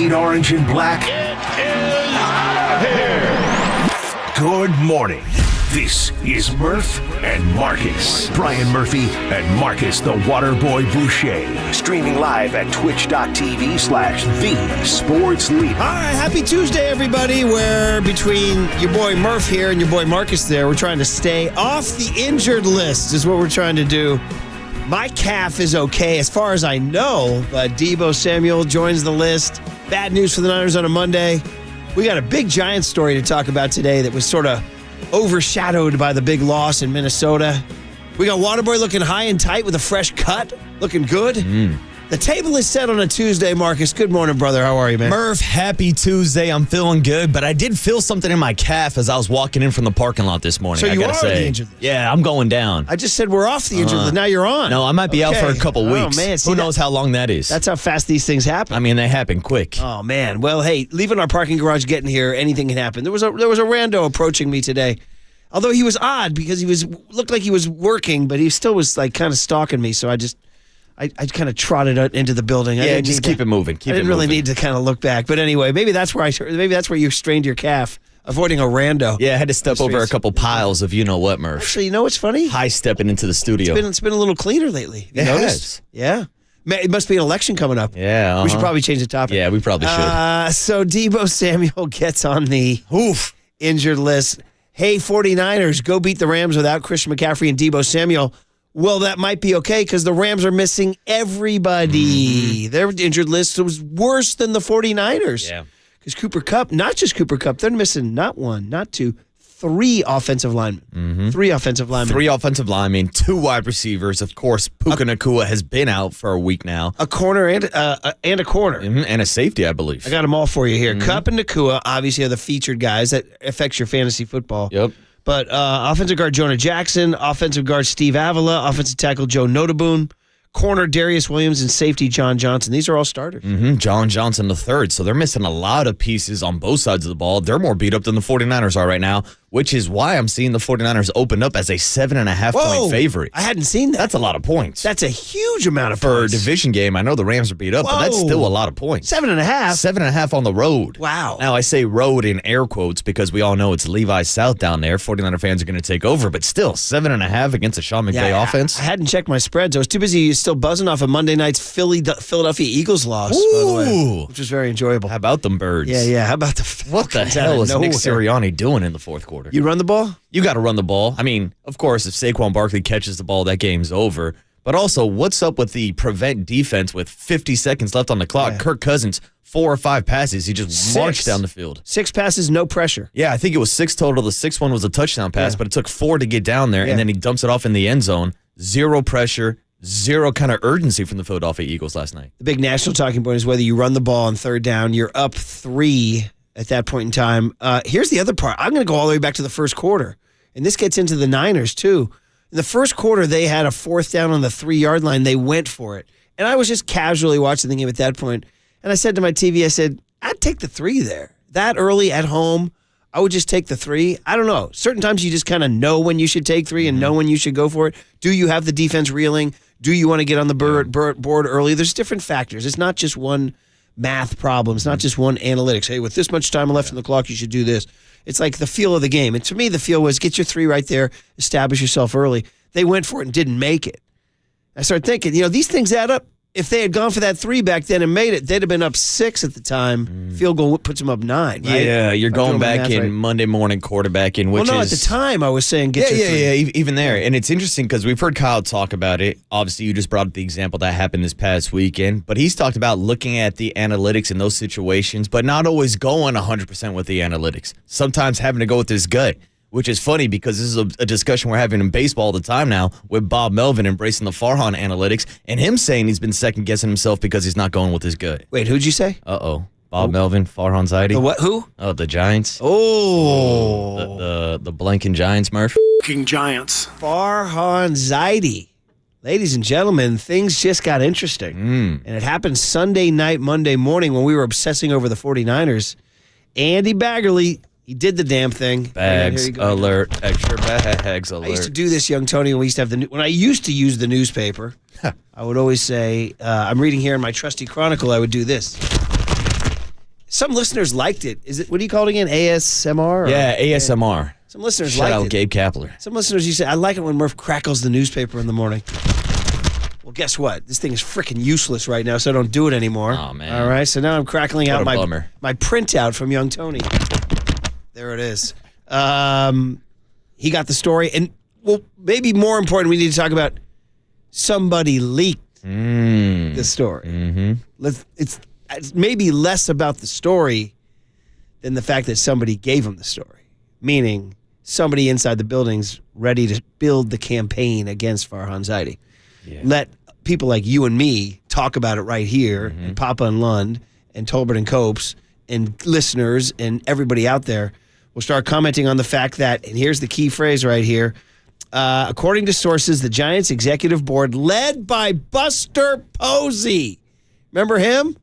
Need orange and black? It is out of here. Good morning. This is Murph and Marcus. Brian Murphy and Marcus the Waterboy Boucher. Streaming live at twitch.tv/thesportsleader. All right, happy Tuesday, everybody. We're between your boy Murph here and your boy Marcus there. We're trying to stay off the injured list is what we're trying to do. My calf is okay as far as I know, but Deebo Samuel joins the list. Bad news for the Niners on a Monday. We got a big Giants story to talk about today that was sort of overshadowed by the big loss in Minnesota. We got Waterboy looking high and tight with a fresh cut, looking good. The table is set on a Tuesday, Marcus. Good morning, brother. How are you, man? Murph, happy Tuesday. I'm feeling good, but I did feel something in my calf as I was walking in from the parking lot this morning. So you I gotta are say. the injured list. Yeah, I'm going down. I just said we're off the injured list. Now you're on. No, I might be out for a couple weeks. Oh, man. See, who knows how long that is? That's how fast these things happen. I mean, they happen quick. Oh, man. Well, hey, leaving our parking garage, getting here, anything can happen. There was a rando approaching me today. Although he was odd because he looked like he was working, but he still was like kind of stalking me. So I kind of trotted out into the building. Yeah, just keep it moving. I didn't really need to kind of look back. But anyway, maybe that's where you strained your calf, avoiding a rando. Yeah, I had to step over a couple piles of you know what, Murph. Actually, you know what's funny? High stepping into the studio. It's been a little cleaner lately. You noticed? Yeah. It must be an election coming up. Yeah. We should probably change the topic. Yeah, we probably should. So Deebo Samuel gets on the injured list. Hey, 49ers, go beat the Rams without Christian McCaffrey and Deebo Samuel. Well, that might be okay because the Rams are missing everybody. Their injured list was worse than the 49ers. Yeah. Because Cooper Kupp, not just Cooper Kupp, they're missing not one, not two, three offensive linemen. Three offensive linemen. 2 wide receivers. Of course, Puka Nacua has been out for a week now. A corner and a corner. And a safety, I believe. I got them all for you here. Kupp and Nacua obviously are the featured guys. That affects your fantasy football. Yep. But offensive guard Jonah Jackson, offensive guard Steve Avila, offensive tackle Joe Notaboon, corner Darius Williams, and safety John Johnson. These are all starters. John Johnson III. So they're missing a lot of pieces on both sides of the ball. They're more beat up than the 49ers are right now, which is why I'm seeing the 49ers open up as a 7.5-point favorite. I hadn't seen that. That's a lot of points. That's a huge amount of For points. a division game, I know the Rams are beat up, but that's still a lot of points. 7.5? 7.5 on the road. Wow. Now, I say road in air quotes because we all know it's Levi's South down there. 49er fans are going to take over, but still, 7.5 against a Sean McVay offense. I hadn't checked my spreads. I was too busy still buzzing off of Monday night's Philadelphia Eagles loss, by the way, which was very enjoyable. How about them birds? Yeah. How about the Falcons? What the hell is Nick Sirianni doing in the fourth quarter? You run the ball? You got to run the ball. I mean, of course, if Saquon Barkley catches the ball, that game's over. But also, what's up with the prevent defense with 50 seconds left on the clock? Yeah. Kirk Cousins, 4 or 5 passes. He just marched down the field. 6 passes, no pressure. Yeah, I think it was 6 total. The 6th one was a touchdown pass, but it took 4 to get down there, and then he dumps it off in the end zone. 0 pressure, 0 kind of urgency from the Philadelphia Eagles last night. The big national talking point is whether you run the ball on third down, you're up 3 at that point in time. Here's the other part. I'm going to go all the way back to the first quarter. And this gets into the Niners, too. In the first quarter, they had a 4th down on the 3-yard line. They went for it. And I was just casually watching the game at that point. And I said to my TV, I'd take the 3 there. That early at home, I would just take the 3. I don't know. Certain times you just kind of know when you should take 3 and know when you should go for it. Do you have the defense reeling? Do you want to get on the board early? There's different factors. It's not just one math problem. It's not just one analytics. Hey, with this much time left on the clock, you should do this. It's like the feel of the game. And to me, the feel was get your 3 right there, establish yourself early. They went for it and didn't make it. I started thinking, these things add up. If they had gone for that 3 back then and made it, they'd have been up 6 at the time. Field goal puts them up 9, right? Yeah, you're going back in Monday morning quarterbacking, which at the time I was saying get your 3. Yeah, even there. And it's interesting because we've heard Kyle talk about it. Obviously, you just brought up the example that happened this past weekend. But he's talked about looking at the analytics in those situations, but not always going 100% with the analytics. Sometimes having to go with his gut. Which is funny because this is a discussion we're having in baseball all the time now with Bob Melvin embracing the Farhan analytics and him saying he's been second-guessing himself because he's not going with his gut. Wait, who'd you say? Bob Melvin, Farhan Zaidi. The what? Who? Oh, the Giants. Oh. The blanking Giants, Murph. Giants. Farhan Zaidi. Ladies and gentlemen, things just got interesting. And it happened Sunday night, Monday morning when we were obsessing over the 49ers. Andy Baggerly, he did the damn thing. Bags alert, extra bags alert. I used to do this, young Tony, when we used to have when I used to use the newspaper, I would always say, I'm reading here in my trusty chronicle, I would do this. Some listeners liked it. Is it, what do you call it again? ASMR? Yeah, ASMR. Some listeners Shout out liked it. Gabe Kapler. Some listeners, you say, I like it when Murph crackles the newspaper in the morning. Well, guess what? This thing is freaking useless right now, so I don't do it anymore. Oh, man. All right, so now I'm crackling out my bummer. printout from Young Tony. There it is. He got the story. And, well, maybe more important, we need to talk about somebody leaked the story. Mm-hmm. It's maybe less about the story than the fact that somebody gave him the story. Meaning, somebody inside the building's ready to build the campaign against Farhan Zaidi. Yeah. Let people like you and me talk about it right here, and Papa and Lund, and Tolbert and Copes, and listeners, and everybody out there will start commenting on the fact that, and here's the key phrase right here, according to sources, the Giants executive board, led by Buster Posey, remember him?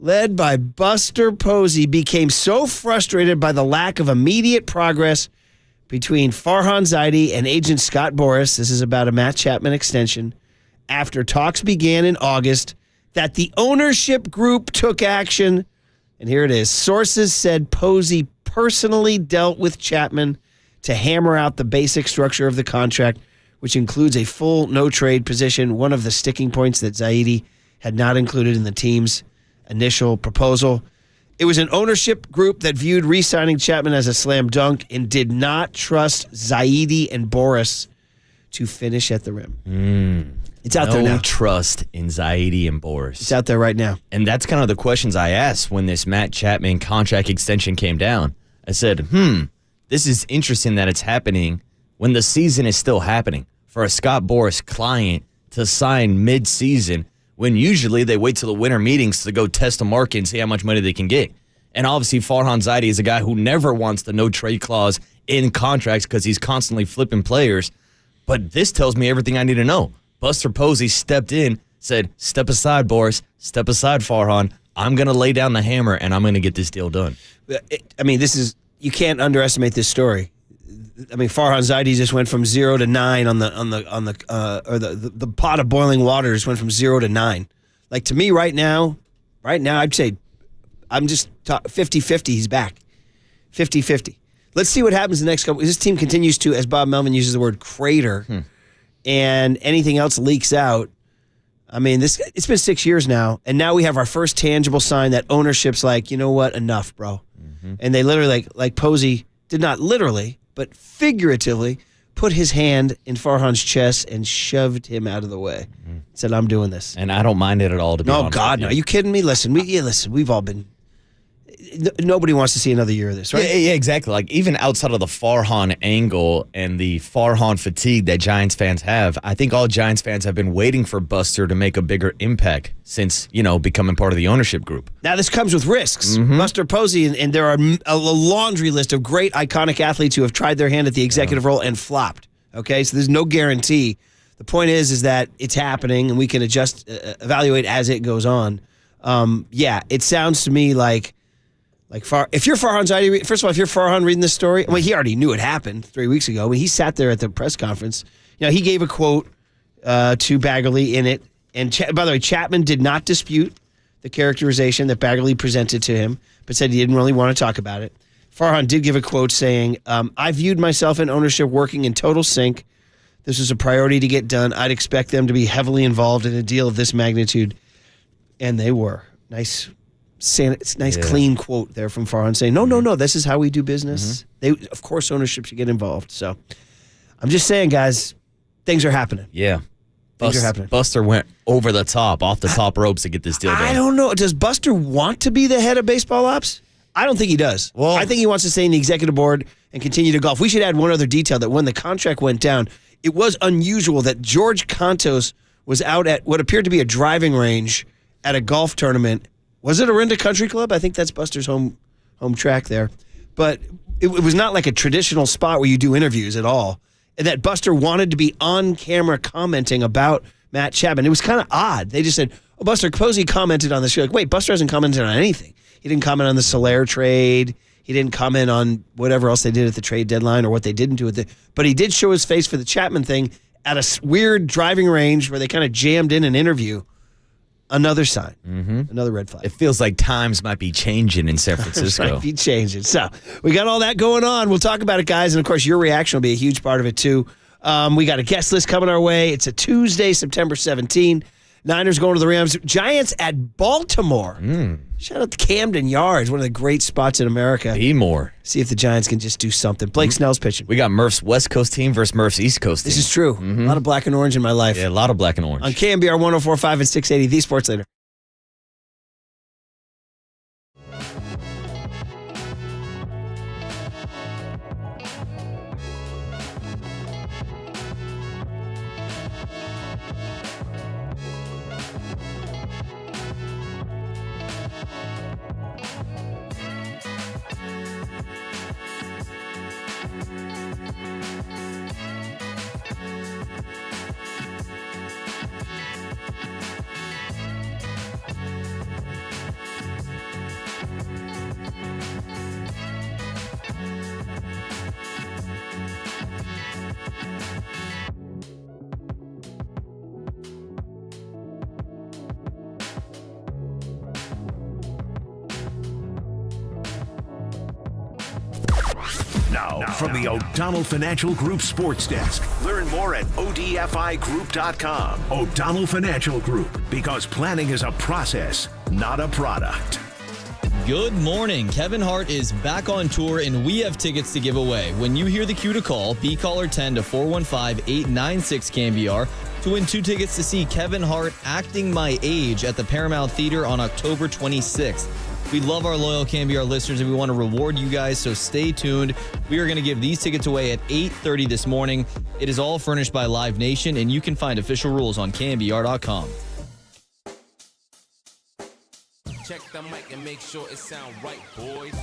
Led by Buster Posey, became so frustrated by the lack of immediate progress between Farhan Zaidi and agent Scott Boras, this is about a Matt Chapman extension, after talks began in August, that the ownership group took action. And here it is. Sources said Posey personally dealt with Chapman to hammer out the basic structure of the contract, which includes a full no-trade position, one of the sticking points that Zaidi had not included in the team's initial proposal. It was an ownership group that viewed re-signing Chapman as a slam dunk and did not trust Zaidi and Boras to finish at the rim. It's out there now. No trust in Zaidi and Boras. It's out there right now. And that's kind of the questions I asked when this Matt Chapman contract extension came down. I said, this is interesting that it's happening when the season is still happening for a Scott Boras client to sign mid-season when usually they wait till the winter meetings to go test the market and see how much money they can get. And obviously Farhan Zaidi is a guy who never wants the no-trade clause in contracts because he's constantly flipping players. But this tells me everything I need to know. Buster Posey stepped in, said, step aside, Boras, step aside, Farhan. I'm going to lay down the hammer, and I'm going to get this deal done. You can't underestimate this story. I mean, Farhan Zaidi just went from 0 to 9 on the pot of boiling water just went from 0 to 9. Like, to me right now, I'd say I'm just 50-50. He's back. 50-50. Let's see what happens the next couple. This team continues to, as Bob Melvin uses the word, crater, and anything else leaks out. I mean, it's been 6 years now, and now we have our first tangible sign that ownership's like, you know what, enough, bro. And they literally, like Posey did not literally, but figuratively, put his hand in Farhan's chest and shoved him out of the way. Said, I'm doing this. And I don't mind it at all, to be honest. No, God, no. Are you kidding me? Listen, we've all been... Nobody wants to see another year of this, right? Yeah, exactly. Like, even outside of the Farhan angle and the Farhan fatigue that Giants fans have, I think all Giants fans have been waiting for Buster to make a bigger impact since, becoming part of the ownership group. Now, this comes with risks. Buster Posey, and there are a laundry list of great, iconic athletes who have tried their hand at the executive role and flopped. Okay, so there's no guarantee. The point is that it's happening, and we can adjust, evaluate as it goes on. It sounds to me like if you're Farhan Zaidi, first of all, if you're Farhan reading this story, he already knew it happened 3 weeks ago. When he sat there at the press conference, he gave a quote to Baggerly in it. And by the way, Chapman did not dispute the characterization that Baggerly presented to him, but said he didn't really want to talk about it. Farhan did give a quote saying, I viewed myself in ownership working in total sync. This was a priority to get done. I'd expect them to be heavily involved in a deal of this magnitude. And they were. Nice, clean quote there from Farhan saying, no, this is how we do business. Of course, ownership should get involved. So I'm just saying, guys, things are happening. Yeah. Things are happening. Buster went over the top, off the top ropes to get this deal done. I don't know. Does Buster want to be the head of baseball ops? I don't think he does. Well, I think he wants to stay in the executive board and continue to golf. We should add one other detail that when the contract went down, it was unusual that George Contos was out at what appeared to be a driving range at a golf tournament. Was it Orinda Country Club? I think that's Buster's home track there. But it was not like a traditional spot where you do interviews at all. And that Buster wanted to be on camera commenting about Matt Chapman. It was kind of odd. They just said, Buster Posey commented on this. You're like, wait, Buster hasn't commented on anything. He didn't comment on the Soler trade. He didn't comment on whatever else they did at the trade deadline or what they didn't do at but he did show his face for the Chapman thing at a weird driving range where they kind of jammed in an interview. Another sign. Another red flag. It feels like times might be changing in San Francisco. Might be changing. So we got all that going on. We'll talk about it, guys. And, of course, your reaction will be a huge part of it, too. We got a guest list coming our way. It's a Tuesday, September 17. Niners going to the Rams. Giants at Baltimore. Shout out to Camden Yards, one of the great spots in America. Be more. See if the Giants can just do something. Blake Snell's pitching. We got Murph's West Coast team versus Murph's East Coast team. This is true. A lot of black and orange in my life. Yeah, a lot of black and orange. On KNBR 104.5 and 680, the Sports Leader. Now, from the O'Donnell Financial Group Sports Desk. Learn more at odfigroup.com. O'Donnell Financial Group, because planning is a process, not a product. Good morning. Kevin Hart is back on tour, and we have tickets to give away. When you hear the cue to call, be caller 10 to 415-896-KNBR to win 2 tickets to see Kevin Hart acting My Age at the Paramount Theater on October 26th. We love our loyal KNBR listeners, and we want to reward you guys, so stay tuned. We are going to give these tickets away at 8:30 this morning. It is all furnished by Live Nation, and you can find official rules on KNBR.com. Check the mic and make sure it sound right, boys.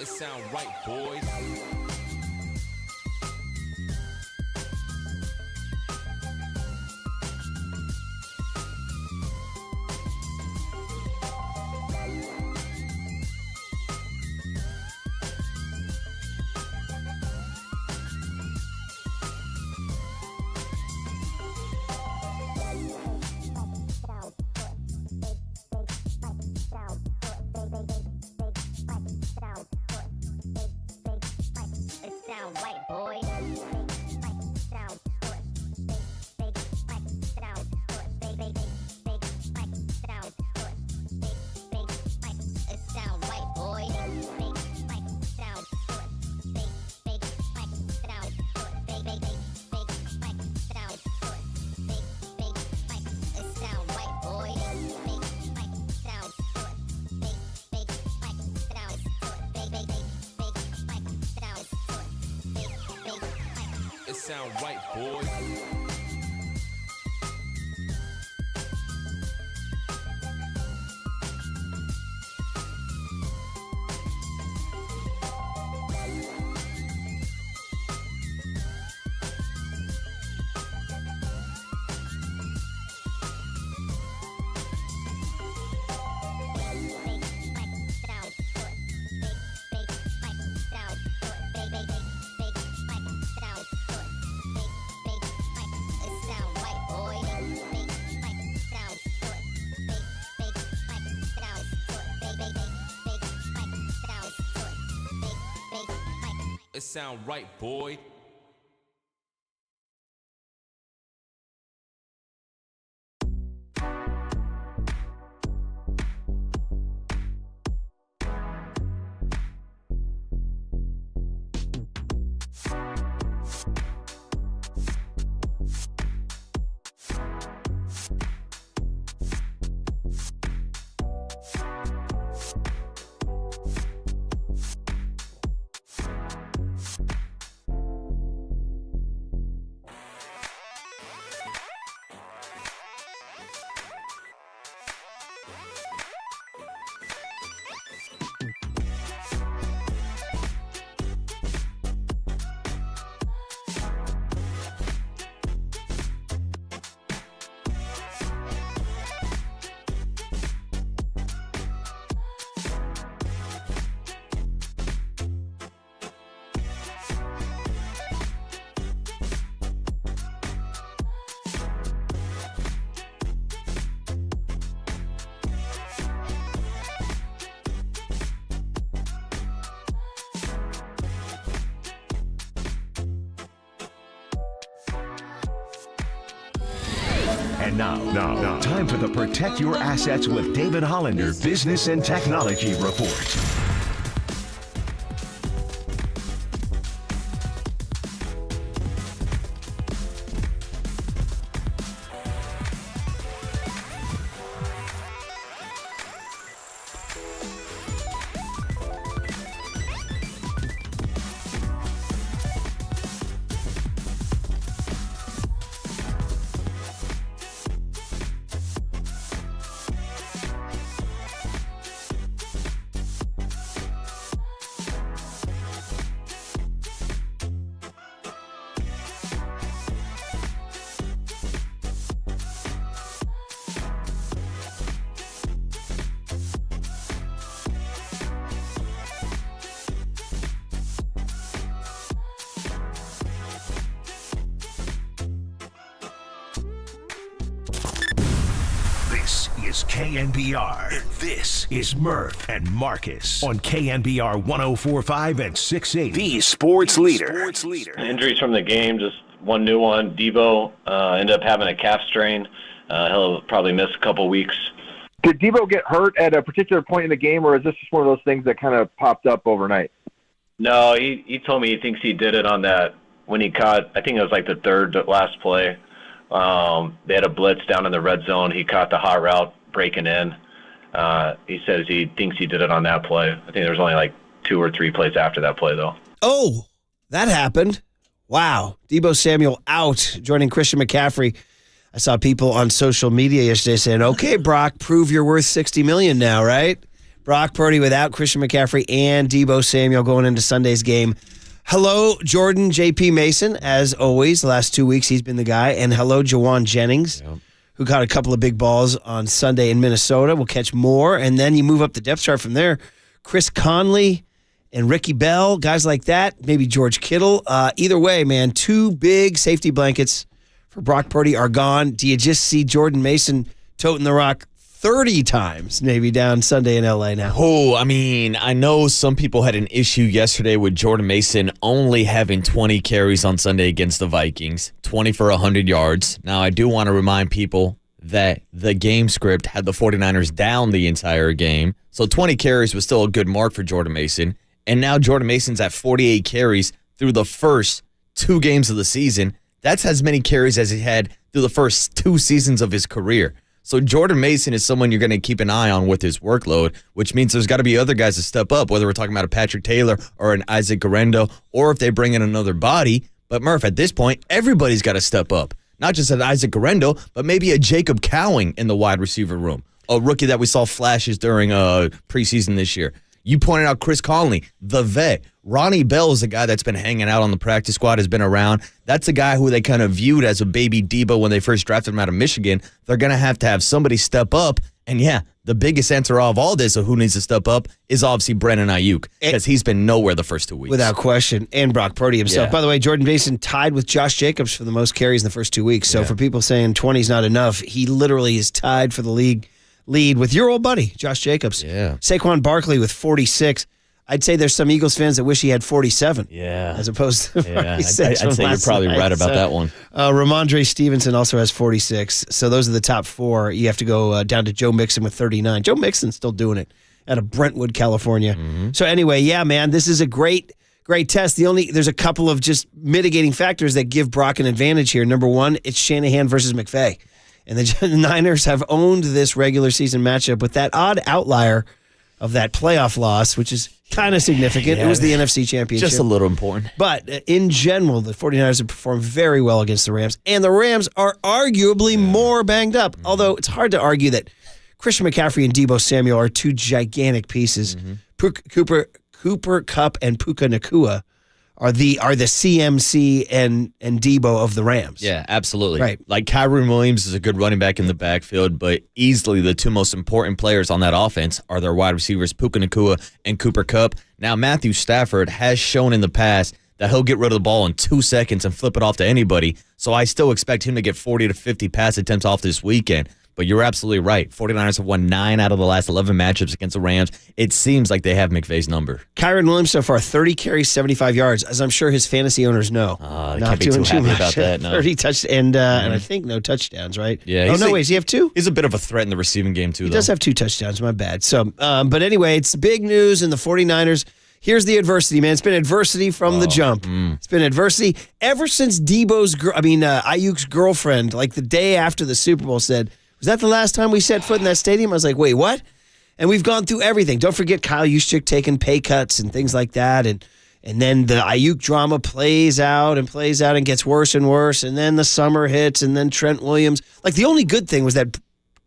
It sound right, boys. Sound right, boys. It sound right, boy. And now, time for the Protect Your Assets with David Hollander Business and Technology Report. This is KNBR. And this is Murph and Marcus on KNBR 104.5 and 680. The Sports Leader. Injuries from the game, just one new one. Deebo ended up having a calf strain. He'll probably miss a couple weeks. Did Deebo get hurt at a particular point in the game, or is this just one of those things that kind of popped up overnight? No, he told me he thinks he did it on that when he caught, I think it was like the third last play. They had a blitz down in the red zone. He caught the hot route breaking in. He says he thinks he did it on that play. I think there was only like 2 or 3 plays after that play, though. Oh, that happened. Wow. Deebo Samuel out, joining Christian McCaffrey. I saw people on social media yesterday saying, okay, Brock, prove you're worth $60 million now, right? Brock Purdy without Christian McCaffrey and Deebo Samuel going into Sunday's game. Hello, Jordan J.P. Mason. As always, the last 2 weeks he's been the guy. And hello, Jawan Jennings, who caught a couple of big balls on Sunday in Minnesota. We'll catch more. And then you move up the depth chart from there. Chris Conley and Ricky Bell, guys like that. Maybe George Kittle. Either way, man, 2 big safety blankets for Brock Purdy are gone. Do you just see Jordan Mason toting the rock 30 times maybe down Sunday in L.A. now? Oh, I mean, I know some people had an issue yesterday with Jordan Mason only having 20 carries on Sunday against the Vikings, 20 for 100 yards. Now, I do want to remind people that the game script had the 49ers down the entire game, so 20 carries was still a good mark for Jordan Mason. And now Jordan Mason's at 48 carries through the first 2 games of the season. That's as many carries as he had through the first 2 seasons of his career. So Jordan Mason is someone you're going to keep an eye on with his workload, which means there's got to be other guys to step up, whether we're talking about a Patrick Taylor or an Isaac Guerrero, or if they bring in another body. But Murph, at this point, everybody's got to step up. Not just an Isaac Guerrero, but maybe a Jacob Cowing in the wide receiver room, a rookie that we saw flashes during preseason this year. You pointed out Chris Conley, the vet. Ronnie Bell is a guy that's been hanging out on the practice squad, has been around. That's a guy who they kind of viewed as a baby Deebo when they first drafted him out of Michigan. They're going to have somebody step up. And yeah, the biggest answer of all this of who needs to step up is obviously Brandon Aiyuk, because he's been nowhere the first 2 weeks. Without question. And Brock Purdy himself. Yeah. By the way, Jordan Mason tied with Josh Jacobs for the most carries in the first 2 weeks. So for people saying 20 is not enough, he literally is tied for the league lead with your old buddy, Josh Jacobs. Yeah. Saquon Barkley with 46. I'd say there's some Eagles fans that wish he had 47. Yeah. As opposed to 46. I'd say you're probably right about that one. Ramondre Stevenson also has 46. So those are the top 4. You have to go down to Joe Mixon with 39. Joe Mixon's still doing it out of Brentwood, California. Mm-hmm. So anyway, yeah, man, this is a great test. There's a couple of just mitigating factors that give Brock an advantage here. Number one, it's Shanahan versus McVay. And the Niners have owned this regular season matchup with that odd outlier of that playoff loss, which is kind of significant. Yeah, it was the NFC Championship. Just a little important. But in general, the 49ers have performed very well against the Rams, and the Rams are arguably more banged up, although it's hard to argue that Christian McCaffrey and Deebo Samuel are 2 gigantic pieces. Cooper Kupp and Puka Nacua are the CMC and Deebo of the Rams. Yeah, absolutely. Right. Like Kyron Williams is a good running back in the backfield, but easily the 2 most important players on that offense are their wide receivers, Puka Nacua and Cooper Kupp. Now, Matthew Stafford has shown in the past that he'll get rid of the ball in 2 seconds and flip it off to anybody, so I still expect him to get 40 to 50 pass attempts off this weekend. But you're absolutely right. 49ers have won 9 out of the last 11 matchups against the Rams. It seems like they have McVay's number. Kyron Williams so far, 30 carries, 75 yards, as I'm sure his fantasy owners know. They can't be too happy about that. No. 30 touchdowns, and I think no touchdowns, right? Yeah. Oh, no, wait, does he have 2? He's a bit of a threat in the receiving game, too, He does have 2 touchdowns, my bad. So, but anyway, it's big news in the 49ers. Here's the adversity, man. It's been adversity from the jump. It's been adversity ever since Aiyuk's girlfriend, like the day after the Super Bowl, said, "Was that the last time we set foot in that stadium?" I was like, "Wait, what?" And we've gone through everything. Don't forget Kyle Juszczyk taking pay cuts and things like that, and then the Aiyuk drama plays out and gets worse and worse, and then the summer hits, and then Trent Williams. Like the only good thing was that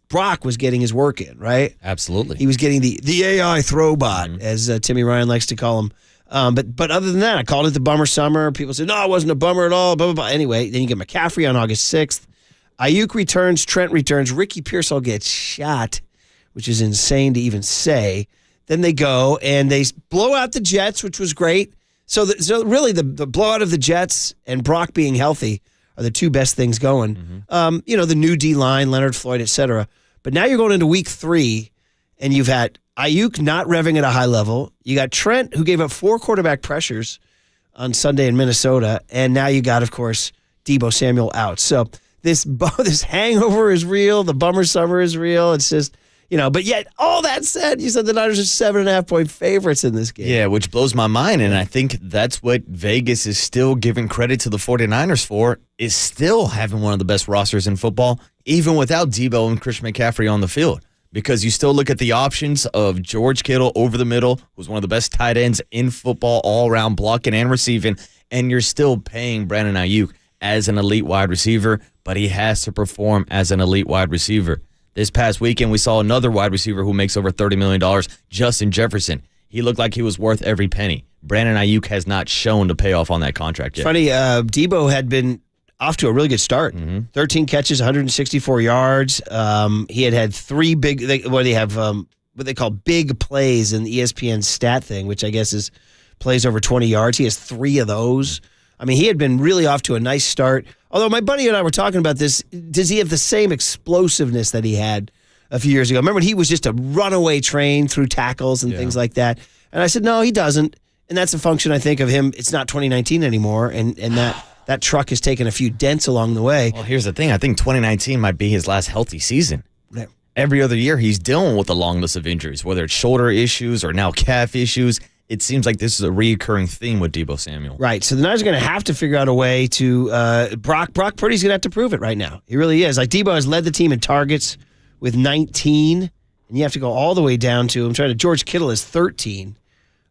Brock was getting his work in, right? Absolutely. He was getting the AI throwbot, as Timmy Ryan likes to call him. But other than that, I called it the bummer summer. People said, no, it wasn't a bummer at all, blah, blah, blah. Anyway, then you get McCaffrey on August 6th. Aiyuk returns, Trent returns, Ricky Pearsall gets shot, which is insane to even say. Then they go and they blow out the Jets, which was great. So really the blowout of the Jets and Brock being healthy are the 2 best things going. The new D-line, Leonard Floyd, et cetera. But now you're going into week 3, and you've had Aiyuk not revving at a high level. You got Trent, who gave up 4 quarterback pressures on Sunday in Minnesota. And now you got, of course, Deebo Samuel out. So this hangover is real. The bummer summer is real. It's just, but yet all that said, you said the Niners are 7.5-point favorites in this game. Yeah, which blows my mind. And I think that's what Vegas is still giving credit to the 49ers for, is still having one of the best rosters in football, even without Deebo and Christian McCaffrey on the field. Because you still look at the options of George Kittle over the middle, who's one of the best tight ends in football, all around blocking and receiving, and you're still paying Brandon Aiyuk as an elite wide receiver, but he has to perform as an elite wide receiver. This past weekend, we saw another wide receiver who makes over $30 million, Justin Jefferson. He looked like he was worth every penny. Brandon Aiyuk has not shown the payoff on that contract yet. Funny, Deebo had been off to a really good start. 13 catches, 164 yards. He had 3 big, what they call big plays in the ESPN stat thing, which I guess is plays over 20 yards. He has 3 of those. I mean, he had been really off to a nice start. Although my buddy and I were talking about this, does he have the same explosiveness that he had a few years ago? Remember, he was just a runaway train through tackles and things like that. And I said, no, he doesn't. And that's a function, I think, of him. It's not 2019 anymore, and that truck has taken a few dents along the way. Well, here's the thing. I think 2019 might be his last healthy season. Yeah. Every other year, he's dealing with a long list of injuries, whether it's shoulder issues or now calf issues. It seems like this is a reoccurring theme with Deebo Samuel. Right. So the Niners are going to have to figure out a way to Brock Purdy's going to have to prove it right now. He really is. Like, Deebo has led the team in targets with 19, and you have to go all the way down to, George Kittle is 13,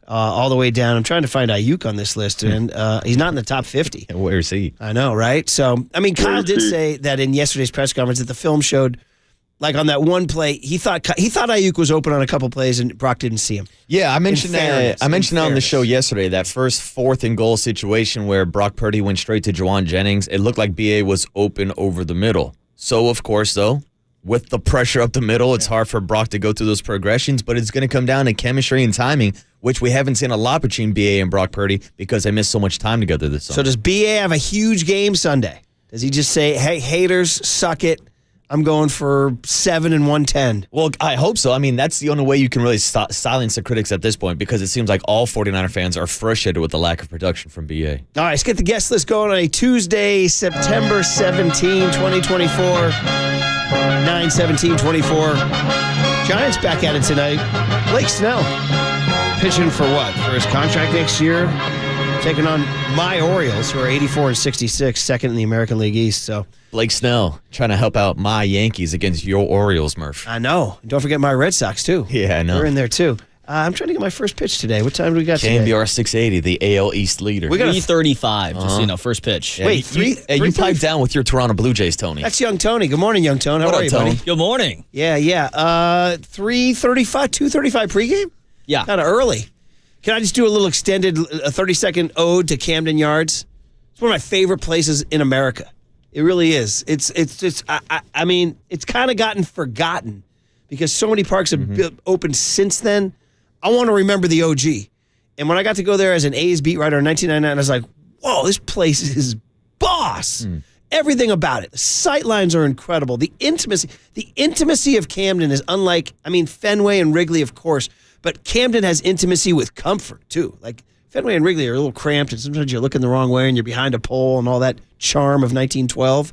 all the way down. I'm trying to find Aiyuk on this list, and he's not in the top 50. Where is he? I know, right? So, Kyle did say that in yesterday's press conference that the film showed, like on that one play, he thought Aiyuk was open on a couple plays and Brock didn't see him. Yeah, I mentioned that. I mentioned on the show yesterday that first 4th and goal situation where Brock Purdy went straight to Juwan Jennings. It looked like BA was open over the middle. So of course, though, with the pressure up the middle, it's hard for Brock to go through those progressions. But it's going to come down to chemistry and timing, which we haven't seen a lot between BA and Brock Purdy because they missed so much time together this summer. So does BA have a huge game Sunday? Does he just say, "Hey, haters, suck it. I'm going for 7 and 110. Well, I hope so. I mean, that's the only way you can really silence the critics at this point, because it seems like all 49er fans are frustrated with the lack of production from BA. All right, let's get the guest list going on a Tuesday, September 17, 2024, 9/17/24. Giants back at it tonight. Blake Snell pitching for what? For his contract next year? Taking on my Orioles, who are 84 and 66, second in the American League East. So Blake Snell trying to help out my Yankees against your Orioles, Murph. I know. Don't forget my Red Sox, too. Yeah, I know. They're in there, too. I'm trying to get my first pitch today. What time do we got today? KNBR 680, the AL East leader. We got 3:35, just, first pitch. Yeah, Wait, you pipe down with your Toronto Blue Jays, Tony. That's young Tony. Good morning, young Tony. How are you, Tony? buddy? Good morning. Yeah. 3:35, 2:35 pregame? Yeah. Kind of early. Can I just do a little extended, a 30-second ode to Camden Yards? It's one of my favorite places in America. It really is. It's kind of gotten forgotten because so many parks have opened since then. I want to remember the OG. And when I got to go there as an A's beat writer in 1999, I was like, whoa, this place is boss. everything about it. The sight lines are incredible. The intimacy of Camden is unlike, Fenway and Wrigley, of course, but Camden has intimacy with comfort, too. Like, Fenway and Wrigley are a little cramped, and sometimes you're looking the wrong way and you're behind a pole and all that charm of 1912.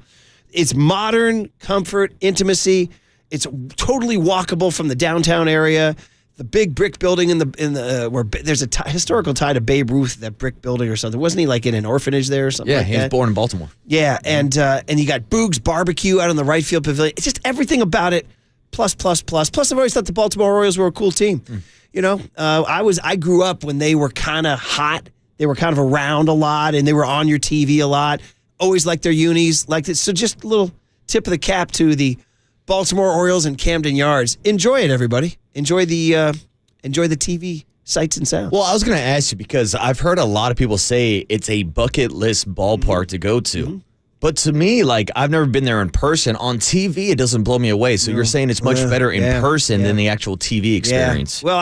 It's modern, comfort, intimacy. It's totally walkable from the downtown area. The big brick building where there's a historical tie to Babe Ruth, that brick building or something. Wasn't he like in an orphanage there or something? Yeah, like he was that? born in Baltimore. Yeah, and you got Boog's Barbecue out on the right field pavilion. It's just everything about it. Plus. Plus, I've always thought the Baltimore Orioles were a cool team. You know, I grew up when they were kind of hot. They were kind of around a lot, and they were on your TV a lot. Always liked their unis. So just a little tip of the cap to the Baltimore Orioles and Camden Yards. Enjoy it, everybody. Enjoy the TV sights and sounds. Well, I was going to ask you because I've heard a lot of people say it's a bucket list ballpark to go to. Mm-hmm. But to me, like, I've never been there in person. On TV, it doesn't blow me away. So you're saying it's much better in person than the actual TV experience. Yeah. Well,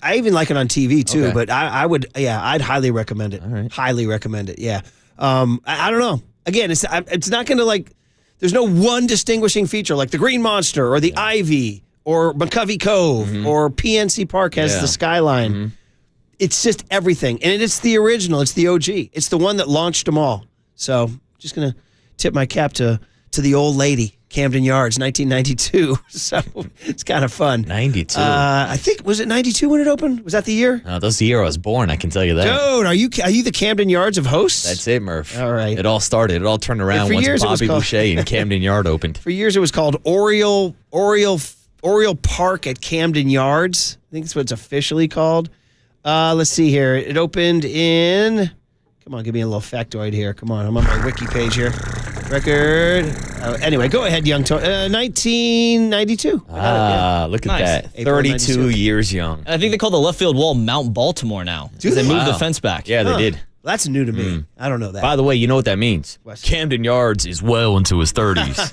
I even like it on TV too, but I'd highly recommend it. All right. Highly recommend it. Yeah. I don't know. Again, it's not going to there's no one distinguishing feature like the Green Monster or the Ivy or McCovey Cove or PNC Park has the skyline. Mm-hmm. It's just everything. And it's the original. It's the OG. It's the one that launched them all. So just going to tip my cap to the old lady, Camden Yards, 1992. So it's kind of fun. 92. I think, was it 92 when it opened? Was that the year? No, that's the year I was born, I can tell you that. Dude, are you the Camden Yards of hosts? That's it, Murph. All right. It all turned around once Bobby Boucher and Camden Yard opened. For years it was called Oriole Park at Camden Yards. I think that's what it's officially called. Let's see here. It opened in... Come on, give me a little factoid here. Come on, I'm on my wiki page here. Record. Anyway, go ahead, young Tony. 1992. Look at that. April 32 years young. And I think they call the left field wall Mount Baltimore now. Do they? They moved the Wow. fence back. Yeah, they did. That's new to me. I don't know that. By the way, you know what that means? What? Camden Yards is well into his 30s.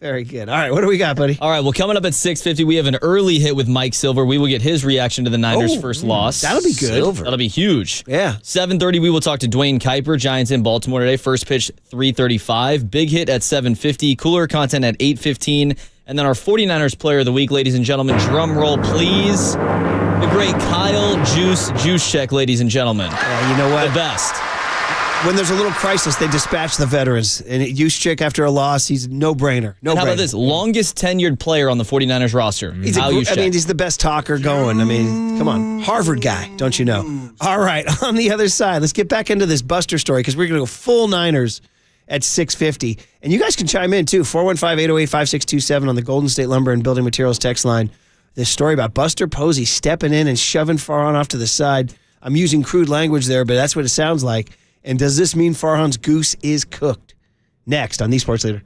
Very good. All right, what do we got, buddy? All right, well, coming up at 6:50, we have an early hit with Mike Silver. We will get his reaction to the Niners' first loss. That'll be good. Silver. That'll be huge. Yeah. 7:30, we will talk to Dwayne Kuiper, Giants in Baltimore today. First pitch, 3:35. Big hit at 7:50. Cooler content at 8:15. And then our 49ers player of the week, ladies and gentlemen. Drum roll, please. The great Kyle Juice Check, ladies and gentlemen. You know what? The best. When there's a little crisis, they dispatch the veterans. And Juszczyk, after a loss, he's no-brainer. And how about this? Longest tenured player on the 49ers roster. He's Kyle Juszczyk. he's the best talker going. Come on. Harvard guy, don't you know? All right, on the other side, let's get back into this Buster story because we're going to go full Niners at 6:50. And you guys can chime in, too. 415-808-5627 on the Golden State Lumber and Building Materials text line. This story about Buster Posey stepping in and shoving Farhan off to the side. I'm using crude language there, but that's what it sounds like. And does this mean Farhan's goose is cooked? Next on The Sports Leader.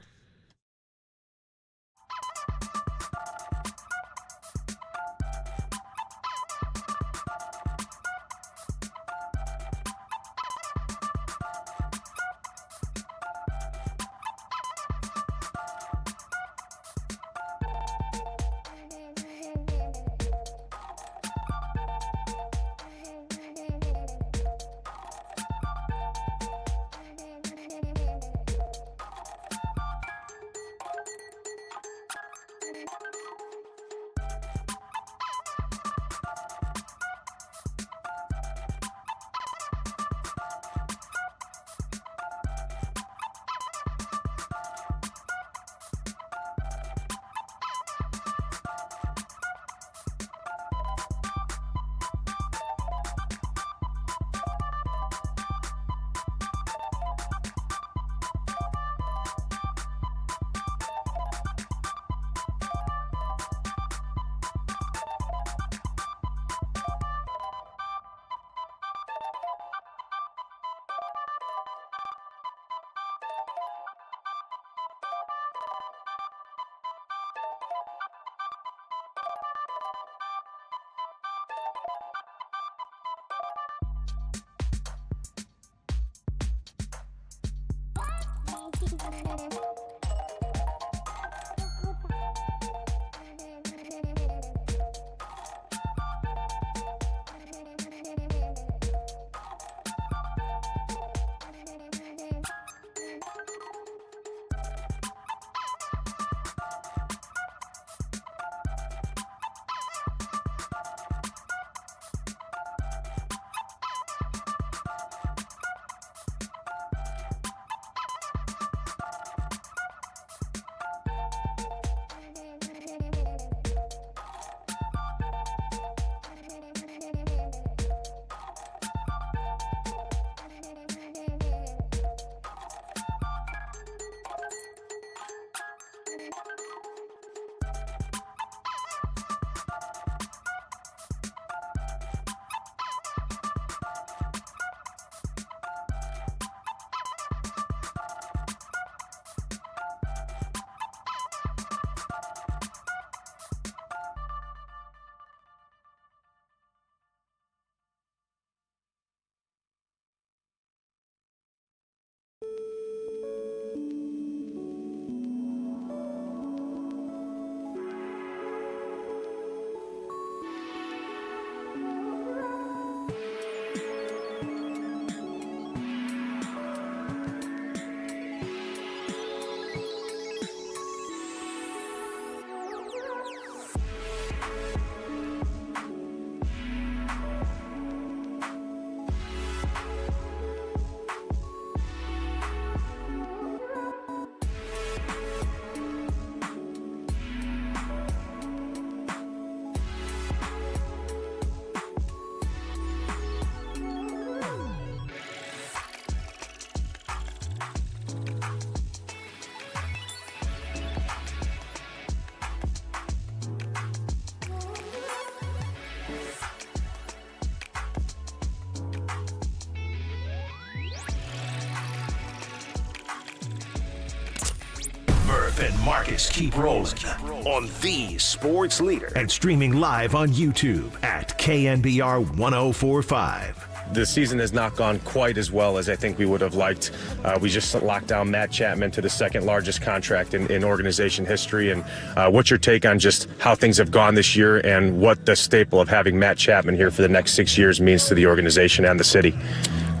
and Marcus keep rolling on the sports leader and streaming live on YouTube at KNBR 1045. The season has not gone quite as well as I think we would have liked. We just locked down Matt Chapman to the second largest contract in organization history. And what's your take on just how things have gone this year and what the staple of having Matt Chapman here for the next 6 years means to the organization and the city?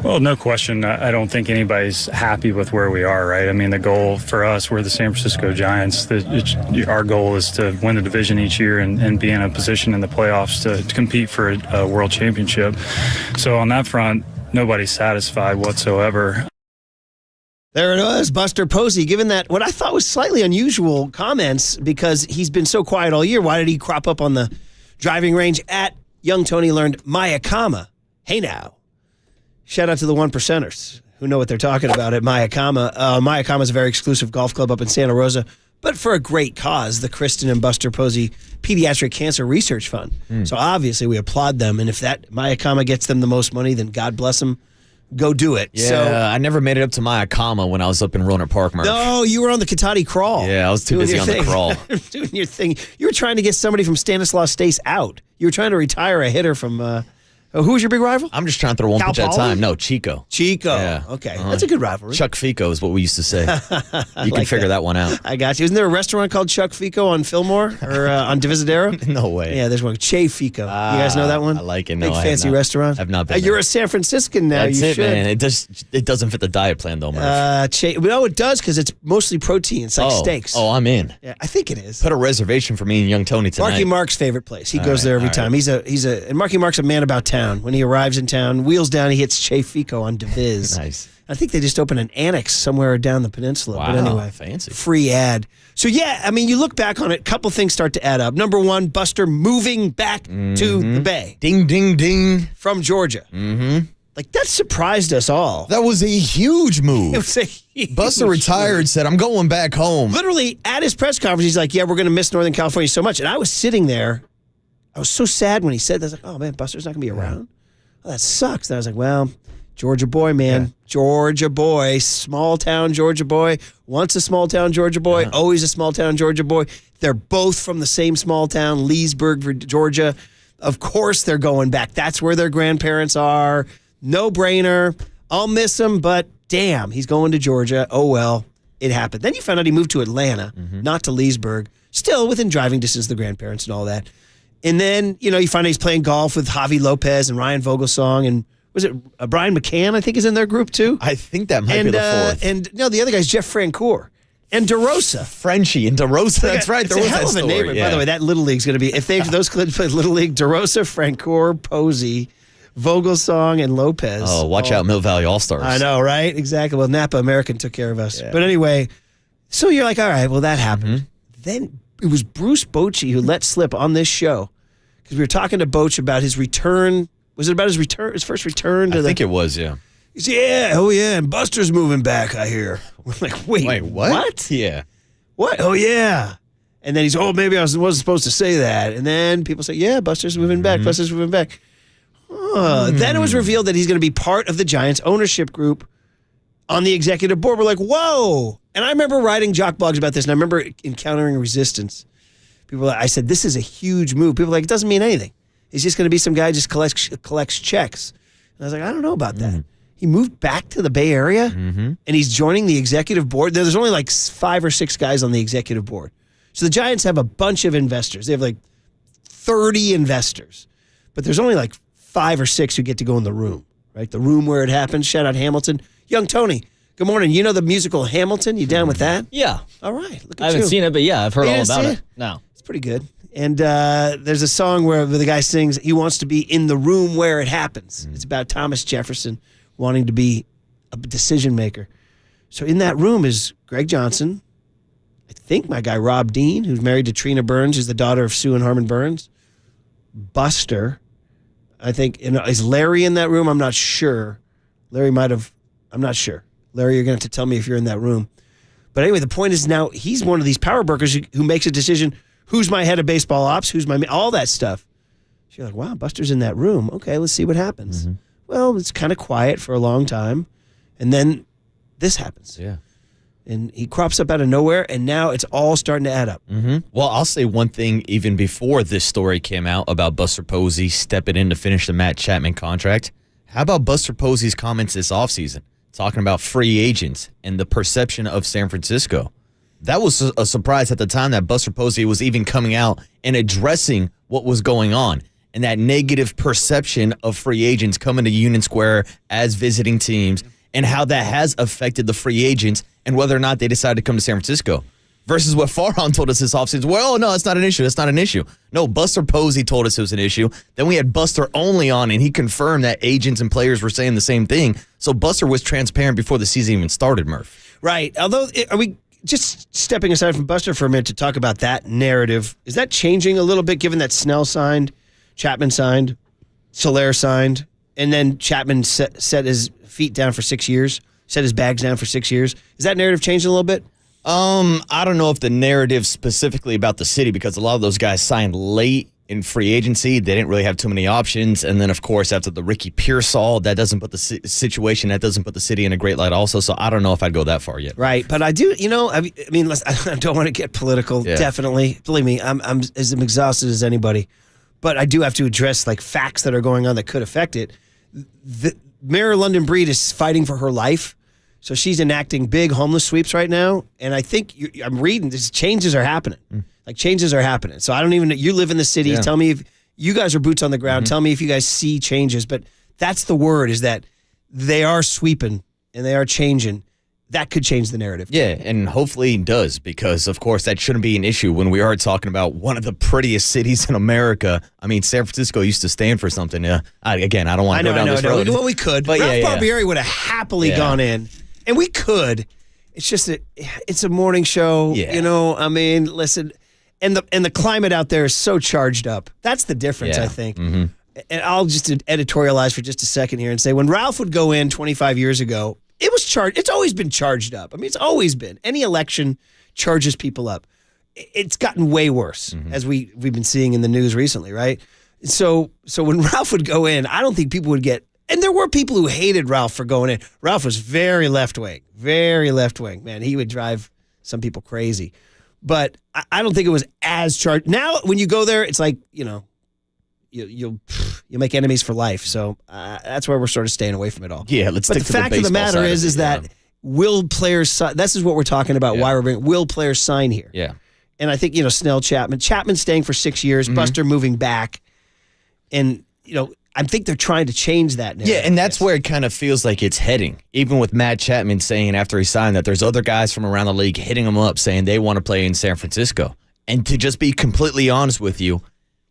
Well, no question. I don't think anybody's happy with where we are, right? I mean, the goal for us, we're the San Francisco Giants. Our goal is to win the division each year and be in a position in the playoffs to compete for a world championship. So on that front, nobody's satisfied whatsoever. There it was, Buster Posey, given that what I thought was slightly unusual comments because he's been so quiet all year. Why did he crop up on the driving range at Young Tony learned Mayakama? Hey now. Shout out to the one percenters who know what they're talking about at Mayakama. Mayakama is a very exclusive golf club up in Santa Rosa, but for a great cause, the Kristen and Buster Posey Pediatric Cancer Research Fund. So obviously we applaud them, and if that Mayakama gets them the most money, then God bless them. Go do it. Yeah, So, I never made it up to Mayakama when I was up in Rohnert Park, Murph. no, you were on the Katati crawl. Yeah, I was too doing busy your on the thing. crawl. Doing your thing. You were trying to get somebody from Stanislaus Stace out. You were trying to retire a hitter from... who was your big rival? I'm just trying to throw one Cal pitch at a Poly? time. No, Chico. Chico. Yeah. Okay. That's a good rivalry. Chuck Fico is what we used to say. You can figure that one out. I got you. Isn't there a restaurant called Chuck Fico on Fillmore or on Divisadero? No way. Yeah, there's one. Che Fico. You guys know that one? I like it. No, Big I have fancy not. restaurant. I've not been You're there. a San Franciscan now. That's you it, should. man. It doesn't fit the diet plan, though, Murph. No, it does because it's mostly protein. It's like oh. steaks. Oh, I'm in. Yeah, I think it is. Put a reservation for me and Young Tony tonight. Marky Mark's favorite place. He goes there every all time. And Marky Mark's a man about town. When he arrives in town, wheels down, he hits Che Fico on Diviz. Nice. I think they just opened an annex somewhere down the peninsula. Wow, but anyway, fancy. Free ad. So yeah, I mean, you look back on it, a couple things start to add up. Number one, Buster moving back to the Bay Ding, ding, ding. from Georgia. Mm-hmm. Like that surprised us all. That was a huge move. It was a huge Buster retired, said, I'm going back home. Literally at his press conference, he's like, "Yeah, we're going to miss Northern California so much." And I was sitting there. I was so sad when he said that. I was like, "Oh man, Buster's not going to be around. Oh, that sucks." And I was like, "Well, Georgia boy, man. Yeah. Georgia boy. Small town Georgia boy. Once a small town Georgia boy. Always a small town Georgia boy. They're both from the same small town, Leesburg, Georgia. Of course they're going back. That's where their grandparents are. No brainer. I'll miss him, but damn, he's going to Georgia. Oh, well, it happened." Then you found out he moved to Atlanta, not to Leesburg. Still within driving distance of the grandparents and all that. And then, you find out he's playing golf with Javi Lopez and Ryan Vogelsong and was it Brian McCann, I think, is in their group, too? I think that might be the fourth. And no, the other guy's Jeff Francoeur. And DeRosa. Frenchie and DeRosa. That's right. It's There a was hell that of a story. neighborhood. By the way, that Little League's going to be, if those kids play Little League, DeRosa, Francoeur, Posey, Vogelsong, and Lopez. Oh, watch out, Mill Valley All-Stars. I know, right? Exactly. Well, Napa American took care of us. Yeah. But anyway, so you're like, all right, well, that happened. Then it was Bruce Bochy who let slip on this show because we were talking to Boch about his return. Was it about his return? His first return to I think it was, yeah. He said, "Yeah, oh yeah, and Buster's moving back, I hear." We're like, wait, what? Yeah. What? Oh yeah. And then he's, maybe I wasn't supposed to say that. And then people say, "Yeah, Buster's moving back. Buster's moving back." Then it was revealed that he's going to be part of the Giants ownership group on the executive board. We're like, whoa. And I remember writing jock blogs about this, and I remember encountering resistance. I said, this is a huge move. People were like, it doesn't mean anything. He's just going to be some guy who just collects checks. And I was like, I don't know about that. He moved back to the Bay Area, and he's joining the executive board. There's only like 5 or 6 guys on the executive board. So the Giants have a bunch of investors. They have like 30 investors. But there's only like 5 or 6 who get to go in the room, right? The room where it happens. Shout out Hamilton. Young Tony, good morning. You know the musical Hamilton? You down with that? Yeah. All right. Look at you. I haven't seen it, but yeah, I've heard You all didn't about see it. No. It's pretty good. And there's a song where the guy sings, he wants to be in the room where it happens. It's about Thomas Jefferson wanting to be a decision maker. So in that room is Greg Johnson, I think my guy Rob Dean, who's married to Trina Burns, who's the daughter of Sue and Harmon Burns, Buster, I think, is Larry in that room? I'm not sure. Larry might have, I'm not sure. Larry, you're going to have to tell me if you're in that room. But anyway, the point is now he's one of these power brokers who makes a decision. Who's my head of baseball ops? Who's all that stuff? So you're like, wow, Buster's in that room. Okay, let's see what happens. Well, it's kind of quiet for a long time. And then this happens. Yeah. And he crops up out of nowhere, and now it's all starting to add up. Well, I'll say one thing even before this story came out about Buster Posey stepping in to finish the Matt Chapman contract. How about Buster Posey's comments this offseason, talking about free agents and the perception of San Francisco? That was a surprise at the time that Buster Posey was even coming out and addressing what was going on and that negative perception of free agents coming to Union Square as visiting teams and how that has affected the free agents and whether or not they decide to come to San Francisco. Versus what Farhan told us this offseason. Well, no, it's not an issue. It's not an issue. No, Buster Posey told us it was an issue. Then we had Buster Only on, and he confirmed that agents and players were saying the same thing. So Buster was transparent before the season even started, Murph. Right. Although, are we just stepping aside from Buster for a minute to talk about that narrative? Is that changing a little bit given that Snell signed, Chapman signed, Soler signed, and then Chapman set his feet down for 6 years, set his bags down for 6 years? Is that narrative changing a little bit? I don't know if the narrative specifically about the city, because a lot of those guys signed late in free agency. They didn't really have too many options. And then, of course, after the Ricky Pearsall, that doesn't put the situation, that doesn't put the city in a great light also. So I don't know if I'd go that far yet. Right. But I do, I mean, I don't want to get political, definitely. Believe me, I'm as exhausted as anybody. But I do have to address like facts that are going on that could affect it. Mayor London Breed is fighting for her life. So she's enacting big homeless sweeps right now. And I think I'm reading this, changes are happening. Like changes are happening. So I don't even know. You live in the city. Yeah. Tell me if you guys are boots on the ground. Tell me if you guys see changes. But that's the word, is that they are sweeping and they are changing. That could change the narrative. Yeah, and hopefully it does, because, of course, that shouldn't be an issue when we are talking about one of the prettiest cities in America. I mean, San Francisco used to stand for something. Again, I don't want to go down this road. Well, we could. But Ralph Barbieri would have happily gone in. And we could. It's just it's a morning show. Yeah. I mean, listen, and the climate out there is so charged up. That's the difference, I think. And I'll just editorialize for just a second here and say, when Ralph would go in 25 years ago, it was charged. It's always been charged up. I mean, it's always been. Any election charges people up. It's gotten way worse, as we've been seeing in the news recently, right? So when Ralph would go in, I don't think people would get. And there were people who hated Ralph for going in. Ralph was very left-wing, man. He would drive some people crazy. But I don't think it was as charged. Now, when you go there, it's like, you'll make enemies for life. So that's where we're sort of staying away from it all. Yeah, let's stick to the baseball side. But the fact of the matter is that will players sign? This is what we're talking about, why we're bringing, will players sign here? Yeah. And I think, Snell, Chapman staying for 6 years, Buster moving back. And, I think they're trying to change that narrative. Yeah, and that's where it kind of feels like it's heading. Even with Matt Chapman saying after he signed that there's other guys from around the league hitting him up saying they want to play in San Francisco. And to just be completely honest with you,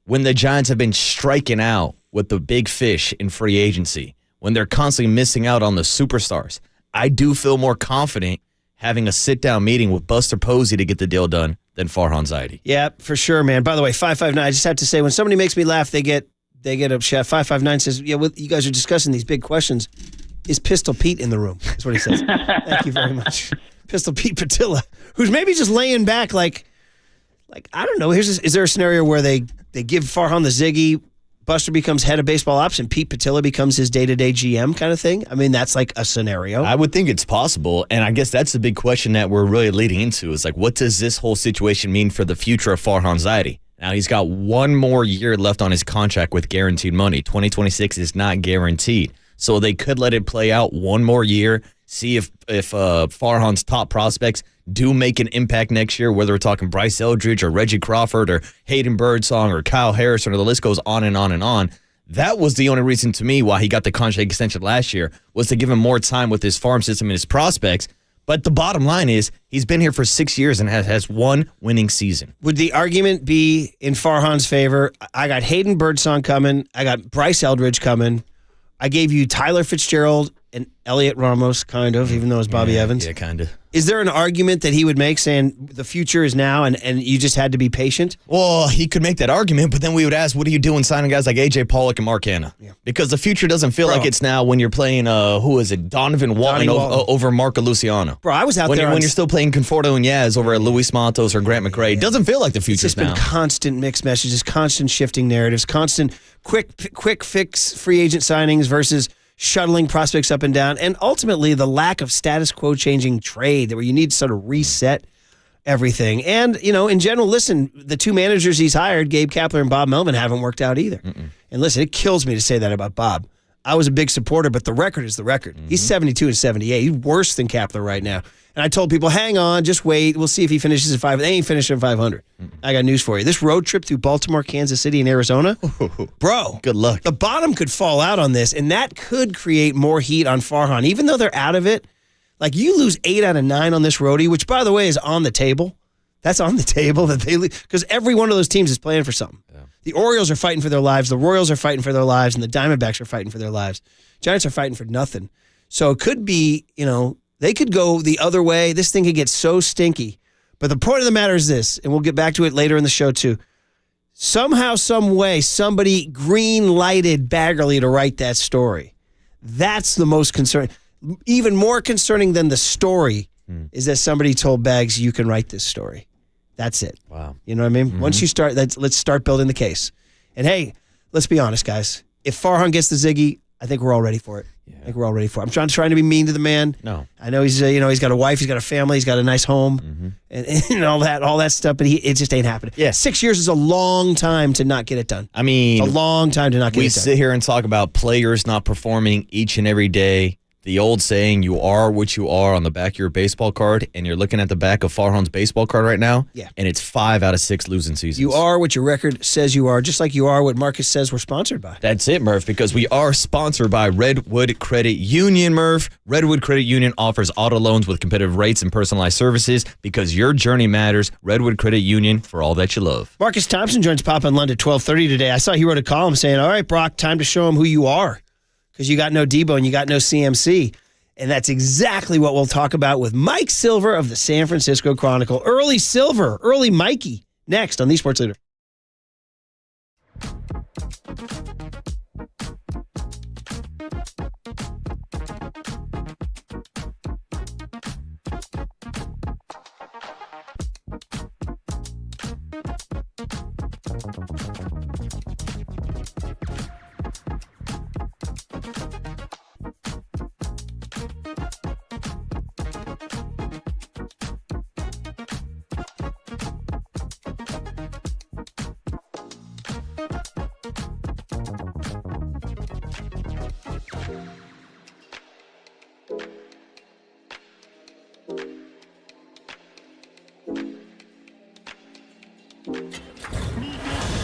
when the Giants have been striking out with the big fish in free agency, when they're constantly missing out on the superstars, I do feel more confident having a sit-down meeting with Buster Posey to get the deal done than Farhan Zaidi. Yeah, for sure, man. By the way, 559, I just have to say, when somebody makes me laugh, they get upset. 559 says, you guys are discussing these big questions. Is Pistol Pete in the room? That's what he says. Thank you very much. Pistol Pete Patilla, who's maybe just laying back like I don't know. Is there a scenario where they give Farhan the Ziggy, Buster becomes head of baseball ops, and Pete Patilla becomes his day-to-day GM kind of thing? I mean, that's like a scenario. I would think it's possible, and I guess that's the big question that we're really leading into is like, what does this whole situation mean for the future of Farhan Zaidi? Now, he's got one more year left on his contract with guaranteed money. 2026 is not guaranteed. So they could let it play out one more year, see if Farhan's top prospects do make an impact next year, whether we're talking Bryce Eldridge or Reggie Crawford or Hayden Birdsong or Kyle Harrison, or the list goes on and on and on. That was the only reason to me why he got the contract extension last year, was to give him more time with his farm system and his prospects. But the bottom line is he's been here for 6 years and has one winning season. Would the argument be in Farhan's favor? I got Hayden Birdsong coming. I got Bryce Eldridge coming. I gave you Tyler Fitzgerald and Elliot Ramos, kind of, even though it's Bobby Evans. Yeah, kind of. Is there an argument that he would make saying the future is now and you just had to be patient? Well, he could make that argument, but then we would ask, what are you doing signing guys like A.J. Pollock and Mark Hanna? Yeah. Because the future doesn't feel like it's now when you're playing, Donovan Walton over Marco Luciano. Bro, I was out there. When you're still playing Conforto and Yaz over at Luis Matos or Grant McRae, it doesn't feel like the future's now. It's been constant mixed messages, constant shifting narratives, constant quick fix free agent signings versus shuttling prospects up and down, and ultimately the lack of status quo changing trade where you need to sort of reset everything. And, in general, listen, the two managers he's hired, Gabe Kapler and Bob Melvin, haven't worked out either. And listen, it kills me to say that about Bob. I was a big supporter, but the record is the record. He's 72 and 78. He's worse than Kapler right now. And I told people, hang on, just wait. We'll see if he finishes at 500. They ain't finishing at 500. I got news for you. This road trip through Baltimore, Kansas City, and Arizona, bro, good luck. The bottom could fall out on this, and that could create more heat on Farhan. Even though they're out of it, like you lose 8 out of 9 on this roadie, which, by the way, is on the table. That's on the table that they lose, because every one of those teams is playing for something. Yeah. The Orioles are fighting for their lives. The Royals are fighting for their lives, and the Diamondbacks are fighting for their lives. Giants are fighting for nothing. So it could be, they could go the other way. This thing could get so stinky. But the point of the matter is this, and we'll get back to it later in the show too. Somehow, some way, somebody green-lighted Baggerly to write that story. That's the most concerning. Even more concerning than the story is that somebody told Bags, you can write this story. That's it. Wow. You know what I mean? Once you start, let's start building the case. And hey, let's be honest, guys. If Farhan gets the Ziggy, I think we're all ready for it. Yeah. I think we're all ready for it. I'm trying to be mean to the man. No. I know he's he's got a wife, he's got a family, he's got a nice home, and all that stuff, but it just ain't happening. Yeah. 6 years is a long time to not get it done. I mean, a long time to not get it done. We sit here and talk about players not performing each and every day. The old saying, you are what you are on the back of your baseball card, and you're looking at the back of Farhan's baseball card right now, and it's 5 out of 6 losing seasons. You are what your record says you are, just like you are what Marcus says we're sponsored by. That's it, Murph, because we are sponsored by Redwood Credit Union, Murph. Redwood Credit Union offers auto loans with competitive rates and personalized services because your journey matters. Redwood Credit Union, for all that you love. Marcus Thompson joins Pop in London at 12:30 today. I saw he wrote a column saying, all right, Brock, time to show him who you are. Because you got no Deebo and you got no CMC. And that's exactly what we'll talk about with Mike Silver of the San Francisco Chronicle. Early Silver, early Mikey, next on the Sports Leader.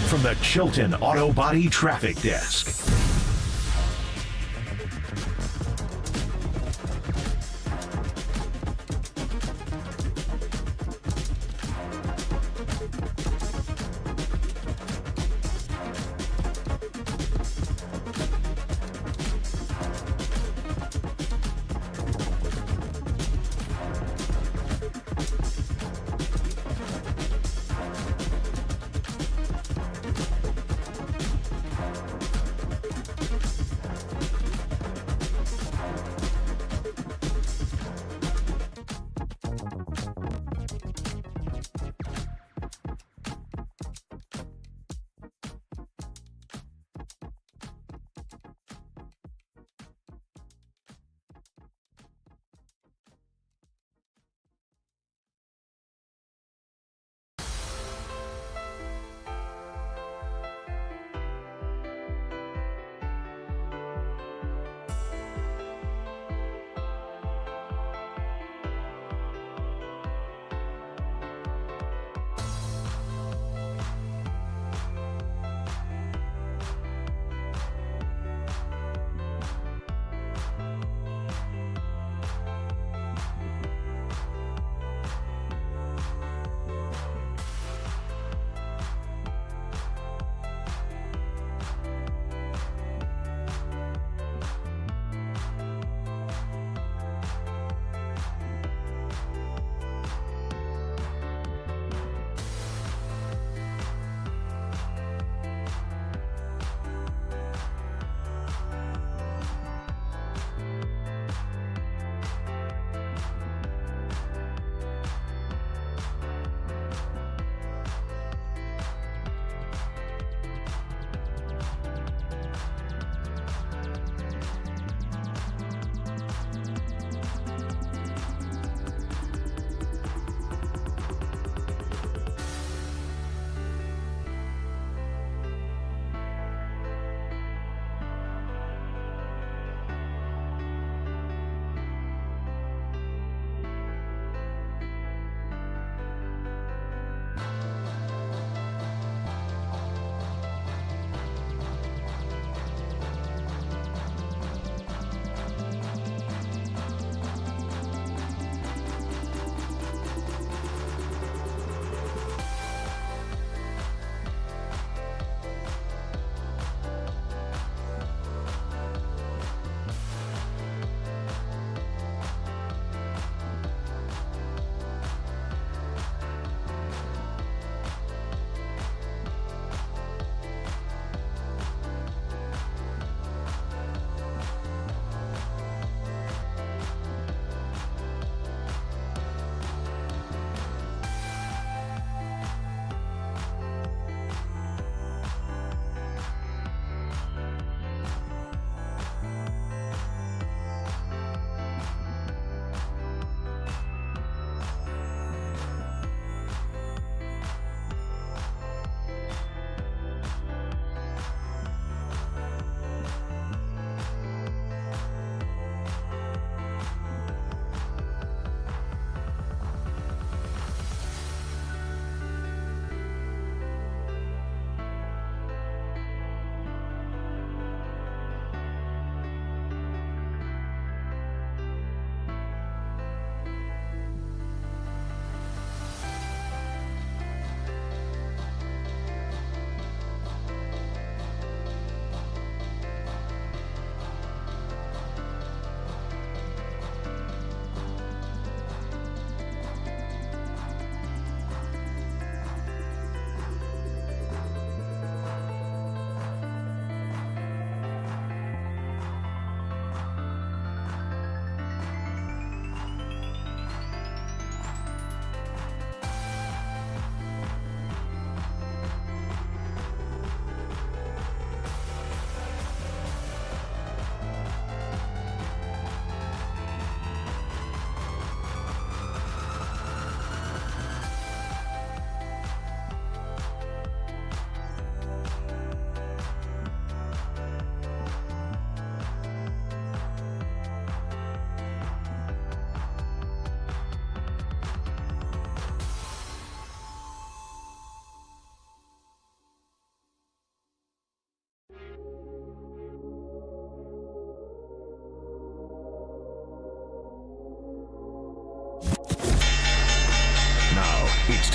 From the Chilton Auto Body Traffic Desk.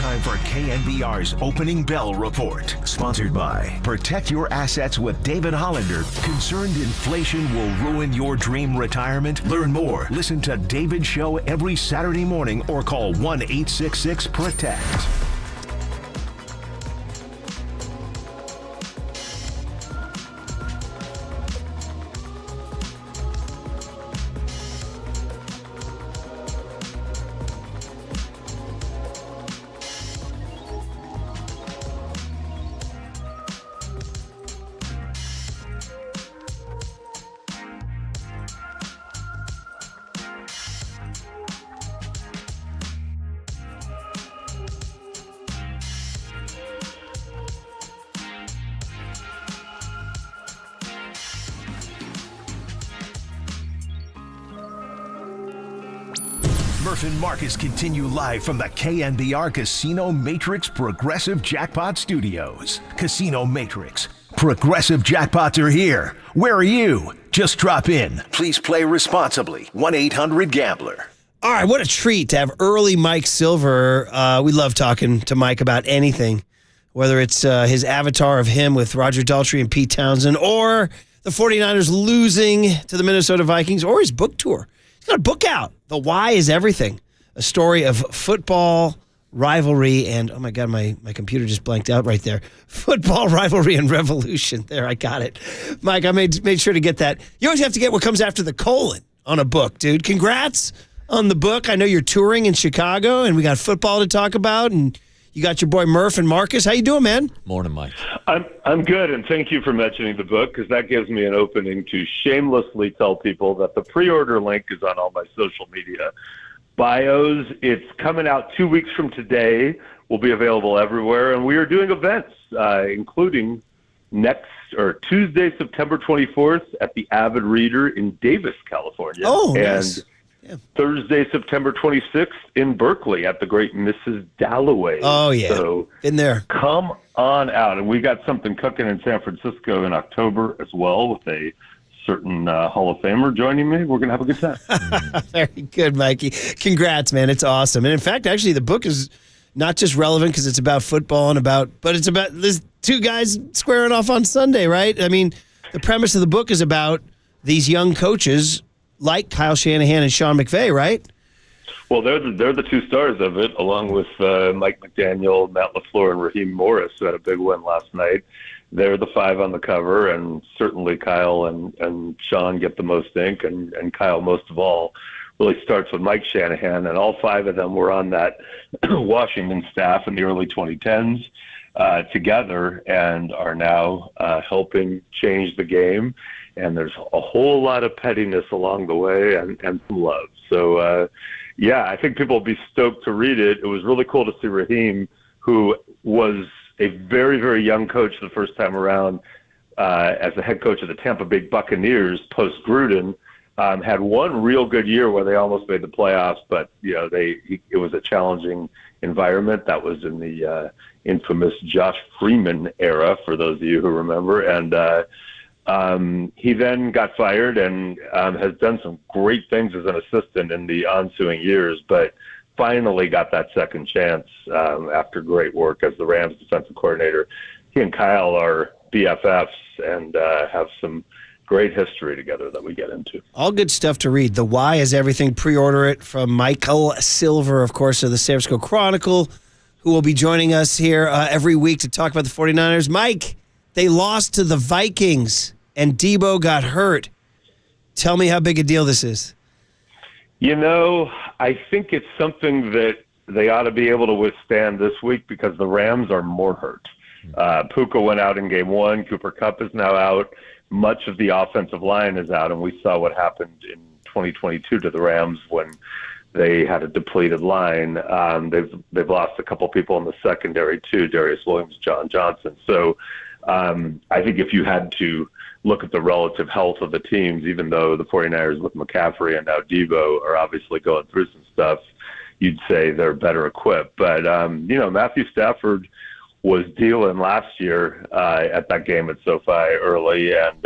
time for KNBR's Opening Bell Report. Sponsored by Protect Your Assets with David Hollander. Concerned inflation will ruin your dream retirement? Learn more. Listen to David's show every Saturday morning or call 1-866-PROTECT. Murph and Marcus continue live from the KNBR Casino Matrix Progressive Jackpot Studios. Casino Matrix. Progressive jackpots are here. Where are you? Just drop in. Please play responsibly. 1-800-GAMBLER. All right, what a treat to have early Mike Silver. We love talking to Mike about anything, whether it's his avatar of him with Roger Daltrey and Pete Townsend, or the 49ers losing to the Minnesota Vikings, or his book tour. He's got a book out, The Why is Everything, a story of football, rivalry, and, oh my God, my computer just blanked out right there. Football, rivalry, and revolution. There, I got it. Mike, I made sure to get that. You always have to get what comes after the colon on a book, dude. Congrats on the book. I know you're touring in Chicago, and we got football to talk about, and you got your boy Murph and Marcus. How you doing, man? Morning, Mike. I'm good, and thank you for mentioning the book, because that gives me an opening to shamelessly tell people that the pre-order link is on all my social media bios. It's coming out 2 weeks from today. Will be available everywhere, and we are doing events, including Tuesday, September 24th at the Avid Reader in Davis, California. Oh, nice. And Thursday, September 26th in Berkeley at the great Mrs. Dalloway. Oh, yeah. So been there. Come on out. And we got something cooking in San Francisco in October as well with a certain Hall of Famer joining me. We're going to have a good time. Very good, Mikey. Congrats, man. It's awesome. And in fact, actually, the book is not just relevant because it's about football but it's about these two guys squaring off on Sunday, right? I mean, the premise of the book is about these young coaches like Kyle Shanahan and Sean McVay, right? Well, they're the two stars of it, along with Mike McDaniel, Matt LaFleur, and Raheem Morris, who had a big win last night. They're the five on the cover, and certainly Kyle and Sean get the most ink, and Kyle most of all. Really starts with Mike Shanahan, and all five of them were on that Washington staff in the early 2010s together, and are now helping change the game. And there's a whole lot of pettiness along the way, and some love. So, I think people will be stoked to read it. It was really cool to see Raheem, who was a very, very young coach the first time around as the head coach of the Tampa Bay Buccaneers post-Gruden. Had one real good year where they almost made the playoffs, but it was a challenging environment. That was in the infamous Josh Freeman era, for those of you who remember. And he then got fired and has done some great things as an assistant in the ensuing years, but finally got that second chance after great work as the Rams defensive coordinator. He and Kyle are BFFs and have some great history together that we get into. All good stuff to read. The Why is Everything. Pre-order it from Michael Silver, of course, of the San Francisco Chronicle, who will be joining us here every week to talk about the 49ers. Mike, they lost to the Vikings, and Deebo got hurt. Tell me how big a deal this is. I think it's something that they ought to be able to withstand this week because the Rams are more hurt. Puka went out in game one. Cooper Kupp is now out. Much of the offensive line is out, and we saw what happened in 2022 to the Rams when they had a depleted line. They've lost a couple people in the secondary too, Darius Williams, John Johnson. So I think if you had to look at the relative health of the teams, even though the 49ers with McCaffrey and now Deebo are obviously going through some stuff, you'd say they're better equipped. But, Matthew Stafford was dealing last year at that game at SoFi early and,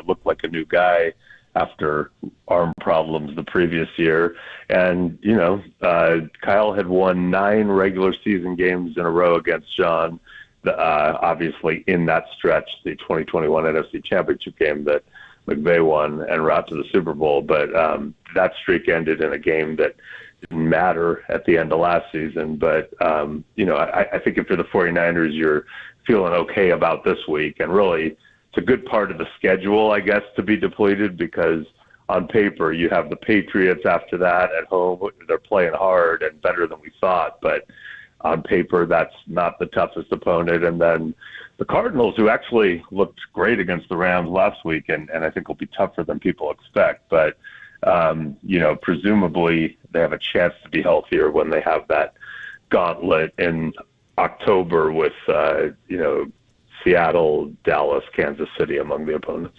looked like a new guy after arm problems the previous year. And, Kyle had won 9 regular season games in a row against Sean, obviously in that stretch, the 2021 NFC Championship game that McVay won and route to the Super Bowl. But that streak ended in a game that didn't matter at the end of last season. But, I think if you're the 49ers, you're feeling okay about this week. And really, it's a good part of the schedule, I guess, to be depleted, because on paper you have the Patriots after that at home. They're playing hard and better than we thought, but on paper that's not the toughest opponent. And then the Cardinals, who actually looked great against the Rams last week, and I think will be tougher than people expect. But, presumably they have a chance to be healthier when they have that gauntlet in October with, Seattle, Dallas, Kansas City among the opponents.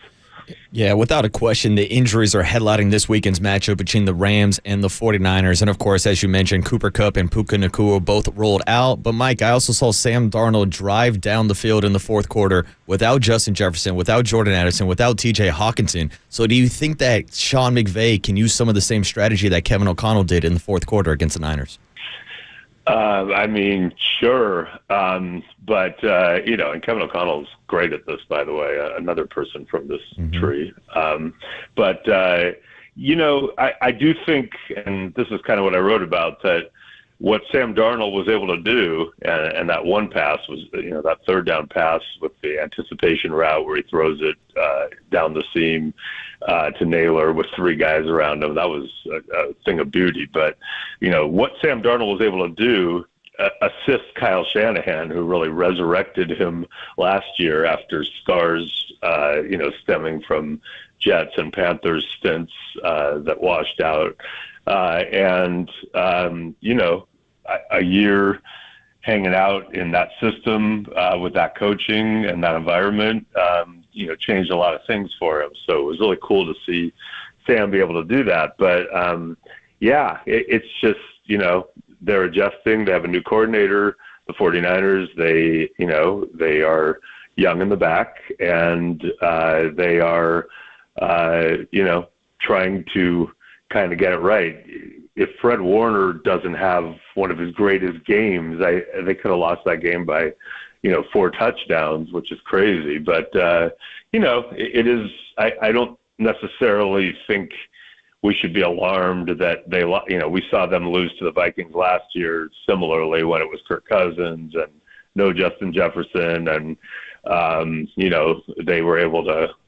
Yeah, without a question, the injuries are headlining this weekend's matchup between the Rams and the 49ers. And, of course, as you mentioned, Cooper Kupp and Puka Nacua both rolled out. But, Mike, I also saw Sam Darnold drive down the field in the fourth quarter without Justin Jefferson, without Jordan Addison, without T.J. Hawkinson. So do you think that Sean McVay can use some of the same strategy that Kevin O'Connell did in the fourth quarter against the Niners? Sure. But and Kevin O'Connell's great at this, by the way, another person from this tree. I do think, and this is kind of what I wrote about, that what Sam Darnold was able to do, and that one pass was, that third down pass with the anticipation route where he throws it down the seam to Naylor with 3 guys around him. That was a thing of beauty. But, what Sam Darnold was able to do, assist Kyle Shanahan, who really resurrected him last year after scars, stemming from Jets and Panthers stints that washed out. A year hanging out in that system with that coaching and that environment, changed a lot of things for him. So it was really cool to see Sam be able to do that. But, it's just, they're adjusting. They have a new coordinator, the 49ers. They are young in the back, and they are, trying to kind of get it right. If Fred Warner doesn't have one of his greatest games, they could have lost that game by, 4 touchdowns, which is crazy. But, it is, I don't necessarily think we should be alarmed that we saw them lose to the Vikings last year similarly when it was Kirk Cousins and no Justin Jefferson, and, they were able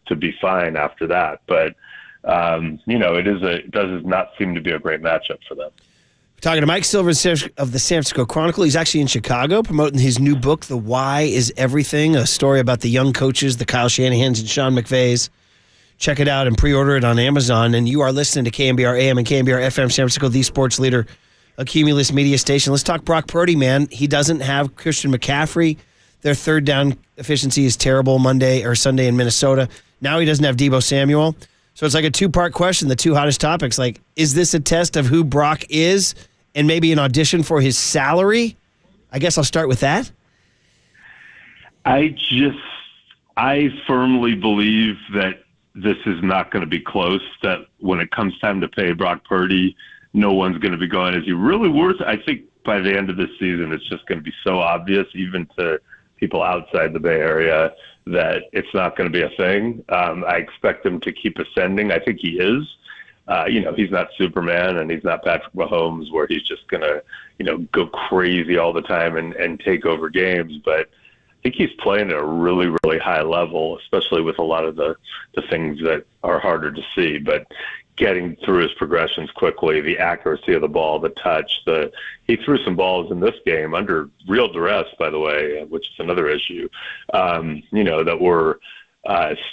to be fine after that. But, it does not seem to be a great matchup for them. We're talking to Mike Silver of the San Francisco Chronicle. He's actually in Chicago promoting his new book, The Why is Everything, a story about the young coaches, the Kyle Shanahans and Sean McVays. Check it out and pre-order it on Amazon. And you are listening to KNBR AM and KNBR FM San Francisco, the sports leader, a Cumulus media station. Let's talk Brock Purdy, man. He doesn't have Christian McCaffrey. Their third down efficiency is terrible Sunday in Minnesota. Now he doesn't have Deebo Samuel. So it's like a 2-part question, the 2 hottest topics. Like, is this a test of who Brock is and maybe an audition for his salary? I guess I'll start with that. I firmly believe that this is not going to be close, that when it comes time to pay Brock Purdy, no one's going to be going, is he really worth it? I think by the end of this season, it's just going to be so obvious, even to people outside the Bay Area, that it's not going to be a thing. I expect him to keep ascending. I think he is. He's not Superman, and he's not Patrick Mahomes, where he's just going to, go crazy all the time and take over games. But I think he's playing at a really, really high level, especially with a lot of the things that are harder to see. But getting through his progressions quickly, the accuracy of the ball, the touch, he threw some balls in this game under real duress, by the way, which is another issue, that were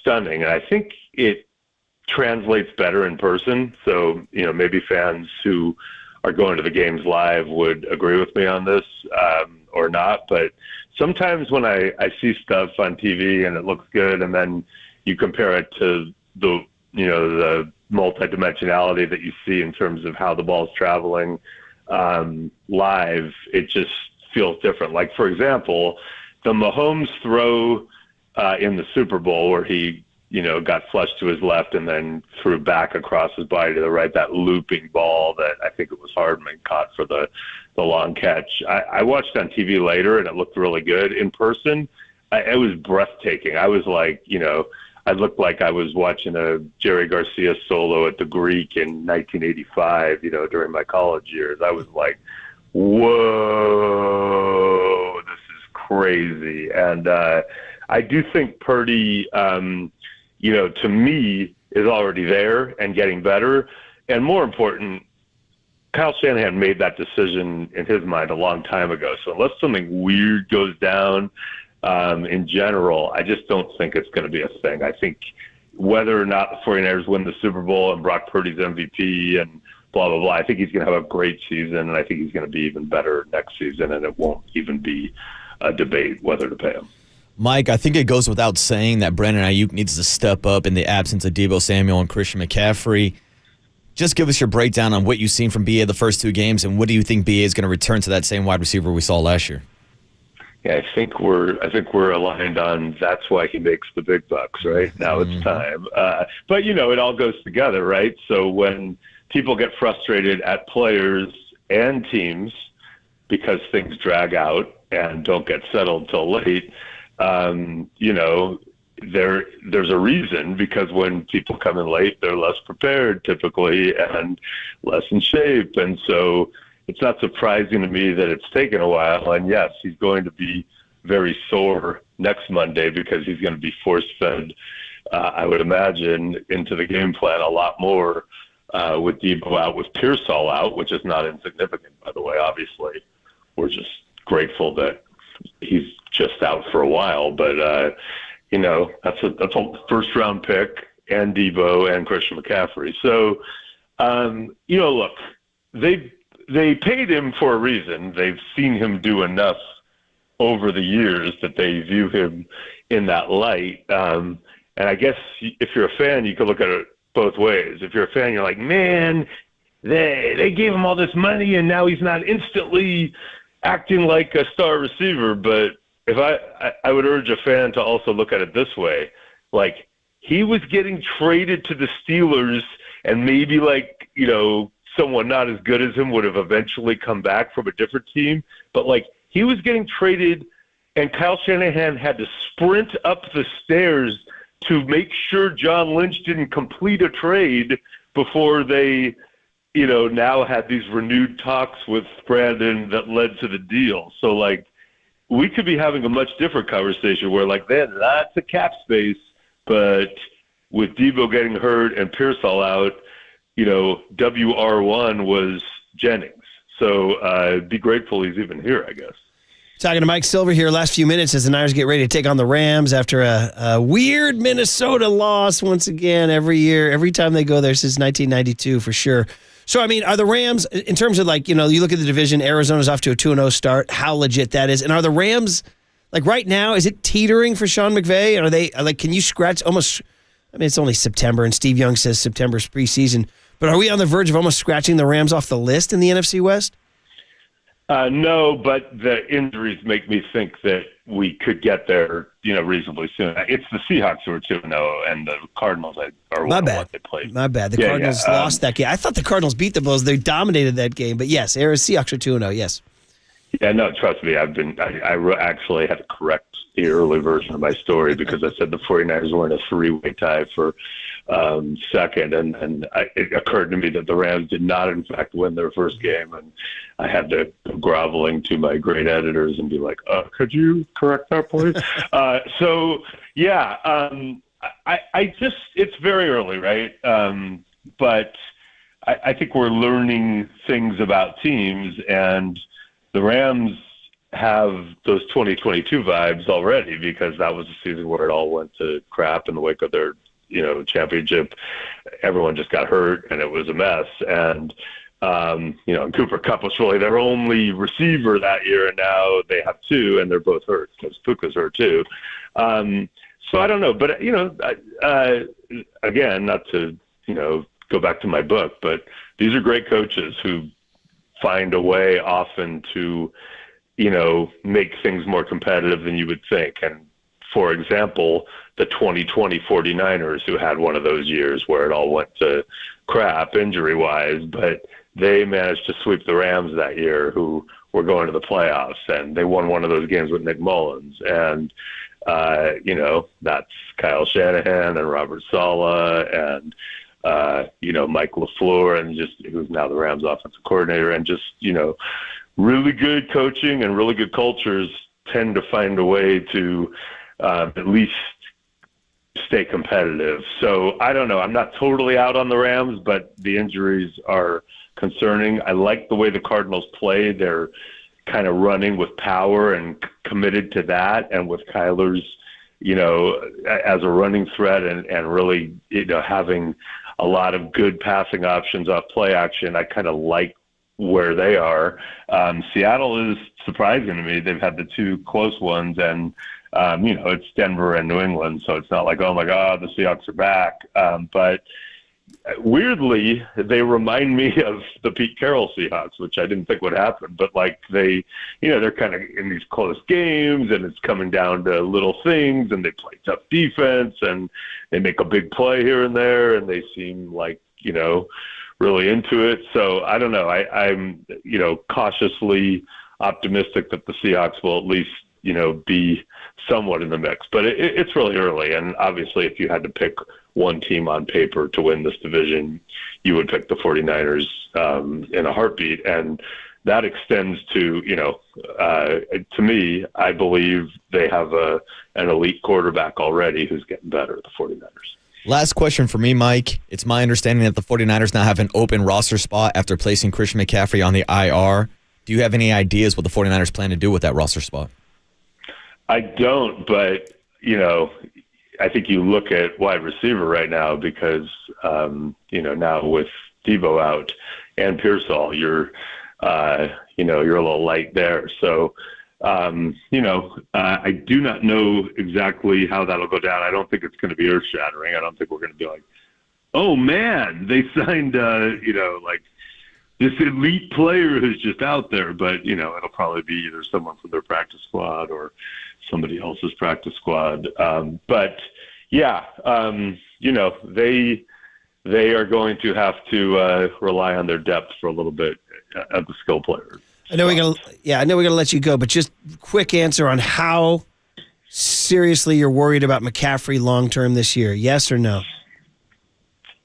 stunning. And I think it translates better in person. So, maybe fans who are going to the games live would agree with me on this or not. But sometimes when I see stuff on TV and it looks good, and then you compare it to the multidimensionality that you see in terms of how the ball's traveling live, it just feels different. Like, for example, the Mahomes throw in the Super Bowl where he, got flushed to his left and then threw back across his body to the right, that looping ball that I think it was Hardman caught for the long catch. I watched on TV later, and it looked really good. In person, it was breathtaking. I was like, I looked like I was watching a Jerry Garcia solo at the Greek in 1985, during my college years. I was like, whoa, this is crazy. And I do think Purdy, to me, is already there and getting better. And more important, Kyle Shanahan made that decision in his mind a long time ago. So unless something weird goes down, in general, I just don't think it's going to be a thing. I think whether or not the 49ers win the Super Bowl and Brock Purdy's MVP and blah, blah, blah, I think he's going to have a great season, and I think he's going to be even better next season, and it won't even be a debate whether to pay him. Mike, I think it goes without saying that Brandon Aiyuk needs to step up in the absence of Deebo Samuel and Christian McCaffrey. Just give us your breakdown on what you've seen from BA the first two games, and what do you think BA is going to return to that same wide receiver we saw last year? Yeah, I think we're aligned on that's why he makes the big bucks, right? Now it's time. But, it all goes together, right? So when people get frustrated at players and teams because things drag out and don't get settled till late, there's a reason, because when people come in late, they're less prepared typically and less in shape. And so it's not surprising to me that it's taken a while. And yes, he's going to be very sore next Monday because he's going to be force-fed, I would imagine, into the game plan a lot more with Deebo out, with Pearsall out, which is not insignificant, by the way. Obviously, we're just grateful that he's just out for a while. But, that's a first-round pick, and Deebo and Christian McCaffrey. So, look, they paid him for a reason. They've seen him do enough over the years that they view him in that light. And I guess if you're a fan, you could look at it both ways. If you're a fan, you're like, man, they gave him all this money and now he's not instantly acting like a star receiver. But if I would urge a fan to also look at it this way. Like, he was getting traded to the Steelers, and maybe someone not as good as him would have eventually come back from a different team. But, he was getting traded, and Kyle Shanahan had to sprint up the stairs to make sure John Lynch didn't complete a trade before they, now had these renewed talks with Brandon that led to the deal. So, we could be having a much different conversation where, they had lots of cap space, but with Deebo getting hurt and Pearsall out, WR1 was Jennings. So be grateful he's even here, I guess. Talking to Mike Silver here, last few minutes as the Niners get ready to take on the Rams after a weird Minnesota loss once again every year, every time they go there since 1992 for sure. So, are the Rams, in terms of you look at the division, Arizona's off to a 2-0 start, how legit that is. And are the Rams, right now, is it teetering for Sean McVay? Are they, can you scratch almost, it's only September, and Steve Young says September's preseason. But are we on the verge of almost scratching the Rams off the list in the NFC West? No, but the injuries make me think that we could get there, reasonably soon. It's the Seahawks who are 2-0, and the Cardinals are what they played. My bad. The Cardinals lost that game. I thought the Cardinals beat the Bulls. They dominated that game. But yes, Seahawks are 2-0, yes. Yeah, no, trust me. I actually had to correct the early version of my story because I said the 49ers were in a three-way tie for second, and it occurred to me that the Rams did not, in fact, win their first game, and I had to go groveling to my great editors and be like, could you correct that, please? It's very early, right? But I think we're learning things about teams, and the Rams have those 2022 vibes already because that was the season where it all went to crap in the wake of their championship. Everyone just got hurt and it was a mess. And, Cooper Kupp was really their only receiver that year. And now they have two and they're both hurt because Puka's hurt too. So I don't know, but again, not to, go back to my book, but these are great coaches who find a way often to, make things more competitive than you would think. And for example, the 2020 49ers, who had one of those years where it all went to crap injury-wise, but they managed to sweep the Rams that year, who were going to the playoffs, and they won one of those games with Nick Mullins. And, that's Kyle Shanahan and Robert Saleh and, Mike LaFleur, and who's now the Rams offensive coordinator, and really good coaching and really good cultures tend to find a way to at least stay competitive. So I don't know. I'm not totally out on the Rams, but the injuries are concerning. I like the way the Cardinals play. They're kind of running with power and committed to that, and with Kyler's, as a running threat and really, having a lot of good passing options off play action. I kind of like where they are. Seattle is surprising to me. They've had the two close ones, and it's Denver and New England, so it's not like, oh my God, the Seahawks are back. But weirdly, they remind me of the Pete Carroll Seahawks, which I didn't think would happen. But they're kind of in these close games, and it's coming down to little things, and they play tough defense, and they make a big play here and there, and they seem like, really into it. So I don't know. I'm cautiously optimistic that the Seahawks will at least, be somewhat in the mix. But it's really early, and obviously if you had to pick one team on paper to win this division, you would pick the 49ers in a heartbeat. And that extends to, to me, I believe they have an elite quarterback already who's getting better, the 49ers. Last question for me, Mike. It's my understanding that the 49ers now have an open roster spot after placing Christian McCaffrey on the IR. Do you have any ideas what the 49ers plan to do with that roster spot? I don't, but, I think you look at wide receiver right now because, now with Deebo out and Pearsall, you're a little light there. So, I do not know exactly how that'll go down. I don't think it's going to be earth-shattering. I don't think we're going to be like, oh, man, they signed, this elite player who's just out there. But, it'll probably be either someone from their practice squad or somebody else's practice squad. They are going to have to rely on their depth for a little bit of the skill players. I know we're gonna let you go, but just quick answer on how seriously you're worried about McCaffrey long term this year. Yes or no?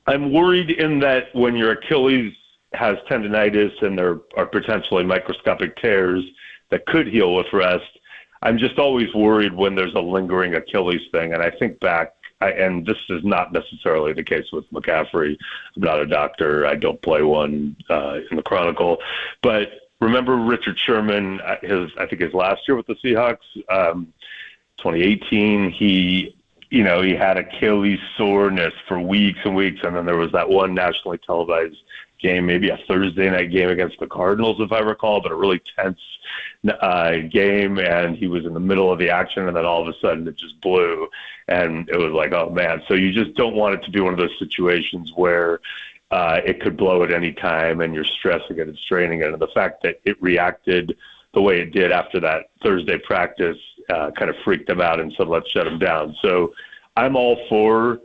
I'm worried in that when your Achilles has tendinitis and there are potentially microscopic tears that could heal with rest, I'm just always worried when there's a lingering Achilles thing. And I think back, and this is not necessarily the case with McCaffrey. I'm not a doctor. I don't play one in the Chronicle. But remember Richard Sherman, I think his last year with the Seahawks, 2018, he had Achilles soreness for weeks and weeks. And then there was that one nationally televised game, maybe a Thursday night game against the Cardinals, if I recall, but a really tense game, and he was in the middle of the action, and then all of a sudden it just blew, and it was like, oh man. So you just don't want it to be one of those situations where it could blow at any time and you're stressing it and straining it. And the fact that it reacted the way it did after that Thursday practice kind of freaked him out and said, let's shut him down. So I'm all for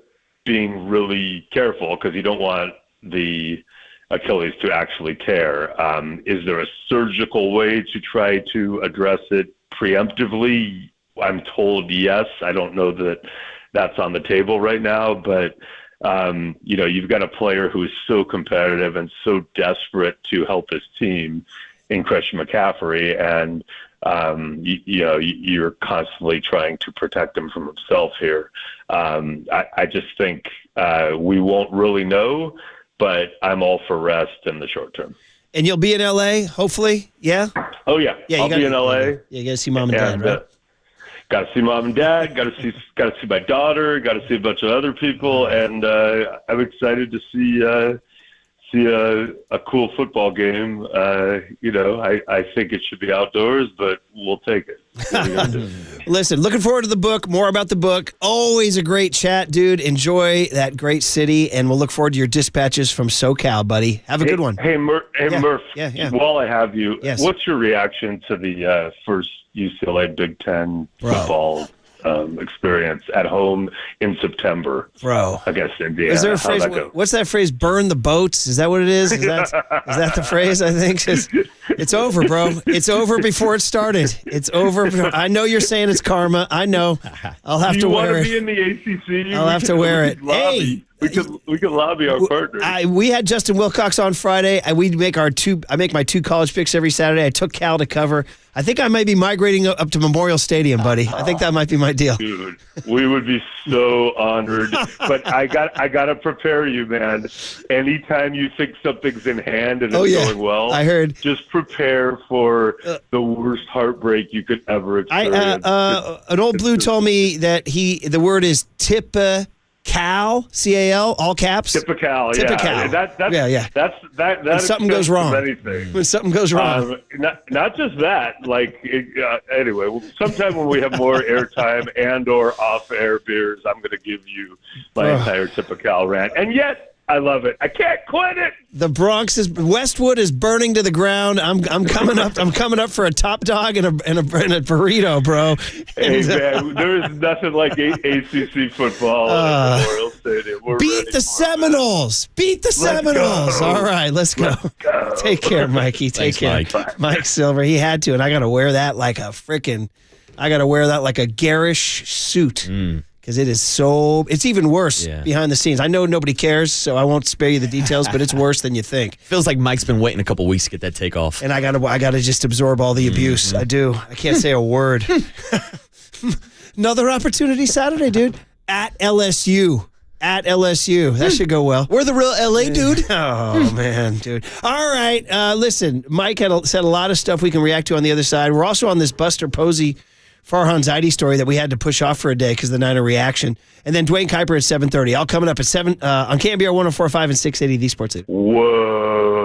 being really careful because you don't want the Achilles to actually tear. Is there a surgical way to try to address it preemptively? I'm told yes. I don't know that that's on the table right now, but you've got a player who is so competitive and so desperate to help his team in Christian McCaffrey, and you're constantly trying to protect him from himself here. I just think we won't really know, but I'm all for rest in the short term. And you'll be in L.A., hopefully? Yeah? Oh, yeah. I'll be in L.A. Yeah, you got to see mom and dad, right? Got to see mom and dad, got to see my daughter, got to see a bunch of other people, and I'm excited to see a cool football game. I think it should be outdoors, but we'll take it. Listen, looking forward to the book, more about the book. Always a great chat, dude. Enjoy that great city, and we'll look forward to your dispatches from SoCal, buddy. Have a good one. Hey, Murph, yeah. While I have you, yes. What's your reaction to the first UCLA Big Ten football experience at home in September, bro, against Indiana. Is there a phrase? What's that phrase? Burn the boats? Is that what it is? Is that the phrase? I think it's over, bro. It's over before it started. It's over. I know you're saying it's karma. I know. I'll have to wear it. You want to be in the ACC? I'll have to wear it. Hey. We could lobby our partners. We had Justin Wilcox on Friday. I make my 2 college picks every Saturday. I took Cal to cover. I think I might be migrating up to Memorial Stadium, buddy. I think that might be my deal. Dude, we would be so honored. But I gotta prepare you, man. Anytime you think something's in hand and it's going well, I heard. Just prepare for the worst heartbreak you could ever experience. An old blue told me that the word is Cal, C-A-L, all caps. Typical, yeah. That's when something goes wrong. When something goes wrong. Not just that. Anyway, sometime when we have more airtime and or off-air beers, I'm going to give you my entire Typical rant. And yet, I love it. I can't quit it. The Westwood is burning to the ground. I'm coming up. I'm coming up for a top dog and a burrito, bro. Hey man, there is nothing like ACC football at Memorial Stadium. Beat the Seminoles. Beat the Seminoles. All right, let's go. Take care, Mikey. Take care, Mike Silver. He had to, and I got to wear that like a garish suit. Because it's even worse behind the scenes. I know nobody cares, so I won't spare you the details, but it's worse than you think. Feels like Mike's been waiting a couple weeks to get that take off. And I gotta just absorb all the abuse. I do. I can't say a word. Another opportunity Saturday, dude. At LSU. That should go well. We're the real LA dude. Oh, man, dude. All right. Listen, Mike said a lot of stuff we can react to on the other side. We're also on this Buster Posey Farhan Zaidi story that we had to push off for a day because of the Niner reaction. And then Dwayne Kuiper at 7:30. All coming up at 7 on KNBR 104.5 and 680 The Sports Leader. Whoa,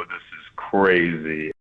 this is crazy.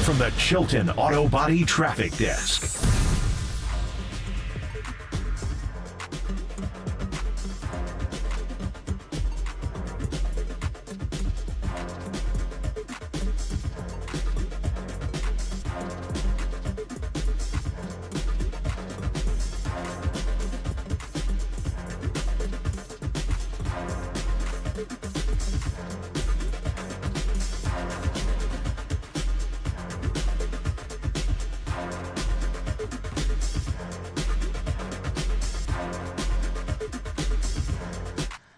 From the Chilton Auto Body Traffic Desk.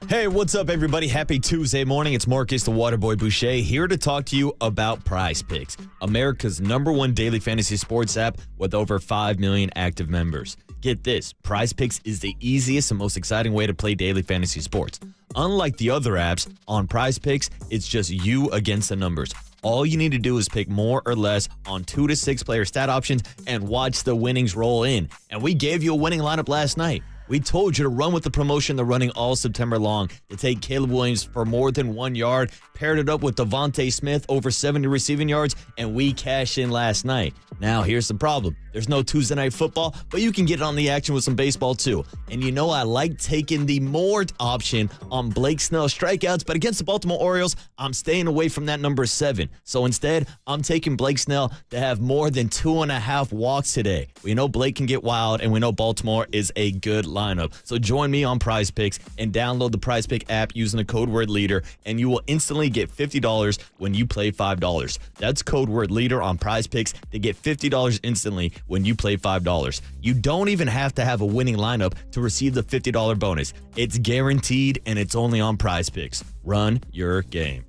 Hey, what's up, everybody? Happy Tuesday morning. It's Marcus, the Waterboy Boucher, here to talk to you about Prize Picks, America's #1 daily fantasy sports app with over 5 million active members. Get this, Prize Picks is the easiest and most exciting way to play daily fantasy sports. Unlike the other apps, on Prize Picks, it's just you against the numbers. All you need to do is pick more or less on 2 to 6 player stat options and watch the winnings roll in. And we gave you a winning lineup last night. We told you to run with the promotion they're running all September long to take Caleb Williams for more than 1 yard, paired it up with Devontae Smith over 70 receiving yards, and we cashed in last night. Now, here's the problem. There's no Tuesday night football, but you can get on the action with some baseball too. And you know I like taking the more option on Blake Snell strikeouts, but against the Baltimore Orioles, I'm staying away from that number 7. So instead, I'm taking Blake Snell to have more than 2.5 walks today. We know Blake can get wild, and we know Baltimore is a good lineup. So join me on Prize Picks and download the Prize Pick app using the code word LEADER, and you will instantly get $50 when you play $5. That's code word LEADER on Prize Picks to get $50 instantly when you play $5. You don't even have to have a winning lineup to receive the $50 bonus. It's guaranteed, and it's only on Prize Picks. Run your game.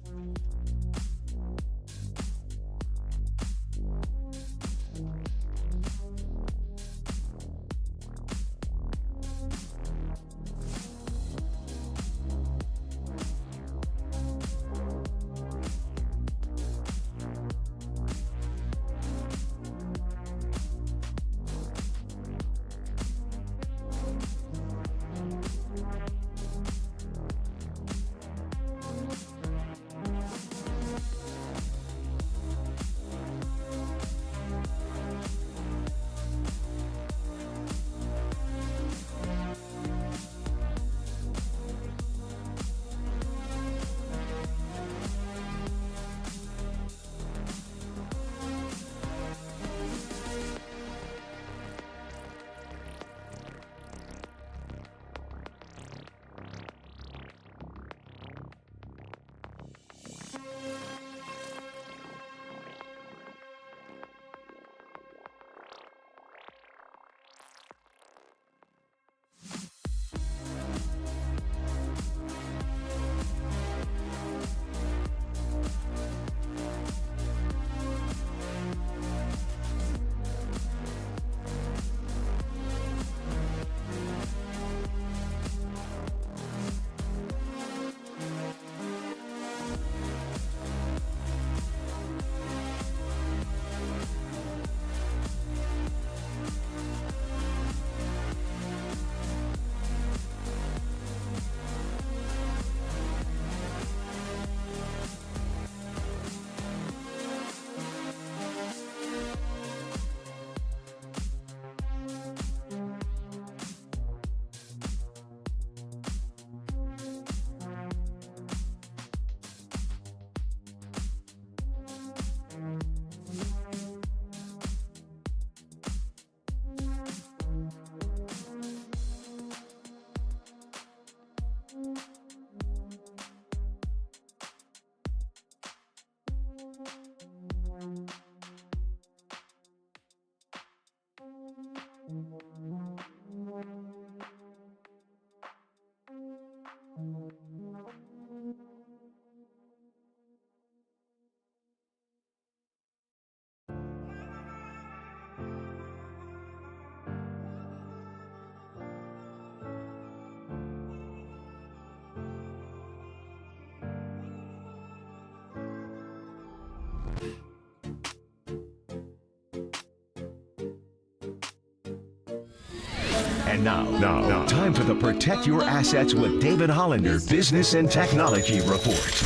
And now, time for the Protect Your Assets with David Hollander Business and Technology Report.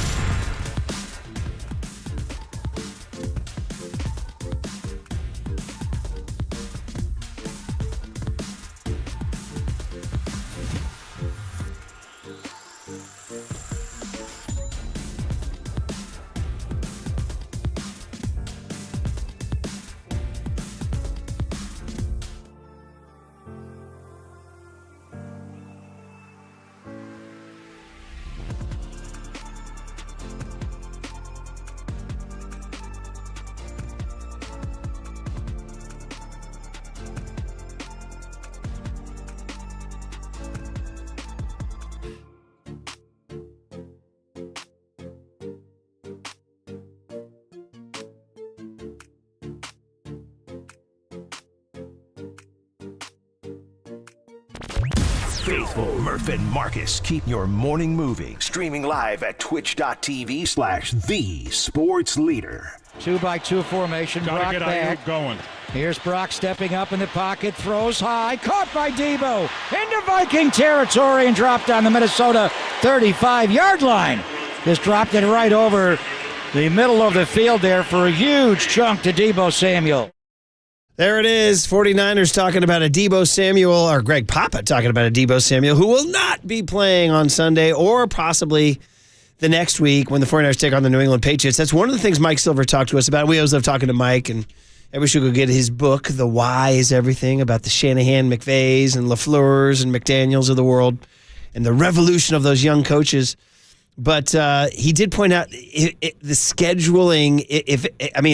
Faithful Murph and Marcus keep your morning moving. Streaming live at twitch.tv/thesportsleader. 2-by-2 formation. Gotta Brock get back. Aiyuk going. Here's Brock stepping up in the pocket, throws high, caught by Deebo into Viking territory and dropped on the Minnesota 35-yard line. Just dropped it right over the middle of the field there for a huge chunk to Deebo Samuel. There it is, 49ers talking about a Deebo Samuel, or Greg Papa talking about a Deebo Samuel, who will not be playing on Sunday or possibly the next week when the 49ers take on the New England Patriots. That's one of the things Mike Silver talked to us about. We always love talking to Mike, and everybody should go get his book, The Why is Everything, about the Shanahan, McVays, and LaFleurs and McDaniels of the world and the revolution of those young coaches. But he did point out the scheduling.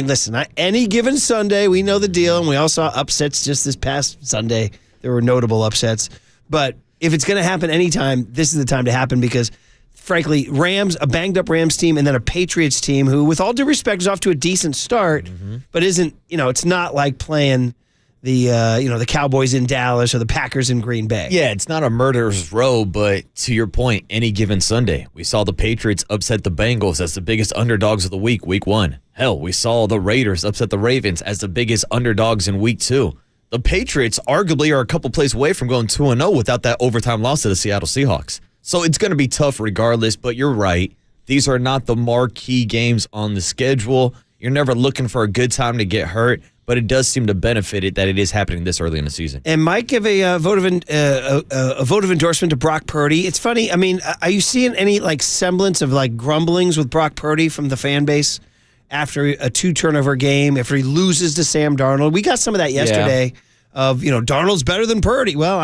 Listen, any given Sunday, we know the deal, and we all saw upsets just this past Sunday. There were notable upsets. But if it's going to happen anytime, this is the time to happen because, frankly, a banged-up Rams team and then a Patriots team who, with all due respect, is off to a decent start, but isn't, it's not like playing the Cowboys in Dallas or the Packers in Green Bay. Yeah, it's not a murderer's row, but to your point, any given Sunday, we saw the Patriots upset the Bengals as the biggest underdogs of the week 1. Hell, we saw the Raiders upset the Ravens as the biggest underdogs in week 2. The Patriots arguably are a couple plays away from going 2-0 without that overtime loss to the Seattle Seahawks. So it's going to be tough regardless, but you're right. These are not the marquee games on the schedule. You're never looking for a good time to get hurt, but it does seem to benefit it that it is happening this early in the season. And Mike give a vote of endorsement to Brock Purdy. It's funny. I mean, are you seeing any semblance of grumblings with Brock Purdy from the fan base after a 2-turnover game, after he loses to Sam Darnold? We got some of that yesterday. Of Darnold's better than Purdy. Well,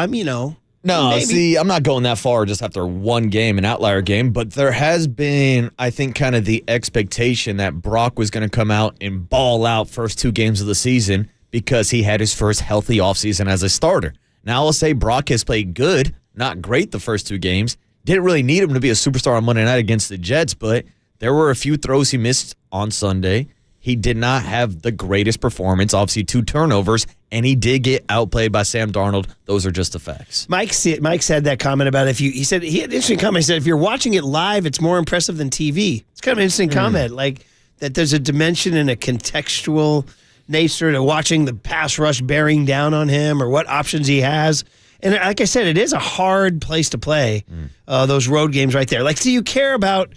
No, maybe. See, I'm not going that far just after one game, an outlier game, but there has been, I think, kind of the expectation that Brock was going to come out and ball out first 2 games of the season because he had his first healthy offseason as a starter. Now, I'll say Brock has played good, not great the first 2 games. Didn't really need him to be a superstar on Monday night against the Jets, but there were a few throws he missed on Sunday. He did not have the greatest performance, obviously 2 turnovers, and he did get outplayed by Sam Darnold. Those are just the facts. Mike said that comment about he had an interesting comment. He said, if you're watching it live, it's more impressive than TV. It's kind of an interesting comment, that there's a dimension and a contextual nature to watching the pass rush bearing down on him or what options he has. And like I said, it is a hard place to play, those road games right there. Do you care about,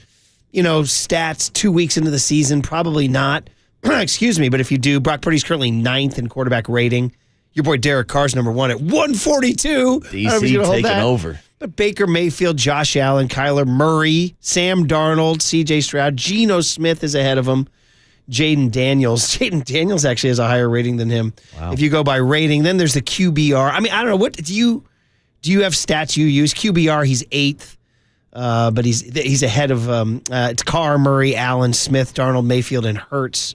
stats 2 weeks into the season? Probably not. Excuse me, but if you do, Brock Purdy's currently 9th in quarterback rating. Your boy Derek Carr's number 1 at 142. DC taking over. But Baker Mayfield, Josh Allen, Kyler Murray, Sam Darnold, C.J. Stroud, Geno Smith is ahead of him. Jaden Daniels actually has a higher rating than him. Wow. If you go by rating, then there's the QBR. I don't know, what do you have stats you use? QBR, he's 8th. But he's ahead of it's Carr, Murray, Allen, Smith, Darnold, Mayfield, and Hurts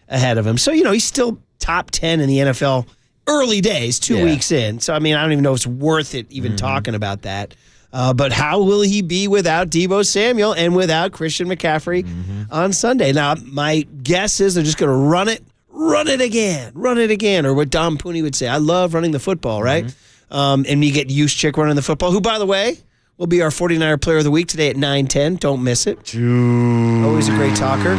ahead of him. So, he's still top 10 in the NFL early days, 2 weeks in. So, I don't even know if it's worth it even talking about that. But how will he be without Deebo Samuel and without Christian McCaffrey on Sunday? Now, my guess is they're just going to run it again, or what Dom Pooney would say. I love running the football, right? And you get Juszczyk running the football, who, by the way, will be our 49er Player of the Week today at 9:10. Don't miss it. Always a great talker.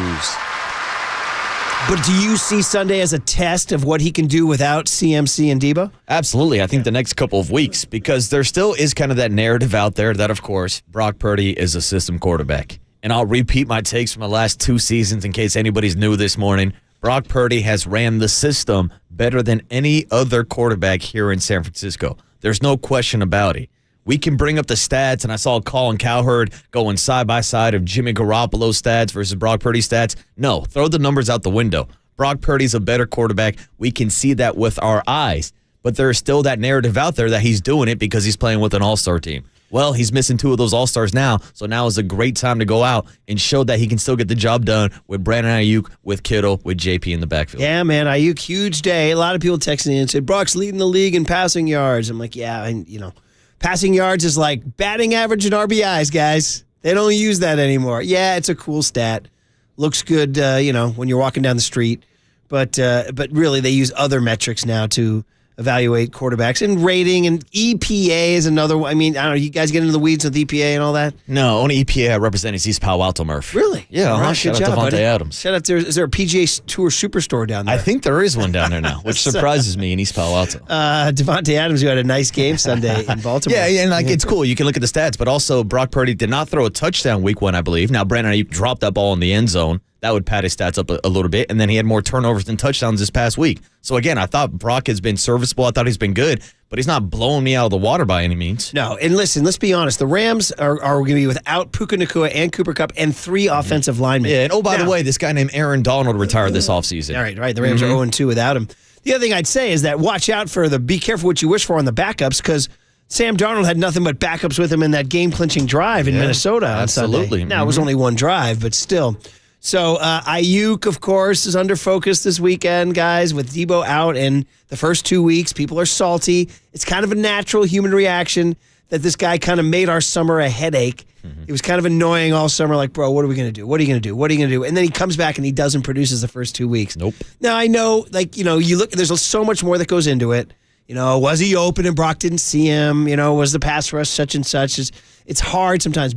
But do you see Sunday as a test of what he can do without CMC and Deebo? Absolutely. I think the next couple of weeks, because there still is kind of that narrative out there that, of course, Brock Purdy is a system quarterback. And I'll repeat my takes from the last 2 seasons in case anybody's new this morning. Brock Purdy has ran the system better than any other quarterback here in San Francisco. There's no question about it. We can bring up the stats, and I saw Colin Cowherd going side by side of Jimmy Garoppolo's stats versus Brock Purdy's stats. No, throw the numbers out the window. Brock Purdy's a better quarterback. We can see that with our eyes. But there's still that narrative out there that he's doing it because he's playing with an all-star team. Well, he's missing 2 of those all-stars now, so now is a great time to go out and show that he can still get the job done with Brandon Aiyuk, with Kittle, with JP in the backfield. Yeah, man, Aiyuk, huge day. A lot of people texting in and said, Brock's leading the league in passing yards. I'm like, yeah, and passing yards is like batting average and RBIs, guys. They don't use that anymore. Yeah, it's a cool stat. Looks good, when you're walking down the street. But really, they use other metrics now to evaluate quarterbacks, and rating, and EPA is another one. I mean, I don't know, you guys get into the weeds with EPA and all that? No, only EPA I represent is East Palo Alto, Murph. Really? Yeah, all right, shout good out job, to Devontae Adams. Shout out is there a PGA Tour Superstore down there? I think there is one down there now, which surprises me in East Palo Alto. Devontae Adams, who had a nice game Sunday in Baltimore. Yeah, and it's cool. You can look at the stats, but also Brock Purdy did not throw a touchdown week 1, I believe. Now, Brandon Aiyuk dropped that ball in the end zone. That would pad his stats up a little bit. And then he had more turnovers than touchdowns this past week. So, again, I thought Brock has been serviceable. I thought he's been good, but he's not blowing me out of the water by any means. No, and listen, let's be honest. The Rams are going to be without Puka Nacua and Cooper Kupp and 3 offensive linemen. Yeah, and by the way, this guy named Aaron Donald retired this offseason. All right. The Rams are 0-2 without him. The other thing I'd say is that watch out for be careful what you wish for on the backups, because Sam Darnold had nothing but backups with him in that game-clinching drive in Minnesota on Sunday. Now, it was only one drive, but still. So Aiyuk, of course, is under focus this weekend, guys, with Deebo out in the first 2 weeks. People are salty. It's kind of a natural human reaction that this guy kind of made our summer a headache. It was kind of annoying all summer, like, bro, what are we going to do? What are you going to do? What are you going to do? And then he comes back and he doesn't produce the first 2 weeks. Nope. Now, I know, you look, there's so much more that goes into it. Was he open and Brock didn't see him? Was the pass rush such and such? It's hard sometimes,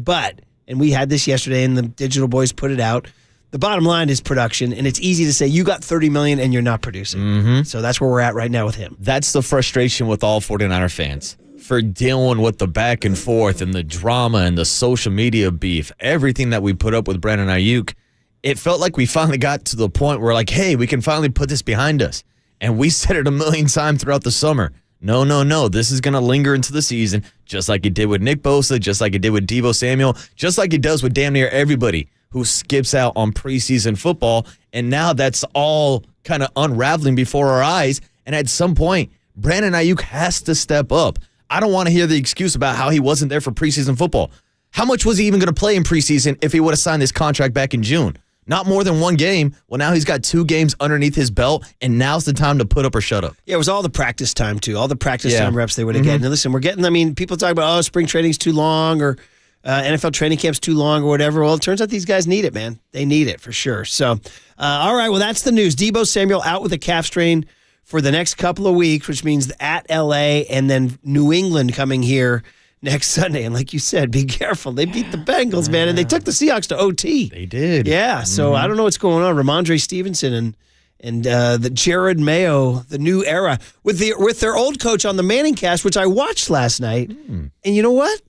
and we had this yesterday and the digital boys put it out. The bottom line is production, and it's easy to say you got $30 million and you're not producing. So that's where we're at right now with him. That's the frustration with all 49er fans for dealing with the back and forth and the drama and the social media beef, everything that we put up with Brandon Aiyuk. It felt like we finally got to the point where, hey, we can finally put this behind us. And we said it a million times throughout the summer. No. This is going to linger into the season, just like it did with Nick Bosa, just like it did with Deebo Samuel, just like it does with damn near everybody who skips out on preseason football. And now that's all kind of unraveling before our eyes. And at some point, Brandon Aiyuk has to step up. I don't want to hear the excuse about how he wasn't there for preseason football. How much was he even going to play in preseason if he would have signed this contract back in June? Not more than 1 game. Well, now he's got 2 games underneath his belt, and now's the time to put up or shut up. Yeah, it was all the practice time, too. All the practice time reps they would have gotten. And listen, people talk about, spring training's too long, or NFL training camp's too long, or whatever. Well, it turns out these guys need it, man. They need it for sure. So, all right, well, that's the news. Deebo Samuel out with a calf strain for the next couple of weeks, which means at L.A. and then New England coming here next Sunday. And like you said, be careful. They beat the Bengals, man, and they took the Seahawks to OT. They did. Yeah, so I don't know what's going on. Ramondre Stevenson and the Jared Mayo, the new era, with their old coach on the Manning cast, which I watched last night. And you know what? It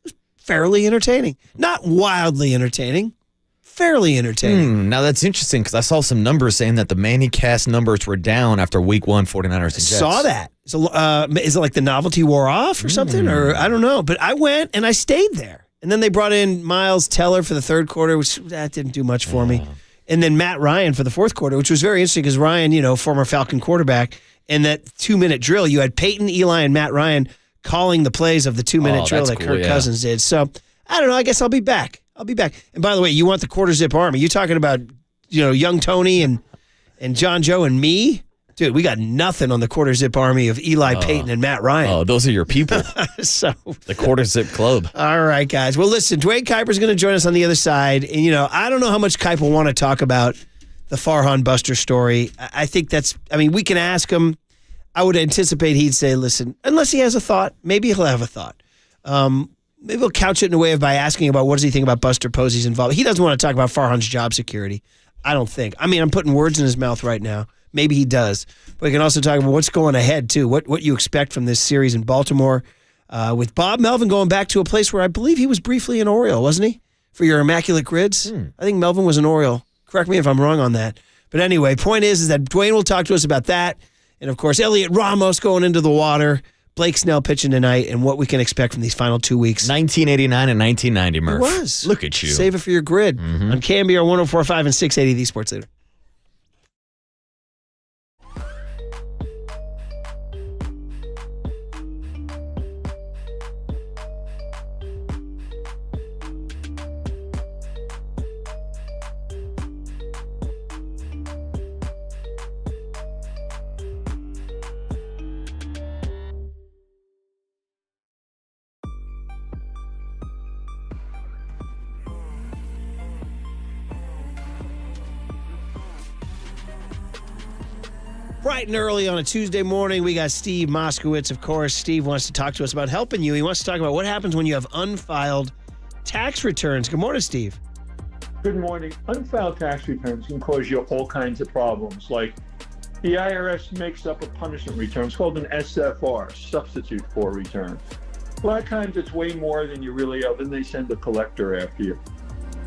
was fairly entertaining. Not wildly entertaining. Fairly entertaining. Now that's interesting because I saw some numbers saying that the Manning cast numbers were down after week 1 49ers and Jets. Saw that. So, is it like the novelty wore off or something? Or I don't know. But I went and I stayed there. And then they brought in Miles Teller for the third quarter, which that didn't do much for me. And then Matt Ryan for the fourth quarter, which was very interesting because Ryan, former Falcon quarterback, in that 2-minute drill, you had Peyton, Eli, and Matt Ryan calling the plays of the 2-minute drill that Kirk Cousins did. So, I don't know. I guess I'll be back. And by the way, you want the quarter zip army. You talking about, young Tony and John Joe and me? Dude, we got nothing on the quarter zip army of Eli, Peyton, and Matt Ryan. Oh, those are your people. So the quarter zip club. All right, guys. Well, listen, Dwayne Kuiper's going to join us on the other side. And, I don't know how much Kuiper will want to talk about the Farhan Buster story. I think we can ask him. I would anticipate he'd say, listen, unless he has a thought, maybe he'll have a thought. Maybe we'll couch it in a way by asking about what does he think about Buster Posey's involvement. He doesn't want to talk about Farhan's job security. I don't think. I mean, I'm putting words in his mouth right now. Maybe he does. But we can also talk about what's going ahead, too, what you expect from this series in Baltimore. With Bob Melvin going back to a place where I believe he was briefly an Oriole, wasn't he? For your Immaculate Grids? I think Melvin was an Oriole. Correct me if I'm wrong on that. But anyway, point is that Dwayne will talk to us about that. And, of course, Elliot Ramos going into the water. Blake Snell pitching tonight and what we can expect from these final 2 weeks. 1989 and 1990, Murph. It was. Look at you. Save it for your grid on KNBR 104.5 and 680, the Sports Leader. Bright and early on a Tuesday morning, we got Steve Moskowitz, of course. Steve wants to talk to us about helping you. He wants to talk about what happens when you have unfiled tax returns. Good morning, Steve. Good morning. Unfiled tax returns can cause you all kinds of problems. Like the IRS makes up a punishment return. It's called an SFR, substitute for return. A lot of times it's way more than you really owe, and they send a collector after you.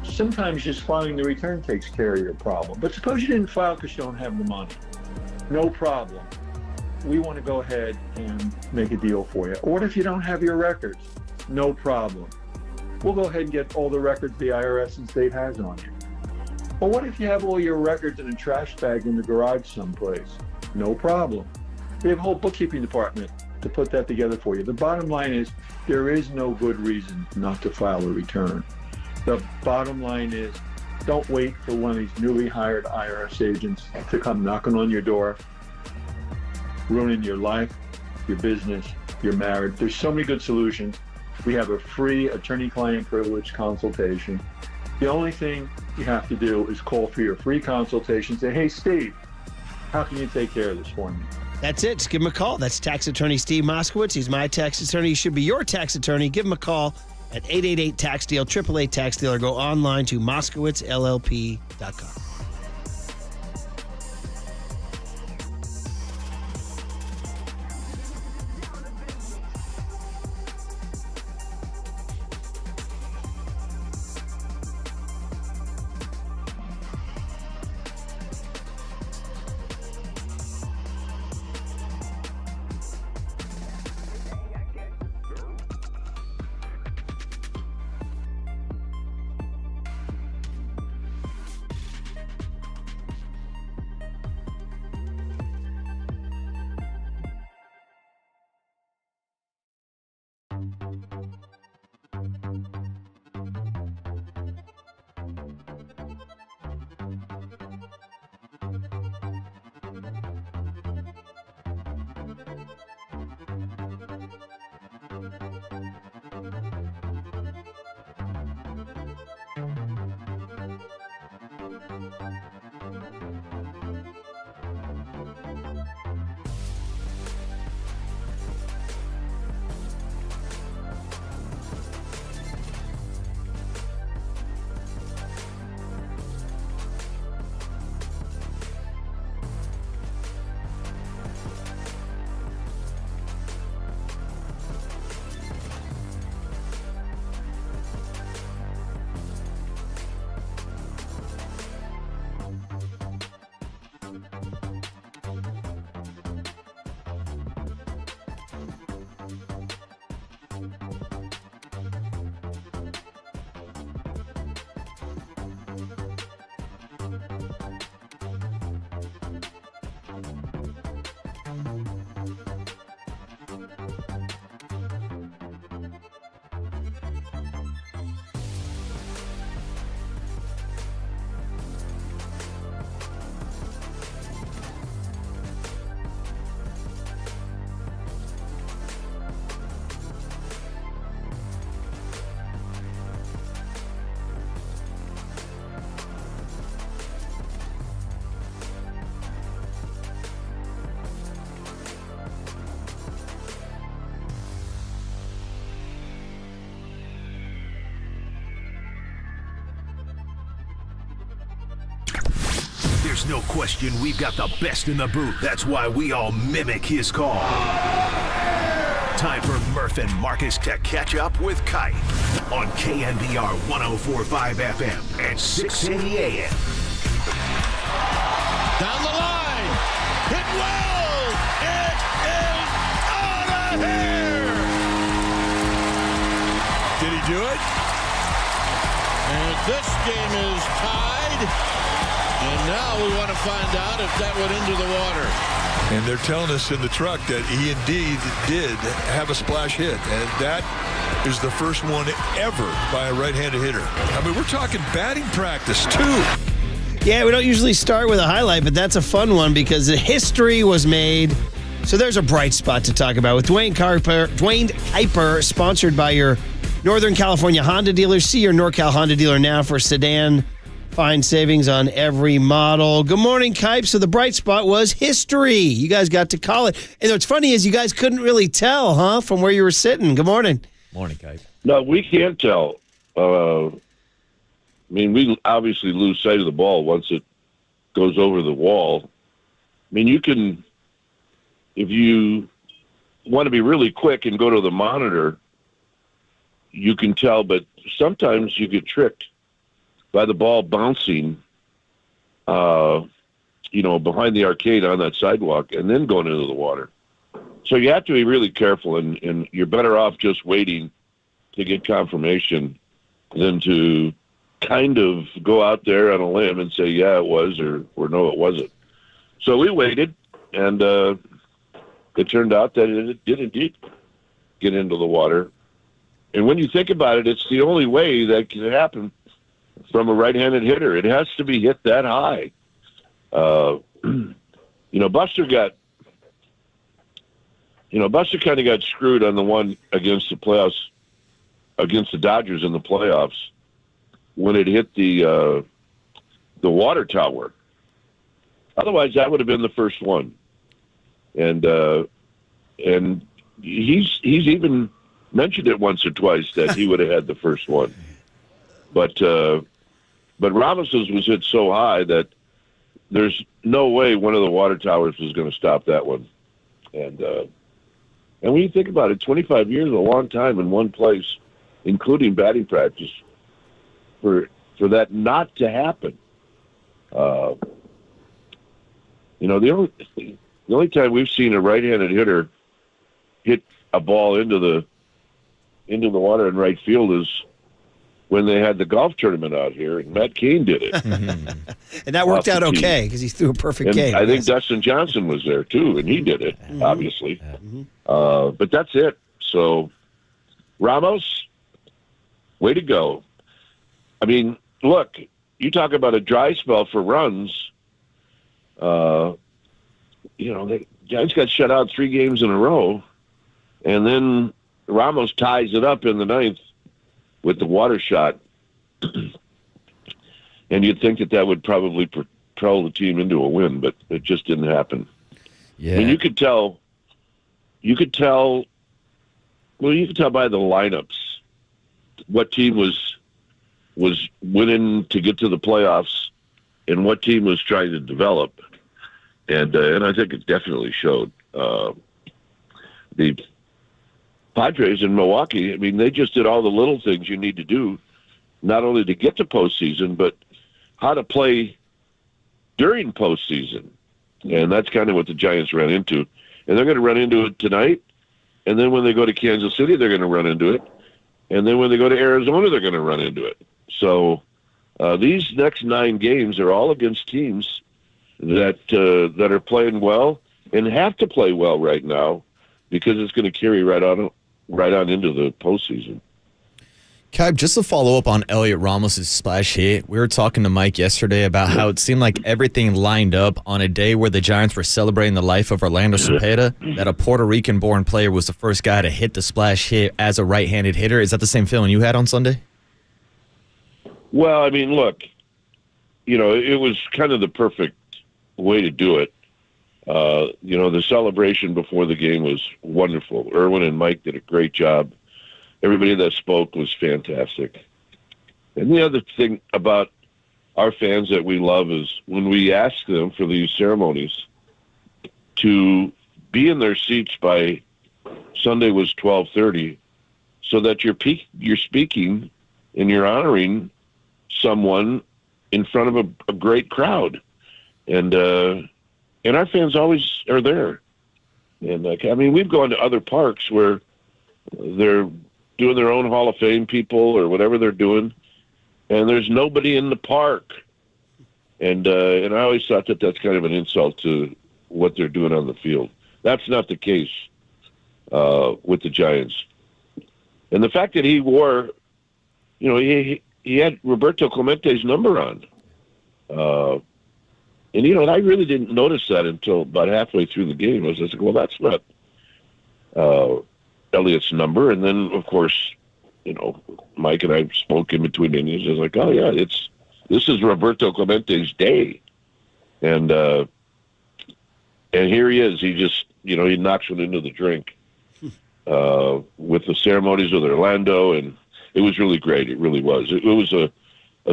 Sometimes just filing the return takes care of your problem. But suppose you didn't file because you don't have the money. No problem. We want to go ahead and make a deal for you. Or what if you don't have your records? No problem. We'll go ahead and get all the records the IRS and state has on you. Or what if you have all your records in a trash bag in the garage someplace? No problem. We have a whole bookkeeping department to put that together for you. The bottom line is there is no good reason not to file a return. The bottom line is don't wait for one of these newly hired IRS agents to come knocking on your door, ruining your life, your business, your marriage. There's so many good solutions. We have a free attorney-client privilege consultation. The only thing you have to do is call for your free consultation. Say, hey, Steve, how can you take care of this for me? That's it. Just give him a call. That's tax attorney Steve Moskowitz. He's my tax attorney. He should be your tax attorney. Give him a call at 888-TAX-DEAL, 888-TAX-DEAL, or go online to moskowitzllp.com. There's no question we've got the best in the booth. That's why we all mimic his call. Time for Murph and Marcus to catch up with Kite on KNBR 104.5 FM and 680 AM. Down the line. Hit well. It is out of here. Did he do it? And this game is tied. And now we want to find out if that went into the water. And they're telling us in the truck that he indeed did have a splash hit. And that is the first one ever by a right-handed hitter. I mean, we're talking batting practice, too. Yeah, we don't usually start with a highlight, but that's a fun one because the history was made. So there's a bright spot to talk about with Dwayne Kuiper, sponsored by your Northern California Honda dealers. See your NorCal Honda dealer now for sedan. Find savings on every model. Good morning, Kipe. So the bright spot was history. You guys got to call it. And what's funny is you guys couldn't really tell, huh, from where you were sitting. Good morning. Morning, Kipe. No, we can't tell. I mean, we obviously lose sight of the ball once it goes over the wall. I mean, you can, if you want to be really quick and go to the monitor, you can tell, but sometimes you get tricked by the ball bouncing, behind the arcade on that sidewalk and then going into the water. So you have to be really careful, and you're better off just waiting to get confirmation than to kind of go out there on a limb and say, yeah, it was, or no, it wasn't. So we waited, and it turned out that it did indeed get into the water. And when you think about it, it's the only way that can happen from a right-handed hitter. It has to be hit that high. Buster kind of got screwed on the one against the playoffs, against the Dodgers in the playoffs, when it hit the water tower. Otherwise, that would have been the first one. And he's even mentioned it once or twice that he would have had the first one. But Ramos's was hit so high that there's no way one of the water towers was going to stop that one. And when you think about it, 25 years is a long time in one place, including batting practice, for that not to happen. The only time we've seen a right-handed hitter hit a ball into the water in right field is when they had the golf tournament out here, and Matt Cain did it. And that worked out okay because he threw a perfect game. I think Dustin Johnson was there, too, and he did it, obviously. But that's it. So, Ramos, way to go. I mean, look, you talk about a dry spell for runs. The Giants got shut out 3 games in a row, and then Ramos ties it up in the 9th with the water shot. And you'd think that would probably propel the team into a win, but it just didn't happen. Yeah. I mean, you could tell by the lineups what team was winning to get to the playoffs and what team was trying to develop. And I think it definitely showed. The Padres in Milwaukee, I mean, they just did all the little things you need to do, not only to get to postseason, but how to play during postseason. And that's kind of what the Giants ran into. And they're going to run into it tonight. And then when they go to Kansas City, they're going to run into it. And then when they go to Arizona, they're going to run into it. So these next 9 games are all against teams that are playing well and have to play well right now because it's going to carry right on into the postseason. Kipe, just to follow up on Elliot Ramos' splash hit, we were talking to Mike yesterday about how it seemed like everything lined up on a day where the Giants were celebrating the life of Orlando Cepeda, that a Puerto Rican-born player was the first guy to hit the splash hit as a right-handed hitter. Is that the same feeling you had on Sunday? Well, I mean, look, it was kind of the perfect way to do it. The celebration before the game was wonderful. Irwin and Mike did a great job. Everybody that spoke was fantastic. And the other thing about our fans that we love is when we ask them for these ceremonies to be in their seats by Sunday was 12:30, so that you're speaking and you're honoring someone in front of a great crowd, and our fans always are there. And I mean, we've gone to other parks where they're doing their own Hall of Fame people or whatever they're doing, and there's nobody in the park. And I always thought that that's kind of an insult to what they're doing on the field. That's not the case with the Giants. And the fact that he wore, he had Roberto Clemente's number on. And I really didn't notice that until about halfway through the game. I was like, well, that's not Elliott's number. And then, of course, Mike and I spoke in between innings. I was like, oh, yeah, this is Roberto Clemente's day. And here he is. He just, he knocks it into the drink with the ceremonies with Orlando. And it was really great. It really was. It was a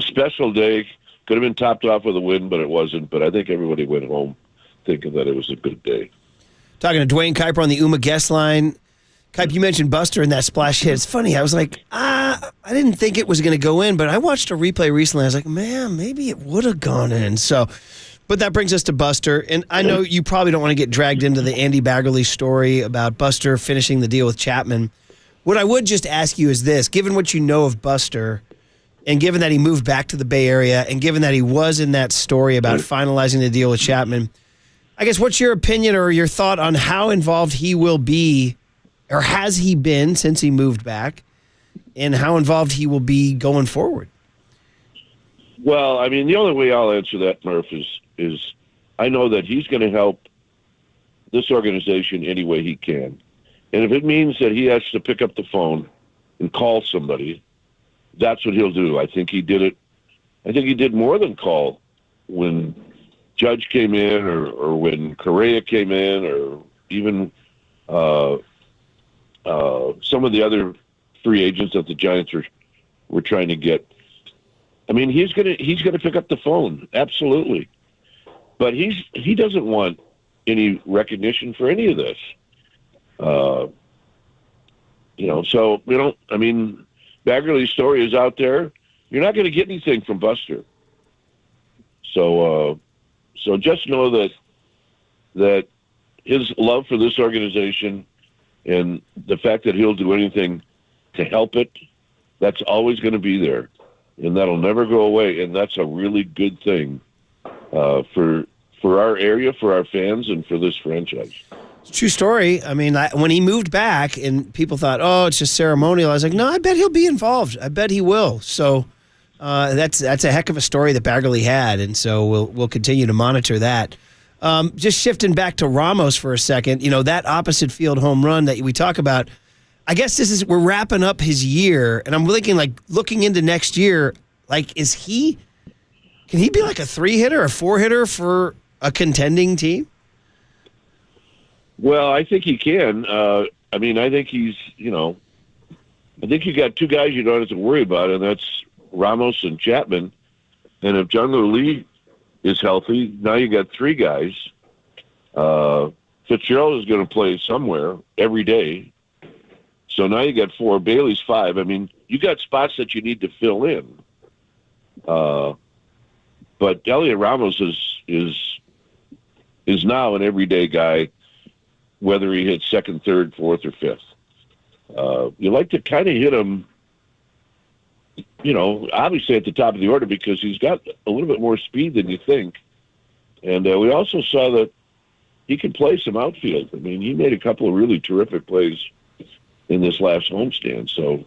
special day. Could have been topped off with a win, but it wasn't. But I think everybody went home thinking that it was a good day. Talking to Dwayne Kuiper on the UMA guest line. Kuiper, you mentioned Buster and that splash hit. It's funny. I was like, I didn't think it was going to go in, but I watched a replay recently. I was like, man, maybe it would have gone in. So, but that brings us to Buster. And I know you probably don't want to get dragged into the Andy Baggerly story about Buster finishing the deal with Chapman. What I would just ask you is this. Given what you know of Buster, and given that he moved back to the Bay Area, and given that he was in that story about finalizing the deal with Chapman, I guess what's your opinion or your thought on how involved he will be, or has he been since he moved back, and how involved he will be going forward? Well, I mean, the only way I'll answer that, Murph, is I know that he's going to help this organization any way he can. And if it means that he has to pick up the phone and call somebody, that's what he'll do. I think he did it. I think he did more than call when Judge came in or when Correa came in or even some of the other free agents that the Giants were trying to get. I mean, he's gonna pick up the phone, absolutely. But he doesn't want any recognition for any of this. So we don't. I mean, Baggerly's story is out there. You're not going to get anything from Buster. So just know that his love for this organization and the fact that he'll do anything to help it, that's always going to be there, and that'll never go away. And that's a really good thing for our area, for our fans, and for this franchise. True story. I mean, when he moved back and people thought, oh, it's just ceremonial, I was like, no, I bet he'll be involved. I bet he will. So that's a heck of a story that Baggerly had, and so we'll continue to monitor that. Just shifting back to Ramos for a second, that opposite field home run that we talk about, I guess we're wrapping up his year, and I'm thinking, like, looking into next year, like, can he be like a 3-hitter, a 4-hitter for a contending team? Well, I think he can. I think he's, I think you got two guys you don't have to worry about, and that's Ramos and Chapman. And if Jung Lee is healthy, now you got three guys. Fitzgerald is going to play somewhere every day. So now you got 4. Bailey's 5. I mean, you got spots that you need to fill in. But Elliot Ramos is now an everyday guy, whether he hits 2nd, 3rd, 4th, or 5th. You like to kind of hit him, obviously at the top of the order because he's got a little bit more speed than you think. And we also saw that he can play some outfield. I mean, he made a couple of really terrific plays in this last homestand. So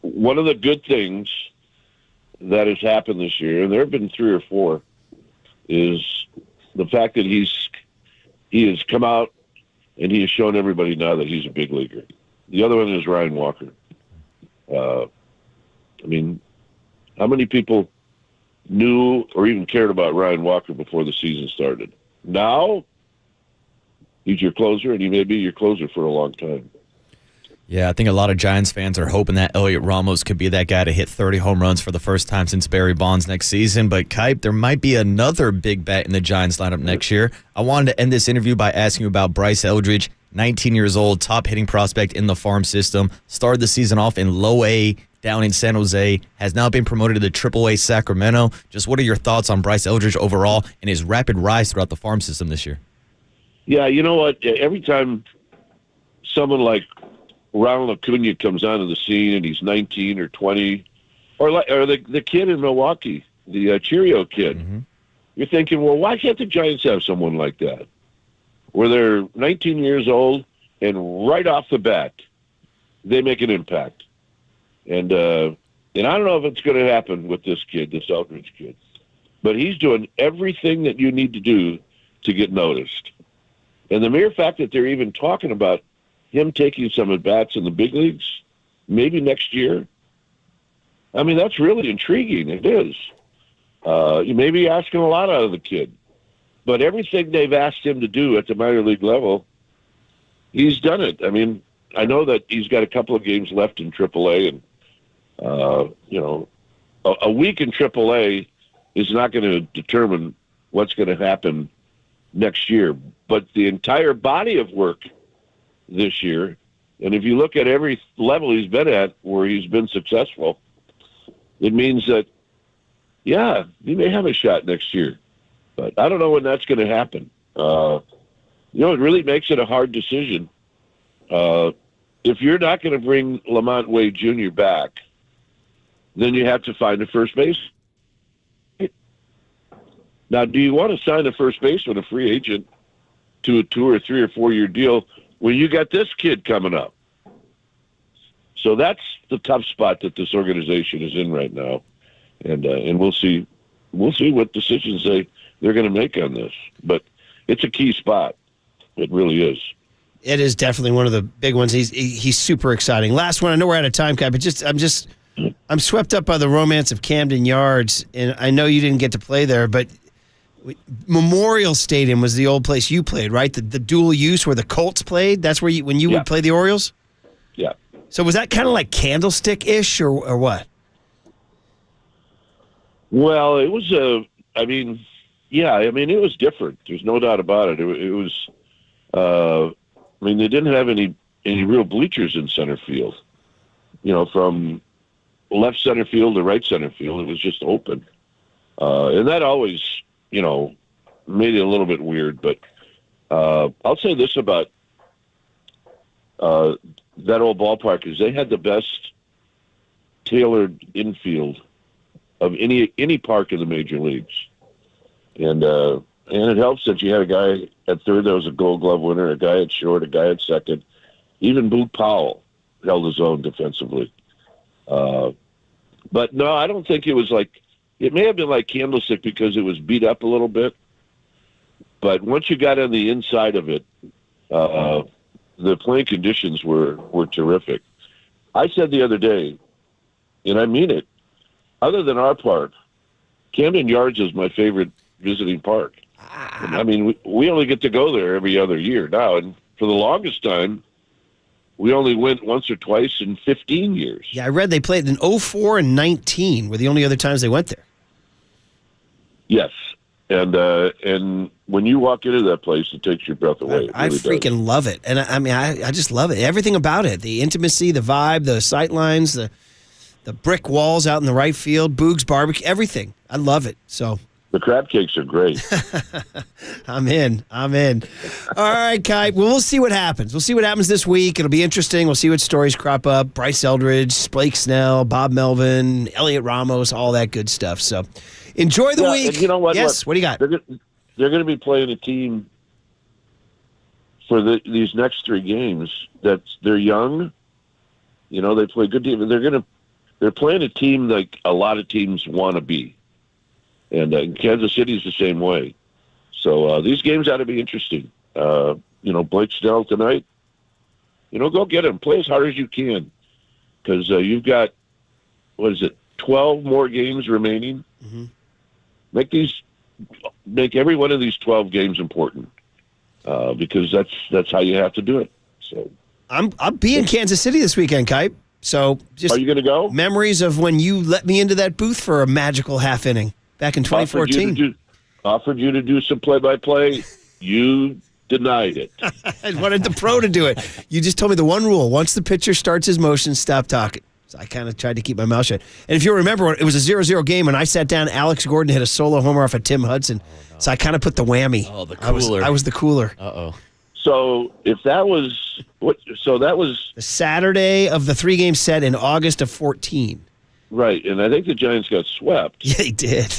one of the good things that has happened this year, and there have been 3 or 4, is the fact that he has come out and he has shown everybody now that he's a big leaguer. The other one is Ryan Walker. How many people knew or even cared about Ryan Walker before the season started? Now, he's your closer, and he may be your closer for a long time. Yeah, I think a lot of Giants fans are hoping that Elliot Ramos could be that guy to hit 30 home runs for the first time since Barry Bonds next season. But, Kipe, there might be another big bat in the Giants lineup next year. I wanted to end this interview by asking you about Bryce Eldridge, 19 years old, top hitting prospect in the farm system. Started the season off in low A down in San Jose, has now been promoted to the Triple-A Sacramento. Just what are your thoughts on Bryce Eldridge overall and his rapid rise throughout the farm system this year? Yeah, you know what? Every time someone like Ronald Acuna comes onto the scene and he's 19 or 20, or the kid in Milwaukee, the Cheerio kid, you're thinking, well, why can't the Giants have someone like that? Where they're 19 years old and right off the bat, they make an impact. And I don't know if it's going to happen with this kid, this Eldridge kid, but he's doing everything that you need to do to get noticed. And the mere fact that they're even talking about him taking some at-bats in the big leagues, maybe next year, I mean, that's really intriguing. It is. You may be asking a lot out of the kid, but everything they've asked him to do at the minor league level, he's done it. I mean, I know that he's got a couple of games left in AAA, and, a week in AAA is not going to determine what's going to happen next year. But the entire body of work this year, and if you look at every level he's been at where he's been successful, it means that, yeah, he may have a shot next year. But I don't know when that's going to happen. It really makes it a hard decision. If you're not going to bring Lamont Wade Jr. back, then you have to find a first base. Now, do you want to sign a first baseman, a free agent, to a 2 or 3 or 4 year deal when you got this kid coming up? So that's the tough spot that this organization is in right now, and we'll see what decisions they're going to make on this. But it's a key spot. It really is. It is definitely one of the big ones. He's super exciting. Last one. I know we're out of time, Kai, but I'm swept up by the romance of Camden Yards, and I know you didn't get to play there, but Memorial Stadium was the old place you played, right? The dual use where the Colts played. That's where when you would play the Orioles. Yeah. So was that kind of like Candlestick-ish, or what? Well, it was it was different. There's no doubt about it. It was. They didn't have any real bleachers in center field. From left center field to right center field, it was just open, and that always, made it a little bit weird. But I'll say this about that old ballpark is they had the best tailored infield of any park in the major leagues, and it helps that you had a guy at third that was a Gold Glove winner, a guy at short, a guy at second. Even Boot Powell held his own defensively. But no, I don't think it was like, it may have been like Candlestick because it was beat up a little bit. But once you got on the inside of it, the playing conditions were terrific. I said the other day, and I mean it, other than our park, Camden Yards is my favorite visiting park. We only get to go there every other year now. And for the longest time, we only went once or twice in 15 years. Yeah, I read they played in 04 and 19 were the only other times they went there. Yes. And when you walk into that place, it takes your breath away. I freaking love it. And I just love it. Everything about it. The intimacy, the vibe, the sight lines, the brick walls out in the right field, Boog's Barbecue, everything. I love it. So the crab cakes are great. I'm in. All right, Kai. Well, we'll see what happens. We'll see what happens this week. It'll be interesting. We'll see what stories crop up. Bryce Eldridge, Blake Snell, Bob Melvin, Elliot Ramos, all that good stuff. So enjoy the week. And you know what? Yes, what do you got? They're going to be playing a team for these next 3 games they're young. They play good team. They're playing a team like a lot of teams want to be. And Kansas City's the same way. So these games ought to be interesting. Blake Snell tonight, go get him. Play as hard as you can because you've got, 12 more games remaining? Mm-hmm. Make every one of these 12 games important because that's how you have to do it. So I'll be in Kansas City this weekend, Kipe. So just Are you going to go? memories of when you let me into that booth for a magical half inning back in 2014. Offered you to do some play-by-play. You denied it. I wanted the pro to do it. You just told me the one rule. Once the pitcher starts his motion, stop talking. So I kind of tried to keep my mouth shut. And if you remember, it was a 0-0 game, and I sat down. Alex Gordon hit a solo homer off of Tim Hudson. Oh, no. So I kind of put the whammy. Oh, the cooler. I was the cooler. Uh-oh. So if that was that was the Saturday of the 3-game set in August of 14. Right, and I think the Giants got swept. Yeah, they did.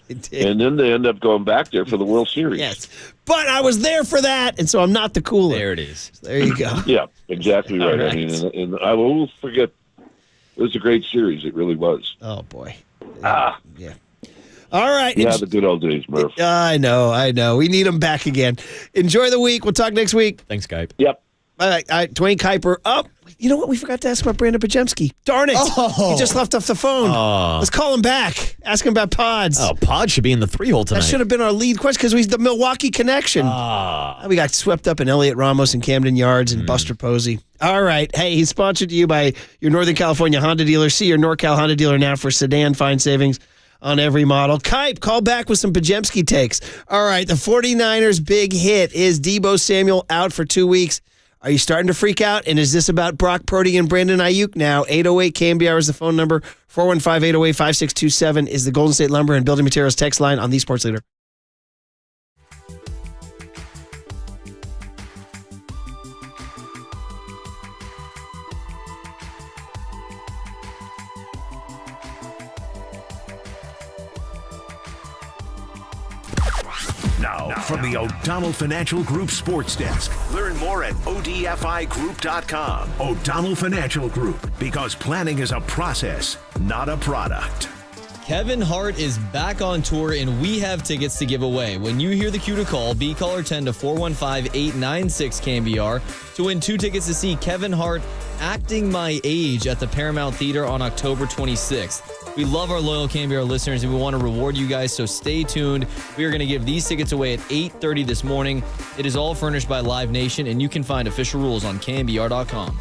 And then they end up going back there for the World Series. Yes. But I was there for that, and so I'm not the cooler. There it is. So there you go. Yeah, exactly right. Right. I mean, and I will forget. It was a great series. It really was. Oh, boy. Yeah. All right. Yeah, the good old days, Murph. I know. We need them back again. Enjoy the week. We'll talk next week. Thanks, Kipe. Yep. All right, Dwayne Kuiper up. You know what? We forgot to ask about Brandon Pajemski. Darn it. He just left off the phone. Let's call him back. Ask him about pods. Oh, Pod should be in the 3-hole tonight. That should have been our lead question because he's the Milwaukee connection. We got swept up in Elliot Ramos and Camden Yards and Buster Posey. All right. Hey, he's sponsored to you by your Northern California Honda dealer. See your NorCal Honda dealer now for sedan fine savings on every model. Kipe, call back with some Pajemski takes. All right. The 49ers' big hit is Deebo Samuel out for 2 weeks. Are you starting to freak out? And is this about Brock Purdy and Brandon Aiyuk now? 808 KNBR is the phone number. 415-808-5627 is the Golden State Lumber and Building Materials text line on the Sports Leader. Now, from the O'Donnell Financial Group Sports Desk. Learn more at ODFIGroup.com. O'Donnell Financial Group, because planning is a process, not a product. Kevin Hart is back on tour, and we have tickets to give away. When you hear the cue to call, be caller 10 to 415-896-KNBR to win 2 tickets to see Kevin Hart acting My Age at the Paramount Theater on October 26th. We love our loyal KNBR listeners, and we want to reward you guys, so stay tuned. We are going to give these tickets away at 8:30 this morning. It is all furnished by Live Nation, and you can find official rules on KNBR.com.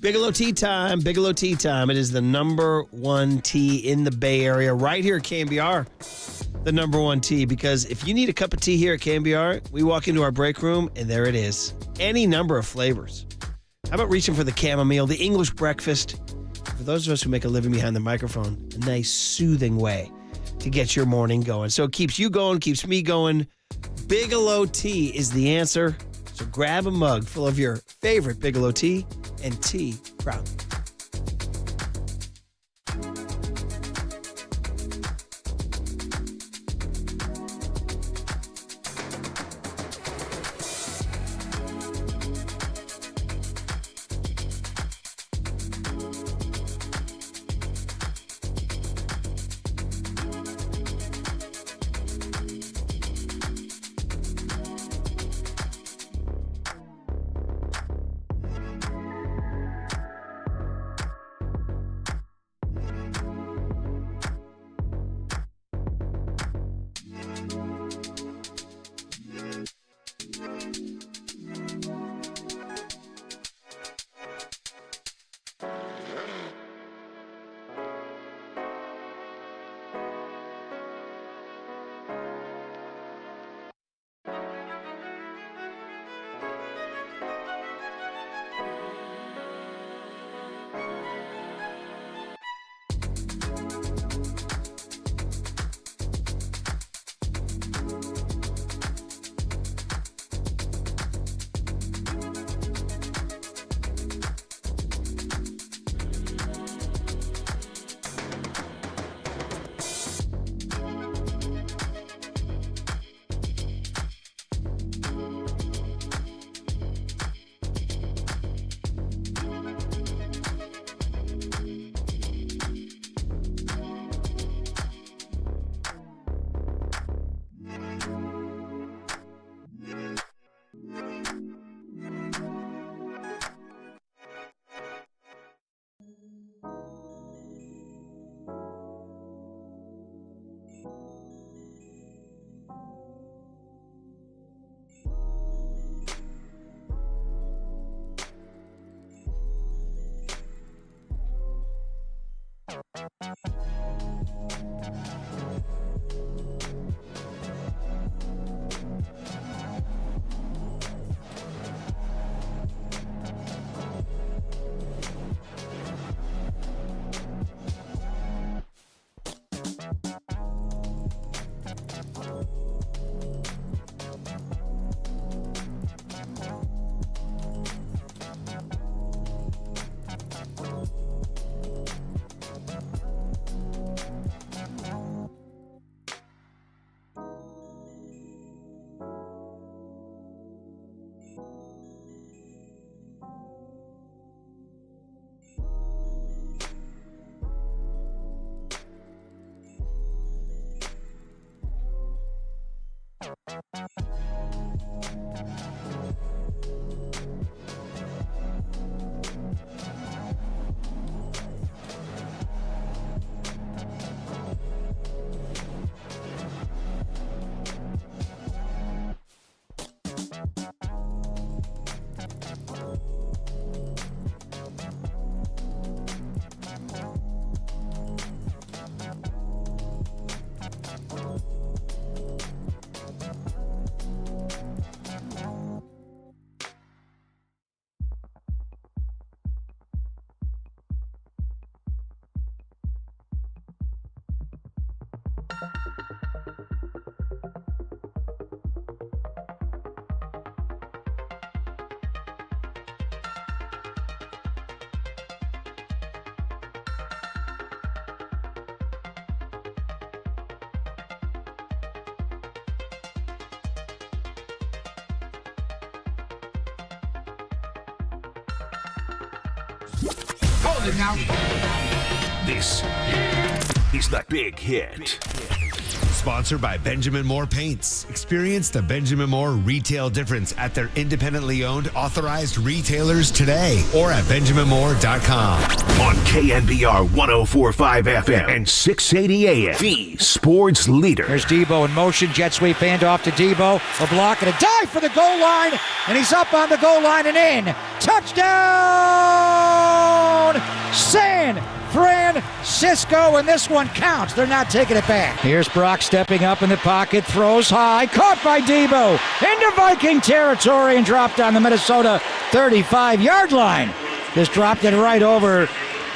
Bigelow Tea Time. Bigelow Tea Time. It is the number one tea in the Bay Area, right here at KNBR. The number one tea, because if you need a cup of tea here at KNBR, we walk into our break room and there it is. Any number of flavors. How about reaching for the chamomile, the English breakfast? For those of us who make a living behind the microphone, a nice soothing way to get your morning going. So it keeps you going, keeps me going. Bigelow Tea is the answer. So grab a mug full of your favorite Bigelow tea and tea proudly. This is the Big Hit. Sponsored by Benjamin Moore Paints. Experience the Benjamin Moore retail difference at their independently owned authorized retailers today or at benjaminmoore.com. On KNBR 104.5 FM and 680 AM, the sports leader. There's Deebo in motion. Jet sweep handoff to Deebo. A block and a dive for the goal line. And he's up on the goal line and in. Touchdown! San Francisco, and this one counts. They're not taking it back. Here's Brock stepping up in the pocket, throws high, caught by Deebo into Viking territory and dropped on the Minnesota 35-yard line. Just dropped it right over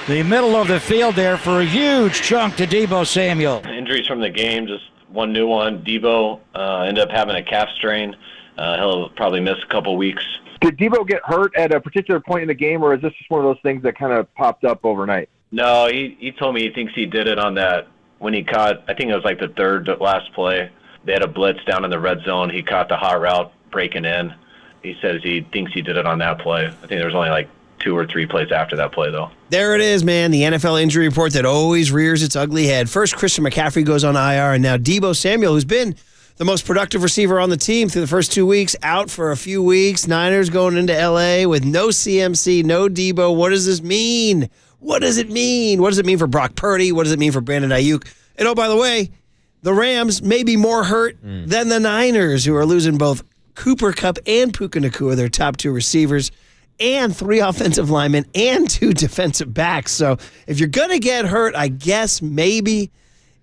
the middle of the field there for a huge chunk to Deebo Samuel. Injuries from the game, just one new one. Deebo ended up having a calf strain. He'll probably miss a couple weeks. Did Deebo get hurt at a particular point in the game, or is this just one of those things that kind of popped up overnight? No, he told me he thinks he did it on that when he caught, I think it was like the third to last play. They had a blitz down in the red zone. He caught the hot route breaking in. He says he thinks he did it on that play. I think there was only like 2 or 3 plays after that play, though. There it is, man. The NFL injury report that always rears its ugly head. First, Christian McCaffrey goes on IR, and now Deebo Samuel, who's been the most productive receiver on the team through the first 2 weeks, out for a few weeks. Niners going into L.A. with no CMC, no Deebo. What does this mean? What does it mean? What does it mean for Brock Purdy? What does it mean for Brandon Aiyuk? And oh, by the way, the Rams may be more hurt than the Niners, who are losing both Cooper Kupp and Puka Nacua, their top 2 receivers, and 3 offensive linemen and 2 defensive backs. So if you're going to get hurt, I guess maybe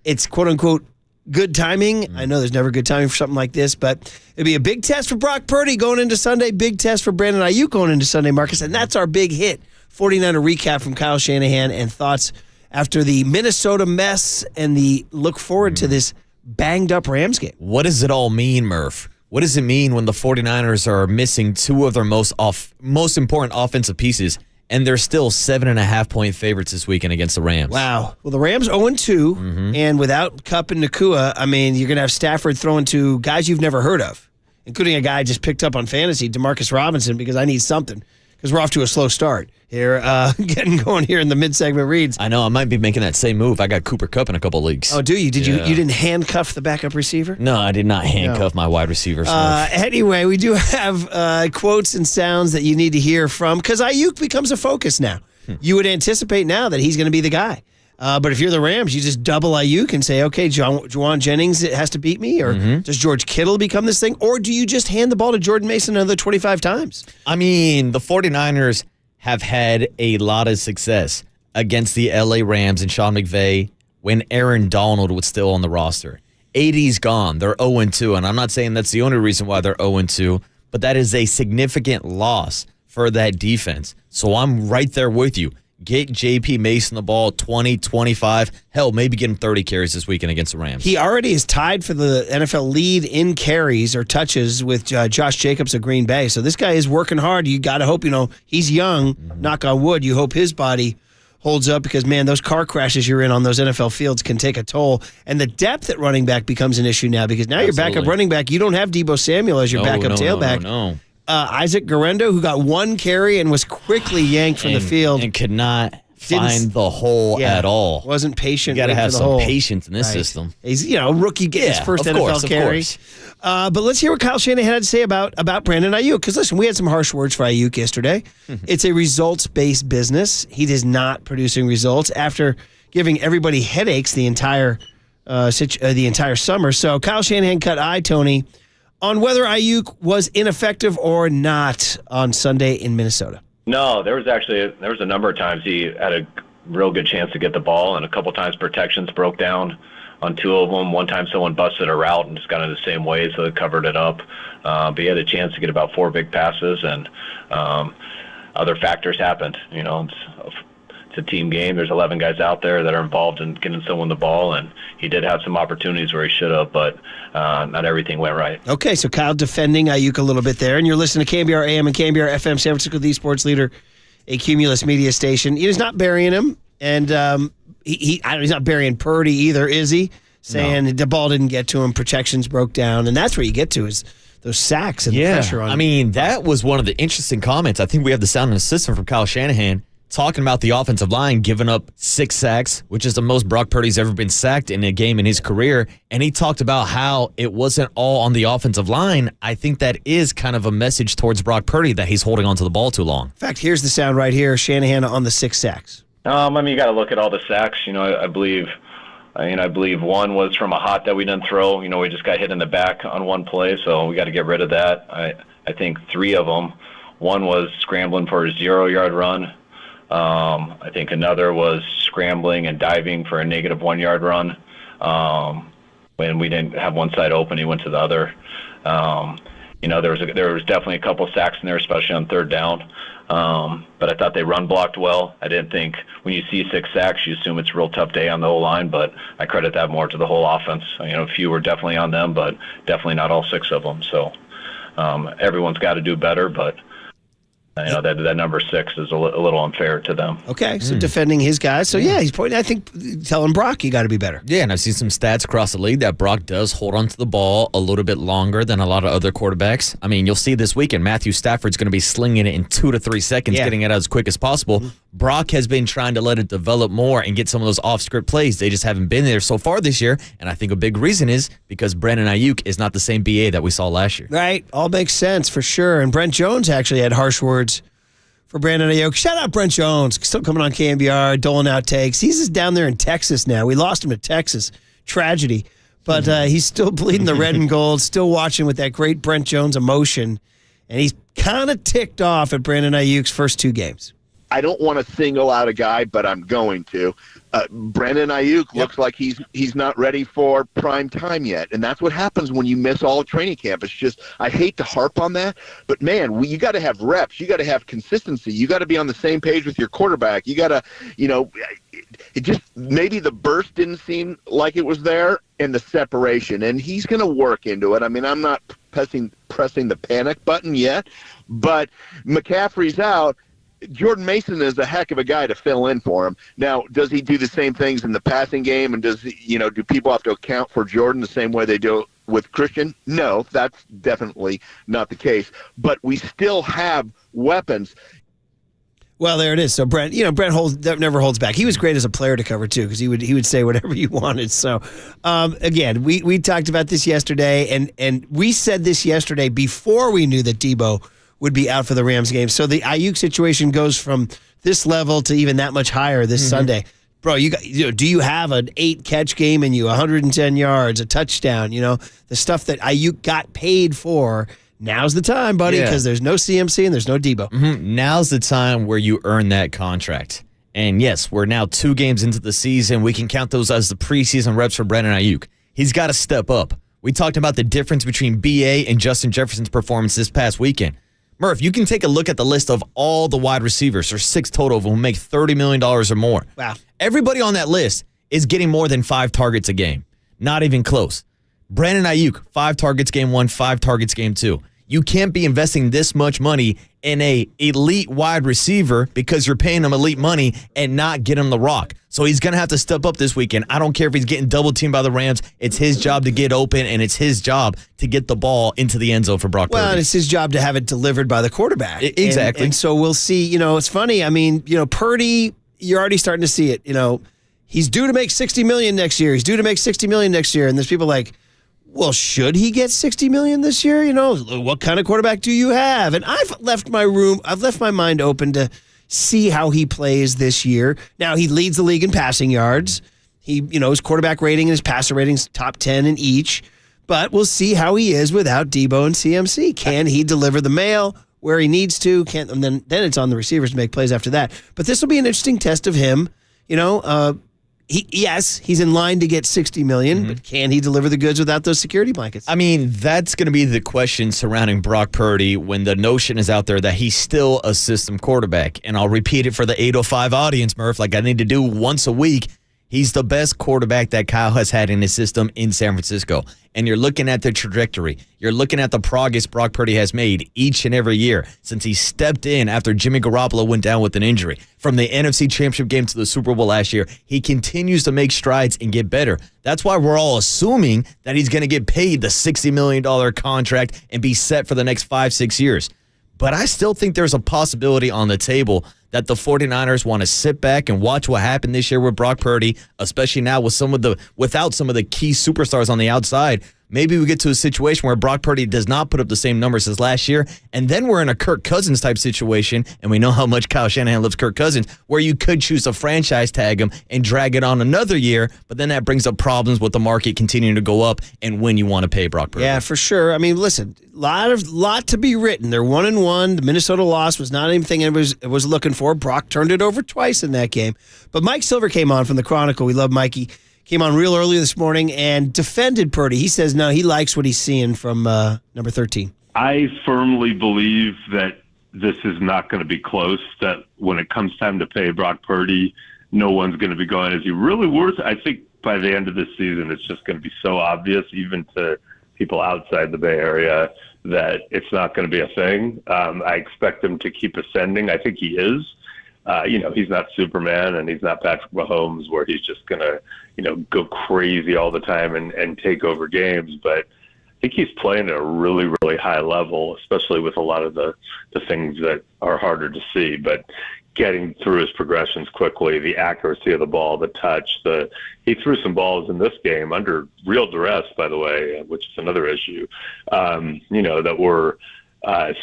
it's quote-unquote good timing. I know there's never good timing for something like this, but it'd be a big test for Brock Purdy going into Sunday, big test for Brandon Aiyuk going into Sunday, Marcus, and that's our big hit. 49er recap from Kyle Shanahan and thoughts after the Minnesota mess and the look forward to this banged-up Rams game. What does it all mean, Murph? What does it mean when the 49ers are missing 2 of their most important offensive pieces, and they're still 7.5-point favorites this weekend against the Rams? Wow. Well, the Rams 0-2, and without Kupp and Nacua, I mean, you're going to have Stafford throwing to guys you've never heard of, including a guy I just picked up on fantasy, Demarcus Robinson, because I need something. Because we're off to a slow start here, getting going here in the mid-segment reads. I know, I might be making that same move. I got Cooper Kupp in a couple leagues. Oh, do you? You didn't handcuff the backup receiver? No, I did not handcuff my wide receivers. Anyway, we do have quotes and sounds that you need to hear from, because Aiyuk becomes a focus now. You would anticipate now that he's going to be the guy. But if you're the Rams, you just double Aiyuk and say, okay, Juwan Jennings has to beat me, or does George Kittle become this thing, or do you just hand the ball to Jordan Mason another 25 times? I mean, the 49ers have had a lot of success against the LA Rams and Sean McVay when Aaron Donald was still on the roster. 80's gone. They're 0-2, and I'm not saying that's the only reason why they're 0-2, but that is a significant loss for that defense. So I'm right there with you. Get J.P. Mason the ball 20, 25, hell, maybe get him 30 carries this weekend against the Rams. He already is tied for the NFL lead in carries or touches with Josh Jacobs of Green Bay. So this guy is working hard. You got to hope, he's young, knock on wood. You hope his body holds up because, man, those car crashes you're in on those NFL fields can take a toll. And the depth at running back becomes an issue now because now your backup running back, you don't have Deebo Samuel as your backup tailback. No. Isaac Guerrero, who got 1 carry and was quickly yanked from the field. And could not find the hole at all. Wasn't patient. You got to have some hole. patience in this system. He's rookie getting his first NFL carry. But let's hear what Kyle Shanahan had to say about Brandon Aiyuk. Because listen, we had some harsh words for Aiyuk yesterday. It's a results-based business. He is not producing results after giving everybody headaches the entire summer. So Kyle Shanahan cut Tony, on whether Aiyuk was ineffective or not on Sunday in Minnesota. No, there was a number of times he had a real good chance to get the ball, and a couple times protections broke down on two of them. One time someone busted a route and just got in the same way, so they covered it up. But he had a chance to get about 4 big passes, and other factors happened. It's a team game. There's 11 guys out there that are involved in getting someone the ball, and he did have some opportunities where he should have, but not everything went right. Okay, so Kyle defending Aiyuk a little bit there, and you're listening to KNBR AM and KNBR FM, San Francisco, the sports leader, a Cumulus media station. He's not burying him, and he's not burying Purdy either, is he? Saying the ball didn't get to him, protections broke down, and that's where you get to is those sacks and the pressure on him. I mean, that was one of the interesting comments. I think we have the sound and the system from Kyle Shanahan talking about the offensive line giving up 6 sacks, which is the most Brock Purdy's ever been sacked in a game in his career. And he talked about how it wasn't all on the offensive line. I think that is kind of a message towards Brock Purdy that he's holding onto the ball too long. In fact, here's the sound right here. Shanahan on the 6 sacks. You got to look at all the sacks. I believe one was from a hot that we didn't throw. We just got hit in the back on one play, so we got to get rid of that. I think 3 of them. One was scrambling for a 0-yard run. I think another was scrambling and diving for a negative 1-yard run. When we didn't have one side open, he went to the other. There was definitely a couple sacks in there, especially on 3rd down. But I thought they run blocked well. I didn't think when you see 6 sacks, you assume it's a real tough day on the O-line, but I credit that more to the whole offense. A few were definitely on them, but definitely not all 6 of them. So everyone's got to do better, but that number 6 is a little unfair to them. Okay, so defending his guys. So, he's pointing, I think, telling Brock you got to be better. Yeah, and I've seen some stats across the league that Brock does hold onto the ball a little bit longer than a lot of other quarterbacks. I mean, you'll see this weekend, Matthew Stafford's going to be slinging it in 2 to 3 seconds, getting it out as quick as possible. Brock has been trying to let it develop more and get some of those off-script plays. They just haven't been there so far this year, and I think a big reason is because Brandon Aiyuk is not the same BA that we saw last year. Right, all makes sense for sure. And Brent Jones actually had harsh words for Brandon Aiyuk. Shout out Brent Jones, still coming on KNBR, doling out takes. He's just down there in Texas now. We lost him to Texas. Tragedy. But he's still bleeding the red and gold, still watching with that great Brent Jones emotion. And he's kind of ticked off at Brandon Aiyuk's first 2 games. I don't want to single out a guy, but I'm going to. Brandon Aiyuk looks like he's not ready for prime time yet, and that's what happens when you miss all of training camp. It's just, I hate to harp on that, but man, you got to have reps. You got to have consistency. You got to be on the same page with your quarterback. You got to, it just, maybe the burst didn't seem like it was there, and the separation, and he's going to work into it. I mean, I'm not pressing the panic button yet, but McCaffrey's out. Jordan Mason is a heck of a guy to fill in for him. Now, does he do the same things in the passing game, and do people have to account for Jordan the same way they do with Christian? No, that's definitely not the case. But we still have weapons. Well, there it is. So Brent never holds back. He was great as a player to cover too, because he would say whatever you wanted. So again, we talked about this yesterday, and we said this yesterday before we knew that Deebo would be out for the Rams game. So the Aiyuk situation goes from this level to even that much higher this Sunday. Bro, do you have an 8-catch game in you, 110 yards, a touchdown, the stuff that Aiyuk got paid for? Now's the time, buddy, because there's no CMC and there's no Deebo. Now's the time where you earn that contract. And yes, we're now 2 games into the season. We can count those as the preseason reps for Brandon Aiyuk. He's got to step up. We talked about the difference between BA and Justin Jefferson's performance this past weekend. Murph, you can take a look at the list of all the wide receivers. There's 6 total of them who make $30 million or more. Wow. Everybody on that list is getting more than 5 targets a game. Not even close. Brandon Aiyuk, 5 targets game 1, 5 targets game 2. You can't be investing this much money in a elite wide receiver because you're paying him elite money and not get him the rock. So he's going to have to step up this weekend. I don't care if he's getting double teamed by the Rams. It's his job to get open, and it's his job to get the ball into the end zone for Brock Purdy. Well, and it's his job to have it delivered by the quarterback. Exactly. And so we'll see. It's funny. I mean, Purdy, you're already starting to see it. He's due to make $60 million next year. He's due to make $60 million next year. And there's people like, well, should he get $60 million this year? What kind of quarterback do you have? And I've left my mind open to see how he plays this year. Now, he leads the league in passing yards. His quarterback rating and his passer rating's top 10 in each. But we'll see how he is without Deebo and CMC. Can he deliver the mail where he needs to? And then it's on the receivers to make plays after that. But this will be an interesting test of him. He's in line to get $60 million, but can he deliver the goods without those security blankets? I mean, that's going to be the question surrounding Brock Purdy when the notion is out there that he's still a system quarterback. And I'll repeat it for the 805 audience, Murph, like I need to do once a week. He's the best quarterback that Kyle has had in his system in San Francisco. And you're looking at the trajectory. You're looking at the progress Brock Purdy has made each and every year since he stepped in after Jimmy Garoppolo went down with an injury. From the NFC Championship game to the Super Bowl last year, he continues to make strides and get better. That's why we're all assuming that he's going to get paid the $60 million contract and be set for the next 5-6 years. But I still think there's a possibility on the table that the 49ers want to sit back and watch what happened this year with Brock Purdy, especially now without some of the key superstars on the outside. Maybe we get to a situation where Brock Purdy does not put up the same numbers as last year, and then we're in a Kirk Cousins type situation, and we know how much Kyle Shanahan loves Kirk Cousins, where you could choose to franchise tag him and drag it on another year, but then that brings up problems with the market continuing to go up and when you want to pay Brock Purdy. Yeah, for sure. I mean, listen, lot to be written. They're 1-1. The Minnesota loss was not anything anybody was looking for. Brock turned it over twice in that game. But Mike Silver came on from the Chronicle. We love Mikey. Came on real early this morning and defended Purdy. He says, no, he likes what he's seeing from number 13. I firmly believe that this is not going to be close, that when it comes time to pay Brock Purdy, no one's going to be going, is he really worth it? I think by the end of this season, it's just going to be so obvious, even to people outside the Bay Area, that it's not going to be a thing. I expect him to keep ascending. I think he is. He's not Superman and he's not Patrick Mahomes where he's just going to, go crazy all the time and take over games. But I think he's playing at a really, really high level, especially with a lot of the things that are harder to see. But getting through his progressions quickly, the accuracy of the ball, the touch, he threw some balls in this game under real duress, by the way, which is another issue, that were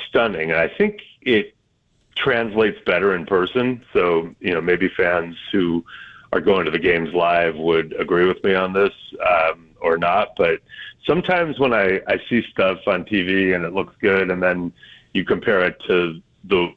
stunning. And I think it translates better in person. So, maybe fans who are going to the games live would agree with me on this or not. But sometimes when I see stuff on TV and it looks good, and then you compare it to the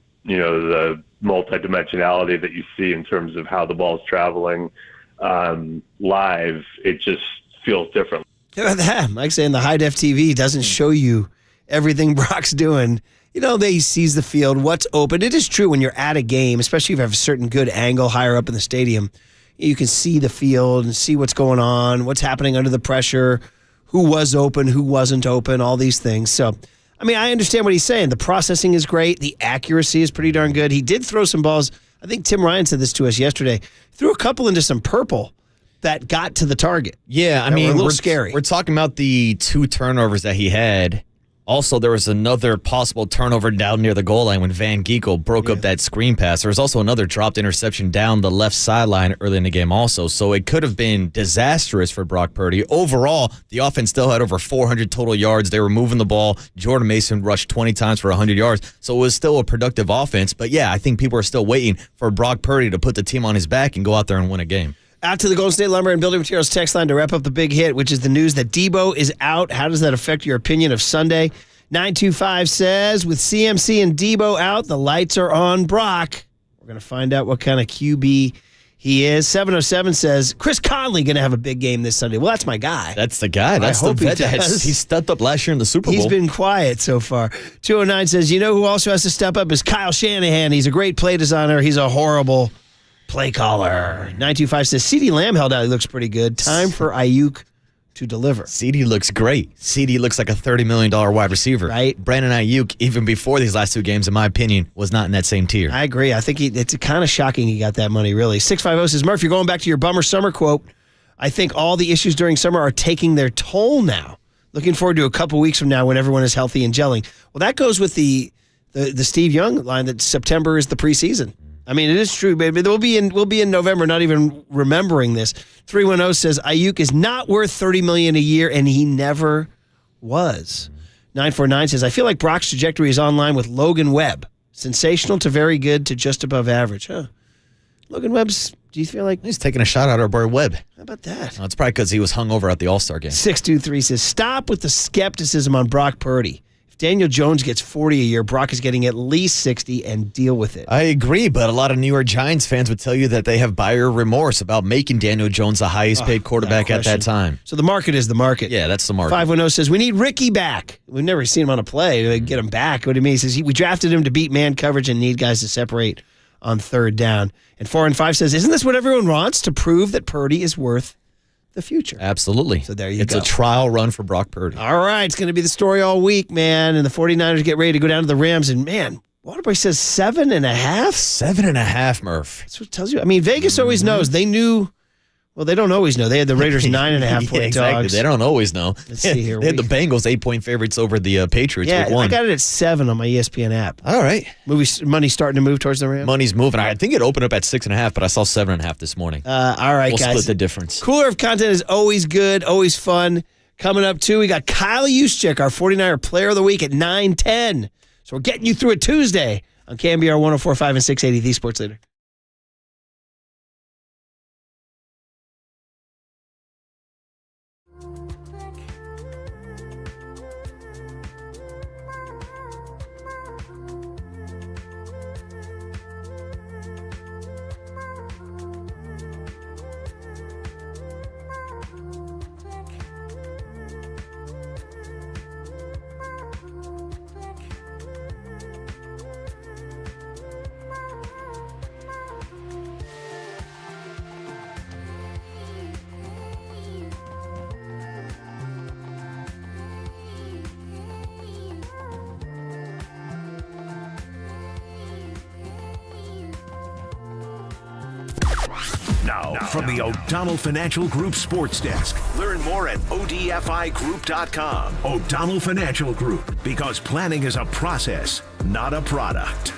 multidimensionality that you see in terms of how the ball's traveling live, it just feels different. How about that? Like saying the high-def TV doesn't show you everything Brock's doing. They sees the field, what's open. It is true when you're at a game, especially if you have a certain good angle higher up in the stadium, you can see the field and see what's going on, what's happening under the pressure, who was open, who wasn't open, all these things. So, I understand what he's saying. The processing is great. The accuracy is pretty darn good. He did throw some balls. I think Tim Ryan said this to us yesterday. Threw a couple into some purple that got to the target. Yeah, were a little scary. We're talking about the 2 turnovers that he had. Also, there was another possible turnover down near the goal line when Van Ginkel broke up that screen pass. There was also another dropped interception down the left sideline early in the game also. So it could have been disastrous for Brock Purdy. Overall, the offense still had over 400 total yards. They were moving the ball. Jordan Mason rushed 20 times for 100 yards. So it was still a productive offense. But yeah, I think people are still waiting for Brock Purdy to put the team on his back and go out there and win a game. Out to the Golden State Lumber and Building Materials text line to wrap up the big hit, which is the news that Deebo is out. How does that affect your opinion of Sunday? 925 says, with CMC and Deebo out, the lights are on Brock. We're going to find out what kind of QB he is. 707 says, Chris Conley going to have a big game this Sunday. Well, that's my guy. That's the guy. That's the vet. He stepped up last year in the Super Bowl. He's been quiet so far. 209 says, who also has to step up is Kyle Shanahan. He's a great play designer. He's a horrible play caller. 925 says, CeeDee Lamb held out. He looks pretty good. Time for Aiyuk to deliver. CeeDee looks great. CeeDee looks like a $30 million wide receiver. Right. Brandon Aiyuk, even before these last 2 games, in my opinion, was not in that same tier. I agree. I think it's kind of shocking he got that money, really. 650 says, Murph, you're going back to your bummer summer quote. I think all the issues during summer are taking their toll now. Looking forward to a couple weeks from now when everyone is healthy and gelling. Well, that goes with the Steve Young line that September is the preseason. I mean, it is true, baby. We'll be in November, not even remembering this. 310 says Aiyuk is not worth $30 million a year, and he never was. 949 says I feel like Brock's trajectory is online with Logan Webb, sensational to very good to just above average. Huh? Logan Webb's. Do you feel like he's taking a shot at our boy Webb? How about that? Well, it's probably because he was hungover at the All-Star game. 623 says stop with the skepticism on Brock Purdy. Daniel Jones gets 40 a year. Brock is getting at least 60 and deal with it. I agree, but a lot of New York Giants fans would tell you that they have buyer remorse about making Daniel Jones the highest paid quarterback at that time. So the market is the market. Yeah, that's the market. 510 says we need Ricky back. We've never seen him on a play. Get him back. What do you mean? He says we drafted him to beat man coverage and need guys to separate on third down. And 4-5 says, isn't this what everyone wants? To prove that Purdy is worth the future. Absolutely. So there you go. It's a trial run for Brock Purdy. All right. It's going to be the story all week, man. And the 49ers get ready to go down to the Rams. And, man, Waterboy says 7.5? 7.5, Murph. That's what it tells you. I mean, Vegas always knows. They knew. Well, they don't always know. They had the Raiders 9.5 point exactly. dogs. They don't always know. Let's see here. They had the Bengals 8-point favorites over the Patriots. Yeah, with one. I got it at 7 on my ESPN app. All right. Money's starting to move towards the Rams. Money's moving. I think it opened up at 6.5, but I saw 7.5 this morning. All right, we'll guys. Split the difference. Cooler of content is always good, always fun. Coming up, too, we got Kyle Juszczyk, our 49er Player of the Week at 9:10. So we're getting you through a Tuesday on KNBR 104.5 and 680, the Sports Leader. Now, from the O'Donnell Financial Group Sports Desk. Learn more at ODFIGroup.com. O'Donnell Financial Group, because planning is a process, not a product.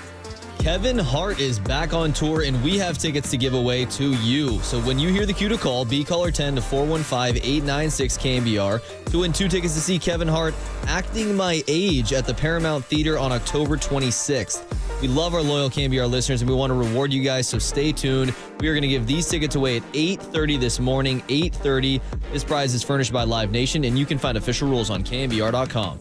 Kevin Hart is back on tour, and we have tickets to give away to you. So when you hear the cue to call, be caller 10 to 415-896-KNBR to win 2 tickets to see Kevin Hart acting my age at the Paramount Theater on October 26th. We love our loyal KNBR listeners, and we want to reward you guys, so stay tuned. We are going to give these tickets away at 8:30 this morning, 8:30. This prize is furnished by Live Nation, and you can find official rules on KNBR.com.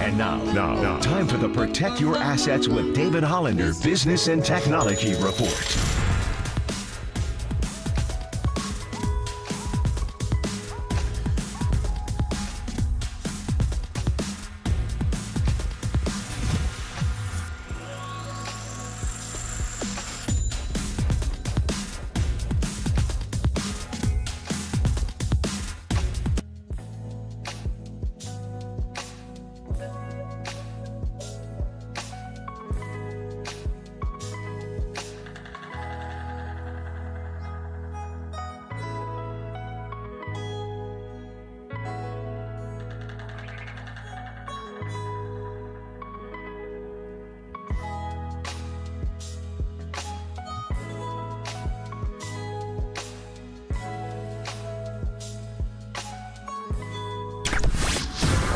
And now, time for the Protect Your Assets with David Hollander Business and Technology Report.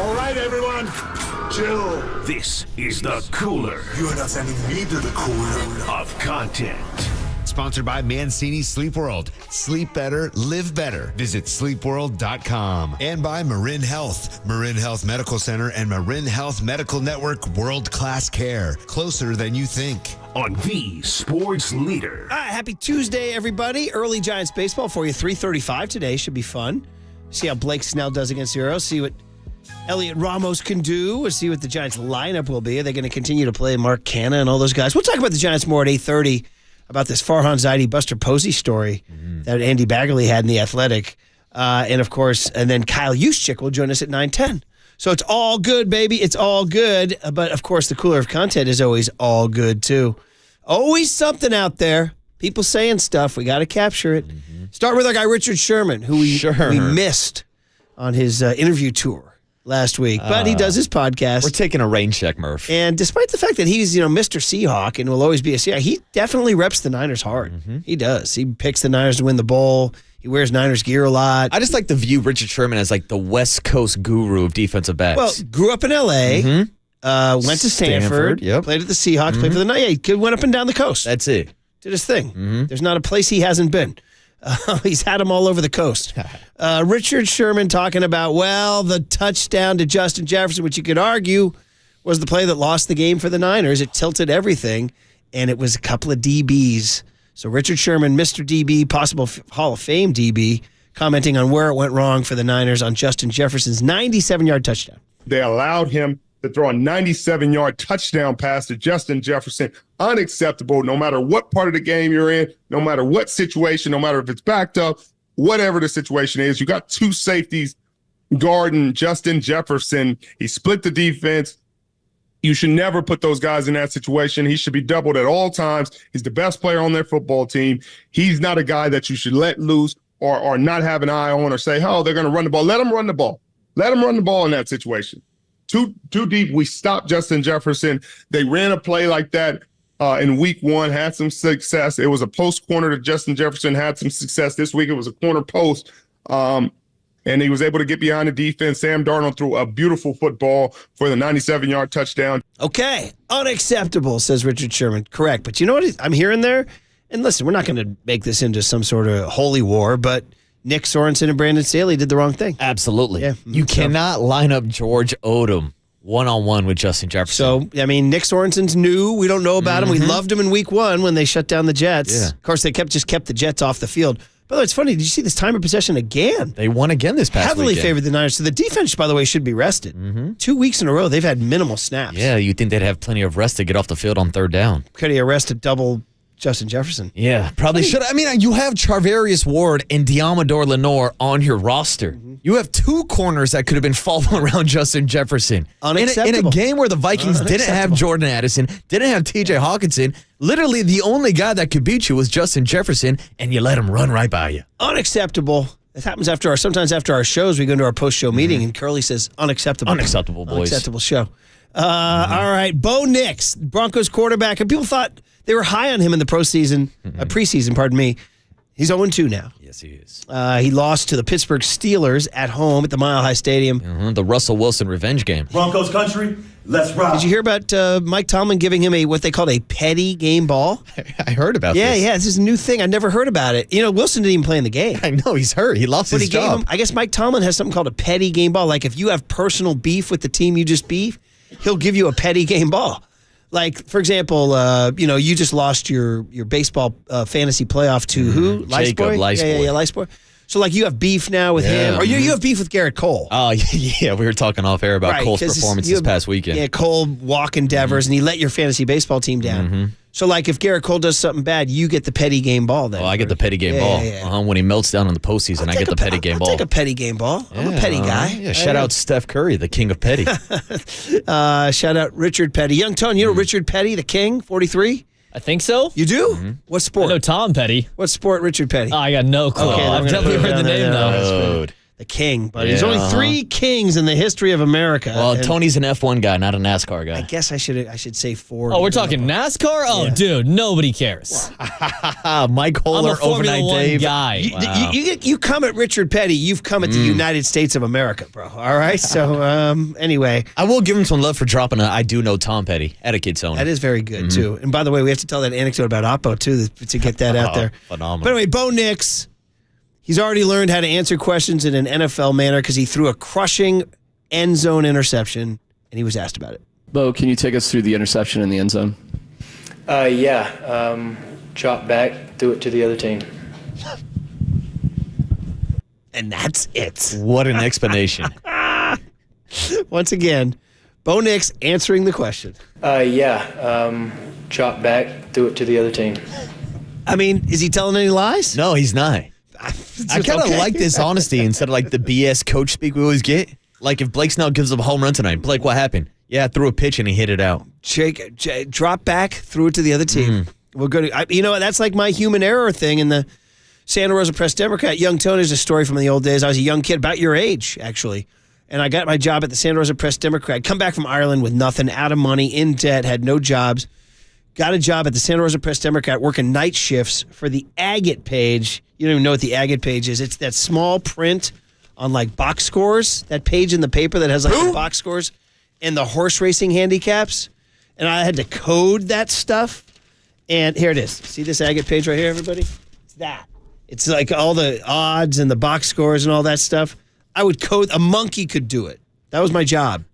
All right, everyone, chill. This is the Cooler. You are not sending me to the cooler of content. Sponsored by Mancini Sleep World. Sleep better, live better. Visit sleepworld.com. And by Marin Health. Marin Health Medical Center and Marin Health Medical Network world-class care. Closer than you think. On the Sports Leader. All right, happy Tuesday, everybody. Early Giants baseball for you. 3:35 today. Should be fun. See how Blake Snell does against the Orioles. See what Elliot Ramos can do. We'll see what the Giants lineup will be. Are they going to continue to play Mark Canha and all those guys? We'll talk about the Giants more at 8:30 about this Farhan Zaidi, Buster Posey story that Andy Baggerly had in The Athletic. And, of course, and then Kyle Juszczyk will join us at 9:10. So it's all good, baby. It's all good. But, of course, the Cooler of Content is always all good, too. Always something out there. People saying stuff. We got to capture it. Start with our guy, Richard Sherman, who we missed on his interview tour last week. But he does his podcast. We're taking a rain check, Murph. And despite the fact that he's, Mr. Seahawk and will always be a Seahawk, he definitely reps the Niners hard. He does. He picks the Niners to win the bowl. He wears Niners gear a lot. I just like to view Richard Sherman as like the West Coast guru of defensive backs. Well, grew up in L.A., went to Stanford, played at the Seahawks, played for the Niners. Yeah, he went up and down the coast. That's it. Did his thing. There's not a place he hasn't been. He's had them all over the coast. Richard Sherman talking about, the touchdown to Justin Jefferson, which you could argue was the play that lost the game for the Niners. It tilted everything, and it was a couple of DBs. So Richard Sherman, Mr. DB, possible Hall of Fame DB, commenting on where it went wrong for the Niners on Justin Jefferson's 97-yard touchdown. They allowed him to throw a 97-yard touchdown pass to Justin Jefferson. Unacceptable, no matter what part of the game you're in, no matter what situation, no matter if it's backed up, whatever the situation is. You got two safeties guarding Justin Jefferson. He split the defense. You should never put those guys in that situation. He should be doubled at all times. He's the best player on their football team. He's not a guy that you should let loose or not have an eye on or say, oh, they're going to run the ball. Let them run the ball. Let them run the ball in that situation. Too deep. We stopped Justin Jefferson. They ran a play like that in week one, had some success. It was a post corner to Justin Jefferson, had some success. This week it was a corner post, and he was able to get behind the defense. Sam Darnold threw a beautiful football for the 97-yard touchdown. Okay, unacceptable, says Richard Sherman. Correct. But you know what I'm hearing there? And listen, we're not going to make this into some sort of holy war, but Nick Sorensen and Brandon Staley did the wrong thing. Absolutely. Yeah, you cannot line up George Odom one-on-one with Justin Jefferson. So, Nick Sorensen's new. We don't know about him. We loved him in week one when they shut down the Jets. Yeah. Of course, they just kept the Jets off the field. By the way, it's funny. Did you see this time of possession again? They won again this past Heavily weekend. favored the Niners. So the defense, by the way, should be rested. 2 weeks in a row, they've had minimal snaps. Yeah, you'd think they'd have plenty of rest to get off the field on third down. Could he arrested double Justin Jefferson? Yeah, probably should. I mean, you have Charvarius Ward and Diamador Lenore on your roster. You have two corners that could have been following around Justin Jefferson. Unacceptable. In a game where the Vikings didn't have Jordan Addison, didn't have TJ Hawkinson, literally the only guy that could beat you was Justin Jefferson, and you let him run right by you. Unacceptable. It happens sometimes after our shows, we go into our post-show meeting, and Curly says, unacceptable. Unacceptable, boys. Unacceptable show. All right, Bo Nix, Broncos quarterback, and people thought they were high on him in the preseason, pardon me. He's 0-2 now. Yes, he is. He lost to the Pittsburgh Steelers at home at the Mile High Stadium. The Russell Wilson revenge game. Broncos country, let's rock. Did you hear about Mike Tomlin giving him what they called a petty game ball? I heard about this. Yeah, this is a new thing. I never heard about it. Wilson didn't even play in the game. I know, he's hurt. He lost his job. I guess Mike Tomlin has something called a petty game ball. Like if you have personal beef with the team you just beat, he'll give you a petty game ball. Like, for example, you just lost your baseball fantasy playoff to who? Jacob Leisboy. Yeah, Leisboy. So, like, you have beef now with him. Or you have beef with Garrett Cole. Oh, yeah. We were talking off air about Right, Cole's 'cause performance you this have- past weekend. Yeah, Cole walk endeavors, and he let your fantasy baseball team down. So, like, if Garrett Cole does something bad, you get the petty game ball then. Oh, I get the petty game Yeah, ball. yeah. When he melts down in the postseason, I get the petty game I'll ball. take a petty game ball. I'm a petty guy. Yeah, shout out Steph Curry, the king of petty. Shout out Richard Petty. Young Tone, you know Richard Petty, the king, 43? I think so. You do? What sport? I know Tom Petty. What sport, Richard Petty? Oh, I got no clue. Okay, I've definitely heard the name, though. The king, but there's only 3 kings in the history of America. Well, and Tony's an F1 guy, not a NASCAR guy. I guess I should say 4. Oh, we're talking NASCAR? Oh, dude, nobody cares. Mike Holler, I'm a Formula Overnight 1 Dave. guy. You come at Richard Petty, you've come at the United States of America, bro. All right? So, anyway. I will give him some love for dropping a I do know Tom Petty at a kid Tony. That is very good, too. And by the way, we have to tell that anecdote about Oppo, too, to get that out there. Phenomenal. But anyway, Bo Nix, he's already learned how to answer questions in an NFL manner because he threw a crushing end zone interception, and he was asked about it. Bo, can you take us through the interception in the end zone? Drop back, threw it to the other team. And that's it. What an explanation. Once again, Bo Nix answering the question. Drop back, threw it to the other team. I mean, is he telling any lies? No, he's not. I kind of like this honesty instead of like the BS coach speak we always get. Like if Blake Snell gives up a home run tonight, Blake, what happened? Yeah, I threw a pitch and he hit it out. Jake, drop back, threw it to the other team. We're good. You know what? That's like my human error thing in the Santa Rosa Press Democrat. Young Tony is a story from the old days. I was a young kid, about your age, actually. And I got my job at the Santa Rosa Press Democrat. Come back from Ireland with nothing, out of money, in debt, had no jobs. Got a job at the Santa Rosa Press Democrat working night shifts for the agate page. You don't even know what the agate page is. It's that small print on like box scores, that page in the paper that has like the box scores and the horse racing handicaps. And I had to code that stuff. And here it is. See this agate page right here, everybody? It's that. It's like all the odds and the box scores and all that stuff. I would code. A monkey could do it. That was my job.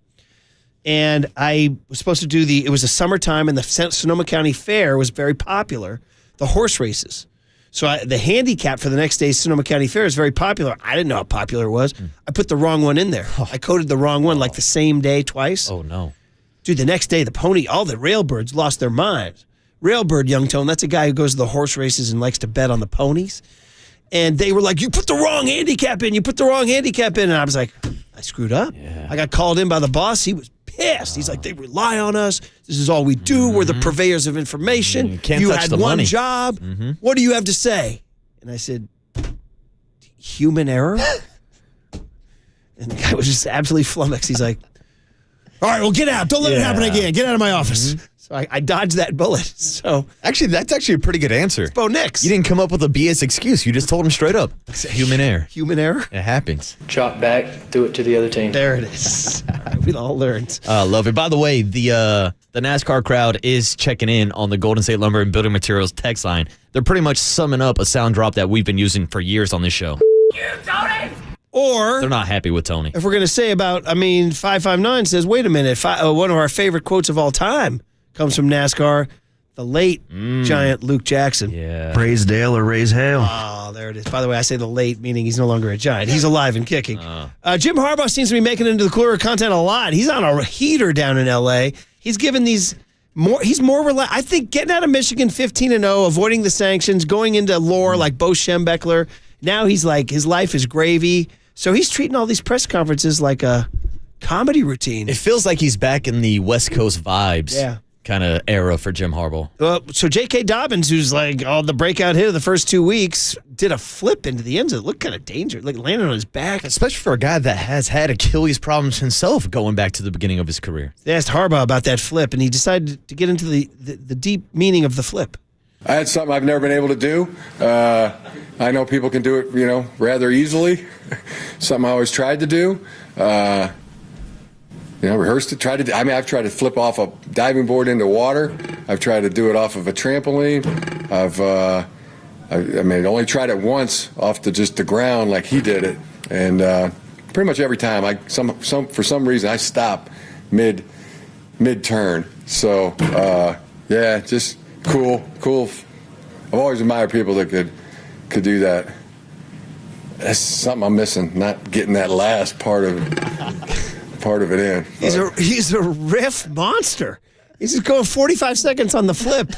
And I was supposed to do it was the summertime, and the Sonoma County Fair was very popular, the horse races. So the handicap for the next day's Sonoma County Fair is very popular. I didn't know how popular it was. I put the wrong one in there. I coded the wrong one like the same day twice. Oh, no. Dude, the next day, all the railbirds lost their minds. Railbird, Young Tone, that's a guy who goes to the horse races and likes to bet on the ponies. And they were like, you put the wrong handicap in. You put the wrong handicap in. And I was like, I screwed up. Yeah. I got called in by the boss. He was pissed. He's like, they rely on us. This is all we do. We're the purveyors of information. You had one money. job. What do you have to say? And I said, human error? And the guy was just absolutely flummoxed. He's like, all right, well, get out. Don't let it happen again. Get out of my office. So I dodged that bullet. So actually, that's actually a pretty good answer. It's Bo Nix. You didn't come up with a BS excuse. You just told him straight up. It's human error. Human error? It happens. Drop back, threw it to the other team. There it is. We all learned. Love it. By the way, the NASCAR crowd is checking in on the Golden State Lumber and Building Materials text line. They're pretty much summing up a sound drop that we've been using for years on this show. Or they're not happy with Tony. If we're going to say 559 says, wait a minute, one of our favorite quotes of all time comes from NASCAR, the late giant Luke Jackson. Yeah. Praise Dale or raise hail. Oh, there it is. By the way, I say the late, meaning he's no longer a giant. He's alive and kicking. Jim Harbaugh seems to be making it into the cooler content a lot. He's on a heater down in L.A. He's given he's more relaxed. I think getting out of Michigan 15-0, avoiding the sanctions, going into lore like Bo Schembechler. Now he's like, his life is gravy. So he's treating all these press conferences like a comedy routine. It feels like he's back in the West Coast vibes kind of era for Jim Harbaugh. So J.K. Dobbins, who's like the breakout hit of the first 2 weeks, did a flip into the end zone. It looked kind of dangerous, like landing on his back. Especially for a guy that has had Achilles problems himself going back to the beginning of his career. They asked Harbaugh about that flip, and he decided to get into the deep meaning of the flip. I had something I've never been able to do. I know people can do it, rather easily. Something I always tried to do. Rehearsed it. I've tried to flip off a diving board into water. I've tried to do it off of a trampoline. I only tried it once off just the ground like he did it, and pretty much every time, for some reason, I stop mid mid-turn. So, yeah, just cool. I've always admired people that could do that. That's something I'm missing, not getting that last part of it in. He's a riff monster. He's just going 45 seconds on the flip.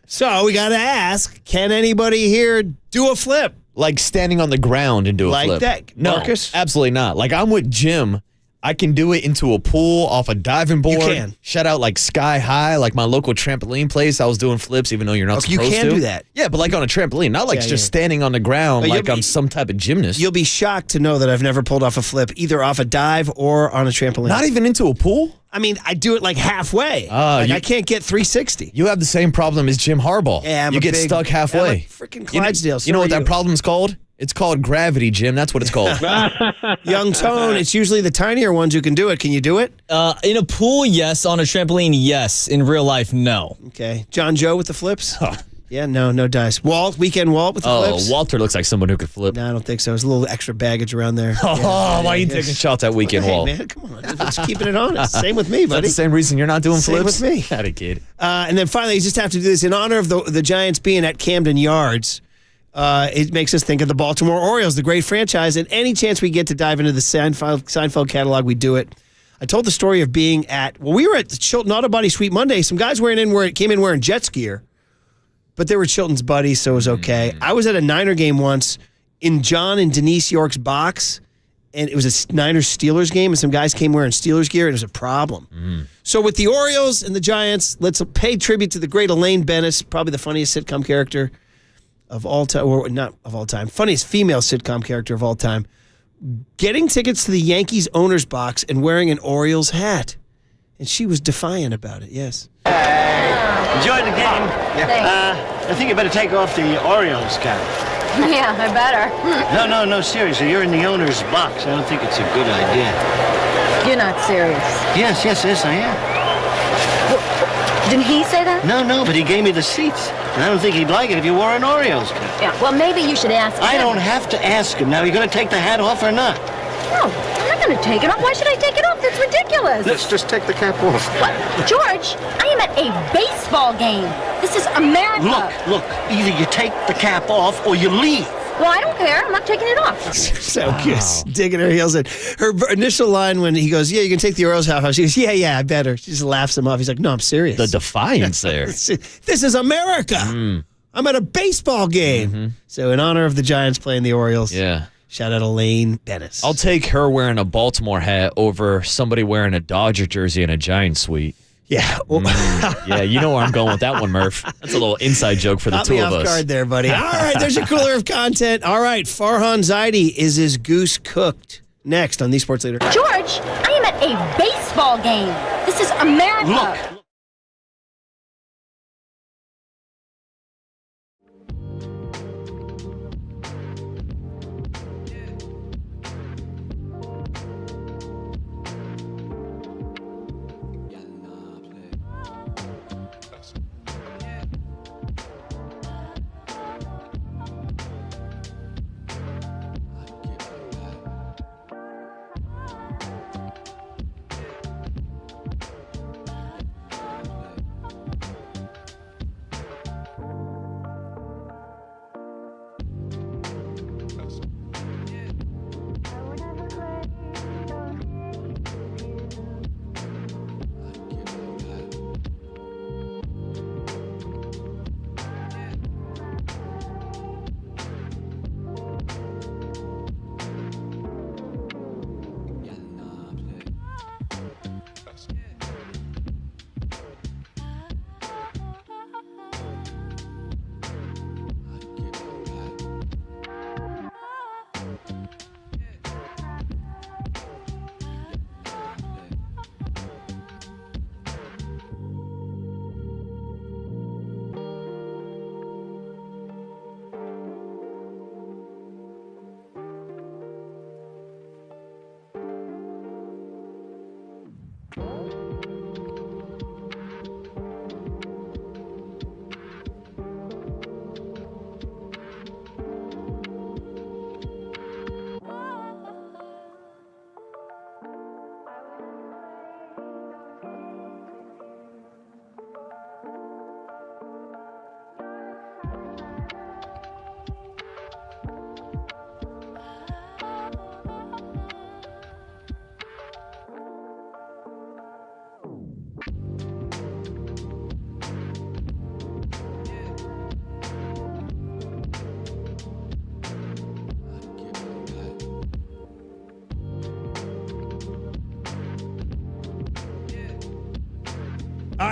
So we got to ask, can anybody here do a flip? Like standing on the ground and do a flip. Like that, No, Marcus? absolutely not. Like I'm with Jim. I can do it into a pool, off a diving board. You can. Shout out like sky high, like my local trampoline place. I was doing flips even though you're not supposed to. You can do that. Yeah, but like on a trampoline, not like just standing on the ground But like I'm some type of gymnast. You'll be shocked to know that I've never pulled off a flip, either off a dive or on a trampoline. Not even into a pool? I mean, I do it like halfway. I can't get 360. You have the same problem as Jim Harbaugh. Yeah, you get stuck halfway. I'm a freaking Clydesdale. You know what that problem's called? It's called gravity, Jim. That's what it's called. Young Tone, it's usually the tinier ones who can do it. Can you do it? In a pool, yes. On a trampoline, yes. In real life, no. Okay. John Joe with the flips? Yeah, no dice. Weekend Walt with the flips? Walter looks like someone who could flip. No, I don't think so. There's a little extra baggage around there. Why are you taking shots at Weekend Walt? Hey, man, come on. Just keeping it honest. Same with me, Is that buddy. the same reason you're not doing Same flips? with me. Had a kid. And then finally, you just have to do this in honor of the Giants being at Camden Yards. It makes us think of the Baltimore Orioles, the great franchise. And any chance we get to dive into the Seinfeld catalog, we do it. I told the story of being we were at the Chilton Auto Body Sweet Monday. Some guys came in wearing Jets gear, but they were Chilton's buddies, so it was okay. I was at a Niner game once in John and Denise York's box, and it was a Niners-Steelers game, and some guys came wearing Steelers gear, and it was a problem. So with the Orioles and the Giants, let's pay tribute to the great Elaine Bennis, probably the funniest sitcom character of all time, or not of all time, funniest female sitcom character of all time, getting tickets to the Yankees owner's box and wearing an Orioles hat. And she was defiant about it, yes. Enjoy the game. I think you better take off the Orioles cap. Yeah, I better. No, seriously. You're in the owner's box. I don't think it's a good idea. You're not serious. Yes, I am. Didn't he say that? No, but he gave me the seats. And I don't think he'd like it if you wore an Orioles cap. Yeah, well, maybe you should ask him. I don't have to ask him. Now, you going to take the hat off or not? No, I'm not going to take it off. Why should I take it off? That's ridiculous. Let's just take the cap off. What? George, I am at a baseball game. This is America. Look, either you take the cap off or you leave. Well, I don't care. I'm not taking it off. So good. Digging her heels in. Her initial line when he goes, yeah, you can take the Orioles hat off. She goes, yeah, I better. She just laughs him off. He's like, no, I'm serious. The defiance there. This is America. I'm at a baseball game. So in honor of the Giants playing the Orioles. Yeah. Shout out Elaine Bennis. I'll take her wearing a Baltimore hat over somebody wearing a Dodger jersey and a Giant suite. Yeah. Yeah, you know where I'm going with that one, Murph. That's a little inside joke for the two of us. Caught me off guard there, buddy. All right, there's your cooler of content. All right, Farhan Zaidi, is his goose cooked? Next on The Sports Leader. George, I am at a baseball game. This is America. Look.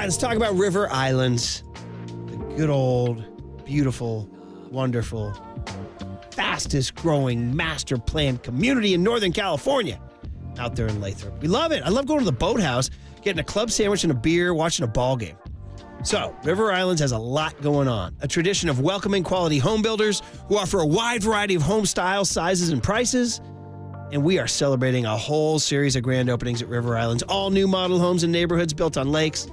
right, let's talk about River Islands. The good old, beautiful, wonderful, fastest growing master planned community in Northern California out there in Lathrop. We love it. I love going to the boathouse, getting a club sandwich and a beer, watching a ball game. So, River Islands has a lot going on. A tradition of welcoming quality home builders who offer a wide variety of home styles, sizes, and prices. And we are celebrating a whole series of grand openings at River Islands. All new model homes and neighborhoods built on lakes,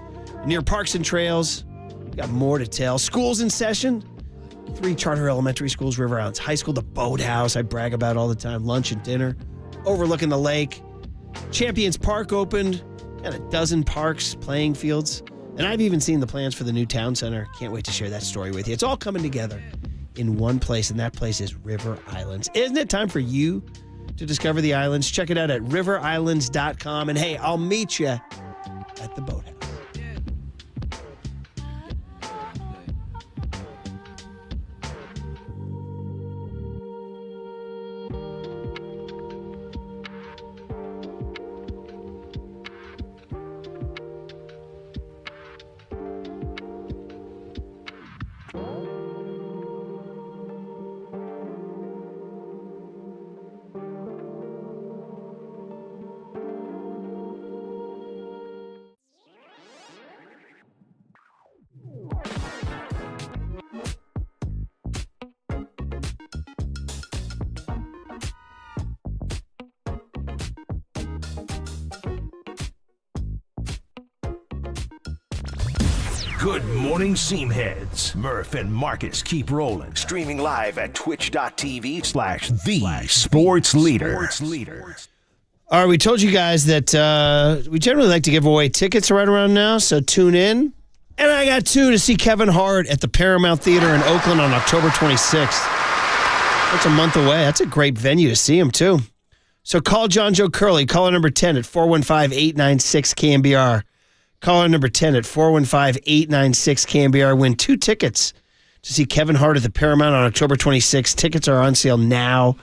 near parks and trails. We got more to tell. Schools in session. 3 charter elementary schools, River Islands High School, the boathouse I brag about all the time, lunch and dinner, overlooking the lake. Champions Park opened, got a dozen parks, playing fields. And I've even seen the plans for the new town center. Can't wait to share that story with you. It's all coming together in one place, and that place is River Islands. Isn't it time for you to discover the islands? Check it out at riverislands.com. And hey, I'll meet you at the boathouse. Good morning, Seamheads. Murph and Marcus keep rolling. Streaming live at twitch.tv/the sports leader. All right, we told you guys that we generally like to give away tickets right around now, so tune in. And I got 2 to see Kevin Hart at the Paramount Theater in Oakland on October 26th. That's a month away. That's a great venue to see him, too. So call John Joe Curley. Caller number 10 at 415-896-KNBR. Caller number 10 at 415-896-KNBR. Win 2 tickets to see Kevin Hart at the Paramount on October 26th. Tickets are on sale now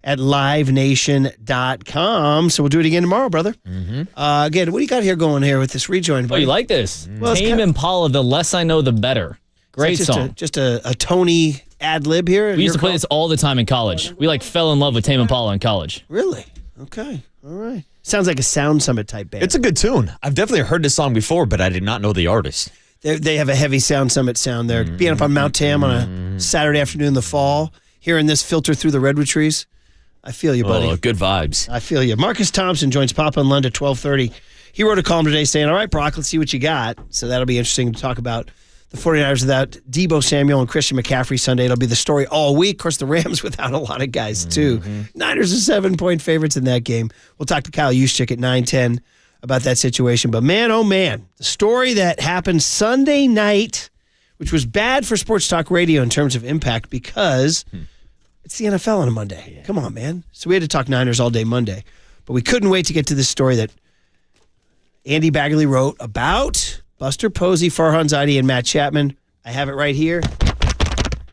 at livenation.com. So we'll do it again tomorrow, brother. Again, what do you got here going here with this rejoin, buddy? Oh, you like this? Well, Tame Impala, The Less I Know, The Better. Great song. Just a Tony ad lib here? We used to play this all the time in college. We fell in love with Tame Impala in college. Really? Okay. All right. Sounds like a Sound Summit type band. It's a good tune. I've definitely heard this song before, but I did not know the artist. They have a heavy Sound Summit sound there. Being up on Mount Tam on a Saturday afternoon in the fall, hearing this filter through the redwood trees. I feel you, buddy. Oh, good vibes. I feel you. Marcus Thompson joins Papa and Lund at 12:30. He wrote a column today saying, all right, Brock, let's see what you got. So that'll be interesting to talk about. The 49ers without Deebo Samuel and Christian McCaffrey Sunday. It'll be the story all week. Of course, the Rams without a lot of guys, too. Niners are 7-point favorites in that game. We'll talk to Kyle Juszczyk at 9:10 about that situation. But man, oh man, the story that happened Sunday night, which was bad for sports talk radio in terms of impact because it's the NFL on a Monday. Come on, man. So we had to talk Niners all day Monday. But we couldn't wait to get to this story that Andy Bagley wrote about Buster Posey, Farhan Zaidi, and Matt Chapman. I have it right here.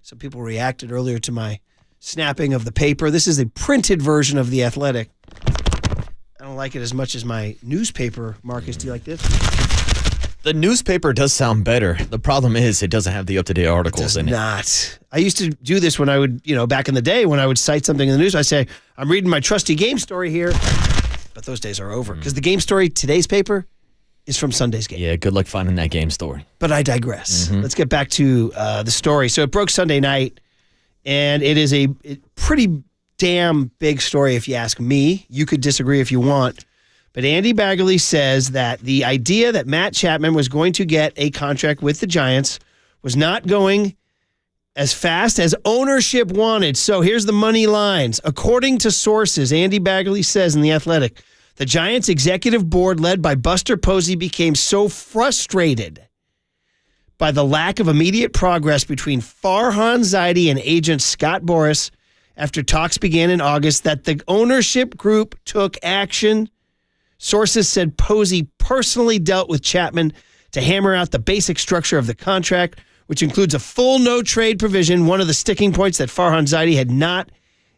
Some people reacted earlier to my snapping of the paper. This is a printed version of The Athletic. I don't like it as much as my newspaper. Marcus, do you like this? The newspaper does sound better. The problem is it doesn't have the up-to-date articles in it. Not. I used to do this when I would, back in the day when I would cite something in the news. I say, I'm reading my trusty game story here. But those days are over. Because the game story, today's paper, is from Sunday's game. Yeah, good luck finding that game story. But I digress. Let's get back to the story. So it broke Sunday night, and it is a pretty damn big story if you ask me. You could disagree if you want. But Andy Bagley says that the idea that Matt Chapman was going to get a contract with the Giants was not going as fast as ownership wanted. So here's the money lines. According to sources, Andy Bagley says in The Athletic, the Giants executive board led by Buster Posey became so frustrated by the lack of immediate progress between Farhan Zaidi and agent Scott Boras after talks began in August that the ownership group took action. Sources said Posey personally dealt with Chapman to hammer out the basic structure of the contract, which includes a full no-trade provision, one of the sticking points that Farhan Zaidi had not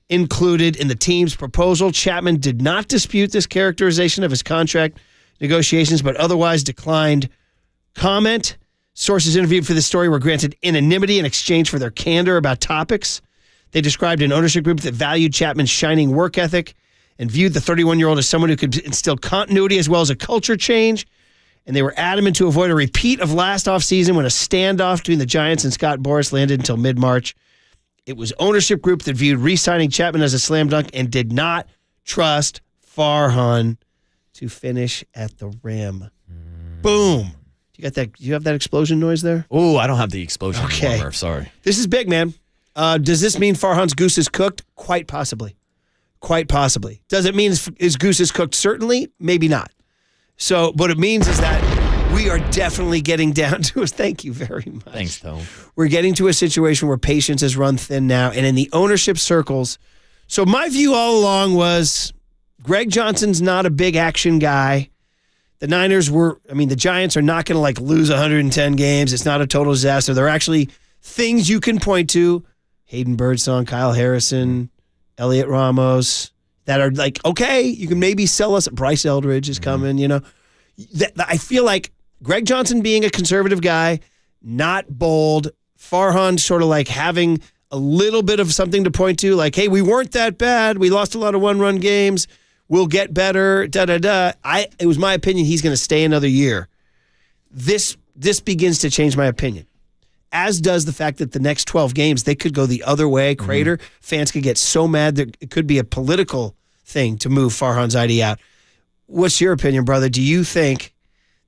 included in the team's proposal. Chapman did not dispute this characterization of his contract negotiations, but otherwise declined comment. Sources interviewed for this story were granted anonymity in exchange for their candor about topics. They described an ownership group that valued Chapman's shining work ethic and viewed the 31-year-old as someone who could instill continuity as well as a culture change. And they were adamant to avoid a repeat of last offseason when a standoff between the Giants and Scott Boras landed until mid-March. It was ownership group that viewed re-signing Chapman as a slam dunk and did not trust Farhan to finish at the rim. Boom. You got that? You have that explosion noise there? Oh, I don't have the explosion Okay. anymore. Sorry. This is big, man. Does this mean Farhan's goose is cooked? Quite possibly. Quite possibly. Does it mean his goose is cooked? Certainly. Maybe not. So what it means is that we are definitely getting down to thank you very much. Thanks, Tom. We're getting to a situation where patience has run thin now. And in the ownership circles, so my view all along was Greg Johnson's not a big action guy. The Niners the Giants are not going to lose 110 games. It's not a total disaster. There are actually things you can point to. Hayden Birdsong, Kyle Harrison, Elliot Ramos, that are okay, you can maybe sell us. Bryce Eldridge is coming, I feel like Greg Johnson being a conservative guy, not bold, Farhan sort of having a little bit of something to point to, hey, we weren't that bad. We lost a lot of one-run games. We'll get better, da-da-da. It was my opinion he's going to stay another year. This begins to change my opinion, as does the fact that the next 12 games, they could go the other way, crater. Fans could get so mad that it could be a political thing to move Farhan Zaidi out. What's your opinion, brother? Do you think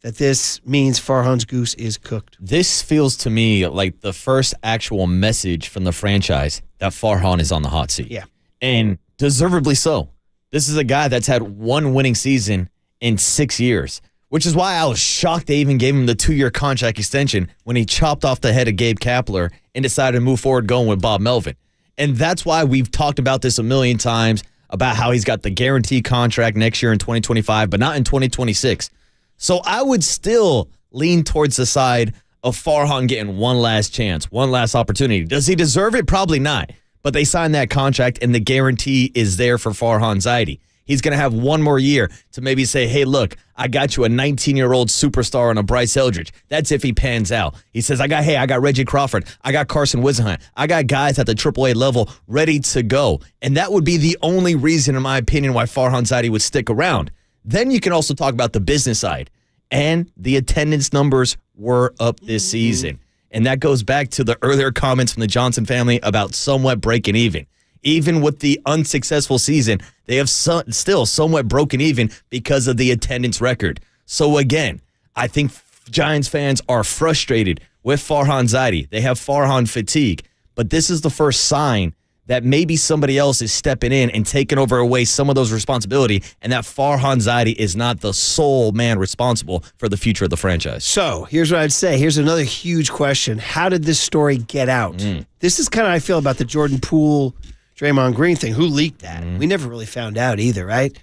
that this means Farhan's goose is cooked? This feels to me like the first actual message from the franchise that Farhan is on the hot seat. Yeah. And deservedly so. This is a guy that's had one winning season in 6 years, which is why I was shocked they even gave him the 2-year contract extension when he chopped off the head of Gabe Kapler and decided to move forward going with Bob Melvin. And that's why we've talked about this a million times about how he's got the guaranteed contract next year in 2025, but not in 2026. So I would still lean towards the side of Farhan getting one last chance, one last opportunity. Does he deserve it? Probably not. But they signed that contract, and the guarantee is there for Farhan Zaidi. He's going to have one more year to maybe say, hey, look, I got you a 19-year-old superstar and a Bryce Eldridge. That's if he pans out. He says, I got Reggie Crawford. I got Carson Wisenhunt. I got guys at the AAA level ready to go. And that would be the only reason, in my opinion, why Farhan Zaidi would stick around. Then you can also talk about the business side. And the attendance numbers were up this season. And that goes back to the earlier comments from the Johnson family about somewhat breaking even. Even with the unsuccessful season, they have still somewhat broken even because of the attendance record. So again, I think Giants fans are frustrated with Farhan Zaidi. They have Farhan fatigue. But this is the first sign that maybe somebody else is stepping in and taking over away some of those responsibility, and that Farhan Zaidi is not the sole man responsible for the future of the franchise. So here's what I'd say. Here's another huge question. How did this story get out? This is kind of how I feel about the Jordan Poole, Draymond Green thing. Who leaked that? We never really found out either, right?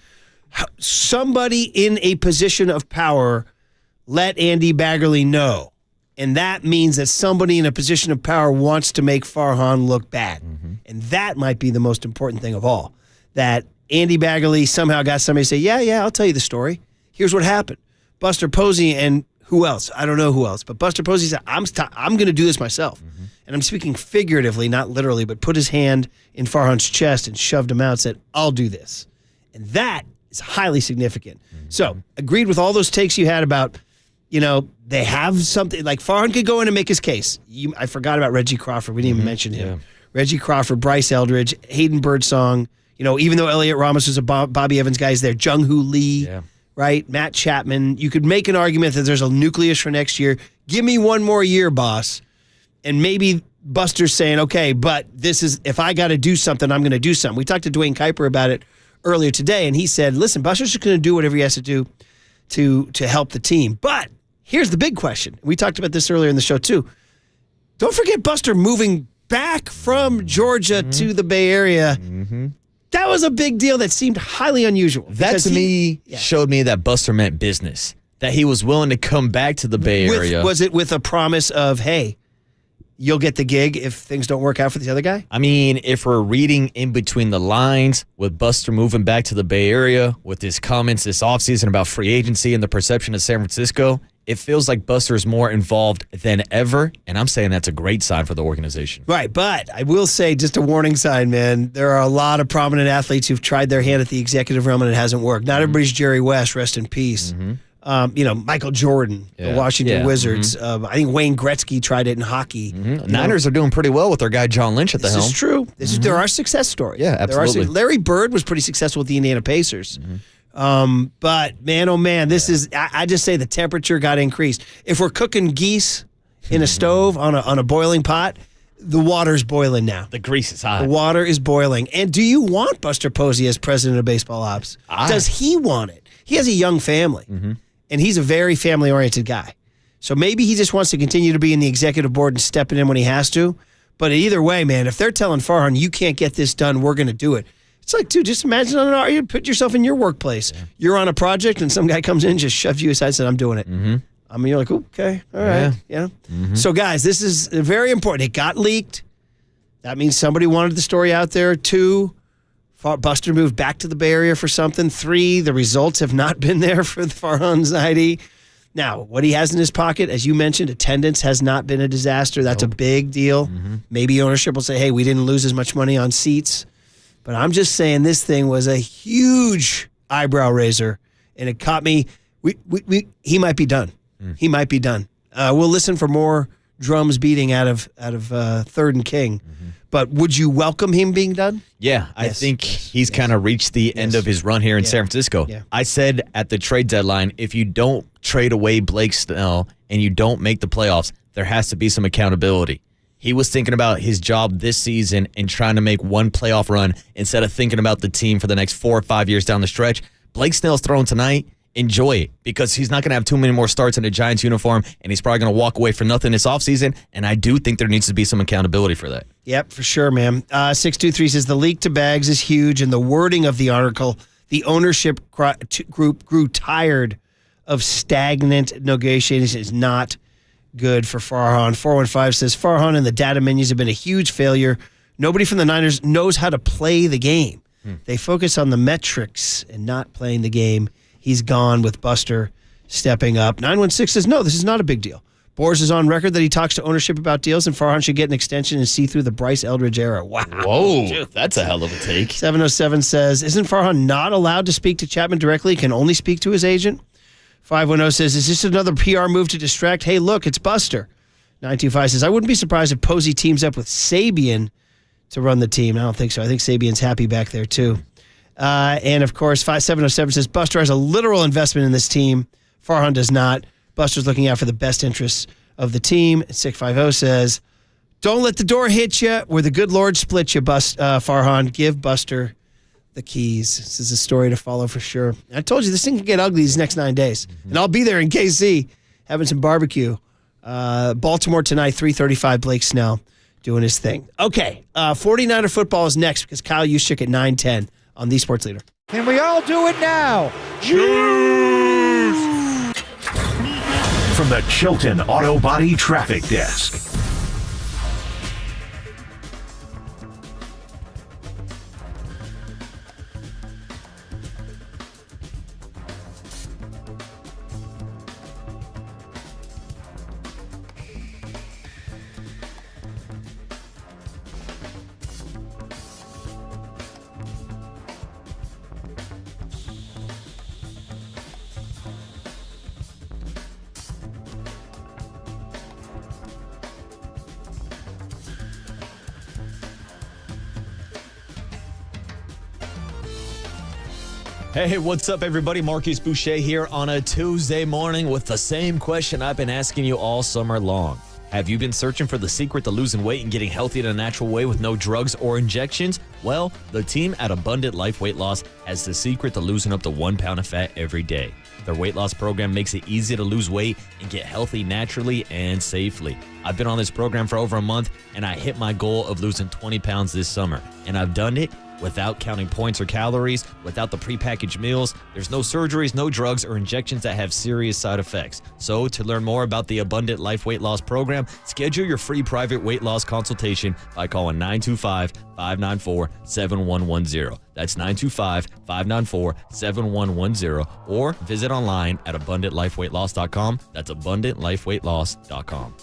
Somebody in a position of power let Andy Baggerly know. And that means that somebody in a position of power wants to make Farhan look bad. And that might be the most important thing of all. That Andy Baggerly somehow got somebody to say, yeah, I'll tell you the story. Here's what happened. Buster Posey and who else? I don't know who else. But Buster Posey said, I'm going to do this myself. And I'm speaking figuratively, not literally, but put his hand in Farhan's chest and shoved him out and said, I'll do this. And that is highly significant. So agreed with all those takes you had about, they have something like Farhan could go in and make his case. I forgot about Reggie Crawford. We didn't even mention him. Yeah. Reggie Crawford, Bryce Eldridge, Hayden Birdsong. Even though Elliot Ramos was a Bobby Evans guy, is there. Jung-Hoo Lee, right? Matt Chapman. You could make an argument that there's a nucleus for next year. Give me one more year, boss. And maybe Buster's saying, okay, but this is, if I got to do something, I'm going to do something. We talked to Dwayne Kuiper about it earlier today, and he said, listen, Buster's just going to do whatever he has to do to help the team. But here's the big question. We talked about this earlier in the show, too. Don't forget Buster moving back from Georgia to the Bay Area. That was a big deal that seemed highly unusual. That, to me, showed me that Buster meant business, that he was willing to come back to the Bay Area. Was it with a promise of, hey, you'll get the gig if things don't work out for the other guy? I mean, if we're reading in between the lines with Buster moving back to the Bay Area, with his comments this offseason about free agency and the perception of San Francisco, it feels like Buster is more involved than ever, and I'm saying that's a great sign for the organization. Right, but I will say, just a warning sign, man, there are a lot of prominent athletes who've tried their hand at the executive realm and it hasn't worked. Not everybody's Jerry West, rest in peace. Michael Jordan, the Washington Wizards. I think Wayne Gretzky tried it in hockey. Niners are doing pretty well with their guy John Lynch at the helm. This is true. There are success stories. Yeah, absolutely. Larry Bird was pretty successful with the Indiana Pacers. But man, oh man, this is. I just say the temperature got increased. If we're cooking geese in a stove on a boiling pot, the water's boiling now. The grease is hot. The water is boiling. And do you want Buster Posey as president of baseball ops? Does he want it? He has a young family, and he's a very family-oriented guy. So maybe he just wants to continue to be in the executive board and stepping in when he has to. But either way, man, if they're telling Farhan, you can't get this done, we're going to do it. It's like, dude, just imagine you put yourself in your workplace. Yeah. You're on a project, and some guy comes in, just shoves you aside and says, I'm doing it. I mean, you're like, okay, all right. Yeah. So, guys, this is very important. It got leaked. That means somebody wanted the story out there. 2, Buster moved back to the Bay Area for something. 3, the results have not been there for the Farhan Zaidi. Now, what he has in his pocket, as you mentioned, attendance has not been a disaster. That's a big deal. Maybe ownership will say, hey, we didn't lose as much money on seats. But I'm just saying this thing was a huge eyebrow raiser, and it caught me. He might be done. He might be done. We'll listen for more drums beating out of 3rd and King. But would you welcome him being done? Yeah, I think he's kind of reached the end of his run here in San Francisco. I said at the trade deadline, if you don't trade away Blake Snell and you don't make the playoffs, there has to be some accountability. He was thinking about his job this season and trying to make one playoff run instead of thinking about the team for the next 4 or 5 years down the stretch. Blake Snell's throwing tonight. Enjoy it, because he's not going to have too many more starts in a Giants uniform, and he's probably going to walk away for nothing this offseason, and I do think there needs to be some accountability for that. Yep, for sure, man. 623 says the leak to Bags is huge, and the wording of the article, the ownership group grew tired of stagnant negotiations, is not good for Farhan. 415 says Farhan and the data menus have been a huge failure. Nobody from the Niners knows how to play the game. They focus on the metrics and not playing the game. He's gone with Buster stepping up. 916 says, no, this is not a big deal. Boers is on record that he talks to ownership about deals, and Farhan should get an extension and see through the Bryce Eldridge era. Wow. Whoa, dude, that's a hell of a take. 707 says, isn't Farhan not allowed to speak to Chapman directly? Can only speak to his agent? 510 says, is this another PR move to distract? Hey, look, it's Buster. 925 says, I wouldn't be surprised if Posey teams up with Sabian to run the team. I don't think so. I think Sabian's happy back there, too. And, of course, 5707 says, Buster has a literal investment in this team. Farhan does not. Buster's looking out for the best interests of the team. 650 says, don't let the door hit you where the good Lord split you, Farhan. Give Buster the keys. This is a story to follow for sure. I told you, this thing can get ugly these next 9 days. And I'll be there in KC having some barbecue. Baltimore tonight, 3:35, Blake Snell doing his thing. Okay, 49er football is next because Kyle Juszczyk at 9:10 on the Sports Leader. Can we all do it now? Choose! From the Chilton Auto Body Traffic Desk. Hey, what's up, everybody? Marcus Boucher here on a Tuesday morning with the same question I've been asking you all summer long. Have you been searching for the secret to losing weight and getting healthy in a natural way with no drugs or injections? Well, the team at Abundant Life Weight Loss has the secret to losing up to 1 pound of fat every day. Their weight loss program makes it easy to lose weight and get healthy naturally and safely. I've been on this program for over a month, and I hit my goal of losing 20 pounds this summer. And I've done it without counting points or calories, without the prepackaged meals. There's no surgeries, no drugs, or injections that have serious side effects. So to learn more about the Abundant Life Weight Loss Program, schedule your free private weight loss consultation by calling 925-594-7110. That's 925-594-7110, or visit online at abundantlifeweightloss.com. That's abundantlifeweightloss.com.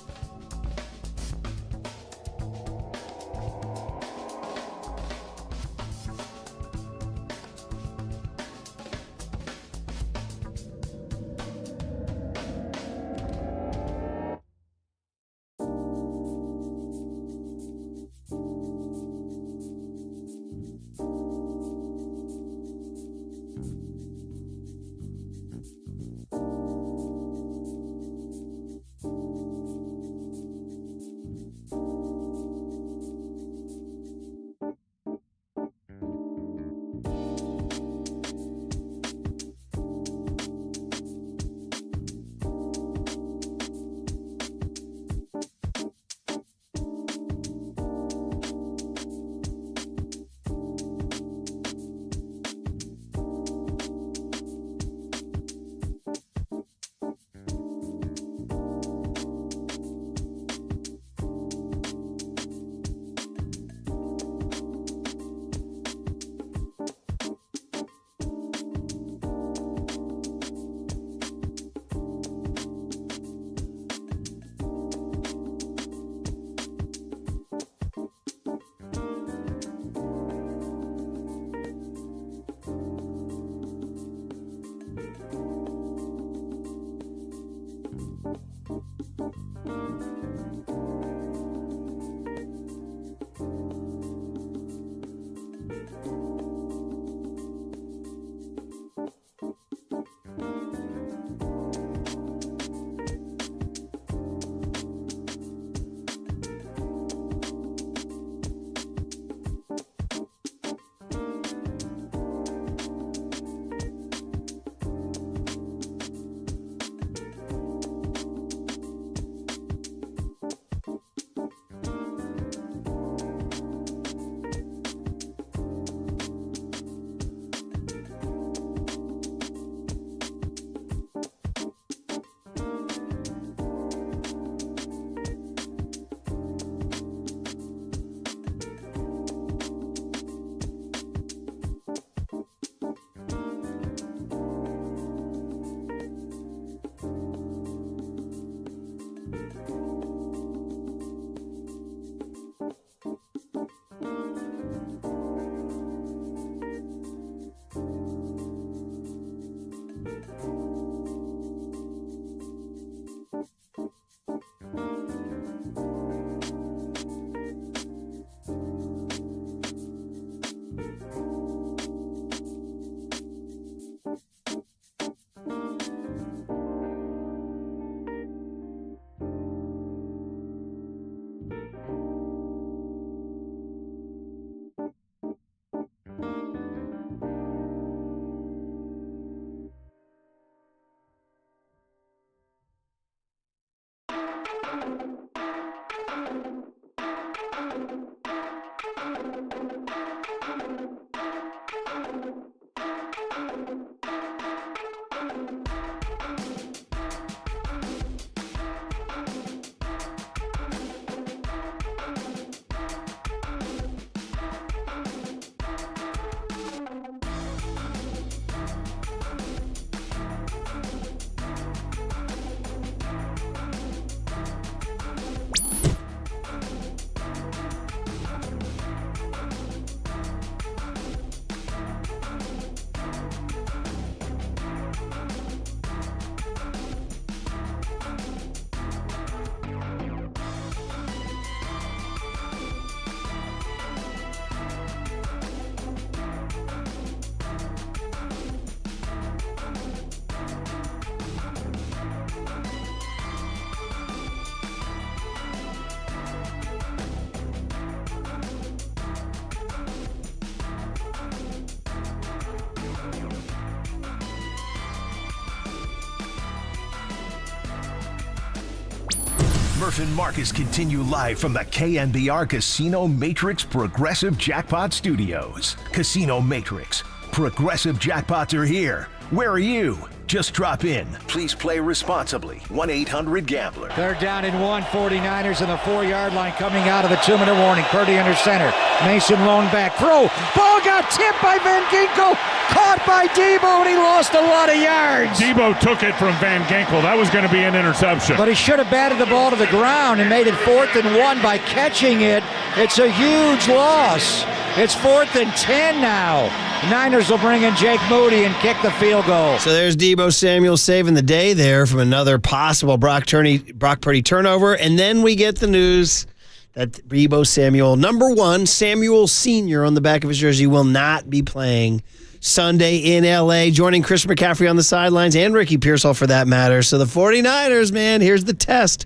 Murph and Marcus continue live from the KNBR Casino Matrix Progressive Jackpot Studios. Casino Matrix. Progressive jackpots are here. Where are you? Just drop in. Please play responsibly. 1-800-GAMBLER. They're down in 1, 49ers in the 4-yard line coming out of the 2-minute warning. Purdy under center. Mason lone back. Throw. Ball got tipped by Van Ginkel. Caught by Deebo, and he lost a lot of yards. Deebo took it from Van Ginkel. That was going to be an interception. But he should have batted the ball to the ground and made it 4th and 1 by catching it. It's a huge loss. It's 4th and 10 now. Niners will bring in Jake Moody and kick the field goal. So there's Deebo Samuel saving the day there from another possible Brock Purdy turnover. And then we get the news that Deebo Samuel, number 1, Samuel Sr. on the back of his jersey, will not be playing Sunday in L.A., joining Chris McCaffrey on the sidelines and Ricky Pearsall for that matter. So the 49ers, man, here's the test.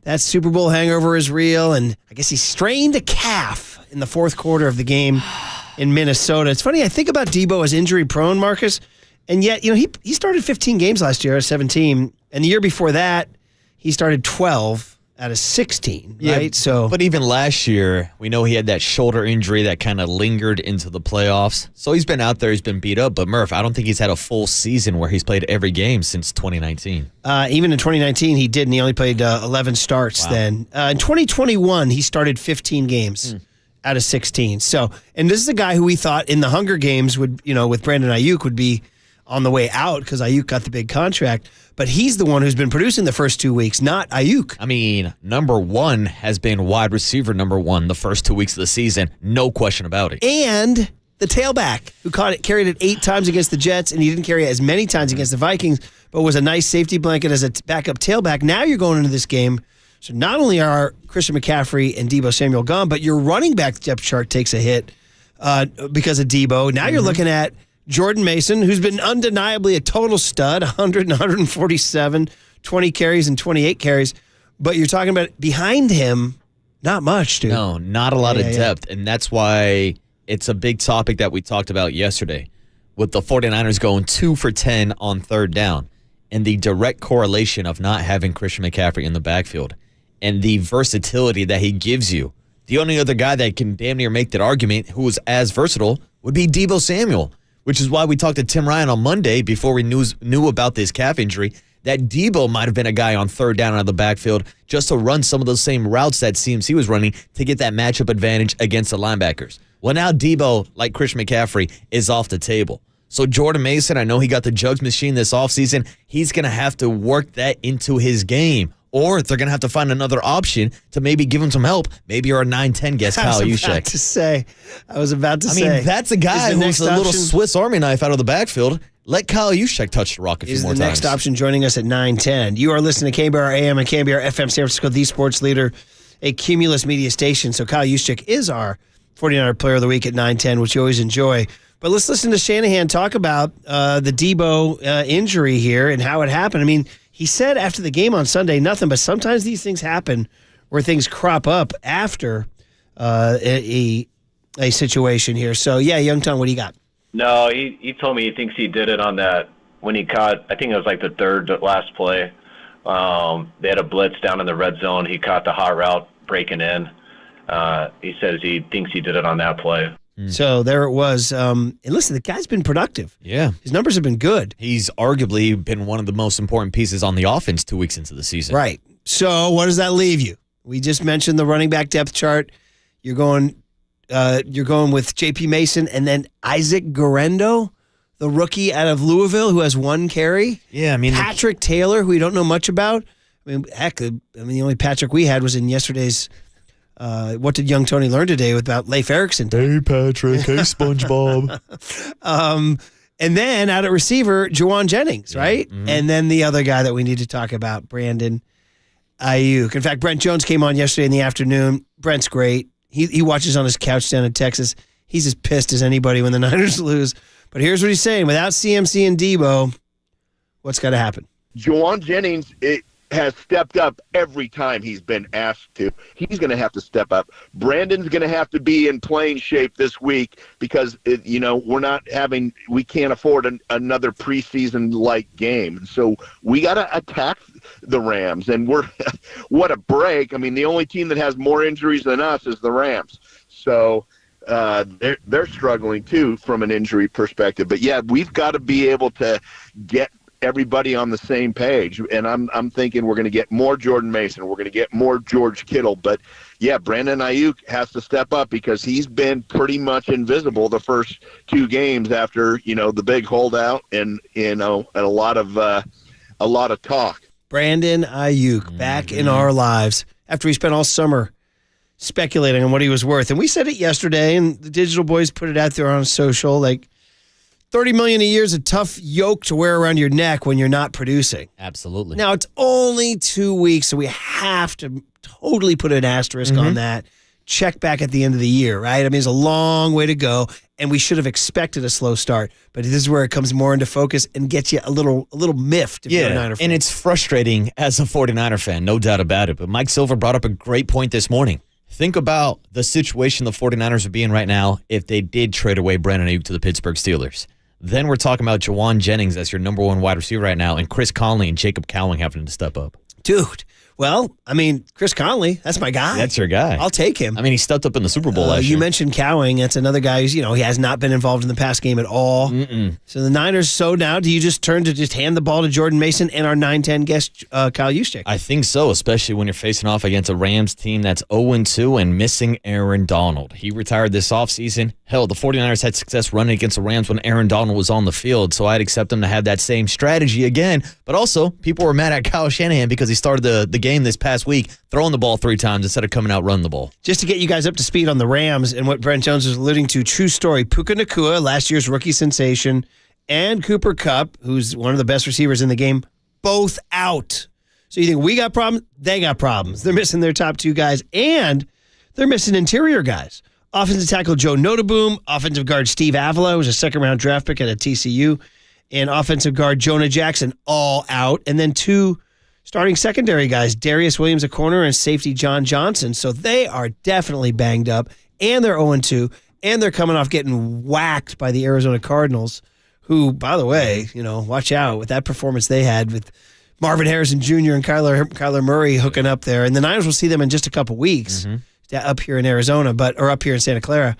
That Super Bowl hangover is real, and I guess he strained a calf in the 4th quarter of the game in Minnesota. It's funny, I think about Deebo as injury-prone, Marcus, and yet, he started 15 games last year out of 17, and the year before that, he started 12 out of 16, right? So, but even last year, we know he had that shoulder injury that kind of lingered into the playoffs. So he's been out there, he's been beat up. But Murph, I don't think he's had a full season where he's played every game since 2019. Even in 2019, he didn't. He only played 11 starts then. In 2021, he started 15 games out of 16. So, and this is a guy who we thought in the Hunger Games would, with Brandon Aiyuk would be on the way out because Aiyuk got the big contract. But he's the one who's been producing the first 2 weeks, not Aiyuk. I mean, number 1 has been wide receiver number 1 the first 2 weeks of the season. No question about it. And the tailback who carried it 8 times against the Jets, and he didn't carry it as many times against the Vikings, but was a nice safety blanket as a backup tailback. Now you're going into this game. So not only are Christian McCaffrey and Deebo Samuel gone, but your running back depth chart takes a hit because of Deebo. Now you're looking at Jordan Mason, who's been undeniably a total stud, 100 and 147, 20 carries and 28 carries. But you're talking about behind him, not much, dude. No, not a lot of depth. And that's why it's a big topic that we talked about yesterday with the 49ers going 2 for 10 on 3rd down and the direct correlation of not having Christian McCaffrey in the backfield and the versatility that he gives you. The only other guy that can damn near make that argument who is as versatile would be Deebo Samuel. Which is why we talked to Tim Ryan on Monday before we knew about this calf injury, that Deebo might have been a guy on 3rd down out of the backfield just to run some of those same routes that CMC was running to get that matchup advantage against the linebackers. Well, now Deebo, like Christian McCaffrey, is off the table. So Jordan Mason, I know he got the jugs machine this offseason. He's going to have to work that into his game. Or they're going to have to find another option to maybe give him some help. Maybe you're a 9-10 guest, Kyle Juszczyk. I was about to say. I mean, that's a guy who's a little Swiss Army knife out of the backfield. Let Kyle Juszczyk touch the rock a few more times. Is the next option joining us at 9:10. You are listening to KNBR AM and KNBR FM San Francisco, the sports leader, a Cumulus media station. So Kyle Juszczyk is our 49er player of the week at 9:10, which you always enjoy. But let's listen to Shanahan talk about the Deebo injury here and how it happened. I mean, he said after the game on Sunday, nothing, but sometimes these things happen where things crop up after a situation here. So, yeah, Young Ton, what do you got? No, he told me he thinks he did it on that when he caught, I think it was like the 3rd last play. They had a blitz down in the red zone. He caught the hot route breaking in. He says he thinks he did it on that play. So there it was. And listen, the guy's been productive. Yeah. His numbers have been good. He's arguably been one of the most important pieces on the offense 2 weeks into the season. Right. So what does that leave you? We just mentioned the running back depth chart. You're going with J.P. Mason and then Isaac Guerendo, the rookie out of Louisville who has 1 carry. Yeah, I mean. Patrick Taylor, who we don't know much about. I mean, heck, the only Patrick we had was in yesterday's what did young Tony learn today about Leif Erikson? Hey, Patrick. Hey, SpongeBob. And then out at receiver, Juwan Jennings, right? Mm-hmm. And then the other guy that we need to talk about, Brandon Aiyuk. In fact, Brent Jones came on yesterday in the afternoon. Brent's great. He watches on his couch down in Texas. He's as pissed as anybody when the Niners lose. But here's what he's saying. Without CMC and Deebo, what's got to happen? Juwan Jennings, has stepped up every time he's been asked to. He's going to have to step up. Brandon's going to have to be in playing shape this week because, we can't afford another preseason-like game. And so we got to attack the Rams. And what a break. I mean, the only team that has more injuries than us is the Rams. So they're struggling, too, from an injury perspective. But, yeah, we've got to be able to get everybody on the same page, and I'm thinking we're going to get more Jordan Mason, we're going to get more George Kittle, but yeah, Brandon Aiyuk has to step up because he's been pretty much invisible the first 2 games after the big holdout and a lot of talk. Brandon Aiyuk back in our lives after we spent all summer speculating on what he was worth, and we said it yesterday, and the Digital Boys put it out there on social, like, $30 million a year is a tough yoke to wear around your neck when you're not producing. Absolutely. Now, it's only 2 weeks, so we have to totally put an asterisk on that. Check back at the end of the year, right? I mean, it's a long way to go, and we should have expected a slow start. But this is where it comes more into focus and gets you a little miffed if you're a Niner fan. And it's frustrating as a 49er fan, no doubt about it. But Mike Silver brought up a great point this morning. Think about the situation the 49ers would be in right now if they did trade away Brandon Aiyuk to the Pittsburgh Steelers. Then we're talking about Jawan Jennings as your number 1 wide receiver right now, and Chris Conley and Jacob Cowling having to step up. Dude, well, I mean, Chris Conley, that's my guy. That's your guy. I'll take him. I mean, he stepped up in the Super Bowl last year. You mentioned Cowing. That's another guy who's, he has not been involved in the pass game at all. So the Niners, so now, do you just turn to just hand the ball to Jordan Mason and our 9-10 guest, Kyle Juszczyk? I think so, especially when you're facing off against a Rams team that's 0-2 and missing Aaron Donald. He retired this offseason. Hell, the 49ers had success running against the Rams when Aaron Donald was on the field, so I'd accept them to have that same strategy again. But also, people were mad at Kyle Shanahan because he started the game this past week throwing the ball 3 times instead of coming out running the ball. Just to get you guys up to speed on the Rams and what Brent Jones was alluding to, true story. Puka Nacua, last year's rookie sensation, and Cooper Kupp, who's one of the best receivers in the game, both out. So you think we got problems? They got problems. They're missing their top 2 guys, and they're missing interior guys. Offensive tackle Joe Notaboom, offensive guard Steve Avila, who's a second-round draft pick at a TCU, and offensive guard Jonah Jackson, all out. And then 2 starting secondary guys, Darius Williams, a corner, and safety John Johnson. So they are definitely banged up, and they're 0-2, and they're coming off getting whacked by the Arizona Cardinals, who, by the way, watch out with that performance they had with Marvin Harrison Jr. and Kyler Murray hooking up there. And the Niners will see them in just a couple weeks up here in Arizona, or up here in Santa Clara.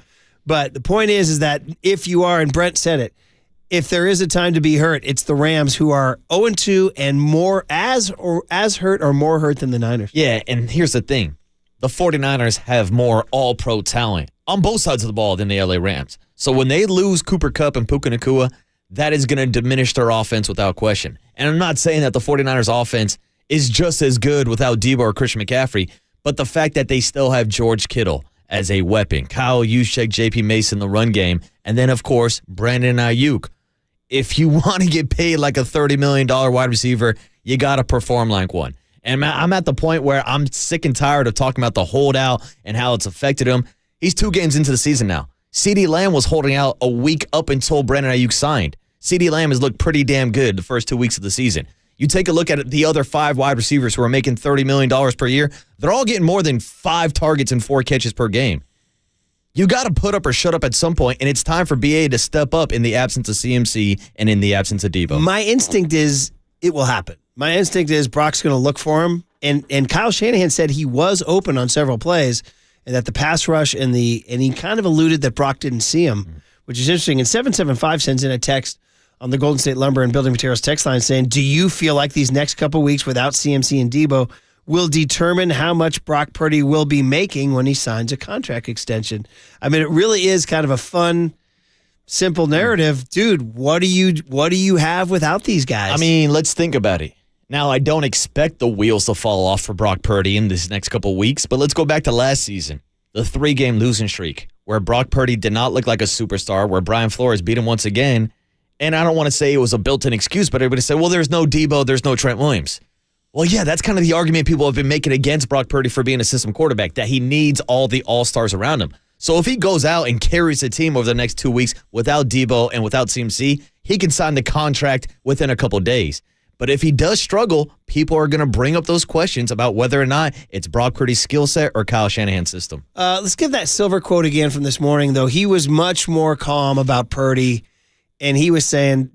But the point is that if you are, and Brent said it, if there is a time to be hurt, it's the Rams, who are 0-2 and more as hurt or more hurt than the Niners. Yeah, and here's the thing. The 49ers have more all-pro talent on both sides of the ball than the LA Rams. So when they lose Cooper Kupp and Puka Nacua, that is going to diminish their offense without question. And I'm not saying that the 49ers offense is just as good without Deebo or Christian McCaffrey, but the fact that they still have George Kittle as a weapon, Kyle Juszczyk, JP Mason, the run game, and then, of course, Brandon Aiyuk. If you want to get paid like a $30 million wide receiver, you got to perform like one. And I'm at the point where I'm sick and tired of talking about the holdout and how it's affected him. He's 2 games into the season now. CeeDee Lamb was holding out a week up until Brandon Aiyuk signed. CeeDee Lamb has looked pretty damn good the first 2 weeks of the season. You take a look at the other 5 wide receivers who are making $30 million per year, they're all getting more than 5 targets and 4 catches per game. You got to put up or shut up at some point, and it's time for BA to step up in the absence of CMC and in the absence of Deebo. My instinct is it will happen. My instinct is Brock's going to look for him, and Kyle Shanahan said he was open on several plays, and that the pass rush and he kind of alluded that Brock didn't see him, which is interesting. And 775 sends in a text on the Golden State Lumber and Building Materials text line saying, do you feel like these next couple weeks without CMC and Deebo will determine how much Brock Purdy will be making when he signs a contract extension? I mean, it really is kind of a fun, simple narrative. Dude, what do you have without these guys? I mean, let's think about it. Now, I don't expect the wheels to fall off for Brock Purdy in this next couple weeks, but let's go back to last season, the 3-game losing streak, where Brock Purdy did not look like a superstar, where Brian Flores beat him once again. And I don't want to say it was a built-in excuse, but everybody said, well, there's no Deebo, there's no Trent Williams. Well, yeah, that's kind of the argument people have been making against Brock Purdy for being a system quarterback, that he needs all the all-stars around him. So if he goes out and carries the team over the next 2 weeks without Deebo and without CMC, he can sign the contract within a couple days. But if he does struggle, people are going to bring up those questions about whether or not it's Brock Purdy's skill set or Kyle Shanahan's system. Let's get that Silver quote again from this morning, though. He was much more calm about Purdy, and he was saying,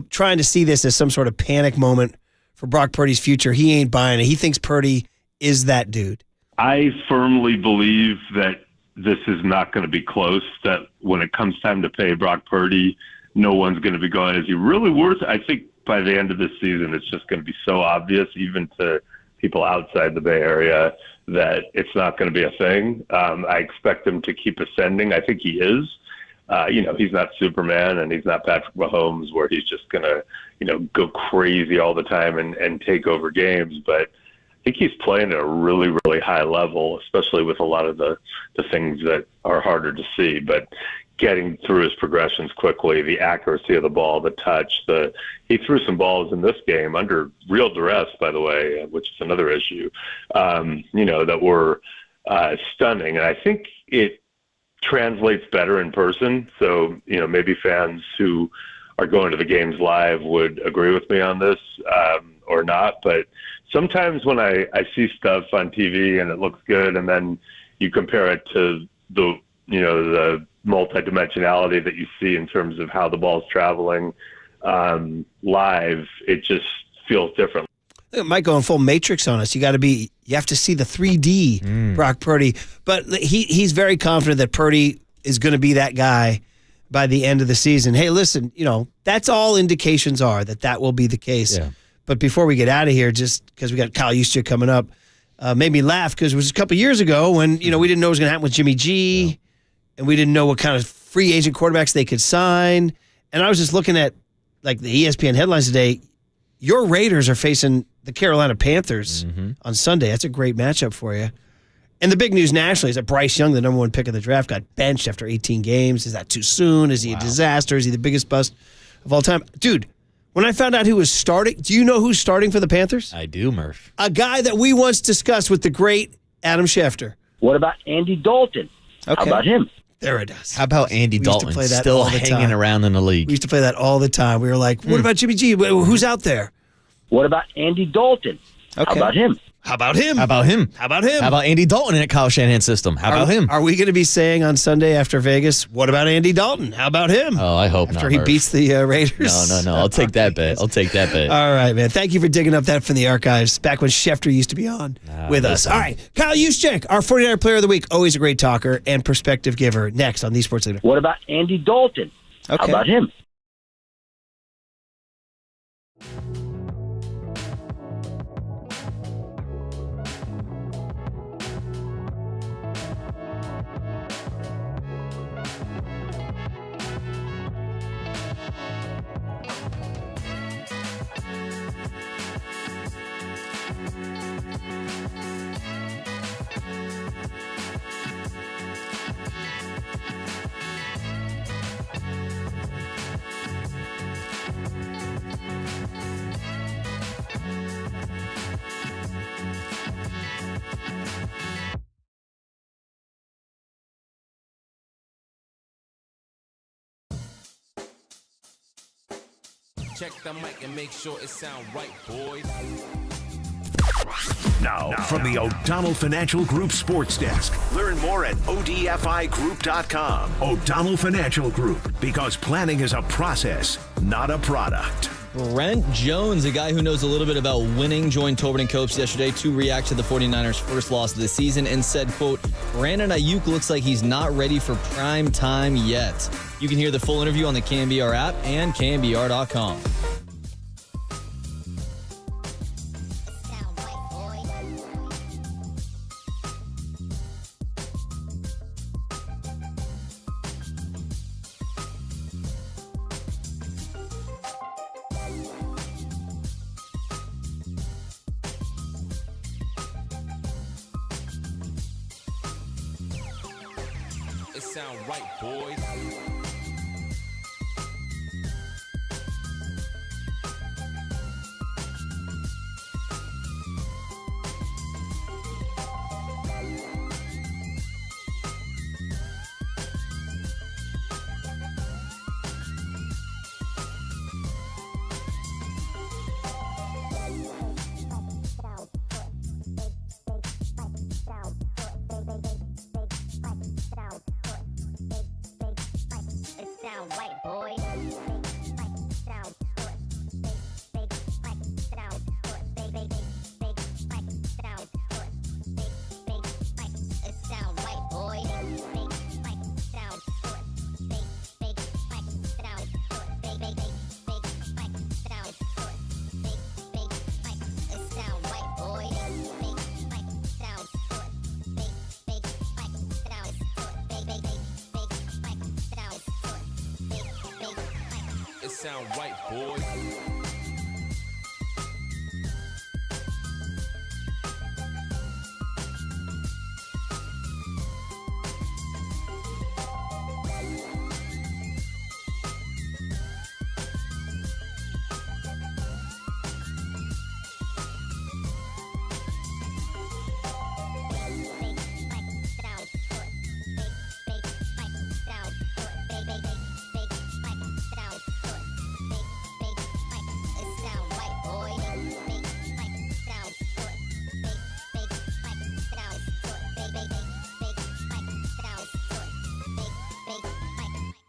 trying to see this as some sort of panic moment for Brock Purdy's future. He ain't buying it. He thinks Purdy is that dude. I firmly believe that this is not going to be close, that when it comes time to pay Brock Purdy, no one's going to be going, is he really worth it? I think by the end of this season, it's just going to be so obvious, even to people outside the Bay Area, that it's not going to be a thing. I expect him to keep ascending. I think he is. He's not Superman and he's not Patrick Mahomes where he's just going to, go crazy all the time and take over games. But I think he's playing at a really, really high level, especially with a lot of the things that are harder to see. But getting through his progressions quickly, the accuracy of the ball, the touch, he threw some balls in this game under real duress, by the way, which is another issue, that were stunning. And I think it translates better in person. So, maybe fans who are going to the games live would agree with me on this or not. But sometimes when I see stuff on TV and it looks good, and then you compare it to the multidimensionality that you see in terms of how the ball's traveling live, it just feels different. Look at Mike going full Matrix on us. You have to see the 3D Brock Purdy. But he's very confident that Purdy is going to be that guy by the end of the season. Hey, listen, that's all indications are that will be the case. Yeah. But before we get out of here, just because we got Kyle Juszczyk coming up, made me laugh because it was a couple years ago when, we didn't know what was going to happen with Jimmy G. Yeah. And we didn't know what kind of free agent quarterbacks they could sign. And I was just looking at like the ESPN headlines today. Your Raiders are facing the Carolina Panthers on Sunday. That's a great matchup for you. And the big news nationally is that Bryce Young, the number one pick of the draft, got benched after 18 games. Is that too soon? Is he a disaster? Is he the biggest bust of all time? Dude, when I found out who was starting, do you know who's starting for the Panthers? I do, Murph. A guy that we once discussed with the great Adam Schefter. What about Andy Dalton? Okay. How about him? There it is. How about Andy Dalton still hanging around in the league? We used to play that all the time. We were like, what about Jimmy G? Who's out there? What about Andy Dalton? Okay. How about him? How about him? How about him? How about him? How about Andy Dalton in Kyle Shanahan's system? How about him? Are we going to be saying on Sunday after Vegas, what about Andy Dalton? How about him? Oh, I hope after he beats the Raiders. No. I'll take that bet. All right, man. Thank you for digging up that from the archives back when Schefter used to be on with us. All right. Kyle Juszczyk, our 49er Player of the Week. Always a great talker and perspective giver. Next on the Sports Leader. What about Andy Dalton? Okay. How about him? Check the mic and make sure it sound right, boys. Now, from the O'Donnell Financial Group Sports Desk. Learn more at ODFIGroup.com. O'Donnell Financial Group, because planning is a process, not a product. Brent Jones, a guy who knows a little bit about winning, joined Tobin and Copes yesterday to react to the 49ers' first loss of the season and said, quote, Brandon Aiyuk looks like he's not ready for prime time yet. You can hear the full interview on the KNBR app and KNBR.com. It sound right, boys. sound right, boy. Sound it sound right, boy.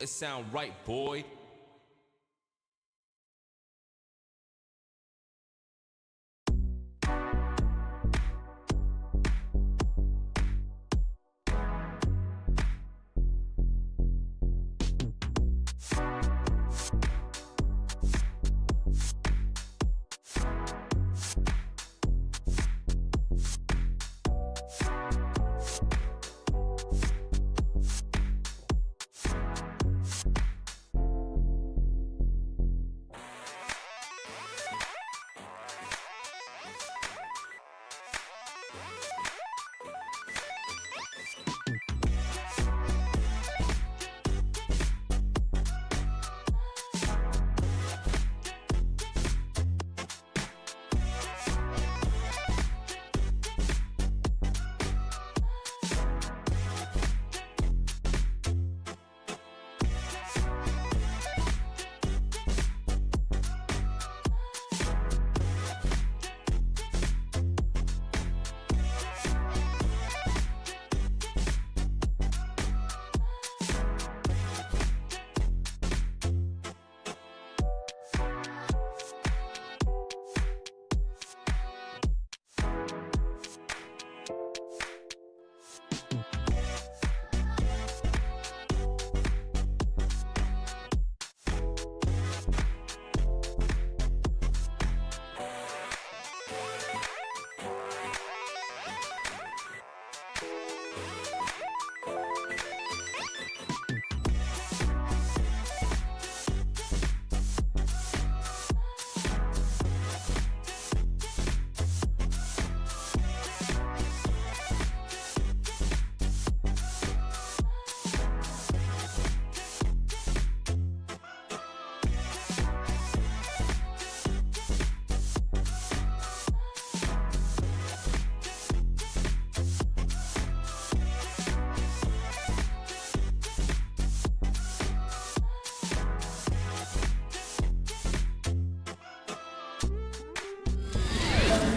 It sound right, boy. It sound right, boy.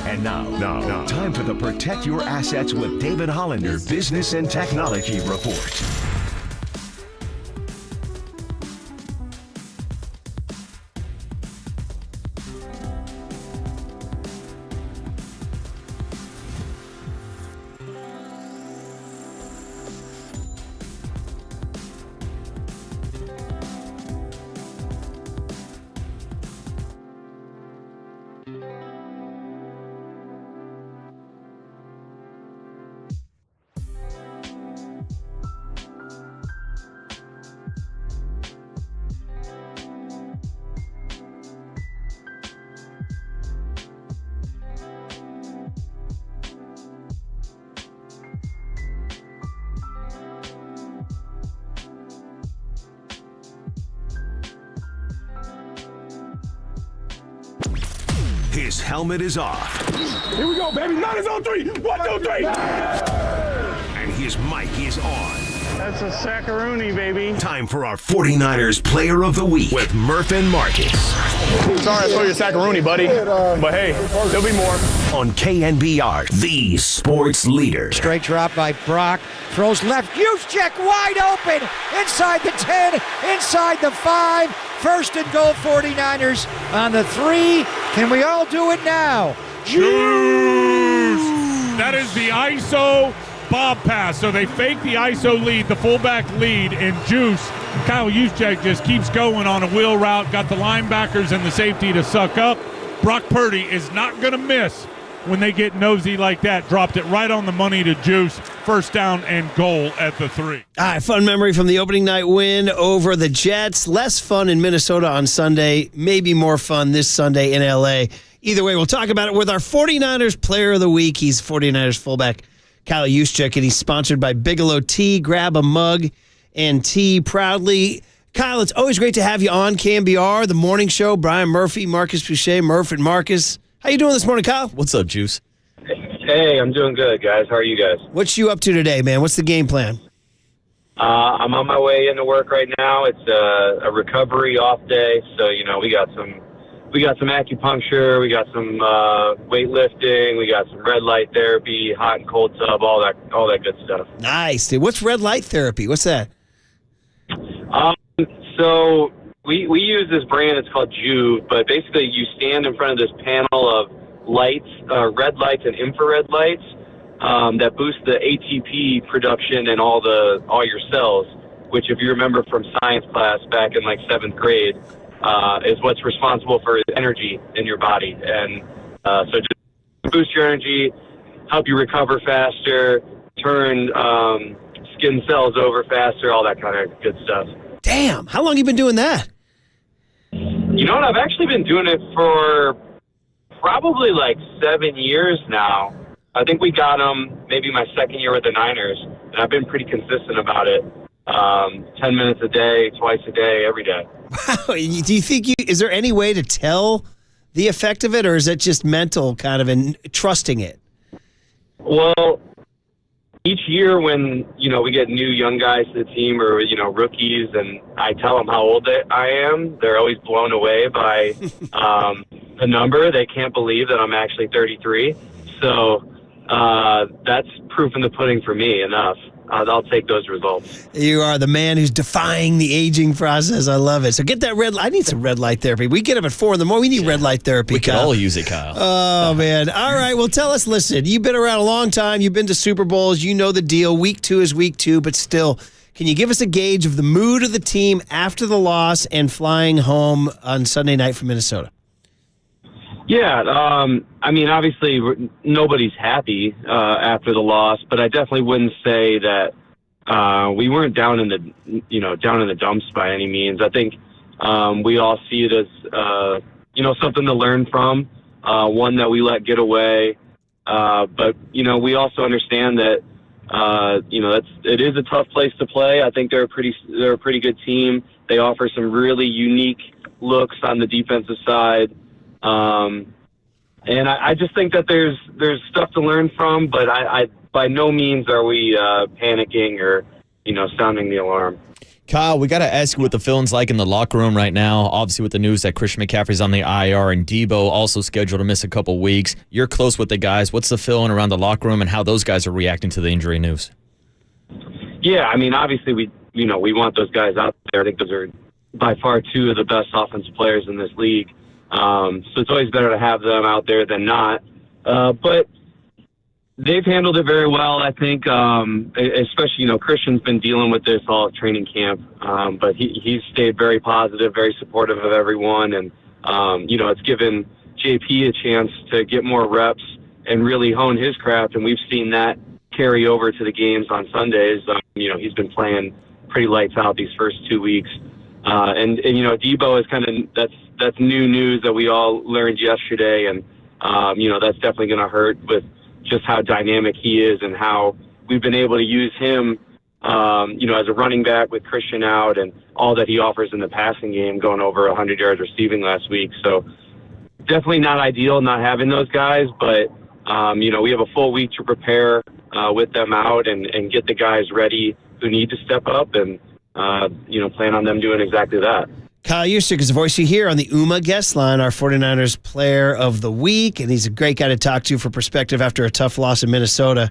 And now, time for the Protect Your Assets with David Hollander Business and Technology Report. His helmet is off. Here we go, baby. 9 is on 3. 1, 2, 3. And his mic is on. That's a sackaroonie, baby. Time for our 49ers Player of the Week with Murph and Marcus. Sorry I stole your sackaroonie, buddy. But hey, there'll be more. On KNBR, the sports leader. Straight drop by Brock. Throws left. Juszczyk wide open. Inside the 10. Inside the 5. First and goal 49ers on the 3. Can we all do it now? Juice! That is the ISO bob pass. So they fake the ISO lead, the fullback lead, and Juice. Kyle Juszczyk just keeps going on a wheel route. Got the linebackers and the safety to suck up. Brock Purdy is not going to miss when they get nosy like that. Dropped it right on the money to Juice. First down and goal at the 3. All right, fun memory from the opening night win over the Jets. Less fun in Minnesota on Sunday. Maybe more fun this Sunday in L.A. Either way, we'll talk about it with our 49ers Player of the Week. He's 49ers fullback Kyle Juszczyk, and he's sponsored by Bigelow Tea. Grab a mug and tea proudly. Kyle, it's always great to have you on KNBR, the morning show. Brian Murphy, Marcus Boucher, Murph and Marcus. How you doing this morning, Kyle? What's up, Juice? Hey, I'm doing good, guys. How are you guys? What's you up to today, man? What's the game plan? I'm on my way into work right now. It's a recovery off day, so we got some acupuncture, we got some weightlifting, we got some red light therapy, hot and cold tub, all that good stuff. Nice, dude. What's red light therapy? What's that? So we use this brand. It's called Juve, but basically you stand in front of this panel of lights, red lights and infrared lights that boost the ATP production in all your cells, which, if you remember from science class back in like 7th grade, is what's responsible for energy in your body. And so just boost your energy, help you recover faster, turn skin cells over faster, all that kind of good stuff. Damn, how long you been doing that? You know what? I've actually been doing it for probably like 7 years now. I think we got them maybe my second year with the Niners, and I've been pretty consistent about it. 10 minutes a day, twice a day, every day. Wow. Do you think is there any way to tell the effect of it, or is it just mental kind of and trusting it? Well, each year when, we get new young guys to the team or, rookies, and I tell them how old I am, they're always blown away by the number. They can't believe that I'm actually 33. So that's proof in the pudding for me enough. I'll take those results. You are the man who's defying the aging process. I love it. So get that red light. I need some red light therapy. We get up at 4 in the morning. We need red light therapy, We can all use it, Kyle. Oh, man. All right. Well, tell us, listen, you've been around a long time. You've been to Super Bowls. You know the deal. Week 2 is week 2, but still, can you give us a gauge of the mood of the team after the loss and flying home on Sunday night from Minnesota? Yeah, obviously nobody's happy after the loss, but I definitely wouldn't say that we weren't down in the dumps by any means. I think we all see it as something to learn from, one that we let get away, but we also understand that it is a tough place to play. I think they're a pretty good team. They offer some really unique looks on the defensive side. And I just think that there's stuff to learn from, but I by no means are we panicking or, sounding the alarm. Kyle, we got to ask you what the feeling's like in the locker room right now. Obviously, with the news that Christian McCaffrey's on the IR and Deebo also scheduled to miss a couple weeks. You're close with the guys. What's the feeling around the locker room and how those guys are reacting to the injury news? Yeah, obviously we want those guys out there. I think those are by far 2 of the best offensive players in this league. So it's always better to have them out there than not. But they've handled it very well, I think, especially, Christian's been dealing with this all training camp. But he's stayed very positive, very supportive of everyone. And, it's given JP a chance to get more reps and really hone his craft. And we've seen that carry over to the games on Sundays. He's been playing pretty lights out these first 2 weeks. And Deebo is kind of, that's new news that we all learned yesterday. And, that's definitely going to hurt with just how dynamic he is and how we've been able to use him, as a running back with Christian out and all that he offers in the passing game, going over 100 yards receiving last week. So definitely not ideal not having those guys, but, we have a full week to prepare with them out and get the guys ready who need to step up, and plan on them doing exactly that. Kyle Juszczyk is the voice you hear on the UMA guest line, our 49ers player of the week, and he's a great guy to talk to for perspective after a tough loss in Minnesota.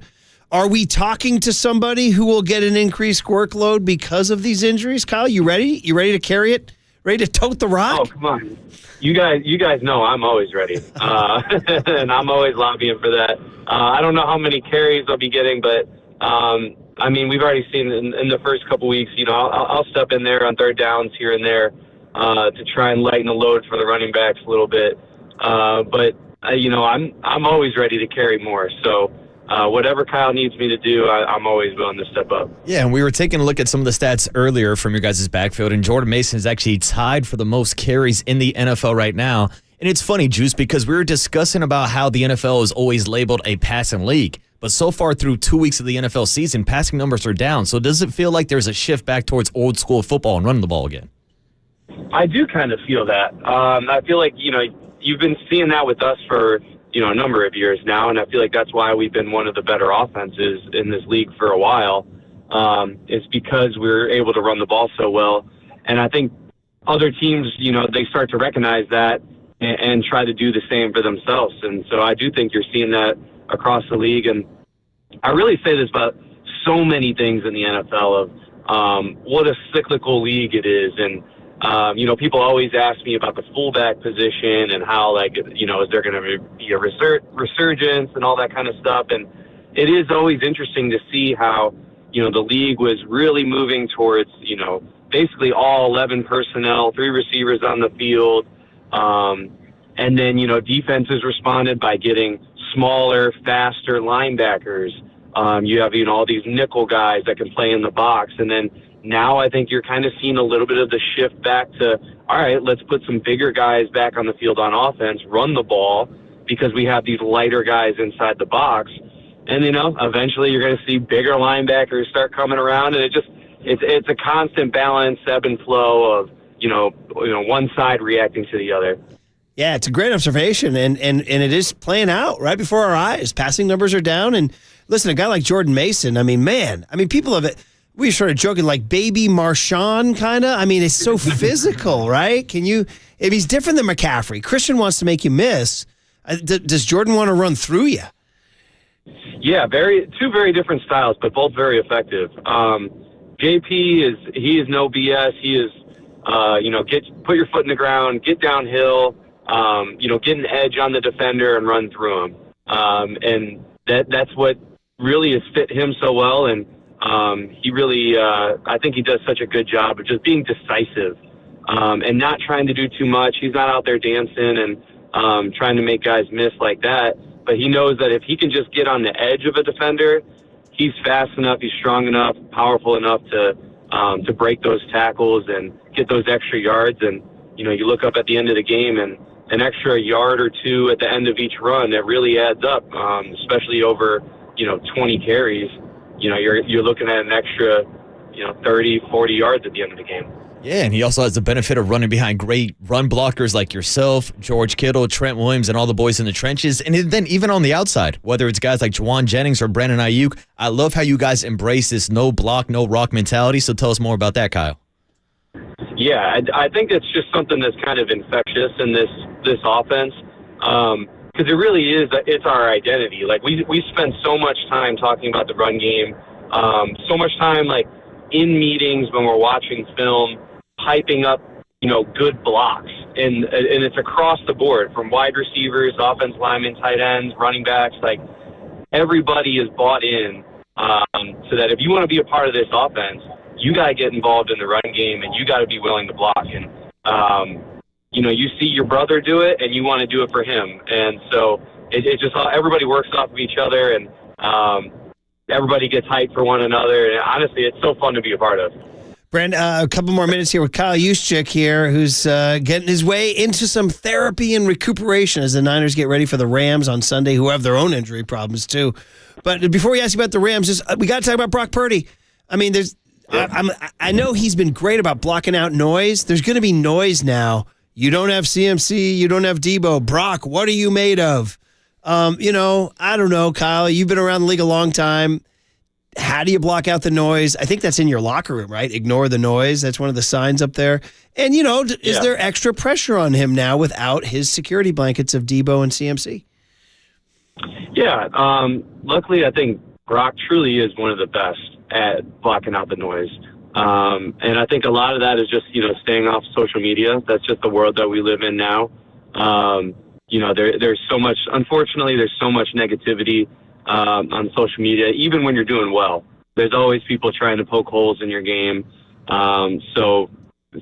Are we talking to somebody who will get an increased workload because of these injuries? Kyle, you ready? You ready to carry it? Ready to tote the rock? Oh, come on. You guys know I'm always ready, and I'm always lobbying for that. I don't know how many carries I'll be getting, but we've already seen in the first couple weeks. I'll step in there on third downs here and there to try and lighten the load for the running backs a little bit. But I'm always ready to carry more. So. Whatever Kyle needs me to do, I'm always willing to step up. Yeah, and we were taking a look at some of the stats earlier from your guys' backfield, and Jordan Mason is actually tied for the most carries in the NFL right now. And it's funny, Juice, because we were discussing about how the NFL is always labeled a passing league. But so far through 2 weeks of the NFL season, passing numbers are down. So does it feel like there's a shift back towards old school football and running the ball again? I do kind of feel that. I feel like, you've been seeing that with us for a number of years now, and I feel like that's why we've been one of the better offenses in this league for a while. It's because we're able to run the ball so well, and I think other teams, they start to recognize that and try to do the same for themselves. And so I do think you're seeing that across the league. And I really say this about so many things in the NFL of what a cyclical league it is, and people always ask me about the fullback position and how, is there going to be a resurgence and all that kind of stuff. And it is always interesting to see how, the league was really moving towards, basically all 11 personnel, 3 receivers on the field. And then, defenses responded by getting smaller, faster linebackers. You have, all these nickel guys that can play in the box. And then, now I think you're kind of seeing a little bit of the shift back to, all right, let's put some bigger guys back on the field on offense, run the ball, because we have these lighter guys inside the box. And, eventually you're going to see bigger linebackers start coming around, and it's a constant balance, ebb and flow of, one side reacting to the other. Yeah, it's a great observation, and it is playing out right before our eyes. Passing numbers are down, and listen, a guy like Jordan Mason, people have it. We started joking like baby Marshawn kind of. It's so physical, right? If he's different than McCaffrey, Christian wants to make you miss. Does Jordan want to run through you? Yeah, two very different styles, but both very effective. JP is no BS. He is, put your foot in the ground, get downhill, get an edge on the defender and run through him. And that's what really has fit him so well. And he really, I think he does such a good job of just being decisive and not trying to do too much. He's not out there dancing and trying to make guys miss like that. But he knows that if he can just get on the edge of a defender, he's fast enough, he's strong enough, powerful enough to break those tackles and get those extra yards. And, you look up at the end of the game and an extra yard or two at the end of each run, that really adds up, especially over, 20 carries. You're looking at an extra, 30, 40 yards at the end of the game. Yeah, and he also has the benefit of running behind great run blockers like yourself, George Kittle, Trent Williams, and all the boys in the trenches. And then even on the outside, whether it's guys like Juwan Jennings or Brandon Aiyuk, I love how you guys embrace this no block, no rock mentality. So tell us more about that, Kyle. Yeah, I think it's just something that's kind of infectious in this offense. Because it really is, it's our identity. Like, we spend so much time talking about the run game, so much time, in meetings when we're watching film, hyping up, good blocks. And it's across the board, from wide receivers, offense linemen, tight ends, running backs. Everybody is bought in so that if you want to be a part of this offense, you got to get involved in the run game, and you got to be willing to block. And, you see your brother do it, and you want to do it for him. And so it just, everybody works off of each other, and everybody gets hyped for one another. And honestly, it's so fun to be a part of. Brent, a couple more minutes here with Kyle Juszczyk here, who's getting his way into some therapy and recuperation as the Niners get ready for the Rams on Sunday, who have their own injury problems too. But before we ask you about the Rams, we got to talk about Brock Purdy. I know he's been great about blocking out noise. There's going to be noise now. You don't have CMC. You don't have Deebo. Brock, what are you made of? I don't know, Kyle. You've been around the league a long time. how do you block out the noise? I think that's in your locker room, right? Ignore the noise. That's one of the signs up there. And, is there extra pressure on him now without his security blankets of Deebo and CMC? Yeah. Luckily, I think Brock truly is one of the best at blocking out the noise. And I think a lot of that is just, staying off social media. That's just the world that we live in now. There's so much, unfortunately, there's so much negativity on social media, even when you're doing well. There's always people trying to poke holes in your game. So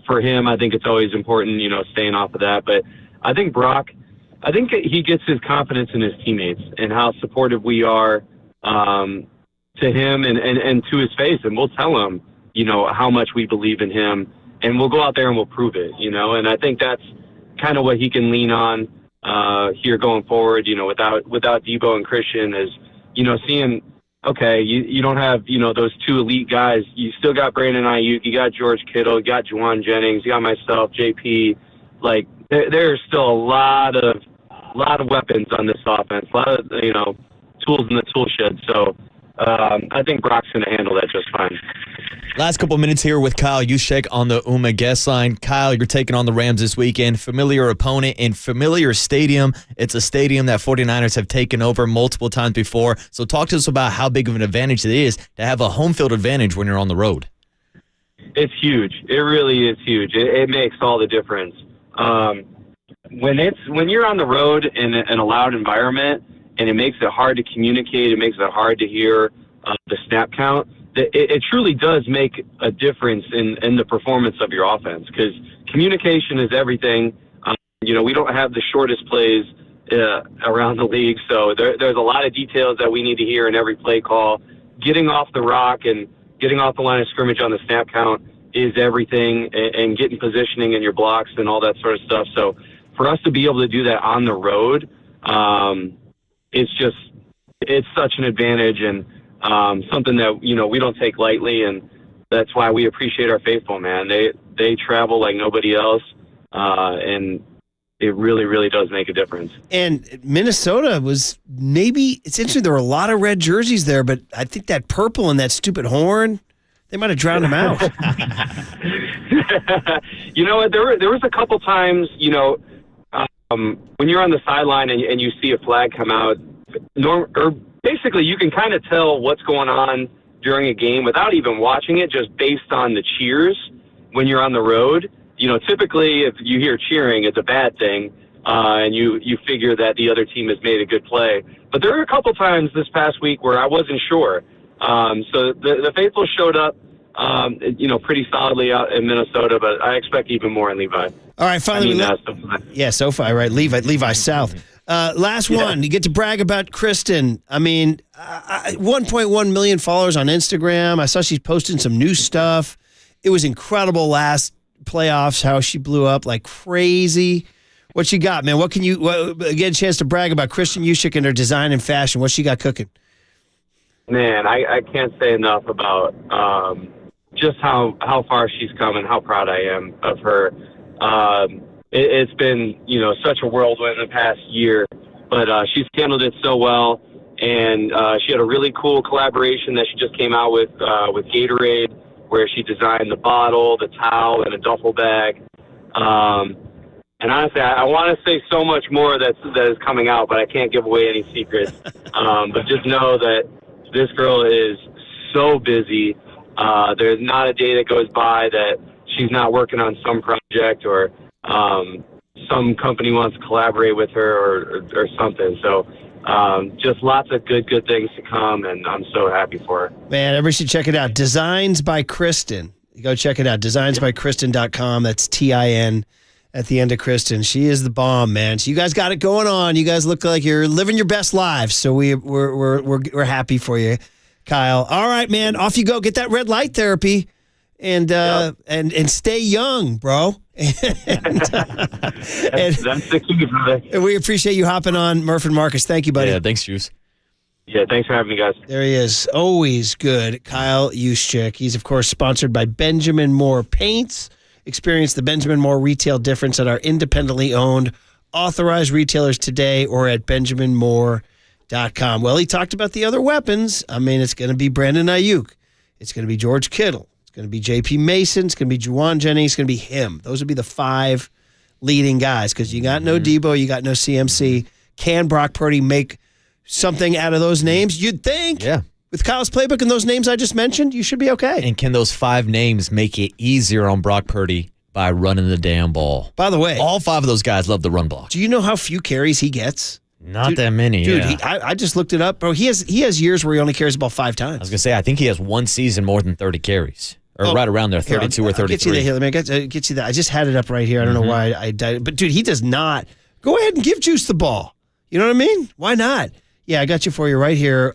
for him, I think it's always important, staying off of that. But I think Brock, he gets his confidence in his teammates and how supportive we are to him and to his face. And we'll tell him, how much we believe in him. And we'll go out there and we'll prove it, And I think that's kind of what he can lean on here going forward, without Deebo and Christian is, seeing, okay, you don't have, those two elite guys. You still got Brandon Aiyuk, you got George Kittle, you got Juwan Jennings, you got myself, JP. Like, there's still a lot of weapons on this offense, a lot of, tools in the tool shed. So I think Brock's going to handle that just fine. Last couple minutes here with Kyle Juszczyk on the UMA guest line. Kyle, you're taking on the Rams this weekend. Familiar opponent in familiar stadium. It's a stadium that 49ers have taken over multiple times before. So talk to us about how big of an advantage it is to have a home field advantage when you're on the road. It's huge. It really is huge. It makes all the difference. When you're on the road in a loud environment and it makes it hard to communicate, it makes it hard to hear the snap count, it truly does make a difference in the performance of your offense, because communication is everything. We don't have the shortest plays around the league, so there's a lot of details that we need to hear in every play call. Getting off the rock and getting off the line of scrimmage on the snap count is everything, and getting positioning in your blocks and all that sort of stuff. So for us to be able to do that on the road, it's such an advantage, and something that, we don't take lightly, and that's why we appreciate our faithful, man. They travel like nobody else, and it really, really does make a difference. And Minnesota was it's interesting, there were a lot of red jerseys there, but I think that purple and that stupid horn, they might have drowned them out. You know what, there was a couple times, when you're on the sideline and you see a flag come out, basically, you can kind of tell what's going on during a game without even watching it, just based on the cheers when you're on the road. Typically, if you hear cheering, it's a bad thing, and you figure that the other team has made a good play. But there were a couple times this past week where I wasn't sure. So the faithful showed up, pretty solidly out in Minnesota, but I expect even more in Levi. All right, finally. SoFi, right? Levi South. Last one. You get to brag about Kristen. 1.1 million followers on Instagram. I saw she's posting some new stuff. It was incredible last playoffs, how she blew up like crazy. What you got, man? What can you get a chance to brag about Kristen Juszczyk and her design and fashion? What she got cooking? Man, I can't say enough about just how far she's come and how proud I am of her. It's been, such a whirlwind in the past year, but she's handled it so well. And she had a really cool collaboration that she just came out with Gatorade, where she designed the bottle, the towel, and a duffel bag. And honestly, I want to say so much more that is coming out, but I can't give away any secrets. But just know that this girl is so busy. There's not a day that goes by that she's not working on some project, or some company wants to collaborate with her or something. So just lots of good things to come, and I'm so happy for her. Man, everybody should check it out. Designs by Kristen. You go check it out. designsbykristen.com. That's TIN at the end of Kristen. She is the bomb, man. So you guys got it going on. You guys look like you're living your best lives. So we're happy for you, Kyle. All right, man. Off you go. Get that red light therapy. And stay young, bro. That's the key, brother. And we appreciate you hopping on, Murph and Marcus. Thank you, buddy. Yeah, thanks, Juice. Yeah, thanks for having me, guys. There he is. Always good. Kyle Juszczyk. He's, of course, sponsored by Benjamin Moore Paints. Experience the Benjamin Moore retail difference at our independently owned, authorized retailers today or at benjaminmoore.com. Well, he talked about the other weapons. I mean, it's going to be Brandon Aiyuk. It's going to be George Kittle. It's going to be J.P. Mason. It's going to be Juwan Jennings. It's going to be him. Those would be the 5 leading guys because you got no Deebo, you got no CMC. Can Brock Purdy make something out of those names? You'd think. Yeah. With Kyle's playbook and those names I just mentioned, you should be okay. And can those 5 names make it easier on Brock Purdy by running the damn ball? By the way, all 5 of those guys love the run block. Do you know how few carries he gets? Not that many, dude. yeah. I just looked it up, bro. He has years where he only carries the ball 5 times. I was gonna say I think he has one season more than 30 carries, or right around there, 32 or 33. Let me get you that. I just had it up right here. I don't know why I died, but dude, he does not. Go ahead and give Juice the ball. You know what I mean? Why not? Yeah, I got you for you right here.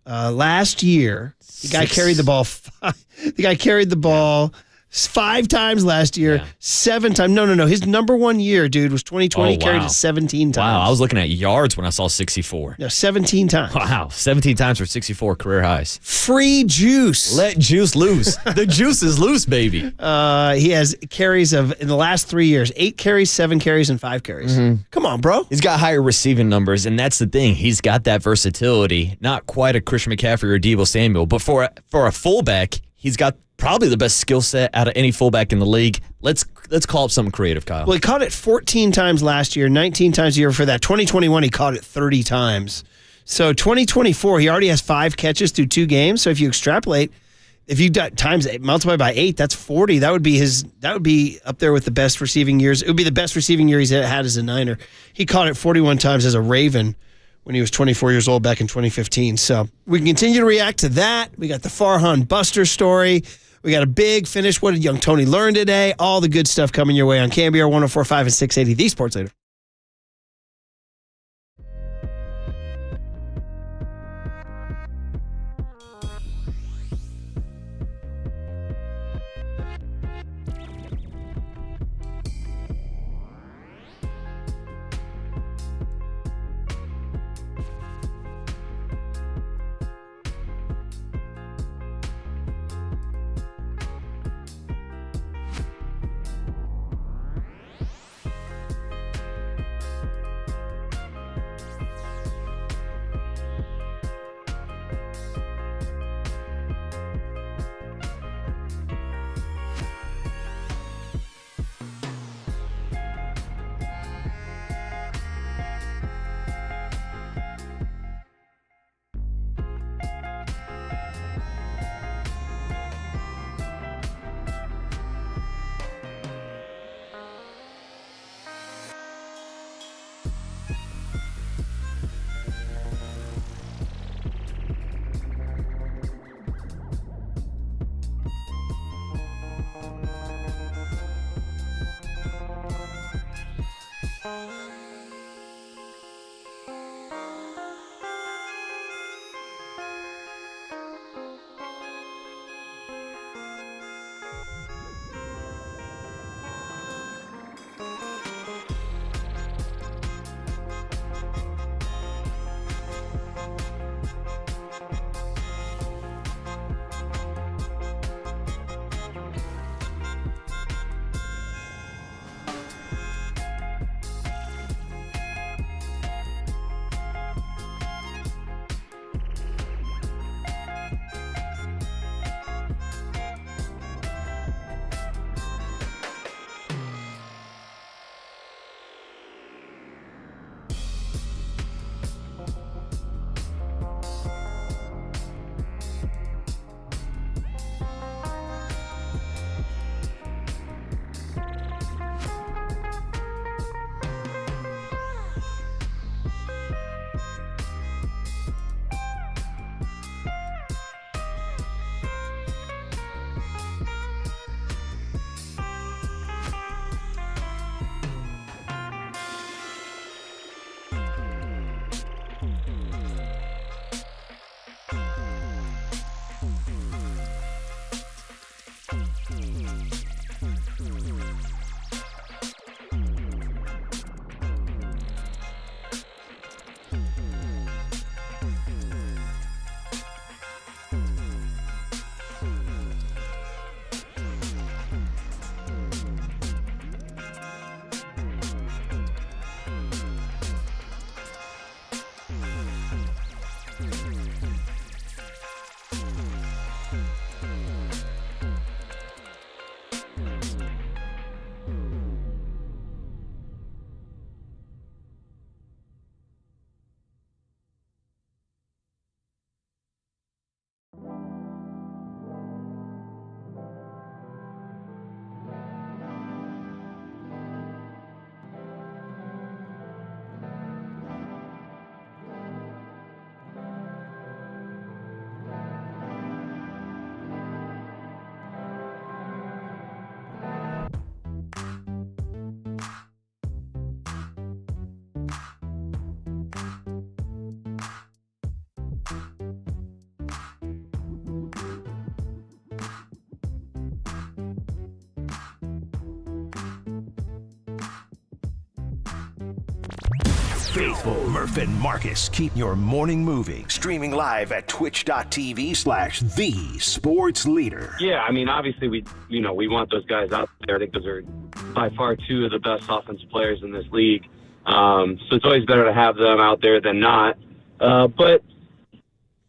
Last year, the guy carried the ball. The guy carried the ball 5 times last year, 7 times. No. His number 1 year, dude, was 2020. Carried it 17 times. Wow, I was looking at yards when I saw 64. No, 17 times. Wow, 17 times for 64 career highs. Free Juice. Let Juice loose. The juice is loose, baby. He has carries in the last 3 years, 8 carries, 7 carries, and 5 carries. Come on, bro. He's got higher receiving numbers, and that's the thing. He's got that versatility. Not quite a Christian McCaffrey or Deebo Samuel, but for a fullback, he's got probably the best skill set out of any fullback in the league. Let's call up something creative, Kyle. Well, he caught it 14 times last year, 19 times a year for that. 2021, he caught it 30 times. So 2024, he already has 5 catches through 2 games. So if you extrapolate, if you multiply by 8, that's 40. That would be up there with the best receiving years. It would be the best receiving year he's had as a Niner. He caught it 41 times as a Raven when he was 24 years old back in 2015. So we can continue to react to that. We got the Farhan Buster story. We got a big finish. What did young Tony learn today? All the good stuff coming your way on KNBR 104.5 and 680, the Sports Leader. faithful Murph and Marcus keep your morning moving. Streaming live at twitch.tv/thesportsleader. Yeah, I mean, obviously we want those guys out there. I think those are by far two of the best offensive players in this league. So it's always better to have them out there than not. But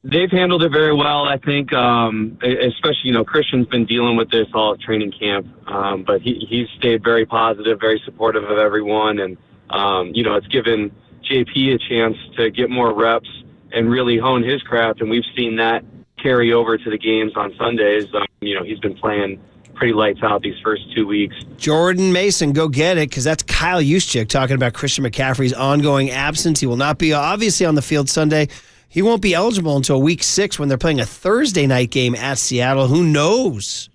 they've handled it very well, I think. Especially, Christian's been dealing with this all training camp, but he's stayed very positive, very supportive of everyone, and it's given JP a chance to get more reps and really hone his craft, and we've seen that carry over to the games on Sundays. He's been playing pretty lights out these first 2 weeks. Jordan Mason, go get it, because that's Kyle Juszczyk talking about Christian McCaffrey's ongoing absence. He will not be obviously on the field Sunday. He won't be eligible until week 6 when they're playing a Thursday night game at Seattle. Who knows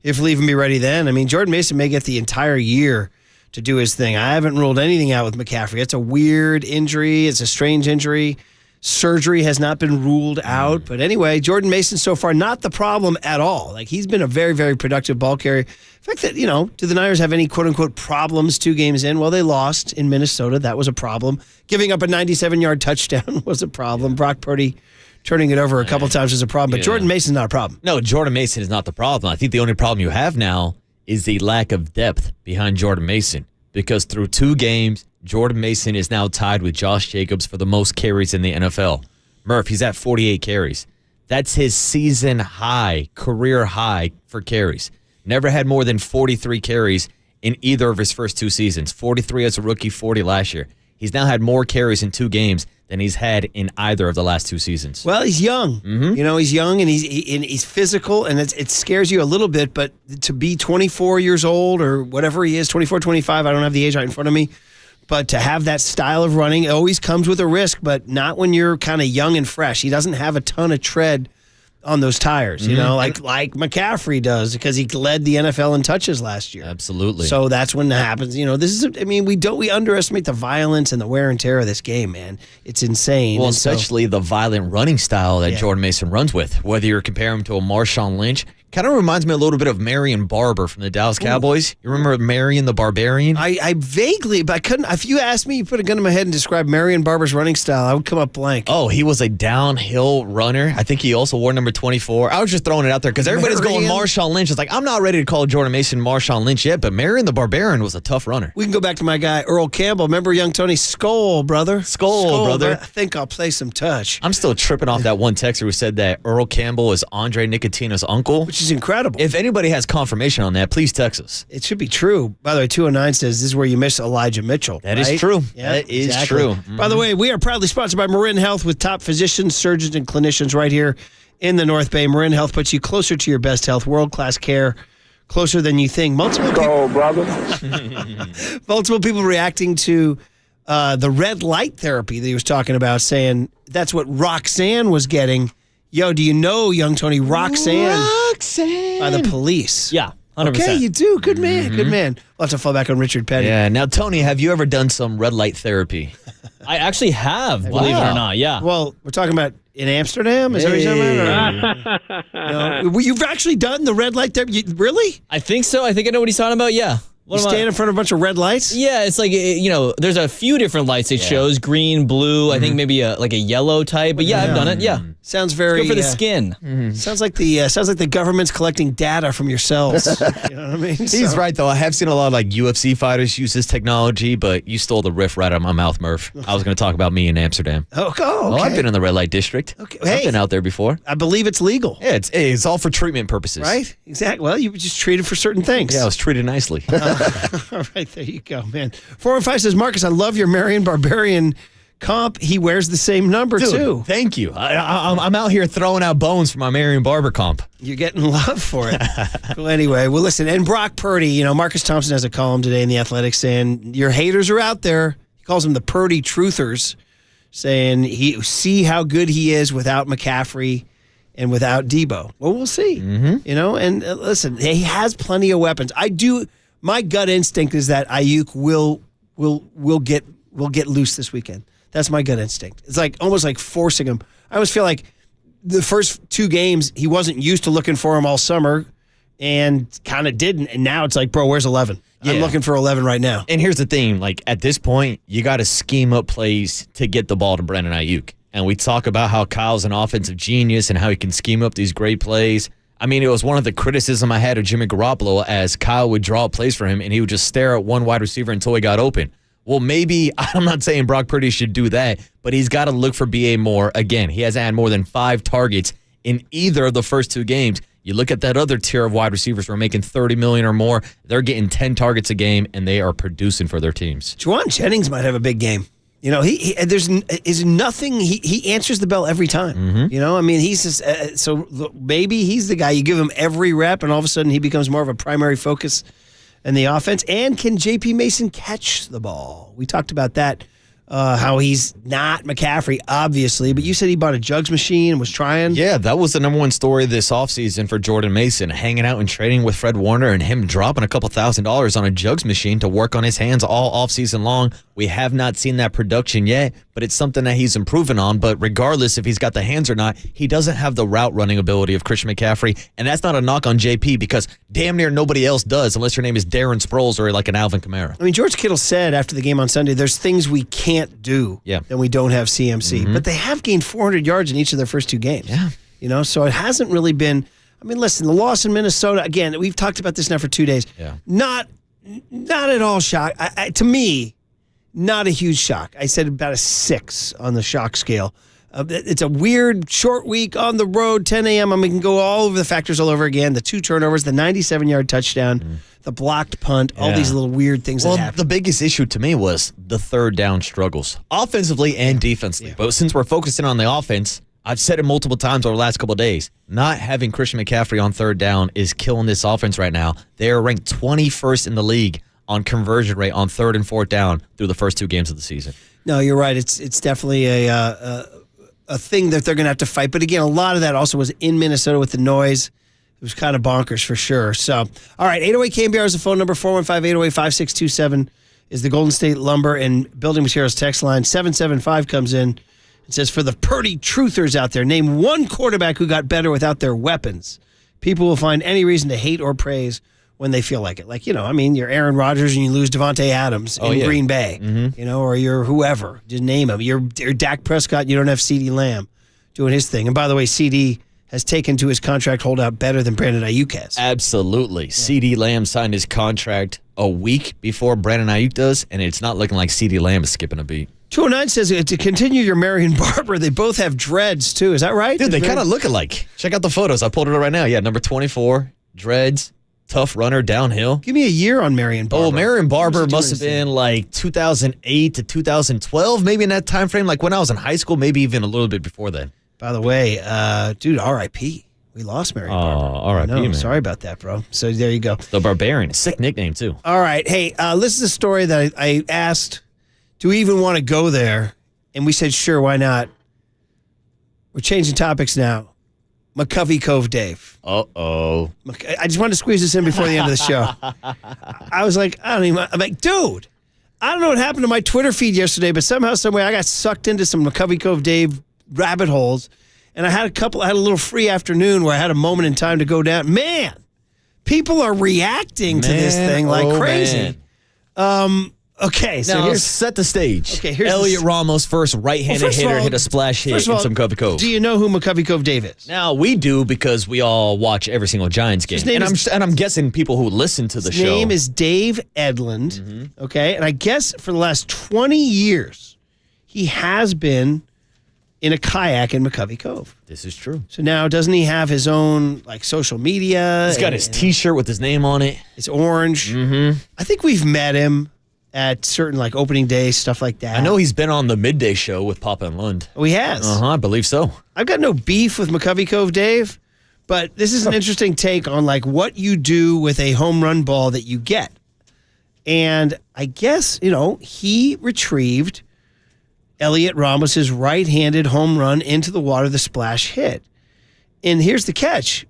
if he'll even be ready then? I mean, Jordan Mason may get the entire year to do his thing. I haven't ruled anything out with McCaffrey. It's a weird injury. It's a strange injury. Surgery has not been ruled out. But anyway, Jordan Mason so far not the problem at all. Like, he's been a very, very productive ball carrier. In fact, that, do the Niners have any quote-unquote problems 2 games in? Well, they lost in Minnesota. That was a problem. Giving up a 97-yard touchdown was a problem. Brock Purdy turning it over a couple times was a problem. But Jordan Mason's not a problem. No, Jordan Mason is not the problem. I think the only problem you have now is the lack of depth behind Jordan Mason. Because through 2 games, Jordan Mason is now tied with Josh Jacobs for the most carries in the NFL. Murph, he's at 48 carries. That's his season high, career high for carries. Never had more than 43 carries in either of his first 2 seasons. 43 as a rookie, 40 last year. He's now had more carries in 2 games than he's had in either of the last 2 seasons. Well, he's young. Mm-hmm. He's young and he's physical, and it scares you a little bit, but to be 24 years old or whatever he is, 24, 25, I don't have the age right in front of me, but to have that style of running, it always comes with a risk, but not when you're kind of young and fresh. He doesn't have a ton of tread on those tires, like McCaffrey does, because he led the NFL in touches last year. Absolutely. So that's when it happens. This is, we underestimate the violence and the wear and tear of this game, man. It's insane. Well, especially the violent running style that Jordan Mason runs with. Whether you're comparing him to a Marshawn Lynch, kind of reminds me a little bit of Marion Barber from the Dallas Cowboys. You remember Marion the Barbarian? I vaguely, but I couldn't. If you asked me, you put a gun in my head and describe Marion Barber's running style, I would come up blank. Oh, he was a downhill runner. I think he also wore number 24. I was just throwing it out there because everybody's going Marshawn Lynch. It's like, I'm not ready to call Jordan Mason Marshawn Lynch yet, but Marion the Barbarian was a tough runner. We can go back to my guy, Earl Campbell. Remember young Tony? Skull, brother. Skull, brother. I think I'll play some touch. I'm still tripping off that one texter who said that Earl Campbell is Andre Nicotina's uncle. Which is incredible. If anybody has confirmation on that, please text us. It should be true. By the way, 209 says this is where you miss Elijah Mitchell. That is true. Yeah, that is exactly. true. Mm-hmm. By the way, we are proudly sponsored by Marin Health with top physicians, surgeons, and clinicians right here in the North Bay. Marin Health puts you closer to your best health, world-class care, closer than you think. Multiple people reacting to the red light therapy that he was talking about, saying that's what Roxanne was getting. Yo, do you know, young Tony, Roxanne by the police? Yeah, 100%. Okay, you do. Good man, good man. We'll have to fall back on Richard Petty. Yeah. Now, Tony, have you ever done some red light therapy? I actually have, believe it or not. Yeah. Well, we're talking about in Amsterdam? Is that what you're talking about? No. Well, you've actually done the red light therapy? Really? I think so. I think I know what he's talking about. Yeah. You stand in front of a bunch of red lights? Yeah, it's like, there's a few different lights it shows. Green, blue, I think maybe a yellow type. But yeah, I've done it, yeah. Sounds very... It's good for the skin. Sounds like the government's collecting data from your cells. You know what I mean? He's right, though. I have seen a lot of UFC fighters use this technology, but you stole the riff right out of my mouth, Murph. I was going to talk about me in Amsterdam. Oh, okay. Well, I've been in the red light district. Okay. I've been out there before. I believe it's legal. Yeah, it's all for treatment purposes. Right? Exactly. Well, you were just treated for certain things. Yeah, I was treated nicely. All right, there you go, man. 415 says, Marcus, I love your Marion Barbarian comp. He wears the same number, too. Thank you. I'm out here throwing out bones for my Marion Barber comp. You're getting love for it. Well, anyway, well, listen, and Brock Purdy, Marcus Thompson has a column today in the Athletic saying your haters are out there. He calls them the Purdy truthers, saying see how good he is without McCaffrey and without Deebo. Well, we'll see. And listen, he has plenty of weapons. My gut instinct is that Aiyuk will get loose this weekend. That's my gut instinct. It's like almost like forcing him. I always feel like the first 2 games he wasn't used to looking for him all summer. and kind of didn't. And now it's like, bro, where's 11? I'm Yeah. looking for 11 right now. And here's the thing, like at this point, you got to scheme up plays to get the ball to Brandon Aiyuk. And we talk about how Kyle's an offensive genius and how he can scheme up these great plays. I mean, it was one of the criticism I had of Jimmy Garoppolo as Kyle would draw plays for him and he would just stare at one wide receiver until he got open. Well, maybe, I'm not saying Brock Purdy should do that, but he's got to look for BA more. Again, he hasn't had more than 5 targets in either of the first 2 games. You look at that other tier of wide receivers who are making $30 million or more, they're getting 10 targets a game, and they are producing for their teams. Juwan Jennings might have a big game. You know, there's nothing. He answers the bell every time. Mm-hmm. You know, I mean, he's just so maybe he's the guy. You give him every rep, and all of a sudden he becomes more of a primary focus in the offense. And can J.P. Mason catch the ball? We talked about that. How he's not McCaffrey, obviously, but you said he bought a jugs machine and was trying. Yeah, that was the number one story this offseason for Jordan Mason, hanging out and trading with Fred Warner and him dropping a couple $1,000s on a jugs machine to work on his hands all offseason long. We have not seen that production yet, but it's something that he's improving on. But regardless if he's got the hands or not, he doesn't have the route running ability of Christian McCaffrey, and that's not a knock on JP because damn near nobody else does unless your name is Darren Sproles or like an Alvin Kamara. I mean, George Kittle said after the game on Sunday, there's things we can't do that we don't have CMC. But they have gained 400 yards in each of their first 2 games. Yeah. You know, so it hasn't really been. I mean, listen, the loss in Minnesota, again, we've talked about this now for 2 days. Yeah. Not at all shock. To me, not a huge shock. I said about a 6 on the shock scale. It's a weird short week on the road, 10 a.m. I mean, we can go all over the factors all over again. The 2 turnovers, the 97-yard touchdown, the blocked punt, all these little weird things that happen. The biggest issue to me was the third down struggles, offensively and defensively. But since we're focusing on the offense, I've said it multiple times over the last couple of days, not having Christian McCaffrey on third down is killing this offense right now. They are ranked 21st in the league on conversion rate on 3rd and 4th down through the first 2 games of the season. No, you're right. It's definitely a thing that they're going to have to fight. But again, a lot of that also was in Minnesota with the noise. It was kind of bonkers for sure. So, all right, 808 KNBR is the phone number. 415-808-5627 is the Golden State Lumber and Building Materials text line. 775 comes in. It says, for the Purdy truthers out there, name one quarterback who got better without their weapons. People will find any reason to hate or praise when they feel like it. Like, you know, I mean, you're Aaron Rodgers and you lose Devontae Adams in Green Bay, you know, or you're whoever. Just name him. You're Dak Prescott, you don't have CeeDee Lamb doing his thing. And by the way, CeeDee has taken to his contract holdout better than Brandon Aiyuk has. Absolutely. CeeDee Lamb signed his contract a week before Brandon Aiyuk does, and it's not looking like CeeDee Lamb is skipping a beat. 209 says, to continue your Marion Barber, they both have dreads, too. Is that right? Dude, they kind of look alike. Check out the photos. I pulled it up right now. Yeah, number 24, dreads, tough runner, downhill. Give me a year on Marion Barber. Oh, Marion Barber must have been like 2008 to 2012, maybe in that time frame, like when I was in high school, maybe even a little bit before then. By the way, dude, R.I.P. We lost Marion Barber. R.I.P., man. Sorry about that, bro. So there you go. The Barbarian. Sick nickname, too. All right. Hey, this is a story that I asked, do we even want to go there? And we said, sure, why not? We're changing topics now. McCovey Cove Dave. Uh-oh. I just wanted to squeeze this in before the end of the show. I was like, I'm like, dude, I don't know what happened to my Twitter feed yesterday, but somehow, someway, I got sucked into some McCovey Cove Dave rabbit holes. And I had a little free afternoon where I had a moment in time to go down. Man, people are reacting to this thing like crazy. Okay, so now set the stage. Okay, here's Elliot Ramos, first right-handed hitter, hit a splash hit in some McCovey Cove. Do you know who McCovey Cove Dave is? Now, we do because we all watch every single Giants game. And I'm guessing people who listen to the show. His name is Dave Edlund, okay? And I guess for the last 20 years, he has been in a kayak in McCovey Cove. This is true. So now, doesn't he have his own social media? He's got his T-shirt with his name on it. It's orange. Mm-hmm. I think we've met him at certain opening day, stuff like that. I know he's been on the midday show with Papa and Lund. Oh, he has? I believe so. I've got no beef with McCovey Cove Dave, but this is an interesting take on what you do with a home run ball that you get. And I guess, he retrieved Elliot Ramos's right-handed home run into the water, the splash hit. And here's the catch.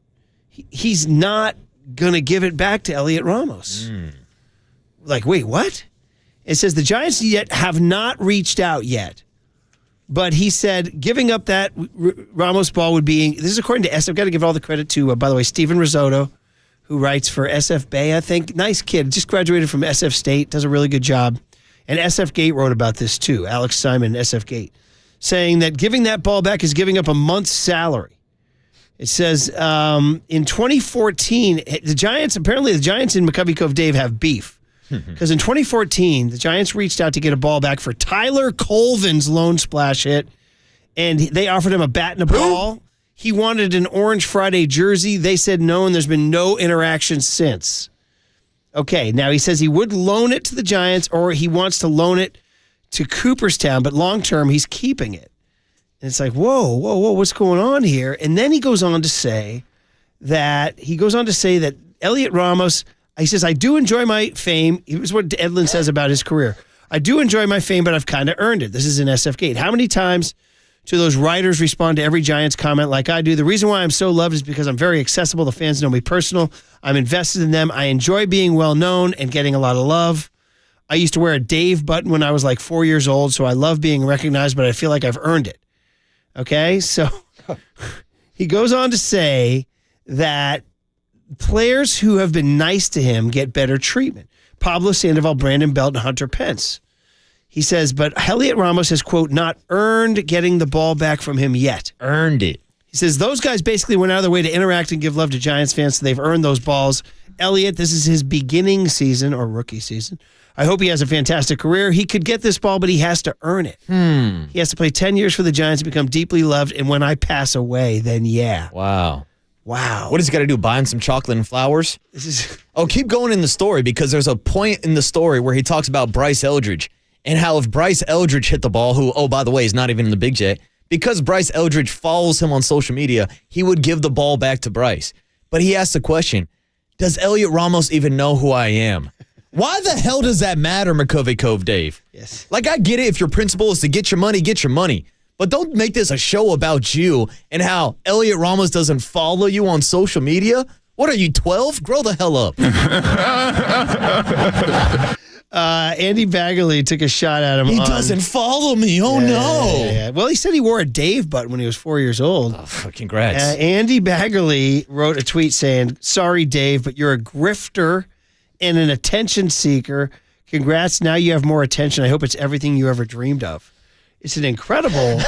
He's not going to give it back to Elliot Ramos. Wait, what? It says the Giants yet have not reached out yet. But he said giving up that Ramos ball would be, this is according to I've got to give all the credit to, by the way, Steven Risotto, who writes for SF Bay, I think. Nice kid. Just graduated from SF State. Does a really good job. And SF Gate wrote about this too. Alex Simon, SF Gate, saying that giving that ball back is giving up a month's salary. It says in 2014, the Giants and McCovey Cove Dave have beef. Because in 2014, the Giants reached out to get a ball back for Tyler Colvin's lone splash hit, and they offered him a bat and a ball. He wanted an Orange Friday jersey. They said no, and there's been no interaction since. Okay, now he says he would loan it to the Giants, or he wants to loan it to Cooperstown, but long-term, he's keeping it. And it's like, whoa, what's going on here? And then he goes on to say that Elliot Ramos, he says, I do enjoy my fame. Here's what Edlin says about his career. I do enjoy my fame, but I've kind of earned it. This is in SF Gate. How many times do those writers respond to every Giants comment like I do? The reason why I'm so loved is because I'm very accessible. The fans know me personal. I'm invested in them. I enjoy being well known and getting a lot of love. I used to wear a Dave button when I was like 4 years old, so I love being recognized, but I feel like I've earned it. Okay, so he goes on to say that players who have been nice to him get better treatment. Pablo Sandoval, Brandon Belt, and Hunter Pence. He says, but Elliot Ramos has, quote, not earned getting the ball back from him yet. Earned it. He says those guys basically went out of their way to interact and give love to Giants fans, so they've earned those balls. Elliot, this is his beginning season or rookie season. I hope he has a fantastic career. He could get this ball, but he has to earn it. He has to play 10 years for the Giants and become deeply loved, and when I pass away, then yeah. Wow. What does he got to do, buy him some chocolate and flowers? Keep going in the story, because there's a point in the story where he talks about Bryce Eldridge and how if Bryce Eldridge hit the ball, who, oh, by the way, is not even in the Big Jet, because Bryce Eldridge follows him on social media, he would give the ball back to Bryce. But he asked the question, does Elliot Ramos even know who I am? Why the hell does that matter, McCovey Cove Dave? Yes. Like, I get it. If your principle is to get your money, get your money. But don't make this a show about you and how Elliot Ramos doesn't follow you on social media. What are you, 12? Grow the hell up. Andy Baggerly took a shot at him. He doesn't follow me. Oh, no. Yeah. Well, he said he wore a Dave button when he was 4 years old. Oh, congrats. Andy Baggerly wrote a tweet saying, sorry, Dave, but you're a grifter and an attention seeker. Congrats. Now you have more attention. I hope it's everything you ever dreamed of. It's an incredible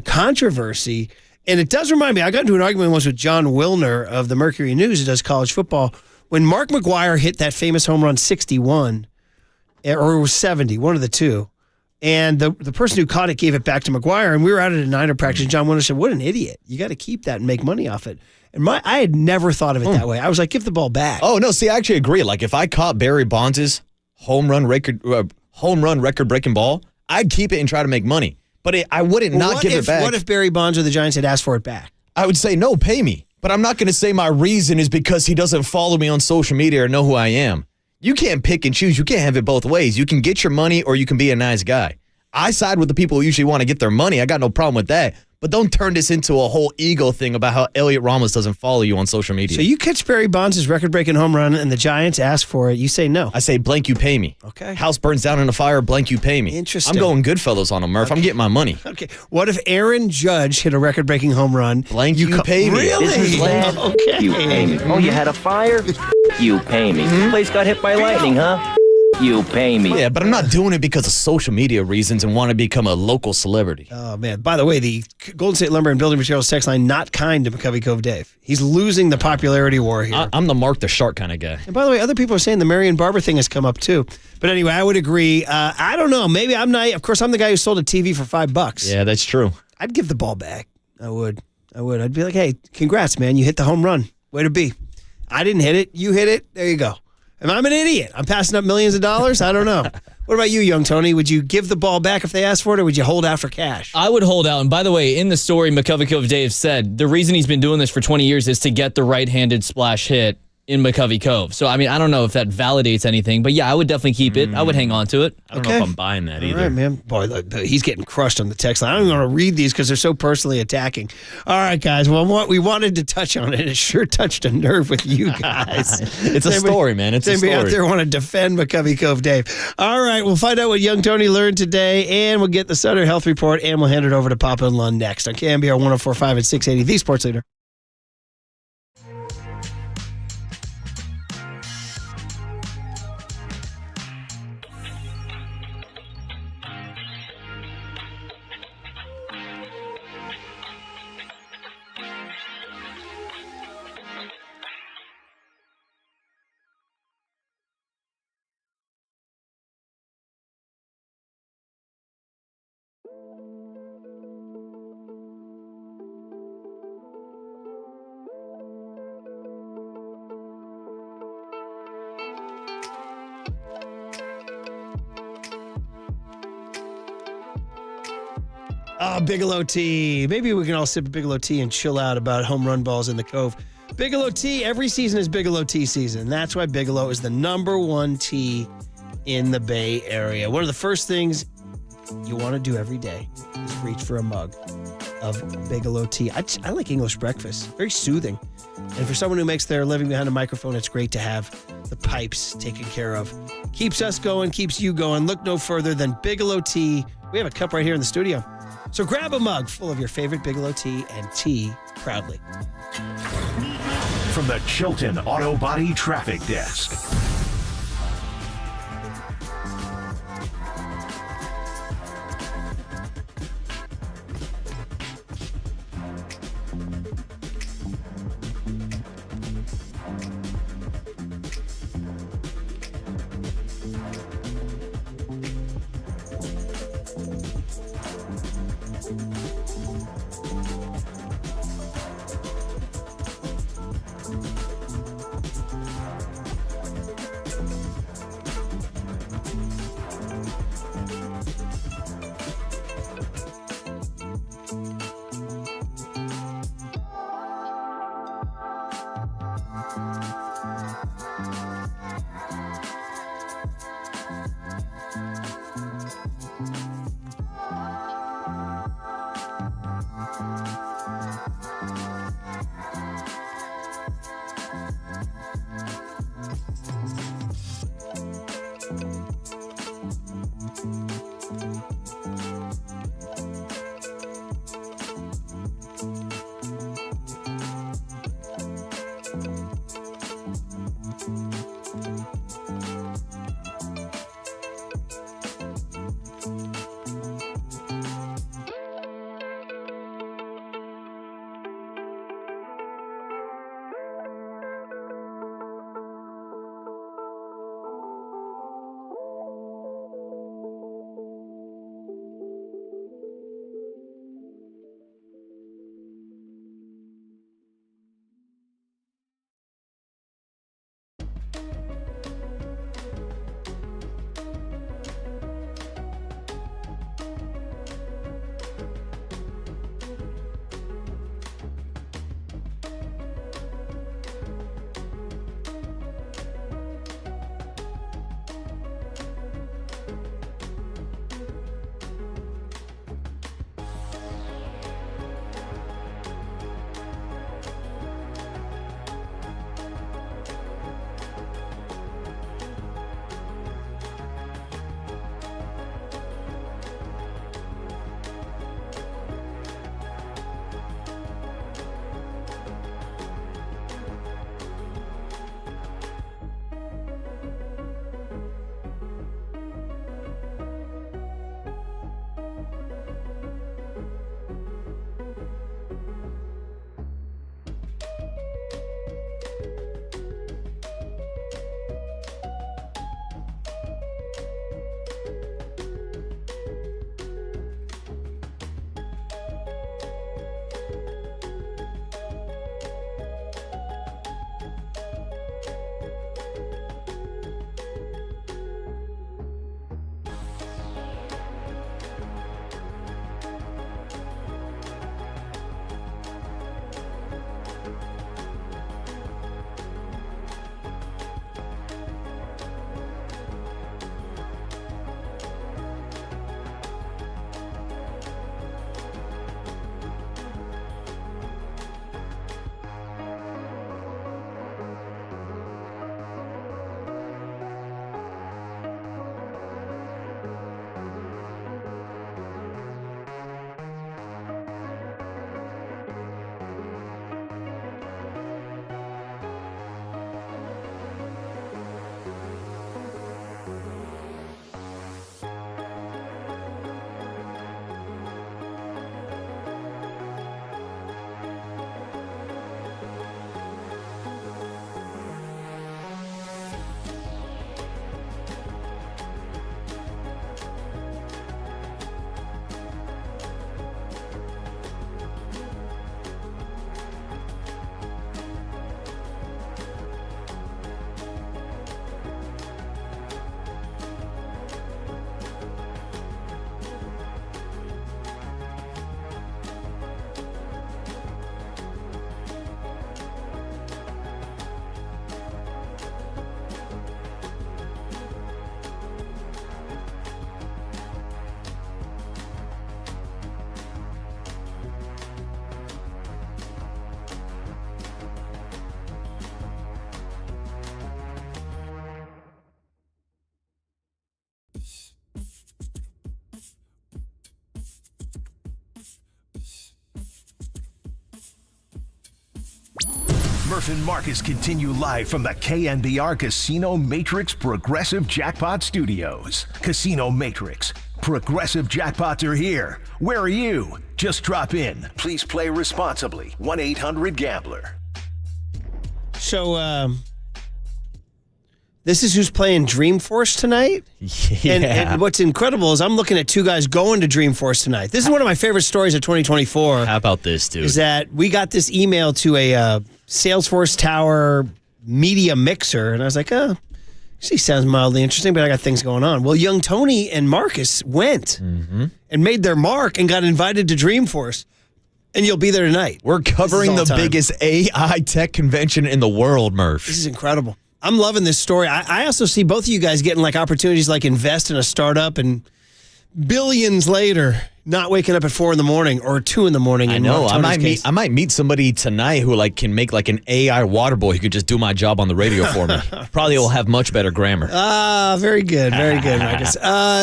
controversy. And it does remind me, I got into an argument once with John Wilner of the Mercury News, who does college football, when Mark McGwire hit that famous home run 61, or it was 70, one of the two. And the person who caught it gave it back to McGwire, and we were out at a Niner practice, and John Wilner said, what an idiot. You got to keep that and make money off it. And I had never thought of it that way. I was like, give the ball back. Oh, no, see, I actually agree. Like, if I caught Barry Bonds' home run record-breaking ball, I'd keep it and try to make money. But I wouldn't give it back. What if Barry Bonds or the Giants had asked for it back? I would say, no, pay me. But I'm not going to say my reason is because he doesn't follow me on social media or know who I am. You can't pick and choose. You can't have it both ways. You can get your money or you can be a nice guy. I side with the people who usually want to get their money. I got no problem with that. But don't turn this into a whole ego thing about how Elliot Ramos doesn't follow you on social media. So you catch Barry Bonds' record-breaking home run and the Giants ask for it. You say no. I say blank, you pay me. Okay. House burns down in a fire, blank, you pay me. Interesting. I'm going Goodfellas on him, Murph. I'm getting my money. Okay. What if Aaron Judge hit a record-breaking home run? Blank, you pay me. Really? Business land, Okay. you pay me. Oh, you had a fire? You pay me. Place got hit by lightning, huh? You pay me. Yeah, but I'm not doing it because of social media reasons and want to become a local celebrity. Oh, man. By the way, the Golden State Lumber and Building Materials text line, not kind to McCovey Cove Dave. He's losing the popularity war here. I'm the Mark the Shark kind of guy. And by the way, other people are saying the Marion Barber thing has come up too. But anyway, I would agree. I don't know. Maybe I'm not. Of course, I'm the guy who sold a TV for $5. Yeah, that's true. I'd give the ball back. I would. I'd be like, hey, congrats, man. You hit the home run. Way to be. I didn't hit it. You hit it. There you go. And I'm an idiot. I'm passing up millions of dollars. I don't know. What about you, young Tony? Would you give the ball back if they asked for it, or would you hold out for cash? I would hold out. And by the way, in the story, McCovey Cove Dave said the reason he's been doing this for 20 years is to get the right-handed splash hit in McCovey Cove. So, I mean, I don't know if that validates anything, but yeah, I would definitely keep it. I would hang on to it. I don't know if I'm buying that either. All right, man. Boy, look, he's getting crushed on the text line. I don't even want to read these because they're so personally attacking. All right, guys. Well, we wanted to touch on it. It sure touched a nerve with you guys. It's a story, man. It's a story. Out there want to defend McCovey Cove Dave. All right, we'll find out what young Tony learned today, and we'll get the Sutter Health Report, and we'll hand it over to Papa and Lund next on KNBR 104.5 and 680, the Sports Leader. Bigelow tea. Maybe we can all sip Bigelow tea and chill out about home run balls in the Cove. Bigelow tea, every season is Bigelow tea season. That's why Bigelow is the #1 tea in the Bay Area. One of the first things you want to do every day is reach for a mug of Bigelow tea. I like English breakfast. Very soothing. And for someone who makes their living behind a microphone, it's great to have the pipes taken care of. Keeps us going, keeps you going. Look no further than Bigelow tea. We have a cup right here in the studio. So grab a mug full of your favorite Bigelow tea and tea proudly. From the Chilton Auto Body Traffic Desk. Murph and Marcus continue live from the KNBR Casino Matrix Progressive Jackpot Studios. Casino Matrix. Progressive jackpots are here. Where are you? Just drop in. Please play responsibly. 1-800-GAMBLER. So, this is who's playing Dreamforce tonight? Yeah. And what's incredible is I'm looking at two guys going to Dreamforce tonight. This is one of my favorite stories of 2024. How about this, dude? Is that we got this email to a Salesforce Tower media mixer, and I was like, she sounds mildly interesting, but I got things going on. Well, young Tony and Marcus went and made their mark and got invited to Dreamforce. And you'll be there tonight. We're covering the biggest AI tech convention in the world, Murph. This is incredible. I'm loving this story. I also see both of you guys getting like opportunities like invest in a startup and billions later, not waking up at 4 a.m. or 2 a.m. I know. I might meet somebody tonight who like can make like an AI water boy who could just do my job on the radio for me. Probably will have much better grammar. Very good, Marcus.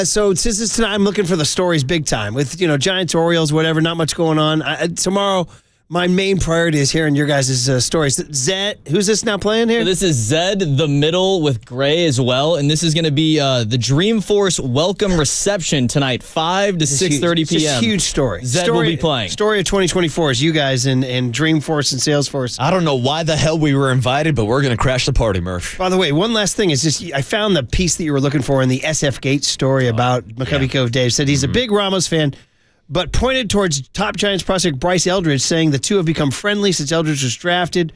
So since it's tonight, I'm looking for the stories big time with Giants, Orioles, whatever. Not much going on tomorrow. My main priority is hearing your guys' stories. Zed, who's this now playing here? So this is Zed, the middle with Gray as well, and this is going to be the Dreamforce welcome reception tonight, 5 to 6:30 p.m. It's a huge story. Zed will be playing. Story of 2024 is you guys and Dreamforce and Salesforce. I don't know why the hell we were invited, but we're going to crash the party, Murph. By the way, one last thing is just I found the piece that you were looking for in the SF Gates story about McCovey Cove. Dave said he's a big Ramos fan, but pointed towards top Giants prospect Bryce Eldridge, saying the two have become friendly since Eldridge was drafted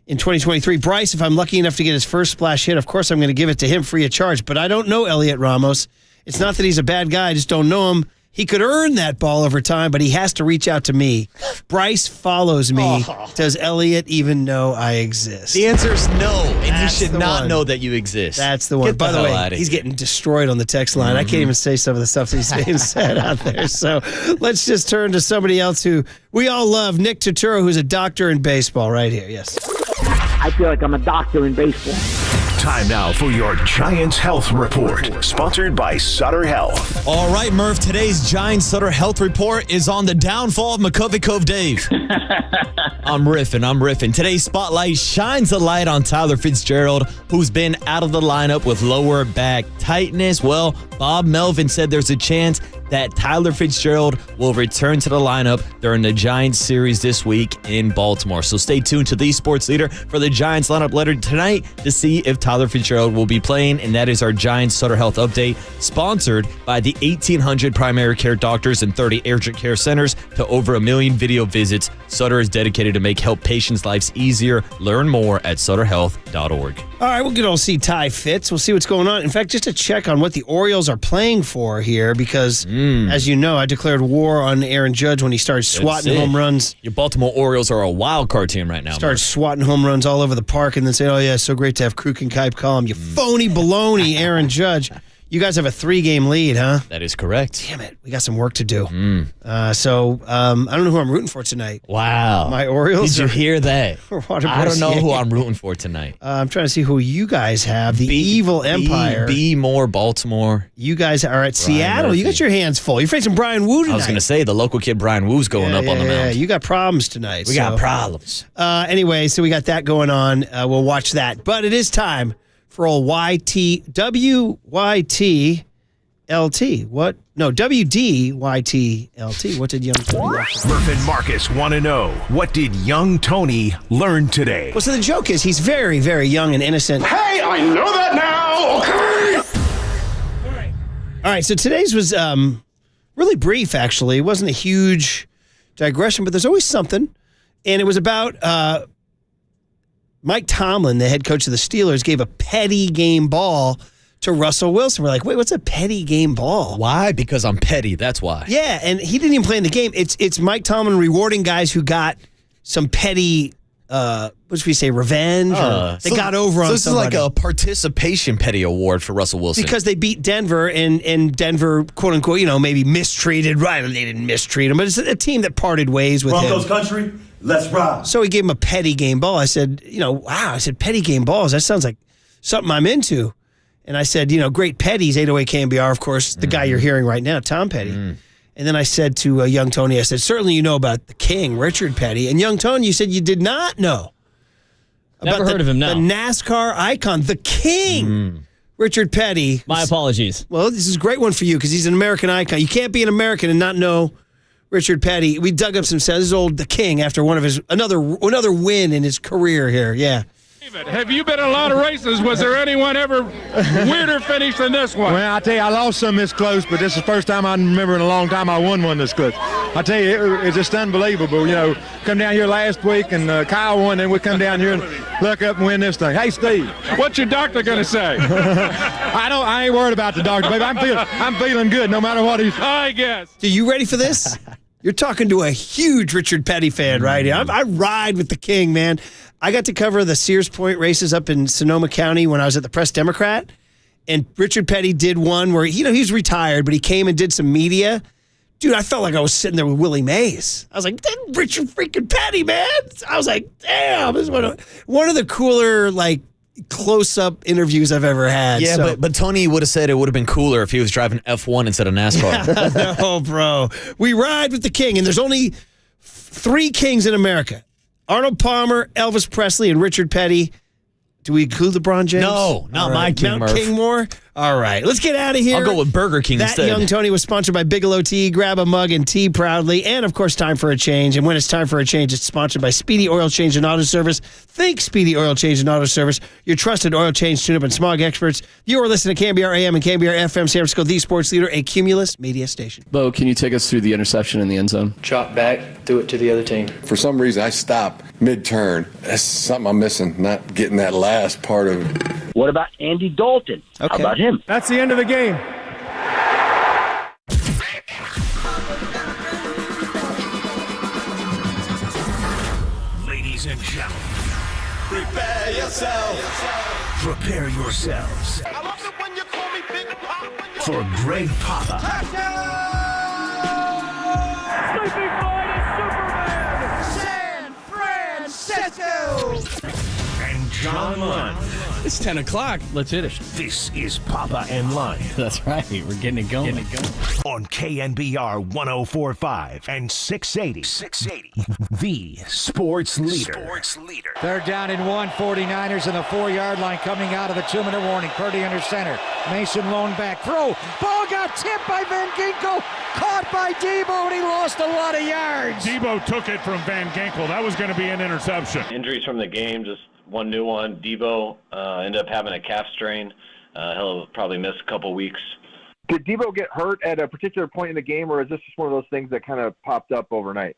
in 2023. Bryce, if I'm lucky enough to get his first splash hit, of course I'm going to give it to him free of charge. But I don't know Elliot Ramos. It's not that he's a bad guy. I just don't know him. He could earn that ball over time, but he has to reach out to me. Bryce follows me. Does Elliot even know I exist? The answer is no, and he should not know that you exist. That's the one. By the way, he's getting destroyed on the text line. I can't even say some of the stuff that he's being said out there. So let's just turn to somebody else who we all love, Nick Turturro, who's a doctor in baseball right here. Yes. I feel like I'm a doctor in baseball. Time now for your Giants Health Report, sponsored by Sutter Health. All right, Murph, today's Giants Sutter Health Report is on the downfall of McCovey Cove Dave. I'm riffing. Today's spotlight shines a light on Tyler Fitzgerald, who's been out of the lineup with lower back tightness. Well, Bob Melvin said there's a chance that Tyler Fitzgerald will return to the lineup during the Giants series this week in Baltimore. So stay tuned to the sports leader for the Giants lineup letter tonight to see if Tyler Fitzgerald will be playing. And that is our Giants Sutter Health update, sponsored by the 1,800 primary care doctors and 30 urgent care centers to over 1 million video visits. Sutter is dedicated to make help patients' lives easier. Learn more at sutterhealth.org. All right, we'll get all see Ty Fitz. We'll see what's going on. In fact, just to check on what the Orioles are playing for here, because as you know, I declared war on Aaron Judge when he started swatting home runs. Your Baltimore Orioles are a wild card team right now. Started swatting home runs all over the park and then say, oh, yeah, it's so great to have Kruk and Kipe call him. You phony baloney, Aaron Judge. You guys have a 3-game lead, huh? That is correct. Damn it. We got some work to do. So I don't know who I'm rooting for tonight. Wow. My Orioles. Did you hear that? I don't know who I'm I'm rooting for tonight. I'm trying to see who you guys have. The Evil Empire. Be more Baltimore. You guys are at Seattle. Murphy. You got your hands full. You're facing Brian Wu tonight. I was going to say, the local kid Brian Wu's going up on the mound. Yeah, you got problems tonight. We got problems. Anyway, so we got that going on. We'll watch that. But it is time for old WYTLT. What? No, WDYTLT. What did young Tony learn? Murph and Marcus want to know, what did young Tony learn today? Well, so the joke is he's very, very young and innocent. Hey, I know that now! Okay! All right, so today's was really brief, actually. It wasn't a huge digression, but there's always something. And it was about Mike Tomlin, the head coach of the Steelers, gave a petty game ball to Russell Wilson. We're like, wait, what's a petty game ball? Why? Because I'm petty. That's why. Yeah, and he didn't even play in the game. It's Mike Tomlin rewarding guys who got some petty, what should we say, revenge? They got over on somebody. So this is like a participation petty award for Russell Wilson. Because they beat Denver, and Denver, quote unquote, maybe mistreated. Right, they didn't mistreat him, but it's a team that parted ways with Broncos him. country, let's rock. So he gave him a petty game ball. I said, wow. I said, petty game balls. That sounds like something I'm into. And I said, great Petty's, 808 KNBR, of course, the guy you're hearing right now, Tom Petty. And then I said to young Tony, I said, certainly you know about the king, Richard Petty. And young Tony, you said you did not know Never heard of him, no. The NASCAR icon, the king, Richard Petty. My apologies. Well, this is a great one for you because he's an American icon. You can't be an American and not know Richard Petty. We dug up some sounds. This is old the king after one of his another win in his career here. Yeah. Have you been in a lot of races? Was there anyone ever weirder finish than this one? Well, I tell you, I lost some this close, but this is the first time I remember in a long time I won one this close. I tell you, it's just unbelievable. You know, come down here last week and Kyle won, and we come down here and look up and win this thing. Hey, Steve, what's your doctor gonna say? I ain't worried about the doctor, baby. I'm feeling good no matter what he's. I guess. Are you ready for this? You're talking to a huge Richard Petty fan right here. I ride with the king, man. I got to cover the Sears Point races up in Sonoma County when I was at the Press Democrat, and Richard Petty did one where, he's retired, but he came and did some media. Dude, I felt like I was sitting there with Willie Mays. I was like, that's Richard freaking Petty, man. I was like, damn, this is one of the cooler, close-up interviews I've ever had. Yeah, but Tony would have said it would have been cooler if he was driving F1 instead of NASCAR. No, bro. We ride with the king, and there's only 3 kings in America. Arnold Palmer, Elvis Presley, and Richard Petty. Do we include LeBron James? No, not my King, Mount Murph. Kingmore? All right, let's get out of here. I'll go with Burger King that instead. Young Tony was sponsored by Bigelow Tea. Grab a mug and tea proudly. And, of course, Time for a Change. And when it's time for a change, it's sponsored by Speedy Oil Change and Auto Service. Think Speedy Oil Change and Auto Service, your trusted oil change, tune-up, and smog experts. You are listening to KNBR AM and KNBR FM, San Francisco, the sports leader, a Cumulus media station. Bo, can you take us through the interception in the end zone? Chop back, do it to the other team. For some reason, I stopped mid-turn. That's something I'm missing, not getting that last part of it. What about Andy Dalton? How about him? That's the end of the game. Ladies and gentlemen, Prepare yourself. prepare yourselves I love it when you call me Big Papa. for Greg Papa Sleeping Boy is Superman. San Francisco. and John Lund. It's 10 o'clock. Let's hit it. This is Papa and Lund That's right. We're getting it going. on KNBR 104.5 and 680. The sports leader. Third down and 1, 49ers in the 4-yard line coming out of the 2-minute warning. Purdy under center. Mason lone back. Throw. Ball got tipped by Van Ginkel. Caught by Deebo, and he lost a lot of yards. Deebo took it from Van Ginkel. That was going to be an interception. Injuries from the game, just one new one. Deebo ended up having a calf strain. He'll probably miss a couple weeks. Did Deebo get hurt at a particular point in the game, or is this just one of those things that kind of popped up overnight?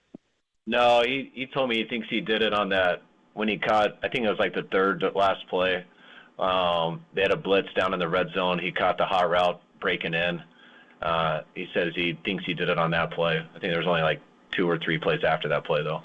No, he told me he thinks he did it on that when he caught, I think it was like the third to last play. They had a blitz down in the red zone. He caught the hot route breaking in. He says he thinks he did it on that play. I think there was only like 2 or 3 plays after that play, though.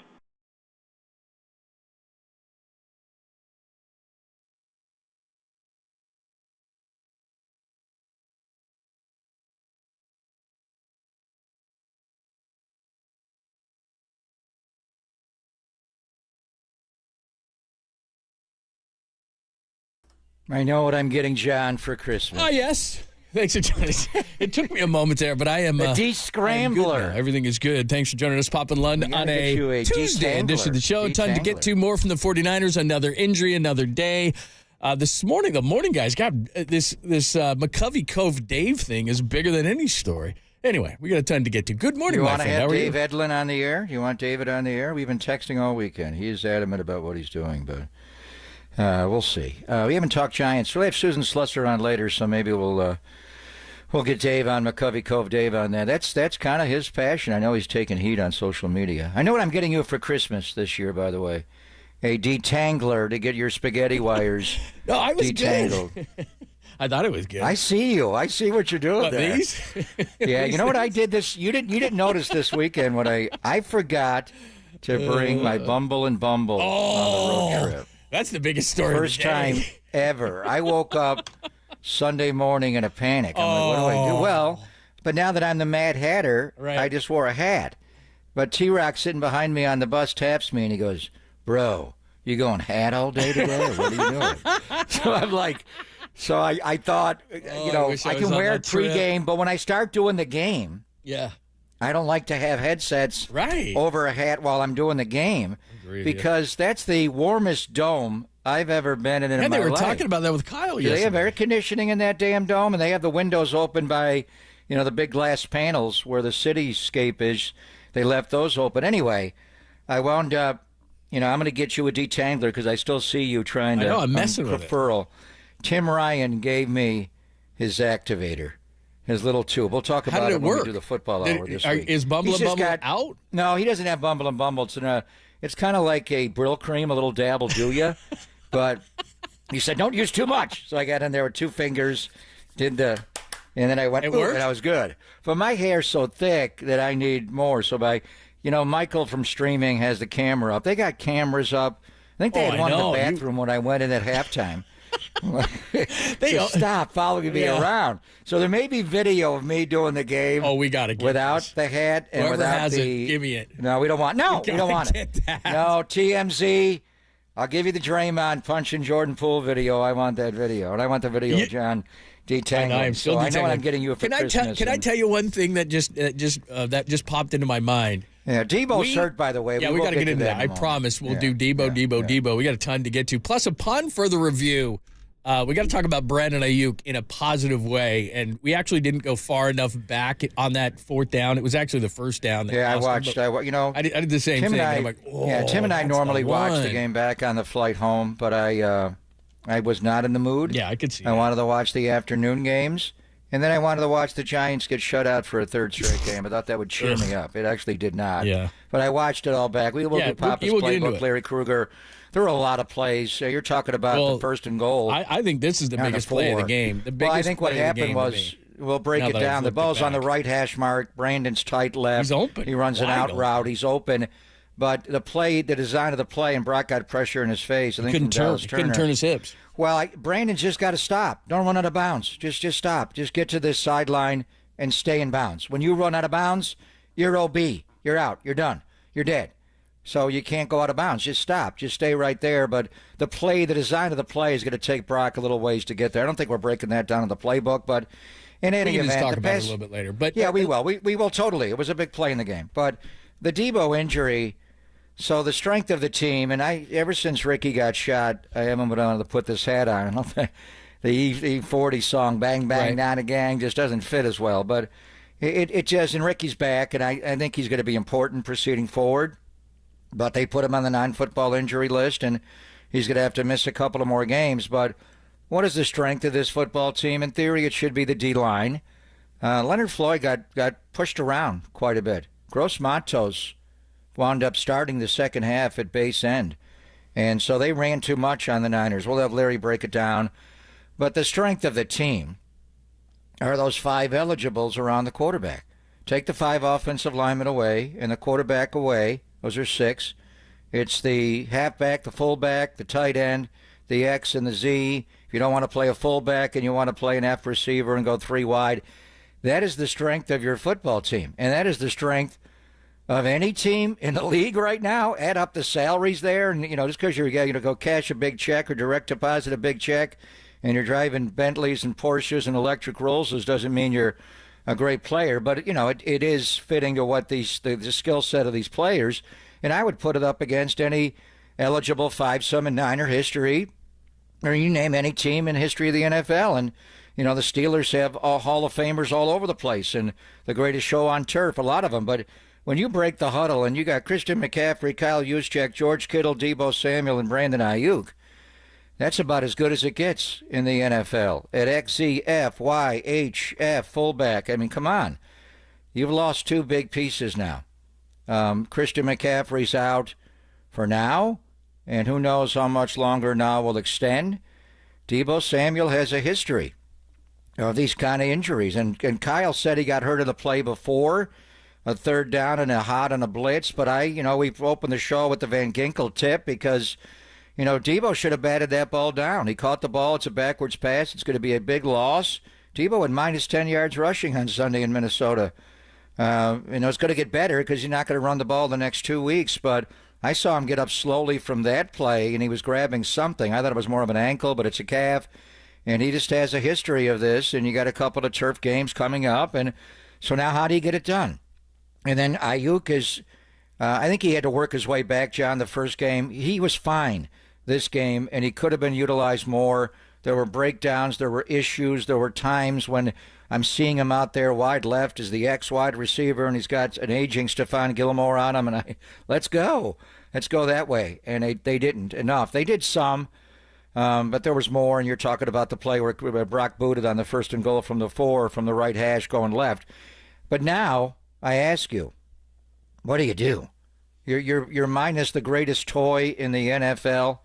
I know what I'm getting John for Christmas. Oh, yes. Thanks for joining us. It took me a moment there, but I am... The de-scrambler. Everything is good. Thanks for joining us, Pop and Lund, on a Tuesday edition of the show. Time to get to more from the 49ers. Another injury, another day. This morning, the morning guys got this McCovey Cove Dave thing is bigger than any story. Anyway, we got a ton to get to. Good morning, my friend. You want to have Dave Edlin on the air? You want David on the air? We've been texting all weekend. He is adamant about what he's doing, but... we'll see. We haven't talked Giants. We'll have Susan Slusser on later, so maybe we'll get Dave on, McCovey Cove Dave on that. That's kind of his passion. I know he's taking heat on social media. I know what I'm getting you for Christmas this year, by the way. A detangler to get your spaghetti wires no, I was detangled. Good. I thought it was good. I see you. I see what you're doing there. These? Yeah, you know what I did this? You didn't notice this weekend when I forgot to bring my Bumble and Bumble on the road trip. That's the biggest story. First time ever. I woke up Sunday morning in a panic. I'm like, what do I do? Well, but now that I'm the Mad Hatter, I just wore a hat. But T-Rock sitting behind me on the bus taps me and he goes, bro, you going hat all day today? Or what are you doing? So I'm like, I thought, I can wear it pregame, but when I start doing the game, I don't like to have headsets over a hat while I'm doing the game. Because that's the warmest dome I've ever been in my life. And they were talking about that with Kyle yesterday. They have air conditioning in that damn dome, and they have the windows open by, the big glass panels where the cityscape is. They left those open. Anyway, I wound up, I'm going to get you a detangler because I still see you trying to. I know, I'm messing with it. Tim Ryan gave me his activator, his little tube. We'll talk about it when we do the football hour this week. Is Bumble and Bumble out? No, he doesn't have Bumble and Bumble. It's kind of like a Brill cream, a little dab will do ya. But he said, don't use too much. So I got in there with 2 fingers, and then I went, and I was good. But my hair's so thick that I need more. So Michael from streaming has the camera up. They got cameras up. I think they had one in the bathroom when I went in at halftime. They stop following me around. So there may be video of me doing the game. Oh, we got to get without this. the hat and Whoever without has the. It, give me it. No, we don't want. No, we don't want it. That. No, TMZ. I'll give you the Draymond punching Jordan Poole video. I want that video, and I want the video of John detangling. I know what I'm getting you for Christmas. Can I tell you one thing that just popped into my mind? Yeah, Deebo's hurt, by the way. Yeah, we got to get into that. I promise we'll do Deebo. We got a ton to get to. Plus, upon further review, we got to talk about Brandon Aiyuk in a positive way. And we actually didn't go far enough back on that 4th down. It was actually the first down. That I watched. I did the same thing. I'm like, Tim and I normally watch the game back on the flight home, but I was not in the mood. Yeah, I could see. I wanted to watch the afternoon games. And then I wanted to watch the Giants get shut out for a 3rd straight game. I thought that would cheer me up. It actually did not. Yeah. But I watched it all back. We will do Papa's playbook, Larry Krueger. There were a lot of plays. You're talking about the 1st and goal. I think this is the biggest play of the game. I think what happened was, we'll break it down. The ball's on the right hash mark. Brandon's tight left. He's open. He runs an out route. He's open. But the design of the play, and Brock got pressure in his face. I think couldn't turn his hips. Well, Brandon's just got to stop. Don't run out of bounds. Just stop. Just get to this sideline and stay in bounds. When you run out of bounds, you're OB. You're out. You're done. You're dead. So you can't go out of bounds. Just stop. Just stay right there. But the design of the play is going to take Brock a little ways to get there. I don't think we're breaking that down in the playbook, but in any event, we can talk about it a little bit later. But we will. We will totally. It was a big play in the game. But the Deebo injury. So the strength of the team, and ever since Ricky got shot, I haven't been able to put this hat on. The E40 song, Bang Bang, Not a Gang, just doesn't fit as well. But it just, and Ricky's back, and I think he's going to be important proceeding forward. But they put him on the non-football injury list, and he's going to have to miss a couple of more games. But what is the strength of this football team? In theory, it should be the D-line. Leonard Floyd got pushed around quite a bit. Gross Matos wound up starting the second half at base end. And so they ran too much on the Niners. We'll have Larry break it down. But the strength of the team are those 5 eligibles around the quarterback. Take the 5 offensive linemen away and the quarterback away. Those are 6. It's the halfback, the fullback, the tight end, the X and the Z. If you don't want to play a fullback and you want to play an F receiver and go 3 wide, that is the strength of your football team. And that is the strength of any team in the league right now. Add up the salaries there, and just because you're going to go cash a big check or direct deposit a big check, and you're driving Bentleys and Porsches and electric Rollses, doesn't mean you're a great player. But it is fitting to what the skill set of these players, and I would put it up against any eligible 5-some in Niner history, or you name any team in history of the NFL. And the Steelers have all Hall of Famers all over the place, and the greatest show on turf, a lot of them, but. When you break the huddle and you got Christian McCaffrey, Kyle Juszczyk, George Kittle, Deebo Samuel, and Brandon Aiyuk, that's about as good as it gets in the NFL. At XZFYHF fullback, I mean, come on. You've lost 2 big pieces now. Christian McCaffrey's out for now, and who knows how much longer now will extend. Deebo Samuel has a history of these kind of injuries, and Kyle said he got hurt in the play before, a 3rd down and a hot on a blitz, but we've opened the show with the Van Ginkel tip because, Deebo should have batted that ball down. He caught the ball. It's a backwards pass. It's going to be a big loss. Deebo had minus 10 yards rushing on Sunday in Minnesota. It's going to get better because you're not going to run the ball the next 2 weeks, but I saw him get up slowly from that play, and he was grabbing something. I thought it was more of an ankle, but it's a calf, and he just has a history of this, and you got a couple of turf games coming up, and so now how do you get it done? And then Aiyuk is, I think he had to work his way back, John, the first game. He was fine. this game, and he could have been utilized more. There were breakdowns, there were issues, there were times when I'm seeing him out there wide left as the X-wide receiver, and he's got an aging Stephon Gilmore on him, and let's go that way. And they didn't enough. They did some, but there was more, and you're talking about the play where Brock booted on the 1st and goal from the 4 from the right hash going left. But now I ask you, what do you do? You're minus the greatest toy in the NFL.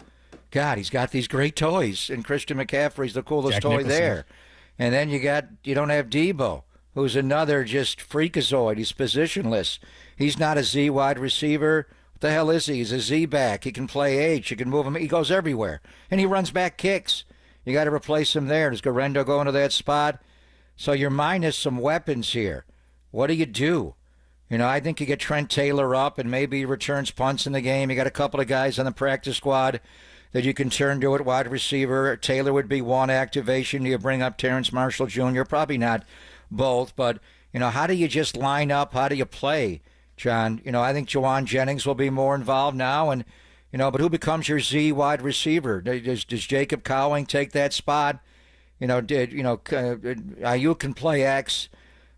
God, he's got these great toys, and Christian McCaffrey's the coolest toy there. And then you don't have Deebo, who's another just freakazoid. He's positionless. He's not a Z wide receiver. What the hell is he? He's a Z back. He can play H. You can move him. He goes everywhere, and he runs back kicks. You got to replace him there. Does Garendo go into that spot? So you're minus some weapons here. What do? I think you get Trent Taylor up, and maybe he returns punts in the game. You got a couple of guys on the practice squad that you can turn to at wide receiver. Taylor would be one activation. Do you bring up Terrence Marshall Jr.? Probably not both, but, how do you just line up? How do you play, John? I think Jawan Jennings will be more involved now, and, but who becomes your Z wide receiver? Does Jacob Cowing take that spot? Aiyuk can play X,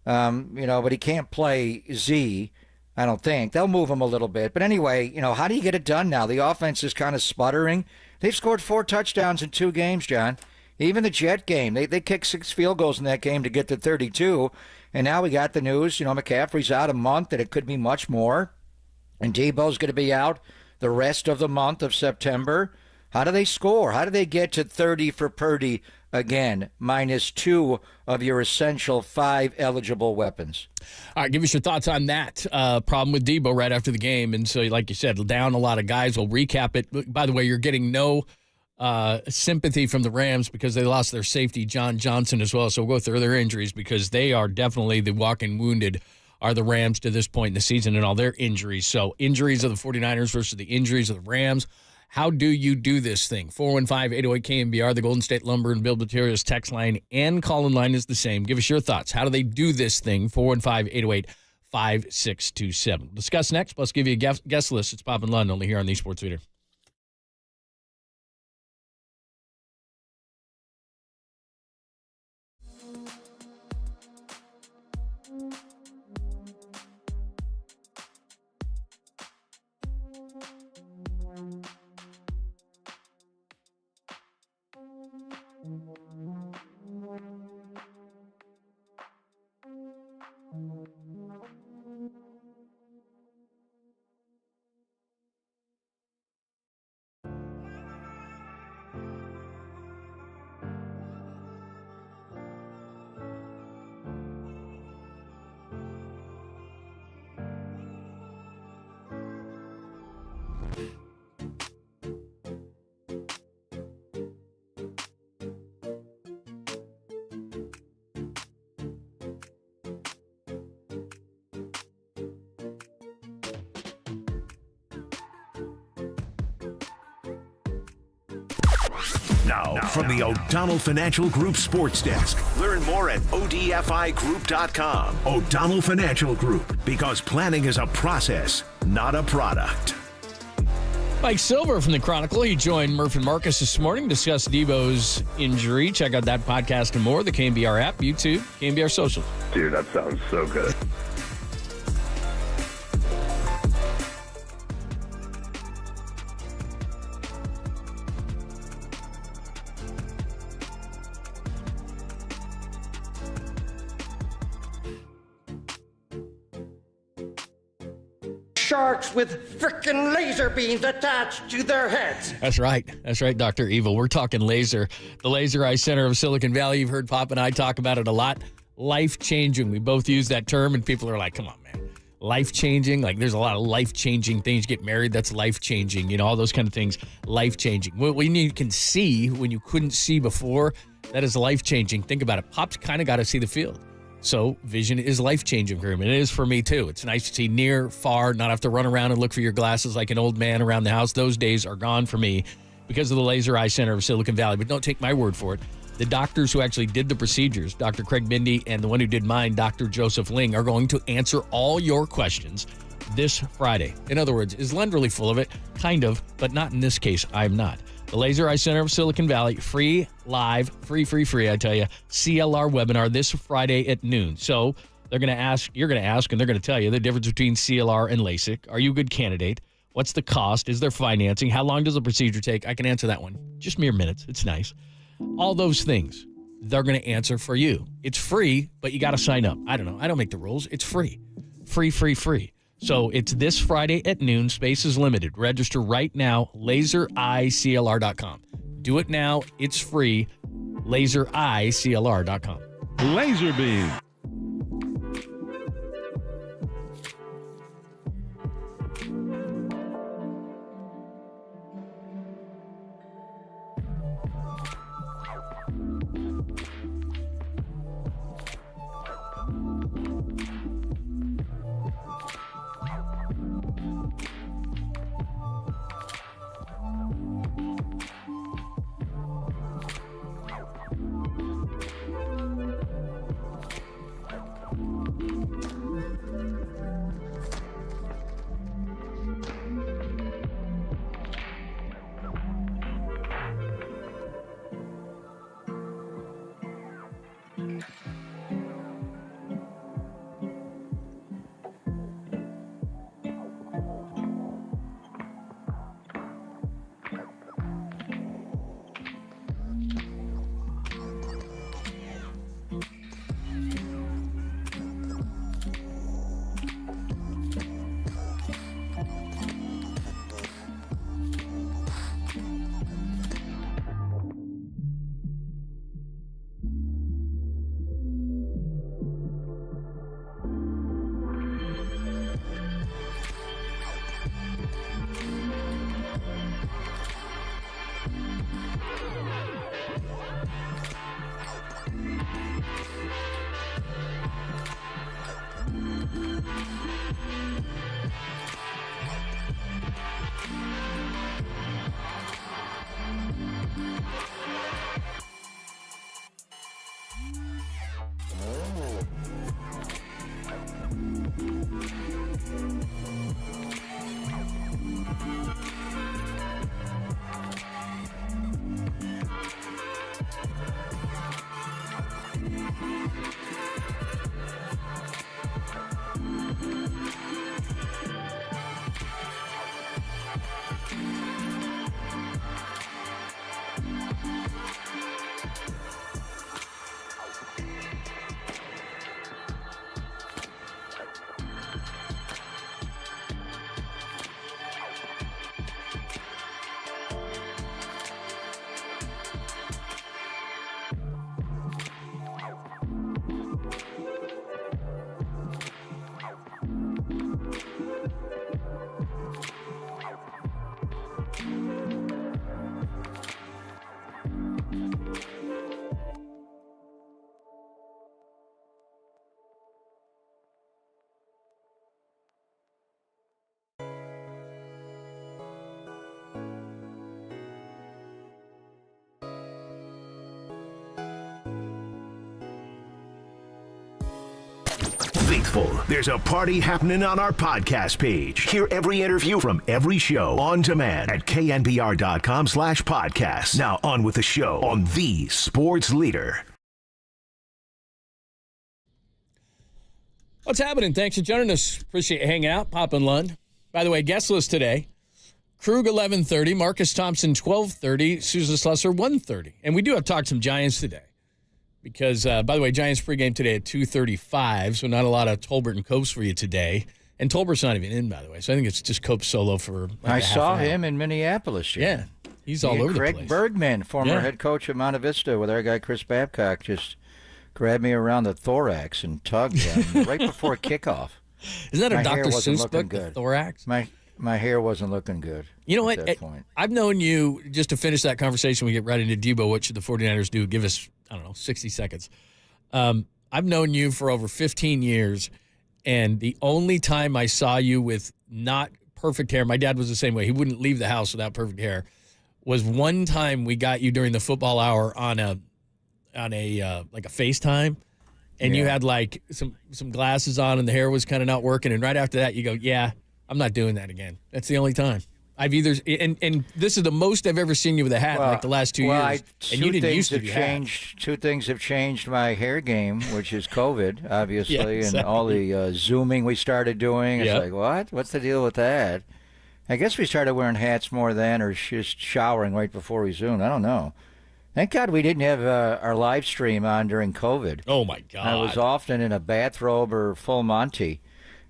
but he can't play Z. I don't think. They'll move him a little bit. But anyway, how do you get it done now? The offense is kind of sputtering. They've scored 4 touchdowns in 2 games, John. Even the Jet game, they kicked 6 field goals in that game to get to 32. And now we got the news, McCaffrey's out a month, and it could be much more. And Deebo's going to be out the rest of the month of September. How do they score? How do they get to 30 for Purdy again, minus 2 of your essential 5 eligible weapons? All right, give us your thoughts on that problem with Deebo right after the game. And so, like you said, down a lot of guys. We'll recap it. By the way, you're getting no sympathy from the Rams because they lost their safety, John Johnson, as well. So we'll go through their injuries because they are definitely the walking wounded are the Rams to this point in the season and all their injuries. So injuries of the 49ers versus the injuries of the Rams. How do you do this thing? 415-808-KNBR, the Golden State Lumber and Build Materials text line and call-in line is the same. Give us your thoughts. How do they do this thing? 415-808-5627. Discuss next, plus give you a guest list. It's Pop and Lund, only here on the Sports Leader. Now, from the O'Donnell Financial Group Sports Desk. Learn more at ODFIGroup.com. O'Donnell Financial Group, because planning is a process, not a product. Mike Silver from the Chronicle. He joined Murph and Marcus this morning to discuss Deebo's injury. Check out that podcast and more. The KNBR app, YouTube, KNBR Social. Dude, that sounds so good. Sharks with frickin' laser beams attached to their heads. That's right. That's right, Dr. Evil. We're talking laser. The Laser Eye Center of Silicon Valley. You've heard Pop and I talk about it a lot. Life-changing. We both use that term, and people are like, come on, man. Life-changing. Like, there's a lot of life-changing things. You get married, that's life-changing. All those kind of things, life-changing. When you can see when you couldn't see before, that is life-changing. Think about it. Pop's kind of got to see the field. So vision is life-changing for him, and it is for me too. It's nice to see near, far, not have to run around and look for your glasses like an old man around the house. Those days are gone for me because of the Laser Eye Center of Silicon Valley. But don't take my word for it. The doctors who actually did the procedures, Dr. Craig Bindi and the one who did mine, Dr. Joseph Ling, are going to answer all your questions this Friday. In other words, is Lund really full of it? Kind of, but not in this case. I'm not. The Laser Eye Center of Silicon Valley, free, live, free, I tell you, CLR webinar this Friday at noon. So you're going to ask, and they're going to tell you the difference between CLR and LASIK. Are you a good candidate? What's the cost? Is there financing? How long does the procedure take? I can answer that one. Just mere minutes. It's nice. All those things, they're going to answer for you. It's free, but you got to sign up. I don't know. I don't make the rules. It's free. Free. So it's this Friday at noon. Space is limited. Register right now, lasereyeclr.com. Do it now. It's free. lasereyeclr.com. Laser beam. Faithful, there's a party happening on our podcast page. Hear every interview from every show on demand at knbr.com/podcast. Now on with the show on the Sports Leader. What's happening? Thanks for joining us. Appreciate you hanging out. Pop and Lund. By the way, guest list today. Krug 11:30, Marcus Thompson 12:30, Susan Slusser 1:30. And we do have talked some Giants today. Because, by the way, Giants pregame today at 2:35, so not a lot of Tolbert and Copes for you today. And Tolbert's not even in, by the way, so I think it's just Cope solo for I saw him in Minneapolis. Yeah, he's all over the place. Craig Bergman, former head coach of Monte Vista, with our guy Chris Babcock, just grabbed me around the thorax and tugged right before kickoff. Isn't that a Dr. Seuss book, the thorax? My hair wasn't looking good. You know what? I've known you, just to finish that conversation, we get right into Deebo, what should the 49ers do? Give us, 60 seconds. I've known you for over 15 years, and the only time I saw you with not perfect hair, my dad was the same way. He wouldn't leave the house without perfect hair, was one time we got you during the football hour on a FaceTime, and you had like some glasses on and the hair was kind of not working, and right after that you go, yeah, I'm not doing that again. That's the only time. I've either and this is the most I've ever seen you with a hat in like the last 2 years. And you didn't used to do changed. Two things have changed my hair game, which is COVID, obviously, Yeah, exactly. and all the Zooming we started doing. It's like, what? What's the deal with that? I guess we started wearing hats more then, or just showering right before we Zoomed. I don't know. Thank God we didn't have our live stream on during COVID. Oh, my God. I was often in a bathrobe or full Monty.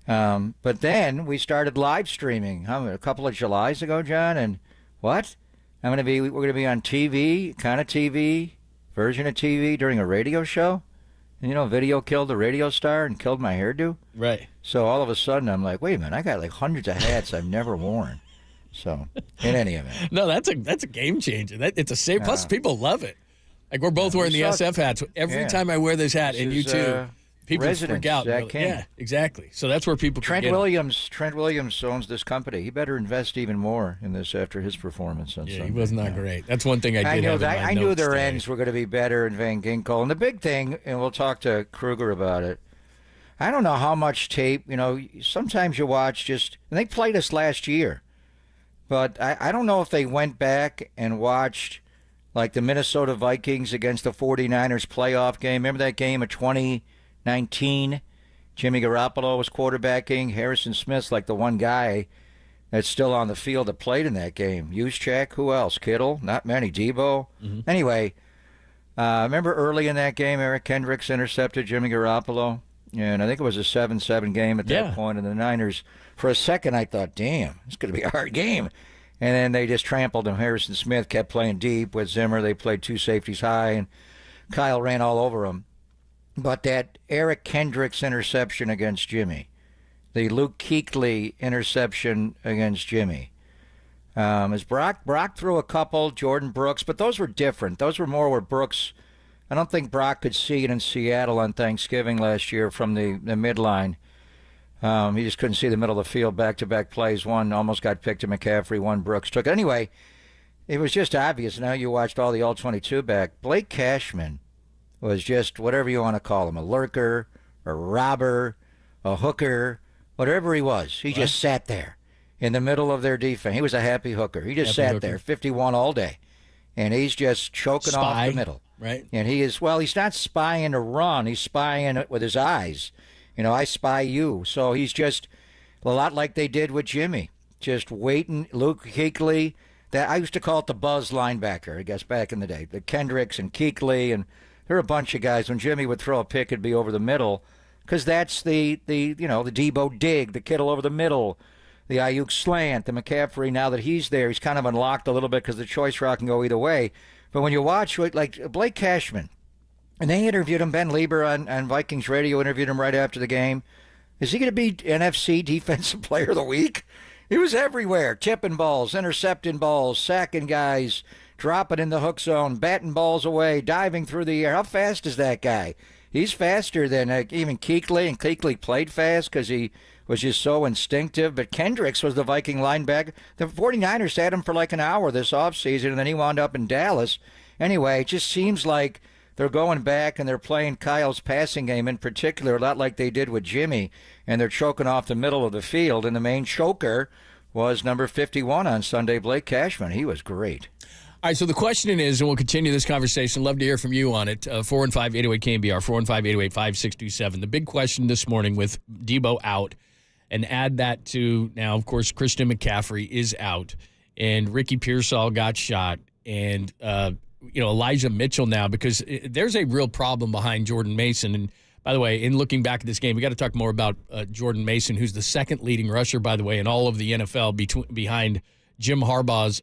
But then we started live streaming a couple of Julys ago, John, and what? We're going to be on TV, kind of TV, version of TV during a radio show. And, video killed the radio star and killed my hairdo. Right. So all of a sudden I'm like, wait a minute, I got like hundreds of hats I've never worn. So in any event. No, that's a game changer. It's a save. Plus, people love it. Like we're both wearing the SF hats. Every time I wear this hat, and you too, people freak out. Yeah, exactly. So that's where people. Trent Williams owns this company. He better invest even more in this after his performance on Sunday. He was not great. That's one thing I did. I knew their ends were going to be better in Van Ginkel. And the big thing, and we'll talk to Kruger about it. I don't know how much tape. Sometimes you watch and they played us last year, but I don't know if they went back and watched like the Minnesota Vikings against the 49ers playoff game. Remember that game of 2019? Jimmy Garoppolo was quarterbacking. Harrison Smith's like the one guy that's still on the field that played in that game. Juszczyk, who else? Kittle? Not many. Deebo? Mm-hmm. Anyway, remember early in that game, Eric Kendricks intercepted Jimmy Garoppolo? And I think it was a 7-7 game at that point. And the Niners, for a second, I thought, damn, it's going to be a hard game. And then they just trampled him. Harrison Smith kept playing deep with Zimmer. They played two safeties high, and Kyle ran all over him. But that Eric Kendricks interception against Jimmy, the Luke Kuechly interception against Jimmy, as Brock threw a couple, Jordan Brooks, but those were different. Those were more where Brooks, I don't think Brock could see it in Seattle on Thanksgiving last year from the midline. He just couldn't see the middle of the field, back-to-back plays. One almost got picked to McCaffrey, one Brooks took it. Anyway, it was just obvious. Now you watched all the All-22 back. Blake Cashman was just whatever you want to call him, a lurker, a robber, a hooker, whatever he was. He just sat there in the middle of their defense. He was a happy hooker. He just sat there, 51 all day. And he's just choking off the middle. Right. And he's not spying to run. He's spying with his eyes. I spy you. So he's just a lot like they did with Jimmy. Just waiting. Luke Kuechly, I used to call it the buzz linebacker, I guess, back in the day. The Kendricks and Kuechly, and there were a bunch of guys. When Jimmy would throw a pick, it'd be over the middle, because that's the Deebo dig, the Kittle over the middle, the Aiyuk slant, the McCaffrey. Now that he's there, he's kind of unlocked a little bit because the choice route can go either way. But when you watch, like Blake Cashman, and they interviewed him, Ben Lieber on Vikings Radio interviewed him right after the game. Is he going to be NFC Defensive Player of the Week? He was everywhere, tipping balls, intercepting balls, sacking guys, dropping in the hook zone, batting balls away, diving through the air. How fast is that guy? He's faster than even Kuechly, and Kuechly played fast because he was just so instinctive. But Kendricks was the Viking linebacker. The 49ers had him for like an hour this offseason, and then he wound up in Dallas. Anyway, it just seems like they're going back and they're playing Kyle's passing game in particular, a lot like they did with Jimmy, and they're choking off the middle of the field. And the main choker was number 51 on Sunday, Blake Cashman. He was great. All right, so the question is, and we'll continue this conversation. Love to hear from you on it. 415-808-KNBR, 415-808-5627. The big question this morning with Deebo out, and add that to now, of course, Christian McCaffrey is out, and Ricky Pearsall got shot, and Elijah Mitchell now, because there's a real problem behind Jordan Mason. And by the way, in looking back at this game, we got to talk more about Jordan Mason, who's the second leading rusher, by the way, in all of the NFL behind Jim Harbaugh's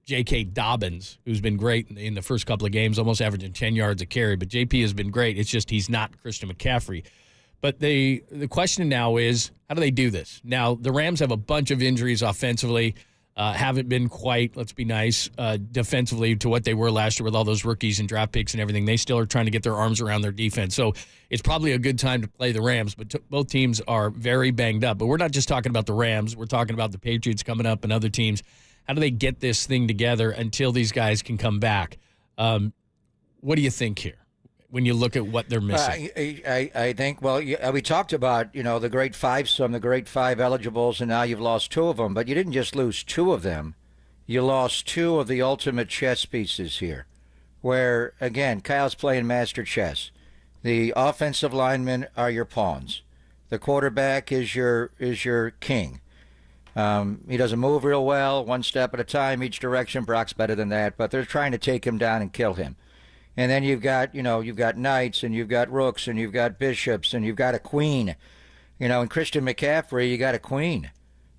J.K. Dobbins, who's been great in the first couple of games, almost averaging 10 yards a carry. But JP has been great. It's just he's not Christian McCaffrey. But the question now is, how do they do this? Now, the Rams have a bunch of injuries offensively. Haven't been quite, let's be nice, defensively to what they were last year with all those rookies and draft picks and everything. They still are trying to get their arms around their defense. So it's probably a good time to play the Rams, but both teams are very banged up. But we're not just talking about the Rams. We're talking about the Patriots coming up and other teams. How do they get this thing together until these guys can come back? What do you think here? when you look at what they're missing? I think, well, we talked about, the great fivesome, the great five eligibles, and now you've lost two of them. But you didn't just lose two of them. You lost two of the ultimate chess pieces here, where, again, Kyle's playing master chess. The offensive linemen are your pawns. The quarterback is your king. He doesn't move real well, one step at a time, each direction. Brock's better than that, but they're trying to take him down and kill him. And then you've got knights, and you've got rooks, and you've got bishops, and you've got a queen. And Christian McCaffrey, you got a queen.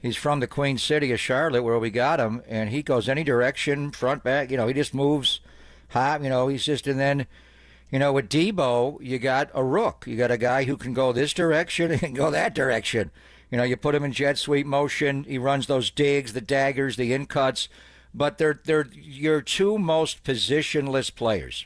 He's from the Queen City of Charlotte, where we got him, and he goes any direction, front, back. He just moves hot. He's just, and then, with Deebo, you got a rook. You got a guy who can go this direction and go that direction. You put him in jet sweep motion. He runs those digs, the daggers, the in cuts, but they're your two most positionless players.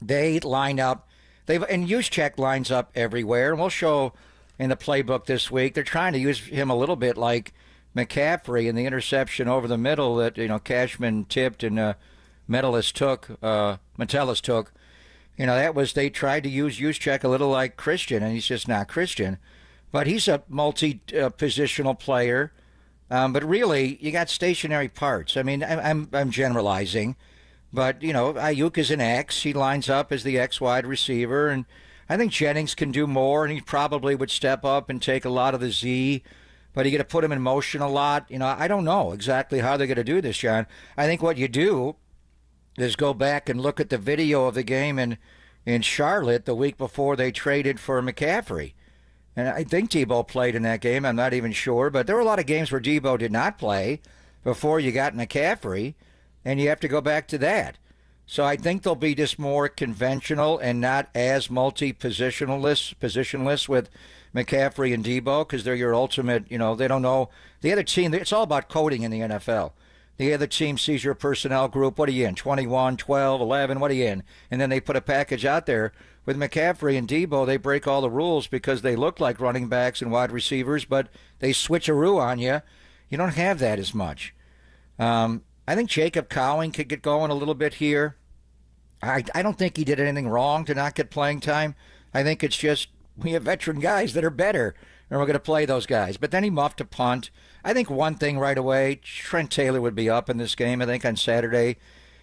They line up. And Juszczyk lines up everywhere, and we'll show in the playbook this week. They're trying to use him a little bit like McCaffrey in the interception over the middle that Cashman tipped and Metellus took. They tried to use Juszczyk a little like Christian, and he's just not Christian. But he's a multi-positional player. But really, you got stationary parts. I mean, I'm generalizing, but Aiyuk is an X. He lines up as the X wide receiver, and I think Jennings can do more, and he probably would step up and take a lot of the Z. But you got to put him in motion a lot. I don't know exactly how they're going to do this, John. I think what you do is go back and look at the video of the game in Charlotte the week before they traded for McCaffrey. And I think Deebo played in that game. I'm not even sure. But there were a lot of games where Deebo did not play before you got McCaffrey, and you have to go back to that. So I think they'll be just more conventional and not as positionless with McCaffrey and Deebo because they're your ultimate, they don't know. The other team, it's all about coding in the NFL. The other team sees your personnel group. What are you in? 21, 12, 11, what are you in? And then they put a package out there. With McCaffrey and Deebo, they break all the rules because they look like running backs and wide receivers, but they switcheroo on you. You don't have that as much. I think Jacob Cowing could get going a little bit here. I don't think he did anything wrong to not get playing time. I think it's just we have veteran guys that are better, and we're going to play those guys. But then he muffed a punt. I think one thing right away, Trent Taylor would be up in this game. I think on Saturday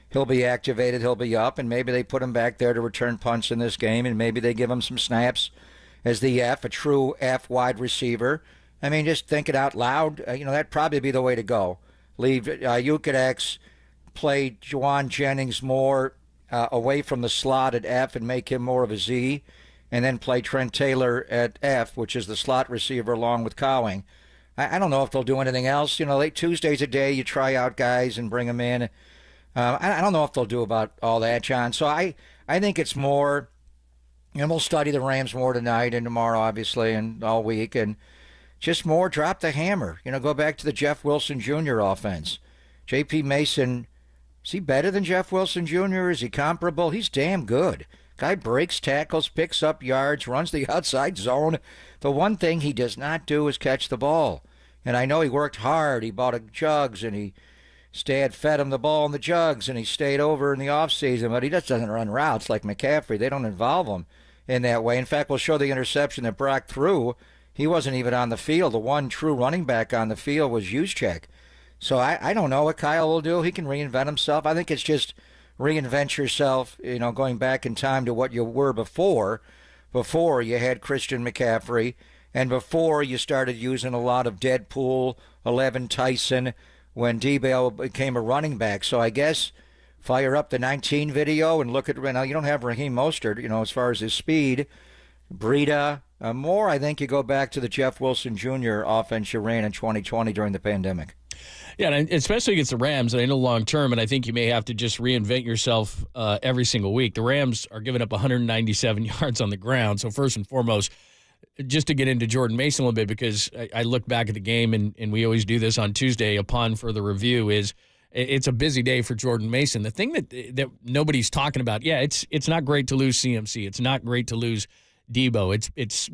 he'll be activated, he'll be up, and maybe they put him back there to return punts in this game, and maybe they give him some snaps as the F, a true F wide receiver. I mean, just think it out loud. That'd probably be the way to go. Leave Aiyuk at X, play Juwan Jennings more away from the slot at F and make him more of a Z, and then play Trent Taylor at F, which is the slot receiver, along with Cowing. I don't know if they'll do anything else. Late Tuesdays a day, you try out guys and bring them in. I don't know if they'll do about all that, John. So I think it's more, and we'll study the Rams more tonight and tomorrow, obviously, and all week, and just more drop the hammer. Go back to the Jeff Wilson Jr. offense. J.P. Mason, is he better than Jeff Wilson Jr.? Is he comparable? He's damn good. Guy breaks tackles, picks up yards, runs the outside zone. The one thing he does not do is catch the ball. And I know he worked hard. He bought a jugs, and he fed him the ball in the jugs, and he stayed over in the offseason, but he just doesn't run routes like McCaffrey. They don't involve him in that way. In fact, we'll show the interception that Brock threw. He wasn't even on the field. The one true running back on the field was Juszczyk. So I don't know what Kyle will do. He can reinvent himself. I think it's just reinvent yourself, going back in time to what you were before you had Christian McCaffrey, and before you started using a lot of Deadpool, 11 Tyson, when Deebo became a running back. So I guess fire up the 19 video and look at, now you don't have Raheem Mostert, as far as his speed. Breida, more, I think you go back to the Jeff Wilson Jr. offense you ran in 2020 during the pandemic. Yeah, and especially against the Rams, and I know long term, and I think you may have to just reinvent yourself every single week. The Rams are giving up 197 yards on the ground. So first and foremost, just to get into Jordan Mason a little bit, because I look back at the game, and we always do this on Tuesday upon further review, is it's a busy day for Jordan Mason. The thing that nobody's talking about, it's not great to lose CMC. It's not great to lose Deebo.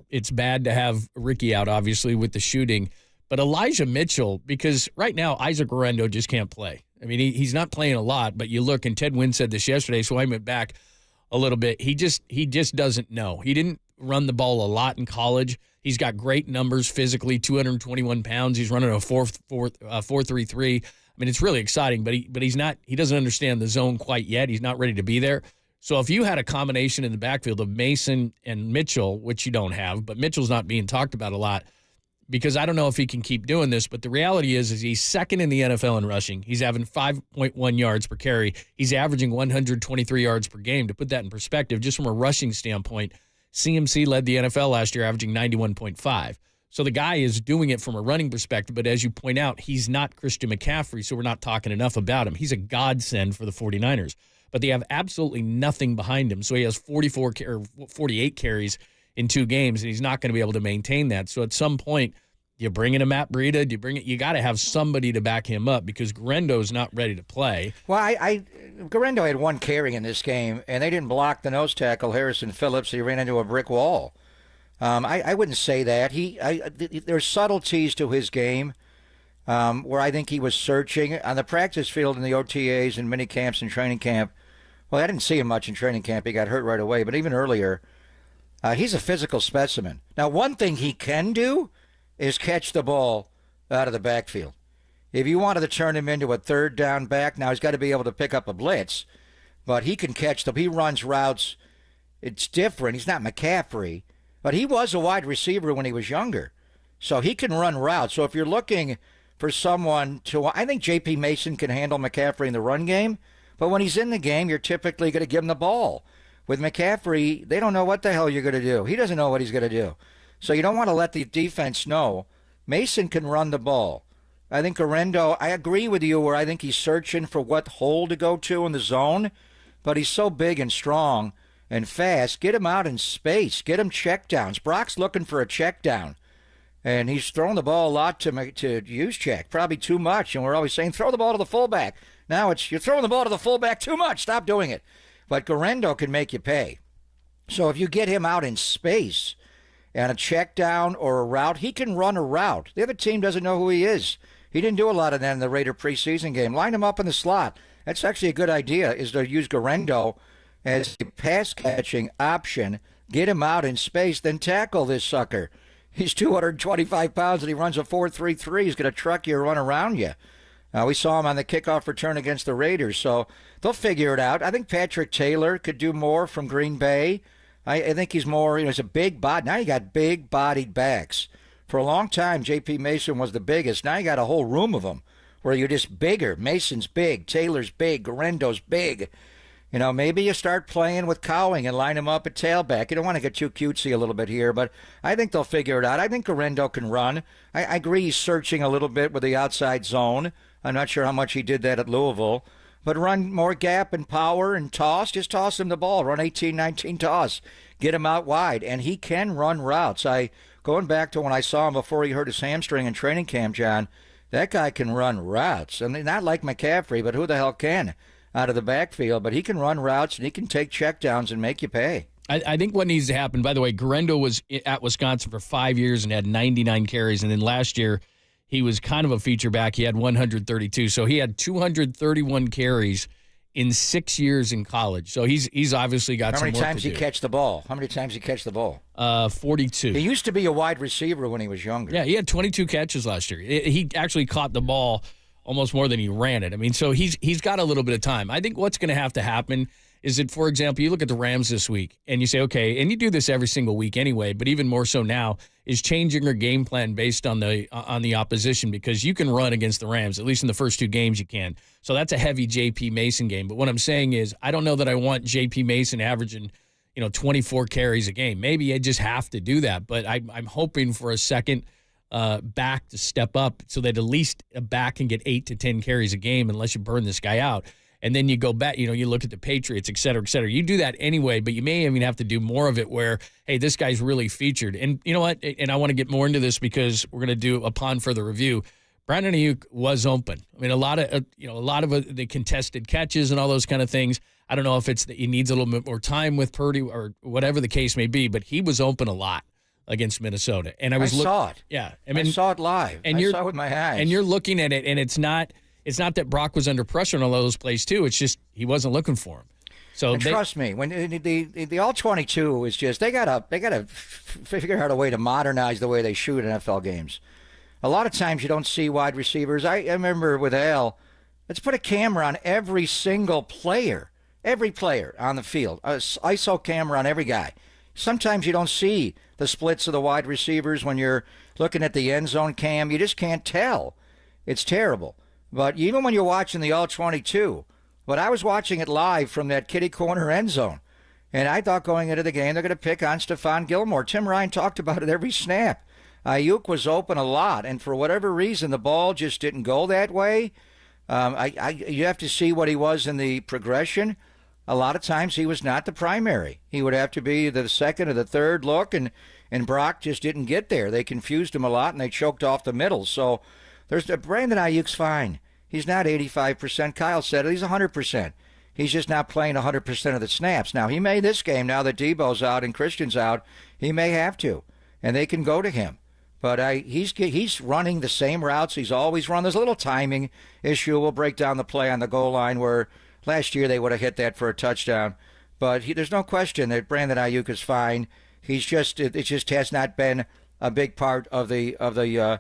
It's bad to have Ricky out, obviously, with the shooting. But Elijah Mitchell, because right now Isaac Guerrero just can't play. I mean, he's not playing a lot, but you look, and Ted Wynn said this yesterday, so I went back a little bit. He just doesn't know. He didn't run the ball a lot in college. He's got great numbers physically, 221 pounds. He's running a 4.33. I mean, it's really exciting, but he's not. He doesn't understand the zone quite yet. He's not ready to be there. So if you had a combination in the backfield of Mason and Mitchell, which you don't have, but Mitchell's not being talked about a lot, because I don't know if he can keep doing this, but the reality is he's second in the NFL in rushing. He's having 5.1 yards per carry. He's averaging 123 yards per game. To put that in perspective, just from a rushing standpoint, CMC led the NFL last year, averaging 91.5. So the guy is doing it from a running perspective, but as you point out, he's not Christian McCaffrey, so we're not talking enough about him. He's a godsend for the 49ers, but they have absolutely nothing behind him. So he has 48 carries in 2 games, and he's not going to be able to maintain that. So at some point, you bring in a Matt Breida, you got to have somebody to back him up because Guarendo's not ready to play. Well, Guarendo had 1 carry in this game, and they didn't block the nose tackle, Harrison Phillips. He ran into a brick wall. I wouldn't say that. There's subtleties to his game where I think he was searching on the practice field in the OTAs and mini camps and training camp. Well, I didn't see him much in training camp. He got hurt right away, but even earlier, he's a physical specimen. Now, one thing he can do is catch the ball out of the backfield. If you wanted to turn him into a third down back, now he's got to be able to pick up a blitz, but he can catch them. He runs routes. It's different. He's not McCaffrey, but he was a wide receiver when he was younger, so he can run routes. So if you're looking for someone to, I think J.P. Mason can handle McCaffrey in the run game, but when he's in the game, you're typically going to give him the ball. With McCaffrey, they don't know what the hell you're going to do. He doesn't know what he's going to do. So you don't want to let the defense know. Mason can run the ball. I think Guarendo, I agree with you where I think he's searching for what hole to go to in the zone, but he's so big and strong and fast. Get him out in space. Get him checkdowns. Brock's looking for a checkdown, and he's thrown the ball a lot to use check, probably too much, and we're always saying throw the ball to the fullback. Now you're throwing the ball to the fullback too much. Stop doing it. But Guarendo can make you pay. So if you get him out in space and a check down or a route, he can run a route. The other team doesn't know who he is. He didn't do a lot of that in the Raider preseason game. Line him up in the slot. That's actually a good idea, is to use Guarendo as a pass-catching option, get him out in space, then tackle this sucker. He's 225 pounds and he runs a 4.33. He's going to truck you or run around you. We saw him on the kickoff return against the Raiders, so they'll figure it out. I think Patrick Taylor could do more from Green Bay. I think he's more, he's a big body. Now you got big-bodied backs. For a long time, J.P. Mason was the biggest. Now you got a whole room of them where you're just bigger. Mason's big, Taylor's big, Guarendo's big. Maybe you start playing with Cowing and line him up at tailback. You don't want to get too cutesy a little bit here, but I think they'll figure it out. I think Guarendo can run. I agree he's searching a little bit with the outside zone. I'm not sure how much he did that at Louisville. But run more gap and power and toss. Just toss him the ball. Run 18-19 toss. Get him out wide. And he can run routes. Going back to when I saw him before he hurt his hamstring in training camp, John, that guy can run routes. I mean, not like McCaffrey, but who the hell can out of the backfield? But he can run routes, and he can take checkdowns and make you pay. I think what needs to happen, by the way, Guarendo was at Wisconsin for 5 years and had 99 carries. And then last year, he was kind of a feature back. He had 132. So he had 231 carries in 6 years in college. So he's obviously got some work to do. How many times did he catch the ball? 42. He used to be a wide receiver when he was younger. Yeah, he had 22 catches last year. He actually caught the ball almost more than he ran it. I mean, so he's got a little bit of time. I think what's going to have to happen is that, for example, you look at the Rams this week and you say, okay, and you do this every single week anyway, but even more so now, is changing your game plan based on the opposition, because you can run against the Rams, at least in the first 2 games you can. So that's a heavy J.P. Mason game. But what I'm saying is I don't know that I want J.P. Mason averaging 24 carries a game. Maybe I just have to do that, but I'm hoping for a second back to step up so that at least a back can get 8 to 10 carries a game unless you burn this guy out. And then you go back, you look at the Patriots, et cetera, et cetera. You do that anyway, but you may even have to do more of it where, hey, this guy's really featured. And you know what? And I want to get more into this because we're going to do upon further review. Brandon Aiyuk was open. I mean, a lot of the contested catches and all those kind of things. I don't know if it's that he needs a little bit more time with Purdy or whatever the case may be, but he was open a lot against Minnesota. And I saw it. Yeah, I saw it live. I saw it with my eyes. And you're looking at it, and it's not that Brock was under pressure in all those plays too. It's just he wasn't looking for him. So and trust me, when the all-22 is just they gotta figure out a way to modernize the way they shoot NFL games. A lot of times you don't see wide receivers. I remember with Al, let's put a camera on every single player, on the field, ISO camera on every guy. Sometimes you don't see the splits of the wide receivers when you're looking at the end zone cam. You just can't tell. It's terrible. But even when you're watching the all-22, but I was watching it live from that kitty corner end zone, and I thought going into the game they're going to pick on Stephon Gilmore. Tim Ryan talked about it every snap. Aiyuk was open a lot, and for whatever reason, the ball just didn't go that way. You have to see what he was in the progression. A lot of times he was not the primary. He would have to be the second or the third look, and Brock just didn't get there. They confused him a lot, and they choked off the middle. So Brandon Aiyuk's fine. He's not 85%. Kyle said it. He's 100%. He's just not playing 100% of the snaps. Now, he may this game, now that Deebo's out and Christian's out, he may have to, and they can go to him. But he's running the same routes he's always run. There's a little timing issue. We'll break down the play on the goal line where last year they would have hit that for a touchdown. But there's no question that Brandon Aiyuk is fine. It just has not been a big part of the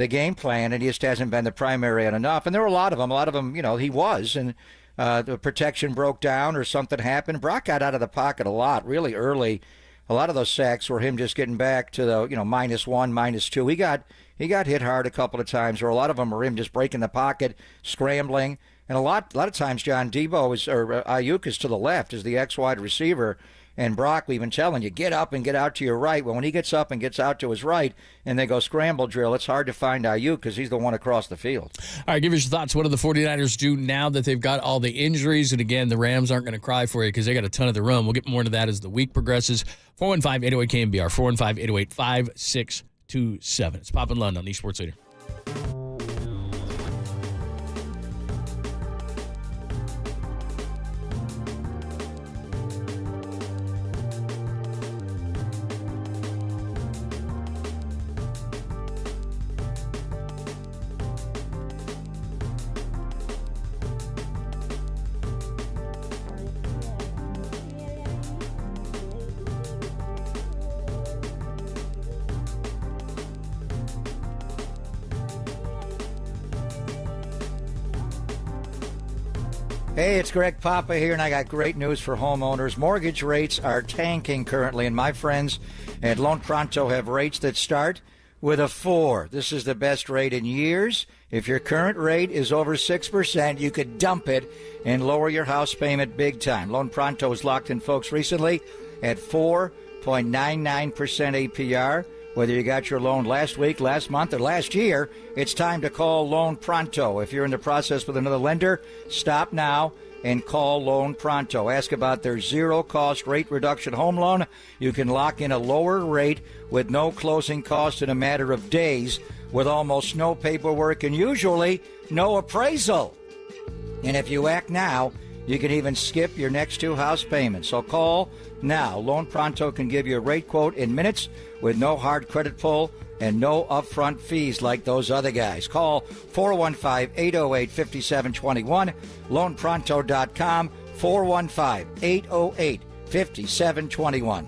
game plan, and he just hasn't been the primary enough. And there were a lot of them, he was, and the protection broke down or something happened. Brock got out of the pocket a lot, really early. A lot of those sacks were him just getting back to the, -1, -2. He got hit hard a couple of times, or a lot of them were him just breaking the pocket, scrambling. And a lot of times, John, Aiyuk is to the left as the X-wide receiver. And Brock, we've been telling you, get up and get out to your right. Well, when he gets up and gets out to his right and they go scramble drill, it's hard to find Aiyuk because he's the one across the field. All right, give us your thoughts. What do the 49ers do now that they've got all the injuries? And again, the Rams aren't going to cry for you because they got a ton of their own. We'll get more into that as the week progresses. 415-808-KNBR, 415-808-5627. It's Pop and Lund on the Sports Leader. Hey, it's Greg Papa here, and I got great news for homeowners. Mortgage rates are tanking currently, and my friends at Loan Pronto have rates that start with a 4. This is the best rate in years. If your current rate is over 6%, you could dump it and lower your house payment big time. Loan Pronto was locked in, folks, recently at 4.99% APR. Whether you got your loan last week, last month, or last year, it's time to call Loan Pronto. If you're in the process with another lender, stop now and call Loan Pronto. Ask about their zero-cost rate reduction home loan. You can lock in a lower rate with no closing costs in a matter of days with almost no paperwork and usually no appraisal. And if you act now, you can even skip your next 2 house payments. So call now. Loan Pronto can give you a rate quote in minutes with no hard credit pull and no upfront fees like those other guys. Call 415-808-5721, loanpronto.com, 415-808-5721.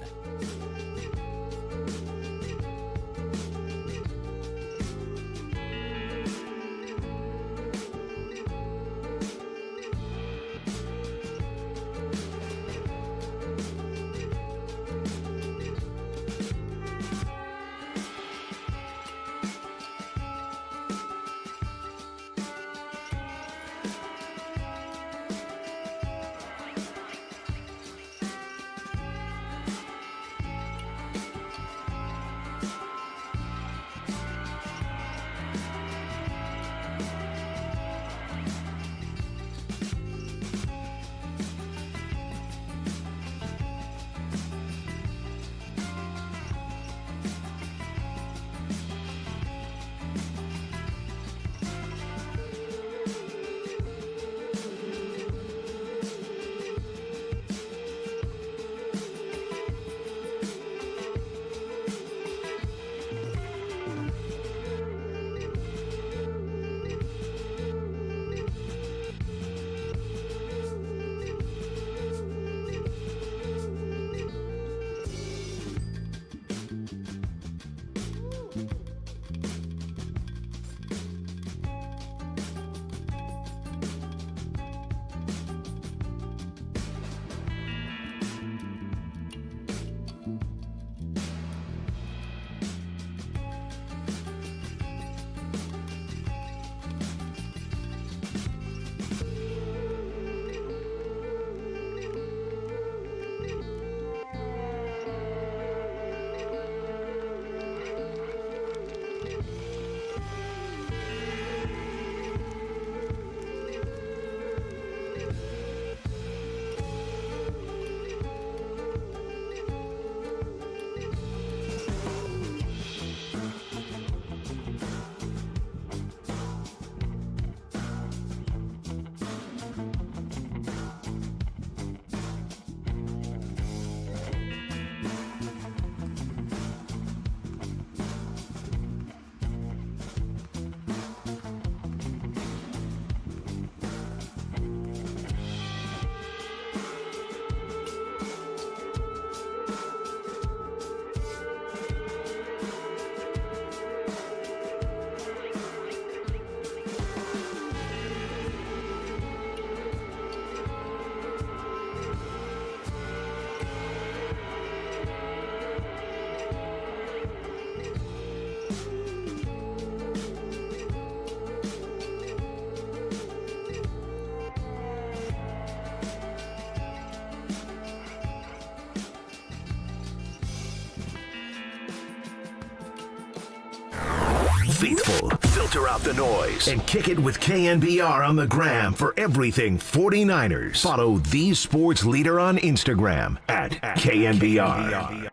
faithful. Filter out the noise and kick it with KNBR on the gram for everything 49ers. Follow the sports leader on Instagram at KNBR.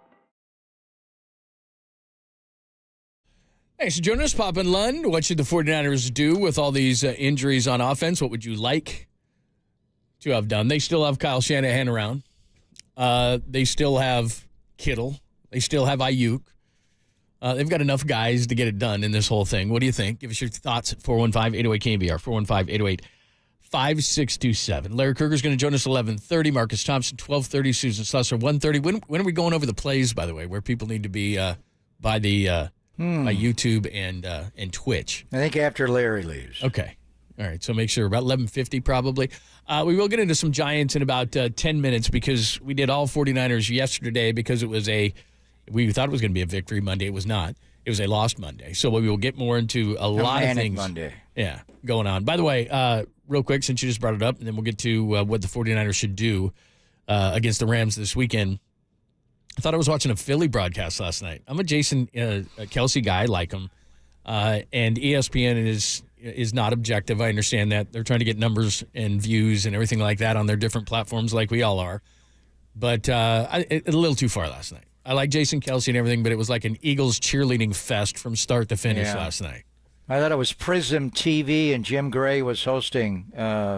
Thanks for joining us, Pop and Lund. What should the 49ers do with all these injuries on offense? What would you like to have done? They still have Kyle Shanahan around. They still have Kittle. They still have Aiyuk. They've got enough guys to get it done in this whole thing. What do you think? Give us your thoughts at 415-808-KNBR, 415-808-5627. Larry Kruger's going to join us at 11:30. Marcus Thompson, 12:30. Susan Slusser, 1:30. When are we going over the plays, by the way, where people need to be by YouTube and Twitch? I think after Larry leaves. Okay. All right, so make sure about 11:50 probably. We will get into some Giants in about 10 minutes because we did all 49ers yesterday because it was we thought it was going to be a victory Monday. It was not. It was a lost Monday. So we will get more into a lot of things. Monday. Yeah, going on. By the way, real quick, since you just brought it up, and then we'll get to what the 49ers should do against the Rams this weekend. I thought I was watching a Philly broadcast last night. I'm a Jason Kelsey guy. I like him. And ESPN is not objective. I understand that. They're trying to get numbers and views and everything like that on their different platforms like we all are. But a little too far last night. I like Jason Kelsey and everything, but it was like an Eagles cheerleading fest from start to finish last night. I thought it was Prism TV, and Jim Gray was hosting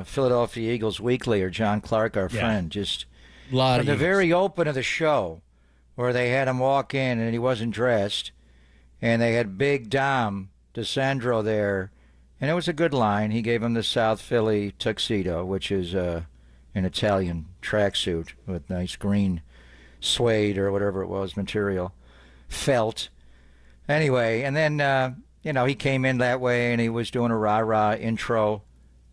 Philadelphia Eagles Weekly, or John Clark, our friend. Just from the very open of the show, where they had him walk in and he wasn't dressed, and they had Big Dom DeSandro there, and it was a good line. He gave him the South Philly tuxedo, which is an Italian tracksuit with nice green suede or whatever it was, material, felt. Anyway, and then, he came in that way and he was doing a rah-rah intro.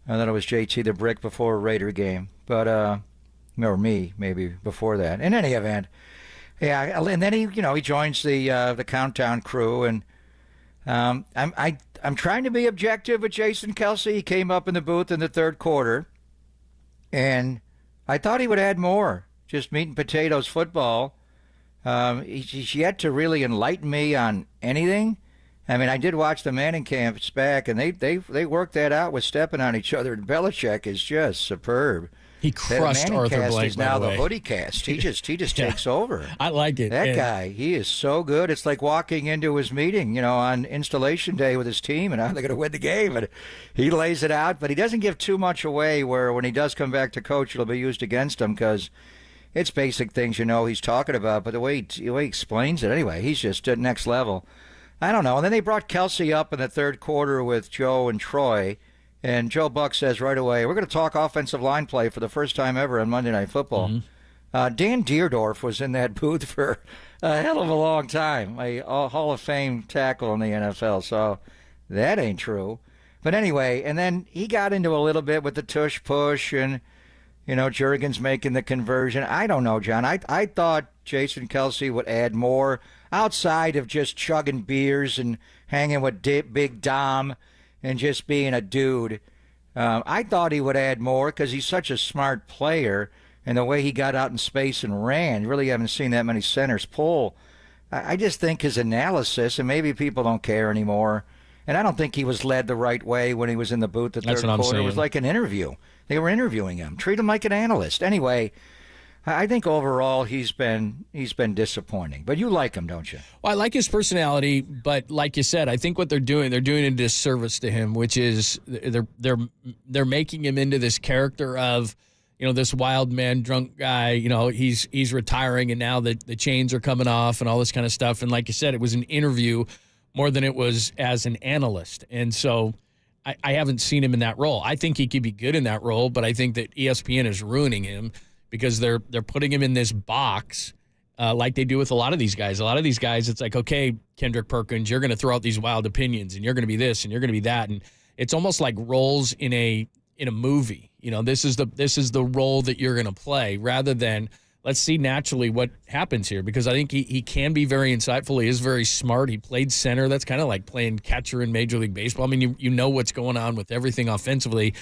I thought it was JT the Brick before a Raider game, but, or me, maybe before that. In any event, yeah, and then he joins the countdown crew, and I'm trying to be objective with Jason Kelsey. He came up in the booth in the third quarter, and I thought he would add more. Just meat and potatoes football. He's yet to really enlighten me on anything. I mean, I did watch the Manning camps back, and they worked that out with stepping on each other. And Belichick is just superb. He crushed Arthur cast Blank. Is now the hoodie cast. He just takes over. I like it. That guy, he is so good. It's like walking into his meeting, on installation day with his team, and how they're going to win the game. And he lays it out, but he doesn't give too much away. Where when he does come back to coach, it'll be used against him because it's basic things he's talking about. But the way he explains it, anyway, he's just at next level. I don't know. And then they brought Kelsey up in the third quarter with Joe and Troy. And Joe Buck says right away, we're going to talk offensive line play for the first time ever on Monday Night Football. Mm-hmm. Dan Deerdorf was in that booth for a hell of a long time, a Hall of Fame tackle in the NFL. So that ain't true. But anyway, and then he got into a little bit with the tush push and, Jurgens making the conversion. I don't know, John. I thought Jason Kelsey would add more outside of just chugging beers and hanging with Big Dom and just being a dude. I thought he would add more because he's such a smart player, and the way he got out in space and ran, you really haven't seen that many centers pull. I just think his analysis, and maybe people don't care anymore, and I don't think he was led the right way when he was in the booth the third quarter. It was like an interview. They were interviewing him. Treat him like an analyst. Anyway, I think overall he's been disappointing. But you like him, don't you? Well, I like his personality, but like you said, I think what they're doing a disservice to him, which is they're making him into this character of, this wild man, drunk guy. He's retiring, and now the chains are coming off and all this kind of stuff. And like you said, it was an interview more than it was as an analyst. And so I haven't seen him in that role. I think he could be good in that role, but I think that ESPN is ruining him because they're putting him in this box like they do with a lot of these guys. A lot of these guys, it's like, okay, Kendrick Perkins, you're going to throw out these wild opinions, and you're going to be this, and you're going to be that, and it's almost like roles in a movie. This is the role that you're going to play, rather than let's see naturally what happens here, because I think he can be very insightful. He is very smart. He played center. That's kind of like playing catcher in Major League Baseball. I mean, you know what's going on with everything offensively.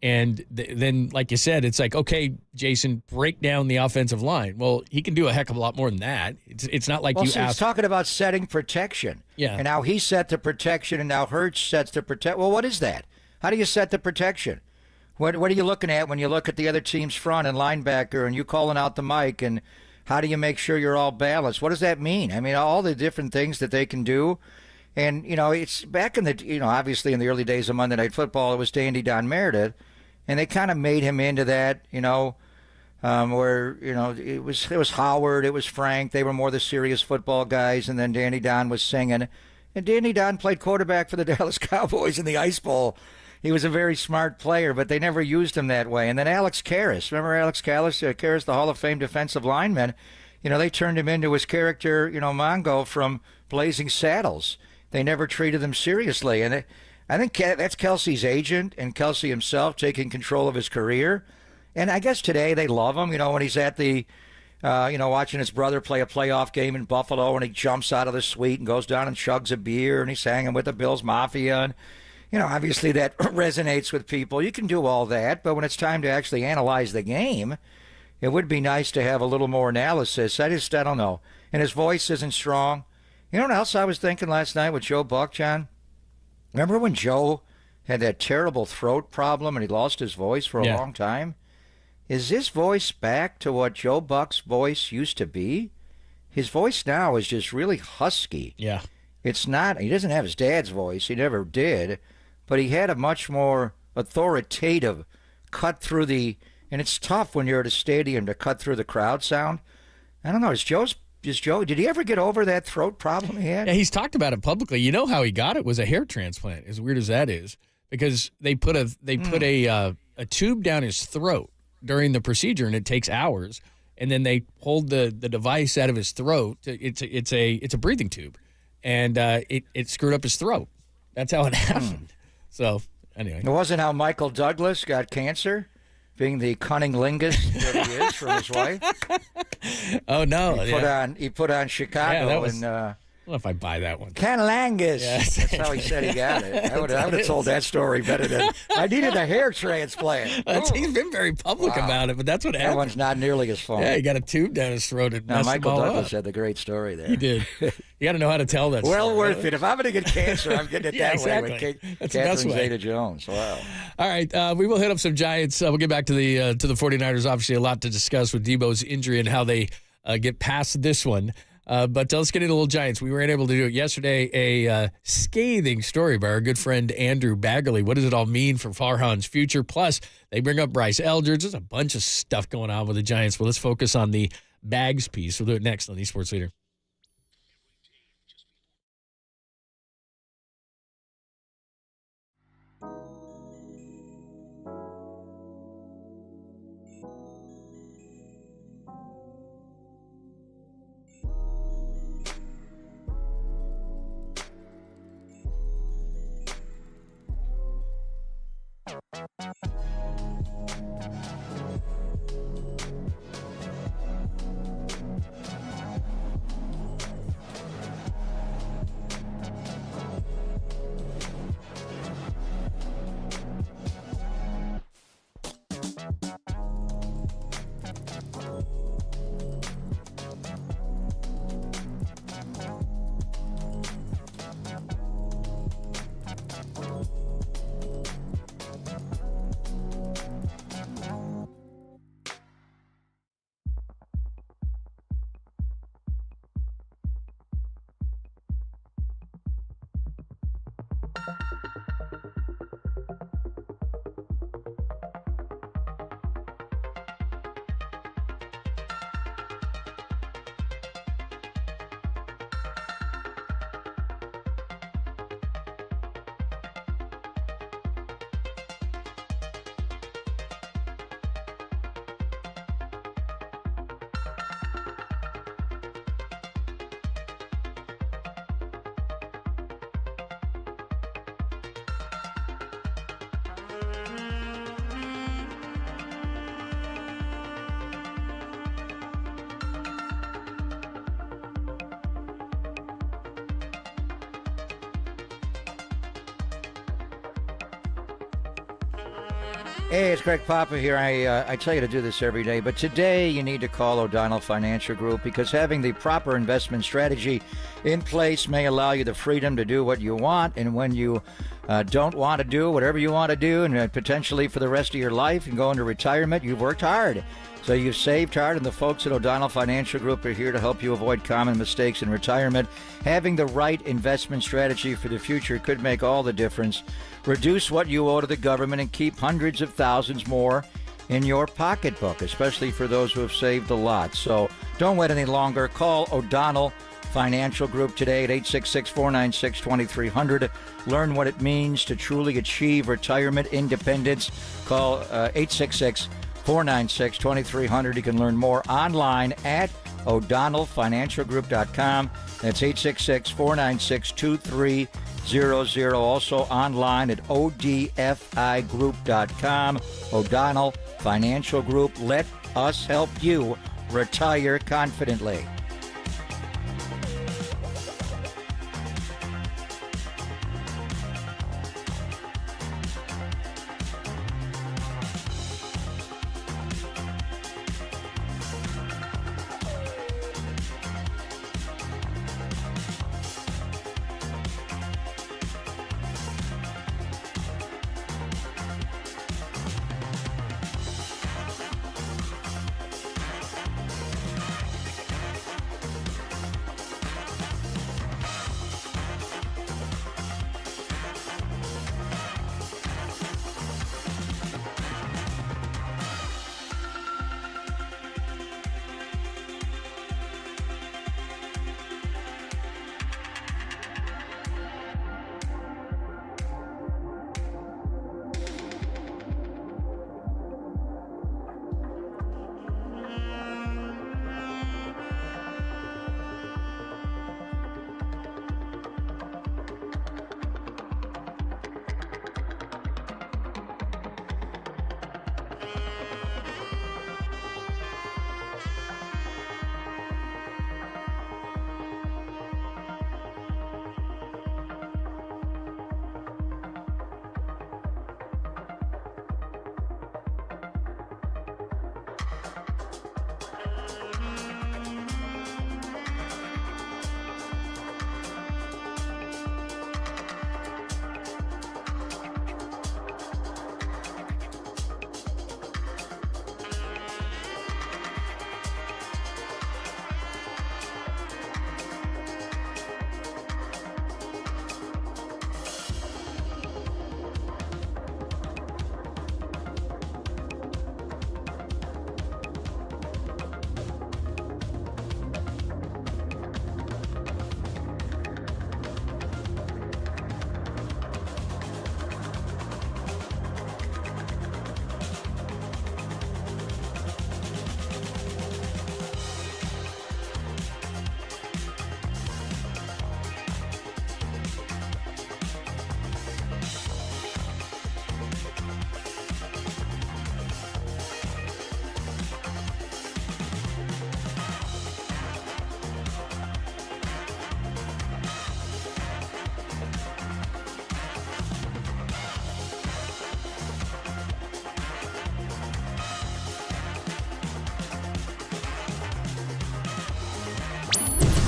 And then, like you said, it's like, okay, Jason, break down the offensive line. Well, he can do a heck of a lot more than that. It's not like He's talking about setting protection. Yeah. And now he set the protection, and now Hurts sets the protect. Well, what is that? How do you set the protection? What are you looking at when you look at the other team's front and linebacker and you calling out the mic, and how do you make sure you're all balanced? What does that mean? I mean, all the different things that they can do. And, it's back in the, obviously in the early days of Monday Night Football, it was Dandy Don Meredith. And they kind of made him into that, where, it was Howard, it was Frank. They were more the serious football guys. And then Danny Don was singing. And Danny Don played quarterback for the Dallas Cowboys in the Ice Bowl. He was a very smart player, but they never used him that way. And then Alex Karras, remember Alex Karras, the Hall of Fame defensive lineman? They turned him into his character, Mongo from Blazing Saddles. They never treated him seriously. And I think that's Kelsey's agent and Kelsey himself taking control of his career. And I guess today they love him, when he's at the, watching his brother play a playoff game in Buffalo, and he jumps out of the suite and goes down and chugs a beer, and he's hanging with the Bills Mafia. And, obviously that resonates with people. You can do all that, but when it's time to actually analyze the game, it would be nice to have a little more analysis. I don't know. And his voice isn't strong. You know what else I was thinking last night with Joe Buck, John? Remember when Joe had that terrible throat problem and he lost his voice for a long time? Is his voice back to what Joe Buck's voice used to be? His voice now is just really husky. Yeah. It's not, he doesn't have his dad's voice. He never did. But he had a much more authoritative cut through and it's tough when you're at a stadium to cut through the crowd sound. I don't know, did he ever get over that throat problem he had? Yeah, he's talked about it publicly. You know how he got it was a hair transplant, as weird as that is, because they put a tube down his throat during the procedure, and it takes hours, and then they pulled the device out of his throat. It's a breathing tube, and it screwed up his throat. That's how it happened. So anyway, it wasn't how Michael Douglas got cancer, being the cunning linguist that he is from his wife. Oh no! He put on Chicago and. I don't know if I buy that one. Canalangus. Yes. That's how he said he got it. I would have told that story better than I needed a hair transplant. He's been very public about it, but that's what happened. That one's not nearly as fun. Yeah, he got a tube down his throat. Now, Michael Douglas had the great story there. He did. You got to know how to tell that well story. worth it. If I'm going to get cancer, I'm getting it that way with Catherine Zeta-Jones. Wow. All right, we will hit up some Giants. We'll get back to the 49ers. Obviously, a lot to discuss with Deebo's injury and how they get past this one. But let's get into a little Giants. We weren't able to do it yesterday. A scathing story by our good friend Andrew Baggerly. What does it all mean for Farhan's future? Plus, they bring up Bryce Eldridge. There's a bunch of stuff going on with the Giants. But let's focus on the Bags piece. We'll do it next on the Sports Leader. Hey, it's Greg Papa here. I tell you to do this every day, but today you need to call O'Donnell Financial Group because having the proper investment strategy in place may allow you the freedom to do what you want, and when you don't want to do whatever you want to do, and potentially for the rest of your life and go into retirement, you've worked hard. So you've saved hard, and the folks at O'Donnell Financial Group are here to help you avoid common mistakes in retirement. Having the right investment strategy for the future could make all the difference. Reduce what you owe to the government and keep hundreds of thousands more in your pocketbook, especially for those who have saved a lot. So don't wait any longer. Call O'Donnell Financial Group today at 866-496-2300. Learn what it means to truly achieve retirement independence. Call 866-496-2300. You can learn more online at o'donnellfinancialgroup.com. That's 866-496-2300. Also online at odfigroup.com. O'Donnell Financial Group. Let us help you retire confidently.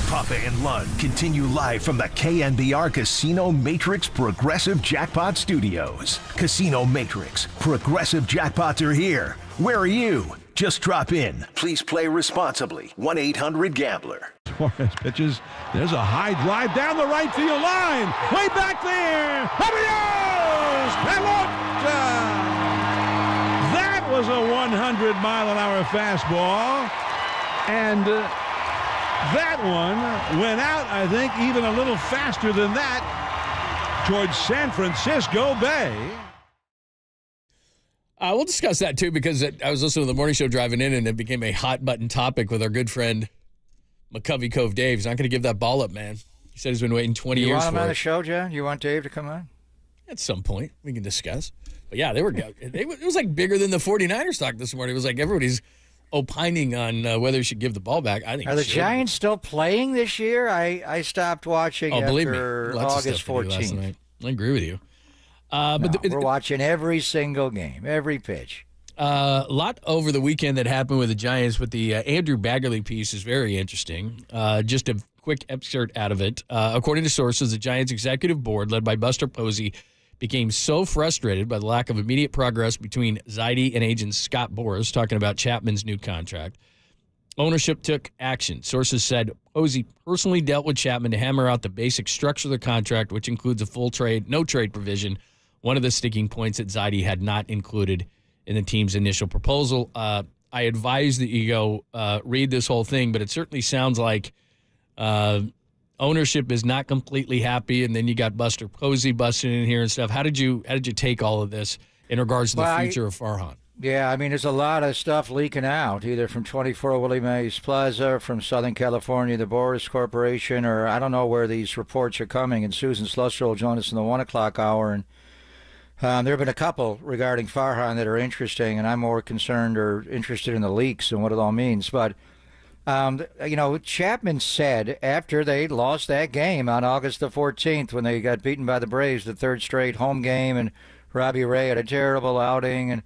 Papa and Lund continue live from the KNBR Casino Matrix Progressive Jackpot Studios. Casino Matrix, Progressive Jackpots are here. Where are you? Just drop in. Please play responsibly. 1-800-GAMBLER. Suarez pitches. There's a high drive down the right field line. Way back there. Adios! That was a 100-mile-an-hour fastball. And that one went out, I think, even a little faster than that towards San Francisco Bay. We'll discuss that, too, because I was listening to the morning show driving in, and it became a hot-button topic with our good friend McCovey Cove Dave. He's not going to give that ball up, man. He said he's been waiting 20 years for it. You want him on the show, John? You want Dave to come on? At some point, we can discuss. But, yeah, it was like bigger than the 49ers talk this morning. It was like everybody's opining on whether he should give the ball back. I think Are the Giants still playing this year? I stopped watching after believe me. August 14th. I agree with you. We're watching every single game, every pitch. A lot over the weekend that happened with the Giants, but the Andrew Baggerly piece is very interesting. Just a quick excerpt out of it. According to sources, the Giants executive board, led by Buster Posey, became so frustrated by the lack of immediate progress between Zaidi and agent Scott Boras, talking about Chapman's new contract. Ownership took action. Sources said Posey personally dealt with Chapman to hammer out the basic structure of the contract, which includes a full trade, no trade provision, one of the sticking points that Zaidi had not included in the team's initial proposal. I advise that you go read this whole thing, but it certainly sounds like ownership is not completely happy, and then you got Buster Posey busting in here and stuff. How did you take all of this in regards to the future of Farhan? Yeah, I mean, there's a lot of stuff leaking out, either from 24 Willie Mays Plaza, from Southern California, the Boras Corporation, or I don't know where these reports are coming. And Susan Slusser will join us in the 1 o'clock hour. And there have been a couple regarding Farhan that are interesting, and I'm more concerned or interested in the leaks and what it all means. But Chapman said after they lost that game on August the 14th when they got beaten by the Braves, the third straight home game, and Robbie Ray had a terrible outing. And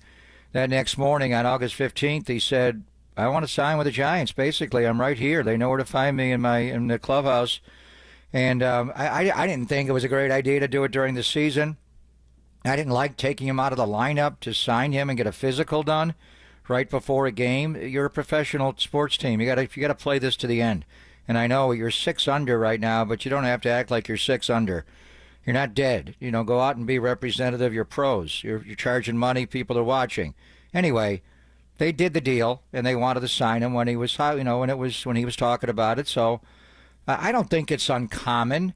that next morning on August 15th, he said, I want to sign with the Giants. Basically, I'm right here. They know where to find me in the clubhouse. And I didn't think it was a great idea to do it during the season. I didn't like taking him out of the lineup to sign him and get a physical done right before a game. You're a professional sports team. You got to play this to the end. And I know you're 6 under right now, but you don't have to act like you're 6 under. You're not dead. Go out and be representative. You're pros. You're charging money. People are watching. Anyway, they did the deal, and they wanted to sign him when he was, when he was talking about it. So I don't think it's uncommon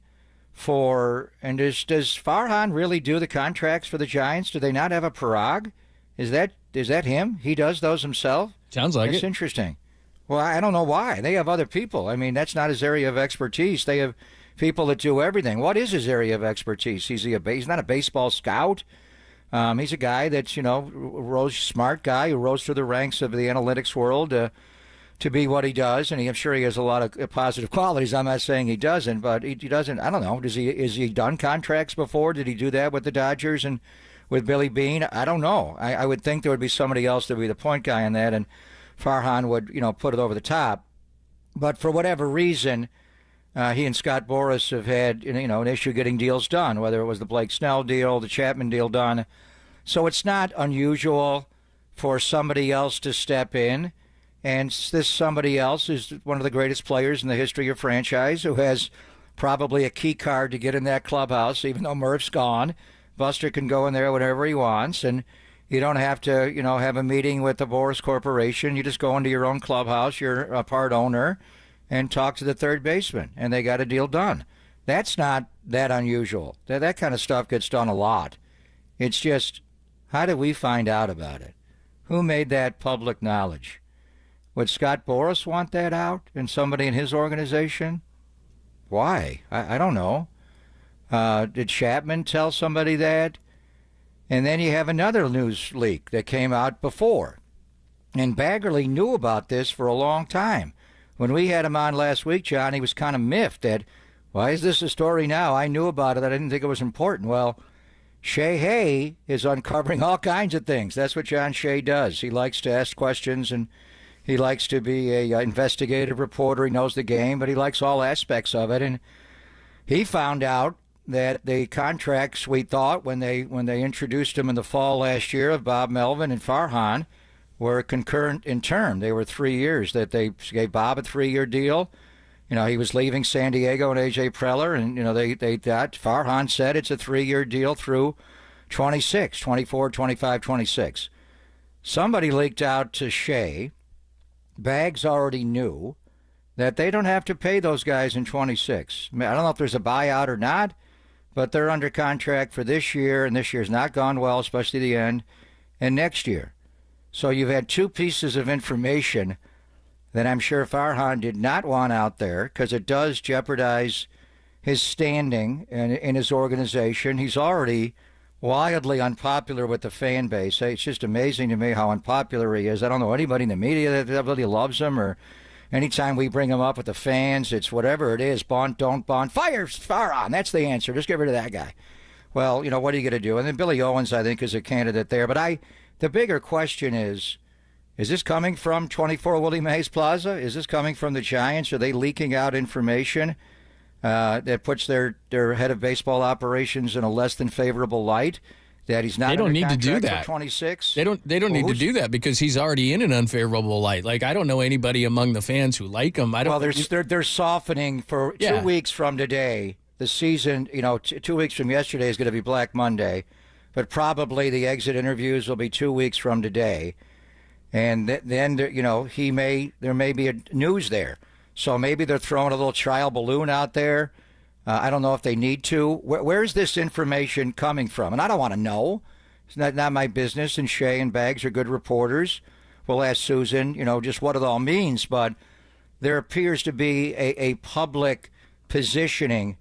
and does Farhan really do the contracts for the Giants? Do they not have a Parag? Is that him? He does those himself? Sounds like That's interesting. Well, I don't know why. They have other people. I mean, that's not his area of expertise. They have people that do everything. What is his area of expertise? He's not a baseball scout. He's a guy that's, smart guy who rose through the ranks of the analytics world to be what he does. And I'm sure he has a lot of positive qualities. I'm not saying he doesn't, but he doesn't. I don't know. Is he done contracts before? Did he do that with the Dodgers and with Billy Beane? I don't know. I would think there would be somebody else that would be the point guy in that, and Farhan would, put it over the top. But for whatever reason, he and Scott Boras have had, an issue getting deals done, whether it was the Blake Snell deal, the Chapman deal done. So it's not unusual for somebody else to step in. And this somebody else is one of the greatest players in the history of franchise who has probably a key card to get in that clubhouse, even though Murph's gone. Buster can go in there whenever he wants, and you don't have to, have a meeting with the Boras Corporation. You just go into your own clubhouse. You're a part owner, and talk to the third baseman, and they got a deal done. That's not that unusual. That kind of stuff gets done a lot. It's just, how did we find out about it? Who made that public knowledge? Would Scott Boras want that out and somebody in his organization? Why? I don't know. Did Chapman tell somebody that? And then you have another news leak that came out before. And Baggerly knew about this for a long time. When we had him on last week, John, he was kind of miffed that, why is this a story now? I knew about it. I didn't think it was important. Well, Shea Hay is uncovering all kinds of things. That's what John Shea does. He likes to ask questions, and he likes to be a investigative reporter. He knows the game, but he likes all aspects of it. And he found out that the contracts, we thought, when they introduced him in the fall last year of Bob Melvin and Farhan, were concurrent in term. They were 3 years, that they gave Bob a 3-year deal. He was leaving San Diego and A.J. Preller, and, they thought, Farhan said it's a 3-year deal through 26, 24, 25, 26. Somebody leaked out to Shea. Bags already knew that they don't have to pay those guys in 26. I don't know if there's a buyout or not, but they're under contract for this year, and this year's not gone well, especially the end, and next year. So you've had two pieces of information that I'm sure Farhan did not want out there, because it does jeopardize his standing in his organization. He's already wildly unpopular with the fan base. It's just amazing to me how unpopular he is. I don't know anybody in the media that really loves him, or anytime we bring him up with the fans, it's whatever it is, bond, don't bond, fire Farhan. That's the answer. Just get rid of that guy. well, what are you going to do? And then Billy Owens, I think, is a candidate there. But the bigger question is this coming from 24 Willie Mays Plaza? Is this coming from the Giants? Are they leaking out information that puts their head of baseball operations in a less than favorable light? That he's not. They don't need to do for that. 26. They don't need to do that because he's already in an unfavorable light. Like, I don't know anybody among the fans who like him. Well, they're softening for 2 weeks from today. The season, 2 weeks from yesterday is going to be Black Monday, but probably the exit interviews will be 2 weeks from today, and then there may be a news there. So maybe they're throwing a little trial balloon out there. I don't know if they need to. Where's this information coming from? And I don't want to know. It's not my business. And Shea and Baggs are good reporters. We'll ask Susan, just what it all means. But there appears to be a public positioning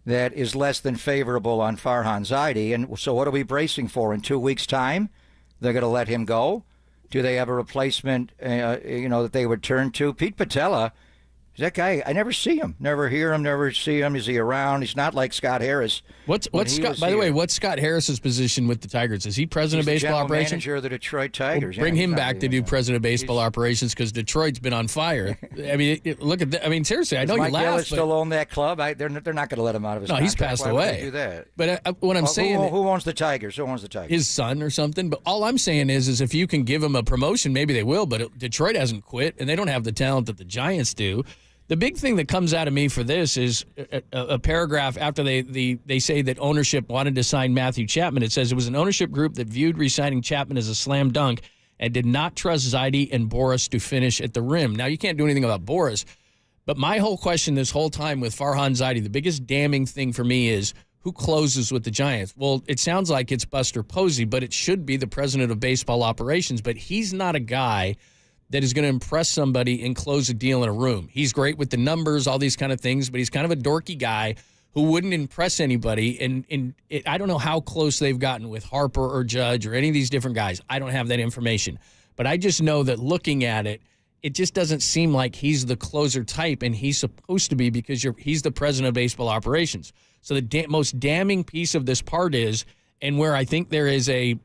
that is less than favorable on Farhan Zaidi. And so what are we bracing for? In 2 weeks' time, they're going to let him go? Do they have a replacement, that they would turn to? Pete Patella. That guy, I never see him, never hear him, never see him. Is he around? He's not like Scott Harris. What's Scott? By the way, what's Scott Harris's position with the Tigers? Is he president of baseball operations? Manager of the Detroit Tigers. Bring him back to do president of baseball operations because Detroit's been on fire. I mean, look at that. I mean, seriously, I know you laugh. Mike still own that club. They're not going to let him out of his. No, he's passed away. Why would they do that? But what I'm saying, who owns the Tigers? Who owns the Tigers? His son or something. But all I'm saying is if you can give him a promotion, maybe they will. But Detroit hasn't quit, and they don't have the talent that the Giants do. The big thing that comes out of me for this is a paragraph after they say that ownership wanted to sign Matthew Chapman. It says it was an ownership group that viewed re-signing Chapman as a slam dunk and did not trust Zaidi and Boris to finish at the rim. Now, you can't do anything about Boris, but my whole question this whole time with Farhan Zaidi, the biggest damning thing for me is who closes with the Giants? Well, it sounds like it's Buster Posey, but it should be the president of baseball operations, but he's not a guy that is going to impress somebody and close a deal in a room. He's great with the numbers, all these kind of things, but he's kind of a dorky guy who wouldn't impress anybody. And I don't know how close they've gotten with Harper or Judge or any of these different guys. I don't have that information. But I just know that looking at it, it just doesn't seem like he's the closer type, and he's supposed to be because he's the president of baseball operations. So the most damning piece of this part is, and where I think there is a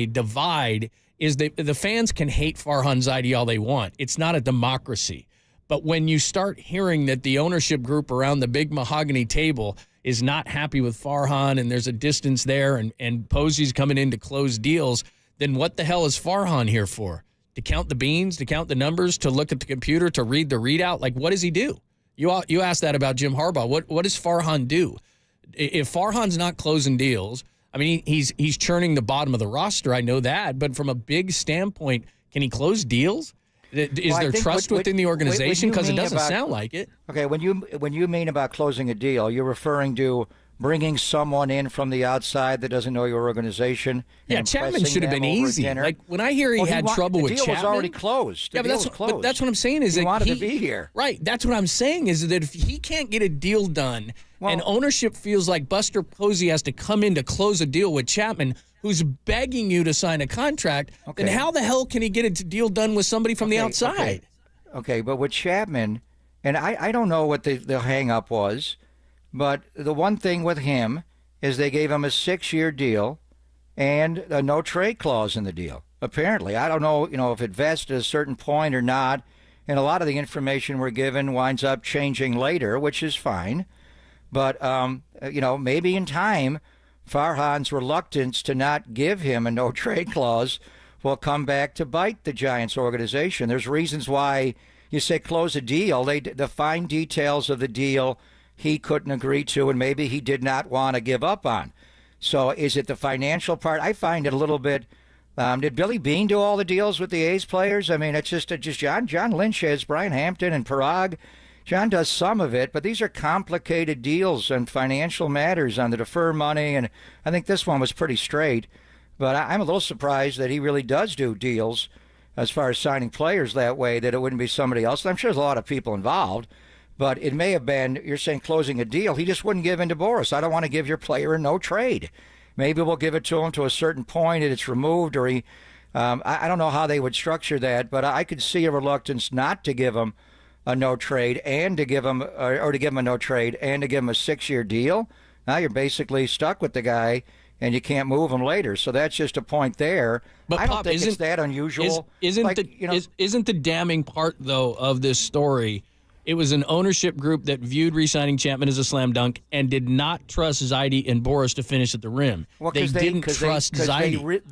divide, is that the fans can hate Farhan Zaidi all they want. It's not a democracy. But when you start hearing that the ownership group around the big mahogany table is not happy with Farhan and there's a distance there and Posey's coming in to close deals, then what the hell is Farhan here for? To count the beans, to count the numbers, to look at the computer, to read the readout? Like, what does he do? You asked that about Jim Harbaugh. What does Farhan do? If Farhan's not closing deals, I mean, he's churning the bottom of the roster. I know that. But from a big standpoint, can he close deals? Is there trust within the organization? Because it doesn't sound like it. Okay, when you mean about closing a deal, you're referring to bringing someone in from the outside that doesn't know your organization. Yeah, Chapman should have been easy. Like when I hear he had trouble with Chapman, the deal was already closed. But that's what I'm saying is he that wanted to be here. Right. That's what I'm saying is that if he can't get a deal done, and ownership feels like Buster Posey has to come in to close a deal with Chapman, who's begging you to sign a contract, then how the hell can he get a deal done with somebody from the outside? Okay, but with Chapman, and I don't know what the hang-up was, but the one thing with him is they gave him a 6-year deal and a no-trade clause in the deal, apparently. I don't know, if it vests at a certain point or not, and a lot of the information we're given winds up changing later, which is fine. But, maybe in time, Farhan's reluctance to not give him a no-trade clause will come back to bite the Giants organization. There's reasons why you say close a deal. The fine details of the deal he couldn't agree to and maybe he did not want to give up on. So is it the financial part? I find it a little bit... did Billy Beane do all the deals with the A's players? I mean, it's just John Lynch has Brian Hampton and Parag. John does some of it, but these are complicated deals and financial matters on the defer money, and I think this one was pretty straight. But I'm a little surprised that he really does do deals as far as signing players that way, that it wouldn't be somebody else. I'm sure there's a lot of people involved, but it may have been, you're saying closing a deal. He just wouldn't give in to Boris. I don't want to give your player a no trade. Maybe we'll give it to him to a certain point and it's removed, or he, I don't know how they would structure that, but I could see a reluctance not to give him a no trade and to give him, or to give him a no trade and to give him a 6-year deal. Now you're basically stuck with the guy, and you can't move him later. So that's just a point there. But I don't Pop, think it's that unusual. Isn't the damning part, though, of this story? It was an ownership group that viewed re-signing Chapman as a slam dunk and did not trust Zaidi and Boris to finish at the rim. Well, they didn't trust Zaidi.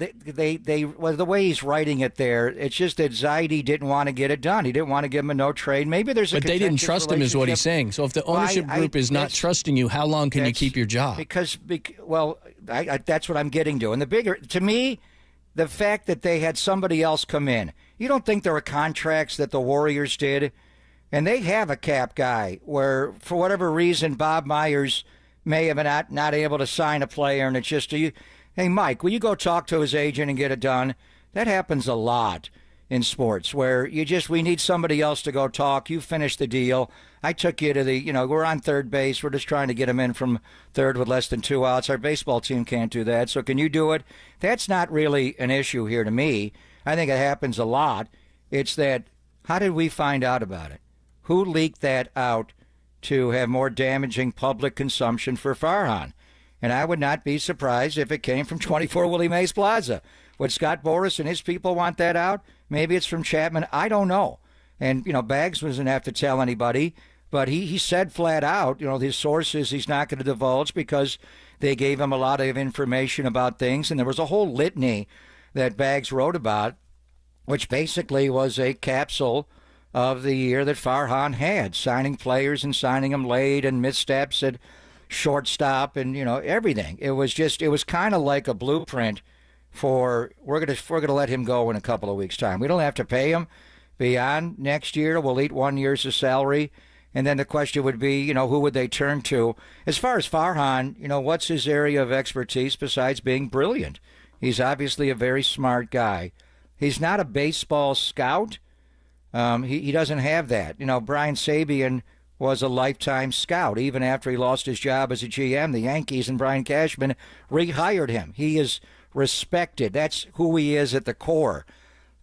The way he's writing it there, it's just that Zaidi didn't want to get it done. He didn't want to give him a no trade. Maybe there's a But they didn't trust him, is what he's saying. So if the ownership group is not trusting you, how long can you keep your job? That's what I'm getting to. And to me, the fact that they had somebody else come in, you don't think there were contracts that the Warriors did? And they have a cap guy where, for whatever reason, Bob Myers may have been not able to sign a player, and it's just, hey, Mike, will you go talk to his agent and get it done? That happens a lot in sports where we need somebody else to go talk. You finish the deal. I took you to we're on third base. We're just trying to get him in from third with less than 2 outs. Our baseball team can't do that. So can you do it? That's not really an issue here to me. I think it happens a lot. It's that, how did we find out about it? Who leaked that out to have more damaging public consumption for Farhan? And I would not be surprised if it came from 24 Willie Mays Plaza. Would Scott Boras and his people want that out? Maybe it's from Chapman. I don't know. And, Baggs doesn't have to tell anybody. But he said flat out, his sources he's not going to divulge because they gave him a lot of information about things. And there was a whole litany that Baggs wrote about, which basically was a capsule of the year that Farhan had, signing players and signing them late and missteps at shortstop and, everything. It was kind of like a blueprint for we're gonna let him go in a couple of weeks' time. We don't have to pay him beyond next year. We'll eat 1 year's of salary. And then the question would be, who would they turn to? As far as Farhan, what's his area of expertise besides being brilliant? He's obviously a very smart guy. He's not a baseball scout. He doesn't have that. Brian Sabian was a lifetime scout. Even after he lost his job as a GM, the Yankees and Brian Cashman rehired him. He is respected. That's who he is at the core.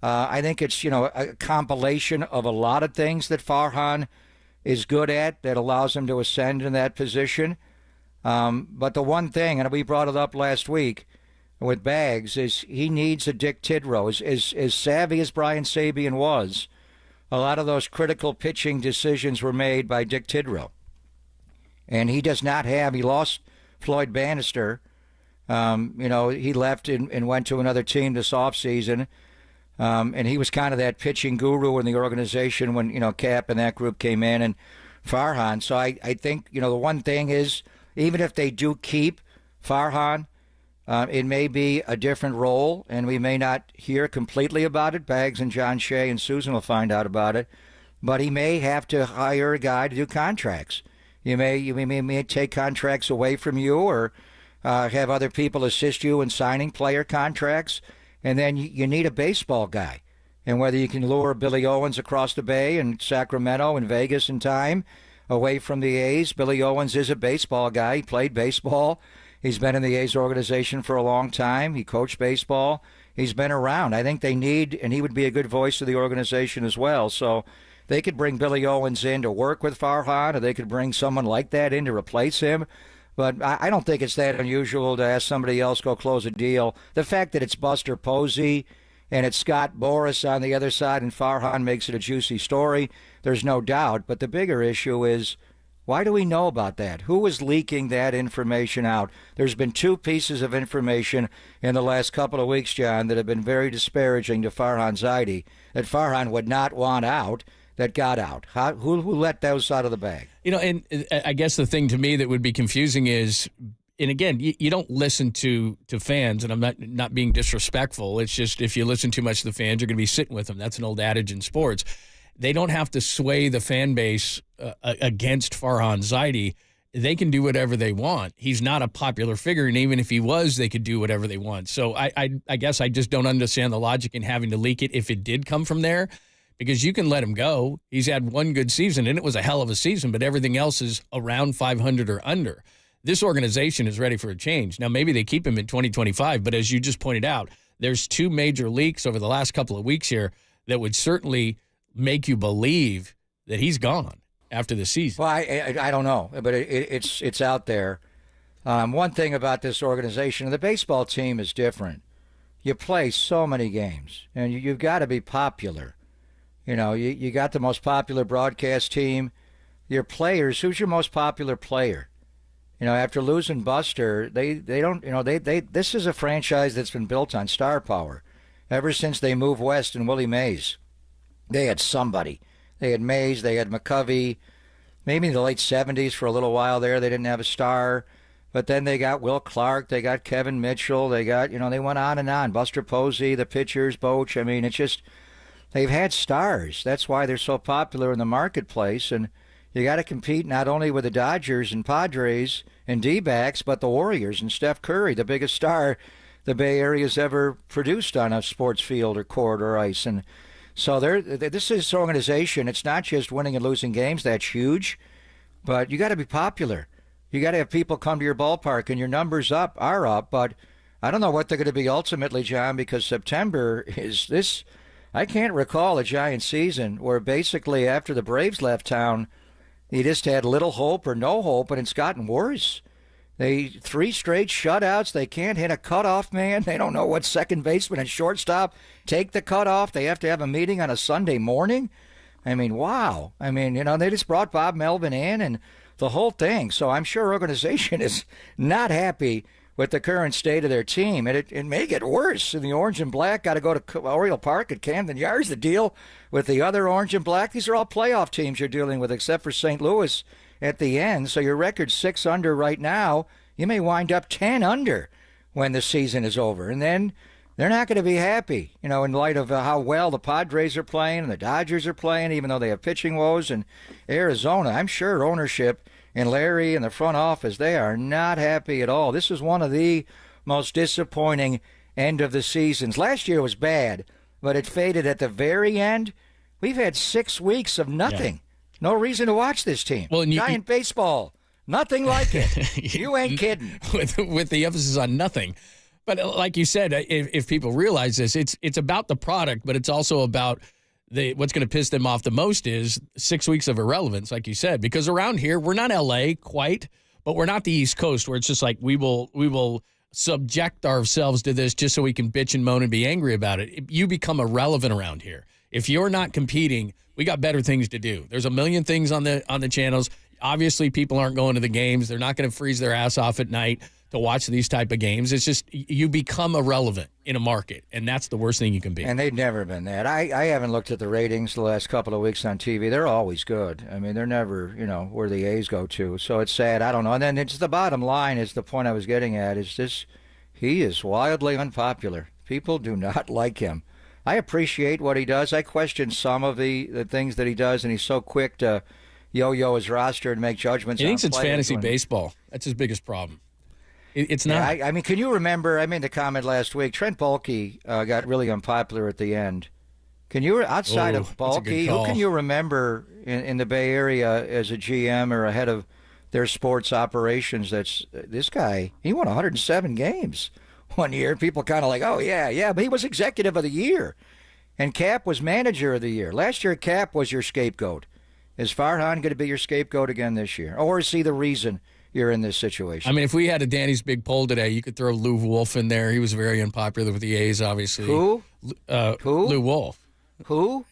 I think it's, a compilation of a lot of things that Farhan is good at that allows him to ascend in that position. But the one thing, and we brought it up last week with Baggs, is he needs a Dick Tidrow. As savvy as Brian Sabian was, a lot of those critical pitching decisions were made by Dick Tidrow. And he does not have, he lost Floyd Bannister. He left and went to another team this offseason. And he was kind of that pitching guru in the organization when, Cap and that group came in and Farhan. So I think, the one thing is, even if they do keep Farhan, it may be a different role, and we may not hear completely about it. Baggs and John Shea and Susan will find out about it. But he may have to hire a guy to do contracts. You may take contracts away from you or have other people assist you in signing player contracts. And then you need a baseball guy. And whether you can lure Billy Owens across the bay and Sacramento and Vegas in time away from the A's, Billy Owens is a baseball guy. He played baseball. He's been in the A's organization for a long time. He coached baseball. He's been around. I think they need, and he would be a good voice of the organization as well. So they could bring Billy Owens in to work with Farhan, or they could bring someone like that in to replace him. But I don't think it's that unusual to ask somebody else go close a deal. The fact that it's Buster Posey and it's Scott Boras on the other side and Farhan makes it a juicy story, there's no doubt. But the bigger issue is, why do we know about that? Who is leaking that information out? There's been 2 pieces of information in the last couple of weeks, John, that have been very disparaging to Farhan Zaidi, that Farhan would not want out, that got out. Who let those out of the bag? And I guess the thing to me that would be confusing is, and again, you don't listen to fans, and I'm not being disrespectful. It's just if you listen too much to the fans, you're going to be sitting with them. That's an old adage in sports. They don't have to sway the fan base against Farhan Zaidi. They can do whatever they want. He's not a popular figure, and even if he was, they could do whatever they want. So I guess I just don't understand the logic in having to leak it if it did come from there, because you can let him go. He's had one good season, and it was a hell of a season, but everything else is around 500 or under. This organization is ready for a change. Now, maybe they keep him in 2025, but as you just pointed out, there's 2 major leaks over the last couple of weeks here that would certainly make you believe that he's gone after the season. Well, I don't know, but it's out there. One thing about this organization, the baseball team is different. You play so many games, and you've got to be popular. You know, you got the most popular broadcast team. Your players, who's your most popular player? You know, after losing Buster, they don't, you know, this is a franchise that's been built on star power. Ever since they moved west and Willie Mays, they had somebody. They had Mays, they had McCovey. Maybe in the late 70s for a little while there, they didn't have a star. But then they got Will Clark, they got Kevin Mitchell, they got, you know, they went on and on. Buster Posey, the pitchers, Boch. I mean, it's just, they've had stars. That's why they're so popular in the marketplace. And you got to compete not only with the Dodgers and Padres and D-backs, but the Warriors and Steph Curry, the biggest star the Bay Area's ever produced on a sports field or court or ice. And so this is organization. It's not just winning and losing games. That's huge. But you got to be popular. You got to have people come to your ballpark, and your numbers are up. But I don't know what they're going to be ultimately, John, because September is this. I can't recall a Giant season where basically after the Braves left town, you just had little hope or no hope, and it's gotten worse. 3 straight shutouts. They can't hit a cutoff man. They don't know what second baseman and shortstop take the cutoff. They have to have a meeting on a Sunday morning. I mean, wow. I mean, you know, they just brought Bob Melvin in and the whole thing. So I'm sure organization is not happy with the current state of their team. And it may get worse. And the Orange and Black got to go to Oriole Park at Camden Yards to deal with the other Orange and Black. These are all playoff teams you're dealing with, except for St. Louis at the end. So your record's 6 under right now. You may wind up 10 under when the season is over. And then they're not going to be happy, you know, in light of how well the Padres are playing and the Dodgers are playing, even though they have pitching woes. And Arizona, I'm sure ownership and Larry and the front office, they are not happy at all. This is one of the most disappointing end of the seasons. Last year was bad, but it faded at the very end. We've had 6 weeks of nothing. Yeah. No reason to watch this team. Well, Giant baseball, nothing like it. You ain't kidding. With the emphasis on nothing. But like you said, if people realize this, it's about the product, but it's also about what's going to piss them off the most is 6 weeks of irrelevance, like you said. Because around here, we're not L.A. quite, but we're not the East Coast where it's just like we will subject ourselves to this just so we can bitch and moan and be angry about it. You become irrelevant around here. If you're not competing, we got better things to do. There's a million things on the channels. Obviously, people aren't going to the games. They're not going to freeze their ass off at night to watch these type of games. It's just you become irrelevant in a market, and that's the worst thing you can be. And they've never been that. I haven't looked at the ratings the last couple of weeks on TV. They're always good. I mean, they're never, you know, where the A's go to. So it's sad. I don't know. And then it's the bottom line is the point I was getting at is this: he is wildly unpopular. People do not like him. I appreciate what he does. I question some of the things that he does, and he's so quick to yo-yo his roster and make judgments. He thinks it's fantasy baseball. That's his biggest problem. It's not. Yeah, I mean, can you remember? I made the comment last week. Trent Baalke got really unpopular at the end. Can you, outside of Baalke, who can you remember in the Bay Area as a GM or a head of their sports operations? That's this guy. He won 107 games one year. People kind of like, oh yeah, but he was executive of the year, and Cap was manager of the year. Last year, Cap was your scapegoat. Is Farhan going to be your scapegoat again this year, or is he the reason you're in this situation? I mean, if we had a Danny's Big Poll today, you could throw Lou Wolf in there. He was very unpopular with the A's, obviously. Who? Lou Wolf. Who?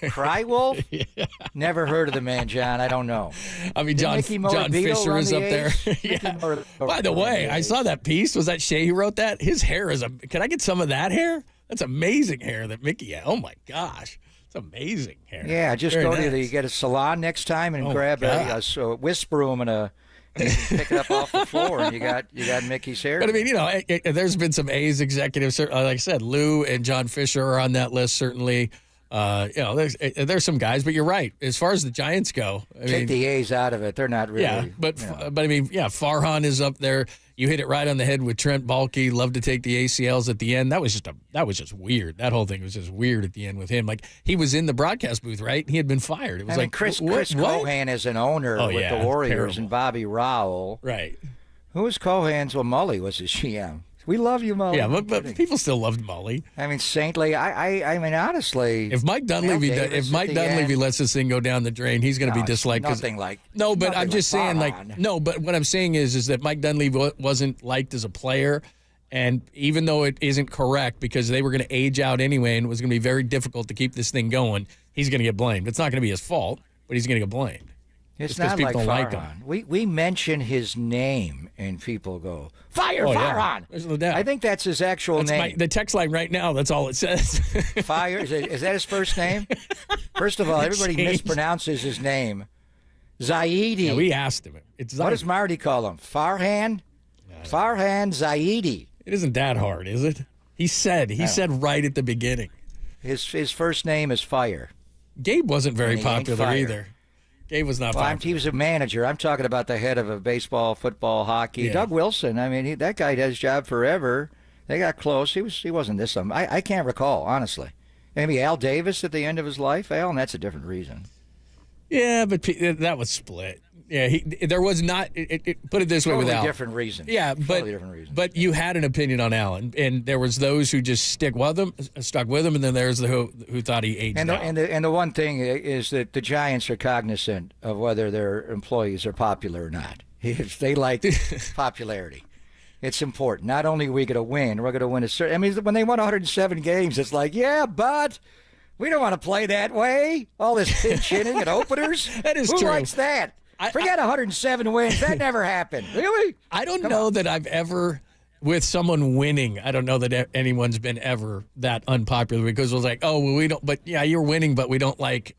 Cry Wolf? Yeah. Never heard of the man, John. I don't know. I mean, John Fisher is up there. Yeah. By the way, I saw that piece. Was that Shea who wrote that? His hair is can I get some of that hair? That's amazing hair that Mickey had. Oh, my gosh. It's amazing hair. Yeah, just Very go nice. to get a salon next time and grab a whisk broom and pick it up off the floor, and you got Mickey's hair. But I mean, you know, there's been some A's executives. Like I said, Lou and John Fisher are on that list. Certainly, you know, there's some guys. But you're right. As far as the Giants go, Take the A's out of it. They're not really. Yeah, but I mean, yeah, Farhan is up there. You hit it right on the head with Trent Baalke. Love to take the ACLs at the end. That was just weird. That whole thing was just weird at the end with him. Like he was in the broadcast booth, right? He had been fired. It was Chris Cohan is an owner with the Warriors, and Bobby Rowell. Right. Who was Cohan's? Well, Mully was his GM. We love you, Mully. Yeah, but people still loved Mully. I mean, saintly. I mean, honestly. If Mike Dunleavy lets this thing go down the drain, he's going to be disliked. Nothing like. No, but I'm just saying, but what I'm saying is that Mike Dunleavy wasn't liked as a player, and even though it isn't correct because they were going to age out anyway, and it was going to be very difficult to keep this thing going, he's going to get blamed. It's not going to be his fault, but he's going to get blamed. It's not like Farhan. We mention his name and people go, fire Farhan. Yeah. There's no doubt. I think that's his actual name. The text line right now, that's all it says. Fire? Is that his first name? First of all, everybody mispronounces his name. Zaidi. Yeah, we asked him. What does Marty call him? Farhan? Farhan Zaidi. It isn't that hard, is it? He said right at the beginning. His first name is Fire. Gabe wasn't very popular either. Gabe was not popular. He was a manager. I'm talking about the head of a baseball, football, hockey. Yeah. Doug Wilson. I mean, that guy had his job forever. They got close. He wasn't this. I can't recall, honestly. Maybe Al Davis at the end of his life, Al, and that's a different reason. Yeah, but that was split. Yeah, there was not. Put it this way, with Al, different reasons. Yeah, totally different reasons. But you had an opinion on Allen, and there was those who just stuck with him, and then there's the who thought he aged out. And the one thing is that the Giants are cognizant of whether their employees are popular or not. If they like popularity, it's important. Not only are we going to win, we're going to win a certain. I mean, when they won 107 games, it's like, yeah, but. We don't want to play that way. All this pinch hitting and openers. That is true. Who likes that? Forget 107 wins. That never happened. Really? I don't know that I've ever, with someone winning, I don't know that anyone's been ever that unpopular because it was like, oh, well, we don't, but yeah, you're winning, but we don't like,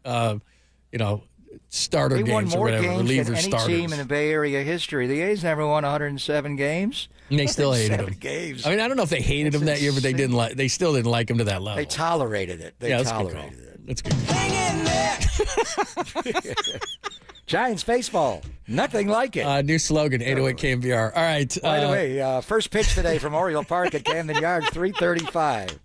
starter games or whatever, reliever starters. Any team in the Bay Area history. The A's never won 107 games. And they still hated him. Games. I mean, I don't know if they hated him that year, but they still didn't like him to that level. They tolerated it. They tolerated it. That's good. Hang in there. Giants baseball. Nothing like it. New slogan, 808 KNBR. All right. By the way, first pitch today from Oriole Park at Camden Yards, 3:35.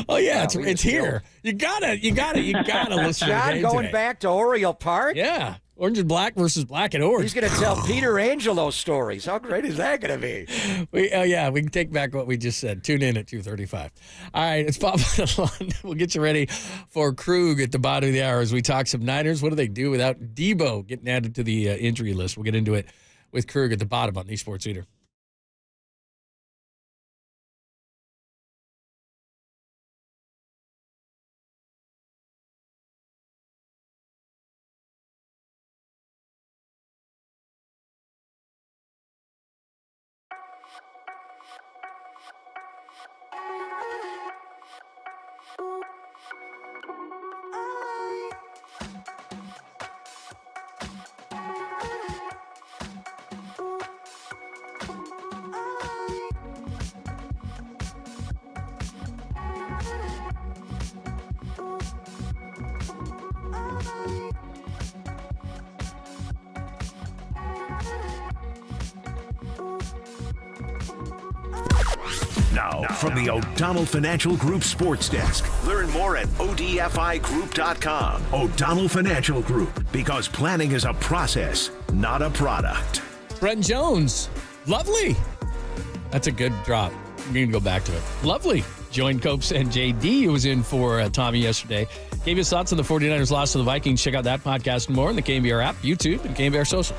Oh yeah, it's here. You gotta listen. John going today. Back to Oriole Park. Yeah, orange and black versus black and orange. He's gonna tell Peter Angelo stories. How great is that gonna be? We can take back what we just said. Tune in at 2:35. All right, it's Pop Lund. We'll get you ready for Krug at the bottom of the hour as we talk some Niners. What do they do without Deebo getting added to the injury list? We'll get into it with Krug at the bottom on the Sports Leader. Now, from the O'Donnell Financial Group Sports Desk. Learn more at ODFIGroup.com. O'Donnell Financial Group, because planning is a process, not a product. Brent Jones, lovely. That's a good drop. I'm going to go back to it. Lovely. Joined Copes and JD, who was in for Tommy yesterday. Gave his thoughts on the 49ers loss to the Vikings. Check out that podcast and more in the KNBR app, YouTube, and KNBR Social.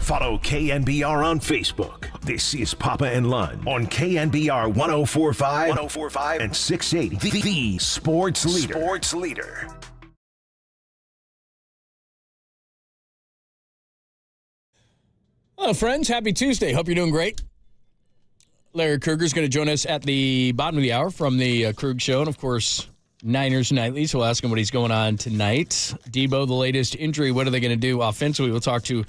Follow KNBR on Facebook. This is Papa and Lund on KNBR 104.5 and 680. The Sports Leader. Sports Leader. Hello, friends. Happy Tuesday. Hope you're doing great. Larry Krueger's going to join us at the bottom of the hour from the Krug Show. And, of course, Niners Nightly. So we'll ask him what he's going on tonight. Deebo, the latest injury. What are they going to do offensively? We'll talk to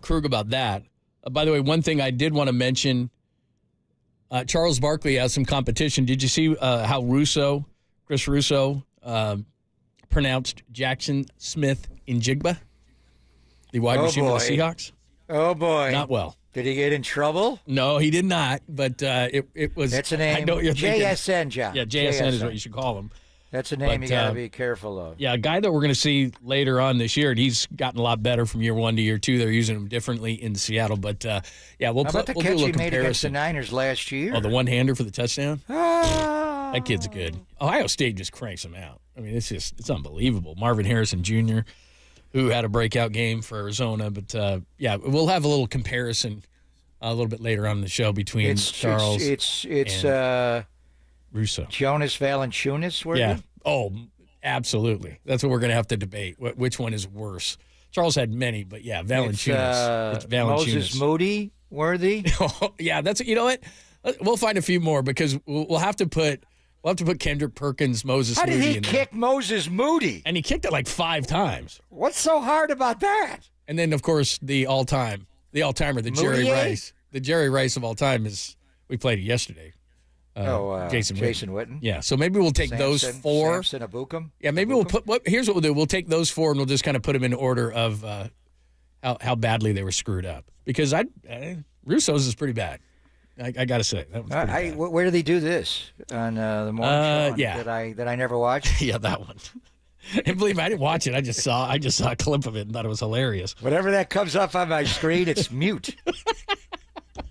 Krug about that. By the way, one thing I did want to mention, Charles Barkley has some competition. Did you see how Chris Russo, pronounced Jackson Smith-Njigba, the wide receiver of the Seahawks? Oh, boy. Not well. Did he get in trouble? No, he did not, but it was... That's a name. I know what you're JSN, John. Yeah, JSN is what you should call him. That's a name you got to be careful of. Yeah, a guy that we're going to see later on this year, and he's gotten a lot better from year one to year two. They're using him differently in Seattle, but yeah, we'll How about the do a catch little he made against the comparison. Niners last year? Oh, the one-hander for the touchdown? That kid's good. Ohio State just cranks him out. I mean, it's unbelievable. Marvin Harrison Jr., who had a breakout game for Arizona, but yeah, we'll have a little comparison a little bit later on in the show between Charles and Russo. Jonas Valanciunas, were Yeah. they? Oh, absolutely. That's what we're going to have to debate. Which one is worse? Charles had many, but yeah, Valanciunas. It's Valanciunas. Moses Moody worthy? Yeah, that's, you know what? We'll find a few more because we'll have to put Kendrick Perkins, Moses Moody in there. How did he kick Moses Moody? And he kicked it like 5 times. What's so hard about that? And then, of course, the all-timer, the Jerry Moutier? Rice. The Jerry Rice of all time is, we played it yesterday. Jason Witten. Yeah, so maybe we'll take those 4. Samson Abukum. Yeah, maybe we'll put. Here's what we'll do. We'll take those 4 and we'll just kind of put them in order of how badly they were screwed up. Because Russo's is pretty bad. I got to say that was pretty bad. Where did he do this on the morning show? Yeah, that I never watched. Yeah, that one. And believe me, I didn't watch it. I just saw a clip of it and thought it was hilarious. Whatever that comes up on my screen, it's mute.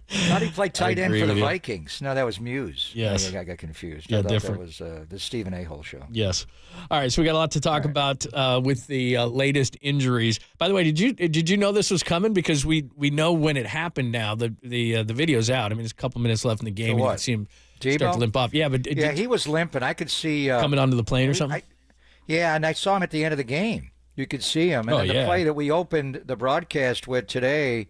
How did he play tight end for the Vikings? No, that was Muse. Yes. I got confused. Yeah, I thought different. That was the Stephen A. show. Yes. All right, so we got a lot to talk about with the latest injuries. By the way, did you know this was coming? Because we know when it happened now. The video's out. I mean, there's a couple minutes left in the game. And you can see him start to limp off. Yeah, but he was limping. I could see coming onto the plane or something. And I saw him at the end of the game. You could see him. And the play that we opened the broadcast with today,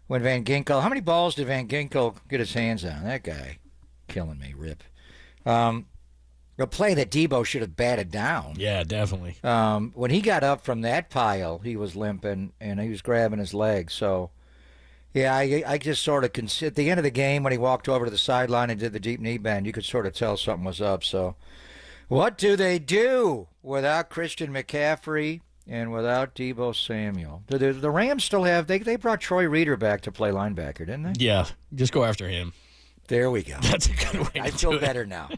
when Van Ginkel, how many balls did Van Ginkel get his hands on? That guy, killing me, Rip. The play that Deebo should have batted down. Yeah, definitely. When he got up from that pile, he was limping and he was grabbing his leg. So, yeah, I just sort of at the end of the game when he walked over to the sideline and did the deep knee bend, you could sort of tell something was up. So, what do they do without Christian McCaffrey and without Deebo Samuel? The Rams still have, they brought Troy Reeder back to play linebacker, didn't they? Yeah, just go after him. There we go. That's a good way I feel better now.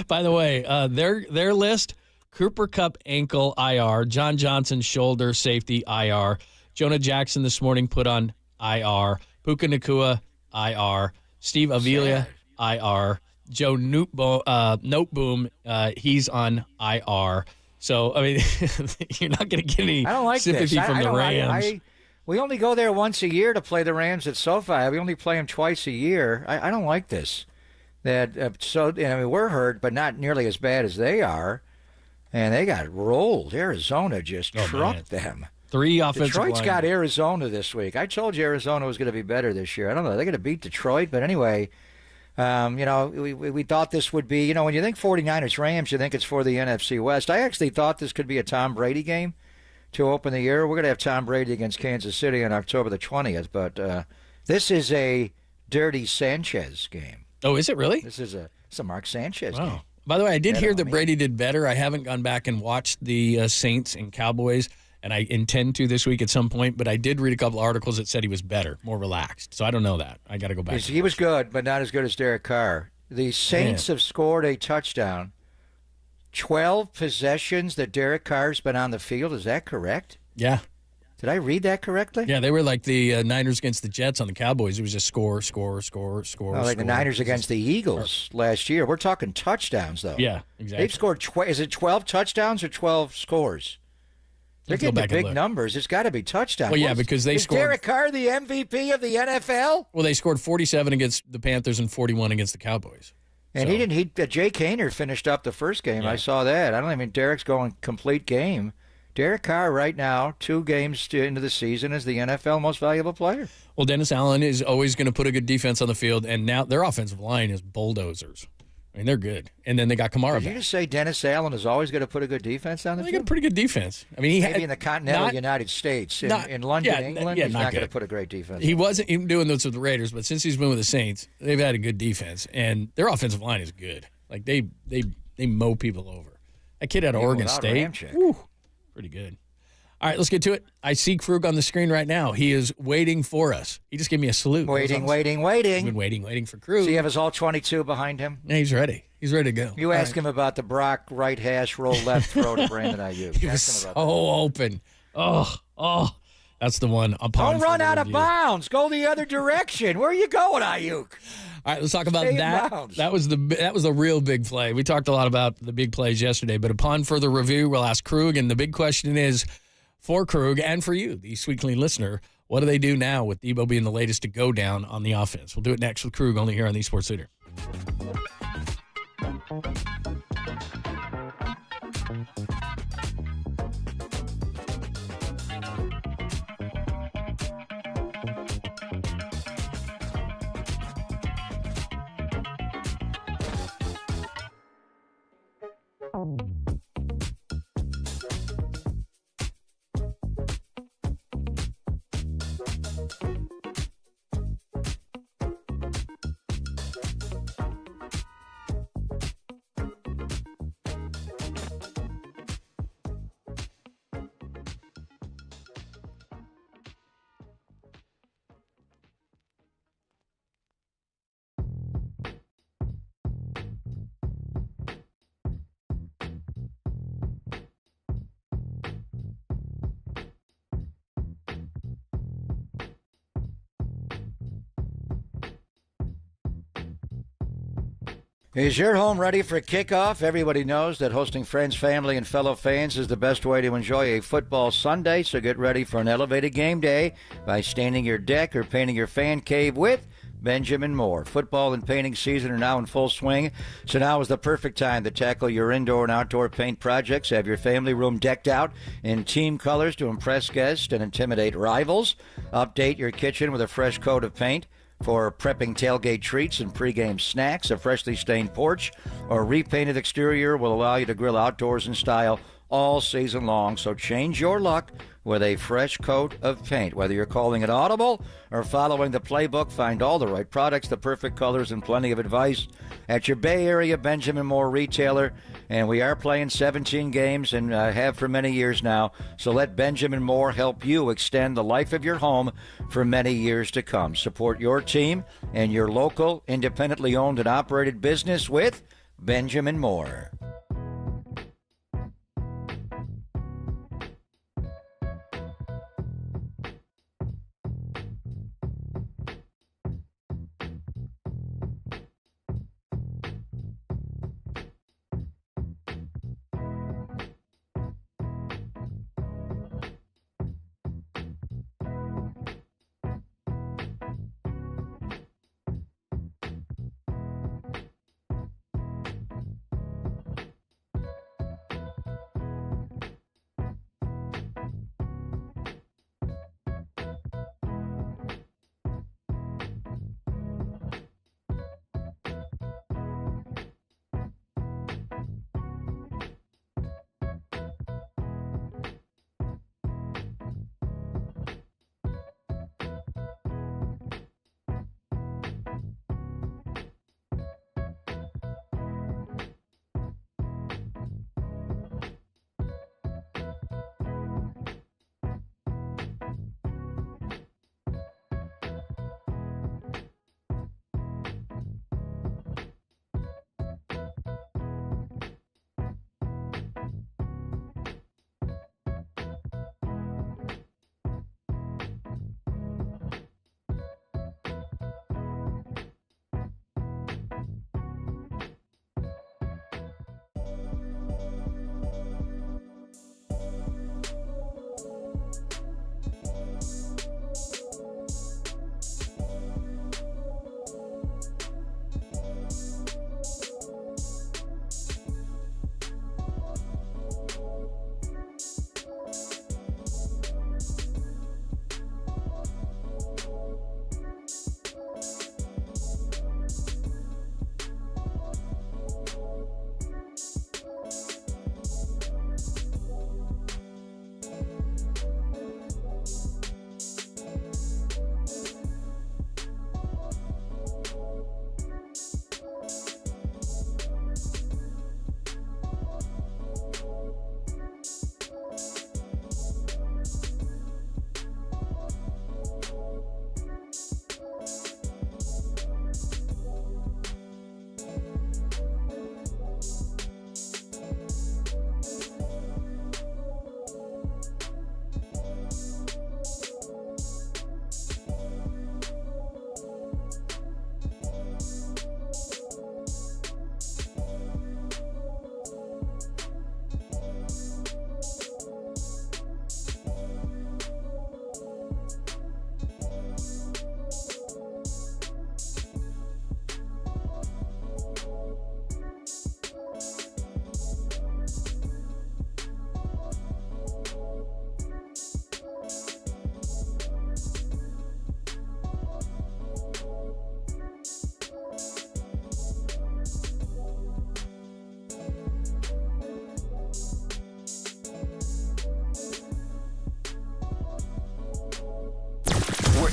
By the way, their list, Cooper Kupp ankle IR, John Johnson shoulder safety IR, Jonah Jackson this morning put on IR, Puka Nacua IR, Steve Avila IR, Joe Noteboom, he's on IR. So, I mean, you're not going to get any sympathy from the Rams. We only go there once a year to play the Rams at SoFi. We only play them twice a year. I don't like this. We're hurt, but not nearly as bad as they are. And they got rolled. Arizona just trucked them. 3 offensive Detroit's line. got Arizona this week. I told you Arizona was going to be better this year. I don't know. They're going to beat Detroit, but anyway, we thought this would be, when you think 49ers Rams, you think it's for the NFC West. I actually thought this could be a Tom Brady game to open the year. We're going to have Tom Brady against Kansas City on October the 20th, but this is a Dirty Sanchez game. Oh, is it really? It's a Mark Sanchez game. By the way, I did hear that Brady did better. I haven't gone back and watched the Saints and Cowboys, and I intend to this week at some point, but I did read a couple articles that said he was better, more relaxed. So I don't know that. I got to go back. He was good, but not as good as Derek Carr. The Saints have scored a touchdown. 12 possessions that Derek Carr's been on the field. Is that correct? Yeah. Did I read that correctly? Yeah, they were like the Niners against the Jets on the Cowboys. It was just score. Like the Niners against the Eagles last year. We're talking touchdowns, though. Yeah, exactly. They've scored, is it 12 touchdowns or 12 scores? They're getting the big numbers. It's got to be touchdowns. Well, yeah, because they scored. Is Derek Carr the MVP of the NFL? Well, they scored 47 against the Panthers and 41 against the Cowboys. And Jay Kaner finished up the first game. Yeah. I saw that. Derek's going complete game. Derek Carr right now, 2 games into the season, is the NFL most valuable player. Well, Dennis Allen is always going to put a good defense on the field, and now their offensive line is bulldozers. I mean, they're good. And then they got Kamara Did you just say Dennis Allen is always going to put a good defense on the field? They got a pretty good defense. I mean, maybe in the continental United States. In London, England, he's not going to put a great defense. He wasn't even doing this with the Raiders, but since he's been with the Saints, they've had a good defense, and their offensive line is good. Like, they mow people over. That kid out of Oregon State, pretty good. All right, let's get to it. I see Krug on the screen right now. He is waiting for us. He just gave me a salute. Waiting. I've been waiting for Krug. So he have his all 22 behind him? Yeah, he's ready. He's ready to go. You ask him about the Brock right hash, roll left throw to Brandon Aiyuk. He was so open. Oh, that's the one. Don't run out of bounds. Go the other direction. Where are you going, Aiyuk? All right, let's talk about that. That was the real big play. We talked a lot about the big plays yesterday, but upon further review, we'll ask Krug, and the big question is, for Krug and for you, the Sweet Clean listener, what do they do now with Deebo being the latest to go down on the offense? We'll do it next with Krug, only here on the Sports Leader. Is your home ready for kickoff? Everybody knows that hosting friends, family, and fellow fans is the best way to enjoy a football Sunday, so get ready for an elevated game day by staining your deck or painting your fan cave with Benjamin Moore. Football and painting season are now in full swing, so now is the perfect time to tackle your indoor and outdoor paint projects. Have your family room decked out in team colors to impress guests and intimidate rivals. Update your kitchen with a fresh coat of paint for prepping tailgate treats and pregame snacks. A freshly stained porch or repainted exterior will allow you to grill outdoors in style all season long. So change your luck with a fresh coat of paint. Whether you're calling it audible or following the playbook, find all the right products, the perfect colors, and plenty of advice at your Bay Area Benjamin Moore retailer. And we are playing 17 games and have for many years now. So let Benjamin Moore help you extend the life of your home for many years to come. Support your team and your local, independently owned and operated business with Benjamin Moore.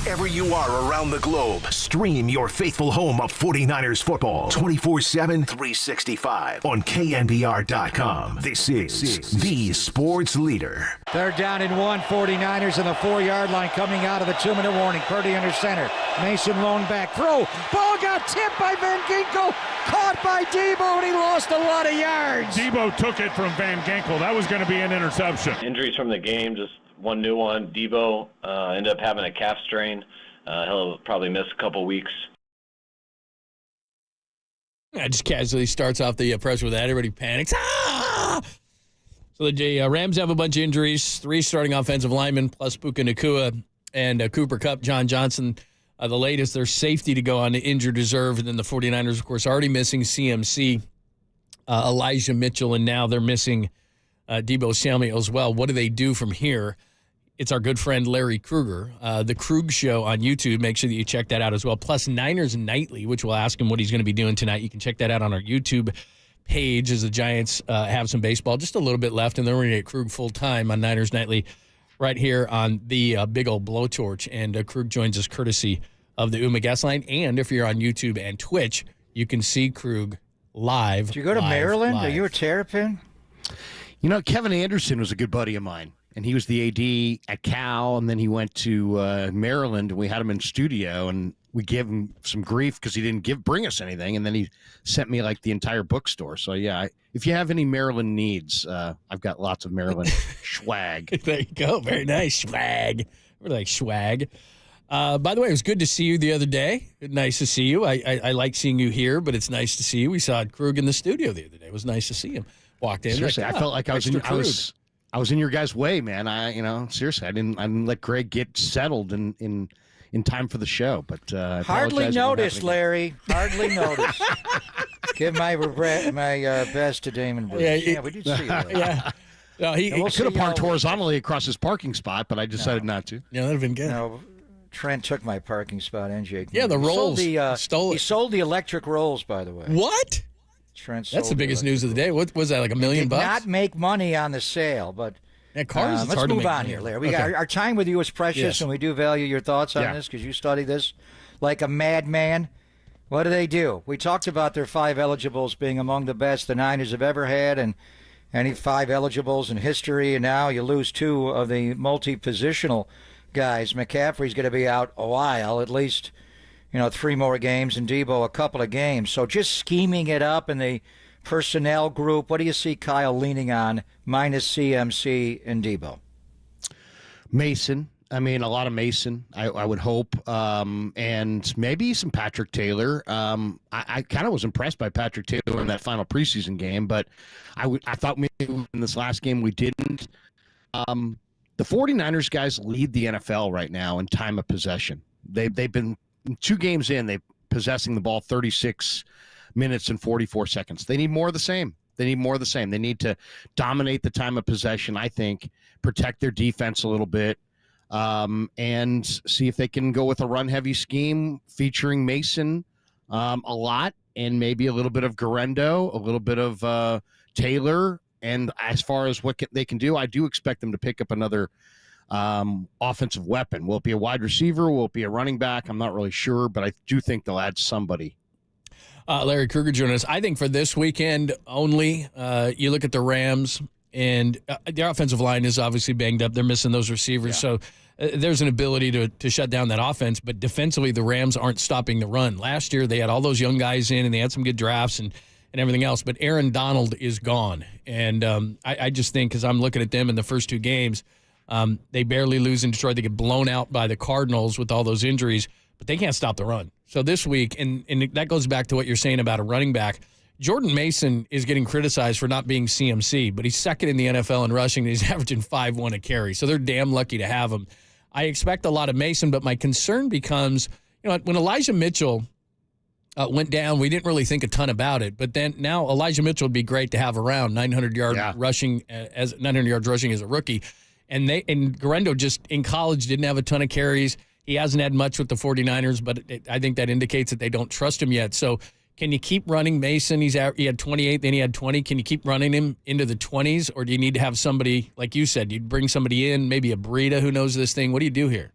wherever you are around the globe. Stream your faithful home of 49ers football 24/7, 365 on KNBR.com. This is the sports leader. Third down and 1, 49ers on the 4-yard line coming out of the 2-minute warning. Purdy under center. Mason lone back. Throw. Ball got tipped by Van Ginkel. Caught by Deebo, and he lost a lot of yards. Deebo took it from Van Ginkel. That was going to be an interception. Injuries from the game, just one new one. Deebo ended up having a calf strain. He'll probably miss a couple weeks. Just casually starts off the press with that. Everybody panics. Ah! So the Rams have a bunch of injuries. 3 starting offensive linemen, plus Puka Nacua and Cooper Kupp, John Johnson. The latest, their safety to go on the injured reserve. And then the 49ers, of course, already missing CMC, Elijah Mitchell, and now they're missing Deebo Samuel as well. What do they do from here? It's our good friend Larry Krueger, the Krug Show on YouTube. Make sure that you check that out as well. Plus Niners Nightly, which we'll ask him what he's going to be doing tonight. You can check that out on our YouTube page as the Giants have some baseball, just a little bit left, and then we're going to get Krug full-time on Niners Nightly right here on the big old blowtorch. And Krug joins us courtesy of the Uma Guest Line. And if you're on YouTube and Twitch, you can see Krug live. Did you go to Maryland? Are you a Terrapin? You know, Kevin Anderson was a good buddy of mine, and he was the AD at Cal, and then he went to Maryland, and we had him in studio, and we gave him some grief because he didn't bring us anything, and then he sent me like the entire bookstore. So yeah, if you have any Maryland needs, I've got lots of Maryland swag. There you go. Very nice. Swag. We're like swag. By the way, it was good to see you the other day. Nice to see you. I like seeing you here, but it's nice to see you. We saw Krug in the studio the other day. It was nice to see him. Walked in. Seriously, like, I felt like I was in your guys' way, man. Seriously, I didn't let Greg get settled in time for the show. But hardly noticed, Larry. Hardly noticed. Give my best to Damon Bruce. Yeah, we did see that. Yeah. No, he could have parked horizontally across his parking spot, but I decided not to. Yeah, that would have been good. No, Trent took my parking spot, NJ. Yeah, the rolls. He sold the electric rolls, by the way. What? Trent That's the biggest news of the day. What was that, like $1 million? Did not make money on the sale, but cars. Let's move on here, Larry. Our time with you is precious, and we do value your thoughts on this because you study this like a madman. What do? We talked about their 5 eligibles being among the best the Niners have ever had, and any 5 eligibles in history, and now you lose 2 of the multi-positional guys. McCaffrey's going to be out a while, at least 3 more games, and Deebo a couple of games. So just scheming it up in the personnel group, what do you see Kyle leaning on minus CMC and Deebo? Mason. I mean, a lot of Mason, I would hope, and maybe some Patrick Taylor. I kind of was impressed by Patrick Taylor in that final preseason game, but I thought maybe in this last game we didn't. The 49ers guys lead the NFL right now in time of possession. They've been 2 games in, they're possessing the ball 36 minutes and 44 seconds. They need more of the same. They need to dominate the time of possession, I think, protect their defense a little bit, and see if they can go with a run-heavy scheme featuring Mason a lot, and maybe a little bit of Garendo, a little bit of Taylor. And as far as what they can do, I do expect them to pick up another offensive weapon. Will it be a wide receiver? Will it be a running back? I'm not really sure, but I do think they'll add somebody. Larry Krueger joining us. I think for this weekend only, you look at the Rams, and their offensive line is obviously banged up. They're missing those receivers. So there's an ability to shut down that offense. But defensively, the Rams aren't stopping the run. Last year, they had all those young guys in, and they had some good drafts and everything else. But Aaron Donald is gone. And I just think, because I'm looking at them in the first 2 games, they barely lose in Detroit. They get blown out by the Cardinals with all those injuries, but they can't stop the run. So this week, and that goes back to what you're saying about a running back, Jordan Mason is getting criticized for not being CMC, but he's second in the NFL in rushing, and he's averaging 5.1 a carry. So they're damn lucky to have him. I expect a lot of Mason, but my concern becomes, when Elijah Mitchell went down, we didn't really think a ton about it. But then now Elijah Mitchell would be great to have around, 900 yards rushing as a rookie. And Garendo just in college didn't have a ton of carries. He hasn't had much with the 49ers, but I think that indicates that they don't trust him yet. So can you keep running Mason? He had 28, then he had 20. Can you keep running him into the 20s, or do you need to have somebody, like you said, you'd bring somebody in, maybe a Breida who knows this thing? What do you do here?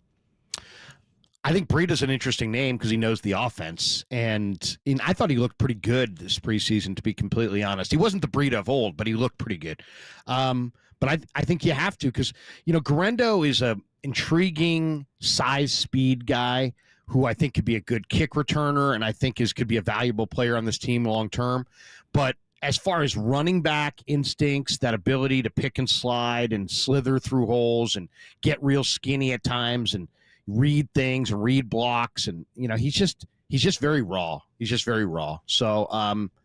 I think Breida's an interesting name because he knows the offense, and I thought he looked pretty good this preseason, to be completely honest. He wasn't the Breida of old, but he looked pretty good. But I think you have to because, Guerrero is a intriguing size speed guy who I think could be a good kick returner and I think could be a valuable player on this team long term. But as far as running back instincts, that ability to pick and slide and slither through holes and get real skinny at times and read things and read blocks, and he's just very raw. He's just very raw. So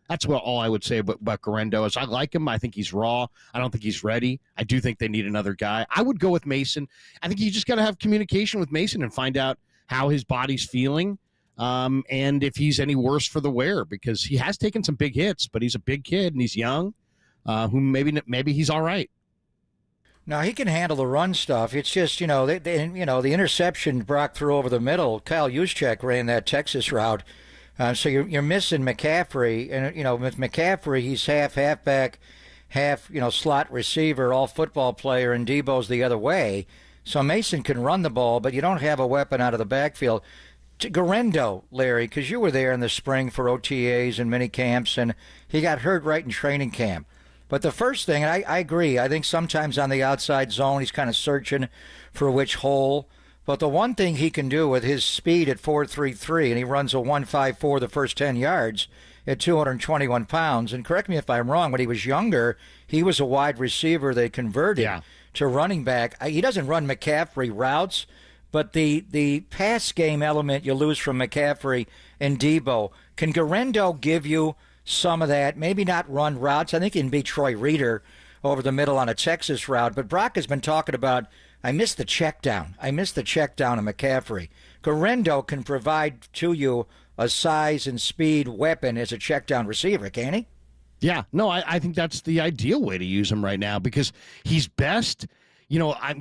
that's all I would say about Guerrero is I like him. I think he's raw. I don't think he's ready. I do think they need another guy. I would go with Mason. I think you just got to have communication with Mason and find out how his body's feeling, and if he's any worse for the wear, because he has taken some big hits, but he's a big kid and he's young. Who maybe he's all right. No, he can handle the run stuff. It's just, the interception Brock threw over the middle. Kyle Juszczyk ran that Texas route. So you're missing McCaffrey. And, with McCaffrey, he's half halfback, half, slot receiver, all football player, and Deebo's the other way. So Mason can run the ball, but you don't have a weapon out of the backfield. Guerrero, Larry, because you were there in the spring for OTAs and mini camps, and he got hurt right in training camp. But the first thing, and I agree, I think sometimes on the outside zone he's kind of searching for which hole. But the one thing he can do with his speed at 4.33, and he runs a 1.54 the first 10 yards at 221 pounds. And correct me if I'm wrong, when he was younger, he was a wide receiver they converted to running back. He doesn't run McCaffrey routes, but the pass game element you lose from McCaffrey and Deebo. Can Guerrero give you some of that? Maybe not run routes. I think he can be Troy Reader over the middle on a Texas route. But Brock has been talking about, I miss the check down. I miss the check down of McCaffrey. Guerrero can provide to you a size and speed weapon as a check down receiver, can he? Yeah, no, I think that's the ideal way to use him right now because he's best.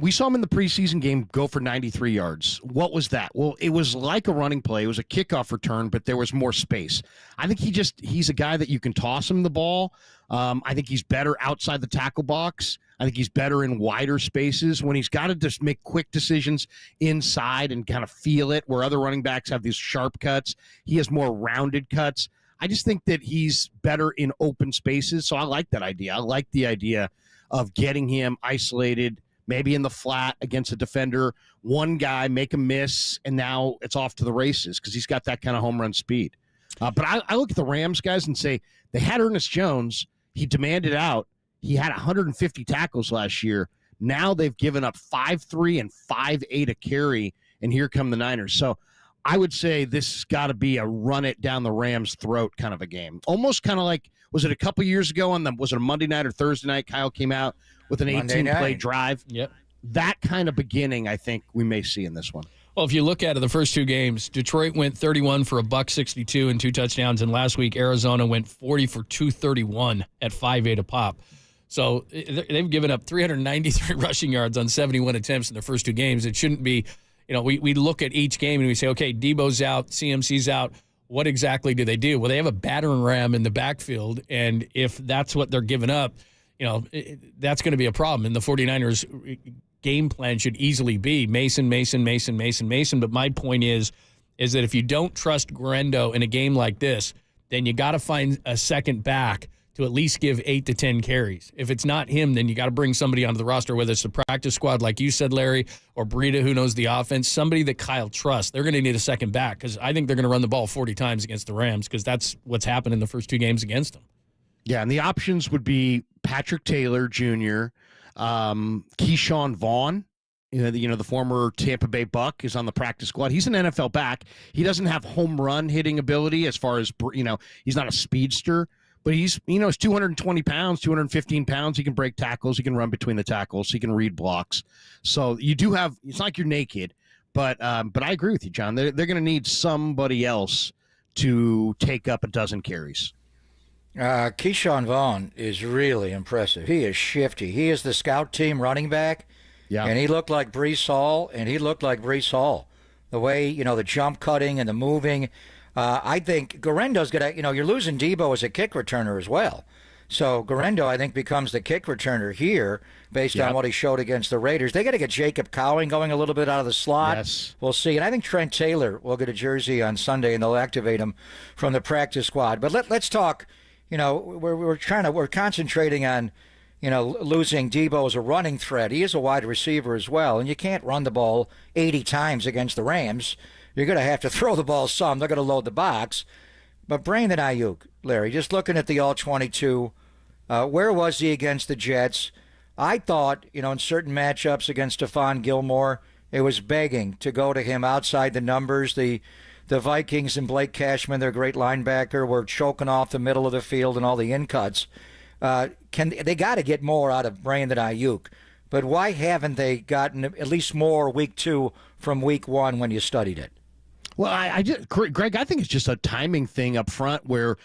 We saw him in the preseason game go for 93 yards. What was that? Well, it was like a running play. It was a kickoff return, but there was more space. I think he's a guy that you can toss him the ball. I think he's better outside the tackle box. I think he's better in wider spaces when he's got to just make quick decisions inside and kind of feel it, where other running backs have these sharp cuts. He has more rounded cuts. I just think that he's better in open spaces, so I like that idea. I like the idea of getting him isolated, maybe in the flat against a defender, one guy, make a miss, and now it's off to the races because he's got that kind of home run speed. But I look at the Rams guys and say they had Ernest Jones. He demanded out. He had 150 tackles last year. Now they've given up 5.3 and 5.8 a carry, and here come the Niners. So I would say this has got to be a run it down the Rams' throat kind of a game. Almost kind of like, was it a couple years ago was it a Monday night or Thursday night? Kyle came out with an 18-play drive. Yep. That kind of beginning, I think we may see in this one. Well, if you look at it, the first two games, Detroit went 31 for $162 and 2 touchdowns, and last week Arizona went 40 for 231 at 5.8 a pop. So they've given up 393 rushing yards on 71 attempts in the first two games. It shouldn't be, we look at each game and we say, okay, Deebo's out, CMC's out. What exactly do they do? Well, they have a battering ram in the backfield, and if that's what they're giving up, that's going to be a problem. And the 49ers game plan should easily be Mason. But my point is that if you don't trust Guerrero in a game like this, then you got to find a second back to at least give 8 to 10 carries. If it's not him, then you got to bring somebody onto the roster, whether it's the practice squad, like you said, Larry, or Breida, who knows the offense, somebody that Kyle trusts. They're going to need a second back because I think they're going to run the ball 40 times against the Rams because that's what's happened in the first two games against them. Yeah, and the options would be Patrick Taylor Jr., Keyshawn Vaughn, the former Tampa Bay Buck, is on the practice squad. He's an NFL back. He doesn't have home run hitting ability as far as, he's not a speedster. But he's 220 pounds, 215 pounds. He can break tackles. He can run between the tackles. He can read blocks. So you do have – it's not like you're naked. But I agree with you, John. They're going to need somebody else to take up a dozen carries. Keyshawn Vaughn is really impressive. He is shifty. He is the scout team running back. Yeah. And he looked like Breece Hall. The way, the jump cutting and the moving – I think Guerrero's going to, you're losing Deebo as a kick returner as well. So Garendo, I think, becomes the kick returner here based on what he showed against the Raiders. They got to get Jacob Cowing going a little bit out of the slot. Yes. We'll see. And I think Trent Taylor will get a jersey on Sunday, and they'll activate him from the practice squad. But let's talk. We're concentrating on, losing Deebo as a running threat. He is a wide receiver as well, and you can't run the ball 80 times against the Rams. You're going to have to throw the ball some. They're going to load the box. But Brandon Aiyuk, Larry, just looking at the All-22, where was he against the Jets? I thought, in certain matchups against Stephon Gilmore, it was begging to go to him outside the numbers. The Vikings and Blake Cashman, their great linebacker, were choking off the middle of the field and all the in-cuts. They got to get more out of Brandon Aiyuk. But why haven't they gotten at least more week 2 from week 1 when you studied it? Well, Greg, I think it's just a timing thing up front where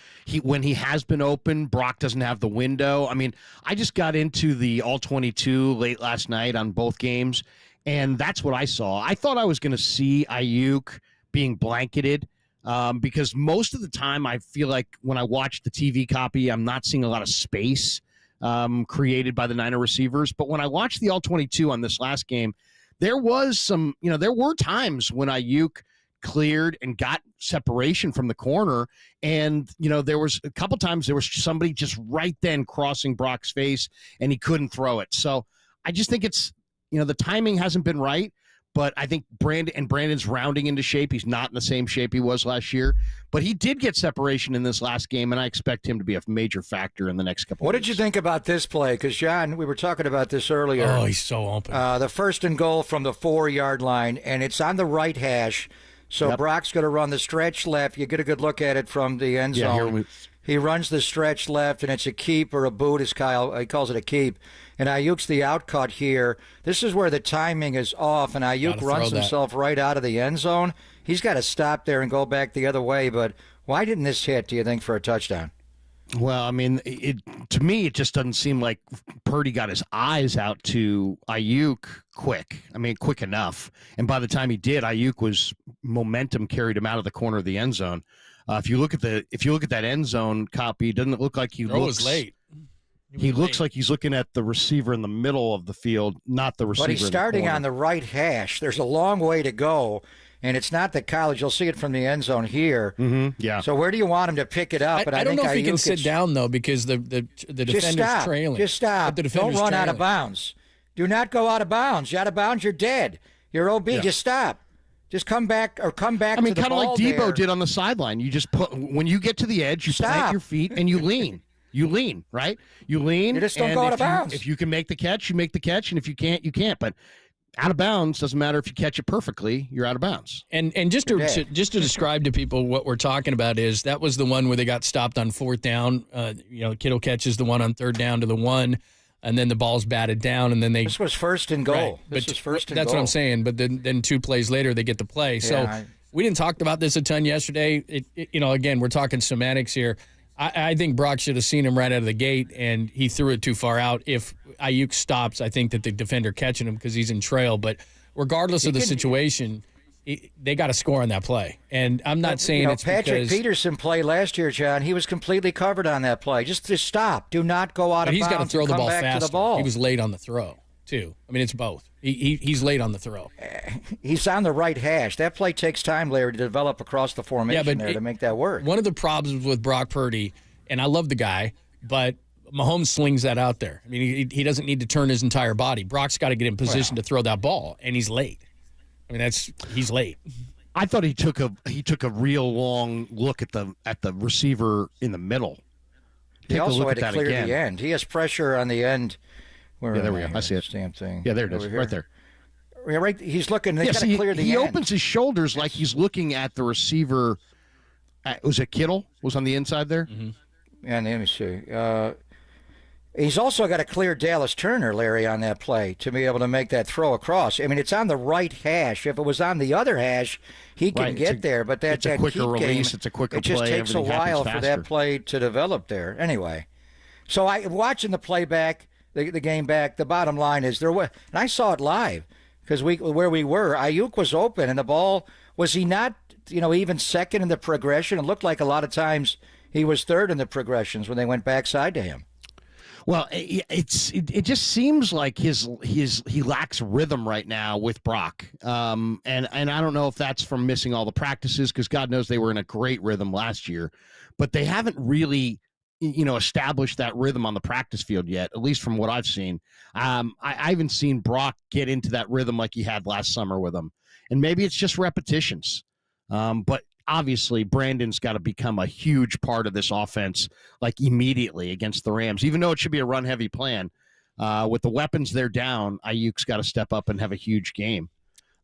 when he has been open, Brock doesn't have the window. I mean, I just got into the All-22 late last night on both games, and that's what I saw. I thought I was going to see Aiyuk being blanketed because most of the time I feel like when I watch the TV copy, I'm not seeing a lot of space created by the Niner receivers. But when I watched the All-22 on this last game, there was some, there were times when Aiyuk cleared and got separation from the corner, and there was a couple times there was somebody just right then crossing Brock's face and he couldn't throw it. So I just think it's the timing hasn't been right, but I think Brandon's rounding into shape. He's not in the same shape he was last year, but he did get separation in this last game, and I expect him to be a major factor in the next couple What of weeks. did you think about this play? Because, John, we were talking about this earlier. Oh, he's so open. The 1st and goal from the 4-yard line, and it's on the right hash. So Brock's going to run the stretch left. You get a good look at it from the end zone. He runs the stretch left, and it's a keep or a boot, as Kyle he calls it a keep. And Ayuk's the outcut here. This is where the timing is off, and Aiyuk runs himself right out of the end zone. He's got to stop there and go back the other way. But why didn't this hit, do you think, for a touchdown? Well, I mean, to me, it just doesn't seem like Purdy got his eyes out to Aiyuk quick. I mean, quick enough. And by the time he did, Aiyuk was momentum carried him out of the corner of the end zone. If you look at that end zone copy, doesn't it look like he looks late? He looks like he's looking at the receiver in the middle of the field, not the receiver. But he's starting on the right hash. There's a long way to go. And it's not the college. You'll see it from the end zone here. Mm-hmm. Yeah. So where do you want him to pick it up? I don't know if he can sit down, though, because the defender's trailing. Just stop. Don't run out of bounds. Do not go out of bounds. You're out of bounds, you're dead. You're OB. Yeah. Just stop. Just come back to the ball. I mean, kind of like Deebo did on the sideline. You just when you get to the edge, you plant your feet and you lean. You lean, right? You lean. You just don't go out of bounds. If you can make the catch, you make the catch. And if you can't, you can't. But out of bounds doesn't matter if you catch it perfectly. You're out of bounds. And just to describe to people what we're talking about is that was the one where they got stopped on 4th down. Kittle catches the one on 3rd down to the 1, and then the ball's batted down, and then this was 1st and goal. Right. This was 1st and goal. That's what I'm saying. But then 2 plays later they get the play. So we didn't talk about this a ton yesterday. Again, we're talking semantics here. I think Brock should have seen him right out of the gate, and he threw it too far out. If Aiyuk stops, I think that the defender catching him because he's in trail. But regardless of the situation, they got to score on that play. And I'm not saying it's Patrick Peterson play last year, John. He was completely covered on that play. Just stop. Do not go out of bounds. He's got to throw the ball faster. He was late on the throw, too. I mean, it's both. He's late on the throw. He's on the right hash. That play takes time, Larry, to develop across the formation to make that work. One of the problems with Brock Purdy, and I love the guy, but Mahomes slings that out there. I mean, he doesn't need to turn his entire body. Brock's got to get in position to throw that ball, and he's late. I mean, he's late. I thought he took a real long look at the receiver in the middle. He also had to clear the end. He has pressure on the end. There we go. I see it. Damn thing. Yeah, there it is. Right there. Yeah, right. He's looking. They got to clear the end. He opens his shoulders like he's looking at the receiver. Was it Kittle? Was on the inside there? Mm-hmm. Yeah, let me see. He's also got to clear Dallas Turner, Larry, on that play to be able to make that throw across. I mean, it's on the right hash. If it was on the other hash, he can get there. But it's a quicker release. It's a quicker play. It just takes a while for that play to develop there. Anyway, so watching the playback. The game back, the bottom line is and I saw it live because where we were, Aiyuk was open and the ball, was he not, even second in the progression? It looked like a lot of times he was third in the progressions when they went backside to him. Well, it just seems like he lacks rhythm right now with Brock, and I don't know if that's from missing all the practices, because God knows they were in a great rhythm last year, but they haven't really established that rhythm on the practice field yet, at least from what I've seen. I haven't seen Brock get into that rhythm like he had last summer with him, and maybe it's just repetitions, but. Obviously, Brandon's got to become a huge part of this offense, like immediately against the Rams, even though it should be a run-heavy plan. With the weapons they're down, Aiyuk's got to step up and have a huge game.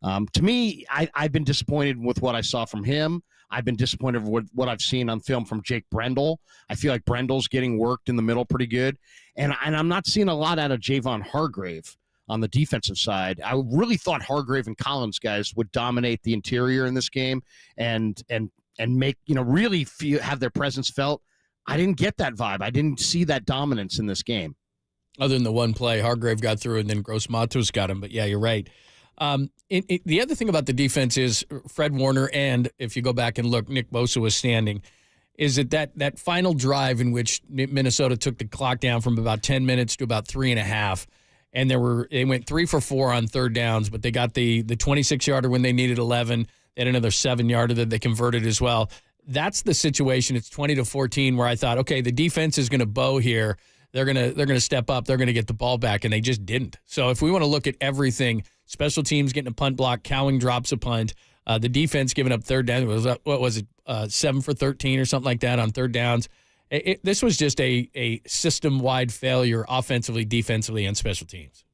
To me, I've been disappointed with what I saw from him. I've been disappointed with what I've seen on film from Jake Brendel. I feel like Brendel's getting worked in the middle pretty good. And I'm not seeing a lot out of Javon Hargrave on the defensive side. I really thought Hargrave and Collins guys would dominate the interior in this game and make, really have their presence felt. I didn't get that vibe. I didn't see that dominance in this game. Other than the one play, Hargrave got through and then Gross Matos got him. But yeah, you're right. The other thing about the defense is Fred Warner, and if you go back and look, Nick Bosa was standing, is that final drive in which Minnesota took the clock down from about 10 minutes to about 3.5. And they went 3 for 4 on third downs, but they got the 26-yarder when they needed 11. They had another 7-yarder that they converted as well. That's the situation. It's 20-14 where I thought, okay, the defense is going to bow here. They're gonna step up. They're gonna get the ball back, and they just didn't. So if we want to look at everything, special teams getting a punt block, Cowing drops a punt, the defense giving up third down. What was it? 7 for 13 or something like that on third downs. This was just a system-wide failure offensively, defensively, and special teams.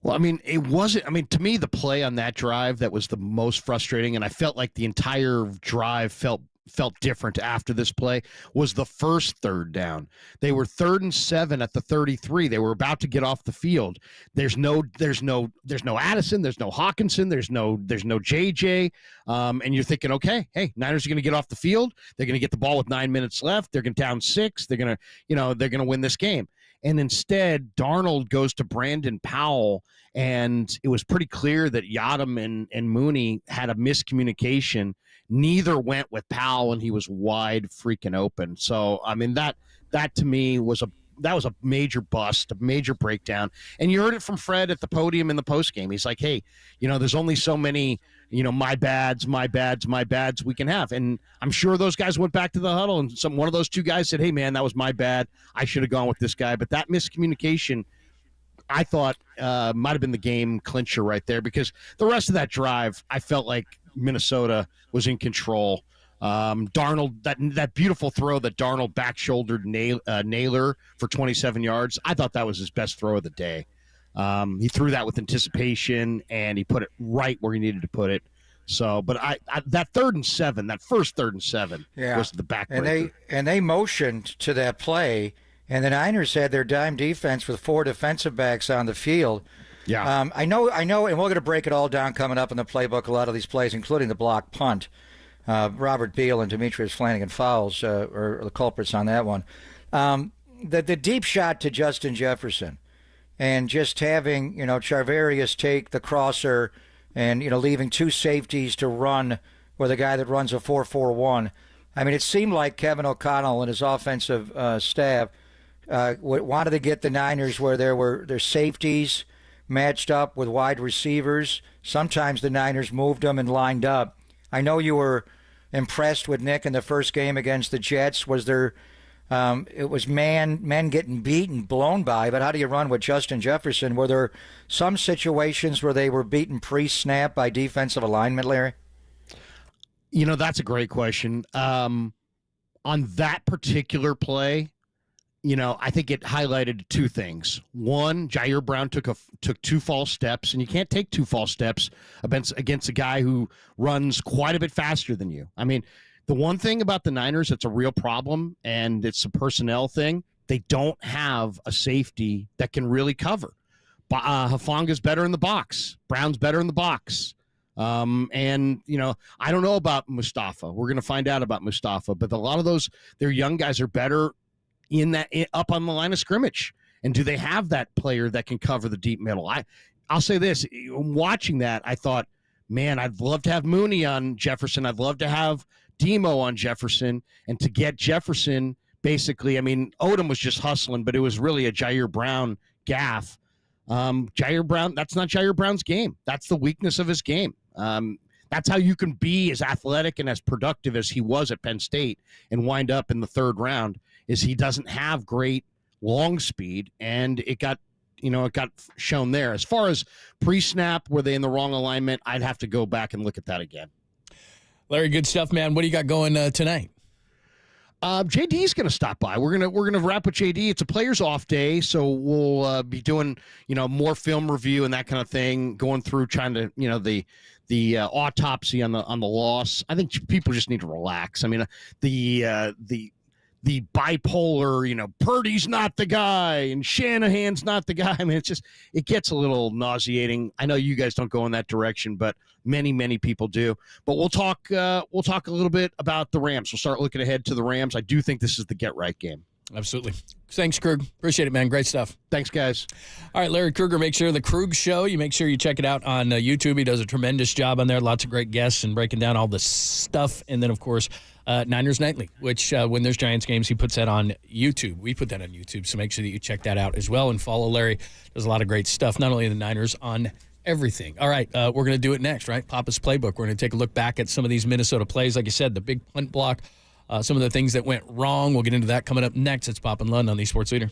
Well, it wasn't. To me, the play on that drive that was the most frustrating, and I felt like the entire drive felt different after this play, was the first third down. They were 3rd and 7 at the 33. They were about to get off the field. There's no Addison, there's no Hawkinson, there's no JJ. And you're thinking, okay, hey, Niners are going to get off the field. They're going to get the ball with 9 minutes left. They're going to down 6. They're going to win this game. And instead, Darnold goes to Brandon Powell, and it was pretty clear that Yadam and Mooney had a miscommunication. Neither went with Powell, and he was wide freaking open. So, that to me was a major bust, a major breakdown. And you heard it from Fred at the podium in the postgame. He's like, hey, there's only so many, my bads we can have. And I'm sure those guys went back to the huddle, and one of those two guys said, hey, man, that was my bad. I should have gone with this guy. But that miscommunication, I thought, might have been the game clincher right there, because the rest of that drive, I felt like Minnesota was in control. Darnold, that beautiful throw that Darnold back-shouldered Naylor for 27 yards, I thought that was his best throw of the day. He threw that with anticipation, and he put it right where he needed to put it. So, but that 3rd and 7, that first 3rd and 7 was the backbreaker. And they motioned to that play, and the Niners had their dime defense with 4 defensive backs on the field. Yeah. I know, and we're going to break it all down coming up in the playbook, a lot of these plays, including the block punt. Robert Beal and Demetrius Flanagan fouls are the culprits on that one. The deep shot to Justin Jefferson, and just having, Charvarius take the crosser and, leaving 2 safeties to run with a guy that runs a 4.41. It seemed like Kevin O'Connell and his offensive staff wanted to get the Niners where their safeties matched up with wide receivers. Sometimes the Niners moved them and lined up. I know you were impressed with Nick in the first game against the Jets. Was there it was men getting beaten, blown by, but how do you run with Justin Jefferson? Were there some situations where they were beaten pre-snap by defensive alignment, Larry? That's a great question. On that particular play, I think it highlighted 2 things. One, Jair Brown took 2 false steps, and you can't take 2 false steps against a guy who runs quite a bit faster than you. The one thing about the Niners that's a real problem, and it's a personnel thing, they don't have a safety that can really cover. Hafanga's better in the box. Brown's better in the box. And I don't know about Mustafa. We're going to find out about Mustafa, but a lot of their young guys are better up on the line of scrimmage. And do they have that player that can cover the deep middle? I'll say this, watching that, I thought, man, I'd love to have Mooney on Jefferson. I'd love to have Demo on Jefferson, and to get Jefferson basically, I mean, Odom was just hustling, but it was really a Jair Brown gaffe. Jair Brown, that's not Jair Brown's game. That's the weakness of his game. That's how you can be as athletic and as productive as he was at Penn State and wind up in the third round, is he doesn't have great long speed, and it got shown there. As far as pre-snap, were they in the wrong alignment? I'd have to go back and look at that again. Larry, good stuff, man. What do you got going tonight? JD's going to stop by. We're gonna wrap with JD. It's a players off day, so we'll be doing more film review and that kind of thing, going through trying to the autopsy on the loss. I think people just need to relax. I mean, the bipolar, Purdy's not the guy and Shanahan's not the guy. I mean, it gets a little nauseating. I know you guys don't go in that direction, but many, many people do. But we'll talk a little bit about the Rams. We'll start looking ahead to the Rams. I do think this is the get-right game. Absolutely. Thanks, Krug. Appreciate it, man. Great stuff. Thanks, guys. All right, Larry Krueger, make sure the Krug Show, you make sure you check it out on YouTube. He does a tremendous job on there. Lots of great guests and breaking down all the stuff. And then, of course, Niners Nightly, which when there's Giants games, he puts that on YouTube. We put that on YouTube, so make sure that you check that out as well and follow Larry. Does a lot of great stuff, not only the Niners, on everything. All right, we're going to do it next, right? Papa's Playbook. We're going to take a look back at some of these Minnesota plays. Like you said, the big punt block, some of the things that went wrong. We'll get into that coming up next. It's Pop and Lund on the Sports Leader.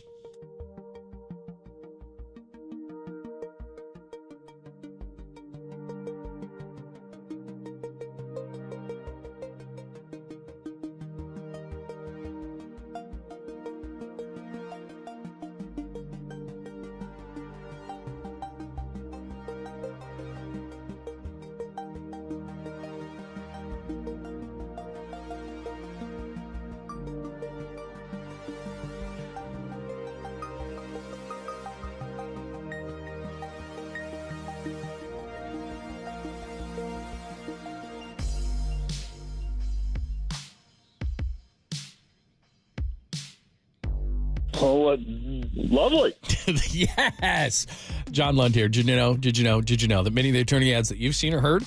Oh, lovely. Yes. John Lund here. Did you know that many of the attorney ads that you've seen or heard,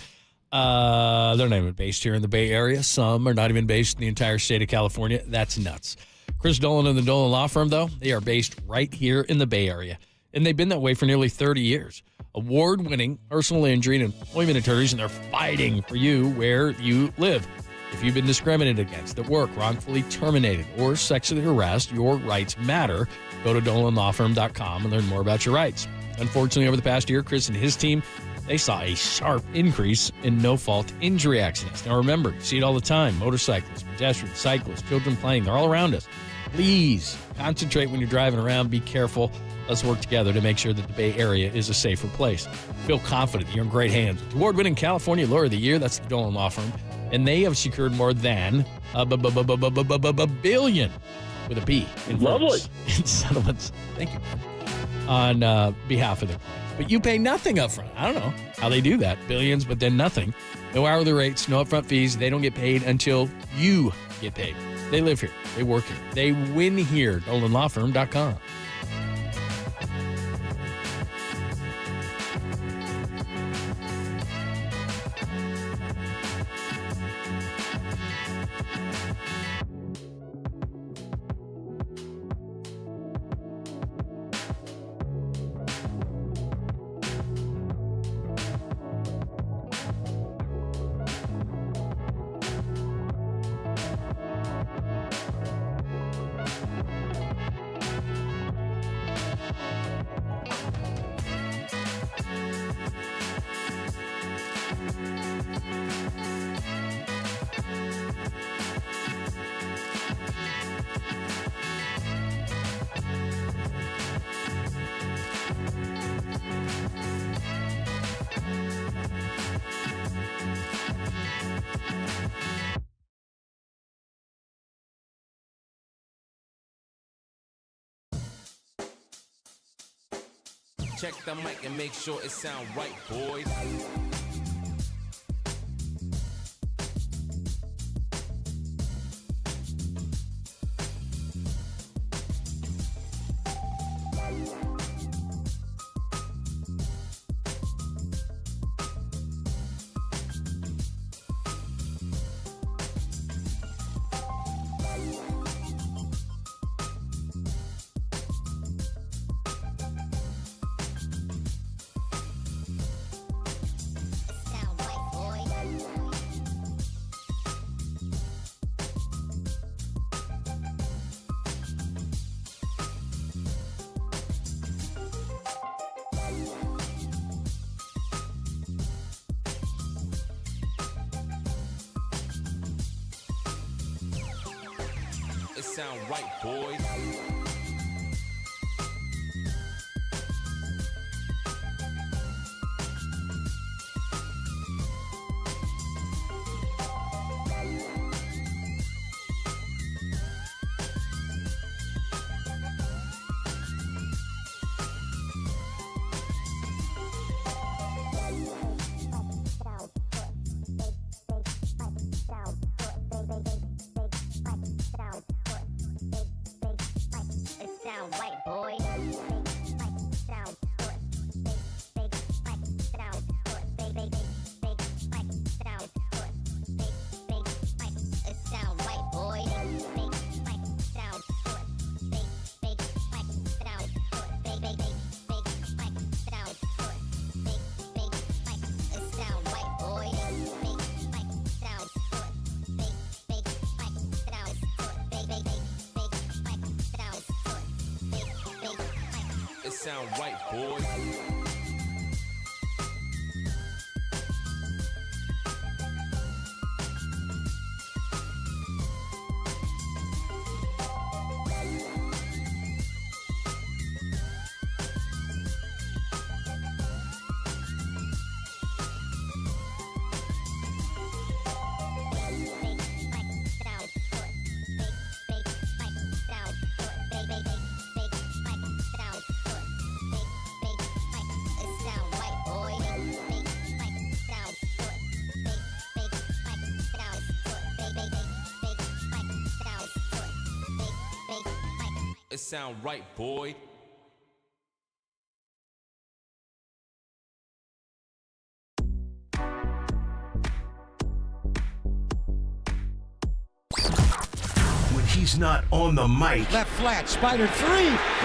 they're not even based here in the Bay Area. Some are not even based in the entire state of California. That's nuts. Chris Dolan and the Dolan Law Firm, though, they are based right here in the Bay Area. And they've been that way for nearly 30 years. Award-winning personal injury and employment attorneys, and they're fighting for you where you live. If you've been discriminated against at work, wrongfully terminated, or sexually harassed, your rights matter. Go to DolanLawFirm.com and learn more about your rights. Unfortunately, over the past year, Chris and his team, they saw a sharp increase in no-fault injury accidents. Now remember, you see it all the time. Motorcyclists, pedestrians, cyclists, children playing, they're all around us. Please concentrate when you're driving around. Be careful. Let's work together to make sure that the Bay Area is a safer place. Feel confident that you're in great hands. Award-winning California Lawyer of the Year, that's the Dolan Law Firm. And they have secured more than a billion with a B in settlements. Thank you, man. On behalf of them. But you pay nothing up front. I don't know how they do that. Billions, but then nothing. No hourly rates, no upfront fees. They don't get paid until you get paid. They live here. They work here. They win here. DolanLawFirm.com. Check the mic and make sure it sound right, boys. sound right, boys. Sound right, boys. It sound right, boy. When he's not on the mic, Left flat, Spider 3.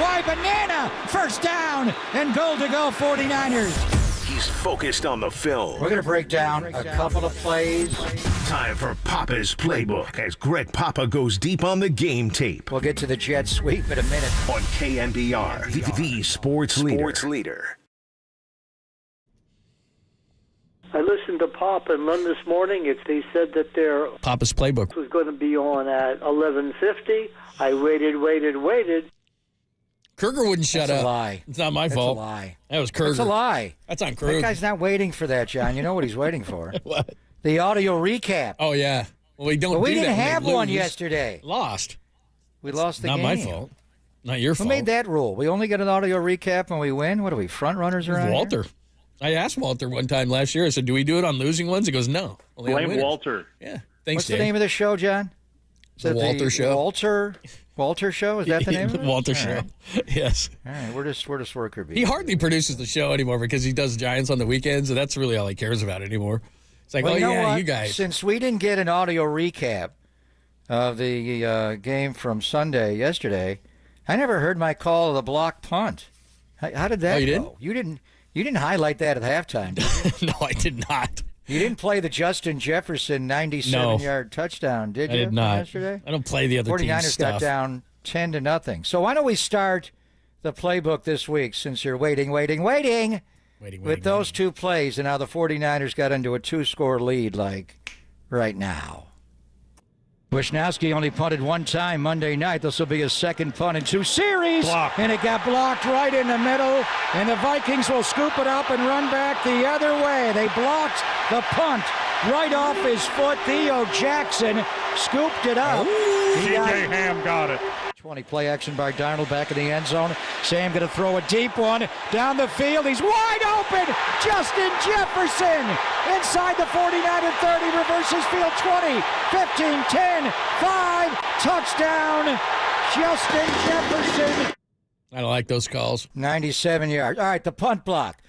Why banana? First down and goal to go 49ers. he's focused on the film. We're going to break down a couple of plays. Time for Papa's Playbook as Greg Papa goes deep on the game tape. We'll get to the jet sweep in a minute. On KNBR, the sports leader. I listened to Pop and Lund this morning. They said that their Papa's Playbook was going to be on at 11:50. I waited. Kruger wouldn't shut That's up. A lie. It's not my That's fault. A lie. That was Kruger. That's a lie. That's on Kruger. That guy's not waiting for that, John. You know what he's waiting for? What? The audio recap. Oh, yeah. Well, we don't But we do didn't that have when they one lose. yesterday. Lost. We lost the Not game. my fault. Not your Who fault. made that rule? We only get an audio recap when we win? What are we, front runners around Walter. here? I asked Walter one time last year. I said, do we do it on losing ones? He goes, no. Only on Blame winners." Walter. Yeah. Thanks, What's the name of the show, John? Is The that Walter Show. Walter Show? Is that the name of it? Walter All Show. right. Yes. All right, we're just worker bees. He hardly produces the show anymore because he does Giants on the weekends, and that's really all he cares about anymore. It's like, Well, oh, you know yeah, what? you guys. Since we didn't get an audio recap of the game from yesterday, I never heard my call of the block punt. How did that Oh, you go? You didn't highlight that at halftime, did you? No, I did not. You didn't play the Justin Jefferson 97-yard touchdown, did you? I did not. Yesterday? I don't play the other team's 49ers stuff. got down 10-0. So why don't we start the playbook this week since you're waiting with those two plays and how the 49ers got into a 2-score lead like right now. Wisnowski only punted one time Monday night. This will be his second punt in 2 series. Blocked. And it got blocked right in the middle. And the Vikings will scoop it up and run back the other way. They blocked the punt right off his foot. Theo Jackson scooped it up. C.J. Ham got it. 20 play action by Darnold back in the end zone. Sam going to throw a deep one down the field. He's wide open. Justin Jefferson inside the 49er 30. Reverses field 20, 15, 10, 5. Touchdown. Justin Jefferson. I don't like those calls. 97 yards. All right, the punt block.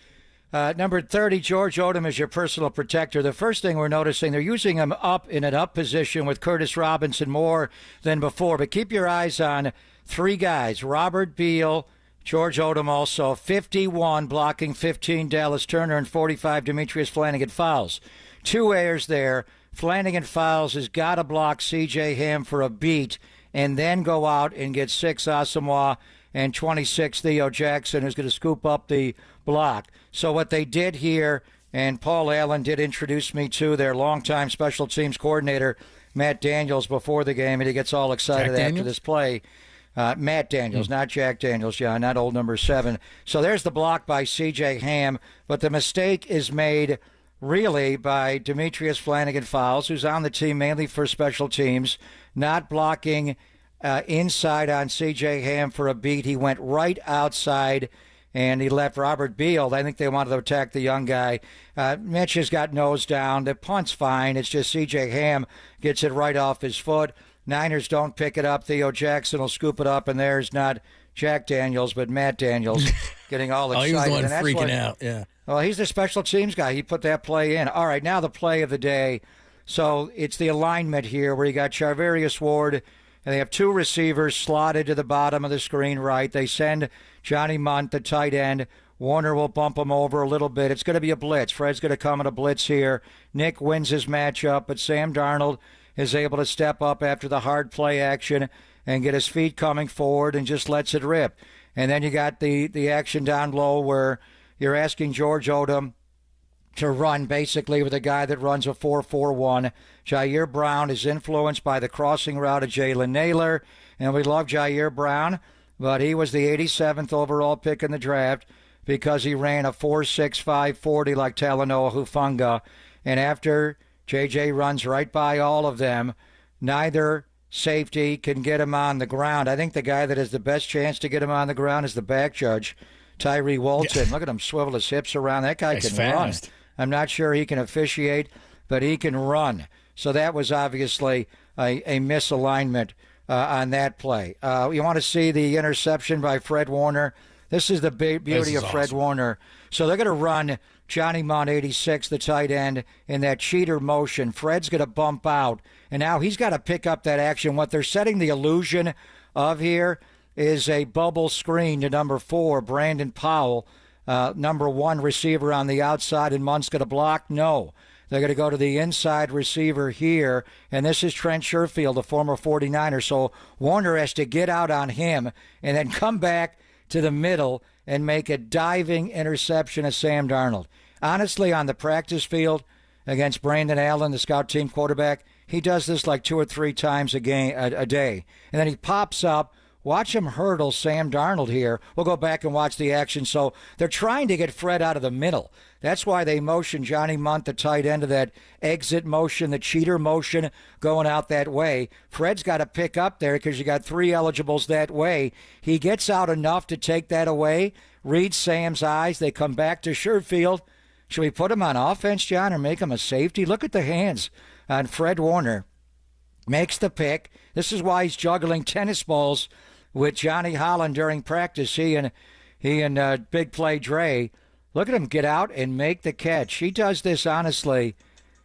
Number 30, George Odom is your personal protector. The first thing we're noticing, they're using him up in an up position with Curtis Robinson more than before. But keep your eyes on 3 guys, Robert Beal, George Odom also, 51 blocking, 15 Dallas Turner, and 45 Demetrius Flanagan Fowles. 2 errors there. Flanagan Fowles has got to block C.J. Ham for a beat and then go out and get 6 Asamoah and 26 Theo Jackson, who's going to scoop up the block. So what they did here, and Paul Allen did introduce me to their longtime special teams coordinator, Matt Daniels before the game, and he gets all excited after this play. Matt Daniels, not Jack Daniels, John, not old number 7. So there's the block by C.J. Ham, but the mistake is made really by Demetrius Flanagan-Fowles, who's on the team mainly for special teams, not blocking inside on C.J. Ham for a beat. He went right outside, and he left Robert Beal. I think they wanted to attack the young guy. Mitch has got nose down. The punt's fine. It's just C.J. Ham gets it right off his foot. Niners don't pick it up. Theo Jackson will scoop it up, and there's not Jack Daniels, but Matt Daniels getting all excited. He was the one and that's freaking out, yeah. Well, he's the special teams guy. He put that play in. All right, now the play of the day. So it's the alignment here where you got Charvarius Ward, and they have 2 receivers slotted to the bottom of the screen right. They send Johnny Munt, the tight end. Warner will bump him over a little bit. It's going to be a blitz. Fred's going to come in a blitz here. Nick wins his matchup, but Sam Darnold is able to step up after the hard play action and get his feet coming forward and just lets it rip. And then you got the action down low where you're asking George Odom to run basically with a guy that runs a 4-4-1. Jair Brown is influenced by the crossing route of Jalen Naylor, and we love Jair Brown, but he was the 87th overall pick in the draft because he ran a 4.65 40 like Talanoa Hufanga. And after J.J. runs right by all of them, neither safety can get him on the ground. I think the guy that has the best chance to get him on the ground is the back judge, Tyree Walton. Yeah. Look at him swivel his hips around. That guy can run. I'm not sure he can officiate, but he can run. So that was obviously a misalignment on that play. You want to see the interception by Fred Warner. This is the beauty of Fred Warner. So they're going to run Johnny Munt, 86, the tight end, in that cheater motion. Fred's going to bump out, and now he's got to pick up that action. What they're setting the illusion of here is a bubble screen to number 4, Brandon Powell, number 1 receiver on the outside, and Munt's going to block? No. They're going to go to the inside receiver here, and this is Trent Sherfield, a former 49er. So Warner has to get out on him and then come back to the middle and make a diving interception of Sam Darnold. Honestly, on the practice field against Brandon Allen, the scout team quarterback, he does this like 2 or 3 times a day. And then he pops up. Watch him hurdle Sam Darnold here. We'll go back and watch the action. So they're trying to get Fred out of the middle. That's why they motion Johnny Munt, the tight end, of that exit motion, the cheater motion, going out that way. Fred's got to pick up there because you got 3 eligibles that way. He gets out enough to take that away, reads Sam's eyes. They come back to Sherfield. Should we put him on offense, John, or make him a safety? Look at the hands on Fred Warner. Makes the pick. This is why he's juggling tennis balls with Johnny Holland during practice. He and Big Play Dre. Look at him get out and make the catch. He does this honestly.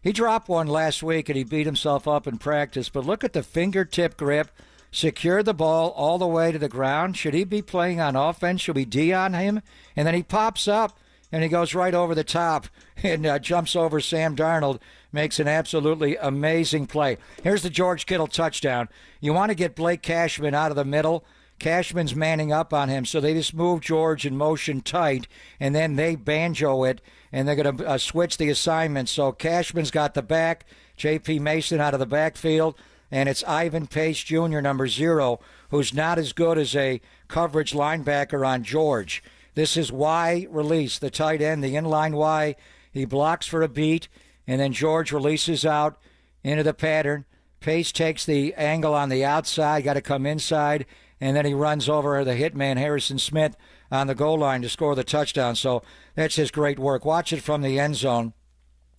He dropped one last week and he beat himself up in practice. But look at the fingertip grip. Secure the ball all the way to the ground. Should he be playing on offense? Should we D on him? And then he pops up and he goes right over the top and jumps over Sam Darnold. Makes an absolutely amazing play. Here's the George Kittle touchdown. You want to get Blake Cashman out of the middle. Cashman's manning up on him, so they just move George in motion tight, and then they banjo it, and they're going to switch the assignment. So Cashman's got the back, J.P. Mason out of the backfield, and it's Ivan Pace Jr., number 0, who's not as good as a coverage linebacker on George. This is Y release, the tight end, the inline Y. He blocks for a beat, and then George releases out into the pattern. Pace takes the angle on the outside, got to come inside, and then he runs over the hitman, Harrison Smith, on the goal line to score the touchdown. So that's just great work. Watch it from the end zone.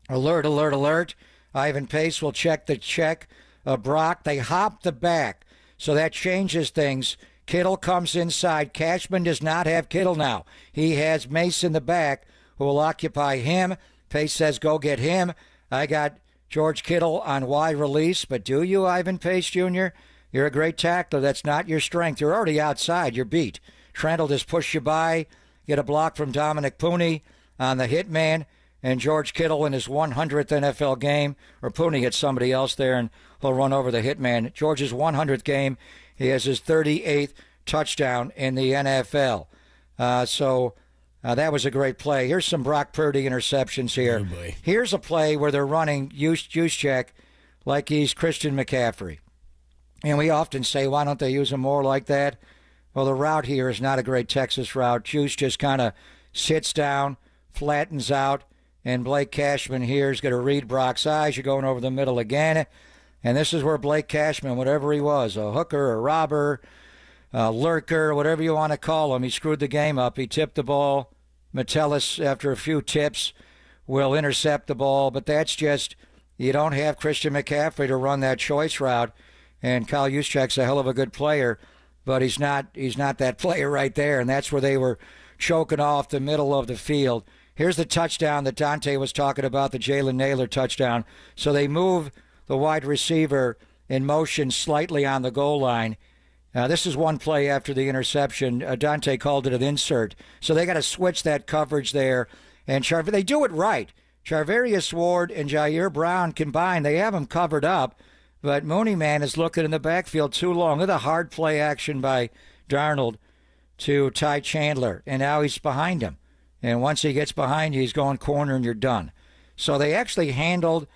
Alert, alert, alert. Ivan Pace will check the check. Brock, they hop the back, so that changes things. Kittle comes inside. Cashman does not have Kittle now. He has Mace in the back who will occupy him. Pace says, go get him. I got George Kittle on Y release, but do you, Ivan Pace Jr.? You're a great tackler. That's not your strength. You're already outside. You're beat. Trent will just push you by, get a block from Dominic Pooney on the hitman, and George Kittle in his 100th NFL game, or Pooney hits somebody else there, and he'll run over the hitman. George's 100th game. He has his 38th touchdown in the NFL. That was a great play. Here's some Brock Purdy interceptions here. Oh, boy. Here's a play where they're running Juszczyk. like he's Christian McCaffrey. And we often say, why don't they use him more like that? Well, the route here is not a great Texas route. Juice just kind of sits down, flattens out, and Blake Cashman here is going to read Brock's eyes. You're going over the middle again. And this is where Blake Cashman, whatever he was, a hooker, a robber, a lurker, whatever you want to call him, he screwed the game up. He tipped the ball. Metellus, after a few tips, will intercept the ball. But that's just, you don't have Christian McCaffrey to run that choice route. And Kyle Juszczyk's a hell of a good player, but he's not that player right there. And that's where they were choking off the middle of the field. Here's the touchdown that Dante was talking about, the Jalen Naylor touchdown. So they move the wide receiver in motion slightly on the goal line. This is one play after the interception. Dante called it an insert. So they got to switch that coverage there. And they do it right. Charvarius Ward and Jair Brown combined, they have him covered up. But Mooney Man is looking in the backfield too long. Look at the hard play action by Darnold to Ty Chandler. And now he's behind him. And once he gets behind you, he's going corner and you're done. So they actually handled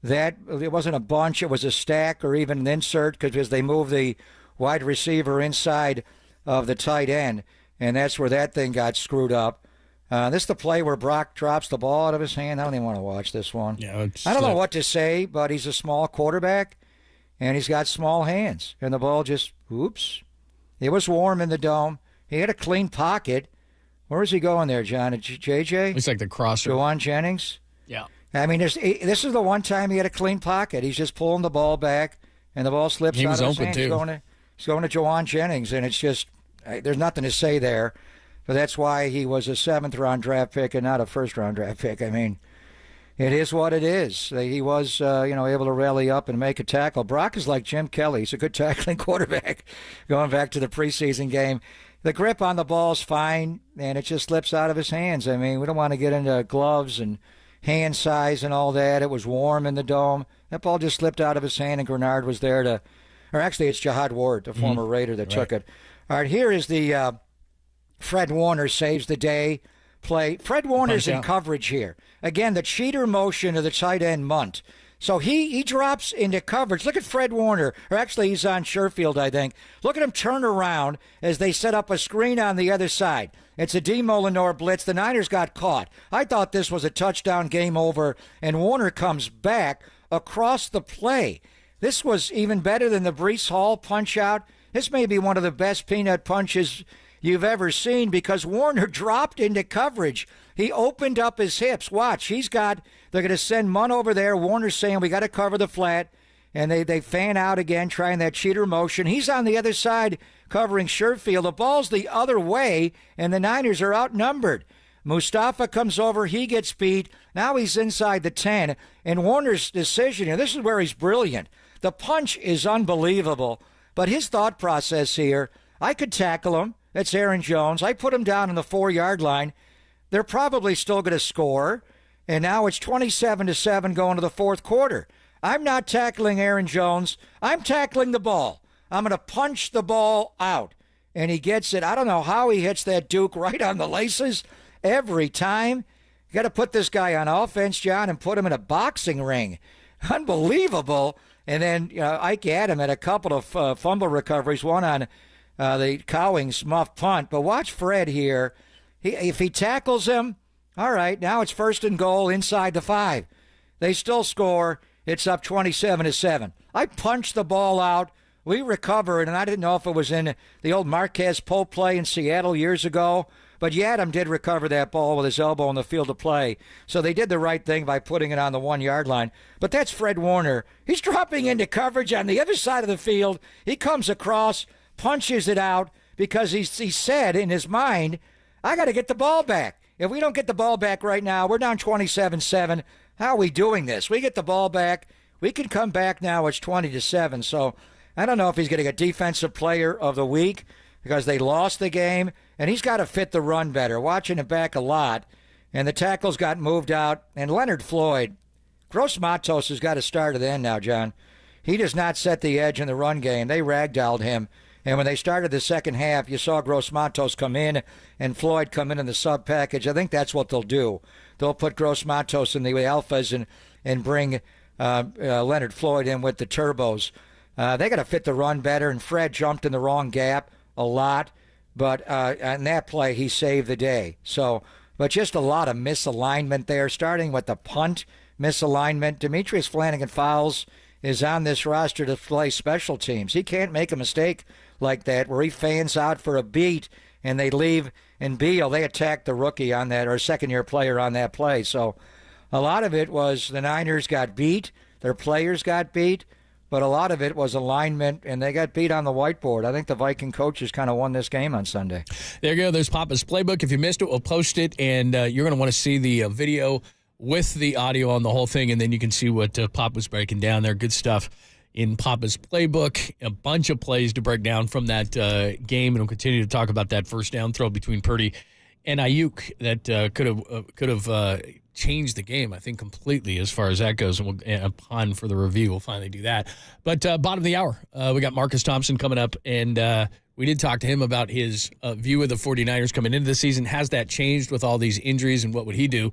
that. It wasn't a bunch. It was a stack or even an insert because they moved the wide receiver inside of the tight end. And that's where that thing got screwed up. This is the play where Brock drops the ball out of his hand. I don't even want to watch this one. Yeah, I don't know what to say, but he's a small quarterback. And he's got small hands. And the ball just, oops. It was warm in the dome. He had a clean pocket. Where is he going there, John? JJ? It's like the crosser. Juwan Jennings? Yeah. I mean, this is the one time he had a clean pocket. He's just pulling the ball back, and the ball slips He out was of his open, hand. too. He's going to Juwan Jennings, and it's just, there's nothing to say there. But that's why he was a 7th-round draft pick and not a 1st-round draft pick. I mean, it is what it is. He was, able to rally up and make a tackle. Brock is like Jim Kelly. He's a good tackling quarterback. Going back to the preseason game, the grip on the ball is fine, and it just slips out of his hands. I mean, we don't want to get into gloves and hand size and all that. It was warm in the dome. That ball just slipped out of his hand, and Grenard was there to, or actually it's Jihad Ward, the former Raider, that took it. All right, here is the Fred Warner saves the day play. Fred Warner's in coverage here. Again, the cheater motion of the tight end Munt. So he drops into coverage. Look at Fred Warner, or actually he's on Sherfield, I think. Look at him turn around as they set up a screen on the other side. It's a D. Molinor blitz. The Niners got caught. I thought this was a touchdown, game over, and Warner comes back across the play. This was even better than the Breece Hall punch out. This may be one of the best peanut punches you've ever seen because Warner dropped into coverage. He opened up his hips. Watch, they're going to send Munn over there. Warner's saying we got to cover the flat. And they fan out again, trying that cheater motion. He's on the other side covering Sherfield. The ball's the other way, and the Niners are outnumbered. Mustafa comes over. He gets beat. Now he's inside the 10. And Warner's decision, and this is where he's brilliant. The punch is unbelievable. But his thought process here, I could tackle him. That's Aaron Jones. I put him down on the 4-yard line. They're probably still going to score. And now it's 27-7 going to the fourth quarter. I'm not tackling Aaron Jones. I'm tackling the ball. I'm going to punch the ball out. And he gets it. I don't know how he hits that Duke right on the laces every time. You got to put this guy on offense, John, and put him in a boxing ring. Unbelievable. And then Ike Adam had a couple of fumble recoveries, one on the Cowings muff punt. But watch Fred here. If he tackles him, all right, now it's 1st and goal inside the 5. They still score. It's up 27-7. I punched the ball out. We recovered, and I didn't know if it was in the old Marquez Pope play in Seattle years ago, but Yadam did recover that ball with his elbow in the field of play. So they did the right thing by putting it on the 1-yard line. But that's Fred Warner. He's dropping into coverage on the other side of the field. He comes across, punches it out, because he said in his mind, I got to get the ball back. If we don't get the ball back right now, we're down 27-7. How are we doing this? We get the ball back. We can come back now. It's 20-7. So I don't know if he's getting a defensive player of the week because they lost the game, and he's got to fit the run better. Watching him back a lot, and the tackles got moved out. And Leonard Floyd, Gross Matos has got to start at the end now, John. He does not set the edge in the run game. They ragdolled him. And when they started the second half, you saw Gross Matos come in and Floyd come in the sub package. I think that's what they'll do. They'll put Gross Matos in the alphas and bring Leonard Floyd in with the turbos. They got to fit the run better, and Fred jumped in the wrong gap a lot. But on that play, he saved the day. But just a lot of misalignment there, starting with the punt misalignment. Demetrius Flanagan-Fowles is on this roster to play special teams. He can't make a mistake like that where he fans out for a beat and they leave, and Beal, they attack the rookie on that, or second-year player on that play. So a lot of it was the Niners got beat, their players got beat, but a lot of it was alignment, and they got beat on the whiteboard. I think the Viking coaches kind of won this game on Sunday. There you go. There's Papa's Playbook. If you missed it, we'll post it, and you're going to want to see the video with the audio on the whole thing, and then you can see what Papa's breaking down there. Good stuff in Papa's Playbook. A bunch of plays to break down from that game, and we'll continue to talk about that first down throw between Purdy and Aiyuk that could have changed the game, I think, completely as far as that goes. And upon for the review, we'll finally do that. But bottom of the hour, we got Marcus Thompson coming up, and we did talk to him about his view of the 49ers coming into the season. Has that changed with all these injuries, and what would he do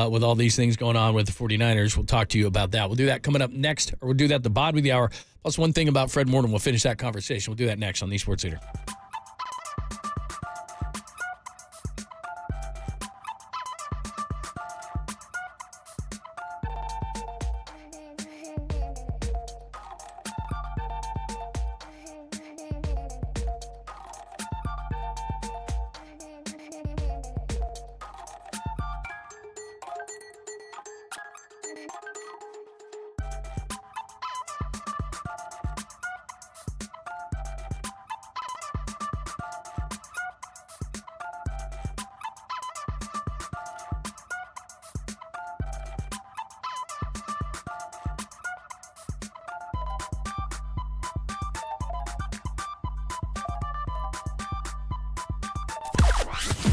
with all these things going on with the 49ers? We'll talk to you about that. We'll do that coming up next, or we'll do that at the bottom of the hour. Plus one thing about Fred Morton. We'll finish that conversation. We'll do that next on the Sports Leader.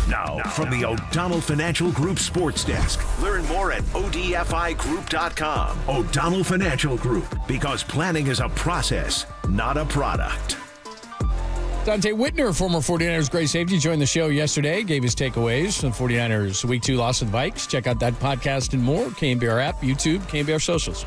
Now, from the O'Donnell Financial Group Sports Desk, learn more at ODFIGroup.com. O'Donnell Financial Group, because planning is a process, not a product. Dante Whitner, former 49ers great safety, joined the show yesterday, gave his takeaways from the 49ers Week 2 loss to the Vikes. Check out that podcast and more. KNBR app, YouTube, KNBR socials.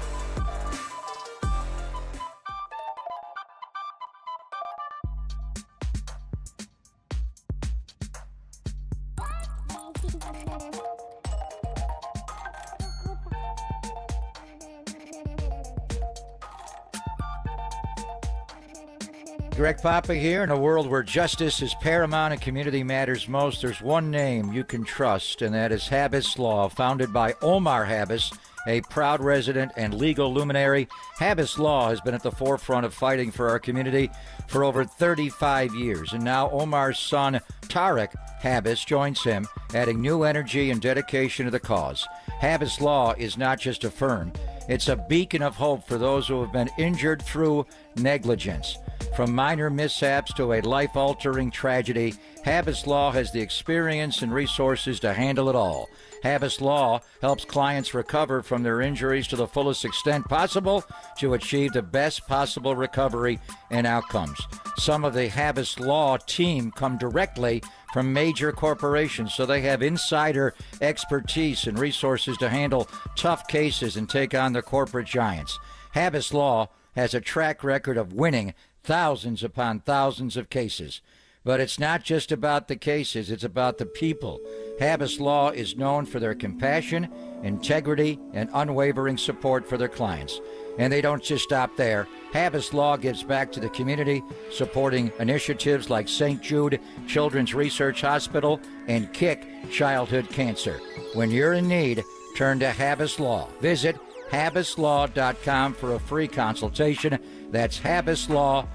Greg Papa here. In a world where justice is paramount and community matters most, there's one name you can trust, and that is Habas Law. Founded by Omar Habas, a proud resident and legal luminary, Habas Law has been at the forefront of fighting for our community for over 35 years. And now Omar's son, Tariq Habas, joins him, adding new energy and dedication to the cause. Habas Law is not just a firm. It's a beacon of hope for those who have been injured through negligence. From minor mishaps to a life-altering tragedy, Habas Law has the experience and resources to handle it all. Habas Law helps clients recover from their injuries to the fullest extent possible to achieve the best possible recovery and outcomes. Some of the Habas Law team come directly from major corporations, so they have insider expertise and resources to handle tough cases and take on the corporate giants. Habas Law has a track record of winning thousands upon thousands of cases. But it's not just about the cases, it's about the people. Habas Law is known for their compassion, integrity, and unwavering support for their clients. And they don't just stop there. Habas Law gives back to the community, supporting initiatives like St. Jude Children's Research Hospital and Kick Childhood Cancer. When you're in need, turn to Habas Law. Visit habaslaw.com for a free consultation. That's habaslaw.com.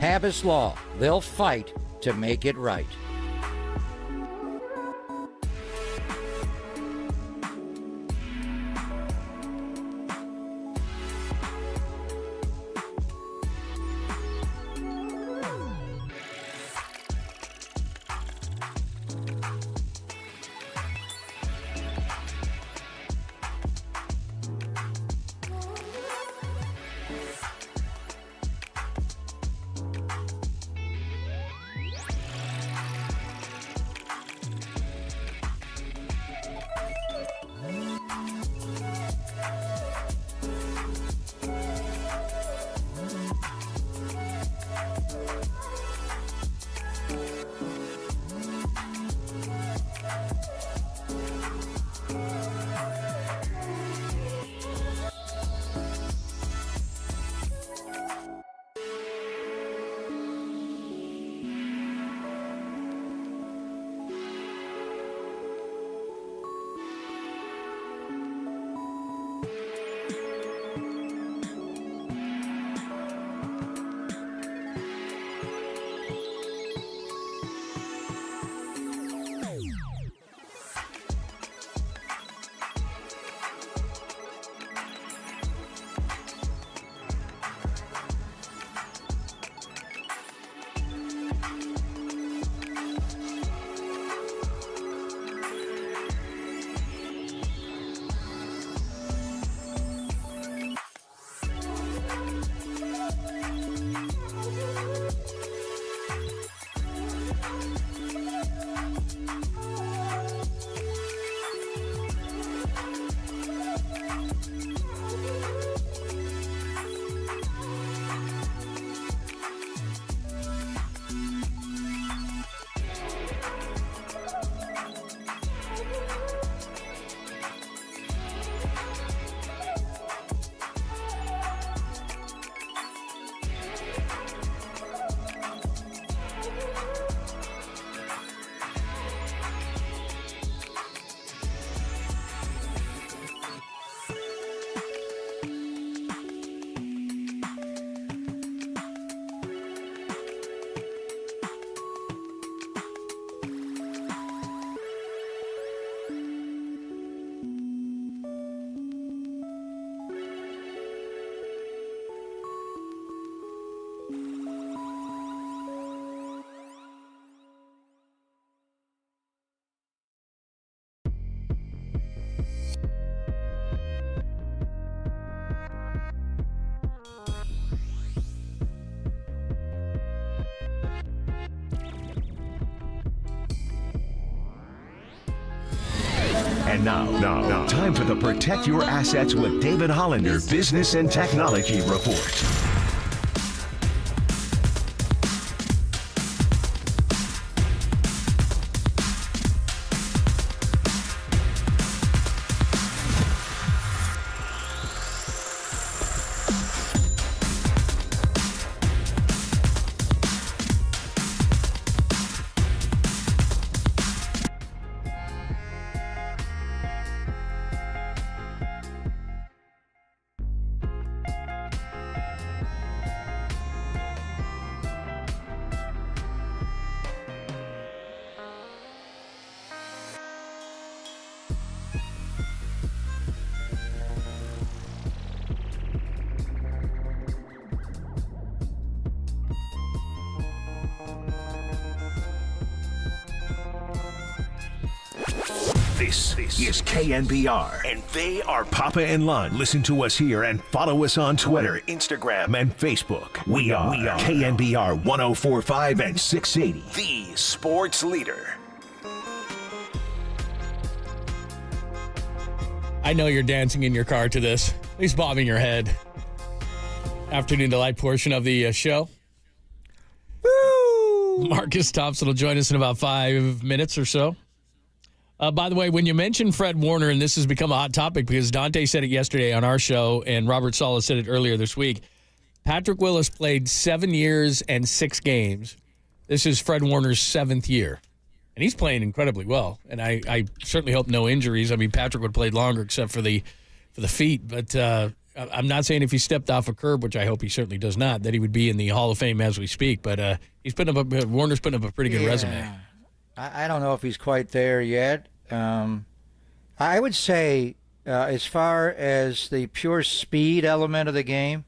Habas Law. They'll fight to make it right. Now, time for the Protect Your Assets with David Hollander Business and Technology Report. This is KNBR, and they are Papa and Lund. Listen to us here and follow us on Twitter, Instagram, and Facebook. We are KNBR 104.5 and 680, the sports leader. I know you're dancing in your car to this, at least bobbing your head. Afternoon delight portion of the show. Woo! Marcus Thompson will join us in about 5 minutes or so. By the way, when you mention Fred Warner, and this has become a hot topic because Dante said it yesterday on our show, and Robert Saleh said it earlier this week, Patrick Willis played 7 years and 6 games. This is Fred Warner's 7th year, and he's playing incredibly well. And I certainly hope no injuries. I mean, Patrick would have played longer except for the feet, but I'm not saying if he stepped off a curb, which I hope he certainly does not, that he would be in the Hall of Fame as we speak. But Warner's putting up a pretty good resume. I don't know if he's quite there yet. I would say, as far as the pure speed element of the game,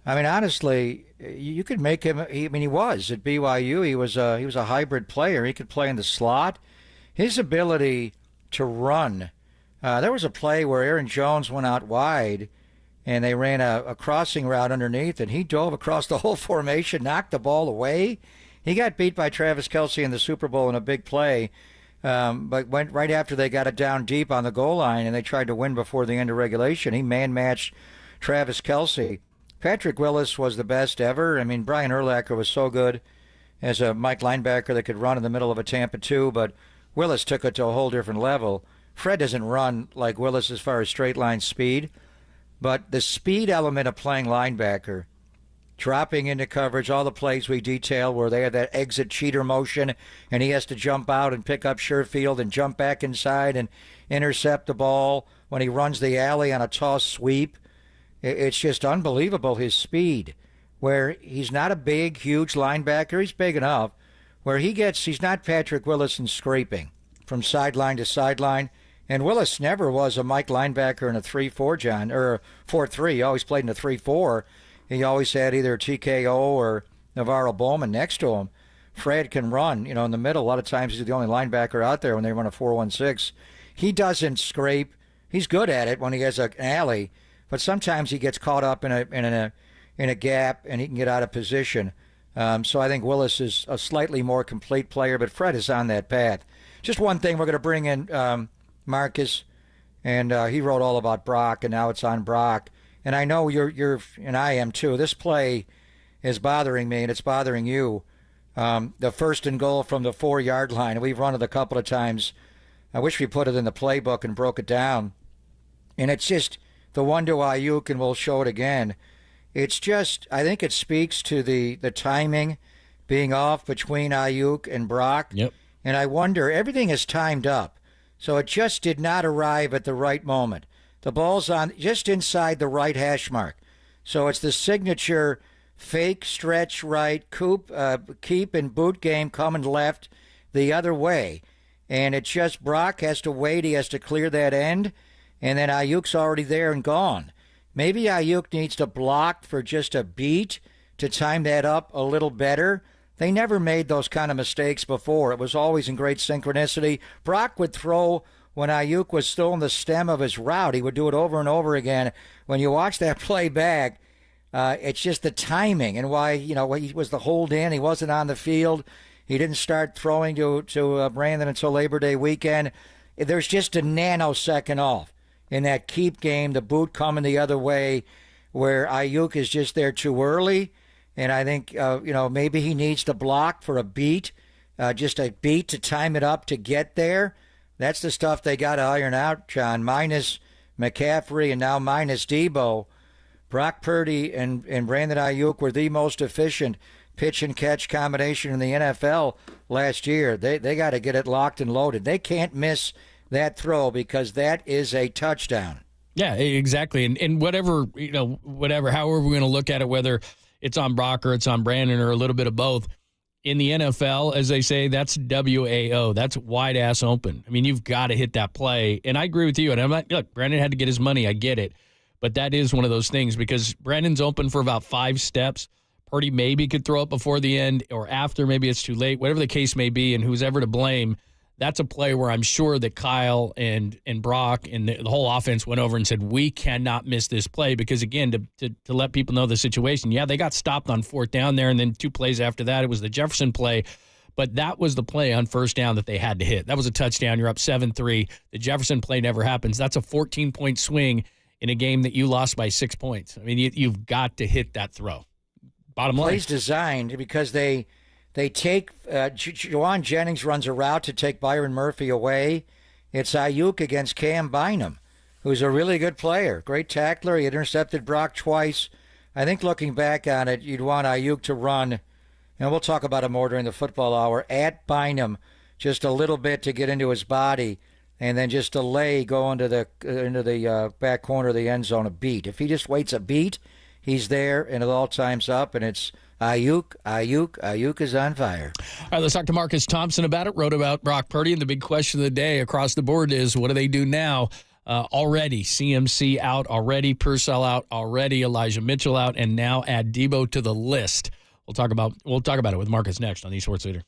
I mean, honestly, you could make him. He was at BYU. He was a hybrid player. He could play in the slot. His ability to run. There was a play where Aaron Jones went out wide, and they ran a crossing route underneath, and he dove across the whole formation, knocked the ball away. He got beat by Travis Kelce in the Super Bowl in a big play, but went right after they got it down deep on the goal line and they tried to win before the end of regulation. He man-matched Travis Kelce. Patrick Willis was the best ever. I mean, Brian Urlacher was so good as a Mike linebacker that could run in the middle of a Tampa 2, but Willis took it to a whole different level. Fred doesn't run like Willis as far as straight line speed, but the speed element of playing linebacker, dropping into coverage, all the plays we detail where they have that exit cheater motion and he has to jump out and pick up Sherfield and jump back inside and intercept the ball when he runs the alley on a toss sweep. It's just unbelievable, his speed, where he's not a big, huge linebacker. He's big enough where he's not Patrick Willis in scraping from sideline to sideline. And Willis never was a Mike linebacker in a 3-4, John, or a 4-3. He always played in a 3-4. He always had either TKO or Navarro Bowman next to him. Fred can run, in the middle. A lot of times he's the only linebacker out there when they run a 4-1-6. He doesn't scrape. He's good at it when he has an alley, but sometimes he gets caught up in a gap and he can get out of position. So I think Willis is a slightly more complete player, but Fred is on that path. Just one thing, we're going to bring in Marcus, and he wrote all about Brock, and now it's on Brock. And I know you're, and I am too. This play is bothering me, and it's bothering you. The 1st and goal from the 4-yard line. We've run it a couple of times. I wish we put it in the playbook and broke it down. And it's just the one to Aiyuk, and we'll show it again. It's just, I think it speaks to the timing being off between Aiyuk and Brock. Yep. And I wonder, everything is timed up, so it just did not arrive at the right moment. The ball's on just inside the right hash mark. So it's the signature fake stretch right, keep and boot game coming left the other way. And it's just Brock has to wait. He has to clear that end. And then Aiyuk's already there and gone. Maybe Aiyuk needs to block for just a beat to time that up a little better. They never made those kind of mistakes before. It was always in great synchronicity. Brock would throw when Aiyuk was still in the stem of his route. He would do it over and over again. When you watch that play back, it's just the timing and why, he was the hold in. He wasn't on the field. He didn't start throwing to Brandon until Labor Day weekend. there's just a nanosecond off in that keep game, the boot coming the other way, where Aiyuk is just there too early. And I think, maybe he needs to block for a beat, just a beat to time it up to get there. That's the stuff they got to iron out, John. Minus McCaffrey and now minus Deebo. Brock Purdy and Brandon Aiyuk were the most efficient pitch and catch combination in the NFL last year. They got to get it locked and loaded. They can't miss that throw because that is a touchdown. Yeah, exactly. And whatever, however we're going to look at it, whether it's on Brock or it's on Brandon or a little bit of both, in the NFL, as they say, that's WAO. That's wide ass open. I mean, you've got to hit that play. And I agree with you. And I'm like, look, Brandon had to get his money. I get it. But that is one of those things because Brandon's open for about 5 steps. Purdy maybe could throw it before the end or after. Maybe it's too late. Whatever the case may be, and who's ever to blame, that's a play where I'm sure that Kyle and Brock and the whole offense went over and said, we cannot miss this play because, again, to let people know the situation, yeah, they got stopped on 4th down there, and then 2 plays after that, it was the Jefferson play. But that was the play on 1st down that they had to hit. That was a touchdown. You're up 7-3. The Jefferson play never happens. That's a 14-point swing in a game that you lost by 6 points. I mean, you've got to hit that throw. Bottom line. Plays designed because they take Juwan Jennings runs a route to take Byron Murphy away. It's Aiyuk against Cam Bynum, who's a really good player. Great tackler. He intercepted Brock twice. I think looking back on it, you'd want Aiyuk to run, and we'll talk about it more during the football hour, at Bynum just a little bit to get into his body, and then just delay go into the back corner of the end zone a beat. If he just waits a beat, he's there, and it all time's up, and it's Aiyuk is on fire. All right, let's talk to Marcus Thompson about it. Wrote about Brock Purdy, and the big question of the day across the board is, what do they do now? Already CMC out, already Purcell out, already Elijah Mitchell out, and now add Deebo to the list. We'll talk about it with Marcus next on the Sports Leader.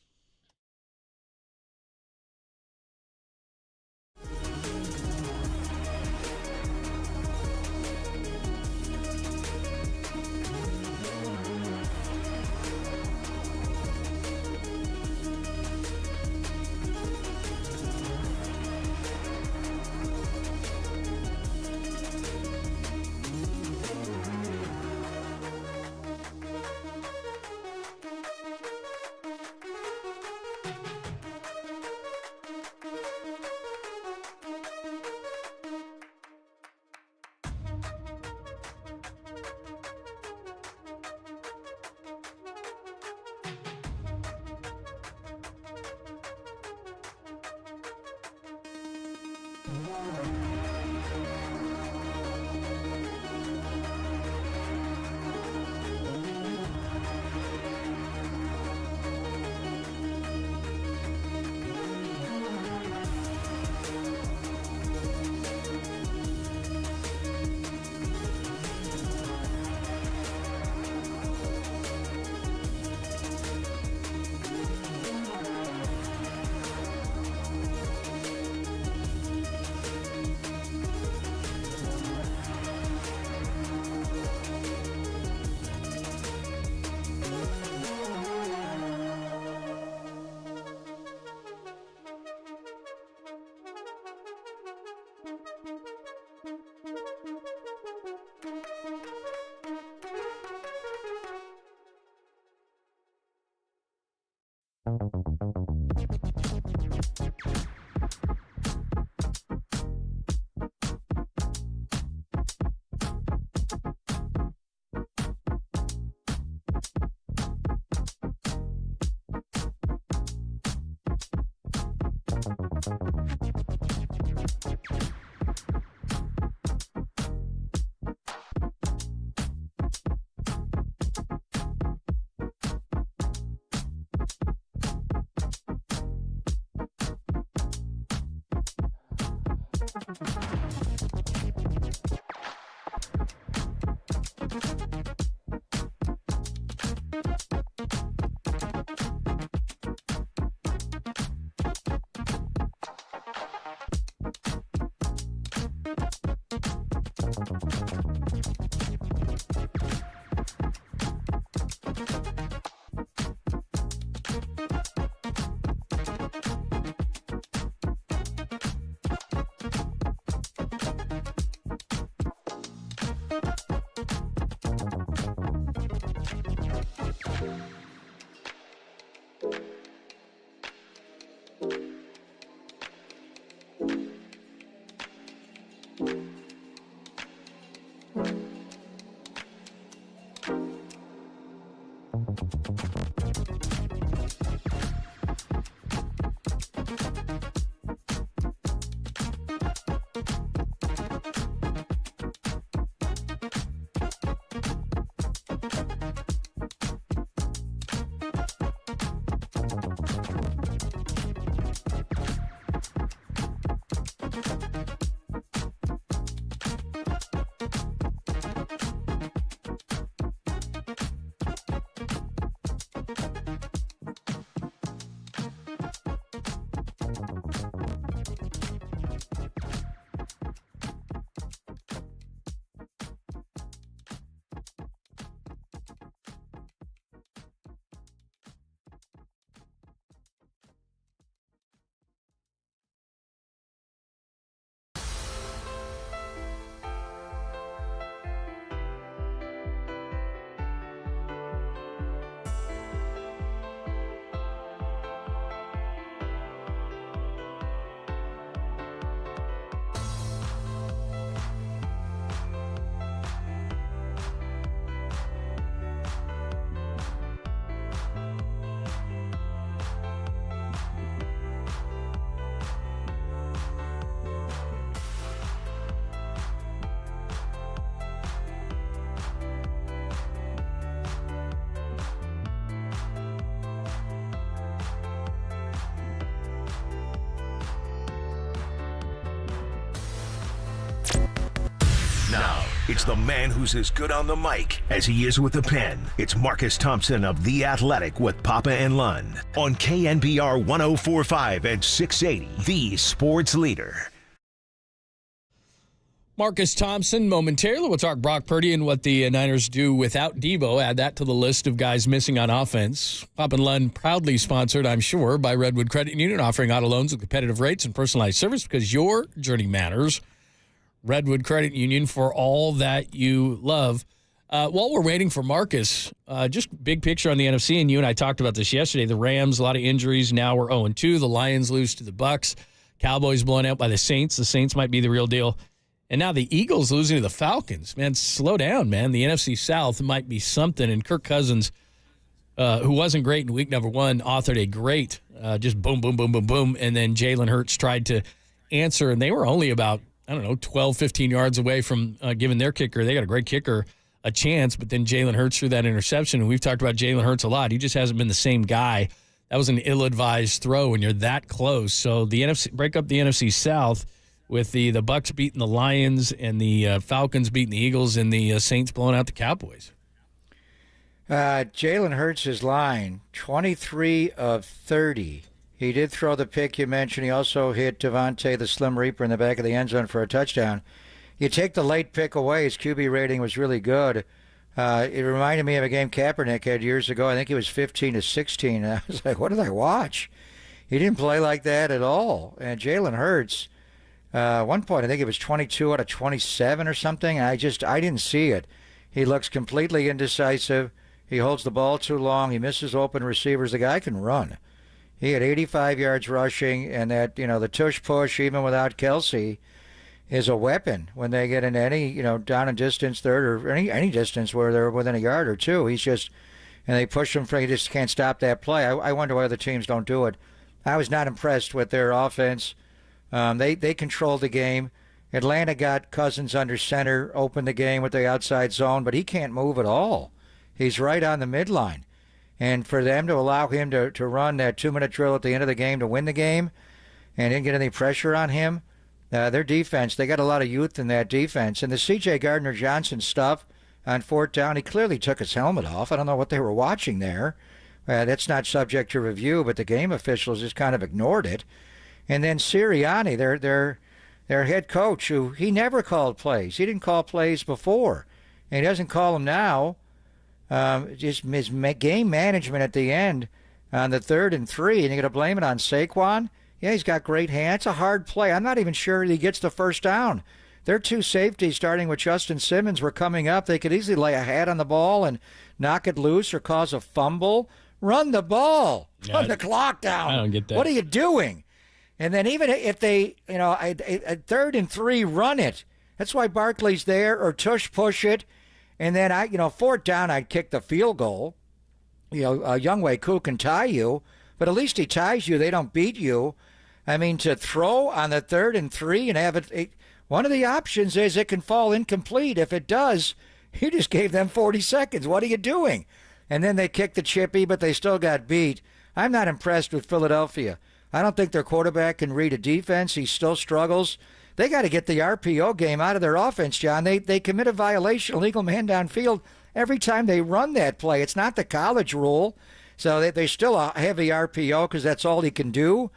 Now, it's the man who's as good on the mic as he is with the pen. It's Marcus Thompson of The Athletic with Papa and Lund on KNBR 104.5 and 680, the sports leader. Marcus Thompson momentarily. We'll talk Brock Purdy and what the Niners do without Deebo. Add that to the list of guys missing on offense. Pop and Lund proudly sponsored, I'm sure, by Redwood Credit Union, offering auto loans with competitive rates and personalized service because your journey matters. Redwood Credit Union, for all that you love. While we're waiting for Marcus, just big picture on the NFC, and you and I talked about this yesterday. The Rams, a lot of injuries. Now we're 0-2. The Lions lose to the Bucks. Cowboys blown out by the Saints. The Saints might be the real deal. And now the Eagles losing to the Falcons. Man, slow down, man. The NFC South might be something. And Kirk Cousins, who wasn't great in week number one, authored a great just boom, boom, boom, boom, boom. And then Jalen Hurts tried to answer, and they were only about, 12, 15 yards away from giving their kicker. They got a great kicker a chance, but then Jalen Hurts threw that interception. And we've talked about Jalen Hurts a lot. He just hasn't been the same guy. That was an ill-advised throw when you're that close. So the NFC, break up the NFC South with the Bucks beating the Lions and the Falcons beating the Eagles and the Saints blowing out the Cowboys. Jalen Hurts' line, 23 of 30. He did throw the pick you mentioned. He also hit Devontae, the Slim Reaper, in the back of the end zone for a touchdown. You take the late pick away, his QB rating was really good. It reminded me of a game Kaepernick had years ago. I think he was 15-16. And I was like, what did I watch? He didn't play like that at all. And Jalen Hurts, at one point, I think it was 22 out of 27 or something. I didn't see it. He looks completely indecisive. He holds the ball too long. He misses open receivers. The guy can run. He had 85 yards rushing, and that, the tush push, even without Kelsey, is a weapon when they get into any, down and distance third or any distance where they're within a yard or two. He's just, and they push him for, he just can't stop that play. I wonder why other teams don't do it. I was not impressed with their offense. They controlled the game. Atlanta got Cousins under center, opened the game with the outside zone, but he can't move at all. He's right on the midline. And for them to allow him to run that 2-minute drill at the end of the game to win the game and didn't get any pressure on him, their defense, they got a lot of youth in that defense. And the C.J. Gardner-Johnson stuff on fourth down, he clearly took his helmet off. I don't know what they were watching there. That's not subject to review, but the game officials just kind of ignored it. And then Sirianni, their head coach, who he never called plays. He didn't call plays before, and he doesn't call them now. Just his game management at the end on the 3rd and 3, and you're going to blame it on Saquon? Yeah, he's got great hands. It's a hard play. I'm not even sure he gets the first down. Their two safeties, starting with Justin Simmons, were coming up. They could easily lay a hat on the ball and knock it loose or cause a fumble. Run the ball. Run the clock down. I don't get that. What are you doing? And then even if they, at 3rd and 3, run it. That's why Barkley's there, or tush push it. And then, 4th down, I'd kick the field goal. Younghoe Koo can tie you, but at least he ties you. They don't beat you. I mean, to throw on the 3rd and 3 and have it one of the options is it can fall incomplete. If it does, you just gave them 40 seconds. What are you doing? And then they kicked the chippy, but they still got beat. I'm not impressed with Philadelphia. I don't think their quarterback can read a defense. He still struggles. They got to get the RPO game out of their offense, John. They commit a violation, illegal man downfield, every time they run that play. It's not the college rule. So they still a heavy RPO because that's all he can do.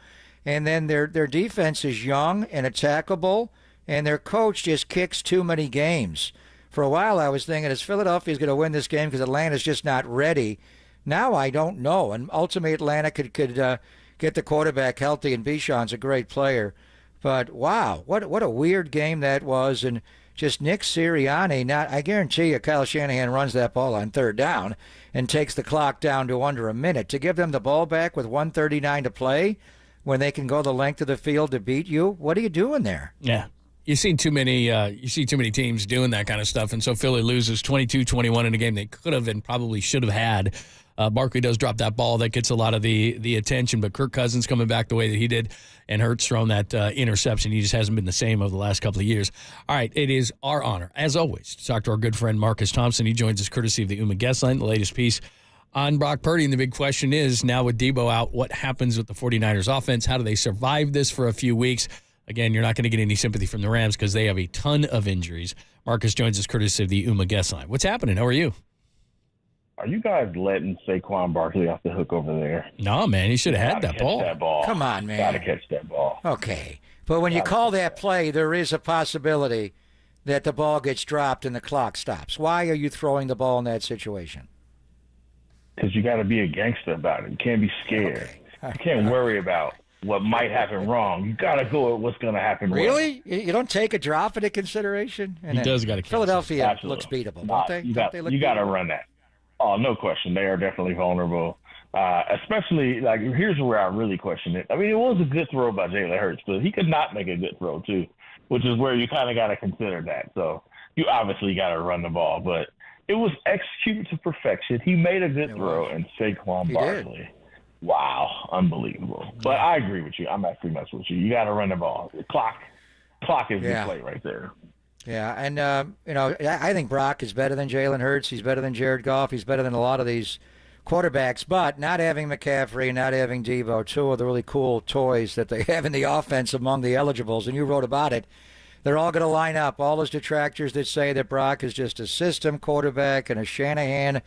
And then their defense is young and attackable, and their coach just kicks too many games. For a while I was thinking, is Philadelphia's going to win this game because Atlanta's just not ready? Now I don't know. And ultimately Atlanta could get the quarterback healthy, and Bichon's a great player. But, wow, what a weird game that was. And just Nick Sirianni, I guarantee you Kyle Shanahan runs that ball on 3rd down and takes the clock down to under a minute. To give them the ball back with 1:39 to play when they can go the length of the field to beat you, what are you doing there? Yeah. You see too many teams doing that kind of stuff, and so Philly loses 22-21 in a game they could have and probably should have had. Barkley does drop that ball that gets a lot of the attention, but Kirk Cousins coming back the way that he did, and Hurts throwing that interception. He just hasn't been the same over the last couple of years. All right, it is our honor, as always, to talk to our good friend Marcus Thompson. He joins us courtesy of the Uma Guest Line, the latest piece on Brock Purdy. And the big question is, now with Deebo out, what happens with the 49ers offense? How do they survive this for a few weeks? Again, you're not going to get any sympathy from the Rams because they have a ton of injuries. Marcus joins us courtesy of the UMA guest line. What's happening? How are you? Are you guys letting Saquon Barkley off the hook over there? No, man. He should have had that ball. That ball. Come on, man. Got to catch that ball. Okay. But when you call that play, there is a possibility that the ball gets dropped and the clock stops. Why are you throwing the ball in that situation? Because you got to be a gangster about it. You can't be scared. You can't worry about what might happen wrong. You got to go with what's going to happen Really? You don't take a drop into consideration? And he does got to. Philadelphia looks beatable, don't they? You got to run that. Oh, no question. They are definitely vulnerable. Especially, like, here's where I really question it. I mean, it was a good throw by Jalen Hurts, but he could not make a good throw, too, which is where you kind of got to consider that. So you obviously got to run the ball, but it was executed to perfection. He made a good throw, and Saquon Barkley. Wow, unbelievable. But I agree with you. I'm actually messing with you. You got to run the ball. The clock is the play right there. Yeah, and, I think Brock is better than Jalen Hurts. He's better than Jared Goff. He's better than a lot of these quarterbacks. But not having McCaffrey, not having Deebo, two of the really cool toys that they have in the offense among the eligibles, and you wrote about it, they're all going to line up. All those detractors that say that Brock is just a system quarterback and a Shanahan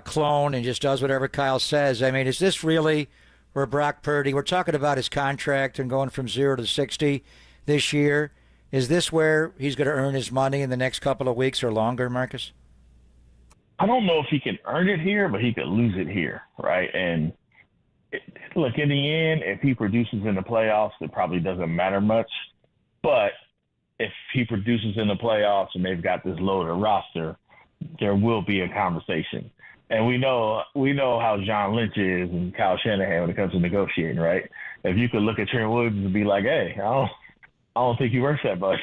clone and just does whatever Kyle says. I mean, is this really where Brock Purdy, we're talking about his contract and going from 0 to 60 this year. Is this where he's going to earn his money in the next couple of weeks or longer, Marcus? I don't know if he can earn it here, but he could lose it here, right? And look, in the end, if he produces in the playoffs, it probably doesn't matter much. But if he produces in the playoffs and they've got this loaded roster, there will be a conversation. And we know how John Lynch is and Kyle Shanahan when it comes to negotiating, right? If you could look at Trent Williams and be like, hey, I don't think he works that much.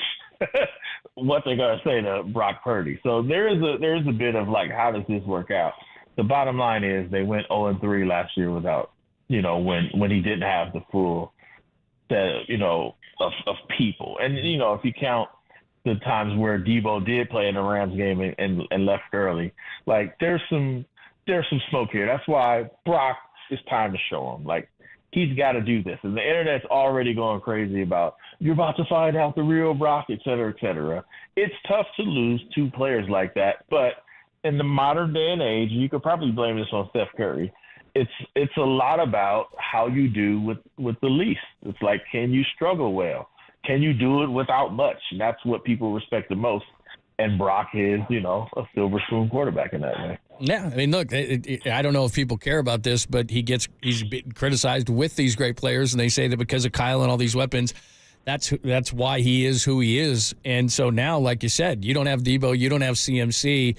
What they're gonna say to Brock Purdy. So there is a bit of like, how does this work out? The bottom line is they went 0-3 last year without, when he didn't have the full set, of people. And if you count the times where Deebo did play in the Rams game and left early, like there's some smoke here. That's why Brock, it's time to show him. Like, he's got to do this. And the internet's already going crazy about, you're about to find out the real Brock, et cetera, et cetera. It's tough to lose two players like that. But in the modern day and age, you could probably blame this on Steph Curry. It's a lot about how you do with the least. It's like, can you struggle well? Can you do it without much? And that's what people respect the most. And Brock is, a silver spoon quarterback in that way. Yeah, I mean, look, I don't know if people care about this, but he's been criticized with these great players, and they say that because of Kyle and all these weapons, that's why he is who he is. And so now, like you said, you don't have Deebo, you don't have CMC,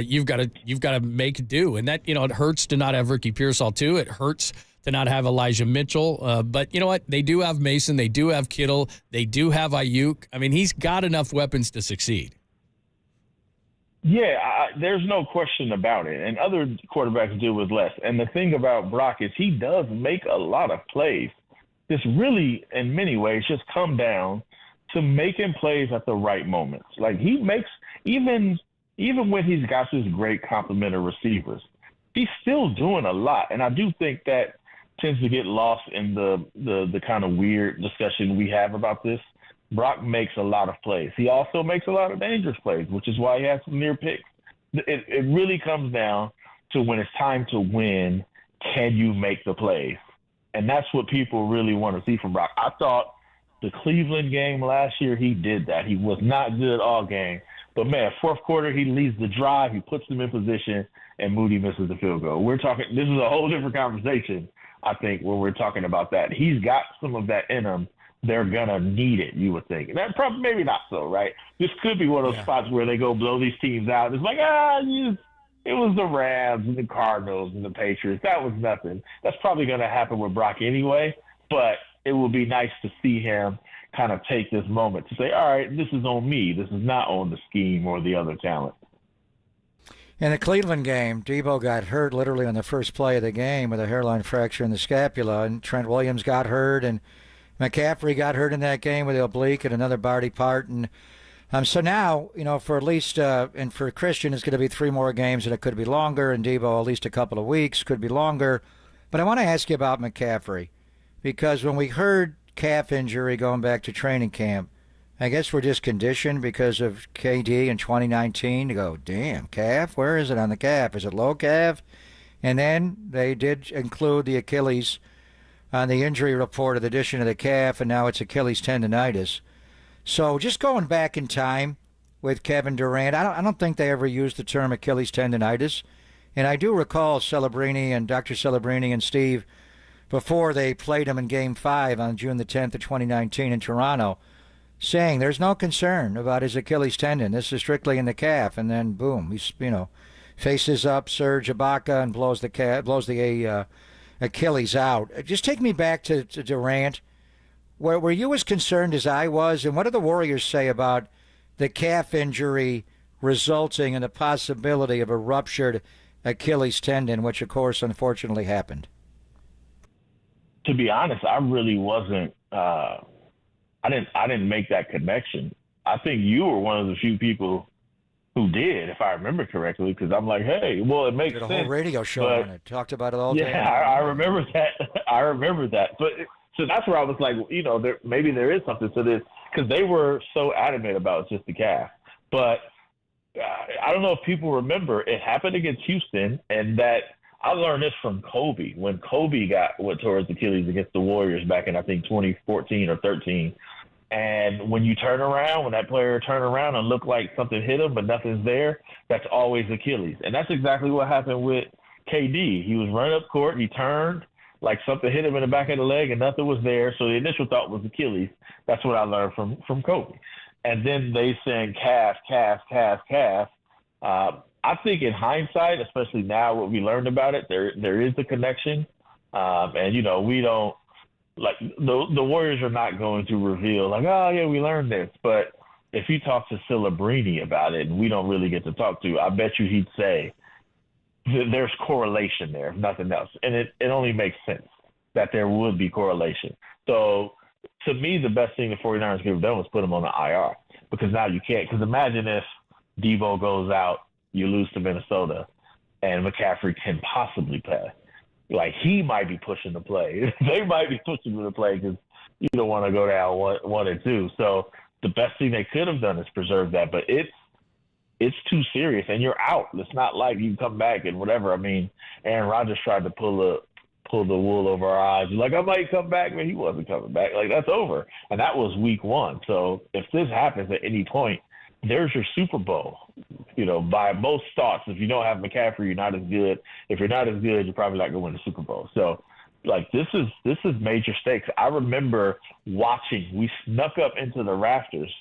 you've got to make do, and that it hurts to not have Ricky Pearsall too. It hurts to not have Elijah Mitchell, but you know what? They do have Mason, they do have Kittle, they do have Aiyuk. I mean, he's got enough weapons to succeed. Yeah, there's no question about it. And other quarterbacks do with less. And the thing about Brock is he does make a lot of plays. This really, in many ways, just come down to making plays at the right moments. Like, he makes, even when he's got this great complement of receivers, he's still doing a lot. And I do think that tends to get lost in the kind of weird discussion we have about this. Brock makes a lot of plays. He also makes a lot of dangerous plays, which is why he has some near picks. It really comes down to when it's time to win, can you make the plays? And that's what people really want to see from Brock. I thought the Cleveland game last year, he did that. He was not good all game. But, man, fourth quarter, he leads the drive. He puts them in position, and Moody misses the field goal. This is a whole different conversation, I think, when we're talking about that. He's got some of that in him. They're going to need it, you would think. And that probably maybe not so, right? This could be one of those spots where they go blow these teams out. It's like, it was the Rams and the Cardinals and the Patriots. That was nothing. That's probably going to happen with Brock anyway, but it would be nice to see him kind of take this moment to say, all right, this is on me. This is not on the scheme or the other talent. In the Cleveland game, Deebo got hurt literally on the first play of the game with a hairline fracture in the scapula, and Trent Williams got hurt, and McCaffrey got hurt in that game with the oblique and another body part. And so now, for at least, and for Christian, it's going to be 3 more games, and it could be longer, and Deebo at least a couple of weeks, could be longer. But I want to ask you about McCaffrey, because when we heard calf injury going back to training camp. I guess we're just conditioned because of KD in 2019 to go, damn, calf? Where is it on the calf? Is it low calf? And then they did include the Achilles on the injury report in addition to the calf, and now it's Achilles tendonitis. So just going back in time with Kevin Durant, I don't think they ever used the term Achilles tendonitis. And I do recall Celebrini and Dr. Celebrini and Steve, before they played him in Game 5 on June the 10th of 2019 in Toronto, saying there's no concern about his Achilles tendon. This is strictly in the calf. And then, boom, he's, faces up, Serge Ibaka, and blows the Achilles out. Just take me back to Durant. Were you as concerned as I was? And what do the Warriors say about the calf injury resulting in the possibility of a ruptured Achilles tendon, which, of course, unfortunately happened? To be honest, I really wasn't. I didn't make that connection. I think you were one of the few people who did, if I remember correctly, because I'm like, hey, well, it makes sense. Did a whole radio show on it. Talked about it all day. Yeah, I remember that. I remember that. But so that's where I was like, maybe there is something to this, because they were so adamant about just the calf. But I don't know if people remember, it happened against Houston, and that I learned this from Kobe. When Kobe went towards Achilles against the Warriors back in, I think, 2014 or 13. And when you turn around, when that player turned around and looked like something hit him but nothing's there, that's always Achilles. And that's exactly what happened with KD. He was running up court, he turned, like something hit him in the back of the leg and nothing was there. So the initial thought was Achilles. That's what I learned from Kobe. And then they saying calf. I think in hindsight, especially now what we learned about it, there is a connection. And, we don't, like, the Warriors are not going to reveal, like, oh, yeah, we learned this. But if you talk to Celebrini about it, and we don't really get to talk to, I bet you he'd say there's correlation there, if nothing else. And it only makes sense that there would be correlation. So, to me, the best thing the 49ers could have done was put him on the IR, because now you can't. Because imagine if Deebo goes out, you lose to Minnesota, and McCaffrey can possibly play. Like, he might be pushing the play. They might be pushing the play because you don't want to go down 1-2. So the best thing they could have done is preserve that. But it's too serious, and you're out. It's not like you can come back and whatever. I mean, Aaron Rodgers tried to pull the wool over our eyes. Like, I might come back, but he wasn't coming back. Like, that's over. And that was week 1. So if this happens at any point, there's your Super Bowl. By most thoughts, if you don't have McCaffrey, you're not as good. If you're not as good, you're probably not going to win the Super Bowl. So, like, this is major stakes. I remember watching. We snuck up into the rafters,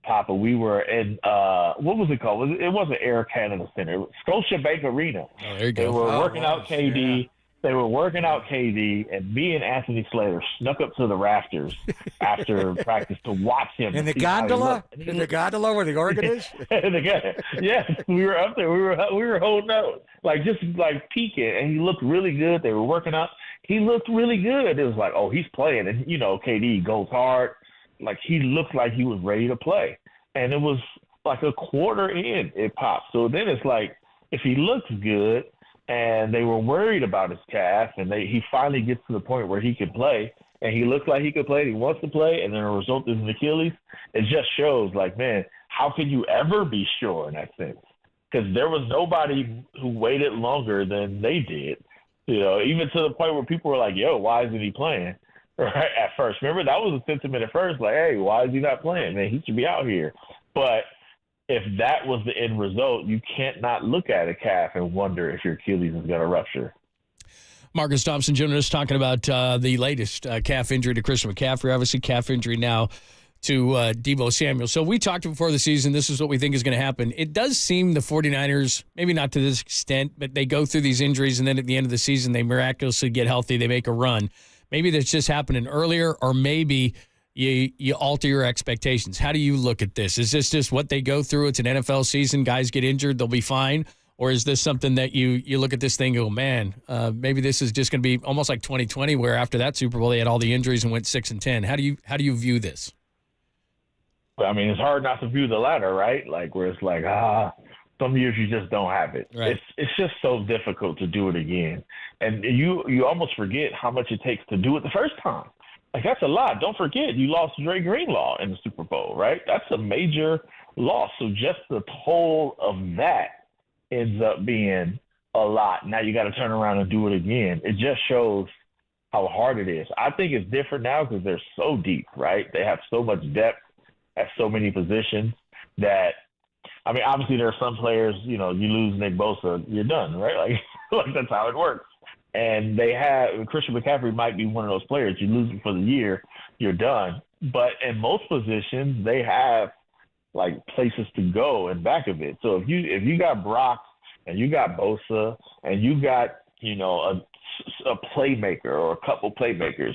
Papa. We were in what was it called? It wasn't Air Canada Center. It was Scotiabank Arena. Oh, there you go. They were working out KD. Yeah. They were working out KD, and me and Anthony Slater snuck up to the rafters after practice to watch him. In the gondola? In the gondola where the organ is? Yes, we were up there. We were holding out, like, just like peeking, and he looked really good. They were working out. He looked really good. It was like, oh, he's playing. And, KD goes hard. Like, he looked like he was ready to play. And it was like a quarter in, it popped. So then it's like, if he looks good, and they were worried about his calf, and he finally gets to the point where he can play, and he looks like he could play, and he wants to play, and then the result is an Achilles. It just shows, like, man, how can you ever be sure in that sense? Because there was nobody who waited longer than they did, even to the point where people were like, yo, why isn't he playing? Right at first. Remember, that was a sentiment at first, like, hey, why is he not playing? Man, he should be out here. But if that was the end result, you can't not look at a calf and wonder if your Achilles is going to rupture. Marcus Thompson joining us talking about the latest calf injury to Christian McCaffrey. Obviously, calf injury now to Deebo Samuel. So we talked before the season. This is what we think is going to happen. It does seem the 49ers, maybe not to this extent, but they go through these injuries, and then at the end of the season, they miraculously get healthy. They make a run. Maybe that's just happening earlier, or maybe you alter your expectations. How do you look at this? Is this just what they go through? It's an NFL season. Guys get injured. They'll be fine. Or is this something that you look at this thing and go, man, maybe this is just going to be almost like 2020, where after that Super Bowl, they had all the injuries and went 6-10. How do you view this? I mean, it's hard not to view the latter, right? Like, where it's like, some years you just don't have it. Right. It's just so difficult to do it again. And you almost forget how much it takes to do it the first time. Like, that's a lot. Don't forget, you lost Dre Greenlaw in the Super Bowl, right? That's a major loss. So just the toll of that ends up being a lot. Now you got to turn around and do it again. It just shows how hard it is. I think it's different now because they're so deep, right? They have so much depth at so many positions that, I mean, obviously there are some players, you lose Nick Bosa, you're done, right? Like that's how it works. And Christian McCaffrey might be one of those players. You lose him for the year, you're done. But in most positions, they have like places to go in back of it. So if you got Brock and you got Bosa and you got, a playmaker or a couple playmakers,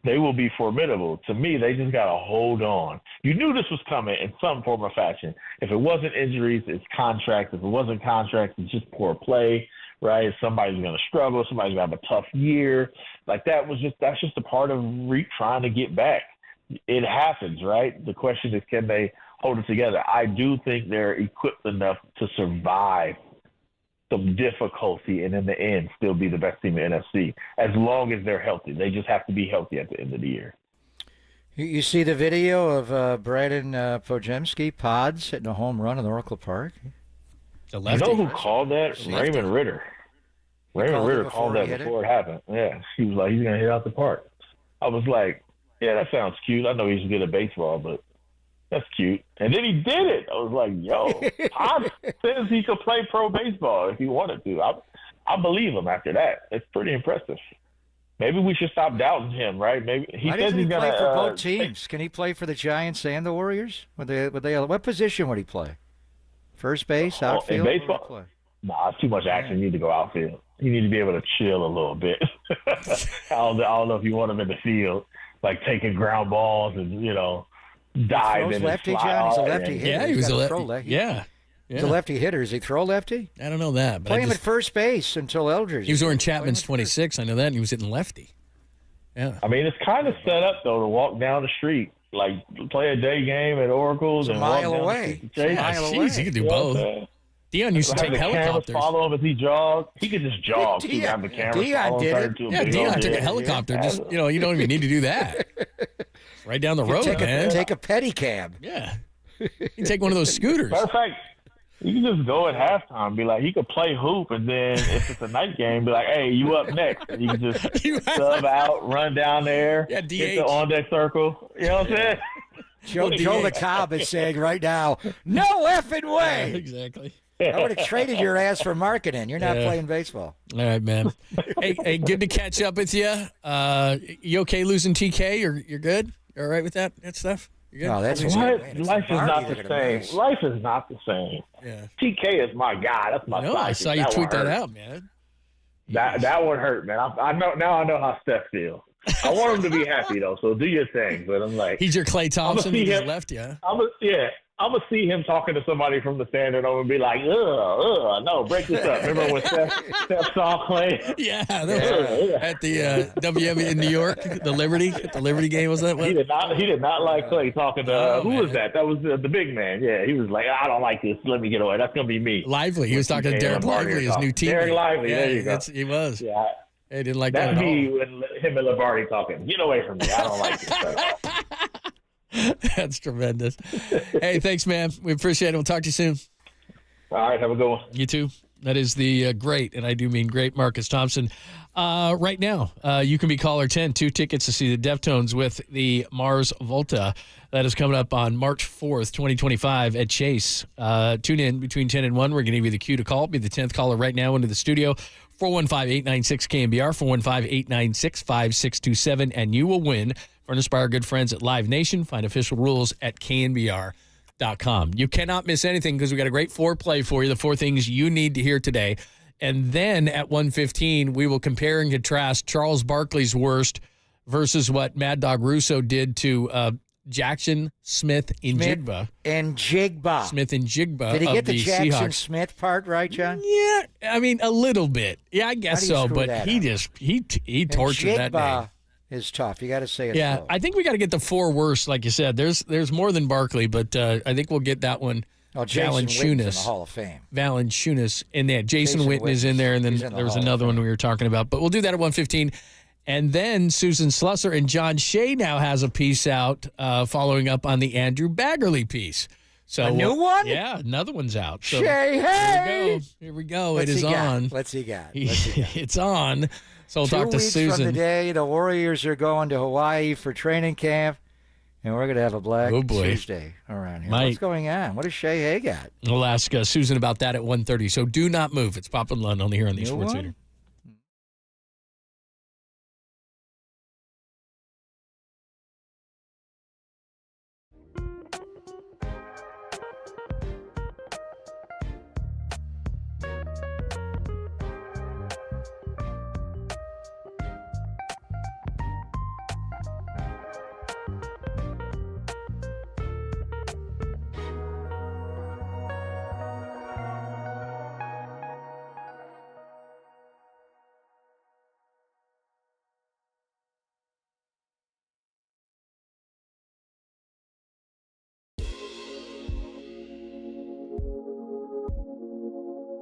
they will be formidable. To me, they just got to hold on. You knew this was coming in some form or fashion. If it wasn't injuries, it's contracts. If it wasn't contracts, it's just poor play, right? Somebody's going to struggle. Somebody's going to have a tough year. Like that's just a part of trying to get back. It happens, right? The question is, can they hold it together? I do think they're equipped enough to survive some difficulty and in the end still be the best team in the NFC as long as they're healthy. They just have to be healthy at the end of the year. You see the video of Braden Pojemski, Pods, hitting a home run in Oracle Park? You know who called that? Raymond Ritter. Raymond Ritter called that before it happened. Yeah, he was like, he's going to hit out the park. I was like, yeah, that sounds cute. I know he's good at baseball, but that's cute. And then he did it. I was like, yo, Todd says he could play pro baseball if he wanted to. I believe him after that. It's pretty impressive. Maybe we should stop doubting him, right? Maybe Why doesn't he play for both teams? Can he play for the Giants and the Warriors? What position would he play? First base, outfield? In baseball? Nah, it's too much action. You need to go outfield. You need to be able to chill a little bit. I don't know if you want him in the field, like taking ground balls and, dive in lefty, John? He's a lefty hitter. Yeah, he was a lefty. Yeah. He's a lefty hitter. Does he throw lefty? I don't know that. But Play him at first base until Eldridge. He was wearing Chapman's 26. I know that. And he was hitting lefty. Yeah. I mean, it's kind of set up, though, to walk down the street, like play a day game at Oracle's and walk down away. The street. Jeez, he could do both. Dion used to take helicopters. Follow him as he jogs. He could just jog. Dion the did it. Yeah, Dion took a helicopter. Just you don't even need to do that. Right down the road, man. Take a pedicab. Yeah. You can take one of those scooters. Matter of fact, you can just go at halftime, be like, he could play hoop, and then if it's a night game, be like, hey, you up next. And you can just sub out, run down there, hit the on-deck circle. You know what I'm saying? Joe LeCobb is saying right now, no effing way. Exactly. I would have traded your ass for marketing. You're not playing baseball. All right, man. hey, good to catch up with you. You okay losing TK? You're good? You all right with that stuff? You're good? No, that's what? Life is not the same. Life is not the same. Yeah. TK is my guy. That's my sidekick. I saw you tweet that out, man. That one hurt, man. I know how Steph feels. I want him to be happy though, so do your thing. But I'm like, he's your Klay Thompson. He just left you. I'm gonna see him talking to somebody from the standard over and be like, no, break this up. Remember when Steph saw Klay? Yeah, at the WM in New York, the Liberty game, was that what? He did not like Klay talking to who was that? That was the big man. Yeah, he was like, I don't like this. Let me get away. That's gonna be me. Lively. He was talking to Derek Lively, his new teammate. Derek Lively. There you go. He was. Yeah. They didn't like that at all. That's me when him and Lombardi talking. Get away from me. I don't like this at all. That's tremendous. Hey, thanks, man. We appreciate it. We'll talk to you soon. All right, have a good one. You too. That is the great, and I do mean great, Marcus Thompson. Right now, you can be caller 10, 2 tickets to see the Deftones with the Mars Volta. That is coming up on March 4th, 2025 at Chase. Tune in between 10 and 1. We're going to give you the cue to call. Be the 10th caller right now into the studio. 415-896-KNBR, 415-896-5627, and you will win furnished by our good friends at Live Nation. Find official rules at KNBR.com. You cannot miss anything because we got a great foreplay for you, the 4 things you need to hear today. And then at 1:15, we will compare and contrast Charles Barkley's worst versus what Mad Dog Russo did to Jackson Smith-Njigba. Smith-Njigba. Did he get the Jackson Seahawks. Smith part right, John? Yeah, I mean, a little bit. Yeah, I guess so. But he tortured that name. Is tough. You got to say it. Yeah, slow. I think we got to get the 4 worst, like you said. There's more than Barkley, but I think we'll get that one. Oh, Jason Witten's in the Hall of Fame. Valanciunas in there. Jason Witten is in there, and then there was another one we were talking about. But we'll do that at 1:15. And then Susan Slusser and John Shea now has a piece out following up on the Andrew Baggerly piece. So a new one? Yeah, another one's out. So Shea, hey! Here we go. What's it is he got? on. What's he got? It's on. So we'll talk to 2 weeks Susan. from today, the Warriors are going to Hawaii for training camp, and we're going to have a Black Tuesday around here. What's going on? What does Shea Hay got? We'll ask Susan about that at 1:30. So do not move. It's Pop and Lund only here on the Sports Leader.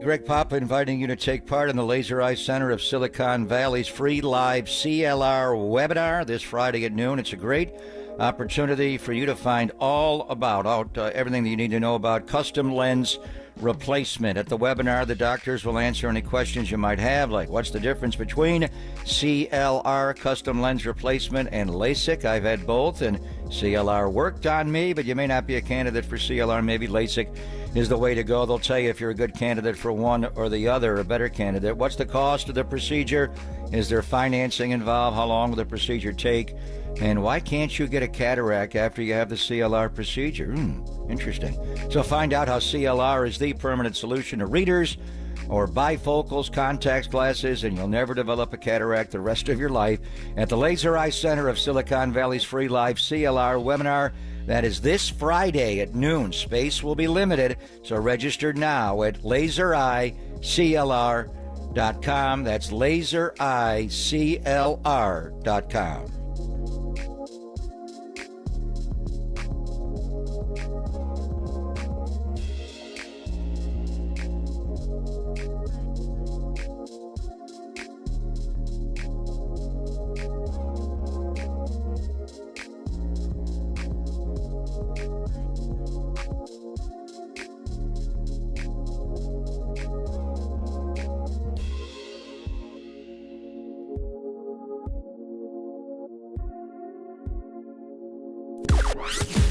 Greg Papa inviting you to take part in the Laser Eye Center of Silicon Valley's free live CLR webinar this Friday at noon. It's a great opportunity for you to find all about everything that you need to know about custom lens replacement. At the webinar, the doctors will answer any questions you might have, like what's the difference between CLR, custom lens replacement, and LASIK. I've had both, and CLR worked on me, but you may not be a candidate for CLR. Maybe LASIK is the way to go. They'll tell you if you're a good candidate for one or the other, a better candidate. What's the cost of the procedure? Is there financing involved? How long will the procedure take? And why can't you get a cataract after you have the CLR procedure? Interesting. So find out how CLR is the permanent solution to readers or bifocals, contacts, glasses, and you'll never develop a cataract the rest of your life at the Laser Eye Center of Silicon Valley's free live CLR webinar. That is this Friday at noon. Space will be limited, so register now at lasereyeclr.com. That's lasereyeclr.com.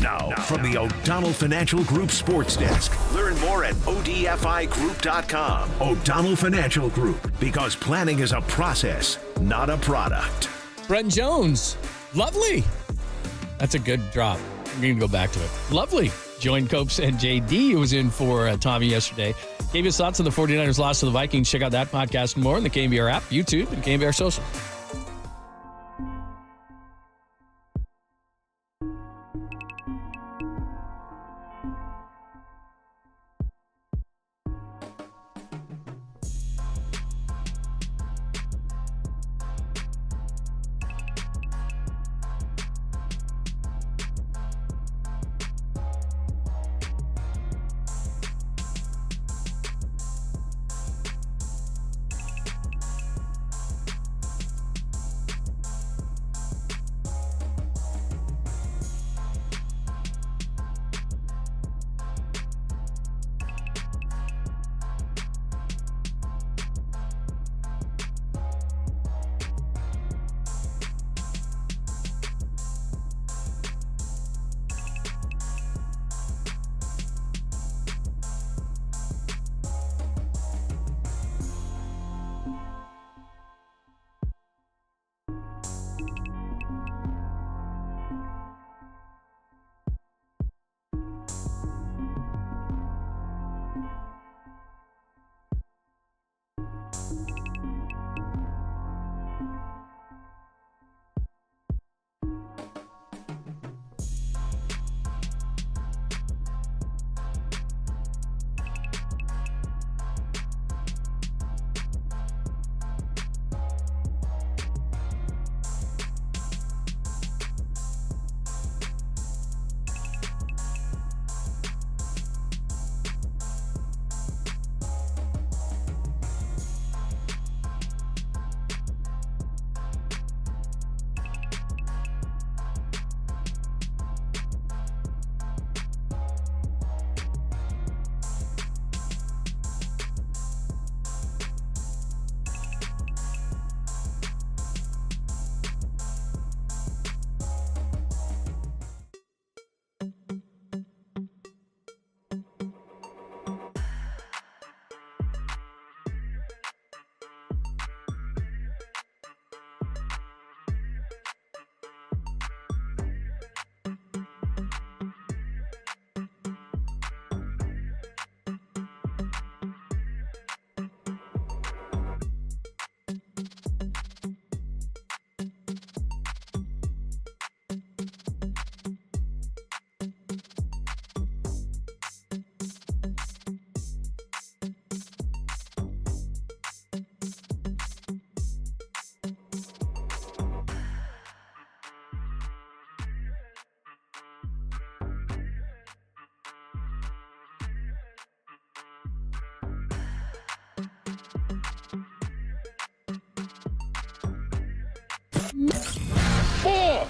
Now, from the O'Donnell Financial Group Sports Desk, learn more at ODFIGroup.com. O'Donnell Financial Group, because planning is a process, not a product. Brent Jones, lovely. That's a good drop. I'm going to go back to it. Lovely. Joined Copes and JD, who was in for Tommy yesterday. Gave his thoughts on the 49ers loss to the Vikings. Check out that podcast and more on the KNBR app, YouTube, and KNBR Social.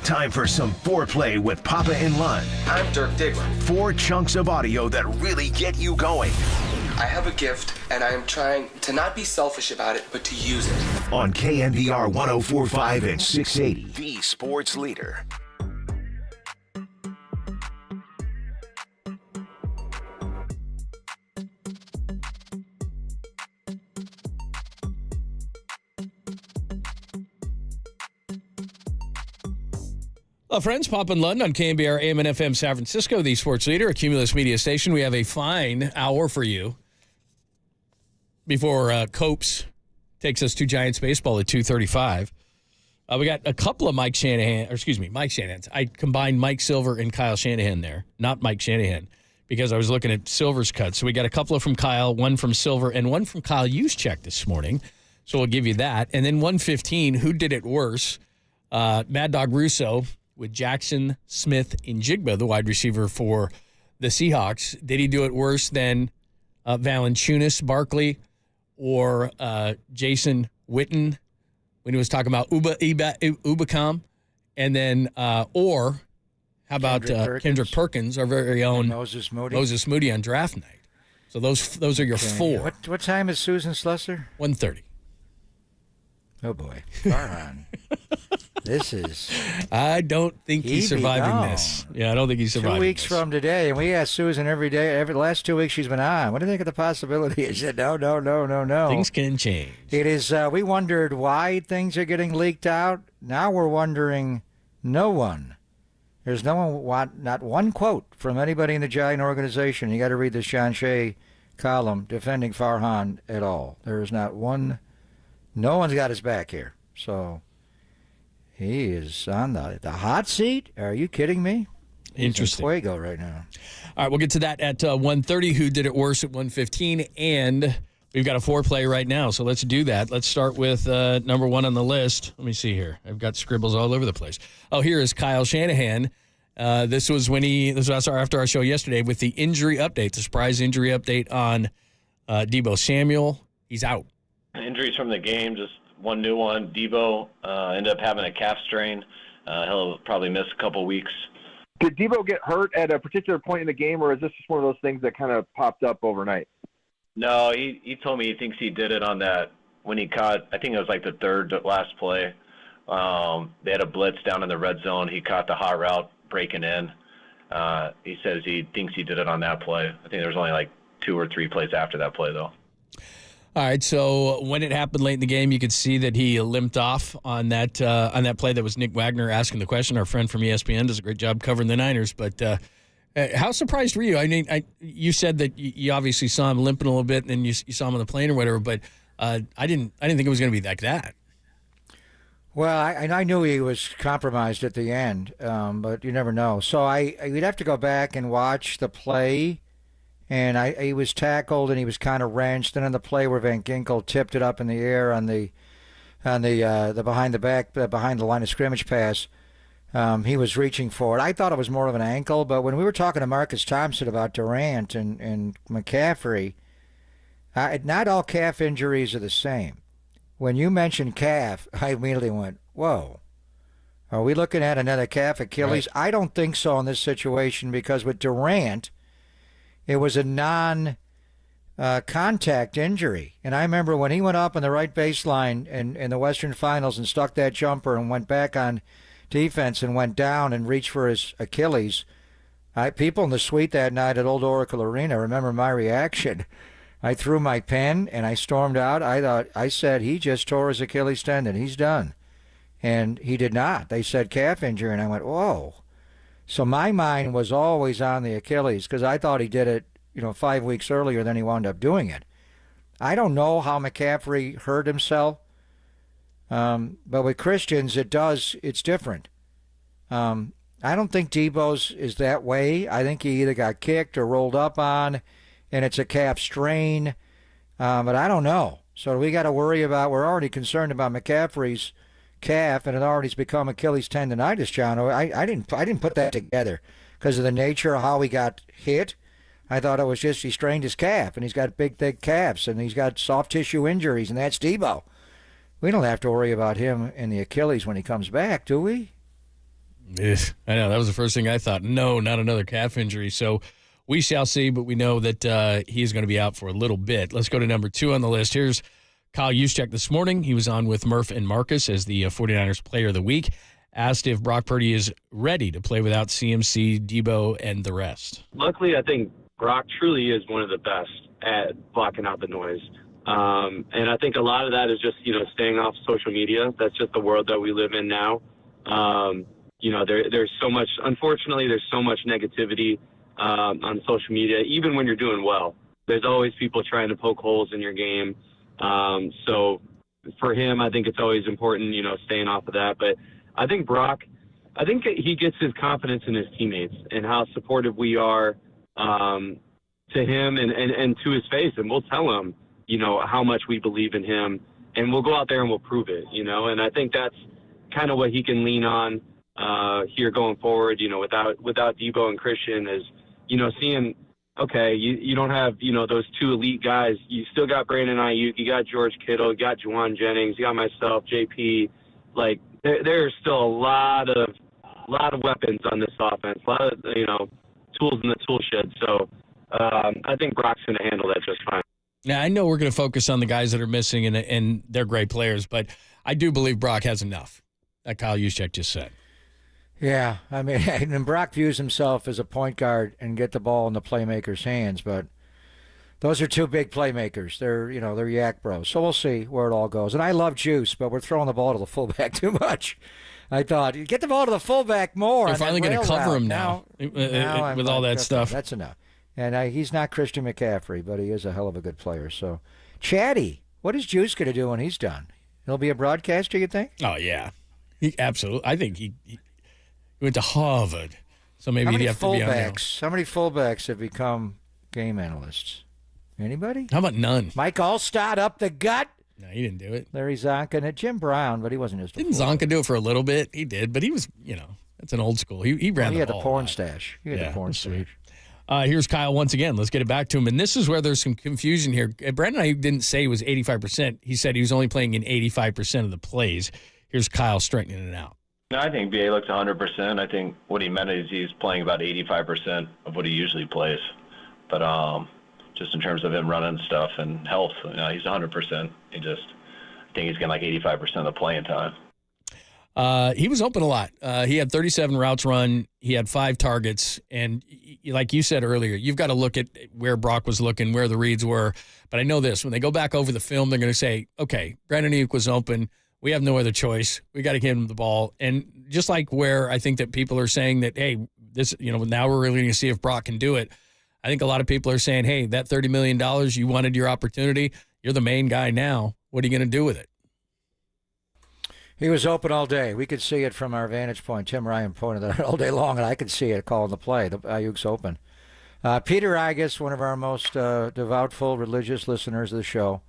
Time for some foreplay with Papa and Lund. I'm Dirk Diggler. 4 chunks of audio that really get you going. I have a gift, and I am trying to not be selfish about it, but to use it. On KNBR 104.5 and 680, the sports leader. Hello, friends. Pop and Lund on KNBR AM and FM San Francisco, the sports leader, a Cumulus Media Station. We have a fine hour for you before Copes takes us to Giants baseball at 2:35. We got a couple of Mike Shanahan's. I combined Mike Silver and Kyle Shanahan there, not Mike Shanahan, because I was looking at Silver's cut. So we got a couple of from Kyle, one from Silver, and one from Kyle Juszczyk this morning. So we'll give you that. And then 115, who did it worse? Mad Dog Russo with Jackson, Smith, and Jigba, the wide receiver for the Seahawks. Did he do it worse than Valanciunas, Barkley, or Jason Witten when he was talking about Ubicom? And then, or how about Kendrick Perkins, our very own Moses Moody on draft night? So those are your 4. What time is Susan Slusser? 1:30. Oh, boy. Farhan. This is... I don't think he's surviving this. Yeah, I don't think he's surviving 2 weeks this. from today, and we ask Susan every day, the last 2 weeks she's been on, what do you think of the possibility? She said, no. Things can change. It is, we wondered why things are getting leaked out. Now we're wondering, no one. There's not one quote from anybody in the Giant organization. You got to read the Sean Shea column defending Farhan at all. There is not one. No one's got his back here. So he is on the hot seat. Are you kidding me? Interesting. He's in Fuego right now. All right, we'll get to that at 1:30. Who did it worse at 1:15? And we've got a foreplay right now, so let's do that. Let's start with number 1 on the list. Let me see here. I've got scribbles all over the place. Oh, here is Kyle Shanahan. This was after our show yesterday with the injury update, the surprise injury update on Deebo Samuel. He's out. Injuries from the game, just one new one. Deebo ended up having a calf strain. He'll probably miss a couple weeks. Did Deebo get hurt at a particular point in the game, or is this just one of those things that kind of popped up overnight? No, he told me he thinks he did it on that when he caught, I think it was like the third last play. They had a blitz down in the red zone. He caught the hot route breaking in. He says he thinks he did it on that play. I think there was only like 2 or 3 plays after that play, though. All right, so when it happened late in the game, you could see that he limped off on that play. That was Nick Wagner asking the question. Our friend from ESPN does a great job covering the Niners. But how surprised were you? I mean, you said that you obviously saw him limping a little bit, and then you saw him on the plane or whatever. But I didn't think it was going to be like that. Well, I knew he was compromised at the end, but you never know. So we'd have to go back and watch the play. And he was tackled and he was kind of wrenched. And then the play where Van Ginkel tipped it up in the air on the behind the line of scrimmage pass, he was reaching for it. I thought it was more of an ankle, but when we were talking to Marcus Thompson about Durant and McCaffrey, not all calf injuries are the same. When you mentioned calf, I immediately went, whoa. Are we looking at another calf Achilles? Right. I don't think so in this situation because with Durant, it was a non-contact injury. And I remember when he went up on the right baseline in the Western Finals and stuck that jumper and went back on defense and went down and reached for his Achilles. People in the suite that night at Old Oracle Arena remember my reaction. I threw my pen and I stormed out. I said, he just tore his Achilles tendon. He's done. And he did not. They said calf injury, and I went, whoa. So my mind was always on the Achilles because I thought he did it, 5 weeks earlier than he wound up doing it. I don't know how McCaffrey hurt himself, but with Christians, it's different. I don't think Deebo's is that way. I think he either got kicked or rolled up on, and it's a calf strain, but I don't know. So we got to worry about, we're already concerned about McCaffrey's calf, and it already's become Achilles tendonitis, John. I didn't put that together because of the nature of how he got hit. I thought it was just he strained his calf, and he's got big, thick calves, and he's got soft tissue injuries, and that's Deebo. We don't have to worry about him and the Achilles when he comes back, do we? I know. That was the first thing I thought. No, not another calf injury. So we shall see, but we know that he is going to be out for a little bit. Let's go to number 2 on the list. Here's Kyle Juszczyk this morning. He was on with Murph and Marcus as the 49ers Player of the Week. Asked if Brock Purdy is ready to play without CMC, Deebo, and the rest. Luckily, I think Brock truly is one of the best at blocking out the noise. And I think a lot of that is just, staying off social media. That's just the world that we live in now. There's so much, unfortunately, there's so much negativity on social media, even when you're doing well. There's always people trying to poke holes in your game. So for him, I think it's always important, staying off of that. But I think Brock, he gets his confidence in his teammates and how supportive we are to him and to his face. And we'll tell him, how much we believe in him. And we'll go out there and we'll prove it, And I think that's kind of what he can lean on here going forward, without Deebo and Christian is, seeing, okay, you don't have, those 2 elite guys. You still got Brandon Aiyuk, you got George Kittle, you got Juwan Jennings, you got myself, JP. Like, there's still a lot of weapons on this offense, a lot of, tools in the tool shed. So I think Brock's going to handle that just fine. Now, I know we're going to focus on the guys that are missing, and they're great players, but I do believe Brock has enough, that Kyle Juszczyk just said. Yeah, I mean, and Brock views himself as a point guard and get the ball in the playmaker's hands, but those are 2 big playmakers. They're yak bros. So we'll see where it all goes. And I love Juice, but we're throwing the ball to the fullback too much. I thought, get the ball to the fullback more. They're finally going to cover him now with all that stuff. That's enough. And he's not Christian McCaffrey, but he is a hell of a good player. So, Chatty, what is Juice going to do when he's done? He'll be a broadcaster, you think? Oh, yeah. Absolutely. I think he went to Harvard, so maybe he'd have to be on there. How many fullbacks have become game analysts? Anybody? How about none? Mike Allstott up the gut? No, he didn't do it. Larry Zonka and Jim Brown, but he wasn't just. Didn't Zonka do it for a little bit? He did, but he was, that's an old school. He ran the ball. He had the porn stash. Here's Kyle once again. Let's get it back to him. And this is where there's some confusion here. Brandon Aiyuk didn't say he was 85%. He said he was only playing in 85% of the plays. Here's Kyle straightening it out. No, I think BA looks 100%. I think what he meant is he's playing about 85% of what he usually plays. But just in terms of him running stuff and health, he's 100%. I think he's getting like 85% of the playing time. He was open a lot. He had 37 routes run. He had 5 targets. And like you said earlier, you've got to look at where Brock was looking, where the reads were. But I know this. When they go back over the film, they're going to say, okay, Brandon Aiyuk was open. We have no other choice. We got to give him the ball. And just like where I think that people are saying that, hey, this, now we're really going to see if Brock can do it. I think a lot of people are saying, hey, that $30 million, you wanted your opportunity. You're the main guy now. What are you going to do with it? He was open all day. We could see it from our vantage point. Tim Ryan pointed that out all day long, and I could see it calling the play. The Aiyuk's open. Peter Igus, one of our most devout, full religious listeners of the show.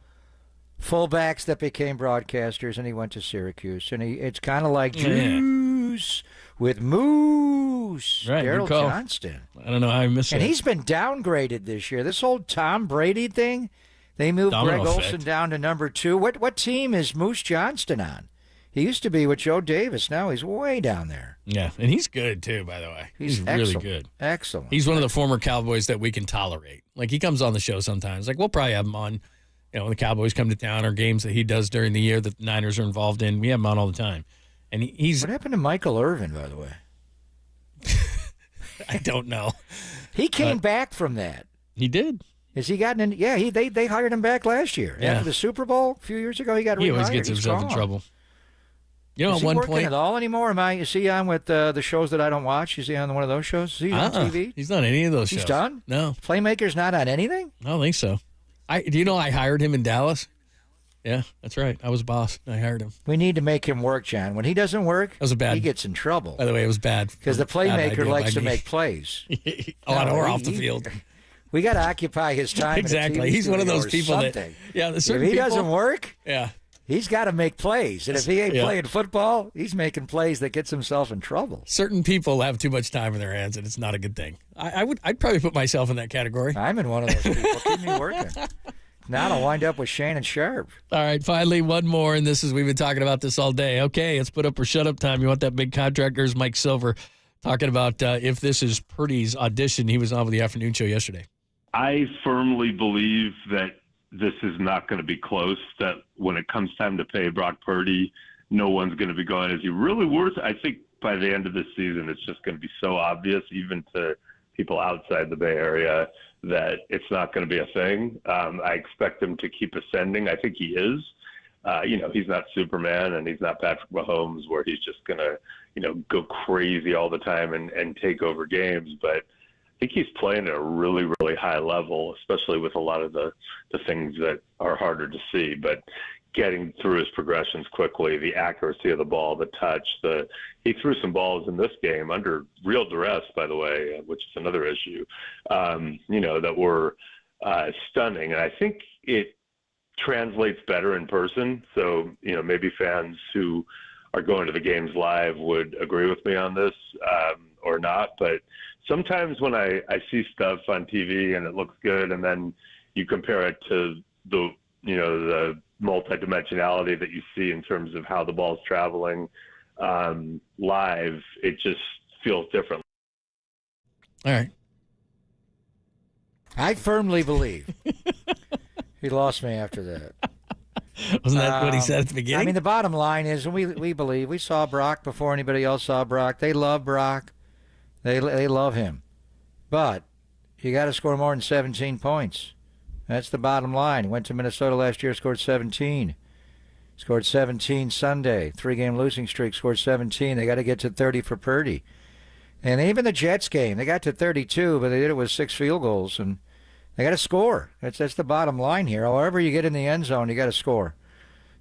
Fullbacks that became broadcasters, and he went to Syracuse. And it's kind of like Juice with Moose. Right, Daryl Johnston. I don't know how I missed it. And he's been downgraded this year. This whole Tom Brady thing, they moved Domino Greg effect. Olsen down to number 2. What team is Moose Johnston on? He used to be with Joe Davis. Now he's way down there. Yeah, and he's good, too, by the way. He's really good. Excellent. He's one of the former Cowboys that we can tolerate. Like, he comes on the show sometimes. Like, we'll probably have him on, when the Cowboys come to town or games that he does during the year that the Niners are involved in. We have him on all the time. And he's. What happened to Michael Irvin, by the way? I don't know. He came back from that. He did. Has he gotten in? Yeah, they hired him back last year. Yeah. After the Super Bowl a few years ago, he got rehired. He always gets himself in trouble. Is at one working point at all anymore? Is he on with the shows that I don't watch? Is he on one of those shows? Is he on TV? He's not on any of those shows. He's done? No. Playmaker's not on anything? I don't think so. Do you know I hired him in Dallas? Yeah, that's right. I was boss. I hired him. We need to make him work, John. When he doesn't work, he gets in trouble. By the way, it was bad. Because the playmaker likes to make plays. On or off the field. We got to occupy his time. Exactly. He's one of those people that. Yeah, if he doesn't work, yeah, he's got to make plays. And if he ain't playing football, he's making plays that gets himself in trouble. Certain people have too much time in their hands, and it's not a good thing. I'd probably put myself in that category. I'm in one of those people. Keep me working. now to wind up with Shannon Sharp. All right, finally, one more, and we've been talking about this all day. Okay, it's put up or shut up time. You want that big contract? There's Mike Silver talking about if this is Purdy's audition. He was on with the afternoon show yesterday. I firmly believe that this is not going to be close, that when it comes time to pay Brock Purdy, no one's going to be going, is he really worth it? I think by the end of this season, it's just going to be so obvious, even to people outside the Bay Area, that it's not going to be a thing. I expect him to keep ascending. I think he is. He's not Superman and he's not Patrick Mahomes where he's just going to, go crazy all the time and take over games. But I think he's playing at a really, really high level, especially with a lot of the things that are harder to see. But getting through his progressions quickly, the accuracy of the ball, the touch, he threw some balls in this game under real duress, by the way, which is another issue, that were stunning. And I think it translates better in person. So, maybe fans who are going to the games live would agree with me on this or not. But sometimes when I see stuff on TV and it looks good, and then you compare it to the multidimensionality that you see in terms of how the ball's traveling live, it just feels different. All right. I firmly believe. He lost me after that. Wasn't that what he said at the beginning? I mean, the bottom line is, we believe, we saw Brock before anybody else saw Brock. They love Brock. They love him. But you got to score more than 17 points. That's the bottom line. He went to Minnesota last year, scored 17. Scored 17 Sunday. 3-game losing streak, scored 17. They got to get to 30 for Purdy. And even the Jets game, they got to 32, but they did it with 6 field goals. And they got to score. That's the bottom line here. However you get in the end zone, you got to score.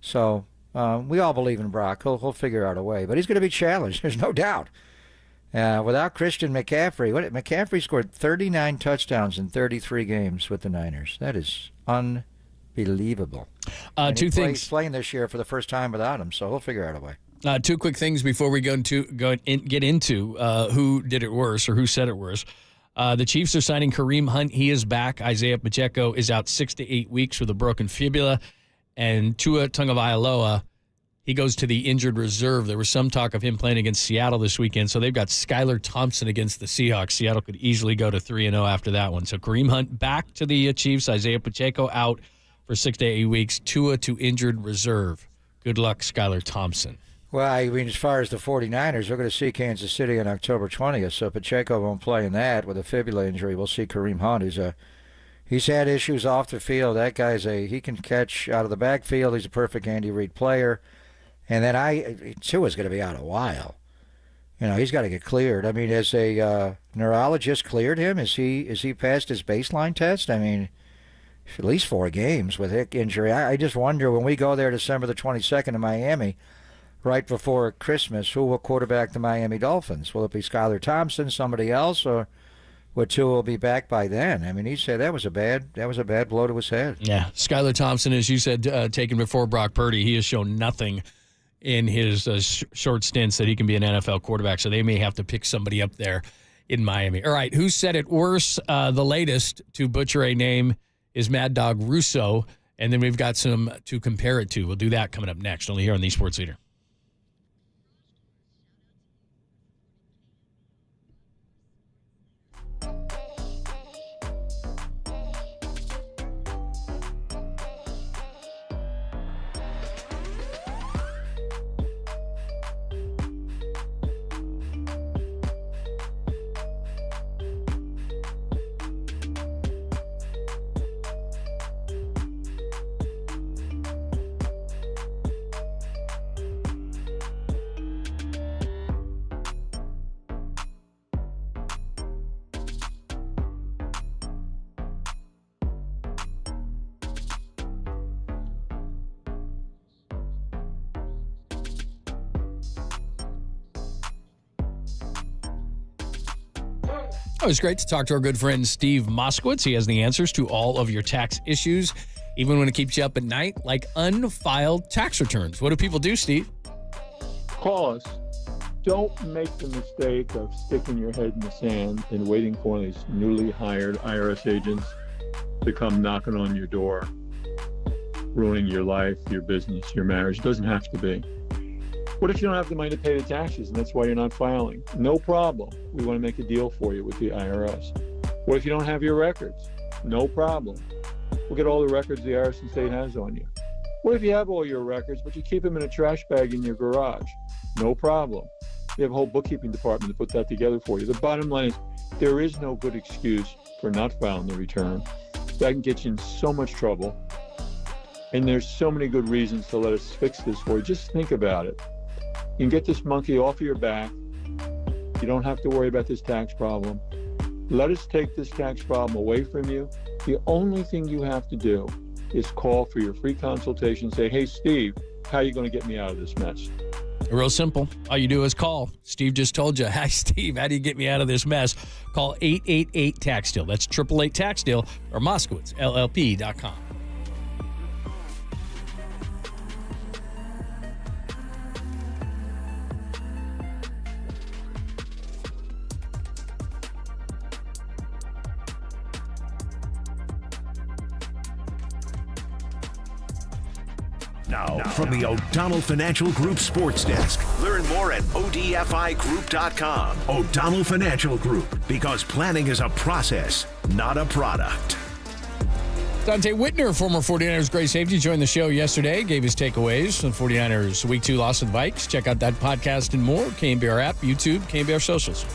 So we all believe in Brock. He'll figure out a way. But he's going to be challenged. There's no doubt. Without Christian McCaffrey, McCaffrey scored 39 touchdowns in 33 games with the Niners. That is unbelievable. Two things. He's playing this year for the first time without him, so he'll figure out a way. Two quick things before we get into who did it worse or who said it worse. The Chiefs are signing Kareem Hunt. He is back. Isaiah Pacheco is out 6 to 8 weeks with a broken fibula. And Tua Tagovailoa, he goes to the injured reserve. There was some talk of him playing against Seattle this weekend. So they've got Skylar Thompson against the Seahawks. Seattle could easily go to 3-0 after that one. So Kareem Hunt back to the Chiefs. Isaiah Pacheco out for 6 to 8 weeks. Tua to injured reserve. Good luck, Skylar Thompson. Well, I mean, as far as the 49ers, we're going to see Kansas City on October 20th, so Pacheco won't play in that with a fibula injury. We'll see Kareem Hunt. He's had issues off the field. That guy's he can catch out of the backfield. He's a perfect Andy Reid player. And then Tua's going to be out a while. He's got to get cleared. I mean, has a neurologist cleared him? Is he past his baseline test? I mean, at least 4 games with hip injury. I just wonder, when we go there December the 22nd in Miami, right before Christmas, who will quarterback the Miami Dolphins? Will it be Skylar Thompson, somebody else, or will Tua be back by then? I mean, he said that was a bad blow to his head. Yeah, Skylar Thompson, as you said, taken before Brock Purdy. He has shown nothing in his short stints that he can be an NFL quarterback, so they may have to pick somebody up there in Miami. All right, who said it worse? The latest to butcher a name is Mad Dog Russo, and then we've got some to compare it to. We'll do that coming up next, only here on the Sports Leader. It was great to talk to our good friend Steve Moskowitz. He has the answers to all of your tax issues, even when it keeps you up at night, like unfiled tax returns. What do people do, Steve? Call us. Don't make the mistake of sticking your head in the sand and waiting for one of these newly hired IRS agents to come knocking on your door. ruining your life, your business, your marriage. It doesn't have to be. What if you don't have the money to pay the taxes and that's why you're not filing? No problem. We want to make a deal for you with the IRS. What if you don't have your records? No problem. We'll get all the records the IRS and state has on you. What if you have all your records, but you keep them in a trash bag in your garage? No problem. We have a whole bookkeeping department to put that together for you. The bottom line is there is no good excuse for not filing the return. That can get you in so much trouble. And there's so many good reasons to let us fix this for you. Just think about it. You can get this monkey off of your back. You don't have to worry about this tax problem. Let us take this tax problem away from you. The only thing you have to do is call for your free consultation. Say, hey, Steve, how are you going to get me out of this mess? Real simple. All you do is call. Steve just told you, hi, Steve, how do you get me out of this mess? Call 888-TAX-DEAL. That's 888-TAX-DEAL or MoskowitzLLP.com. Now, from the O'Donnell Financial Group Sports Desk, learn more at ODFIGroup.com. O'Donnell Financial Group, because planning is a process, not a product. Dante Whitner, former 49ers great safety, joined the show yesterday, gave his takeaways from the 49ers Week 2 loss to the Vikes. Check out that podcast and more. KNBR app, YouTube, KNBR socials.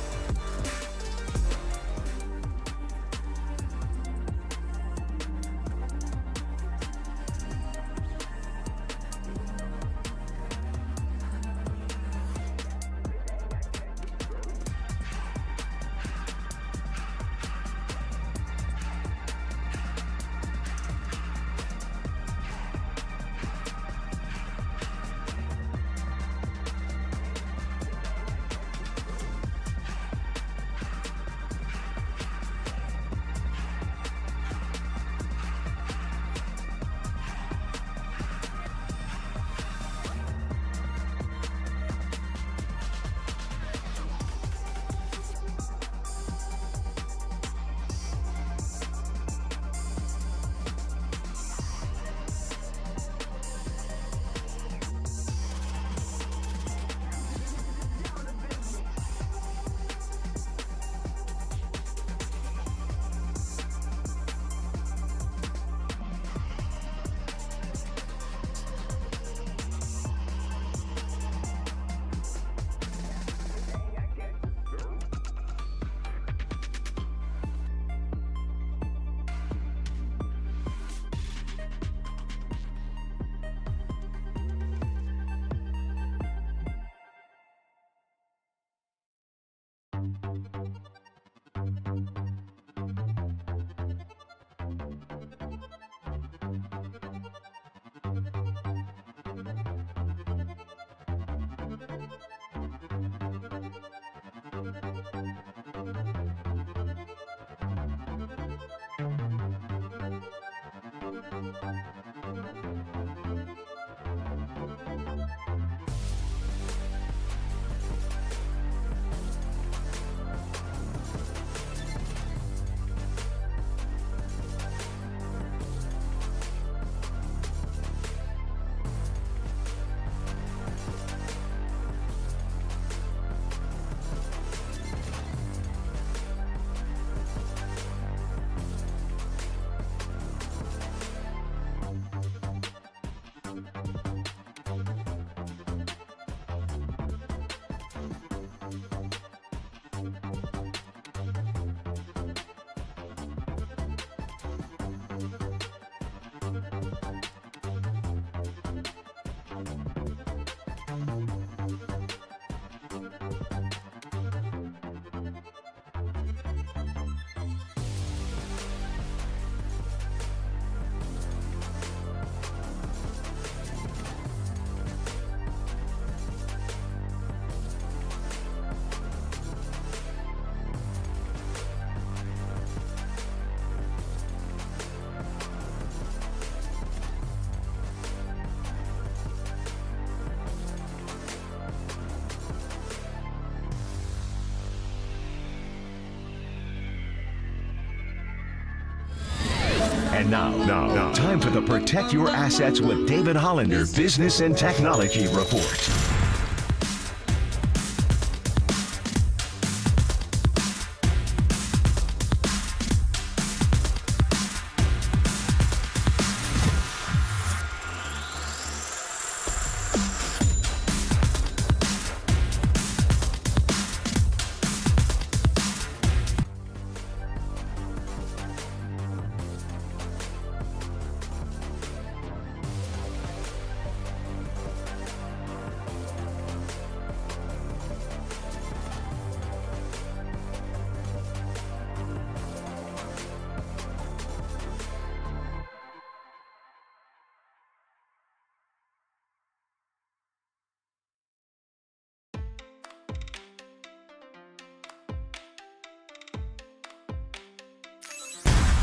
And now, time for the Protect Your Assets with David Hollander Business and Technology Report.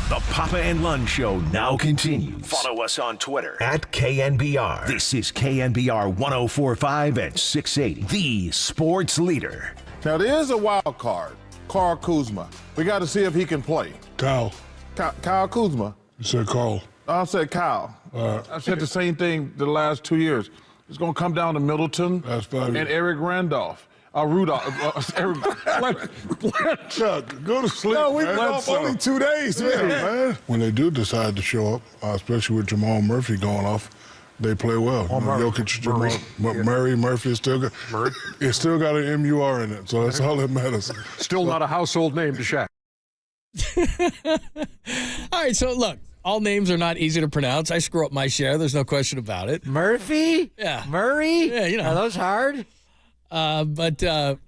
The Papa and Lund Show now continues. Follow us on Twitter at KNBR. This is KNBR 104.5 and 680, the sports leader. Now, there is a wild card, Carl Kuzma. We got to see if he can play. Kyle. Kyle Kuzma. You said Carl. I said Kyle. I said the same thing the last 2 years. It's going to come down to Middleton and Eric Randolph. Rudolph. Eric Chuck, go to sleep. No, we've been off only 2 days, man. When they do decide to show up, especially with Jamal Murphy going off, they play well. Jokic, Jamal, Murphy is still got. It's still got an MUR in it, so that's all that matters. Still not a household name to Shaq. All right, so look, all names are not easy to pronounce. I screw up my share. There's no question about it. Murphy? Yeah. Murray? Yeah, you know. Are those hard? But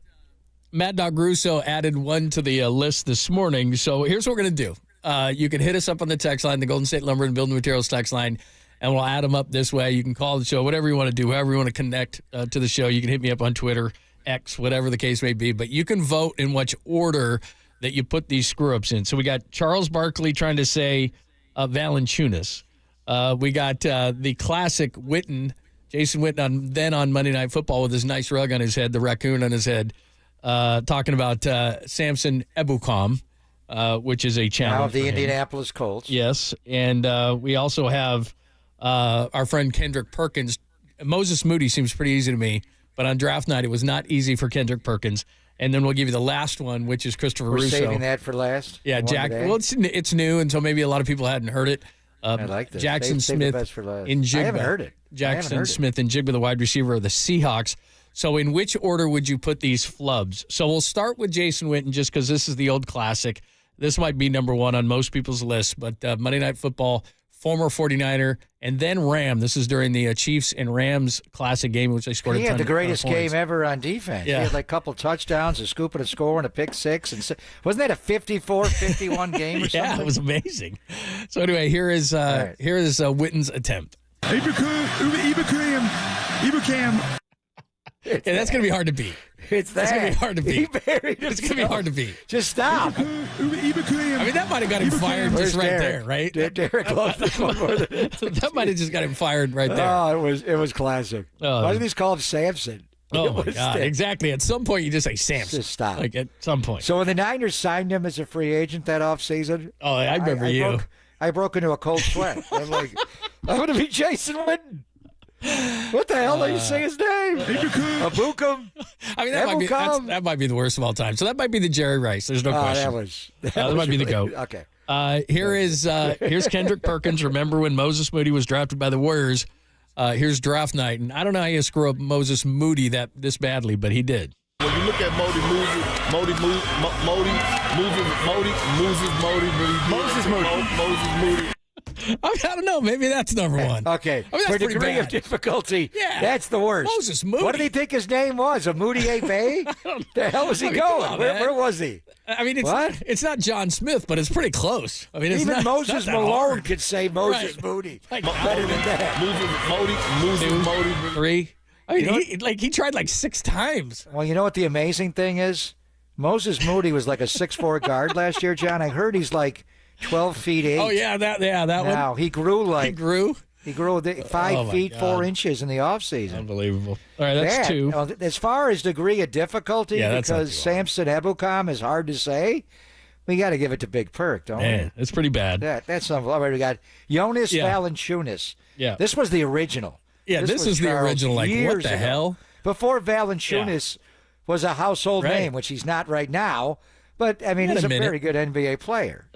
Matt Dog Russo added one to the list this morning. So here's what we're going to do. You can hit us up on the text line, the Golden State Lumber and Building Materials text line, and we'll add them up this way. You can call the show, whatever you want to do, however you want to connect to the show. You can hit me up on Twitter, X, whatever the case may be. But you can vote in which order that you put these screw-ups in. So we got Charles Barkley trying to say Valanciunas. We got the classic Witten, Jason Witten, on Monday Night Football with his nice rug on his head, the raccoon on his head, talking about Samson Ebukam, which is a challenge. Now of the Indianapolis Colts. Yes, and we also have our friend Kendrick Perkins. Moses Moody seems pretty easy to me, but on draft night it was not easy for Kendrick Perkins. And then we'll give you the last one, which is Christopher Russo. We're saving that for last? Yeah, Jack. Well, it's new, and so maybe a lot of people hadn't heard it. I like this. Jackson Save Smith the best for last. in Jigba. I haven't heard it. Jackson Smith and Jigba, the wide receiver of the Seahawks. So in which order would you put these flubs? So we'll start with Jason Witten just because this is the old classic. This might be number one on most people's list, but Monday Night Football, former 49er, and then Ram. This is during the Chiefs and Rams classic game, which they scored He a ton had the greatest of points. game ever on defense. Yeah. He had like a couple touchdowns, a scoop and a score, and a pick six. And wasn't that a 54-51 game or something? Yeah, it was amazing. So anyway, here is Witten's attempt. Ibukam. Yeah, that's going to be hard to beat. It's that. That's going to be hard to beat. He buried It's going to be hard to beat. Just stop. I mean, that might have got him fired just right there, right? Derek loves this one more than that might have just got him fired right there. Oh, it was classic. Why did he call him Samson? Oh, my God. Exactly. At some point, you just say Samson. Just stop. Like, at some point. So when the Niners signed him as a free agent that offseason, I remember I broke into a cold sweat. I'm like, I'm going to be Jason Witten. What the hell did you say his name? Abukam. I mean, that might be the worst of all time. So that might be the Jerry Rice. There's no question. That might be the GOAT. Okay. Here's Kendrick Perkins. Remember when Moses Moody was drafted by the Warriors? Here's draft night, and I don't know how you screw up Moses Moody this badly, but he did. When you look at Moses Moody. I don't know. Maybe that's number one. Okay. I mean, for pretty degree bad. of difficulty, Yeah. that's the worst. Moses Moody. What did he think his name was? A Moody A Bay? The hell was he going? come on, Where was he? I mean, it's not John Smith, but it's pretty close. I mean, it's even not, Moses it's not that Malone hard. could say Moses Right. Moody. Like, better than that. Moses Moody. 3. I mean, he tried like 6 times. Well, you know what the amazing thing is? Moses Moody was like a 6'4" guard last year, John. I heard he's like 12 feet 8. Oh yeah, that one. Now he grew like He grew 5 feet 4 inches in the offseason. Unbelievable. All right, that's 2. As far as degree of difficulty, Yeah, that's not because too Samson Ebukam is hard to say. We got to give it to Big Perk, don't Man, it's pretty bad. That's unbelievable. We got Jonas Valanciunas. Yeah. This was the original. Yeah, this was is the Charles original. Like, what years the ago. hell? Before Valanciunas was a household name, which he's not right now. But, I mean, Wait he's a a minute. very good NBA player.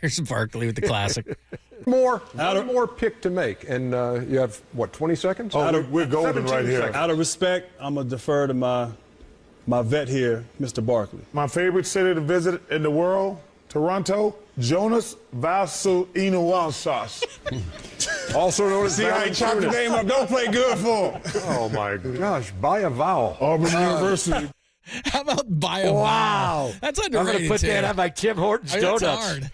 Here's Barkley with the classic. One more pick to make, and you have, 20 seconds? We're golden 17 right here. seconds. Out of respect, I'm going to defer to my vet here, Mr. Barkley. My favorite city to visit in the world, Toronto, Jonas Valanciunas. Also known as See how he chopped the name up? Don't play good for him. Oh, my gosh. Buy a vowel. Auburn University. How about buy a Wow. That's I'm underrated. going to put that on my Tim Hortons donuts. That's hard.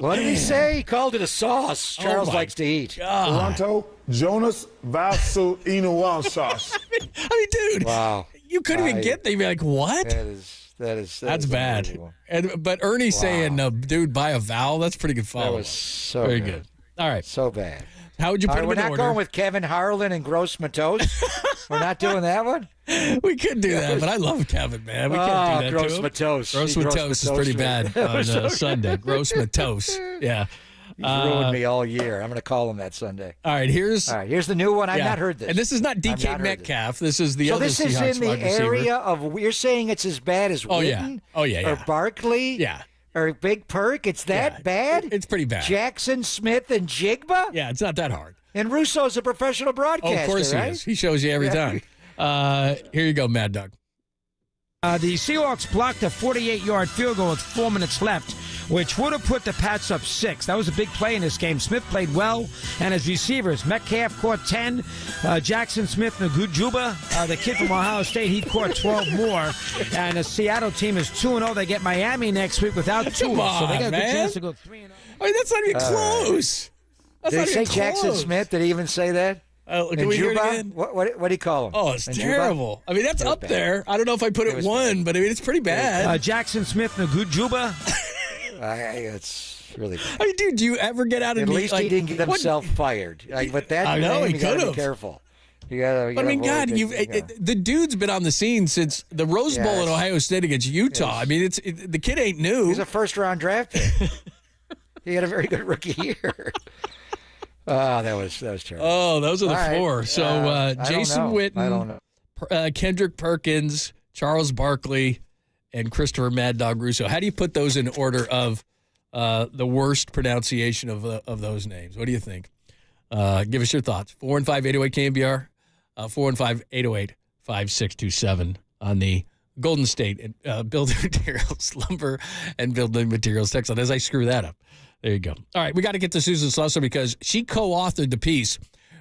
What did he say? He called it a sauce. Charles likes to eat. Toronto, Jonas Valanciunas. I mean, dude. Wow. You couldn't even get there. You'd be like, what? That's bad. But Ernie saying, dude, buy a vowel, that's pretty good follow. That was so Very good. good. All right. So bad. How would you put All right, them we're in not order? going with Kevin Harlan and Gross Matos. We're not doing that one? We could do that, but I love Kevin, man. We can't do that Gross to him. Matos. Gross Matos is pretty bad on Sunday. Gross Matos. Yeah. He's ruined me all year. I'm going to call him that Sunday. All right, here's the new one. I've not heard this. And this is not I've DK not heard Metcalf. This is the so other this is Seahawks in the wide receiver. area of, you're saying it's as bad as Oh, yeah. Witten? Oh, yeah, Or yeah. Barkley? Yeah. Or Big Perk? It's that bad? It's pretty bad. Jackson, Smith, and Jigba? Yeah, it's not that hard. And Russo's a professional broadcaster, of course right? he is. He shows you every time. Here you go, Mad Dog. The Seahawks blocked a 48-yard field goal with 4 minutes left, which would have put the Pats up 6. That was a big play in this game. Smith played well, and his receivers, Metcalf caught 10, Jackson Smith, Nagujuba, the kid from Ohio State, he caught 12 more. And the Seattle team is 2-0. They get Miami next week without Tua, Come so they got a on, good man. chance to go 3-0. I mean, that's not even close. That's Did not he say even Jackson close. Smith? Did he even say that? Can we hear it Njuba? again? What do you call him? Oh, it's Njuba? terrible. I mean, that's It was up bad. there. I don't know if I put it one, but I mean, it's pretty bad. Jackson Smith, Nagujuba. It's really bad. I mean, dude, do you ever get out At and least like, he didn't get what- himself fired. But that I know, name, he you gotta be could've. careful. You gotta. I mean, God, the dude's been on the scene since the Rose Bowl at Ohio State against Utah. I mean, the kid ain't new. He's a first-round draft pick. He had a very good rookie year. That was terrible. Oh, those are the All right. four. So I don't Jason know. I don't Witten, know. Kendrick Perkins, Charles Barkley, and Christopher Mad Dog Russo. How do you put those in order of the worst pronunciation of those names? What do you think? Give us your thoughts. 415-808-KNBR, 415-808-5627 on the Golden State Building Materials, Lumber and Building Materials text line. As I screw that up. There you go. All right, we got to get to Susan Slusser because she co-authored the piece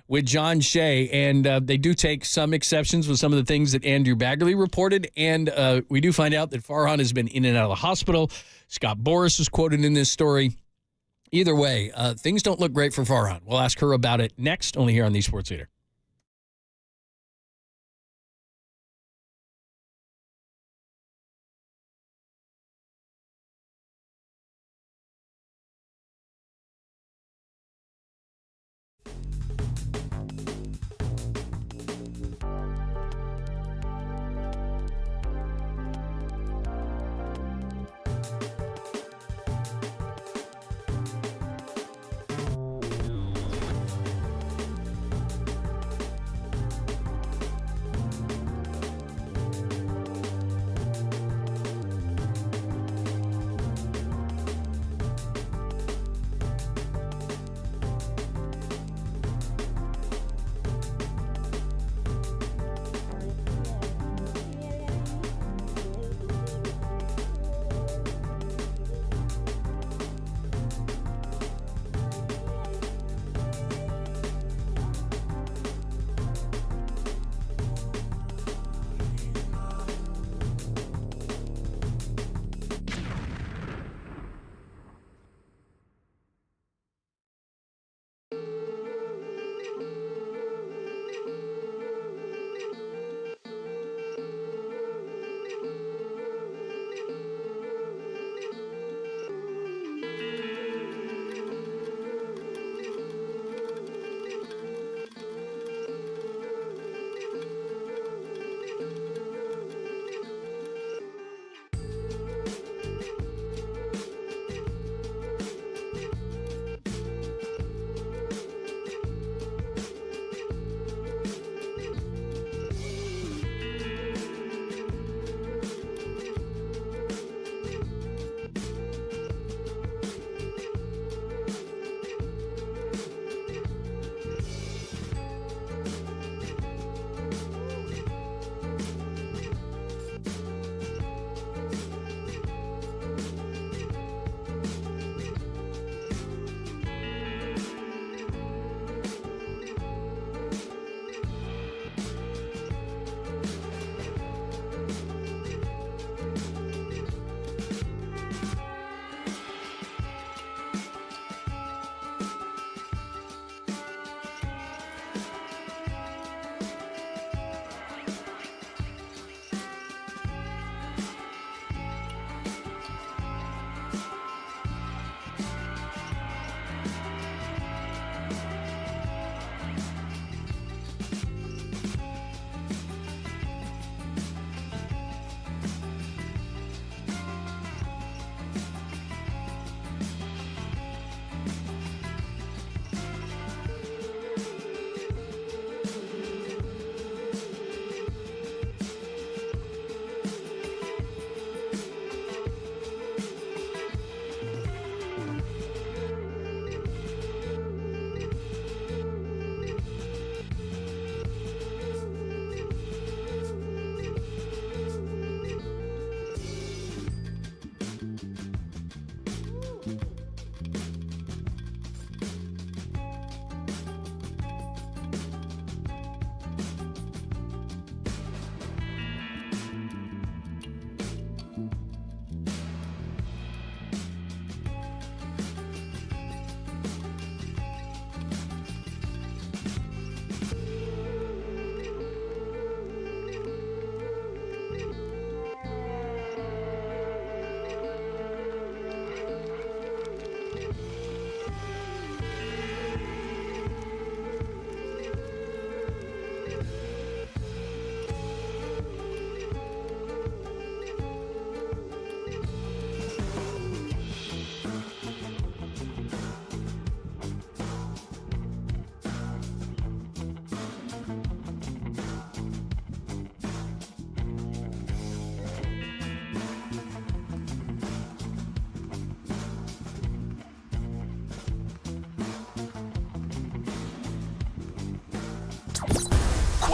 with John Shea, and they do take some exceptions with some of the things that Andrew Baggerly reported, and we do find out that Farhan has been in and out of the hospital. Scott Boras is quoted in this story. Either way, things don't look great for Farhan. We'll ask her about it next, only here on the Sports Leader.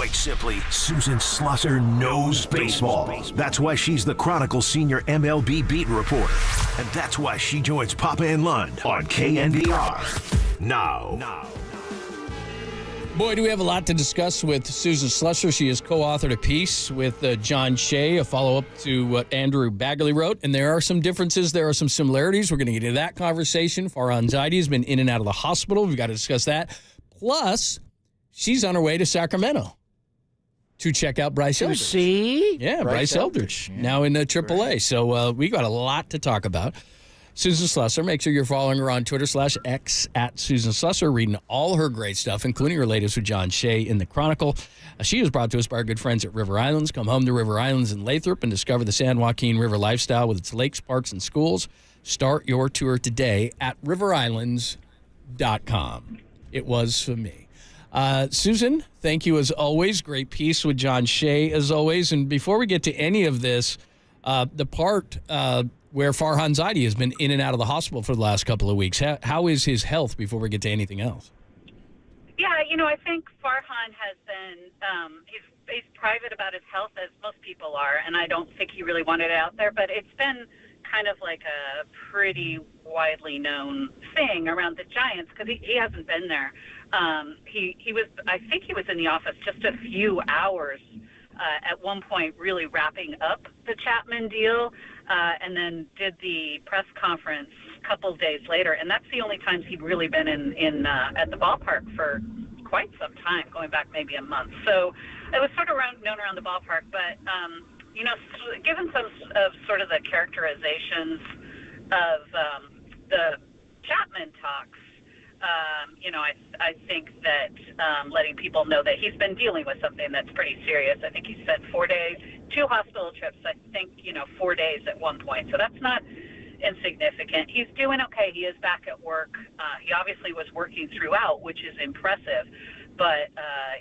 Quite simply, Susan Slusser knows baseball. That's why she's the Chronicle senior MLB beat reporter. And that's why she joins Papa and Lund on KNBR. Now. Boy, do we have a lot to discuss with Susan Slusser. She has co-authored a piece with John Shea, a follow-up to what Andrew Bagley wrote. And there are some differences. There are some similarities. We're going to get into that conversation. Farhan Zaidi has been in and out of the hospital. We've got to discuss that. Plus, she's on her way to Sacramento to check out Bryce Eldridge. See? Yeah, Bryce Eldridge, now in the AAA. Right. So we got a lot to talk about. Susan Slusser, make sure you're following her on Twitter /X at Susan Slusser, reading all her great stuff, including her latest with John Shea in the Chronicle. She is brought to us by our good friends at River Islands. Come home to River Islands in Lathrop and discover the San Joaquin River lifestyle with its lakes, parks, and schools. Start your tour today at riverislands.com. It was for me. Susan, thank you as always. Great piece with John Shea as always. And before we get to any of this, the part where Farhan Zaidi has been in and out of the hospital for the last couple of weeks, how is his health before we get to anything else? Yeah, I think Farhan has been, he's private about his health, as most people are, and I don't think he really wanted it out there, but it's been kind of like a pretty widely known thing around the Giants because he hasn't been there. He was, I think he was in the office just a few hours at one point really wrapping up the Chapman deal and then did the press conference a couple days later. And that's the only times he'd really been in at the ballpark for quite some time, going back maybe a month. So it was sort of known around the ballpark. But, given some of sort of the characterizations of the Chapman talks, I think that letting people know that he's been dealing with something that's pretty serious. I think he spent 4 days, 2 hospital trips, I think, 4 days at one point. So that's not insignificant. He's doing okay. He is back at work. He obviously was working throughout, which is impressive. But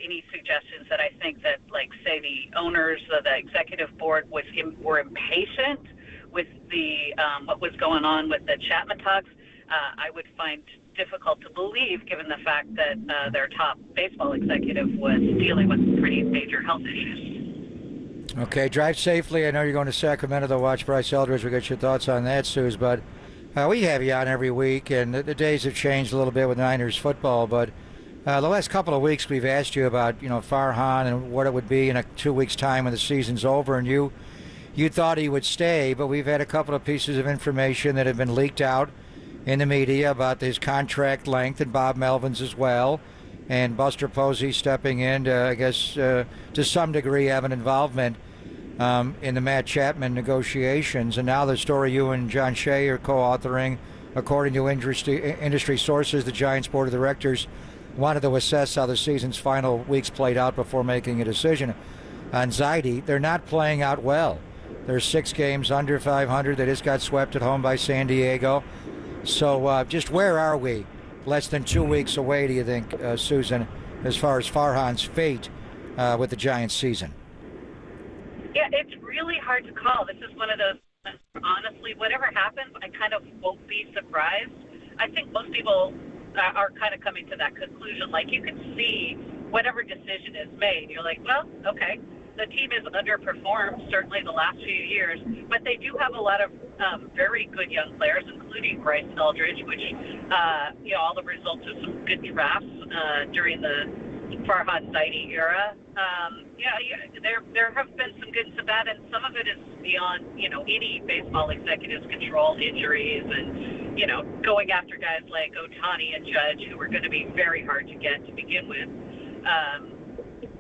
any suggestions that I think that, like, say, the owners of the executive board were impatient with the what was going on with the Chapman talks, I would find difficult to believe, given the fact that their top baseball executive was dealing with pretty major health issues. Okay, drive safely. I know you're going to Sacramento to watch Bryce Eldridge. We'll get your thoughts on that, Suze. But we have you on every week, and the days have changed a little bit with Niners football. But the last couple of weeks we've asked you about, Farhan and what it would be in 2 weeks' time when the season's over, and you thought he would stay, but we've had a couple of pieces of information that have been leaked out in the media about his contract length, and Bob Melvin's as well, and Buster Posey stepping in to, I guess, to some degree have an involvement in the Matt Chapman negotiations. And now the story you and John Shea are co-authoring, according to industry sources, the Giants board of directors wanted to assess how the season's final weeks played out before making a decision on Zaidi. They're not playing out well. There's 6 games under 500. They just got swept at home by San Diego. So just where are we? Less than 2 weeks away, do you think, Susan, as far as Farhan's fate with the Giants season? Yeah, it's really hard to call. This is one of those, honestly, whatever happens, I kind of won't be surprised. I think most people are kind of coming to that conclusion. Like, you can see whatever decision is made. You're like, well, okay. The team has underperformed, certainly the last few years, but they do have a lot of very good young players, including Bryce Eldridge, which, all the results of some good drafts during the Farhan Zaidi era. There have been some good and some bad, and some of it is beyond, any baseball executive's control, injuries, and, going after guys like Ohtani and Judge, who are going to be very hard to get to begin with.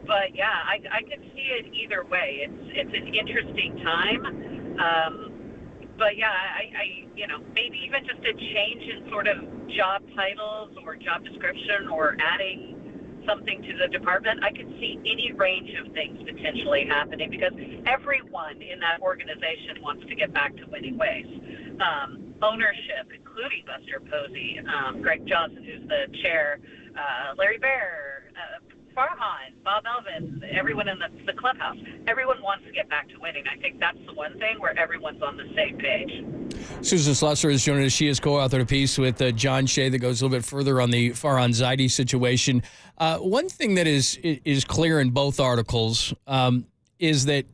But yeah, I could see it either way. It's an interesting time. But yeah, I maybe even just a change in sort of job titles or job description or adding something to the department. I could see any range of things potentially happening because everyone in that organization wants to get back to winning ways. Ownership, including Buster Posey, Greg Johnson, who's the chair, Larry Baer, Farhan, Bob Melvin, everyone in the clubhouse. Everyone wants to get back to winning. I think that's the one thing where everyone's on the same page. Susan Slusser is joining us. She has co-authored a piece with John Shea that goes a little bit further on the Farhan Zaidi situation. One thing that is clear in both articles is that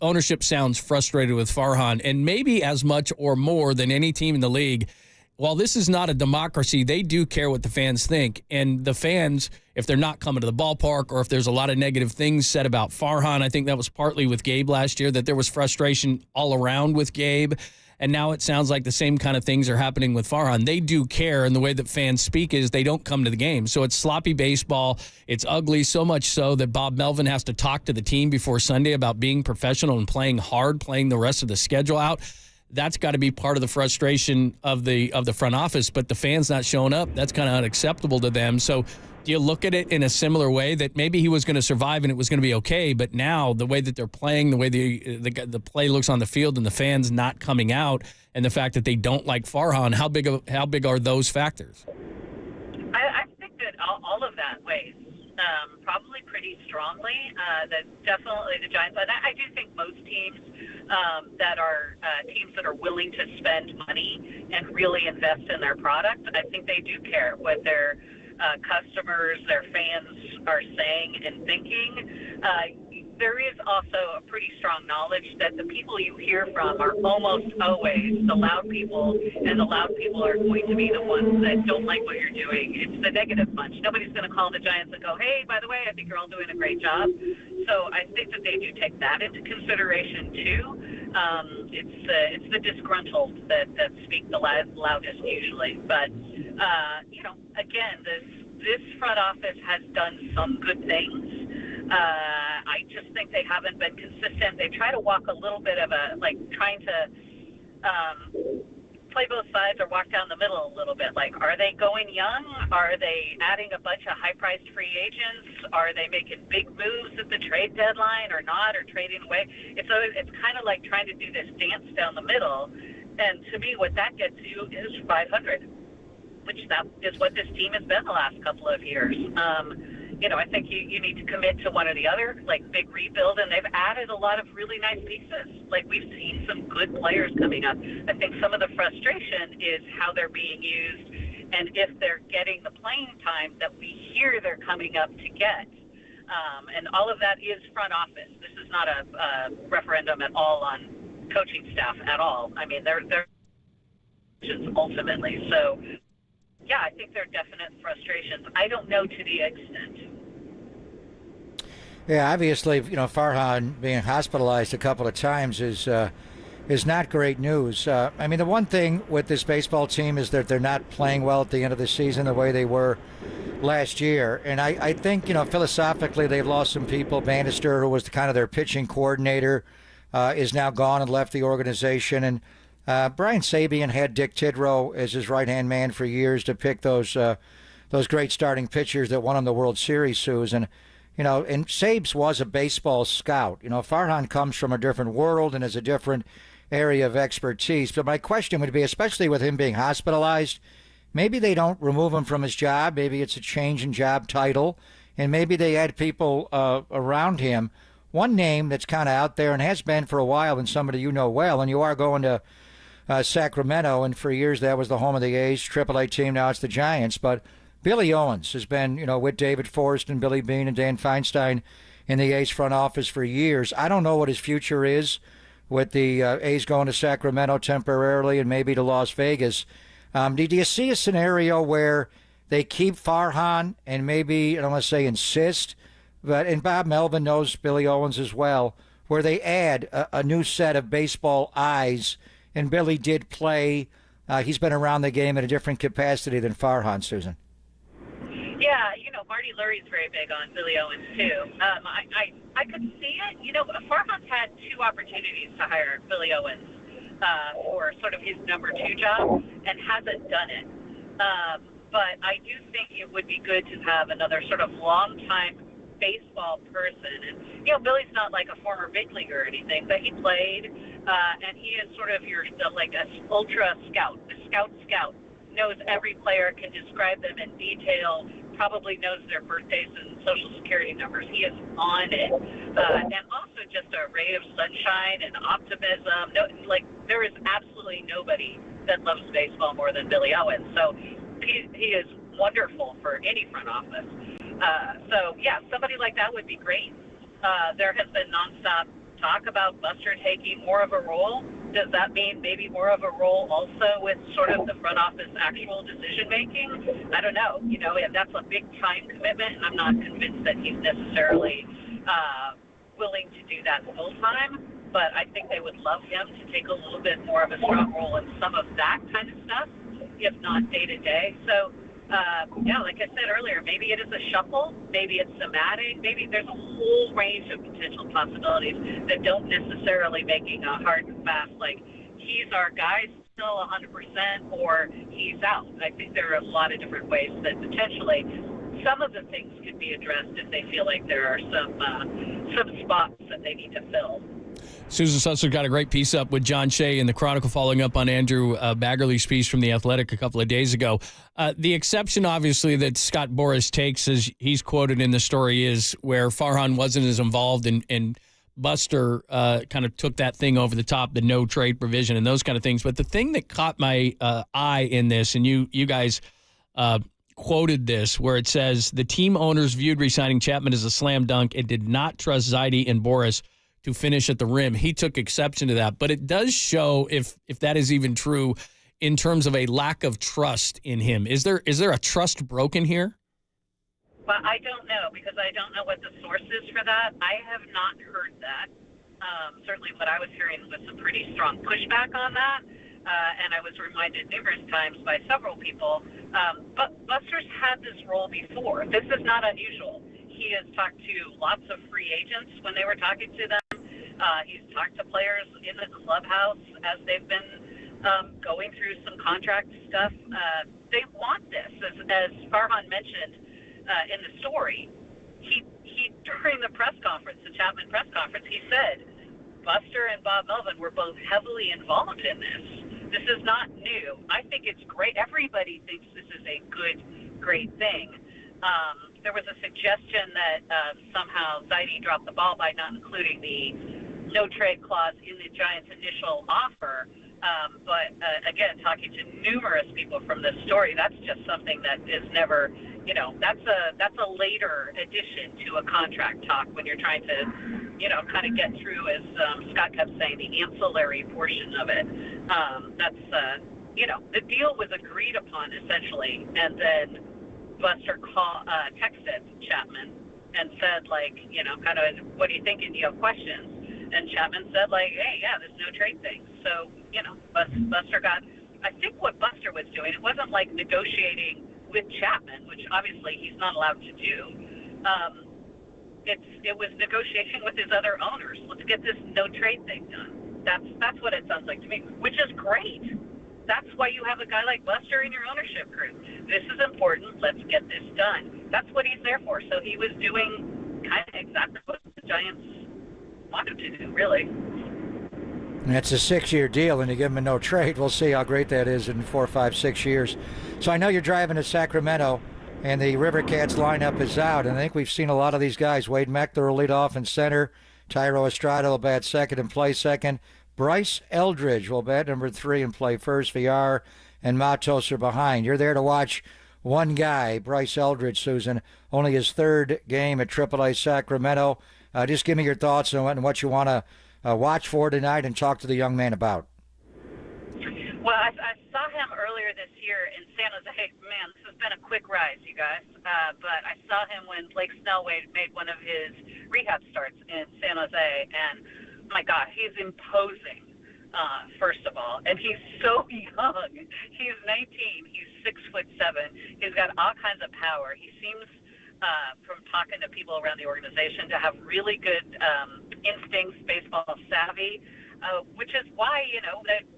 ownership sounds frustrated with Farhan, and maybe as much or more than any team in the league. While this is not a democracy, they do care what the fans think. And the fans, if they're not coming to the ballpark or if there's a lot of negative things said about Farhan, I think that was partly with Gabe last year, that there was frustration all around with Gabe. And now it sounds like the same kind of things are happening with Farhan. They do care, and the way that fans speak is they don't come to the game. So it's sloppy baseball. It's ugly, so much so that Bob Melvin has to talk to the team before Sunday about being professional and playing hard, playing the rest of the schedule out. That's got to be part of the frustration of the front office, but the fans not showing up, that's kind of unacceptable to them. So do you look at it in a similar way that maybe he was going to survive and it was going to be okay, but now the way that they're playing, the way the play looks on the field and the fans not coming out, and the fact that they don't like Farhan, how big are those factors? I think that all of that weighs probably pretty strongly. That definitely the Giants. And I do think most teams that are teams that are willing to spend money and really invest in their product, I think they do care what their customers, their fans are saying and thinking. There is also a pretty strong knowledge that the people you hear from are almost always the loud people, and the loud people are going to be the ones that don't like what you're doing. It's the negative bunch. Nobody's going to call the Giants and go, hey, by the way, I think you're all doing a great job. So I think that they do take that into consideration, too. It's the disgruntled that speak the loudest usually. But, again, this front office has done some good things. I just think they haven't been consistent. They try to walk a little bit of trying to play both sides or walk down the middle a little bit. Like, are they going young? Are they adding a bunch of high-priced free agents? Are they making big moves at the trade deadline or not, or trading away? It's kind of like trying to do this dance down the middle. And to me, what that gets you is 500, which that is what this team has been the last couple of years. I think you need to commit to one or the other, like big rebuild, and they've added a lot of really nice pieces. Like, we've seen some good players coming up. I think some of the frustration is how they're being used and if they're getting the playing time that we hear they're coming up to get. And all of that is front office. This is not a referendum at all on coaching staff at all. I mean, they're ultimately. So, yeah, I think there are definite frustrations. I don't know to the extent. Yeah, obviously, Farhan being hospitalized a couple of times is not great news. I mean, the one thing with this baseball team is that they're not playing well at the end of the season the way they were last year. And I think, philosophically, they've lost some people. Bannister, who was kind of their pitching coordinator, is now gone and left the organization. And Brian Sabean had Dick Tidrow as his right-hand man for years to pick those great starting pitchers that won him the World Series, Susan. And Sabes was a baseball scout. Farhan comes from a different world and has a different area of expertise. But my question would be, especially with him being hospitalized, maybe they don't remove him from his job. Maybe it's a change in job title, and maybe they add people around him. One name that's kind of out there and has been for a while, and somebody you know well, and you are going to Sacramento, and for years that was the home of the A's AAA team. Now it's the Giants, but Billy Owens has been, with David Forrest and Billy Beane and Dan Feinstein in the A's front office for years. I don't know what his future is with the A's going to Sacramento temporarily and maybe to Las Vegas. Do you see a scenario where they keep Farhan and maybe, I don't want to say insist, and Bob Melvin knows Billy Owens as well, where they add a new set of baseball eyes? And Billy did play. He's been around the game in a different capacity than Farhan, Susan. Yeah, Marty Lurie's very big on Billy Owens, too. I could see it. Farhan's had two opportunities to hire Billy Owens for sort of his number two job and hasn't done it. But I do think it would be good to have another sort of long-time baseball person. And, Billy's not like a former big leaguer or anything, but he played, and he is sort of like a ultra scout, a scout, knows every player, can describe them in detail, probably knows their birthdays and social security numbers. He is on it. And also just a ray of sunshine and optimism. No, like, there is absolutely nobody that loves baseball more than Billy Owens. So he is wonderful for any front office. So, yeah, somebody like that would be great. There has been nonstop talk about Buster taking more of a role. Does that mean maybe more of a role also with sort of the front office actual decision making? I don't know. You know, that's a big time commitment, and I'm not convinced that he's necessarily willing to do that full time. But I think they would love him to take a little bit more of a strong role in some of that kind of stuff, if not day to day. So, yeah, like I said earlier, maybe it is a shuffle, maybe it's thematic, maybe there's a whole range of potential possibilities that don't necessarily making a hard and fast, like, he's our guy still 100% or he's out. I think there are a lot of different ways that potentially some of the things could be addressed if they feel like there are some spots that they need to fill. Susan Susser got a great piece up with John Shea in the Chronicle following up on Andrew Baggerly's piece from The Athletic a couple of days ago. The exception, obviously, that Scott Boras takes, as he's quoted in the story, is where Farhan wasn't as involved and Buster kind of took that thing over the top, the no trade provision and those kind of things. But the thing that caught my eye in this, and you guys quoted this, where it says, the team owners viewed re-signing Chapman as a slam dunk and did not trust Zaidi and Boras to finish at the rim. He took exception to that, but it does show, if that is even true, in terms of a lack of trust in him. Is there a trust broken here? Well, I don't know, because I don't know what the source is for that. I have not heard that. Certainly what I was hearing was some pretty strong pushback on that, and I was reminded numerous times by several people. But Buster's had this role before. This is not unusual. He has talked to lots of free agents when they were talking to them. He's talked to players in the clubhouse as they've been going through some contract stuff. They want this. As Farhan mentioned in the story, he during the press conference, the Chapman press conference, he said, Buster and Bob Melvin were both heavily involved in this. This is not new. I think it's great. Everybody thinks this is a great thing. There was a suggestion that somehow Zaidi dropped the ball by not including the no-trade clause in the Giants' initial offer. But again, talking to numerous people from this story, that's just something that is never, that's a later addition to a contract talk when you're trying to, kind of get through, as Scott kept saying, the ancillary portion of it. The deal was agreed upon essentially, and then Buster texted Chapman and said, kind of, what do you think? And you have questions? And Chapman said, hey, yeah, this no trade thing. So, Buster got, I think what Buster was doing, it wasn't like negotiating with Chapman, which obviously he's not allowed to do. It was negotiating with his other owners. Let's get this no trade thing done. That's what it sounds like to me, which is great. That's why you have a guy like Buster in your ownership group. This is important. Let's get this done. That's what he's there for. So he was doing kind of exactly what the Giants wanted to do, really. And it's a 6-year deal, and you give him a no trade. We'll see how great that is in 4, 5, 6 years. So I know you're driving to Sacramento, and the River Cats lineup is out. And I think we've seen a lot of these guys. Wade Meckler will lead off in center. Tyro Estrada will bat second and play second. Bryce Eldridge will bat number 3 and play first. VR and Matos are behind. You're there to watch one guy, Bryce Eldridge, Susan. Only his 3rd game at AAA Sacramento. Just give me your thoughts on what you want to watch for tonight and talk to the young man about. Well, I saw him earlier this year in San Jose. Man, this has been a quick rise, you guys. But I saw him when Blake Snell made one of his rehab starts in San Jose, and my God, he's imposing, first of all. And he's so young. He's 19. He's 6'7". He's got all kinds of power. He seems, from talking to people around the organization, to have really good instincts, baseball savvy, which is why, that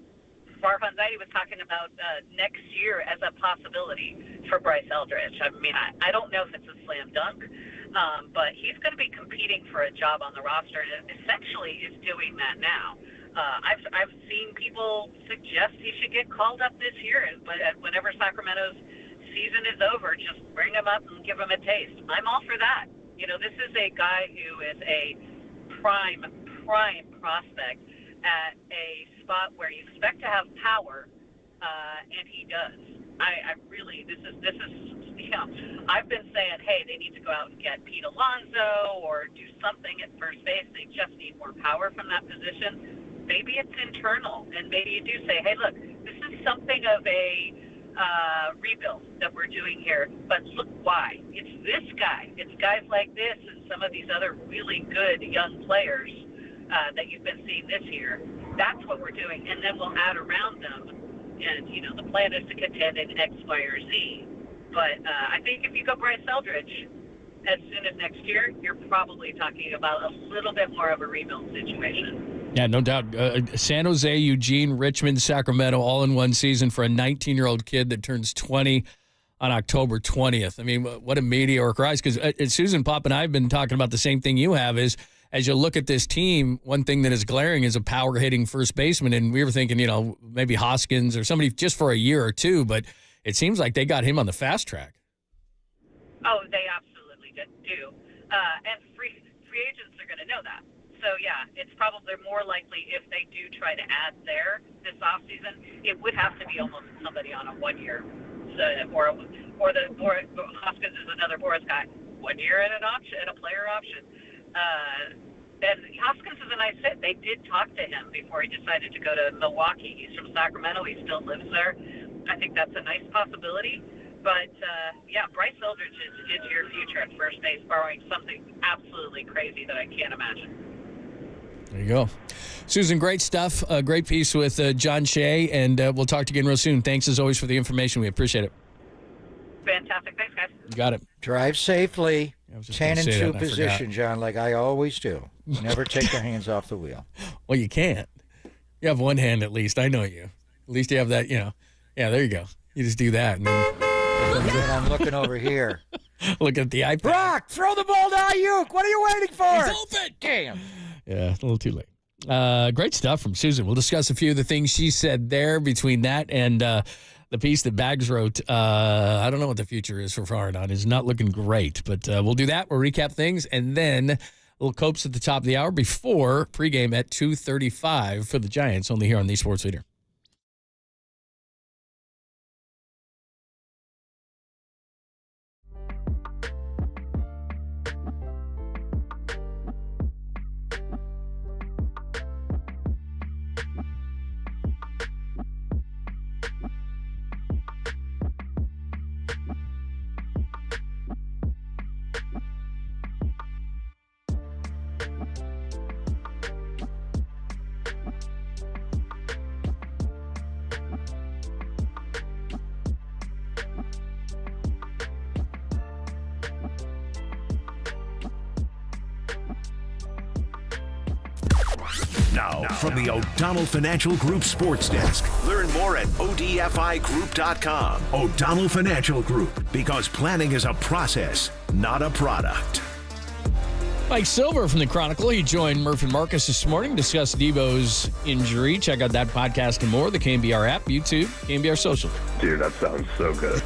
Farhan Zaidi was talking about next year as a possibility for Bryce Eldridge. I mean, I don't know if it's a slam dunk, but he's going to be competing for a job on the roster, and essentially is doing that now. I've seen people suggest he should get called up this year, but whenever Sacramento's season is over, just bring him up and give him a taste. I'm all for that. This is a guy who is a prime prospect at a spot where you expect to have power, and he does. I really, this is, I've been saying, hey, they need to go out and get Pete Alonso or do something at first base. They just need more power from that position. Maybe it's internal, and maybe you do say, hey, look, this is something of a rebuild that we're doing here, but look why. It's this guy. It's guys like this and some of these other really good young players that you've been seeing this year. That's what we're doing, and then we'll add around them. And, the plan is to contend in X, Y, or Z. But I think if you go Bryce Eldridge as soon as next year, you're probably talking about a little bit more of a rebuild situation. Yeah, no doubt. San Jose, Eugene, Richmond, Sacramento, all in one season for a 19-year-old kid that turns 20 on October 20th. I mean, what a meteoric rise. Because Susan, Pop, and I have been talking about the same thing you have is, as you look at this team, one thing that is glaring is a power-hitting first baseman. And we were thinking, maybe Hoskins or somebody just for a year or two. But it seems like they got him on the fast track. Oh, they absolutely do. And free agents are going to know that. So, yeah, it's probably more likely if they do try to add there this offseason, it would have to be almost somebody on a 1 year. Or Hoskins is another Boris guy. 1 year and a player option. And Hoskins is a nice fit. They did talk to him before he decided to go to Milwaukee. He's from Sacramento. He still lives there. I think that's a nice possibility. But, Bryce Eldridge is your future at first base, borrowing something absolutely crazy that I can't imagine. There you go. Susan, great stuff. Great piece with John Shea, and we'll talk to you again real soon. Thanks, as always, for the information. We appreciate it. Fantastic. Thanks, guys. You got it. Drive safely. 10 and 2 position, forgot. John, like I always do. Never take your hands off the wheel. Well, you can't. You have one hand at least. I know you. At least you have that, Yeah, there you go. You just do that. And then I'm looking over here. Look at the iPad. Brock, throw the ball to Aiyuk. What are you waiting for? He's open. Damn. Yeah, a little too late. Great stuff from Susan. We'll discuss a few of the things she said there between that and the piece that Bags wrote. I don't know what the future is for Farhan. It's not looking great, but we'll do that. We'll recap things, and then little Copes at the top of the hour before pregame at 2:35 for the Giants, only here on the Sports Leader. Now, from the O'Donnell Financial Group Sports Desk. Learn more at ODFIGroup.com. O'Donnell Financial Group, because planning is a process, not a product. Mike Silver from the Chronicle. He joined Murph and Marcus this morning to discuss Deebo's injury. Check out that podcast and more. The KNBR app, YouTube, KNBR Social. Dude, that sounds so good.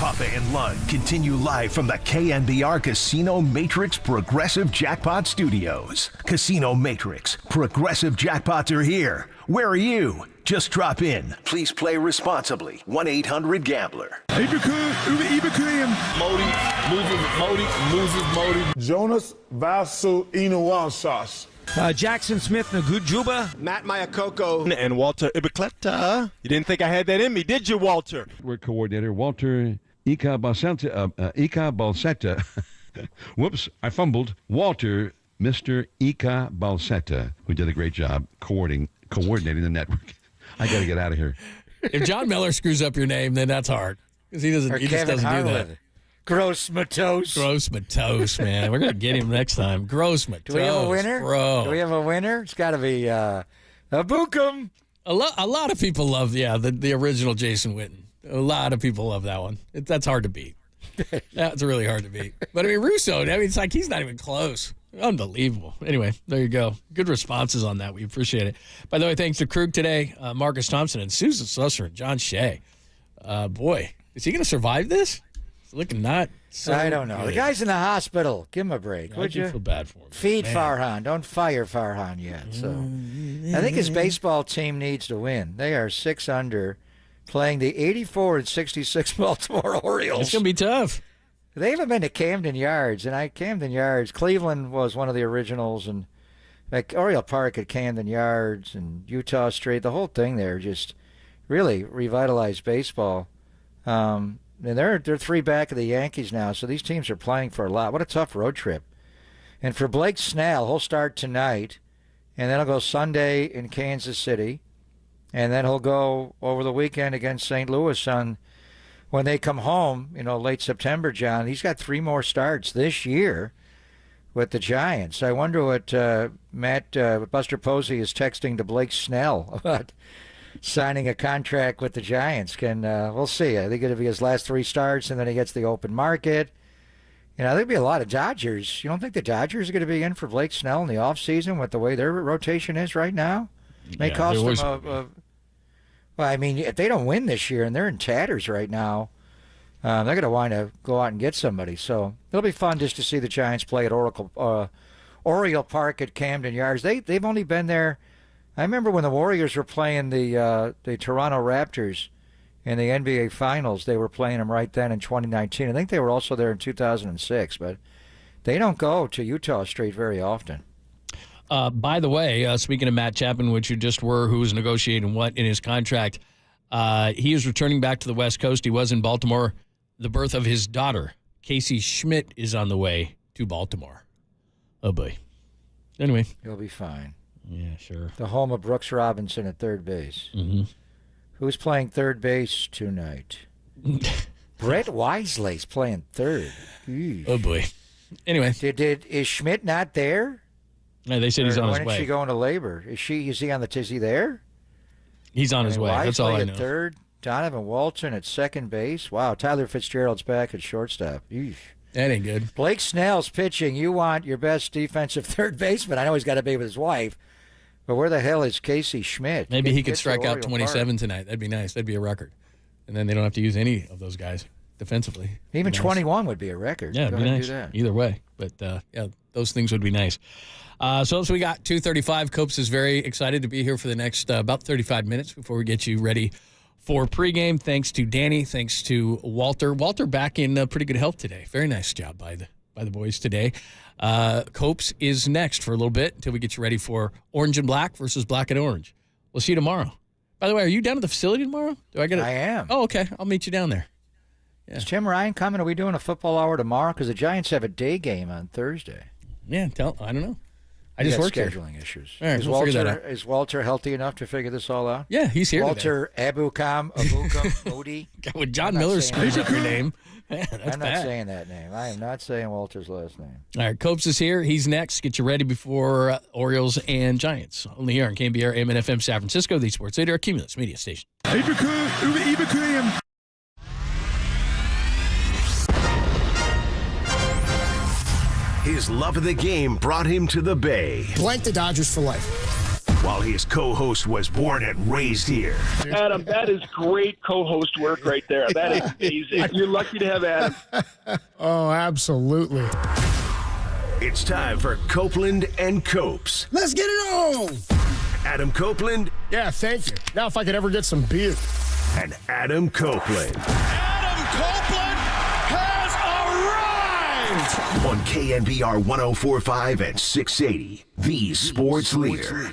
Papa and Lund continue live from the KNBR Casino Matrix Progressive Jackpot Studios. Casino Matrix, Progressive Jackpots are here. Where are you? Just drop in. Please play responsibly. 1-800-GAMBLER. Jonas Vasu Inuwansas. Jackson Smith, Nagujuba. Matt Mayakoko. And Walter Ibikleta. You didn't think I had that in me, did you, Walter? We're coordinator Walter Ika Balsetta. Whoops, I fumbled. Walter, Mr. Ika Balsetta, who did a great job coordinating the network. I got to get out of here. If John Miller screws up your name, then that's hard. Because he just doesn't do that. Gross Matos, man. We're going to get him next time. Gross Matos. Do we have a winner? Bro. Do we have a winner? It's got to be Abukum. A lot of people love, the original Jason Witten. A lot of people love that one. That's hard to beat. That's really hard to beat. But, Russo, it's like he's not even close. Unbelievable. Anyway, there you go. Good responses on that. We appreciate it. By the way, thanks to Krug today, Marcus Thompson and Susan Susser and John Shea. Boy, is he going to survive this? It's looking not so I don't know. good. The guy's in the hospital. Give him a break, would you? I feel bad for him. Feed Man. Farhan. Don't fire Farhan yet. So I think his baseball team needs to win. They are 6 under, playing the 84-66 Baltimore Orioles. It's going to be tough. They haven't been to Camden Yards, and Camden Yards, Cleveland was one of the originals, and like Oriole Park at Camden Yards and Utah Street, the whole thing there just really revitalized baseball. And they're 3 back of the Yankees now, so these teams are playing for a lot. What a tough road trip. And for Blake Snell, he'll start tonight, and then he'll go Sunday in Kansas City, and then he'll go over the weekend against St. Louis when they come home, late September, John. He's got 3 more starts this year with the Giants. I wonder what Buster Posey is texting to Blake Snell about signing a contract with the Giants. We'll see. I think it'll be his last 3 starts, and then he gets the open market. There'll be a lot of Dodgers. You don't think the Dodgers are going to be in for Blake Snell in the offseason with the way their rotation is right now? May cost them well, if they don't win this year and they're in tatters right now, they're going to want to go out and get somebody. So it'll be fun just to see the Giants play at Oriole Park at Camden Yards. They've only been there. I remember when the Warriors were playing the Toronto Raptors in the NBA Finals. They were playing them right then in 2019. I think they were also there in 2006, but they don't go to Utah Street very often. By the way, speaking of Matt Chapman, which you just were, who was negotiating what in his contract, he is returning back to the West Coast. He was in Baltimore. The birth of his daughter, Casey Schmidt, is on the way to Baltimore. Oh, boy. Anyway. He'll be fine. Yeah, sure. The home of Brooks Robinson at third base. Mm-hmm. Who's playing third base tonight? Brett Wisely's playing third. Eesh. Oh, boy. Anyway. Is Schmidt not there? No, they said he's on his way. When is she going to labor? Is he there? He's on his way. That's all I know. At third, Donovan Walton at second base. Wow, Tyler Fitzgerald's back at shortstop. Eesh. That ain't good. Blake Snell's pitching. You want your best defensive third baseman. I know he's got to be with his wife, but where the hell is Casey Schmidt? Maybe he could strike out 27 tonight. That'd be nice. That'd be a record. And then they don't have to use any of those guys defensively. Even 21 would be a record. Yeah, it'd be nice. Either way. But, those things would be nice. So we got 2:35. Copes is very excited to be here for the next about 35 minutes before we get you ready for pregame. Thanks to Danny. Thanks to Walter. Walter back in pretty good health today. Very nice job by the boys today. Copes is next for a little bit until we get you ready for Orange and Black versus Black and Orange. We'll see you tomorrow. By the way, are you down at the facility tomorrow? I am. Oh, okay. I'll meet you down there. Yeah. Is Tim Ryan coming? Are we doing a football hour tomorrow? Because the Giants have a day game on Thursday. Yeah, I don't know. I just got worked scheduling here. Issues. All right, Is Walter healthy enough to figure this all out? Yeah, he's here. Walter Abukum Modi. With John Miller screws up your name. Man, I'm not saying that name. I am not saying Walter's last name. All right, Copes is here. He's next. Get you ready before Orioles and Giants. Only here on KNBR AM and FM San Francisco, the Sports Leader, Cumulus Media Station. His love of the game brought him to the Bay. Blank the Dodgers for life. while his co-host was born and raised here. Adam, that is great co-host work right there. That is amazing. You're lucky to have Adam. Oh, absolutely. It's time for Copeland and Copes. Let's get it on. Adam Copeland. Yeah, thank you. Now if I could ever get some beer. And Adam Copeland. Adam Copeland has arrived! On KNBR 104.5 and 680, the sports leader.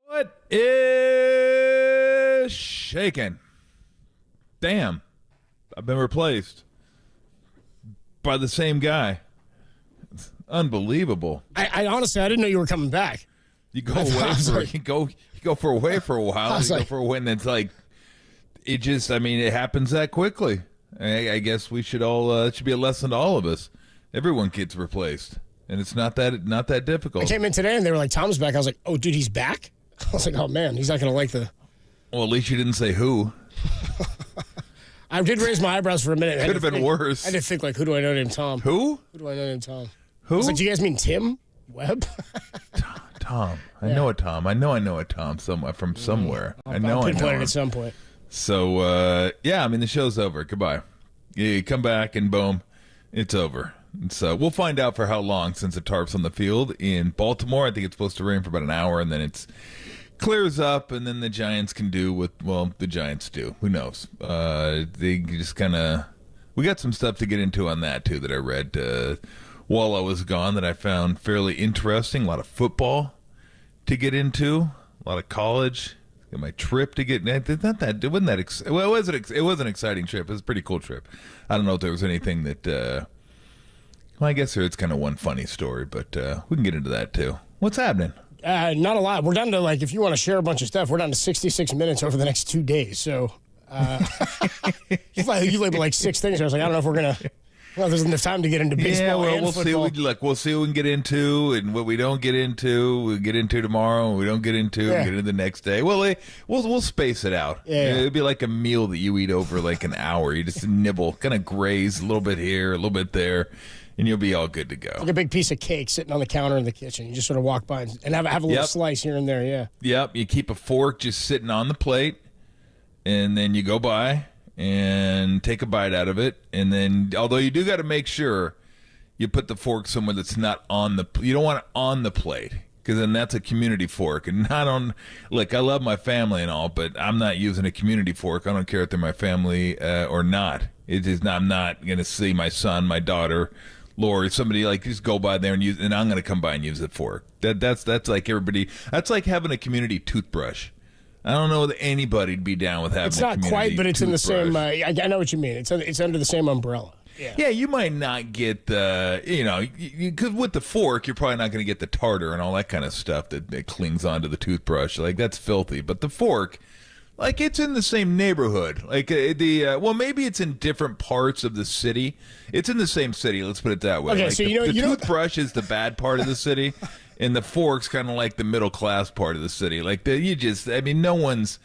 What is shaking? Damn. I've been replaced by the same guy. It's unbelievable. I honestly, I didn't know you were coming back. You go away for you go away for a while. You go like, for a win. It's like it just. I mean, it happens that quickly. I guess we should all. It should be a lesson to all of us. Everyone gets replaced, and it's not that difficult. I came in today and they were like, "Tom's back." I was like, "Oh, dude, he's back." I was like, "Oh man, he's not gonna like the." Well, at least you didn't say who. I did raise my eyebrows for a minute. Could have been worse. I had to think, like, who do I know named Tom? Who? Who do I know named Tom? Who? I was like, do you guys mean Tim Webb? Tom. I know a Tom. I know a Tom somewhere from somewhere. I know it him. at some point. So, yeah, I mean, the show's over. Goodbye. You come back and boom, it's over. So we'll find out for how long since the tarp's on the field in Baltimore. I think it's supposed to rain for about an hour, and then it's clears up, and then the Giants can do what, well, the Giants do. Who knows? They just kind of... We got some stuff to get into on that, too, that I read while I was gone that I found fairly interesting. A lot of football to get into, a lot of college. Got my trip to get... It wasn't that... Well, it was an exciting trip. It was a pretty cool trip. I don't know if there was anything that... well, I guess it's kind of one funny story, but we can get into that, too. What's happening? Not a lot. We're down to, like, if you want to share a bunch of stuff, we're down to 66 minutes over the next 2 days. So you labeled like 6 things. I was like, I don't know if we're going to... Well, there's enough time to get into baseball. Yeah, well, and we'll football. We'll see what we can get into, and what we don't get into, we'll get into tomorrow. And we don't get into, we'll get into the next day. Well, we'll space it out. Yeah. It'd be like a meal that you eat over like an hour. You just nibble, kind of graze a little bit here, a little bit there, and you'll be all good to go. Like a big piece of cake sitting on the counter in the kitchen. You just sort of walk by and have a little slice here and there. Yeah. Yep. You keep a fork just sitting on the plate, and then you go by and take a bite out of it, and then, although you do got to make sure you put the fork somewhere that's not on the, you don't want it on the plate, because then that's a community fork, and not on, like, I love my family and all, but I'm not using a community fork. I don't care if they're my family or not. It is not, I'm not going to see my son, my daughter, Lori, somebody, like, just go by there and use, and I'm going to come by and use the fork. That's like everybody, that's like having a community toothbrush. I don't know that anybody'd be down with having. It's not quite, but it's toothbrush. in the same. I know what you mean. It's under the same umbrella. Yeah, you might not get the, because with the fork, you're probably not going to get the tartar and all that kind of stuff that clings onto the toothbrush. Like, that's filthy. But the fork, like, it's in the same neighborhood. Like, well, maybe it's in different parts of the city. It's in the same city. Let's put it that way. Okay, like so the toothbrush is the bad part of the city. And the fork's kind of like the middle class part of the city. Like, no one's,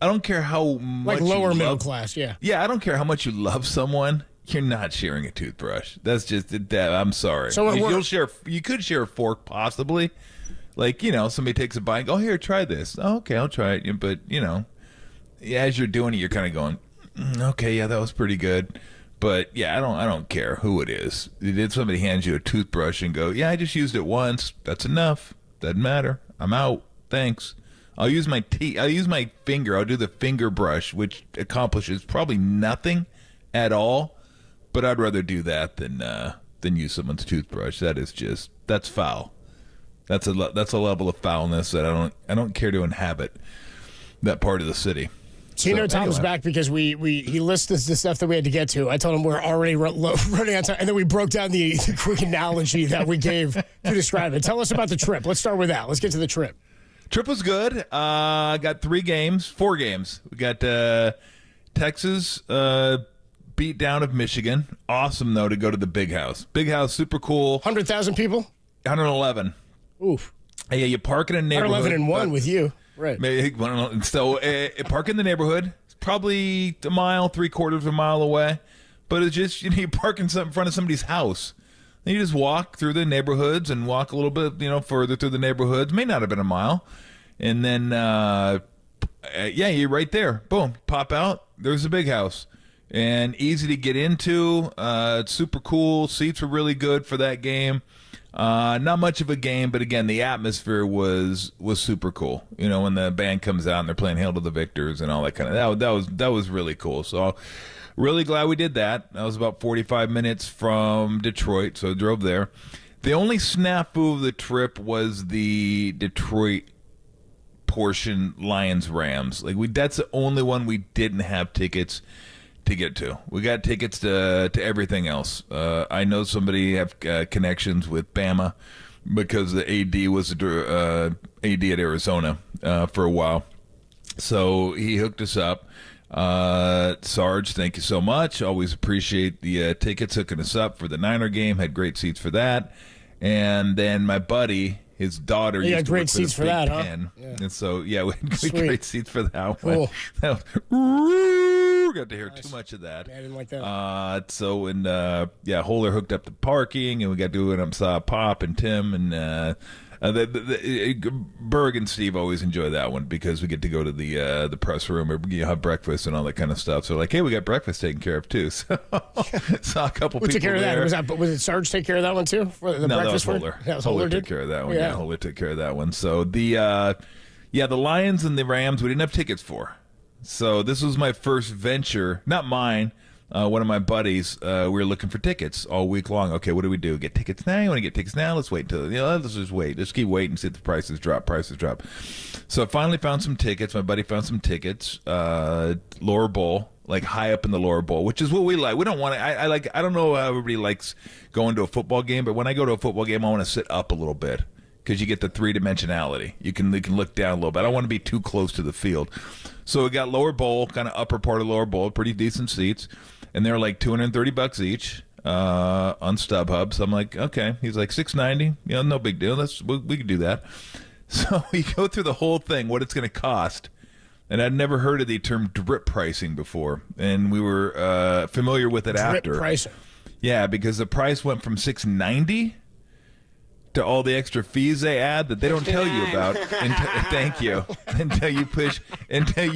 I don't care how much. Like lower middle class, yeah. Yeah, I don't care how much you love someone. You're not sharing a toothbrush. That's just, I'm sorry. So you could share a fork, possibly. Like, somebody takes a bite and go, oh, here, try this. Oh, okay, I'll try it. But, as you're doing it, you're kind of going, okay, yeah, that was pretty good. But yeah, I don't care who it is. If somebody hands you a toothbrush and go, yeah, I just used it once, that's enough. Doesn't matter. I'm out. Thanks. I'll use my finger. I'll do the finger brush, which accomplishes probably nothing at all. But I'd rather do that than than use someone's toothbrush. That's foul. That's a level of foulness that I don't care to inhabit that part of the city. So Tom's back because he listed the stuff that we had to get to. I told him we're already running out of time, and then we broke down the quick analogy that we gave to describe it. Tell us about the trip. Let's start with that. Let's get to the trip. Trip was good. Got 4 games. We got Texas beat down of Michigan. Awesome, though, to go to the Big House. Big House, super cool. 100,000 people? 111. Oof. Yeah, you park in a neighborhood. 111 and 1 with you. Right. So park in the neighborhood. It's probably a mile, 3/4 of a mile away. But it's just, you park in front of somebody's house. And you just walk through the neighborhoods and walk a little bit, further through the neighborhoods. May not have been a mile. And then, you're right there. Boom. Pop out. There's the Big House. And easy to get into. It's super cool. Seats were really good for that game. Not much of a game, but again, the atmosphere was super cool. When the band comes out and they're playing "Hail to the Victors" and all that kind of that was really cool. So, really glad we did that. That was about 45 minutes from Detroit, so I drove there. The only snafu of the trip was the Detroit portion, Lions-Rams. That's the only one we didn't have tickets to get to. We got tickets to everything else. I know somebody have connections with Bama because the AD was AD at Arizona for a while. So he hooked us up. Sarge, thank you so much. Always appreciate the tickets hooking us up for the Niner game. Had great seats for that. And then my buddy, his daughter, used to work for the Big Ten. Yeah. And so, we had great seats for that one. Cool. Got to hear too much of that. Yeah, I didn't like that. Holler hooked up the parking, and we got to do it. Saw Pop and Tim, and Berg and Steve always enjoy that one because we get to go to the press room or have breakfast and all that kind of stuff. So like, hey, we got breakfast taken care of too. So saw a couple people took care of there. that? Was it Sarge take care of that one too? For the no, breakfast that was Holler. Yeah, Holler took care of that one. Yeah, Holler took care of that one. So the Lions and the Rams we didn't have tickets for. So this was my first venture, not mine. One of my buddies, we were looking for tickets all week long. Okay, what do we do? Get tickets now? You want to get tickets now? Let's wait until, let's just wait. Let's keep waiting and see if the prices drop. So I finally found some tickets. My buddy found some tickets. Lower bowl, like high up in the lower bowl, which is what we like. We don't want to, I don't know how everybody likes going to a football game, but when I go to a football game, I want to sit up a little bit because you get the 3-dimensionality. You can look down a little bit. I don't want to be too close to the field. So we got lower bowl, kind of upper part of lower bowl, pretty decent seats. And they're like $230 each on StubHub. So I'm like, okay. He's like $690. No big deal. We can do that. So we go through the whole thing, what it's going to cost. And I'd never heard of the term drip pricing before. And we were familiar with it after. Drip pricing. Yeah, because the price went from $690 to all the extra fees they add that they don't tell you about. Thank you. Until you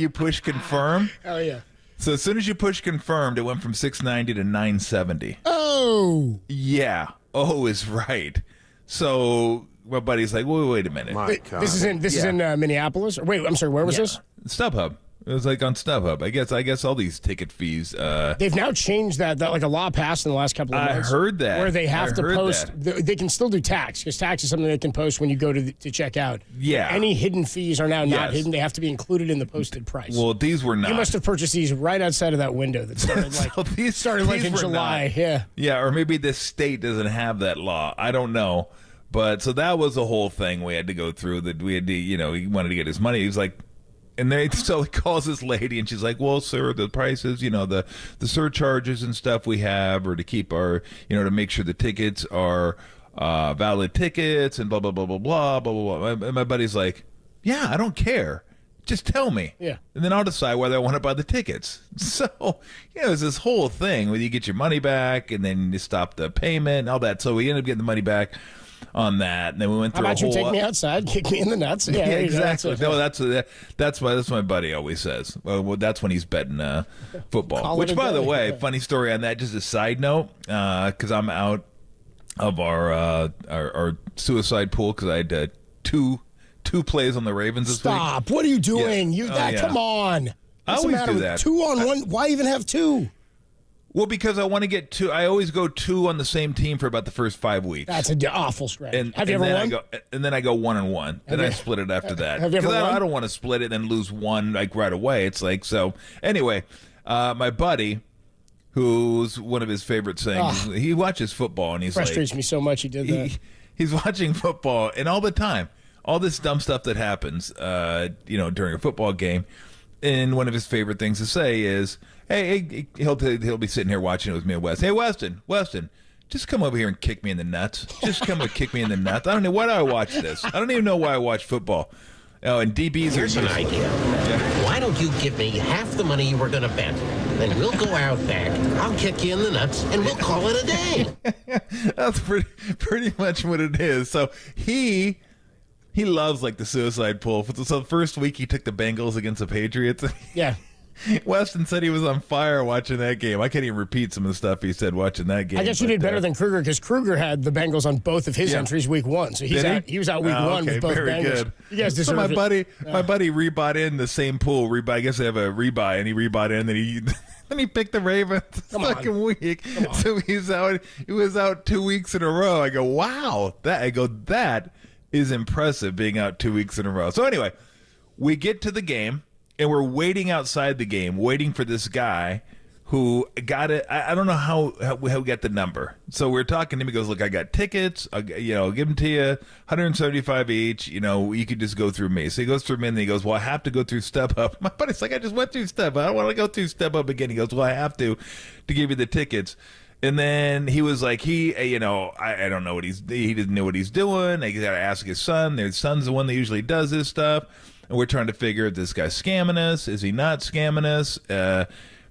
push confirm. Oh yeah. So as soon as you push confirmed, it went from $690 to $970. Oh. Yeah. Oh is right. So my buddy's like, wait a minute. This is in Minneapolis. Or wait, I'm sorry. Where was this? StubHub. It was like on StubHub. I guess all these ticket fees. They've now changed that like a law passed in the last couple of months. I heard that. Where they have to post. They can still do tax because tax is something they can post when you go to check out. Yeah. Any hidden fees are now not hidden. They have to be included in the posted price. Well, these were not. You must have purchased these right outside of that window that started like in July. Not. Yeah. Yeah, or maybe this state doesn't have that law. I don't know. But so that was the whole thing we had to go through. That we had to, he wanted to get his money. He was like. And so he calls this lady, and she's like, well, sir, the prices, the surcharges and stuff we have are to keep our, to make sure the tickets are valid tickets and blah, blah, blah, blah, blah, blah, blah, blah. And my buddy's like, yeah, I don't care. Just tell me. Yeah. And then I'll decide whether I want to buy the tickets. So, it was this whole thing where you get your money back, and then you stop the payment and all that. So we ended up getting the money back on that, and then we went through. How about you take me outside, kick me in the nuts? Yeah, exactly. No, that's my buddy always says. Well, that's when he's betting football. Which, by the way, funny story on that. Just a side note, because I'm out of our suicide pool because I had two plays on the Ravens this week. Stop! What are you doing? Yeah. Come on. I always do that. 2 on 1. Why even have 2? Well, because I want to get two. I always go two on the same team for about the first 5 weeks. That's an awful strategy. Have you ever then won? And then I go 1-1. Then I split it after that. Have you ever won? I don't want to split it and then lose one like right away. It's like, so anyway, my buddy, who's one of his favorite things, he watches football and he's frustrates me so much he did that. He's watching football and all the time, all this dumb stuff that happens, during a football game. And one of his favorite things to say is, hey, he'll be sitting here watching it with me and Wes. Hey, Weston, just come over here and kick me in the nuts. Just come and kick me in the nuts. I don't know why do I watch this. I don't even know why I watch football. Oh, and DBs Here's an idea. Yeah. Why don't you give me half the money you were going to bet? Then we'll go out back. I'll kick you in the nuts, and we'll call it a day. That's pretty much what it is. So he loves like the suicide pool. So the first week he took the Bengals against the Patriots. Yeah. Weston said he was on fire watching that game. I can't even repeat some of the stuff he said watching that game. I guess you did better than Kruger because Kruger had the Bengals on both of his entries week one. So he was out week one with both Bengals. Good. You guys deserve my buddy rebought in the same pool. I guess they have a rebuy, and he rebought in, and then he picked the Ravens second week. So he was out 2 weeks in a row. I go, wow. That is impressive being out 2 weeks in a row. So anyway, we get to the game. And we're waiting outside the game, waiting for this guy who got it. I don't know how we got the number. So we're talking to him. He goes, look, I got tickets. I'll give them to you, $175 each. You could just go through me. So he goes through me, and he goes, well, I have to go through Step Up. My buddy's like, I just went through Step Up. I don't want to go through Step Up again. He goes, well, I have to give you the tickets. And then he was like, I don't know he didn't know what he's doing. He got to ask his son. His son's the one that usually does this stuff. And we're trying to figure if this guy's scamming us. Is he not scamming us?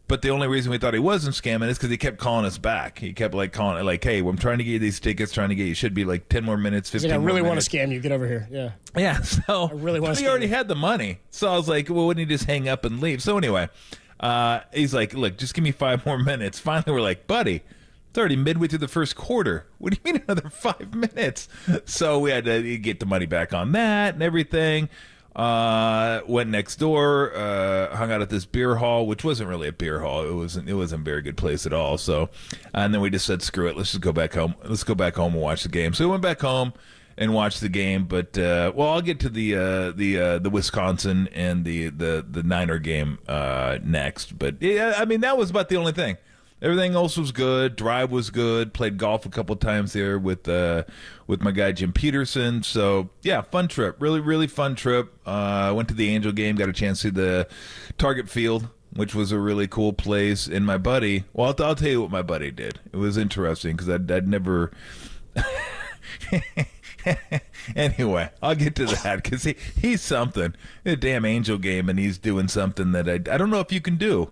But the only reason we thought he wasn't scamming is because he kept calling us back. He kept calling it like, hey, I'm trying to get you these tickets, should be like 10 more minutes, 15 more minutes. I really want to scam you. Get over here. Yeah. Yeah. So I really want to he already had the money. So I was like, well, wouldn't he just hang up and leave? So anyway, he's like, look, just give me 5 more minutes. Finally, we're like, buddy, it's already midway through the first quarter. What do you mean another 5 minutes? So we had to get the money back on that and everything. Went next door, hung out at this beer hall, which wasn't really a beer hall. It wasn't a very good place at all. So, and then we just said, screw it. Let's just go back home. Let's go back home and watch the game. So we went back home and watched the game. But, I'll get to the Wisconsin and the Niner game, next. But yeah, I mean, that was about the only thing. Everything else was good. Drive was good. Played golf a couple times there with my guy Jim Peterson. So yeah, fun trip. Really, really fun trip. Went to the Angel game. Got a chance to see the Target Field, which was a really cool place. And my buddy, well, I'll tell you what my buddy did. It was interesting because I'd never. Anyway, I'll get to that because he's something. A damn Angel game, and he's doing something that I don't know if you can do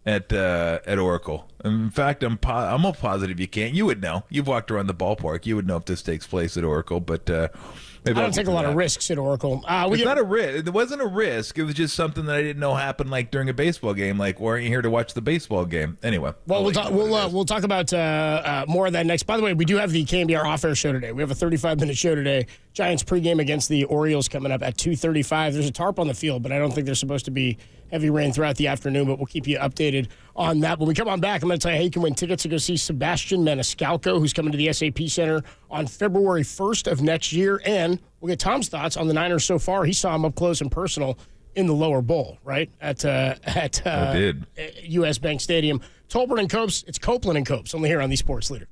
at Oracle. In fact, I'm almost positive you can't. You would know. You've walked around the ballpark. You would know if this takes place at Oracle. But maybe I don't take a lot of risks at Oracle. It's not a risk. It wasn't a risk. It was just something that I didn't know happened like during a baseball game. Like, why aren't you here to watch the baseball game? Anyway. Well, we'll talk about more of that next. By the way, we do have the KNBR off-air show today. We have a 35-minute show today. Giants pregame against the Orioles coming up at 2:35. There's a tarp on the field, but I don't think there's supposed to be heavy rain throughout the afternoon, but we'll keep you updated on that. When we come on back, I'm going to tell you how you can win tickets to go see Sebastian Maniscalco, who's coming to the SAP Center on February 1st of next year. And we'll get Tom's thoughts on the Niners so far. He saw him up close and personal in the lower bowl, right? At U.S. Bank Stadium. Tolbert and Copes, it's Copeland and Copes, only here on the Sports Leader.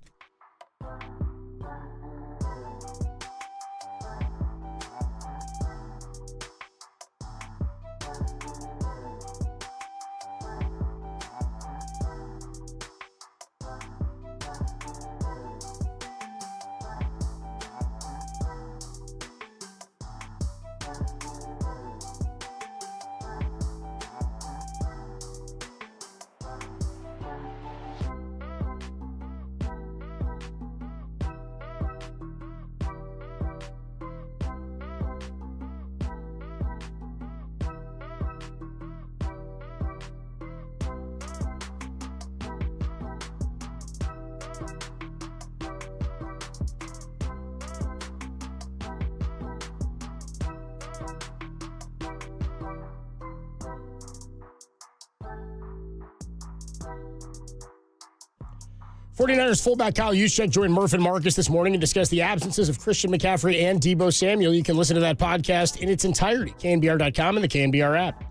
49ers fullback Kyle Juszczyk joined Murph and Marcus this morning and discussed the absences of Christian McCaffrey and Deebo Samuel. You can listen to that podcast in its entirety, KNBR.com and the KNBR app.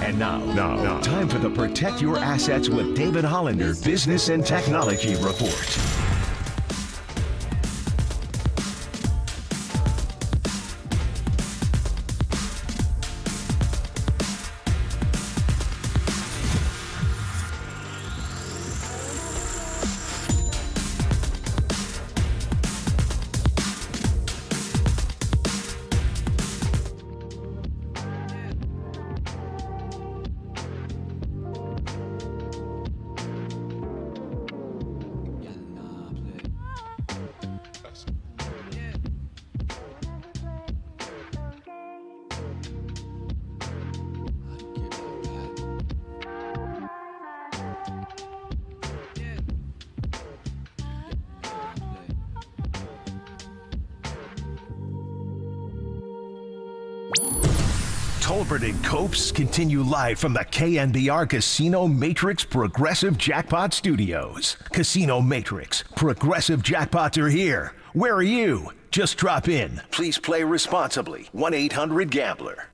And now, time for the Protect Your Assets with David Hollander Business and Technology Report. Tolbert and Copes continue live from the KNBR Casino Matrix Progressive Jackpot Studios. Casino Matrix, Progressive Jackpots are here. Where are you? Just drop in. Please play responsibly. 1-800-GAMBLER.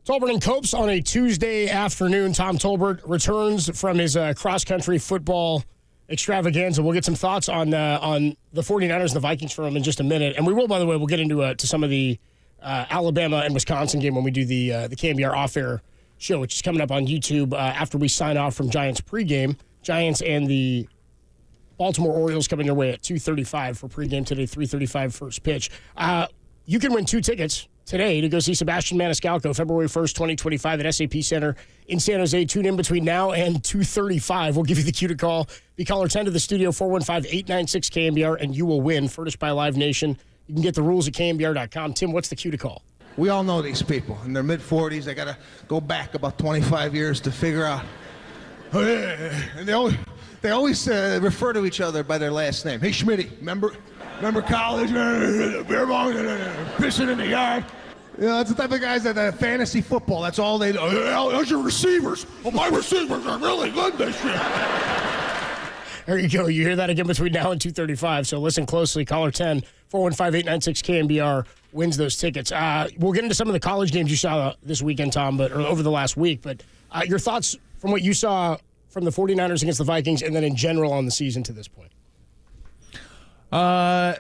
Tolbert and Copes on a Tuesday afternoon. Tom Tolbert returns from his cross-country football extravaganza. We'll get some thoughts on the 49ers and the Vikings from him in just a minute. And we will, by the way, we'll get into to some of the Alabama and Wisconsin game when we do the KNBR off-air show, which is coming up on YouTube after we sign off from Giants pregame. Giants and the Baltimore Orioles coming your way at 2:35 for pregame today, 3:35 first pitch. You can win 2 tickets today to go see Sebastian Maniscalco, February 1st, 2025 at SAP Center in San Jose. Tune in between now and 2:35. We'll give you the cue to call. Be caller 10 to the studio, 415-896-KNBR, and you will win. Furnished by Live Nation. You can get the rules at KNBR.com. Tim, what's the cue to call? We all know these people. In their mid-40s, they got to go back about 25 years to figure out. And they always refer to each other by their last name. Hey, Schmitty, remember college? Beer bong, pissing in the yard. You know, that's the type of guys that fantasy football, that's all they do. Those are receivers. Well, my receivers are really good this year. There you go. You hear that again between now and 2:35. So listen closely. Caller 10, 415-896-KNBR wins those tickets. We'll get into some of the college games you saw this weekend, Tom, or over the last week. But your thoughts from what you saw from the 49ers against the Vikings and then in general on the season to this point?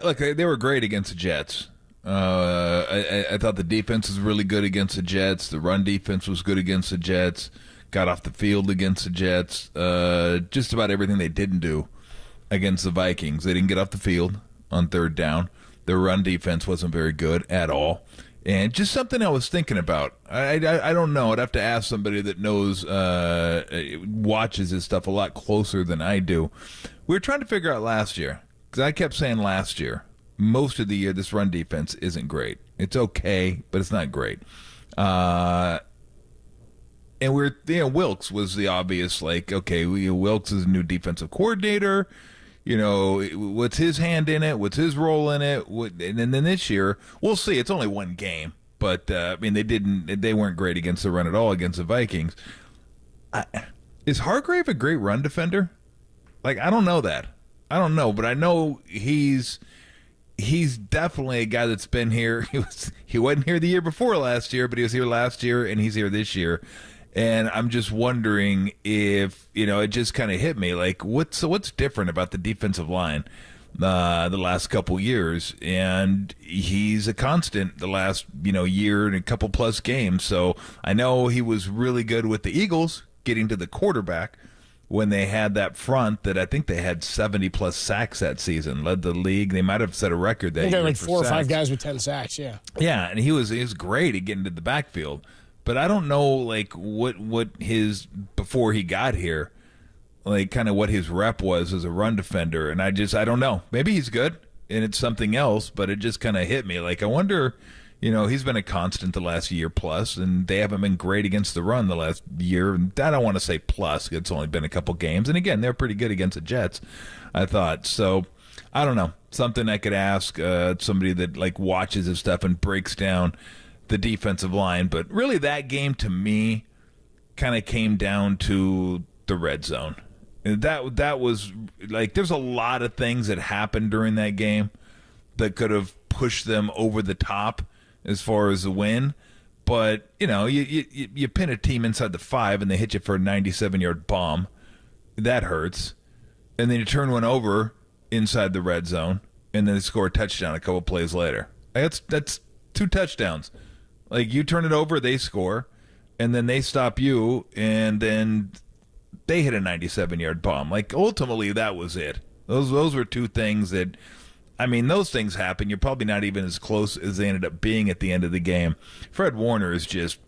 Look, they were great against the Jets. I thought the defense was really good against the Jets. The run defense was good against the Jets. Got off the field against the Jets. Just about everything they didn't do against the Vikings. They didn't get off the field on third down. Their run defense wasn't very good at all. And just something I was thinking about. I don't know. I'd have to ask somebody that knows, watches this stuff a lot closer than I do. We were trying to figure out last year, because I kept saying last year, most of the year, this run defense isn't great. It's okay, but it's not great. And Wilkes was the obvious, okay, Wilkes is a new defensive coordinator. What's his hand in it? What's his role in it? And then this year, we'll see. It's only one game, but they weren't great against the run at all against the Vikings. Is Hargrave a great run defender? I don't know that. I don't know, but I know he's definitely a guy that's been here. He wasn't here the year before last year, but he was here last year, and he's here this year. And I'm just wondering if, it just kind of hit me, what's different about the defensive line the last couple years? And he's a constant the last, year and a couple plus games. So I know he was really good with the Eagles getting to the quarterback when they had that front that I think they had 70-plus sacks that season, led the league. They might have set a record that year. They had 4 or 5 guys with 10 sacks, yeah. Yeah, and he was great at getting to the backfield. But I don't know, what his, before he got here, kind of what his rep was as a run defender. And I don't know. Maybe he's good, and it's something else, but it just kind of hit me. I wonder, he's been a constant the last year plus, and they haven't been great against the run the last year. And I don't want to say plus. It's only been a couple games. And, again, they're pretty good against the Jets, I thought. So, I don't know. Something I could ask somebody that, watches his stuff and breaks down the defensive line. But really that game to me kind of came down to the red zone. That was there's a lot of things that happened during that game that could have pushed them over the top as far as the win. But you pin a team inside the 5 and they hit you for a 97-yard bomb. That hurts. And then you turn one over inside the red zone and then they score a touchdown a couple plays later. That's 2 touchdowns. You turn it over, they score, and then they stop you, and then they hit a 97-yard bomb. Ultimately, that was it. Those were 2 things that, those things happen. You're probably not even as close as they ended up being at the end of the game. Fred Warner is just,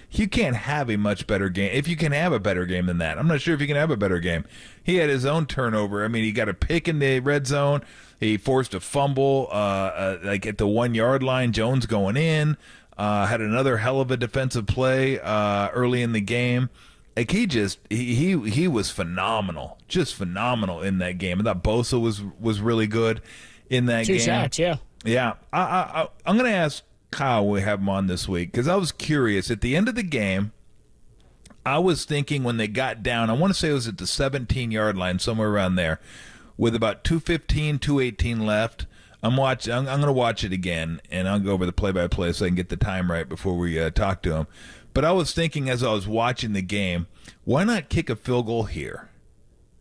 you can't have a much better game. If you can have a better game than that. I'm not sure if you can have a better game. He had his own turnover. He got a pick in the red zone. He forced a fumble at the 1-yard line. Jones going in. Had another hell of a defensive play early in the game. He was phenomenal. Just phenomenal in that game. I thought Bosa was really good in that game. 2 sacks, yeah. Yeah. I'm going to ask Kyle, we have him on this week, because I was curious. At the end of the game, I was thinking when they got down, I want to say it was at the 17-yard line, somewhere around there, with about 2:15, 2:18 left. I'm going to watch it again, and I'll go over the play-by-play so I can get the time right before we talk to him. But I was thinking as I was watching the game, why not kick a field goal here?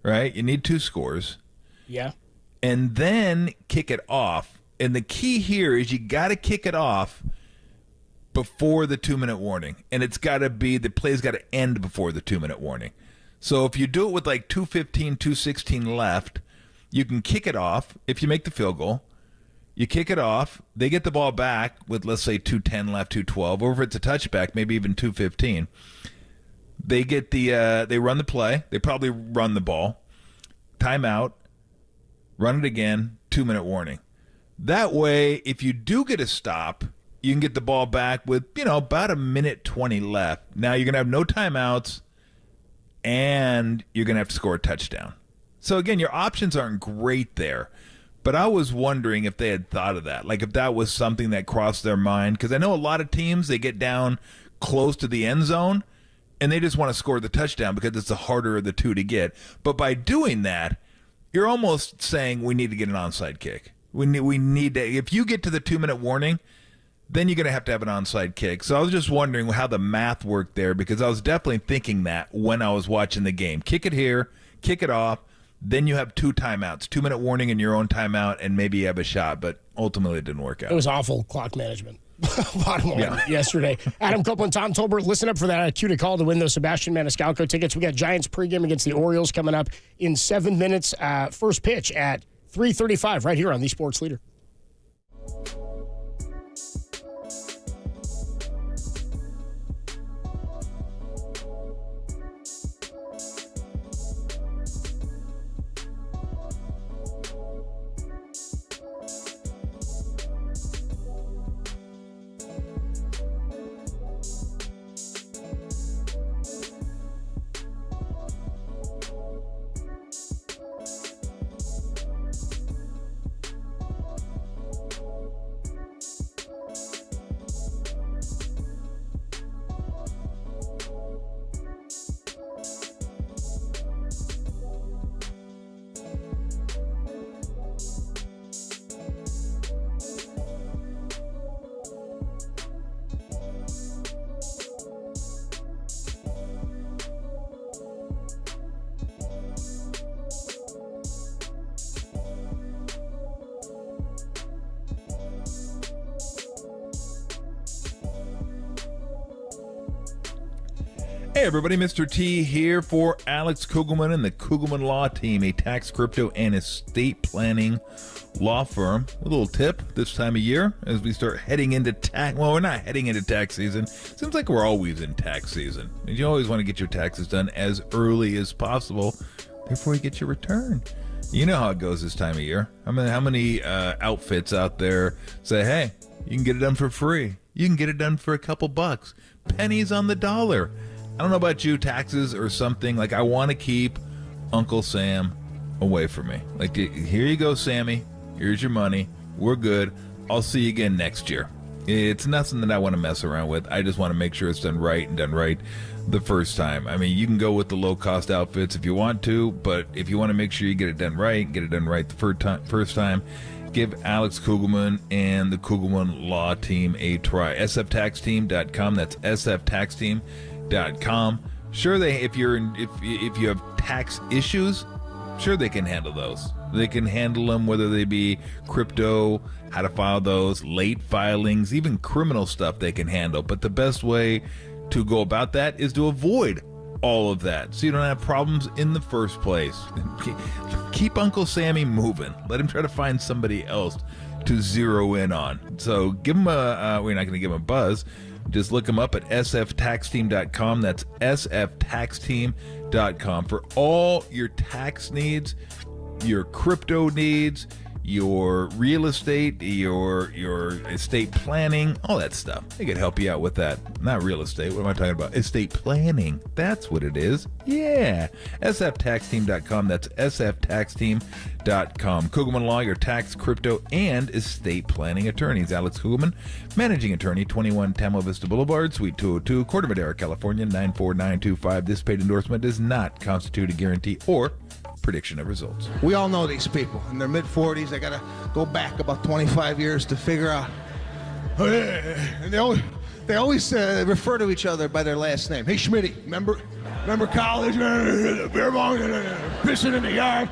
Right? You need 2 scores. Yeah. And then kick it off. And the key here is you got to kick it off before the 2-minute warning. And it's got to be, the play's got to end before the 2-minute warning. So if you do it with like 2:15, 2:16 left, you can kick it off if you make the field goal. You kick it off, they get the ball back with, let's say, 2:10 left, 2:12, or if it's a touchback, maybe even 2:15. They get they run the play. They probably run the ball. Timeout. Run it again. 2-minute warning. That way, if you do get a stop, you can get the ball back with, about 1:20 left. Now, you're going to have no timeouts, and you're going to have to score a touchdown. So, again, your options aren't great there. But I was wondering if they had thought of that, like if that was something that crossed their mind. Because I know a lot of teams, they get down close to the end zone, and they just want to score the touchdown because it's the harder of the two to get. But by doing that, you're almost saying we need to get an onside kick. We need to. If you get to the 2-minute warning, then you're going to have an onside kick. So I was just wondering how the math worked there, because I was definitely thinking that when I was watching the game. Kick it here, kick it off. Then you have 2 timeouts, 2-minute warning and your own timeout, and maybe you have a shot, but ultimately it didn't work out. It was awful clock management. Bottom line yesterday. Adam Copeland, Tom Tolbert, listen up for that cue to call to win those Sebastian Maniscalco tickets. We got Giants pregame against the Orioles coming up in 7 minutes. First pitch at 3:35 right here on the Sports Leader. Hey everybody, Mr. T here for Alex Kugelman and the Kugelman Law Team, a tax, crypto, and estate planning law firm. A little tip this time of year as we start heading into tax. Well, we're not heading into tax season. Seems like we're always in tax season. And you always want to get your taxes done as early as possible. Therefore, you get your return. You know how it goes this time of year. I mean, how many outfits out there say, hey, you can get it done for free. You can get it done for a couple bucks. Pennies on the dollar. I don't know about you, taxes or something. Like, I want to keep Uncle Sam away from me. Like, here you go, Sammy. Here's your money. We're good. I'll see you again next year. It's nothing that I want to mess around with. I just want to make sure it's done right and done right the first time. I mean, you can go with the low-cost outfits if you want to, but if you want to make sure you get it done right the first time, give Alex Kugelman and the Kugelman Law Team a try. sftaxteam.com. That's sftaxteam.com. Sure, if you have tax issues, sure they can handle those. They can handle them, whether they be crypto, how to file those, late filings, even criminal stuff they can handle. But the best way to go about that is to avoid all of that, so you don't have problems in the first place. Keep Uncle Sammy moving. Let him try to find somebody else to zero in on. So give him we're not going to give him a buzz. Just look them up at sftaxteam.com. That's sftaxteam.com for all your tax needs, your crypto needs, your real estate, your estate planning, all that stuff. They could help you out with that. Not real estate. What am I talking about? Estate planning. That's what it is. Yeah. sftaxteam.com. That's sftaxteam.com. Kugelman Law, your tax, crypto, and estate planning attorneys. Alex Kugelman, managing attorney, 21 Tamla Vista Boulevard, Suite 202, Corte Madera, California, 94925. This paid endorsement does not constitute a guarantee or prediction of results. We all know these people in their mid-40s. They got to go back about 25 years to figure out. And they always refer to each other by their last name. Hey, Schmitty, remember college? Beer bong, pissing in the yard.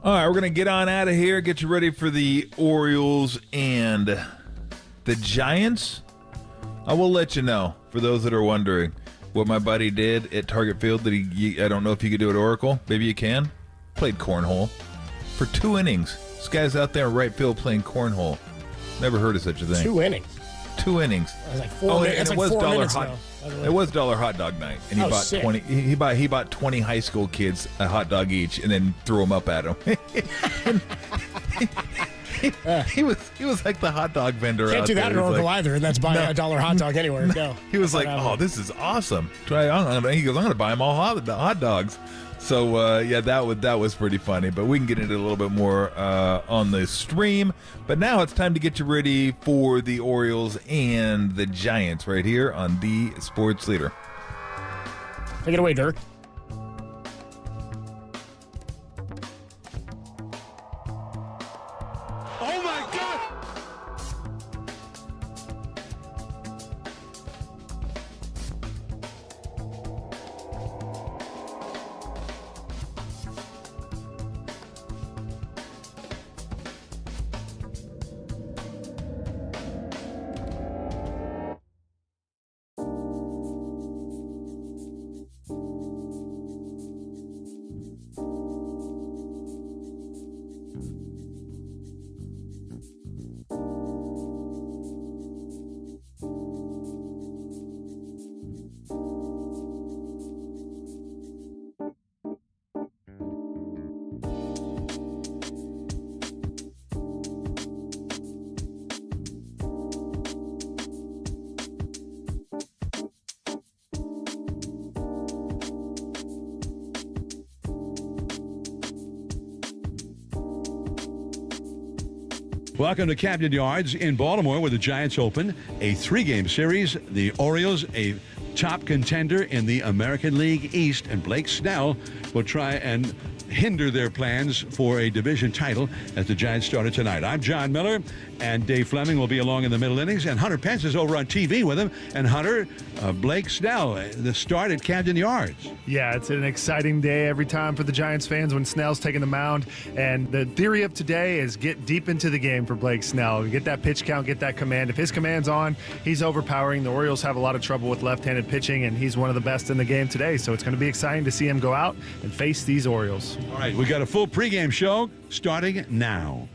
All right, we're going to get on out of here, get you ready for the Orioles and the Giants. I will let you know, for those that are wondering, what my buddy did at Target Field. That I don't know if you could do it at Oracle. Maybe you can. Played cornhole for 2 innings. This guy's out there in right field playing cornhole. Never heard of such a thing. 2 innings. 2 innings. It was like 4 minutes. It was $4 hot dog night, and he bought sick. 20. He bought 20 high school kids a hot dog each, and then threw them up at him. He was like the hot dog vendor. Can't out do that there. at Oracle like, either, and that's buying a $1 hot dog anywhere. No. He was like, "Oh, this is awesome." He goes, "I'm going to buy them all hot dogs." So yeah, that was pretty funny. But we can get into a little bit more on the stream. But now it's time to get you ready for the Orioles and the Giants right here on the Sports Leader. Take it away, Dirk. Oh my God! Welcome to Camden Yards in Baltimore, where the Giants open a 3-game series. The Orioles, a top contender in the American League East, and Blake Snell will try and hinder their plans for a division title as the Giants started tonight. I'm John Miller, and Dave Fleming will be along in the middle innings, and Hunter Pence is over on TV with him. And Hunter, Blake Snell, the start at Camden Yards. Yeah, it's an exciting day every time for the Giants fans when Snell's taking the mound. And the theory of today is get deep into the game for Blake Snell. Get that pitch count, get that command. If his command's on, he's overpowering. The Orioles have a lot of trouble with left-handed pitching, and he's one of the best in the game today. So it's going to be exciting to see him go out and face these Orioles. All right, we got a full pregame show starting now.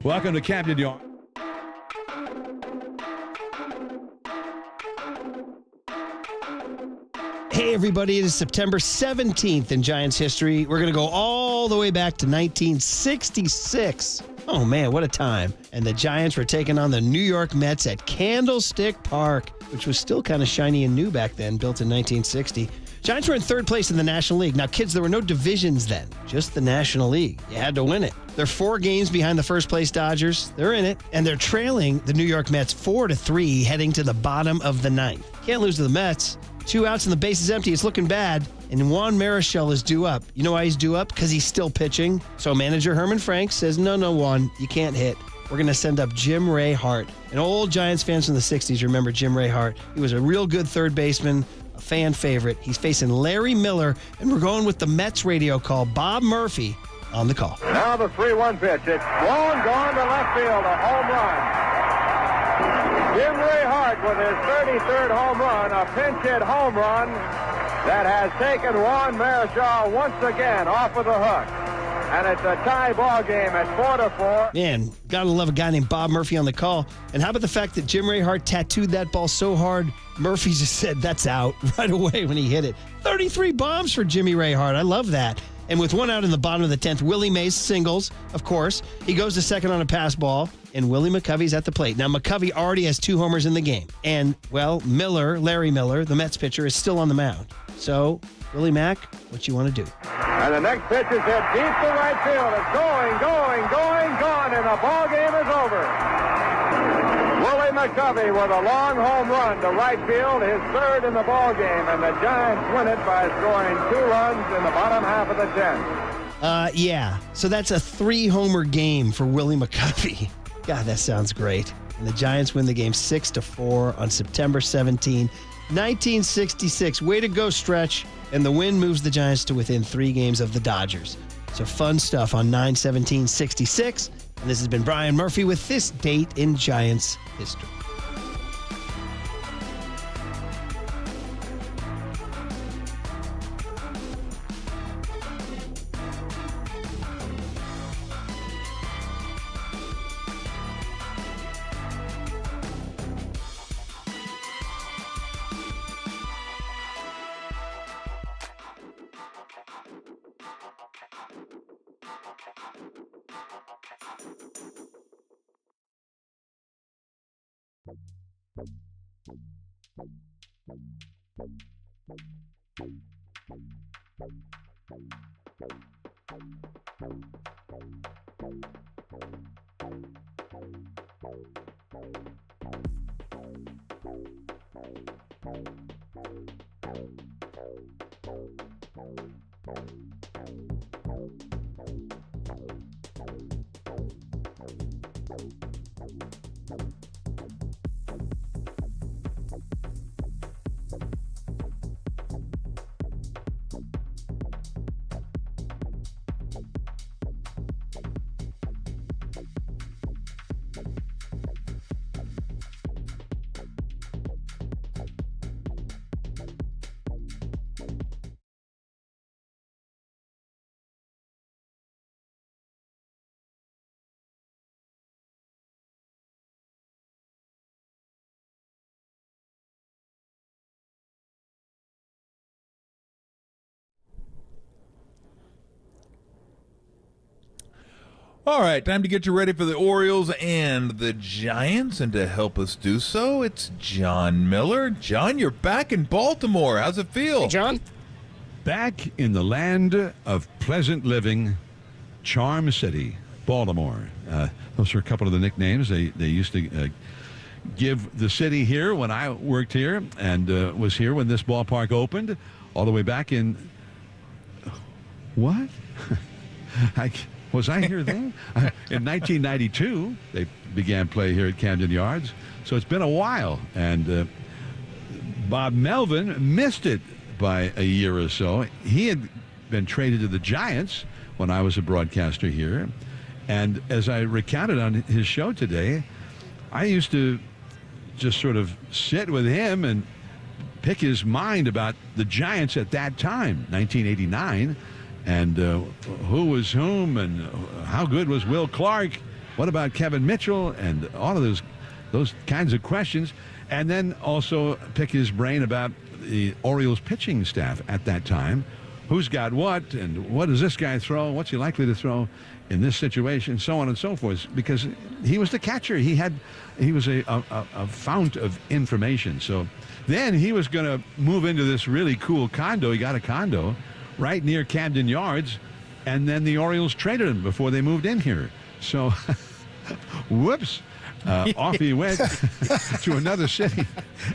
Welcome to Camden Yards. Hey, everybody, it is September 17th in Giants history. We're going to go all the way back to 1966. Oh, man, what a time. And the Giants were taking on the New York Mets at Candlestick Park, which was still kind of shiny and new back then, built in 1960. Giants were in third place in the National League. Now, kids, there were no divisions then, just the National League. You had to win it. They're 4 games behind the first-place Dodgers. They're in it, and they're trailing the New York Mets 4-3 heading to the bottom of the 9th. Can't lose to the Mets. 2 outs and the base is empty. It's looking bad, and Juan Marichal is due up. You know why he's due up? Because he's still pitching. So manager Herman Frank says, no, Juan, you can't hit. We're going to send up Jim Ray Hart. And old Giants fans from the 60s remember Jim Ray Hart. He was a real good third baseman, a fan favorite. He's facing Larry Miller, and we're going with the Mets radio call. Bob Murphy on the call. Now the 3-1 pitch. It's gone to left field, a home run. Jim Ray Hart with his 33rd home run, a pinch hit home run that has taken Juan Marichal once again off of the hook. And it's a tie ball game at 4-4. Man, gotta love a guy named Bob Murphy on the call. And how about the fact that Jim Ray Hart tattooed that ball so hard, Murphy just said, that's out right away when he hit it. 33 bombs for Jimmy Ray Hart. I love that. And with 1 out in the bottom of the 10th, Willie Mays singles, of course. He goes to second on a pass ball, and Willie McCovey's at the plate. Now, McCovey already has 2 homers in the game. And, well, Larry Miller, the Mets pitcher, is still on the mound. So, Willie Mack, what you want to do? And the next pitch is hit deep to right field. It's gone, and the ball game is over. Willie McCovey with a long home run to right field, his 3rd in the ball game, and the Giants win it by scoring 2 runs in the bottom half of the 10th. Yeah. So that's a 3-homer game for Willie McCovey. God, that sounds great. And the Giants win the game 6-4 on September 17, 1966. Way to go, Stretch. And the win moves the Giants to within 3 games of the Dodgers. So fun stuff on 9/17/66. And this has been Brian Murphy with this date in Giants history. All right, time to get you ready for the Orioles and the Giants. And to help us do so, it's John Miller. John, you're back in Baltimore. How's it feel? Hey, John. Back in the land of pleasant living, Charm City, Baltimore. Those are a couple of the nicknames they used to give the city here when I worked here and was here when this ballpark opened, all the way back in... What? Was I here then? In 1992, they began play here at Camden Yards. So it's been a while. And Bob Melvin missed it by a year or so. He had been traded to the Giants when I was a broadcaster here. And as I recounted on his show today, I used to just sort of sit with him and pick his mind about the Giants at that time, 1989. And who was whom, and how good was Will Clark? What about Kevin Mitchell? And all of those kinds of questions. And then also pick his brain about the Orioles pitching staff at that time. Who's got what, and what does this guy throw? What's he likely to throw in this situation? So on and so forth. Because he was the catcher. He was a fount of information. So then he was going to move into this really cool condo. He got a condo right near Camden Yards, and then the Orioles traded him before they moved in here. So, whoops, off he went to another city.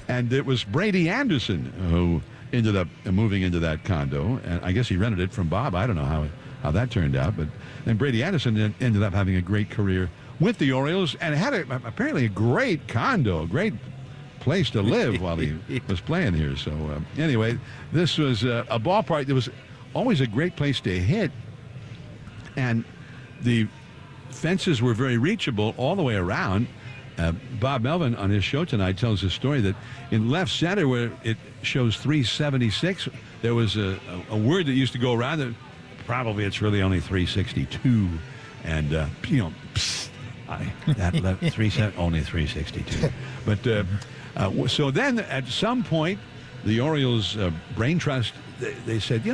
And it was Brady Anderson who ended up moving into that condo. And I guess he rented it from Bob. I don't know how that turned out. But then Brady Anderson ended up having a great career with the Orioles and had apparently a great condo, a great place to live while he was playing here. So anyway, this was a ballpark that was always a great place to hit, and the fences were very reachable all the way around. Bob Melvin on his show tonight tells a story that in left center where it shows 376, there was a word that used to go around that probably it's really only 362, and that left 37 only 362, but so then at some point the Orioles brain trust, they said,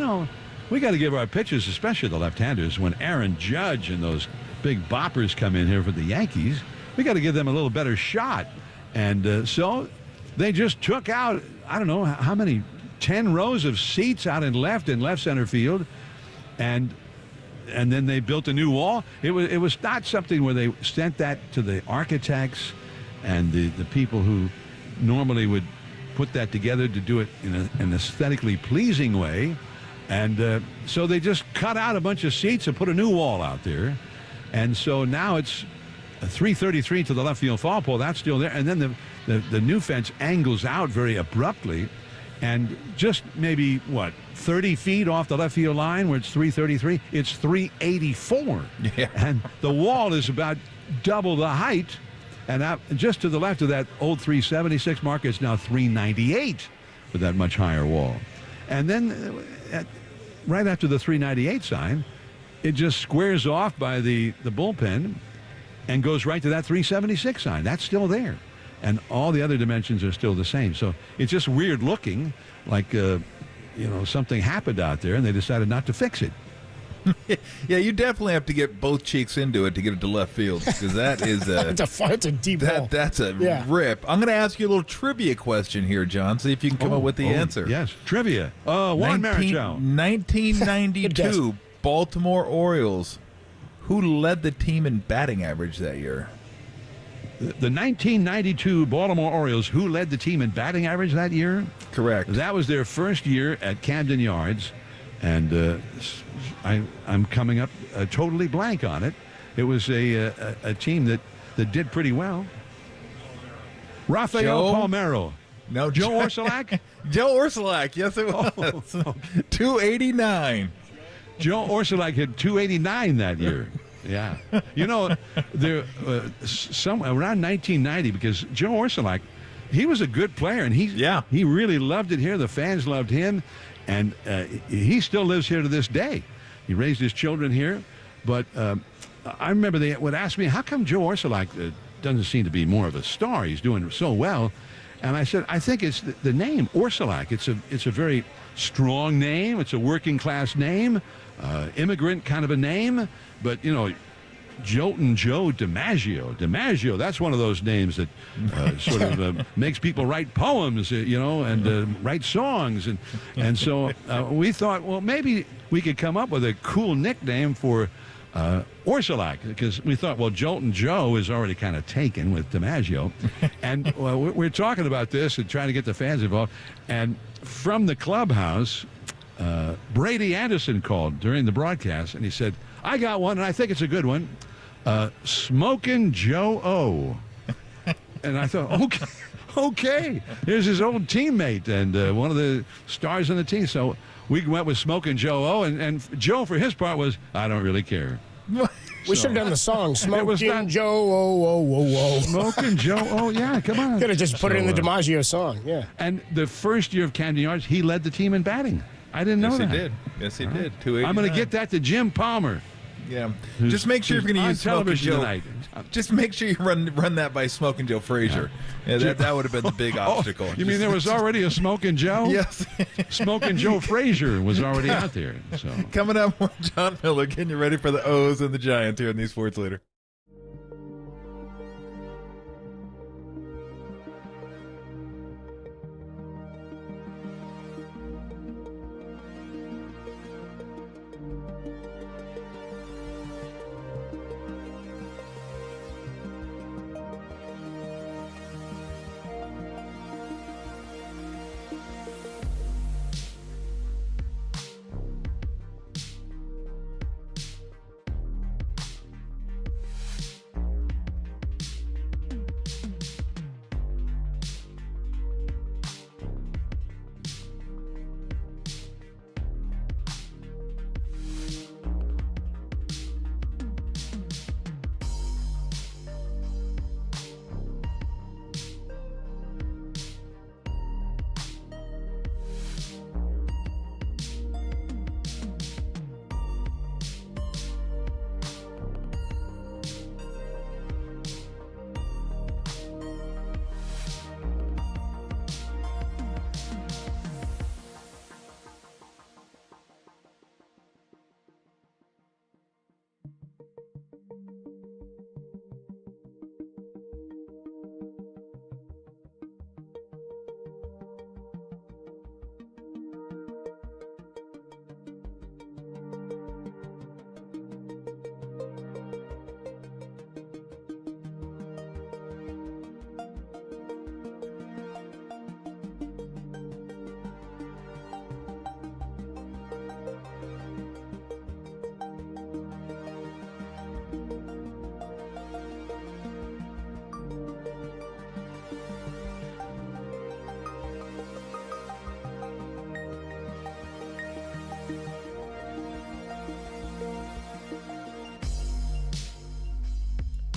we got to give our pitchers, especially the left-handers, when Aaron Judge and those big boppers come in here for the Yankees, we got to give them a little better shot. And so they just took out, I don't know how many, 10 rows of seats out in left center field, and then they built a new wall. It was not something where they sent that to the architects and the people who normally would put that together to do it in an aesthetically pleasing way. And so they just cut out a bunch of seats and put a new wall out there. And so now it's a 333 to the left field foul pole. That's still there. And then the new fence angles out very abruptly. And just maybe, 30 feet off the left field line where it's 333, it's 384. Yeah. And the wall is about double the height. And out just to the left of that old 376 mark, it's now 398 with that much higher wall. And then right after the 398 sign, it just squares off by the bullpen and goes right to that 376 sign. That's still there. And all the other dimensions are still the same. So it's just weird looking, like, something happened out there and they decided not to fix it. Yeah, you definitely have to get both cheeks into it to get it to left field because that is it's a deep ball. That's a rip. I'm going to ask you a little trivia question here, John. See if you can come up with the answer. Yes, trivia. Juan Marichal. 1992 Baltimore Orioles. Who led the team in batting average that year? The 1992 Baltimore Orioles, who led the team in batting average that year? Correct. That was their first year at Camden Yards, and I'm coming up totally blank on it. It was a team that did pretty well. Rafael Palmeiro. No, Joe Orsulak? Joe Orsulak, yes it was. 289. Joe Orsulak hit 289 that year. Yeah. You know, there around 1990, because Joe Orsulak, he was a good player, and he really loved it here. The fans loved him, and he still lives here to this day. He raised his children here, but I remember they would ask me, how come Joe Orsulak doesn't seem to be more of a star? He's doing so well. And I said, I think it's the name, Orsulak. It's a very strong name. It's a working class name, immigrant kind of a name. But, you know, Jolton Joe DiMaggio, that's one of those names that sort of makes people write poems, you know, and write songs. And so we thought, well, maybe we could come up with a cool nickname for Orsulak, because we thought, well, Jolton Joe is already kind of taken with DiMaggio. And we're talking about this and trying to get the fans involved. And from the clubhouse, Brady Anderson called during the broadcast, and he said, I got one, and I think it's a good one. Smokin' Joe O. And I thought, okay. Here's his old teammate and one of the stars on the team. So we went with Smokin' Joe O, and Joe, for his part, was, I don't really care. We should have done the song, Smokin' Joe O. Smokin' Joe O, yeah, come on. Could have just put it in the DiMaggio song, yeah. And the first year of Camden Yards, he led the team in batting. I didn't know that. Yes, he did. 289. I'm going to get that to Jim Palmer. Yeah. Just make sure you're going to use television Joe. tonight. Just make sure you run that by Smokin' Joe Frazier. Yeah, that would have been the big obstacle. You mean there was already a Smokin' Joe? Yes. Smokin' Joe Frazier was already out there. So coming up, more John Miller getting you ready for the O's and the Giants here in the Sports Leader.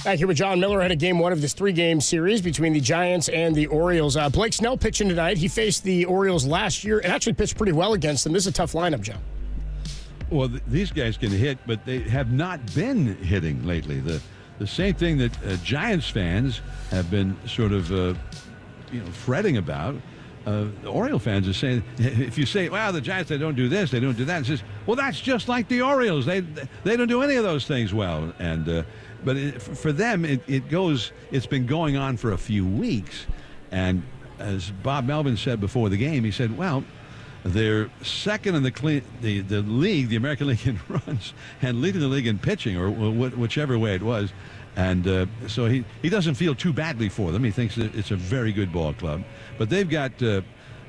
Back here with John Miller ahead of game one of this three-game series between the Giants and the Orioles. Blake Snell pitching tonight. He faced the Orioles last year and actually pitched pretty well against them. This is a tough lineup, Joe. Well, these guys can hit, but they have not been hitting lately. The same thing that Giants fans have been sort of fretting about. the Oriole fans are saying, if you say, well, the Giants, they don't do this, they don't do that, it says, well, that's just like the Orioles. They don't do any of those things well. And but for them, it's been going on for a few weeks. And as Bob Melvin said before the game, he said, well, they're second in the league, the American League, in runs, and leading the league in pitching, or whichever way it was. And so he doesn't feel too badly for them. He thinks that it's a very good ball club. But they've got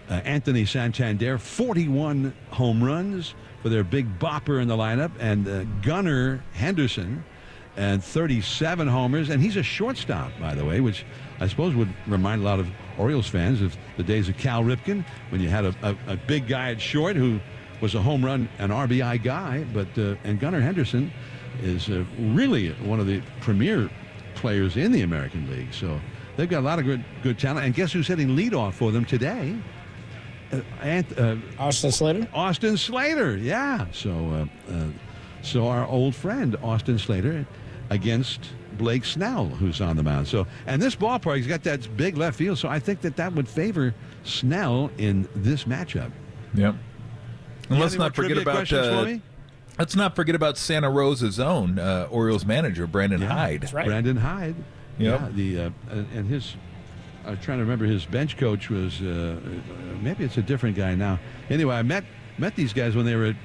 Anthony Santander, 41 home runs for their big bopper in the lineup, and Gunnar Henderson, and 37 homers. And he's a shortstop, by the way, which I suppose would remind a lot of Orioles fans of the days of Cal Ripken, when you had a big guy at short who was a home run and RBI guy. But and Gunnar Henderson is really one of the premier players in the American League. So they've got a lot of good talent. And guess who's hitting leadoff for them today? Austin Slater? Austin Slater, yeah. So our old friend Austin Slater against Blake Snell, who's on the mound. So, and this ballpark, he's got that big left field, so I think that would favor Snell in this matchup. Yep. And let's not forget about Santa Rosa's own Orioles manager, Brandon Hyde. That's right. Brandon Hyde. Yep. Yeah. And his, I'm trying to remember, his bench coach was maybe it's a different guy now. Anyway, I met these guys when they were at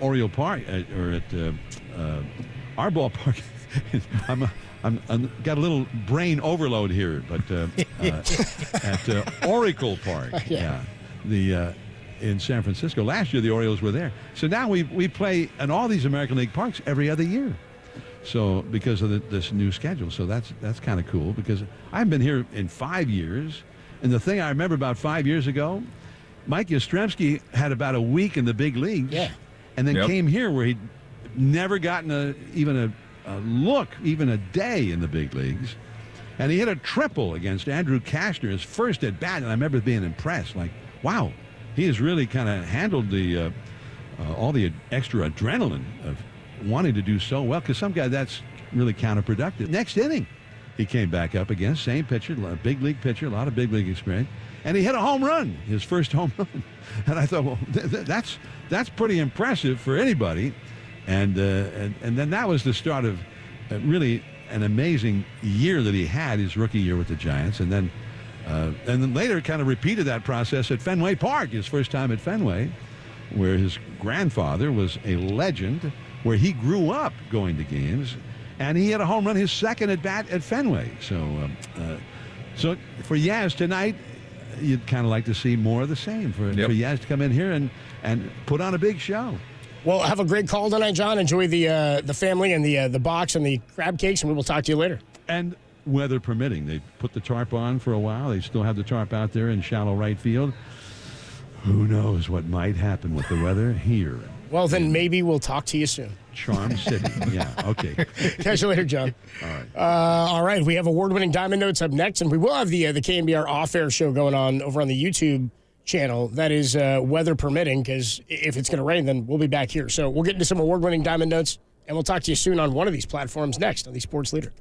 Oriole Park or at our ballpark. I'm got a little brain overload here, but at Oracle Park, in San Francisco. Last year the Orioles were there. So now we play in all these American League parks every other year. So because of this new schedule, so that's kind of cool, because I've been here in 5 years, and the thing I remember about 5 years ago, Mike Yastrzemski had about a week in the big leagues, and then came here where he'd never gotten even a look, even a day in the big leagues, and he hit a triple against Andrew Kastner, his first at bat, and I remember being impressed, like, wow, he has really kind of handled the all the extra adrenaline of wanting to do so well, because some guy that's really counterproductive. Next inning, he came back up against same pitcher, big league pitcher, a lot of big league experience, and he hit a home run, his first home run. And I thought, well, that's pretty impressive for anybody. And then that was the start of really an amazing year that he had, his rookie year with the Giants, and then later kind of repeated that process at Fenway Park, his first time at Fenway, where his grandfather was a legend, where he grew up going to games, and he had a home run his second at bat at Fenway. So for Yaz tonight, you'd kind of like to see more of the same, for Yaz to come in here and put on a big show. Well, have a great call tonight, John. Enjoy the family and the box and the crab cakes, and we will talk to you later. And weather permitting, they put the tarp on for a while. They still have the tarp out there in shallow right field. Who knows what might happen with the weather here? Well, then maybe we'll talk to you soon. Charm City. Yeah, okay. Catch you later, John. All right. All right, we have award-winning Diamond Notes up next, and we will have the KNBR off-air show going on over on the YouTube channel. That is weather permitting, because if it's going to rain, then we'll be back here. So we'll get into some award-winning Diamond Notes, and we'll talk to you soon on one of these platforms next on the Sports Leader.